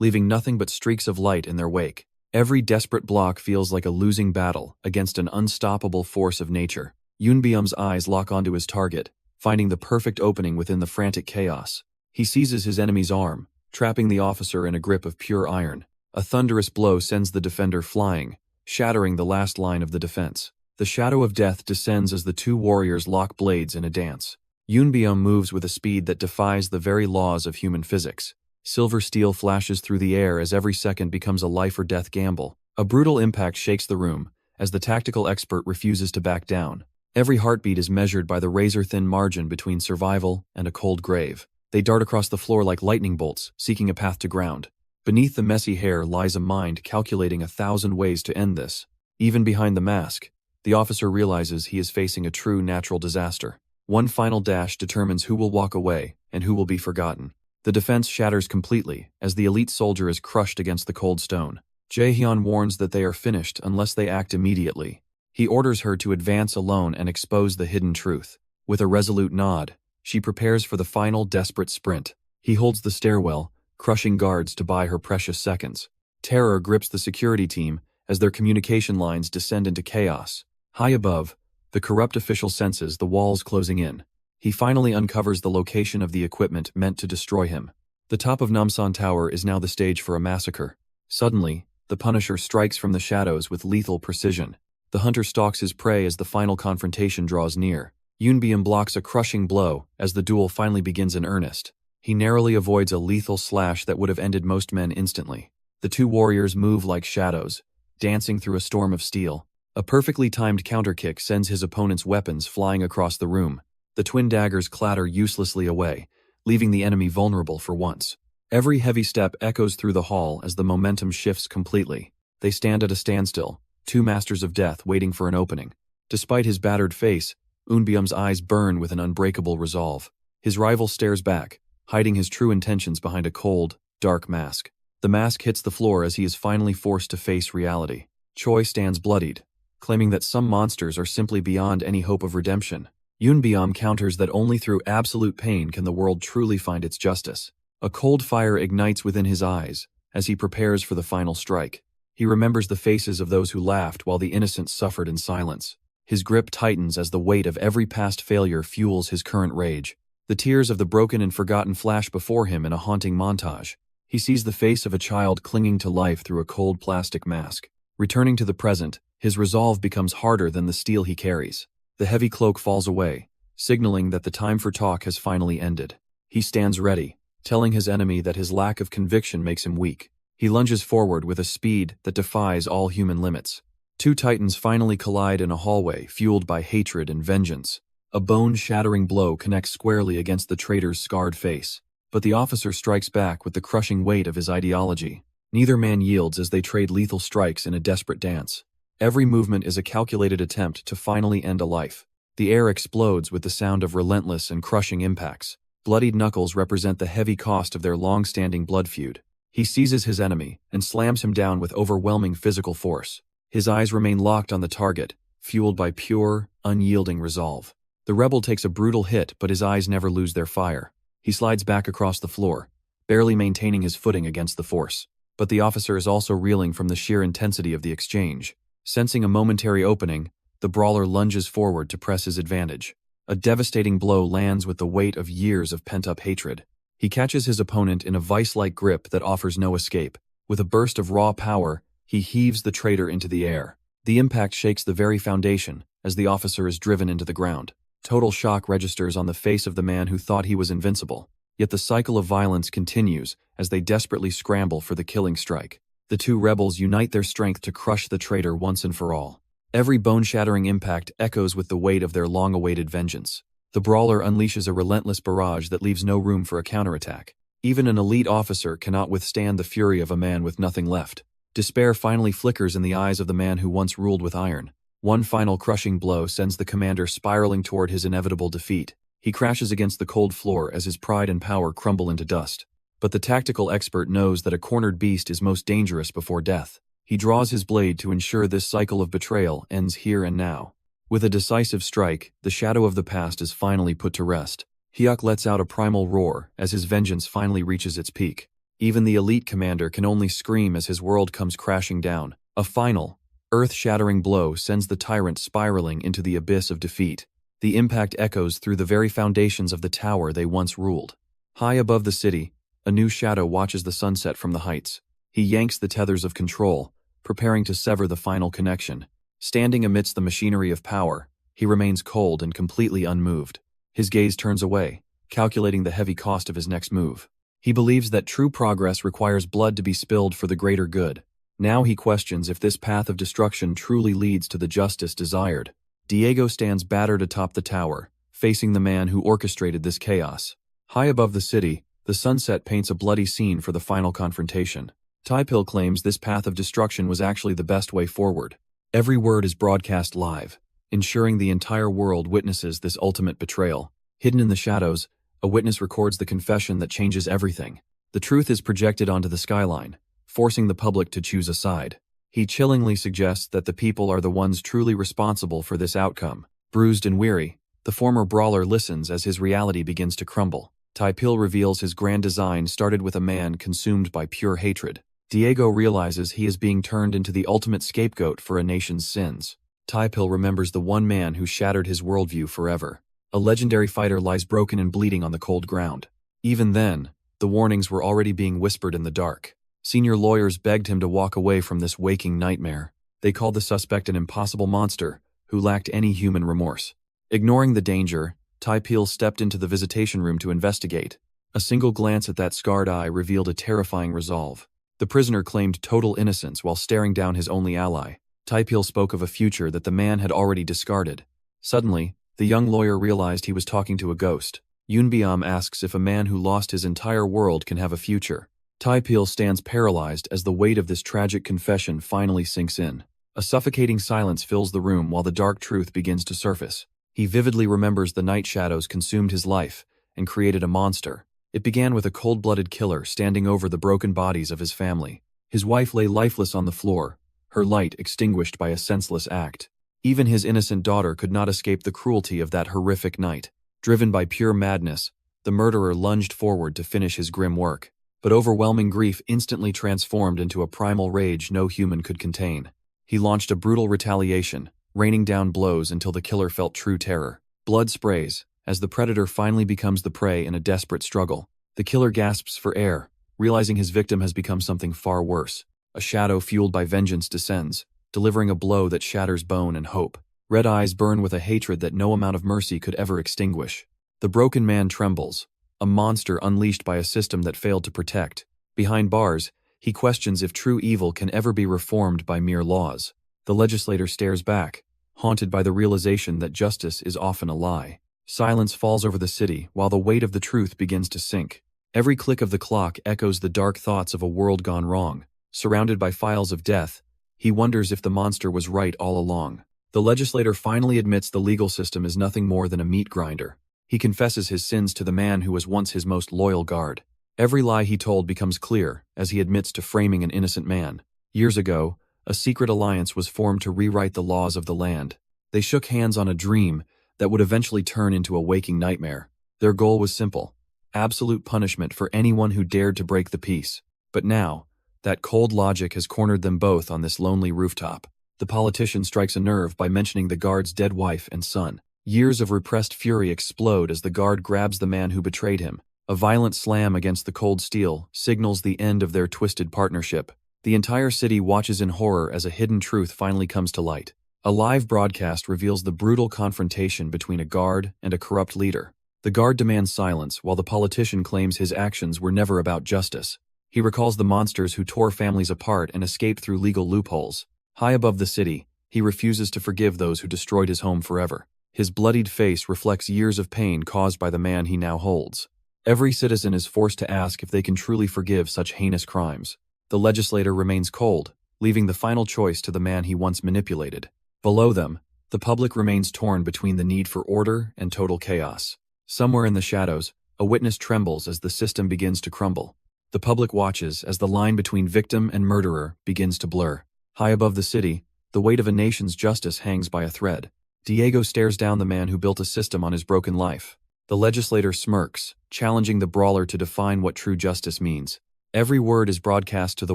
leaving nothing but streaks of light in their wake. Every desperate block feels like a losing battle against an unstoppable force of nature. Yunbyam's eyes lock onto his target, finding the perfect opening within the frantic chaos. He seizes his enemy's arm, trapping the officer in a grip of pure iron. A thunderous blow sends the defender flying, shattering the last line of the defense. The shadow of death descends as the two warriors lock blades in a dance. Yunbyam moves with a speed that defies the very laws of human physics. Silver steel flashes through the air as every second becomes a life-or-death gamble. A brutal impact shakes the room, as the tactical expert refuses to back down. Every heartbeat is measured by the razor-thin margin between survival and a cold grave. They dart across the floor like lightning bolts, seeking a path to ground. Beneath the messy hair lies a mind calculating 1,000 ways to end this. Even behind the mask, the officer realizes he is facing a true natural disaster. One final dash determines who will walk away and who will be forgotten. The defense shatters completely as the elite soldier is crushed against the cold stone. Jae-hyun warns that they are finished unless they act immediately. He orders her to advance alone and expose the hidden truth. With a resolute nod, she prepares for the final desperate sprint. He holds the stairwell, crushing guards to buy her precious seconds. Terror grips the security team as their communication lines descend into chaos. High above, the corrupt official senses the walls closing in. He finally uncovers the location of the equipment meant to destroy him. The top of Namsan Tower is now the stage for a massacre. Suddenly, the Punisher strikes from the shadows with lethal precision. The hunter stalks his prey as the final confrontation draws near. Yunbyam blocks a crushing blow as the duel finally begins in earnest. He narrowly avoids a lethal slash that would have ended most men instantly. The two warriors move like shadows, dancing through a storm of steel. A perfectly timed counterkick sends his opponent's weapons flying across the room. The twin daggers clatter uselessly away, leaving the enemy vulnerable for once. Every heavy step echoes through the hall as the momentum shifts completely. They stand at a standstill, two masters of death waiting for an opening. Despite his battered face, Eunbyum's eyes burn with an unbreakable resolve. His rival stares back, hiding his true intentions behind a cold, dark mask. The mask hits the floor as he is finally forced to face reality. Choi stands bloodied, claiming that some monsters are simply beyond any hope of redemption. Eunbyum counters that only through absolute pain can the world truly find its justice. A cold fire ignites within his eyes as he prepares for the final strike. He remembers the faces of those who laughed while the innocent suffered in silence. His grip tightens as the weight of every past failure fuels his current rage. The tears of the broken and forgotten flash before him in a haunting montage. He sees the face of a child clinging to life through a cold plastic mask. Returning to the present, his resolve becomes harder than the steel he carries. The heavy cloak falls away, signaling that the time for talk has finally ended. He stands ready, telling his enemy that his lack of conviction makes him weak. He lunges forward with a speed that defies all human limits. Two titans finally collide in a hallway fueled by hatred and vengeance. A bone-shattering blow connects squarely against the traitor's scarred face. But the officer strikes back with the crushing weight of his ideology. Neither man yields as they trade lethal strikes in a desperate dance. Every movement is a calculated attempt to finally end a life. The air explodes with the sound of relentless and crushing impacts. Bloodied knuckles represent the heavy cost of their long-standing blood feud. He seizes his enemy and slams him down with overwhelming physical force. His eyes remain locked on the target, fueled by pure, unyielding resolve. The rebel takes a brutal hit, but his eyes never lose their fire. He slides back across the floor, barely maintaining his footing against the force. But the officer is also reeling from the sheer intensity of the exchange. Sensing a momentary opening, the brawler lunges forward to press his advantage. A devastating blow lands with the weight of years of pent-up hatred. He catches his opponent in a vice-like grip that offers no escape. With a burst of raw power, he heaves the traitor into the air. The impact shakes the very foundation as the officer is driven into the ground. Total shock registers on the face of the man who thought he was invincible. Yet the cycle of violence continues as they desperately scramble for the killing strike. The two rebels unite their strength to crush the traitor once and for all. Every bone-shattering impact echoes with the weight of their long-awaited vengeance. The brawler unleashes a relentless barrage that leaves no room for a counterattack. Even an elite officer cannot withstand the fury of a man with nothing left. Despair finally flickers in the eyes of the man who once ruled with iron. One final crushing blow sends the commander spiraling toward his inevitable defeat. He crashes against the cold floor as his pride and power crumble into dust. But the tactical expert knows that a cornered beast is most dangerous before death. He draws his blade to ensure this cycle of betrayal ends here and now. With a decisive strike, the shadow of the past is finally put to rest. Hyuk lets out a primal roar as his vengeance finally reaches its peak. Even the elite commander can only scream as his world comes crashing down. A final, earth-shattering blow sends the tyrant spiraling into the abyss of defeat. The impact echoes through the very foundations of the tower they once ruled. High above the city, a new shadow watches the sunset from the heights. He yanks the tethers of control, preparing to sever the final connection. Standing amidst the machinery of power, he remains cold and completely unmoved. His gaze turns away, calculating the heavy cost of his next move. He believes that true progress requires blood to be spilled for the greater good. Now he questions if this path of destruction truly leads to the justice desired. Diego stands battered atop the tower, facing the man who orchestrated this chaos. High above the city, the sunset paints a bloody scene for the final confrontation. Taipil claims this path of destruction was actually the best way forward. Every word is broadcast live, ensuring the entire world witnesses this ultimate betrayal. Hidden in the shadows, a witness records the confession that changes everything. The truth is projected onto the skyline, forcing the public to choose a side. He chillingly suggests that the people are the ones truly responsible for this outcome. Bruised and weary, the former brawler listens as his reality begins to crumble. Taipil reveals his grand design started with a man consumed by pure hatred. Diego realizes he is being turned into the ultimate scapegoat for a nation's sins. Taipil remembers the one man who shattered his worldview forever. A legendary fighter lies broken and bleeding on the cold ground. Even then, the warnings were already being whispered in the dark. Senior lawyers begged him to walk away from this waking nightmare. They called the suspect an impossible monster who lacked any human remorse. Ignoring the danger, Taipil stepped into the visitation room to investigate. A single glance at that scarred eye revealed a terrifying resolve. The prisoner claimed total innocence while staring down his only ally. Taipil spoke of a future that the man had already discarded. Suddenly, the young lawyer realized he was talking to a ghost. Yunbiam asks if a man who lost his entire world can have a future. Taipil stands paralyzed as the weight of this tragic confession finally sinks in. A suffocating silence fills the room while the dark truth begins to surface. He vividly remembers the night shadows consumed his life and created a monster. It began with a cold-blooded killer standing over the broken bodies of his family. His wife lay lifeless on the floor, her light extinguished by a senseless act. Even his innocent daughter could not escape the cruelty of that horrific night. Driven by pure madness, the murderer lunged forward to finish his grim work. But overwhelming grief instantly transformed into a primal rage no human could contain. He launched a brutal retaliation, raining down blows until the killer felt true terror. Blood sprays, as the predator finally becomes the prey in a desperate struggle. The killer gasps for air, realizing his victim has become something far worse. A shadow fueled by vengeance descends, delivering a blow that shatters bone and hope. Red eyes burn with a hatred that no amount of mercy could ever extinguish. The broken man trembles, a monster unleashed by a system that failed to protect. Behind bars, he questions if true evil can ever be reformed by mere laws. The legislator stares back, haunted by the realization that justice is often a lie. Silence falls over the city while the weight of the truth begins to sink. Every click of the clock echoes the dark thoughts of a world gone wrong. Surrounded by files of death, he wonders if the monster was right all along. The legislator finally admits the legal system is nothing more than a meat grinder. He confesses his sins to the man who was once his most loyal guard. Every lie he told becomes clear as he admits to framing an innocent man. Years ago, a secret alliance was formed to rewrite the laws of the land. They shook hands on a dream that would eventually turn into a waking nightmare. Their goal was simple: absolute punishment for anyone who dared to break the peace. But now, that cold logic has cornered them both on this lonely rooftop. The politician strikes a nerve by mentioning the guard's dead wife and son. Years of repressed fury explode as the guard grabs the man who betrayed him. A violent slam against the cold steel signals the end of their twisted partnership. The entire city watches in horror as a hidden truth finally comes to light. A live broadcast reveals the brutal confrontation between a guard and a corrupt leader. The guard demands silence while the politician claims his actions were never about justice. He recalls the monsters who tore families apart and escaped through legal loopholes. High above the city, he refuses to forgive those who destroyed his home forever. His bloodied face reflects years of pain caused by the man he now holds. Every citizen is forced to ask if they can truly forgive such heinous crimes. The legislator remains cold, leaving the final choice to the man he once manipulated. Below them, the public remains torn between the need for order and total chaos. Somewhere in the shadows, a witness trembles as the system begins to crumble. The public watches as the line between victim and murderer begins to blur. High above the city, the weight of a nation's justice hangs by a thread. Diego stares down the man who built a system on his broken life. The legislator smirks, challenging the brawler to define what true justice means. Every word is broadcast to the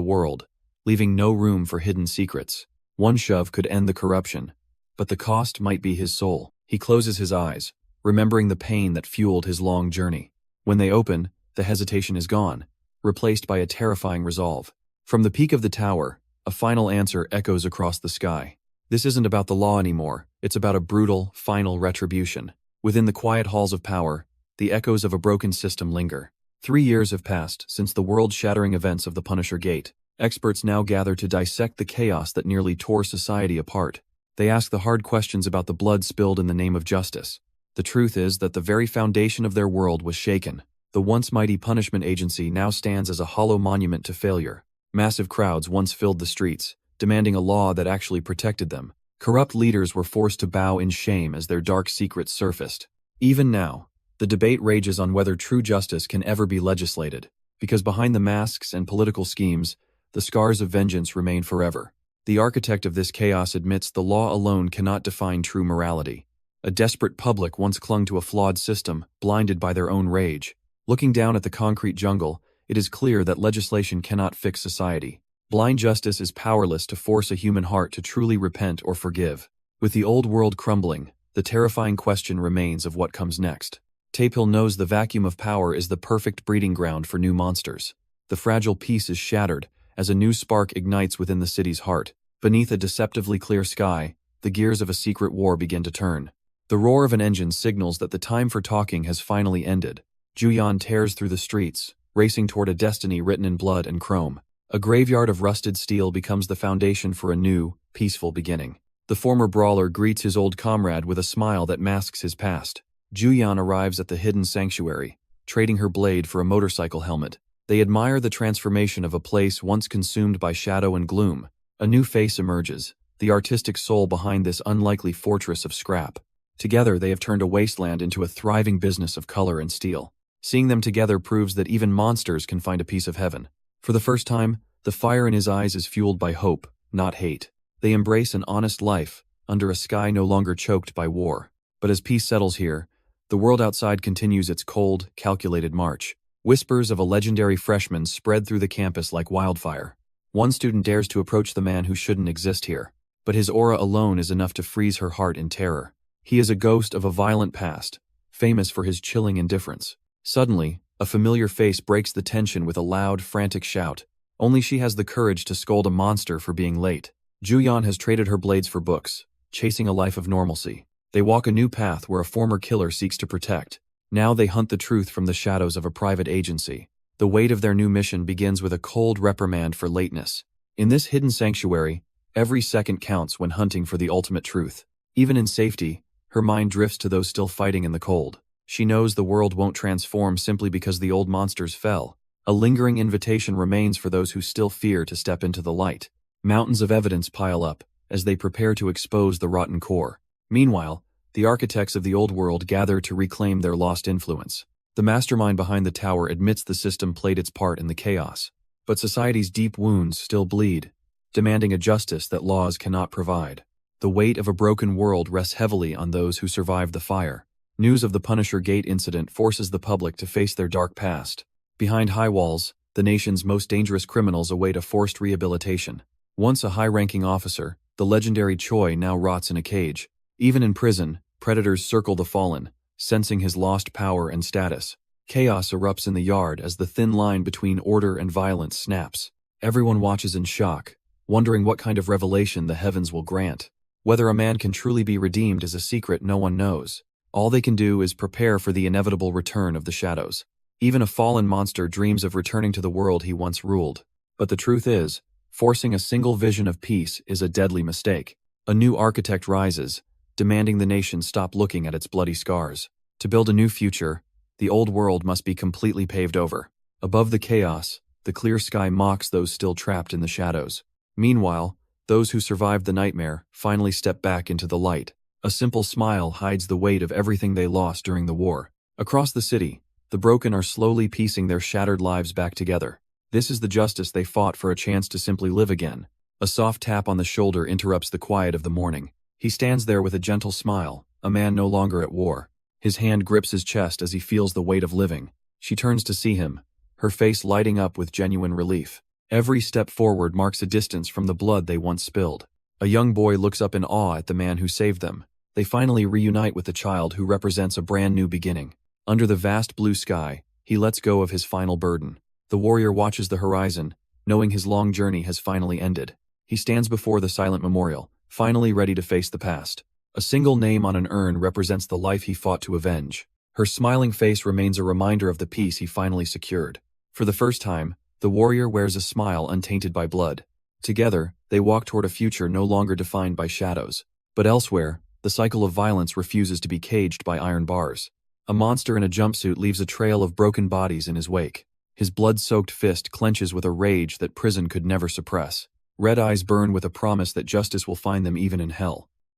world, leaving no room for hidden secrets. One shove could end the corruption, but the cost might be his soul. He closes his eyes, remembering the pain that fueled his long journey. When they open, the hesitation is gone, replaced by a terrifying resolve. From the peak of the tower, a final answer echoes across the sky. This isn't about the law anymore, it's about a brutal, final retribution. Within the quiet halls of power, the echoes of a broken system linger. 3 years have passed since the world-shattering events of the Punisher Gate. Experts now gather to dissect the chaos that nearly tore society apart. They ask the hard questions about the blood spilled in the name of justice. The truth is that the very foundation of their world was shaken. The once mighty punishment agency now stands as a hollow monument to failure. Massive crowds once filled the streets, demanding a law that actually protected them. Corrupt leaders were forced to bow in shame as their dark secrets surfaced. Even now, the debate rages on whether true justice can ever be legislated, because behind the masks and political schemes, the scars of vengeance remain forever. The architect of this chaos admits the law alone cannot define true morality. A desperate public once clung to a flawed system, blinded by their own rage. Looking down at the concrete jungle, it is clear that legislation cannot fix society. Blind justice is powerless to force a human heart to truly repent or forgive. With the old world crumbling, the terrifying question remains of what comes next. Tapil knows the vacuum of power is the perfect breeding ground for new monsters. The fragile peace is shattered as a new spark ignites within the city's heart. Beneath a deceptively clear sky, the gears of a secret war begin to turn. The roar of an engine signals that the time for talking has finally ended. Juyan tears through the streets, racing toward a destiny written in blood and chrome. A graveyard of rusted steel becomes the foundation for a new, peaceful beginning. The former brawler greets his old comrade with a smile that masks his past. Juyan arrives at the hidden sanctuary, trading her blade for a motorcycle helmet. They admire the transformation of a place once consumed by shadow and gloom. A new face emerges, the artistic soul behind this unlikely fortress of scrap. Together they have turned a wasteland into a thriving business of color and steel. Seeing them together proves that even monsters can find a piece of heaven. For the first time, the fire in his eyes is fueled by hope, not hate. They embrace an honest life, under a sky no longer choked by war. But as peace settles here, the world outside continues its cold, calculated march. Whispers of a legendary freshman spread through the campus like wildfire. One student dares to approach the man who shouldn't exist here, but his aura alone is enough to freeze her heart in terror. He is a ghost of a violent past, famous for his chilling indifference. Suddenly, a familiar face breaks the tension with a loud, frantic shout. Only she has the courage to scold a monster for being late. Juyan has traded her blades for books, chasing a life of normalcy. They walk a new path where a former killer seeks to protect. Now they hunt the truth from the shadows of a private agency. The weight of their new mission begins with a cold reprimand for lateness. In this hidden sanctuary, every second counts when hunting for the ultimate truth. Even in safety, her mind drifts to those still fighting in the cold. She knows the world won't transform simply because the old monsters fell. A lingering invitation remains for those who still fear to step into the light. Mountains of evidence pile up as they prepare to expose the rotten core. Meanwhile, the architects of the old world gather to reclaim their lost influence. The mastermind behind the tower admits the system played its part in the chaos. But society's deep wounds still bleed, demanding a justice that laws cannot provide. The weight of a broken world rests heavily on those who survived the fire. News of the Punisher Gate incident forces the public to face their dark past. Behind high walls, the nation's most dangerous criminals await a forced rehabilitation. Once a high-ranking officer, the legendary Choi now rots in a cage. Even in prison, predators circle the fallen, sensing his lost power and status. Chaos erupts in the yard as the thin line between order and violence snaps. Everyone watches in shock, wondering what kind of revelation the heavens will grant. Whether a man can truly be redeemed is a secret no one knows. All they can do is prepare for the inevitable return of the shadows. Even a fallen monster dreams of returning to the world he once ruled. But the truth is, forcing a single vision of peace is a deadly mistake. A new architect rises, demanding the nation stop looking at its bloody scars. To build a new future, the old world must be completely paved over. Above the chaos, the clear sky mocks those still trapped in the shadows. Meanwhile, those who survived the nightmare finally step back into the light. A simple smile hides the weight of everything they lost during the war. Across the city, the broken are slowly piecing their shattered lives back together. This is the justice they fought for, a chance to simply live again. A soft tap on the shoulder interrupts the quiet of the morning. He stands there with a gentle smile, a man no longer at war. His hand grips his chest as he feels the weight of living. She turns to see him, her face lighting up with genuine relief. Every step forward marks a distance from the blood they once spilled. A young boy looks up in awe at the man who saved them. They finally reunite with the child who represents a brand new beginning. Under the vast blue sky, he lets go of his final burden. The warrior watches the horizon, knowing his long journey has finally ended. He stands before the silent memorial, finally ready to face the past. A single name on an urn represents the life he fought to avenge. Her smiling face remains a reminder of the peace he finally secured. For the first time, the warrior wears a smile untainted by blood. Together, they walk toward a future no longer defined by shadows. But elsewhere, the cycle of violence refuses to be caged by iron bars. A monster in a jumpsuit leaves a trail of broken bodies in his wake. His blood-soaked fist clenches with a rage that prison could never suppress. Red eyes burn with a promise that justice will find them even in hell.